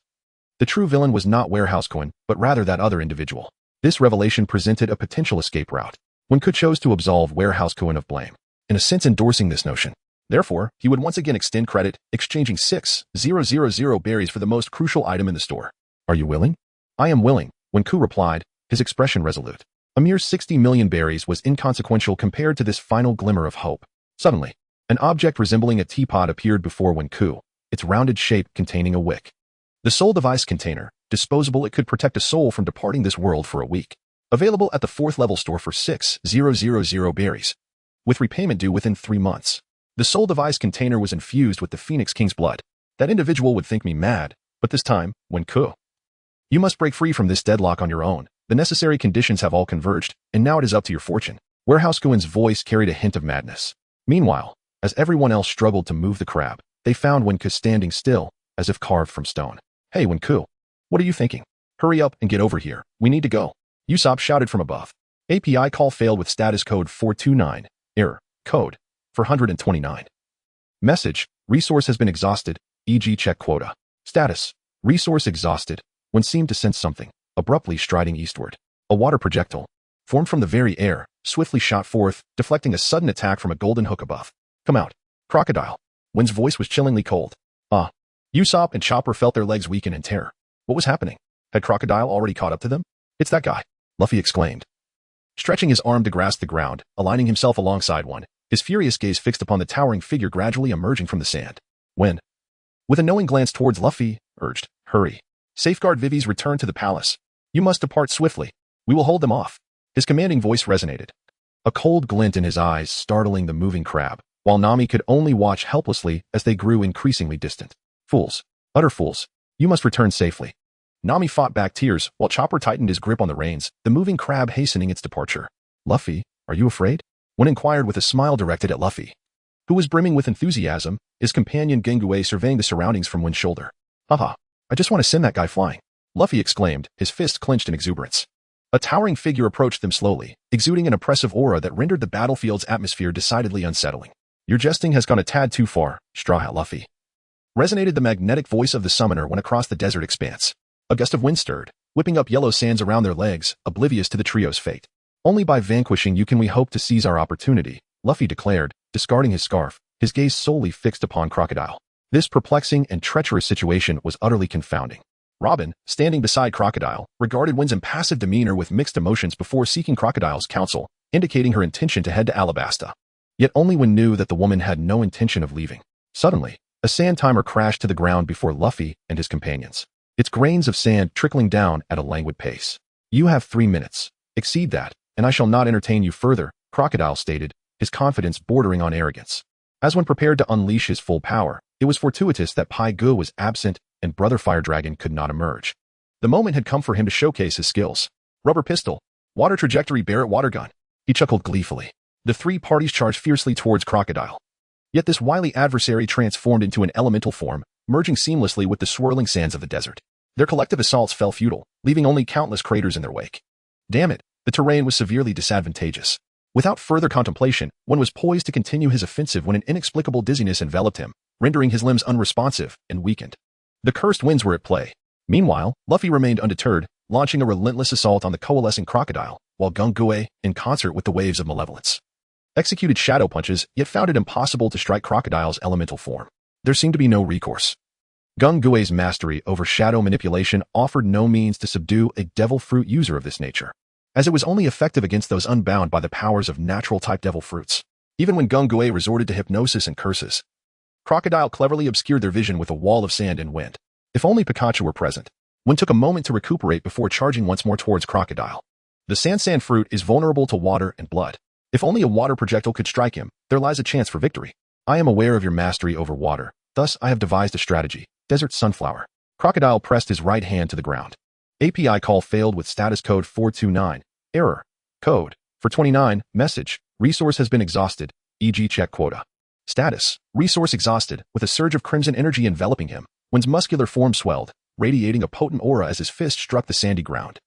Speaker 2: The true villain was not Warehouse Cohen, but rather that other individual. This revelation presented a potential escape route. Wenke chose to absolve Warehouse Cohen of blame, in a sense endorsing this notion. Therefore, he would once again extend credit, exchanging 6,000 berries for the most crucial item in the store. Are you willing? I am willing, Wenke replied, his expression resolute. A mere 60 million berries was inconsequential compared to this final glimmer of hope. Suddenly, An object resembling a teapot appeared before Wenke, its rounded shape containing a wick. The soul device container, disposable, it could protect a soul from departing this world for a week. Available at the 4th level store for 6,000 berries. With repayment due within 3 months. The soul device container was infused with the Phoenix King's blood. That individual would think me mad, but this time, Wenke. You must break free from this deadlock on your own. The necessary conditions have all converged, and now it is up to your fortune. Warehouse Guin's voice carried a hint of madness. Meanwhile, as everyone else struggled to move the crab, they found Wenke standing still, as if carved from stone. Hey, Wenke. What are you thinking? Hurry up and get over here. We need to go. Usopp shouted from above. API call failed with status code 429. Error. Code. 429. Message. Resource has been exhausted, e.g. check quota. Status. Resource exhausted. When seemed to sense something, abruptly striding eastward. A water projectile, formed from the very air, swiftly shot forth, deflecting a sudden attack from a golden hook above. Come out. Crocodile. Win's voice was chillingly cold. Usopp and Chopper felt their legs weaken in terror. What was happening? Had Crocodile already caught up to them? It's that guy, Luffy exclaimed. Stretching his arm to grasp the ground, aligning himself alongside one, his furious gaze fixed upon the towering figure gradually emerging from the sand. When, with a knowing glance towards Luffy, urged, hurry. Safeguard Vivi's return to the palace. You must depart swiftly. We will hold them off. His commanding voice resonated. A cold glint in his eyes startling the moving crab, while Nami could only watch helplessly as they grew increasingly distant. Fools. Utter fools. You must return safely. Nami fought back tears while Chopper tightened his grip on the reins, the moving crab hastening its departure. Luffy, are you afraid? One inquired with a smile directed at Luffy, who was brimming with enthusiasm, his companion Gengue surveying the surroundings from one shoulder. Haha, I just want to send that guy flying, Luffy exclaimed, his fists clenched in exuberance. A towering figure approached them slowly, exuding an oppressive aura that rendered the battlefield's atmosphere decidedly unsettling. Your jesting has gone a tad too far, Straw Hat Luffy. Resonated the magnetic voice of the summoner when across the desert expanse. A gust of wind stirred, whipping up yellow sands around their legs, oblivious to the trio's fate. Only by vanquishing you can we hope to seize our opportunity, Luffy declared, discarding his scarf, his gaze solely fixed upon Crocodile. This perplexing and treacherous situation was utterly confounding. Robin, standing beside Crocodile, regarded Win's impassive demeanor with mixed emotions before seeking Crocodile's counsel, indicating her intention to head to Alabasta. Yet only Win knew that the woman had no intention of leaving. Suddenly, a sand timer crashed to the ground before Luffy and his companions. Its grains of sand trickling down at a languid pace. You have 3 minutes. Exceed that, and I shall not entertain you further, Crocodile stated, his confidence bordering on arrogance. As when prepared to unleash his full power, it was fortuitous that Pai Gu was absent and Brother Fire Dragon could not emerge. The moment had come for him to showcase his skills. Rubber pistol, water trajectory Barrett water gun. He chuckled gleefully. The 3 parties charged fiercely towards Crocodile. Yet this wily adversary transformed into an elemental form, merging seamlessly with the swirling sands of the desert. Their collective assaults fell futile, leaving only countless craters in their wake. Damn it, the terrain was severely disadvantageous. Without further contemplation, one was poised to continue his offensive when an inexplicable dizziness enveloped him, rendering his limbs unresponsive and weakened. The cursed winds were at play. Meanwhile, Luffy remained undeterred, launching a relentless assault on the coalescing Crocodile, while Gengue, in concert with the waves of malevolence, executed shadow punches, yet found it impossible to strike Crocodile's elemental form. There seemed to be no recourse. Gengue's mastery over shadow manipulation offered no means to subdue a devil fruit user of this nature, as it was only effective against those unbound by the powers of natural-type devil fruits. Even when Gengue resorted to hypnosis and curses, Crocodile cleverly obscured their vision with a wall of sand and wind. If only Pikachu were present. Win took a moment to recuperate before charging once more towards Crocodile. The sand fruit is vulnerable to water and blood. If only a water projectile could strike him, there lies a chance for victory. I am aware of your mastery over water, thus I have devised a strategy. Desert Sunflower. Crocodile pressed his right hand to the ground. API call failed with status code 429. Error. Code. 429. Message. Resource has been exhausted, e.g. check quota. Status. Resource exhausted, with a surge of crimson energy enveloping him. Win's muscular form swelled, radiating a potent aura as his fist struck the sandy ground.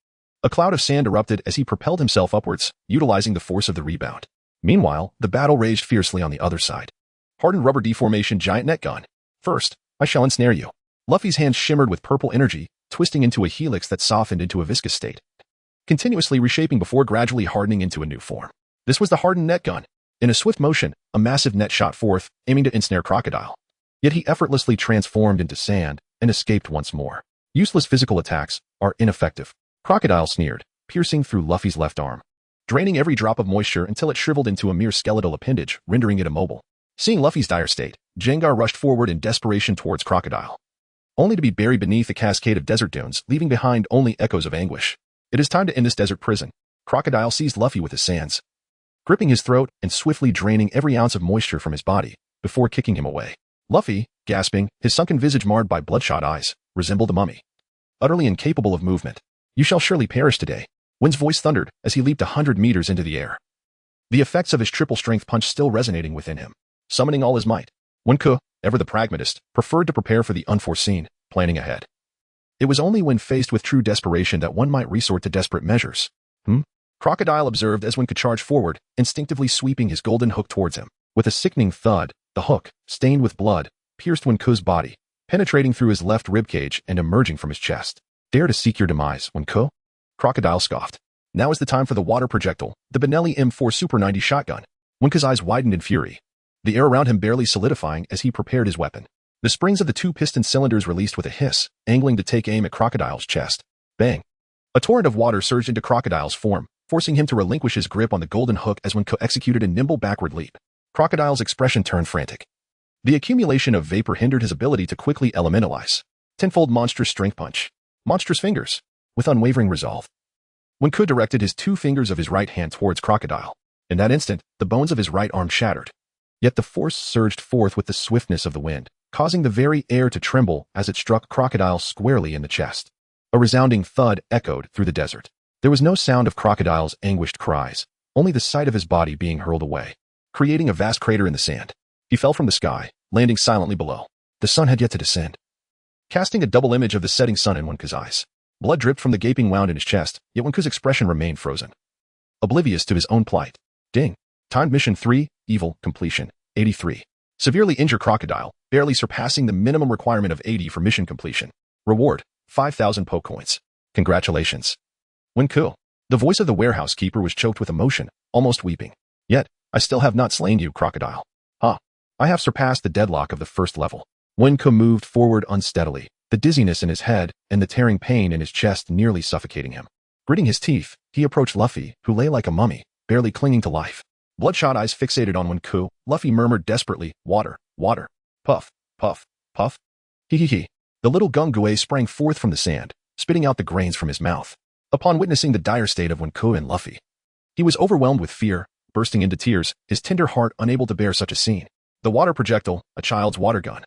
Speaker 2: A cloud of sand erupted as he propelled himself upwards, utilizing the force of the rebound. Meanwhile, the battle raged fiercely on the other side. Hardened rubber deformation giant net gun. First, I shall ensnare you. Luffy's hands shimmered with purple energy, twisting into a helix that softened into a viscous state, continuously reshaping before gradually hardening into a new form. This was the hardened net gun. In a swift motion, a massive net shot forth, aiming to ensnare Crocodile. Yet he effortlessly transformed into sand and escaped once more. Useless physical attacks are ineffective. Crocodile sneered, piercing through Luffy's left arm, draining every drop of moisture until it shriveled into a mere skeletal appendage, rendering it immobile. Seeing Luffy's dire state, Jengar rushed forward in desperation towards Crocodile, only to be buried beneath a cascade of desert dunes, leaving behind only echoes of anguish. It is time to end this desert prison. Crocodile seized Luffy with his sands, gripping his throat and swiftly draining every ounce of moisture from his body before kicking him away. Luffy, gasping, his sunken visage marred by bloodshot eyes, resembled a mummy, utterly incapable of movement. You shall surely perish today. Win's voice thundered as he leaped 100 meters into the air, the effects of his triple strength punch still resonating within him. Summoning all his might, Wenke, ever the pragmatist, preferred to prepare for the unforeseen, planning ahead. It was only when faced with true desperation that one might resort to desperate measures. Crocodile observed as Wenke charged forward, instinctively sweeping his golden hook towards him. With a sickening thud, the hook, stained with blood, pierced Wenke's body, penetrating through his left ribcage and emerging from his chest. Dare to seek your demise, Wenke? Crocodile scoffed. Now is the time for the water projectile, the Benelli M4 Super 90 shotgun. Wenke's eyes widened in fury, the air around him barely solidifying as he prepared his weapon. The springs of the two piston cylinders released with a hiss, angling to take aim at Crocodile's chest. Bang! A torrent of water surged into Crocodile's form, forcing him to relinquish his grip on the golden hook as Wenke executed a nimble backward leap. Crocodile's expression turned frantic. The accumulation of vapor hindered his ability to quickly elementalize. Tenfold monstrous strength punch. Monstrous fingers. With unwavering resolve, Wenke directed his two fingers of his right hand towards Crocodile. In that instant, the bones of his right arm shattered. Yet the force surged forth with the swiftness of the wind, causing the very air to tremble as it struck Crocodile squarely in the chest. A resounding thud echoed through the desert. There was no sound of Crocodile's anguished cries, only the sight of his body being hurled away, creating a vast crater in the sand. He fell from the sky, landing silently below. The sun had yet to descend, casting a double image of the setting sun in Wenke's eyes. Blood dripped from the gaping wound in his chest, yet Wenke's expression remained frozen, oblivious to his own plight. Ding. Timed Mission 3, Evil, Completion, 83. Severely injure Crocodile, barely surpassing the minimum requirement of 80 for mission completion. Reward, 5,000 Pokecoins. Congratulations. Wenke. The voice of the warehouse keeper was choked with emotion, almost weeping. Yet, I still have not slain you, Crocodile. I have surpassed the deadlock of the first level. Wenke moved forward unsteadily, the dizziness in his head and the tearing pain in his chest nearly suffocating him. Gritting his teeth, he approached Luffy, who lay like a mummy, barely clinging to life. Bloodshot eyes fixated on Wenke, Luffy murmured desperately, water, water. Puff, puff, puff. He. The little Gungue sprang forth from the sand, spitting out the grains from his mouth. Upon witnessing the dire state of Wenke and Luffy, he was overwhelmed with fear, bursting into tears, his tender heart unable to bear such a scene. The water projectile, a child's water gun.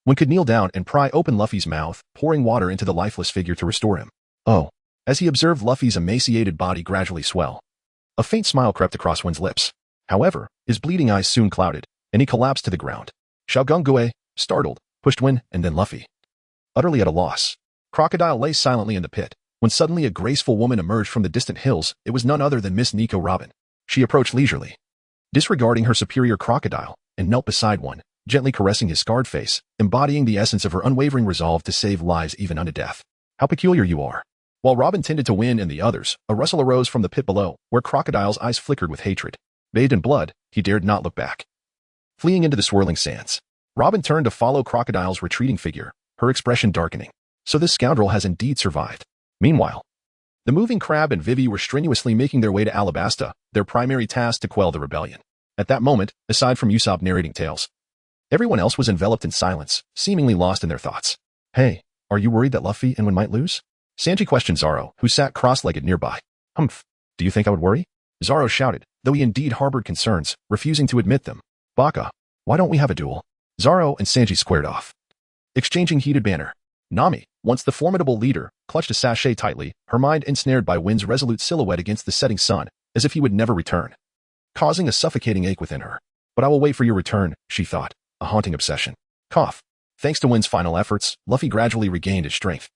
Speaker 2: Wenke kneel down and pry open Luffy's mouth, pouring water into the lifeless figure to restore him. Oh. As he observed Luffy's emaciated body gradually swell, a faint smile crept across Wen's lips. However, his bleeding eyes soon clouded, and he collapsed to the ground. Gungue, startled, pushed Wen and then Luffy, utterly at a loss. Crocodile lay silently in the pit, when suddenly a graceful woman emerged from the distant hills. It was none other than Miss Nico Robin. She approached leisurely, disregarding her superior Crocodile, and knelt beside one, gently caressing his scarred face, embodying the essence of her unwavering resolve to save lives even unto death. How peculiar you are. While Robin tended to Wen and the others, a rustle arose from the pit below, where Crocodile's eyes flickered with hatred. Bathed in blood, he dared not look back. Fleeing into the swirling sands, Robin turned to follow Crocodile's retreating figure, her expression darkening. So this scoundrel has indeed survived. Meanwhile, the moving Crab and Vivi were strenuously making their way to Alabasta, their primary task to quell the rebellion. At that moment, aside from Usopp narrating tales, everyone else was enveloped in silence, seemingly lost in their thoughts. Hey, are you worried that Luffy and Wen might lose? Sanji questioned Zoro, who sat cross-legged nearby. Humph. Do you think I would worry? Zoro shouted, though he indeed harbored concerns, refusing to admit them. Baka, why don't we have a duel? Zoro and Sanji squared off, exchanging heated banter. Nami, once the formidable leader, clutched a sachet tightly, her mind ensnared by Wen's resolute silhouette against the setting sun, as if he would never return, causing a suffocating ache within her. But I will wait for your return, she thought, a haunting obsession. Cough. Thanks to Wen's final efforts, Luffy gradually regained his strength.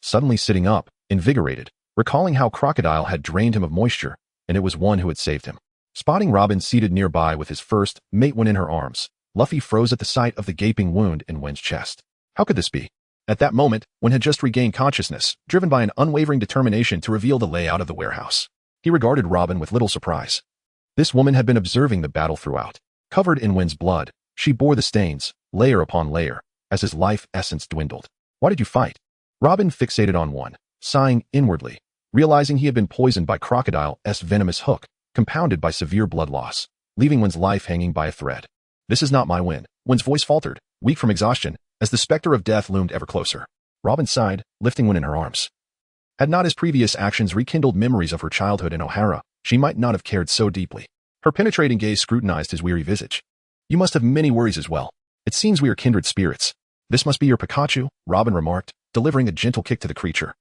Speaker 2: Suddenly sitting up, invigorated, recalling how Crocodile had drained him of moisture, and it was one who had saved him. Spotting Robin seated nearby with his first mate Wen in her arms, Luffy froze at the sight of the gaping wound in Wen's chest. How could this be? At that moment, Wen had just regained consciousness, driven by an unwavering determination to reveal the layout of the warehouse. He regarded Robin with little surprise. This woman had been observing the battle throughout. Covered in Wen's blood, she bore the stains, layer upon layer, as his life essence dwindled. Why did you fight? Robin fixated on one, sighing inwardly, realizing he had been poisoned by Crocodile's venomous hook, compounded by severe blood loss, leaving Wen's life hanging by a thread. This is not my win. Wen's voice faltered, weak from exhaustion, as the specter of death loomed ever closer. Robin sighed, lifting Wen in her arms. Had not his previous actions rekindled memories of her childhood in O'Hara, she might not have cared so deeply. Her penetrating gaze scrutinized his weary visage. You must have many worries as well. It seems we are kindred spirits. This must be your Pikachu, Robin remarked, delivering a gentle kick to the creature,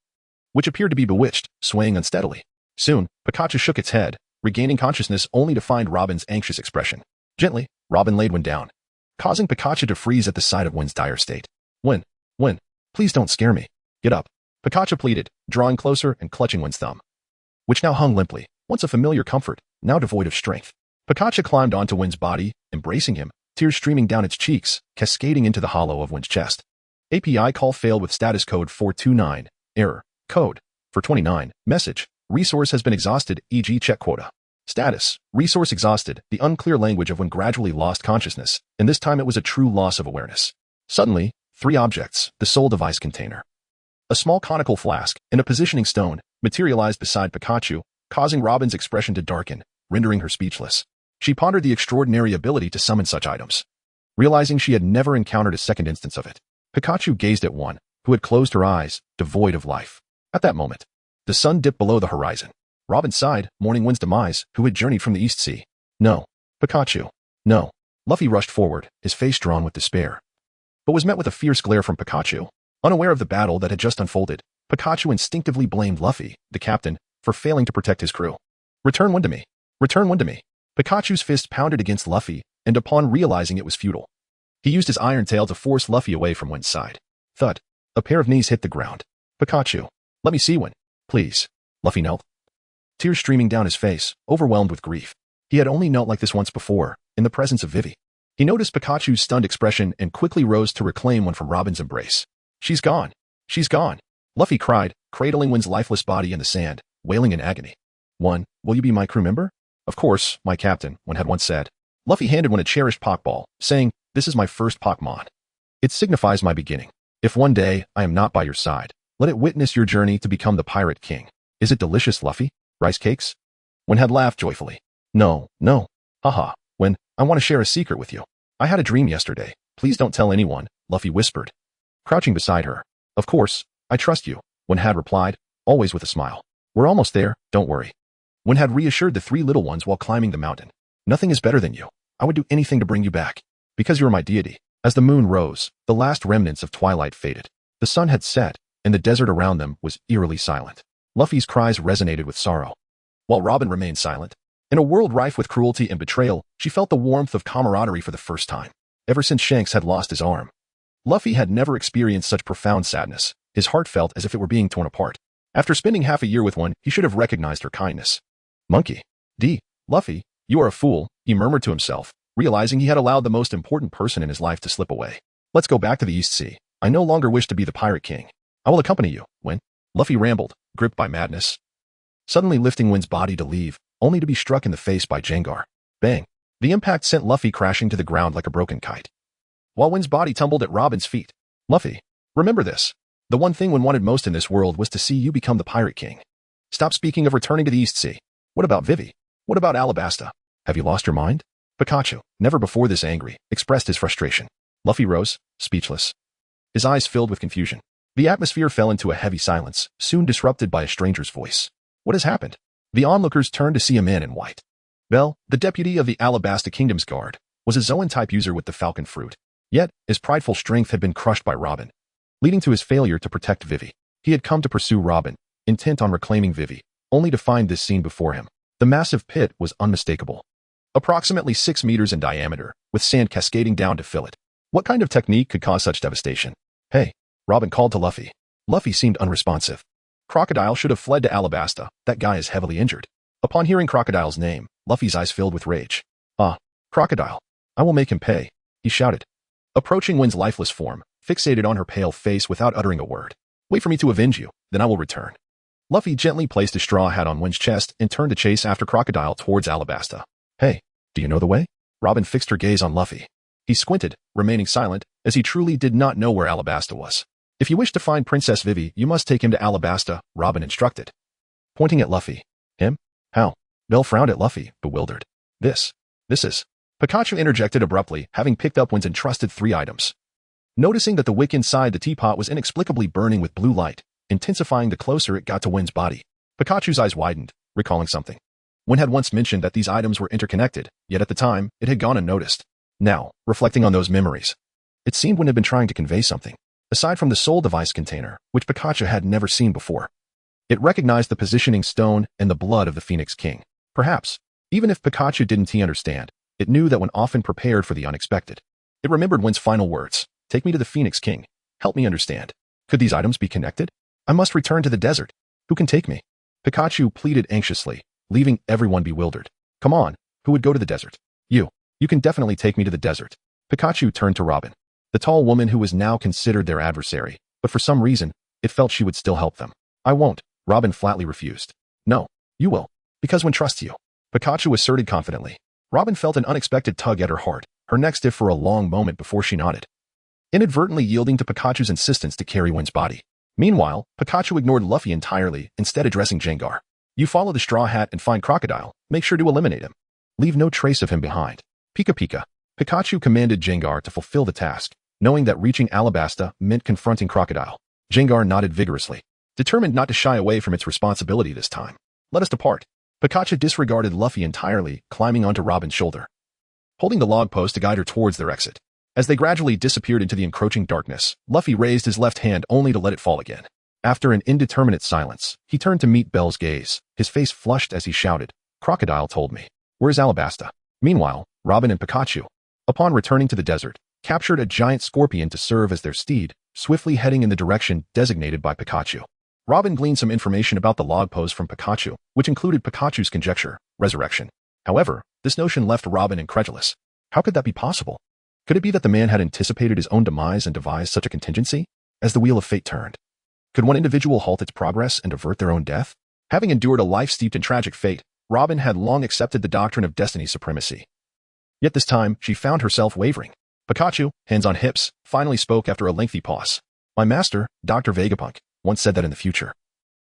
Speaker 2: which appeared to be bewitched, swaying unsteadily. Soon, Pikachu shook its head, regaining consciousness only to find Robin's anxious expression. Gently, Robin laid Wen down, causing Pikachu to freeze at the sight of Wen's dire state. Wen, please don't scare me. Get up. Pikachu pleaded, drawing closer and clutching Wen's thumb, which now hung limply, once a familiar comfort, now devoid of strength. Pikachu climbed onto Wen's body, embracing him, tears streaming down its cheeks, cascading into the hollow of Wen's chest. API call failed with status code 429. Error. Code. 429. Message. Resource has been exhausted, e.g. check quota. Status. Resource exhausted. The unclear language of Wen gradually lost consciousness, and this time it was a true loss of awareness. Suddenly, 3 objects, the soul device container, a small conical flask, and a positioning stone, materialized beside Pikachu, causing Robin's expression to darken, rendering her speechless. She pondered the extraordinary ability to summon such items, realizing she had never encountered a second instance of it. Pikachu gazed at one, who had closed her eyes, devoid of life. At that moment, the sun dipped below the horizon. Robin sighed, mourning Wen's demise, who had journeyed from the East Sea. No. Pikachu. No. Luffy rushed forward, his face drawn with despair, but was met with a fierce glare from Pikachu. Unaware of the battle that had just unfolded, Pikachu instinctively blamed Luffy, the captain, for failing to protect his crew. Return Wen to me. Return Wen to me. Pikachu's fist pounded against Luffy, and upon realizing it was futile, he used his iron tail to force Luffy away from Wen's side. Thud. A pair of knees hit the ground. Pikachu. Let me see Wen. Please. Luffy knelt, tears streaming down his face, overwhelmed with grief. He had only knelt like this once before, in the presence of Vivi. He noticed Pikachu's stunned expression and quickly rose to reclaim Wen from Robin's embrace. She's gone. She's gone. Luffy cried, cradling Wen's lifeless body in the sand, wailing in agony. Wen, will you be my crew member? Of course, my captain, Wen had once said. Luffy handed Wen a cherished Pokeball, saying, this is my first Pokémon. It signifies my beginning. If one day I am not by your side, let it witness your journey to become the Pirate King. Is it delicious, Luffy? Rice cakes? Wen had laughed joyfully. No. Haha. Wen, I want to share a secret with you. I had a dream yesterday. Please don't tell anyone, Luffy whispered, crouching beside her. Of course, I trust you, Wen had replied, always with a smile. We're almost there, don't worry. Wen had reassured the 3 little ones while climbing the mountain. Nothing is better than you. I would do anything to bring you back. Because you are my deity. As the moon rose, the last remnants of twilight faded. The sun had set, and the desert around them was eerily silent. Luffy's cries resonated with sorrow, while Robin remained silent. In a world rife with cruelty and betrayal, she felt the warmth of camaraderie for the first time. Ever since Shanks had lost his arm, Luffy had never experienced such profound sadness. His heart felt as if it were being torn apart. After spending half a year with Wen, he should have recognized her kindness. Monkey. Luffy, you are a fool, he murmured to himself, realizing he had allowed the most important person in his life to slip away. Let's go back to the East Sea. I no longer wish to be the Pirate King. I will accompany you, Wen. Luffy rambled, gripped by madness, suddenly lifting Wen's body to leave, only to be struck in the face by Jengar. Bang. The impact sent Luffy crashing to the ground like a broken kite, while Wen's body tumbled at Robin's feet. Luffy, remember this. The one thing Wen wanted most in this world was to see you become the Pirate King. Stop speaking of returning to the East Sea. What about Vivi? What about Alabasta? Have you lost your mind? Pikachu, never before this angry, expressed his frustration. Luffy rose, speechless, his eyes filled with confusion. The atmosphere fell into a heavy silence, soon disrupted by a stranger's voice. What has happened? The onlookers turned to see a man in white. Bell, the deputy of the Alabasta Kingdom's Guard, was a Zoan-type user with the Falcon Fruit. Yet, his prideful strength had been crushed by Robin, leading to his failure to protect Vivi. He had come to pursue Robin, intent on reclaiming Vivi, only to find this scene before him. The massive pit was unmistakable, approximately 6 meters in diameter, with sand cascading down to fill it. What kind of technique could cause such devastation? Hey, Robin called to Luffy. Luffy seemed unresponsive. Crocodile should have fled to Alabasta. That guy is heavily injured. Upon hearing Crocodile's name, Luffy's eyes filled with rage. Ah, Crocodile. I will make him pay, he shouted, approaching Wen's lifeless form, fixated on her pale face without uttering a word. Wait for me to avenge you, then I will return. Luffy gently placed a straw hat on Wen's chest and turned to chase after Crocodile towards Alabasta. Hey, do you know the way? Robin fixed her gaze on Luffy. He squinted, remaining silent, as he truly did not know where Alabasta was. If you wish to find Princess Vivi, you must take him to Alabasta, Robin instructed, pointing at Luffy. Him? How? Bell frowned at Luffy, bewildered. This is Pikachu interjected abruptly, having picked up Wen's entrusted 3 items. Noticing that the wick inside the teapot was inexplicably burning with blue light, intensifying the closer it got to Wen's body, Pikachu's eyes widened, recalling something. Wen had once mentioned that these items were interconnected, yet at the time, it had gone unnoticed. Now, reflecting on those memories, it seemed Wen had been trying to convey something, aside from the soul device container, which Pikachu had never seen before. It recognized the positioning stone and the blood of the Phoenix King. Perhaps, even if Pikachu didn't understand, it knew that Wen often prepared for the unexpected. It remembered Wen's final words, "Take me to the Phoenix King. Help me understand. Could these items be connected? I must return to the desert. Who can take me?" Pikachu pleaded anxiously, leaving everyone bewildered. "Come on, who would go to the desert?" You can definitely take me to the desert." Pikachu turned to Robin, the tall woman who was now considered their adversary, but for some reason, it felt she would still help them. "I won't," Robin flatly refused. "No, you will, because Wen trusts you," Pikachu asserted confidently. Robin felt an unexpected tug at her heart, her neck stiff for a long moment before she nodded, inadvertently yielding to Pikachu's insistence to carry Wen's body. Meanwhile, Pikachu ignored Luffy entirely, instead addressing Jengar. "You follow the Straw Hat and find Crocodile. Make sure to eliminate him. Leave no trace of him behind." Pika Pika. Pikachu commanded Jengar to fulfill the task, knowing that reaching Alabasta meant confronting Crocodile. Jengar nodded vigorously, determined not to shy away from its responsibility this time. "Let us depart." Pikachu disregarded Luffy entirely, climbing onto Robin's shoulder, holding the log post to guide her towards their exit. As they gradually disappeared into the encroaching darkness, Luffy raised his left hand only to let it fall again. After an indeterminate silence, he turned to meet Bell's gaze, his face flushed as he shouted, "Crocodile told me. Where's Alabasta?" Meanwhile, Robin and Pikachu, upon returning to the desert, captured a giant scorpion to serve as their steed, swiftly heading in the direction designated by Pikachu. Robin gleaned some information about the log post from Pikachu, which included Pikachu's conjecture, resurrection. However, this notion left Robin incredulous. How could that be possible? Could it be that the man had anticipated his own demise and devised such a contingency? As the wheel of fate turned, could one individual halt its progress and avert their own death? Having endured a life steeped in tragic fate, Robin had long accepted the doctrine of destiny's supremacy. Yet this time, she found herself wavering. Pikachu, hands on hips, finally spoke after a lengthy pause. "My master, Dr. Vegapunk, once said that in the future,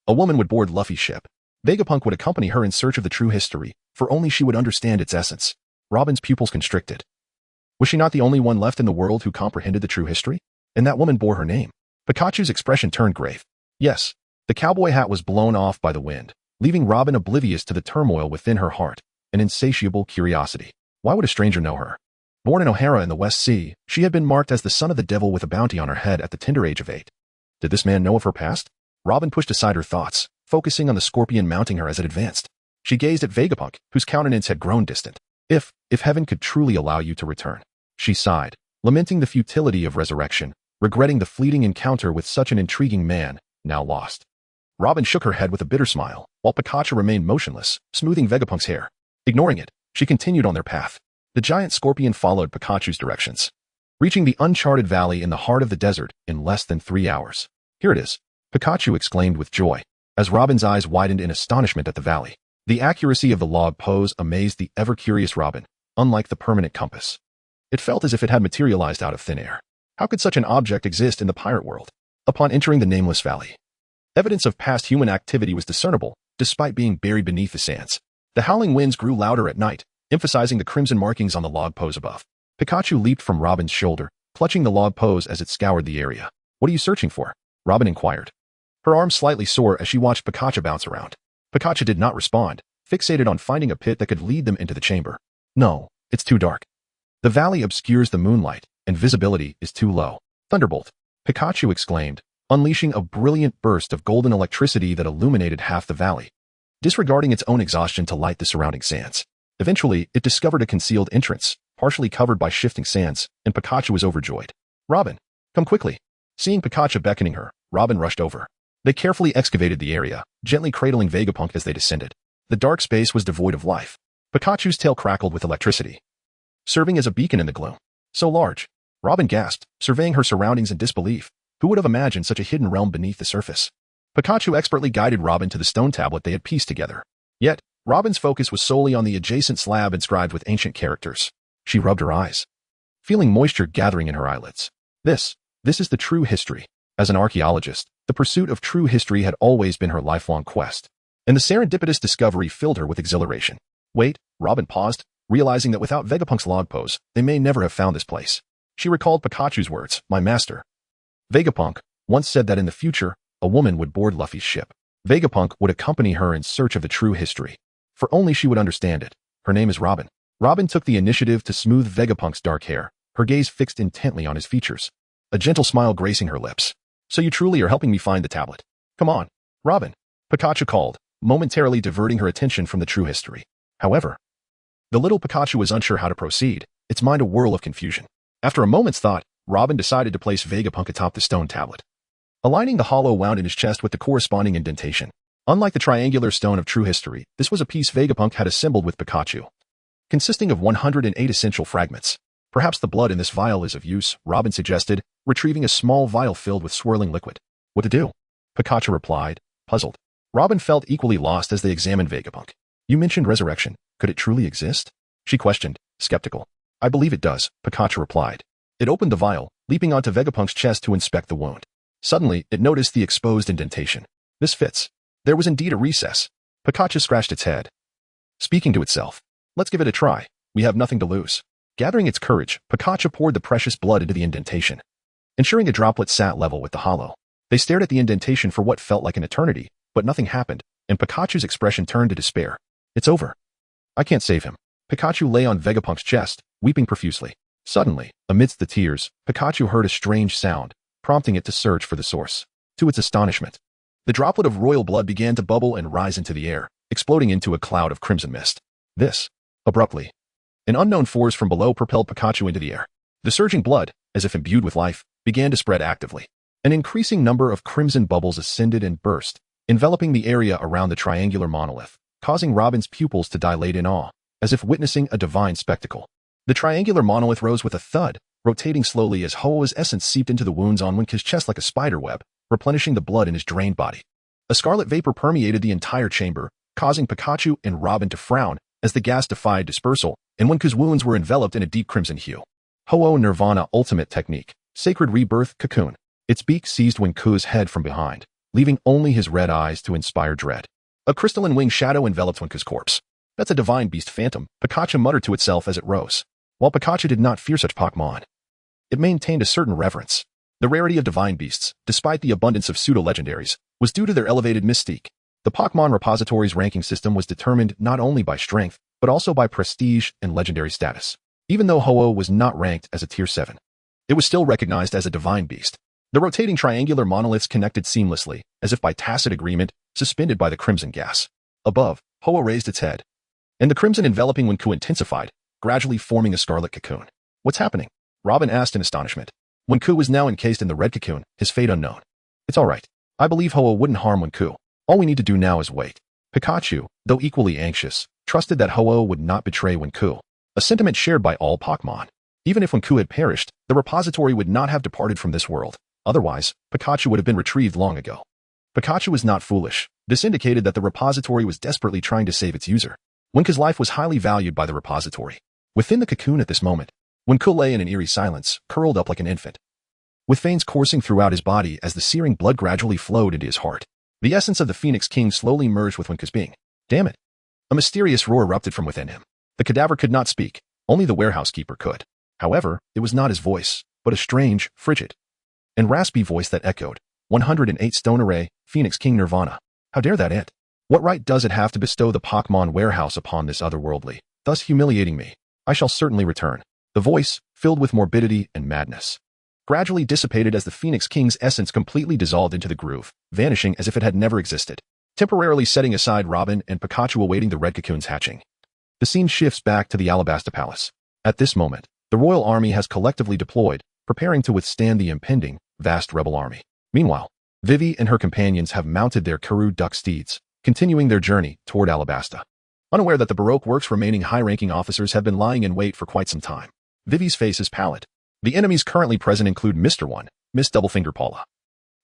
Speaker 2: a woman would board Luffy's ship. Vegapunk would accompany her in search of the true history, for only she would understand its essence." Robin's pupils constricted. Was she not the only one left in the world who comprehended the true history? And that woman bore her name. Pikachu's expression turned grave. Yes, the cowboy hat was blown off by the wind, leaving Robin oblivious to the turmoil within her heart, an insatiable curiosity. Why would a stranger know her? Born in O'Hara in the West Sea, she had been marked as the son of the devil with a bounty on her head at the tender age of 8. Did this man know of her past? Robin pushed aside her thoughts, focusing on the scorpion mounting her as it advanced. She gazed at Vegapunk, whose countenance had grown distant. If heaven could truly allow you to return," she sighed, lamenting the futility of resurrection, regretting the fleeting encounter with such an intriguing man, now lost. Robin shook her head with a bitter smile, while Pikachu remained motionless, smoothing Vegapunk's hair. Ignoring it, she continued on their path. The giant scorpion followed Pikachu's directions, reaching the uncharted valley in the heart of the desert in less than 3 hours. "Here it is," Pikachu exclaimed with joy, as Robin's eyes widened in astonishment at the valley. The accuracy of the log pose amazed the ever-curious Robin, unlike the permanent compass. It felt as if it had materialized out of thin air. How could such an object exist in the pirate world? Upon entering the nameless valley, evidence of past human activity was discernible, despite being buried beneath the sands. The howling winds grew louder at night, emphasizing the crimson markings on the log pose above. Pikachu leaped from Robin's shoulder, clutching the log pose as it scoured the area. "What are you searching for?" Robin inquired, her arm slightly sore as she watched Pikachu bounce around. Pikachu did not respond, fixated on finding a pit that could lead them into the chamber. "No, it's too dark. The valley obscures the moonlight, and visibility is too low." "Thunderbolt!" Pikachu exclaimed, unleashing a brilliant burst of golden electricity that illuminated half the valley, disregarding its own exhaustion to light the surrounding sands. Eventually, it discovered a concealed entrance, partially covered by shifting sands, and Pikachu was overjoyed. "Robin, come quickly." Seeing Pikachu beckoning her, Robin rushed over. They carefully excavated the area, gently cradling Vegapunk as they descended. The dark space was devoid of life. Pikachu's tail crackled with electricity, serving as a beacon in the gloom. "So large." Robin gasped, surveying her surroundings in disbelief. Who would have imagined such a hidden realm beneath the surface? Pikachu expertly guided Robin to the stone tablet they had pieced together. Yet, Robin's focus was solely on the adjacent slab inscribed with ancient characters. She rubbed her eyes, feeling moisture gathering in her eyelids. This is the true history. As an archaeologist, the pursuit of true history had always been her lifelong quest, and the serendipitous discovery filled her with exhilaration. "Wait," Robin paused, realizing that without Vegapunk's log pose, they may never have found this place. She recalled Pikachu's words, "My master." Vegapunk once said that in the future, a woman would board Luffy's ship. Vegapunk would accompany her in search of the true history. For only she would understand it. Her name is Robin. Robin took the initiative to smooth Vegapunk's dark hair, her gaze fixed intently on his features, a gentle smile gracing her lips. "So you truly are helping me find the tablet. Come on, Robin," Pikachu called, momentarily diverting her attention from the true history. However, the little Pikachu was unsure how to proceed, its mind a whirl of confusion. After a moment's thought, Robin decided to place Vegapunk atop the stone tablet, aligning the hollow wound in his chest with the corresponding indentation. Unlike the triangular stone of true history, this was a piece Vegapunk had assembled with Pikachu, consisting of 108 essential fragments. "Perhaps the blood in this vial is of use," Robin suggested, retrieving a small vial filled with swirling liquid. "What to do?" Pikachu replied, puzzled. Robin felt equally lost as they examined Vegapunk. "You mentioned resurrection. Could it truly exist?" she questioned, skeptical. "I believe it does," Pikachu replied. It opened the vial, leaping onto Vegapunk's chest to inspect the wound. Suddenly, it noticed the exposed indentation. "This fits." There was indeed a recess. Pikachu scratched its head, speaking to itself. "Let's give it a try. We have nothing to lose." Gathering its courage, Pikachu poured the precious blood into the indentation, ensuring a droplet sat level with the hollow. They stared at the indentation for what felt like an eternity, but nothing happened, and Pikachu's expression turned to despair. "It's over. I can't save him." Pikachu lay on Vegapunk's chest, weeping profusely. Suddenly, amidst the tears, Pikachu heard a strange sound, prompting it to search for the source. To its astonishment, the droplet of royal blood began to bubble and rise into the air, exploding into a cloud of crimson mist. Abruptly, an unknown force from below propelled Pikachu into the air. The surging blood, as if imbued with life, began to spread actively. An increasing number of crimson bubbles ascended and burst, enveloping the area around the triangular monolith, causing Robin's pupils to dilate in awe, as if witnessing a divine spectacle. The triangular monolith rose with a thud, rotating slowly as Hoa's essence seeped into the wounds on Wenke's chest like a spider web, replenishing the blood in his drained body. A scarlet vapor permeated the entire chamber, causing Pikachu and Robin to frown as the gas defied dispersal, and Wenke's wounds were enveloped in a deep crimson hue. Ho-Oh Nirvana Ultimate Technique, Sacred Rebirth Cocoon. Its beak seized Wenke's head from behind, leaving only his red eyes to inspire dread. A crystalline wing shadow enveloped Wenke's corpse. "That's a divine beast phantom," Pikachu muttered to itself as it rose. While Pikachu did not fear such Pokémon, it maintained a certain reverence. The rarity of divine beasts, despite the abundance of pseudo-legendaries, was due to their elevated mystique. The Pokémon repository's ranking system was determined not only by strength, but also by prestige and legendary status. Even though Ho-Oh was not ranked as a Tier 7, it was still recognized as a divine beast. The rotating triangular monoliths connected seamlessly, as if by tacit agreement, suspended by the crimson gas. Above, Ho-Oh raised its head, and the crimson enveloping Wenke intensified, gradually forming a scarlet cocoon. "What's happening?" Robin asked in astonishment. Wenke was now encased in the red cocoon, his fate unknown. "It's all right. I believe Ho-Oh wouldn't harm Wenke. All we need to do now is wait." Pikachu, though equally anxious, trusted that Ho-Oh would not betray Wenke, a sentiment shared by all Pokémon. Even if Wenke had perished, the repository would not have departed from this world. Otherwise, Pikachu would have been retrieved long ago. Pikachu was not foolish. This indicated that the repository was desperately trying to save its user. Wenke's life was highly valued by the repository. Within the cocoon at this moment, Wenke lay in an eerie silence, curled up like an infant, with veins coursing throughout his body as the searing blood gradually flowed into his heart. The essence of the Phoenix King slowly merged with Wenke's being. "Damn it!" A mysterious roar erupted from within him. The cadaver could not speak. Only the warehouse keeper could. However, it was not his voice, but a strange, frigid, and raspy voice that echoed, 108 stone array, Phoenix King Nirvana. How dare that it? What right does it have to bestow the Pokémon warehouse upon this otherworldly, thus humiliating me? I shall certainly return. The voice, filled with morbidity and madness, gradually dissipated as the Phoenix King's essence completely dissolved into the groove, vanishing as if it had never existed, temporarily setting aside Robin and Pikachu awaiting the red cocoon's hatching. The scene shifts back to the Alabasta Palace. At this moment, the royal army has collectively deployed, preparing to withstand the impending, vast rebel army. Meanwhile, Vivi and her companions have mounted their Karoo duck steeds, continuing their journey toward Alabasta. Unaware that the Baroque Works' remaining high-ranking officers have been lying in wait for quite some time, Vivi's face is pallid. The enemies currently present include Mr. 1, Miss Doublefinger Paula,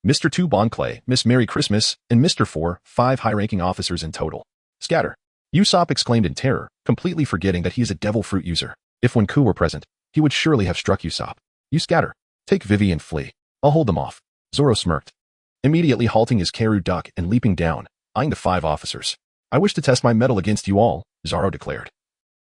Speaker 2: Mr. 2 Bonclay, Miss Merry Christmas, and Mr. 4, 5 high-ranking officers in total. Scatter! Usopp exclaimed in terror, completely forgetting that he is a devil fruit user. If Wenke were present, he would surely have struck Usopp. "You scatter. Take Vivi and flee. I'll hold them off." Zoro smirked, immediately halting his Karoo duck and leaping down, eyeing the 5 officers. "I wish to test my mettle against you all," Zoro declared.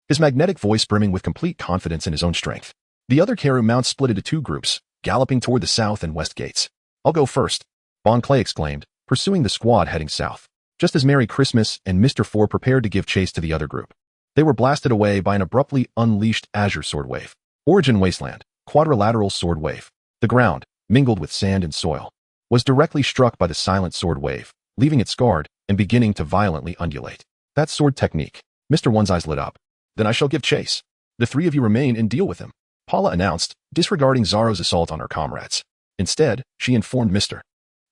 Speaker 2: his magnetic voice brimming with complete confidence in his own strength. The other Karu mounts split into two groups, galloping toward the south and west gates. "I'll go first," Bon Clay exclaimed, pursuing the squad heading south. Just as Merry Christmas and Mr. Four prepared to give chase to the other group, they were blasted away by an abruptly unleashed azure sword wave. Origin Wasteland, quadrilateral sword wave. The ground, mingled with sand and soil, was directly struck by the silent sword wave, leaving it scarred and beginning to violently undulate. "That sword technique." Mr. One's eyes lit up. "Then I shall give chase. The three of you remain and deal with him," Paula announced, disregarding Zoro's assault on her comrades. Instead, she informed Mr.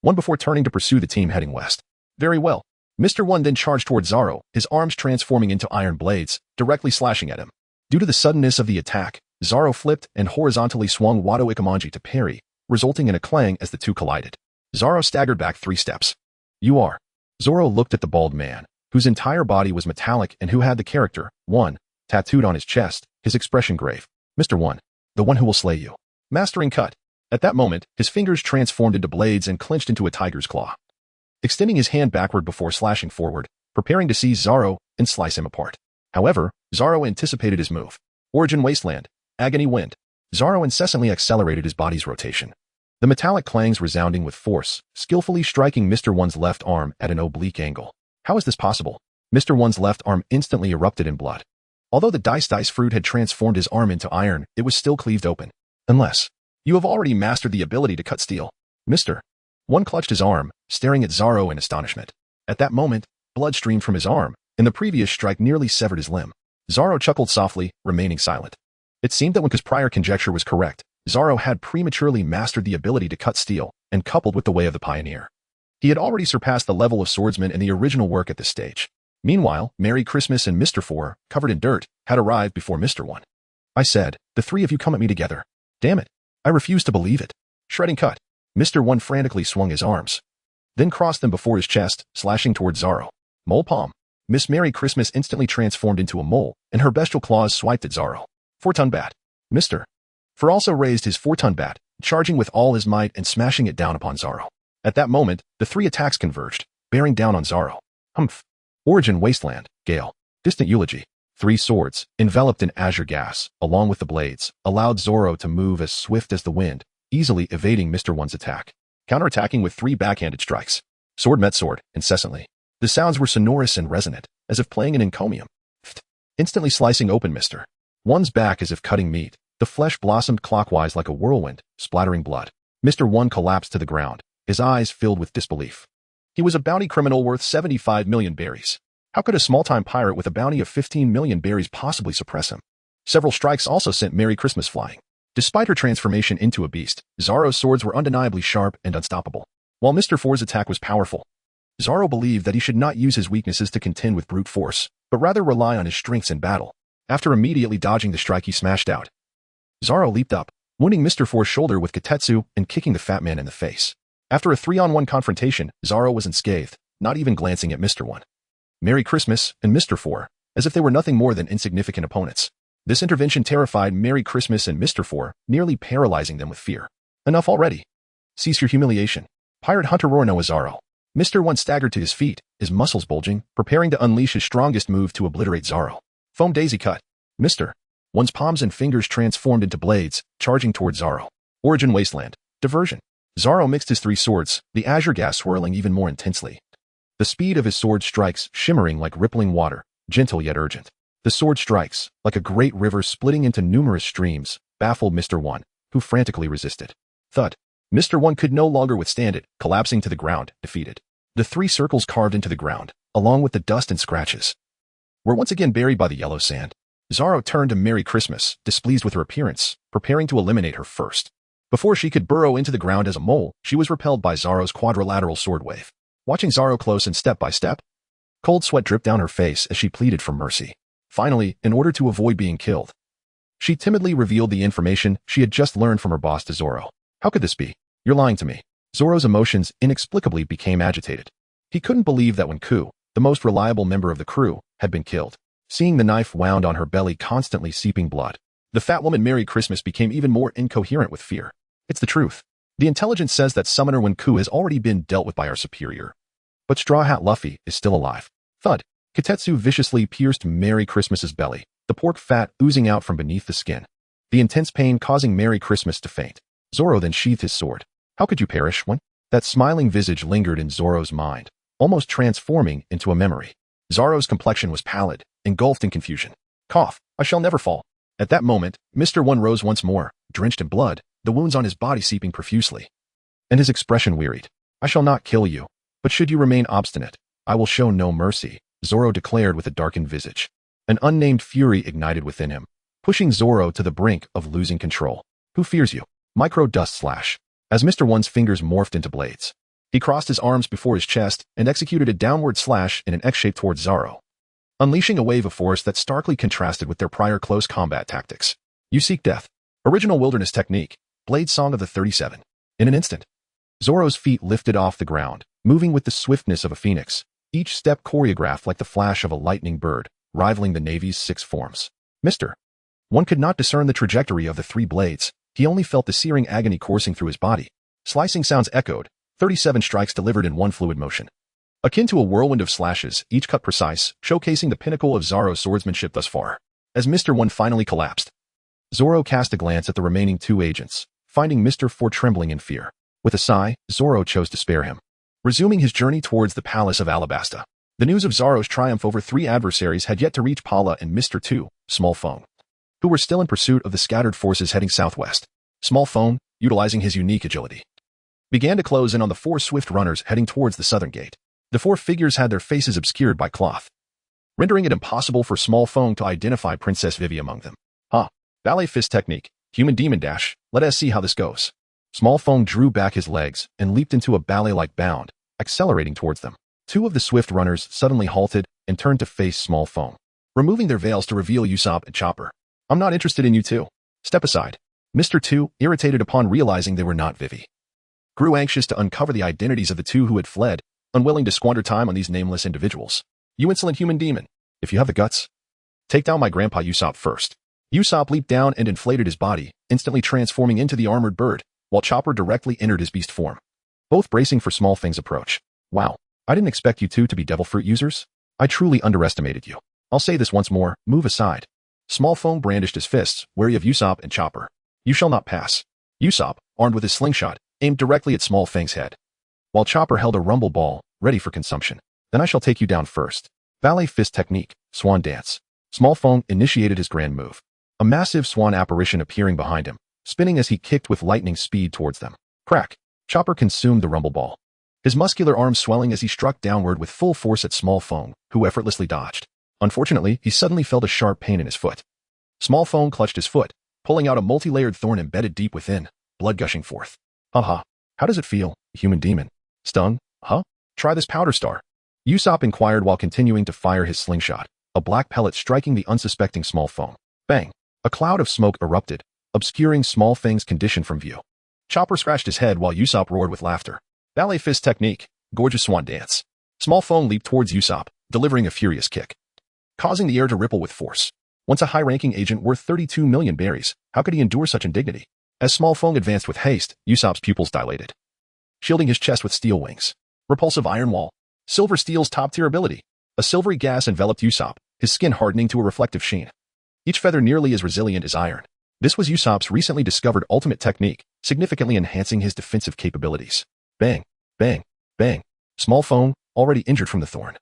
Speaker 2: One before turning to pursue the team heading west. "Very well." Mr. One then charged toward Zoro, his arms transforming into iron blades, directly slashing at him. Due to the suddenness of the attack, Zoro flipped and horizontally swung Wado Ikamanji to parry, resulting in a clang as the two collided. Zoro staggered back 3 steps. "You are." Zoro looked at the bald man, whose entire body was metallic and who had the character, One, tattooed on his chest, his expression grave. "Mr. One, the one who will slay you." Mastering cut. At that moment, his fingers transformed into blades and clenched into a tiger's claw. Extending his hand backward before slashing forward, preparing to seize Zoro and slice him apart. However, Zoro anticipated his move. Origin Wasteland, Agony Wind. Zoro incessantly accelerated his body's rotation. The metallic clangs resounding with force, skillfully striking Mr. One's left arm at an oblique angle. How is this possible? Mr. One's left arm instantly erupted in blood. Although the dice fruit had transformed his arm into iron, it was still cleaved open. "Unless you have already mastered the ability to cut steel." Mr. One clutched his arm, staring at Zoro in astonishment. At that moment, blood streamed from his arm, and the previous strike nearly severed his limb. Zoro chuckled softly, remaining silent. It seemed that Wenke's prior conjecture was correct. Zoro had prematurely mastered the ability to cut steel, and coupled with the way of the pioneer, he had already surpassed the level of swordsman in the original work at this stage. Meanwhile, Merry Christmas and Mr. Four, covered in dirt, had arrived before Mr. One. "I said, the three of you come at me together. Damn it. I refuse to believe it." Shredding cut. Mr. One frantically swung his arms, then crossed them before his chest, slashing towards Zoro. Mole palm. Miss Merry Christmas instantly transformed into a mole, and her bestial claws swiped at Zoro. 4-ton bat. Mr. Four also raised his 4-ton bat, charging with all his might and smashing it down upon Zoro. At that moment, the 3 attacks converged, bearing down on Zoro. Humph. Origin Wasteland, Gale. Distant Eulogy. 3 swords, enveloped in azure gas, along with the blades, allowed Zoro to move as swift as the wind, easily evading Mr. One's attack. Counterattacking with 3 backhanded strikes. Sword met sword, incessantly. The sounds were sonorous and resonant, as if playing an encomium. Instantly slicing open Mr. One's back as if cutting meat. The flesh blossomed clockwise like a whirlwind, splattering blood. Mr. One collapsed to the ground, his eyes filled with disbelief. He was a bounty criminal worth 75 million berries. How could a small-time pirate with a bounty of 15 million berries possibly suppress him? Several strikes also sent Merry Christmas flying. Despite her transformation into a beast, Zoro's swords were undeniably sharp and unstoppable. While Mr. Four's attack was powerful, Zoro believed that he should not use his weaknesses to contend with brute force, but rather rely on his strengths in battle. After immediately dodging the strike he smashed out, Zoro leaped up, wounding Mr. Four's shoulder with Kitetsu and kicking the fat man in the face. After a 3-on-1 confrontation, Zoro was unscathed, not even glancing at Mr. One. Merry Christmas and Mr. Four, as if they were nothing more than insignificant opponents. This intervention terrified Merry Christmas and Mr. Four, nearly paralyzing them with fear. "Enough already. Cease your humiliation." Pirate Hunter Rorno Zoro. Mr. One staggered to his feet, his muscles bulging, preparing to unleash his strongest move to obliterate Zoro. Foam daisy cut. Mr. One's palms and fingers transformed into blades, charging towards Zoro. Origin Wasteland. Diversion. Zoro mixed his 3 swords, the azure gas swirling even more intensely. The speed of his sword strikes shimmering like rippling water, gentle yet urgent. The sword strikes, like a great river splitting into numerous streams, baffled Mr. One, who frantically resisted. Thud. Mr. One could no longer withstand it, collapsing to the ground, defeated. The 3 circles carved into the ground, along with the dust and scratches, were once again buried by the yellow sand. Zoro turned to Merry Christmas, displeased with her appearance, preparing to eliminate her first. Before she could burrow into the ground as a mole, she was repelled by Zoro's quadrilateral sword wave. Watching Zoro close and step by step, cold sweat dripped down her face as she pleaded for mercy. Finally, in order to avoid being killed, she timidly revealed the information she had just learned from her boss to Zoro. "How could this be? You're lying to me." Zoro's emotions inexplicably became agitated. He couldn't believe that Wenke, the most reliable member of the crew, had been killed. Seeing the knife wound on her belly constantly seeping blood, the fat woman Merry Christmas became even more incoherent with fear. "It's the truth. The intelligence says that Summoner Wenke has already been dealt with by our superior. But Straw Hat Luffy is still alive." Thud. Kitetsu viciously pierced Merry Christmas's belly, the pork fat oozing out from beneath the skin. The intense pain causing Merry Christmas to faint. Zoro then sheathed his sword. How could you perish, Wenke? That smiling visage lingered in Zoro's mind, almost transforming into a memory. Zoro's complexion was pallid, engulfed in confusion. Cough, I shall never fall. At that moment, Mr. One rose once more, drenched in blood, the wounds on his body seeping profusely. And his expression wearied. I shall not kill you, but should you remain obstinate, I will show no mercy, Zoro declared with a darkened visage. An unnamed fury ignited within him, pushing Zoro to the brink of losing control. Who fears you? Micro dust slash. As Mr. One's fingers morphed into blades, he crossed his arms before his chest and executed a downward slash in an X shape towards Zoro, unleashing a wave of force that starkly contrasted with their prior close combat tactics. You seek death. Original wilderness technique. Blade Song of the 37. In an instant, Zoro's feet lifted off the ground, moving with the swiftness of a phoenix, each step choreographed like the flash of a lightning bird, rivaling the Navy's 6 forms. Mr. One could not discern the trajectory of the 3 blades. He only felt the searing agony coursing through his body. Slicing sounds echoed, 37 strikes delivered in one fluid motion. Akin to a whirlwind of slashes, each cut precise, showcasing the pinnacle of Zoro's swordsmanship thus far. As Mr. One finally collapsed, Zoro cast a glance at the remaining 2 agents, finding Mr. Four trembling in fear. With a sigh, Zoro chose to spare him. Resuming his journey towards the Palace of Alabasta, the news of Zoro's triumph over 3 adversaries had yet to reach Paula and Mr. Two, Small Phone, who were still in pursuit of the scattered forces heading southwest. Small Phone, utilizing his unique agility, began to close in on the 4 swift runners heading towards the southern gate. The 4 figures had their faces obscured by cloth, rendering it impossible for Small Phone to identify Princess Vivi among them. Ballet fist technique, human demon dash, let us see how this goes. Small Phone drew back his legs and leaped into a ballet-like bound, accelerating towards them. 2 of the swift runners suddenly halted and turned to face Small Phone, removing their veils to reveal Usopp and Chopper. I'm not interested in you two. Step aside. Mr. Two, irritated upon realizing they were not Vivi, grew anxious to uncover the identities of the 2 who had fled, unwilling to squander time on these nameless individuals. You insolent human demon. If you have the guts, take down my grandpa Usopp first. Usopp leaped down and inflated his body, instantly transforming into the armored bird, while Chopper directly entered his beast form, both bracing for Small Thing's approach. Wow, I didn't expect you 2 to be devil fruit users. I truly underestimated you. I'll say this once more, move aside. Small Phone brandished his fists, wary of Usopp and Chopper. You shall not pass. Usopp, armed with his slingshot, aimed directly at Small Fang's head, while Chopper held a rumble ball, ready for consumption. Then I shall take you down first. Ballet fist technique, swan dance. Small Phone initiated his grand move, a massive swan apparition appearing behind him, spinning as he kicked with lightning speed towards them. Crack! Chopper consumed the rumble ball, his muscular arms swelling as he struck downward with full force at Small Phone, who effortlessly dodged. Unfortunately, he suddenly felt a sharp pain in his foot. Small Phone clutched his foot, pulling out a multi-layered thorn embedded deep within, blood gushing forth. Haha. How does it feel, human demon? Stung? Huh? Try this powder star. Usopp inquired while continuing to fire his slingshot, a black pellet striking the unsuspecting Small Phone. Bang! A cloud of smoke erupted, obscuring Small Fang's condition from view. Chopper scratched his head while Usopp roared with laughter. Ballet fist technique, gorgeous swan dance. Small Phone leaped towards Usopp, delivering a furious kick, causing the air to ripple with force. Once a high-ranking agent worth 32 million berries, how could he endure such indignity? As Small Phone advanced with haste, Usopp's pupils dilated, shielding his chest with steel wings. Repulsive iron wall. Silver Steel's top-tier ability. A silvery gas enveloped Usopp, his skin hardening to a reflective sheen, each feather nearly as resilient as iron. This was Usopp's recently discovered ultimate technique, significantly enhancing his defensive capabilities. Bang, bang, bang. Small Phone, already injured from the thorn,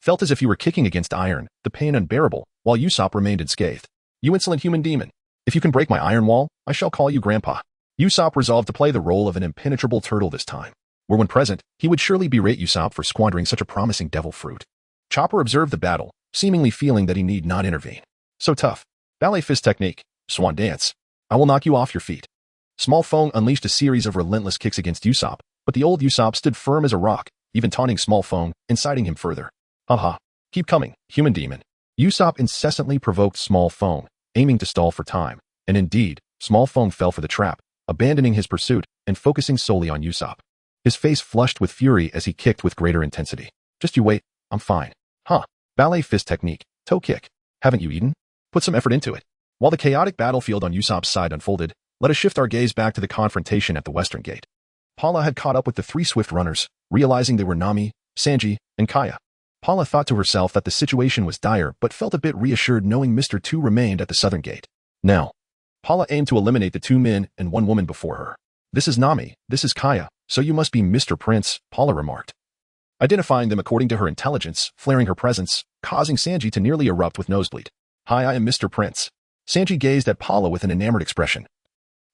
Speaker 2: felt as if he were kicking against iron, the pain unbearable, while Usopp remained unscathed. You insolent human demon. If you can break my iron wall, I shall call you Grandpa. Usopp resolved to play the role of an impenetrable turtle this time, where when present, he would surely berate Usopp for squandering such a promising devil fruit. Chopper observed the battle, seemingly feeling that he need not intervene. So tough. Ballet fist technique, swan dance. I will knock you off your feet. Small Phone unleashed a series of relentless kicks against Usopp, but the old Usopp stood firm as a rock, even taunting Small Phone, inciting him further. Haha. Keep coming, human demon. Usopp incessantly provoked Small Phone, aiming to stall for time, and indeed, Small Phone fell for the trap, abandoning his pursuit and focusing solely on Usopp. His face flushed with fury as he kicked with greater intensity. Just you wait, I'm fine. Ballet fist technique, toe kick. Haven't you eaten? Put some effort into it. While the chaotic battlefield on Usopp's side unfolded, let us shift our gaze back to the confrontation at the western gate. Paula had caught up with the 3 swift runners, realizing they were Nami, Sanji, and Kaya. Paula thought to herself that the situation was dire but felt a bit reassured knowing Mr. 2 remained at the southern gate. Now, Paula aimed to eliminate the 2 men and 1 woman before her. "This is Nami, this is Kaya, so you must be Mr. Prince," Paula remarked, identifying them according to her intelligence, flaring her presence, causing Sanji to nearly erupt with nosebleed. "Hi, I am Mr. Prince." Sanji gazed at Paula with an enamored expression,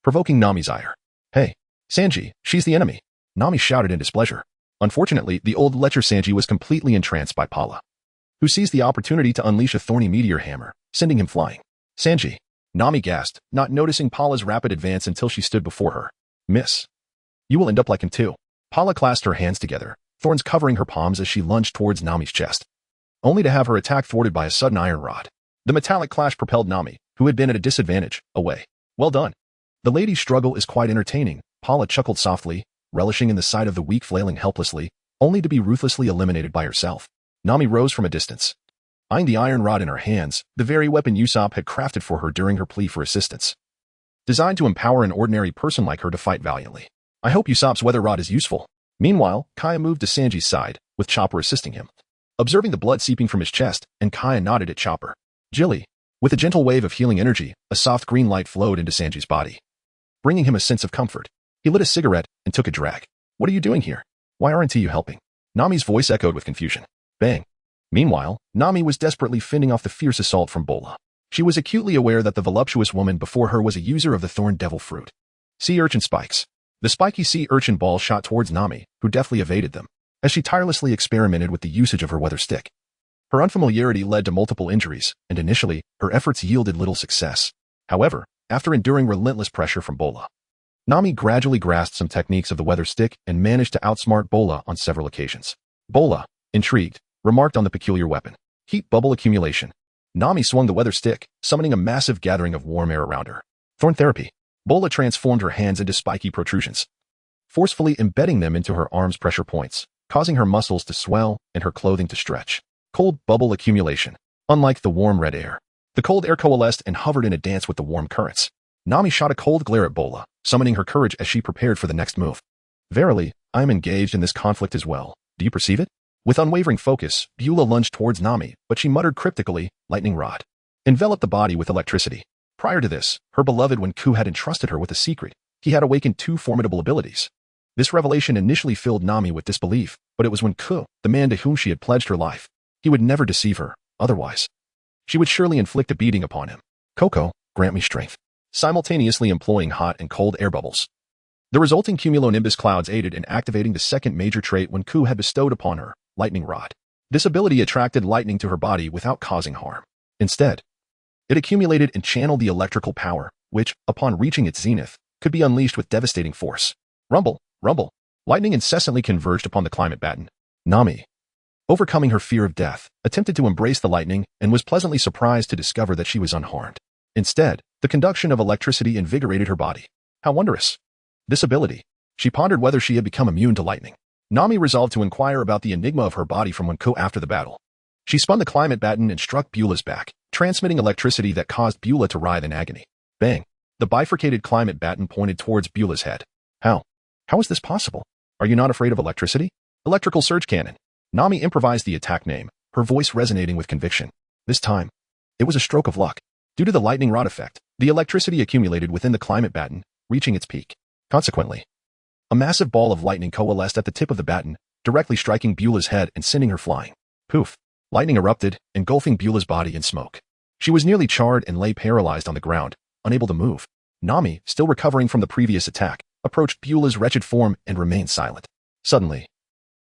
Speaker 2: provoking Nami's ire. "Hey, Sanji, she's the enemy," Nami shouted in displeasure. Unfortunately, the old lecher Sanji was completely entranced by Paula, who seized the opportunity to unleash a thorny meteor hammer, sending him flying. "Sanji," Nami gasped, not noticing Paula's rapid advance until she stood before her. "Miss, you will end up like him too." Paula clasped her hands together, thorns covering her palms as she lunged towards Nami's chest, only to have her attack thwarted by a sudden iron rod. The metallic clash propelled Nami, who had been at a disadvantage, away. "Well done. The lady's struggle is quite entertaining," Paula chuckled softly, relishing in the sight of the weak flailing helplessly, only to be ruthlessly eliminated by herself. Nami rose from a distance, eyeing the iron rod in her hands, the very weapon Usopp had crafted for her during her plea for assistance, designed to empower an ordinary person like her to fight valiantly. "I hope Usopp's weather rod is useful." Meanwhile, Kaya moved to Sanji's side, with Chopper assisting him. Observing the blood seeping from his chest, and Kaya nodded at Chopper. "Jilly." With a gentle wave of healing energy, a soft green light flowed into Sanji's body, bringing him a sense of comfort. He lit a cigarette and took a drag. "What are you doing here? Why aren't you helping?" Nami's voice echoed with confusion. Bang. Meanwhile, Nami was desperately fending off the fierce assault from Bola. She was acutely aware that the voluptuous woman before her was a user of the thorn devil fruit. Sea urchin spikes. The spiky sea urchin ball shot towards Nami, who deftly evaded them, as she tirelessly experimented with the usage of her weather stick. Her unfamiliarity led to multiple injuries, and initially, her efforts yielded little success. However, after enduring relentless pressure from Bola, Nami gradually grasped some techniques of the weather stick and managed to outsmart Bola on several occasions. Bola, intrigued, remarked on the peculiar weapon. Heat bubble accumulation. Nami swung the weather stick, summoning a massive gathering of warm air around her. Thorn therapy. Bola transformed her hands into spiky protrusions, forcefully embedding them into her arms' pressure points, causing her muscles to swell and her clothing to stretch. Cold bubble accumulation. Unlike the warm red air, the cold air coalesced and hovered in a dance with the warm currents. Nami shot a cold glare at Bola, summoning her courage as she prepared for the next move. "Verily, I am engaged in this conflict as well. Do you perceive it?" With unwavering focus, Beulah lunged towards Nami, but she muttered cryptically, "Lightning rod." Enveloped the body with electricity. Prior to this, her beloved Wenke had entrusted her with a secret. He had awakened 2 formidable abilities. This revelation initially filled Nami with disbelief, but it was Wenke, the man to whom she had pledged her life. He would never deceive her, otherwise she would surely inflict a beating upon him. "Coco, grant me strength." Simultaneously employing hot and cold air bubbles. The resulting cumulonimbus clouds aided in activating the second major trait Wenke had bestowed upon her, lightning rod. This ability attracted lightning to her body without causing harm. Instead, it accumulated and channeled the electrical power, which, upon reaching its zenith, could be unleashed with devastating force. Rumble, rumble. Lightning incessantly converged upon the climate batten. Nami, overcoming her fear of death, attempted to embrace the lightning and was pleasantly surprised to discover that she was unharmed. Instead, the conduction of electricity invigorated her body. How wondrous. This ability. She pondered whether she had become immune to lightning. Nami resolved to inquire about the enigma of her body from Wenke after the battle. She spun the climate batten and struck Beulah's back, transmitting electricity that caused Beulah to writhe in agony. Bang. The bifurcated climate batten pointed towards Beulah's head. How is this possible? Are you not afraid of electricity? Electrical surge cannon. Nami improvised the attack name, her voice resonating with conviction. This time, it was a stroke of luck. Due to the lightning rod effect, the electricity accumulated within the climate batten, reaching its peak. Consequently, a massive ball of lightning coalesced at the tip of the batten, directly striking Beulah's head and sending her flying. Poof! Lightning erupted, engulfing Beulah's body in smoke. She was nearly charred and lay paralyzed on the ground, unable to move. Nami, still recovering from the previous attack, approached Beulah's wretched form and remained silent. Suddenly,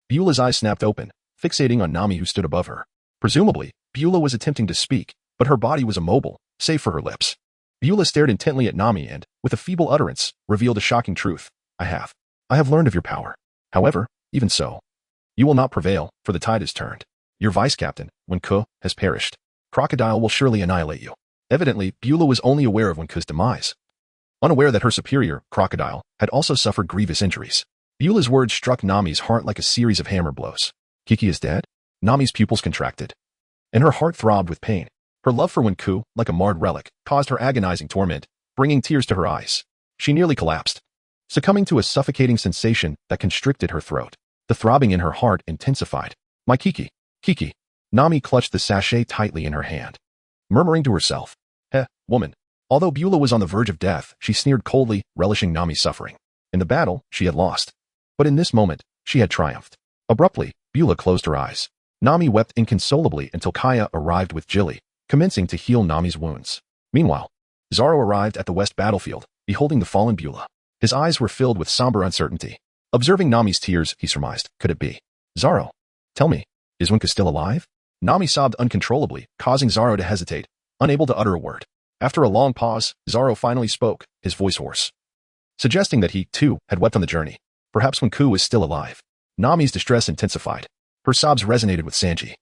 Speaker 2: Beulah's eyes snapped open, fixating on Nami who stood above her. Presumably, Beulah was attempting to speak, but her body was immobile, save for her lips. Beulah stared intently at Nami and, with a feeble utterance, revealed a shocking truth. I have learned of your power. However, even so, you will not prevail, for the tide is turned. Your vice-captain, Wenke, has perished. Crocodile will surely annihilate you." Evidently, Beulah was only aware of Wenke's demise, unaware that her superior, Crocodile, had also suffered grievous injuries. Beulah's words struck Nami's heart like a series of hammer blows. Kiki is dead? Nami's pupils contracted, and her heart throbbed with pain. Her love for Wenke, like a marred relic, caused her agonizing torment, bringing tears to her eyes. She nearly collapsed, succumbing to a suffocating sensation that constricted her throat. The throbbing in her heart intensified. "My Kiki, Kiki. Nami clutched the sachet tightly in her hand, murmuring to herself, woman. Although Beulah was on the verge of death, she sneered coldly, relishing Nami's suffering. In the battle, she had lost. But in this moment, she had triumphed. Abruptly, Beulah closed her eyes. Nami wept inconsolably until Kaya arrived with Jilly, commencing to heal Nami's wounds. Meanwhile, Zaro arrived at the west battlefield, beholding the fallen Beulah. His eyes were filled with somber uncertainty. Observing Nami's tears, he surmised, could it be? Zaro, tell me, is Wenke still alive? Nami sobbed uncontrollably, causing Zaro to hesitate, unable to utter a word. After a long pause, Zaro finally spoke, his voice hoarse, suggesting that he, too, had wept on the journey. Perhaps Wenke was still alive. Nami's distress intensified. Her sobs resonated with Sanji.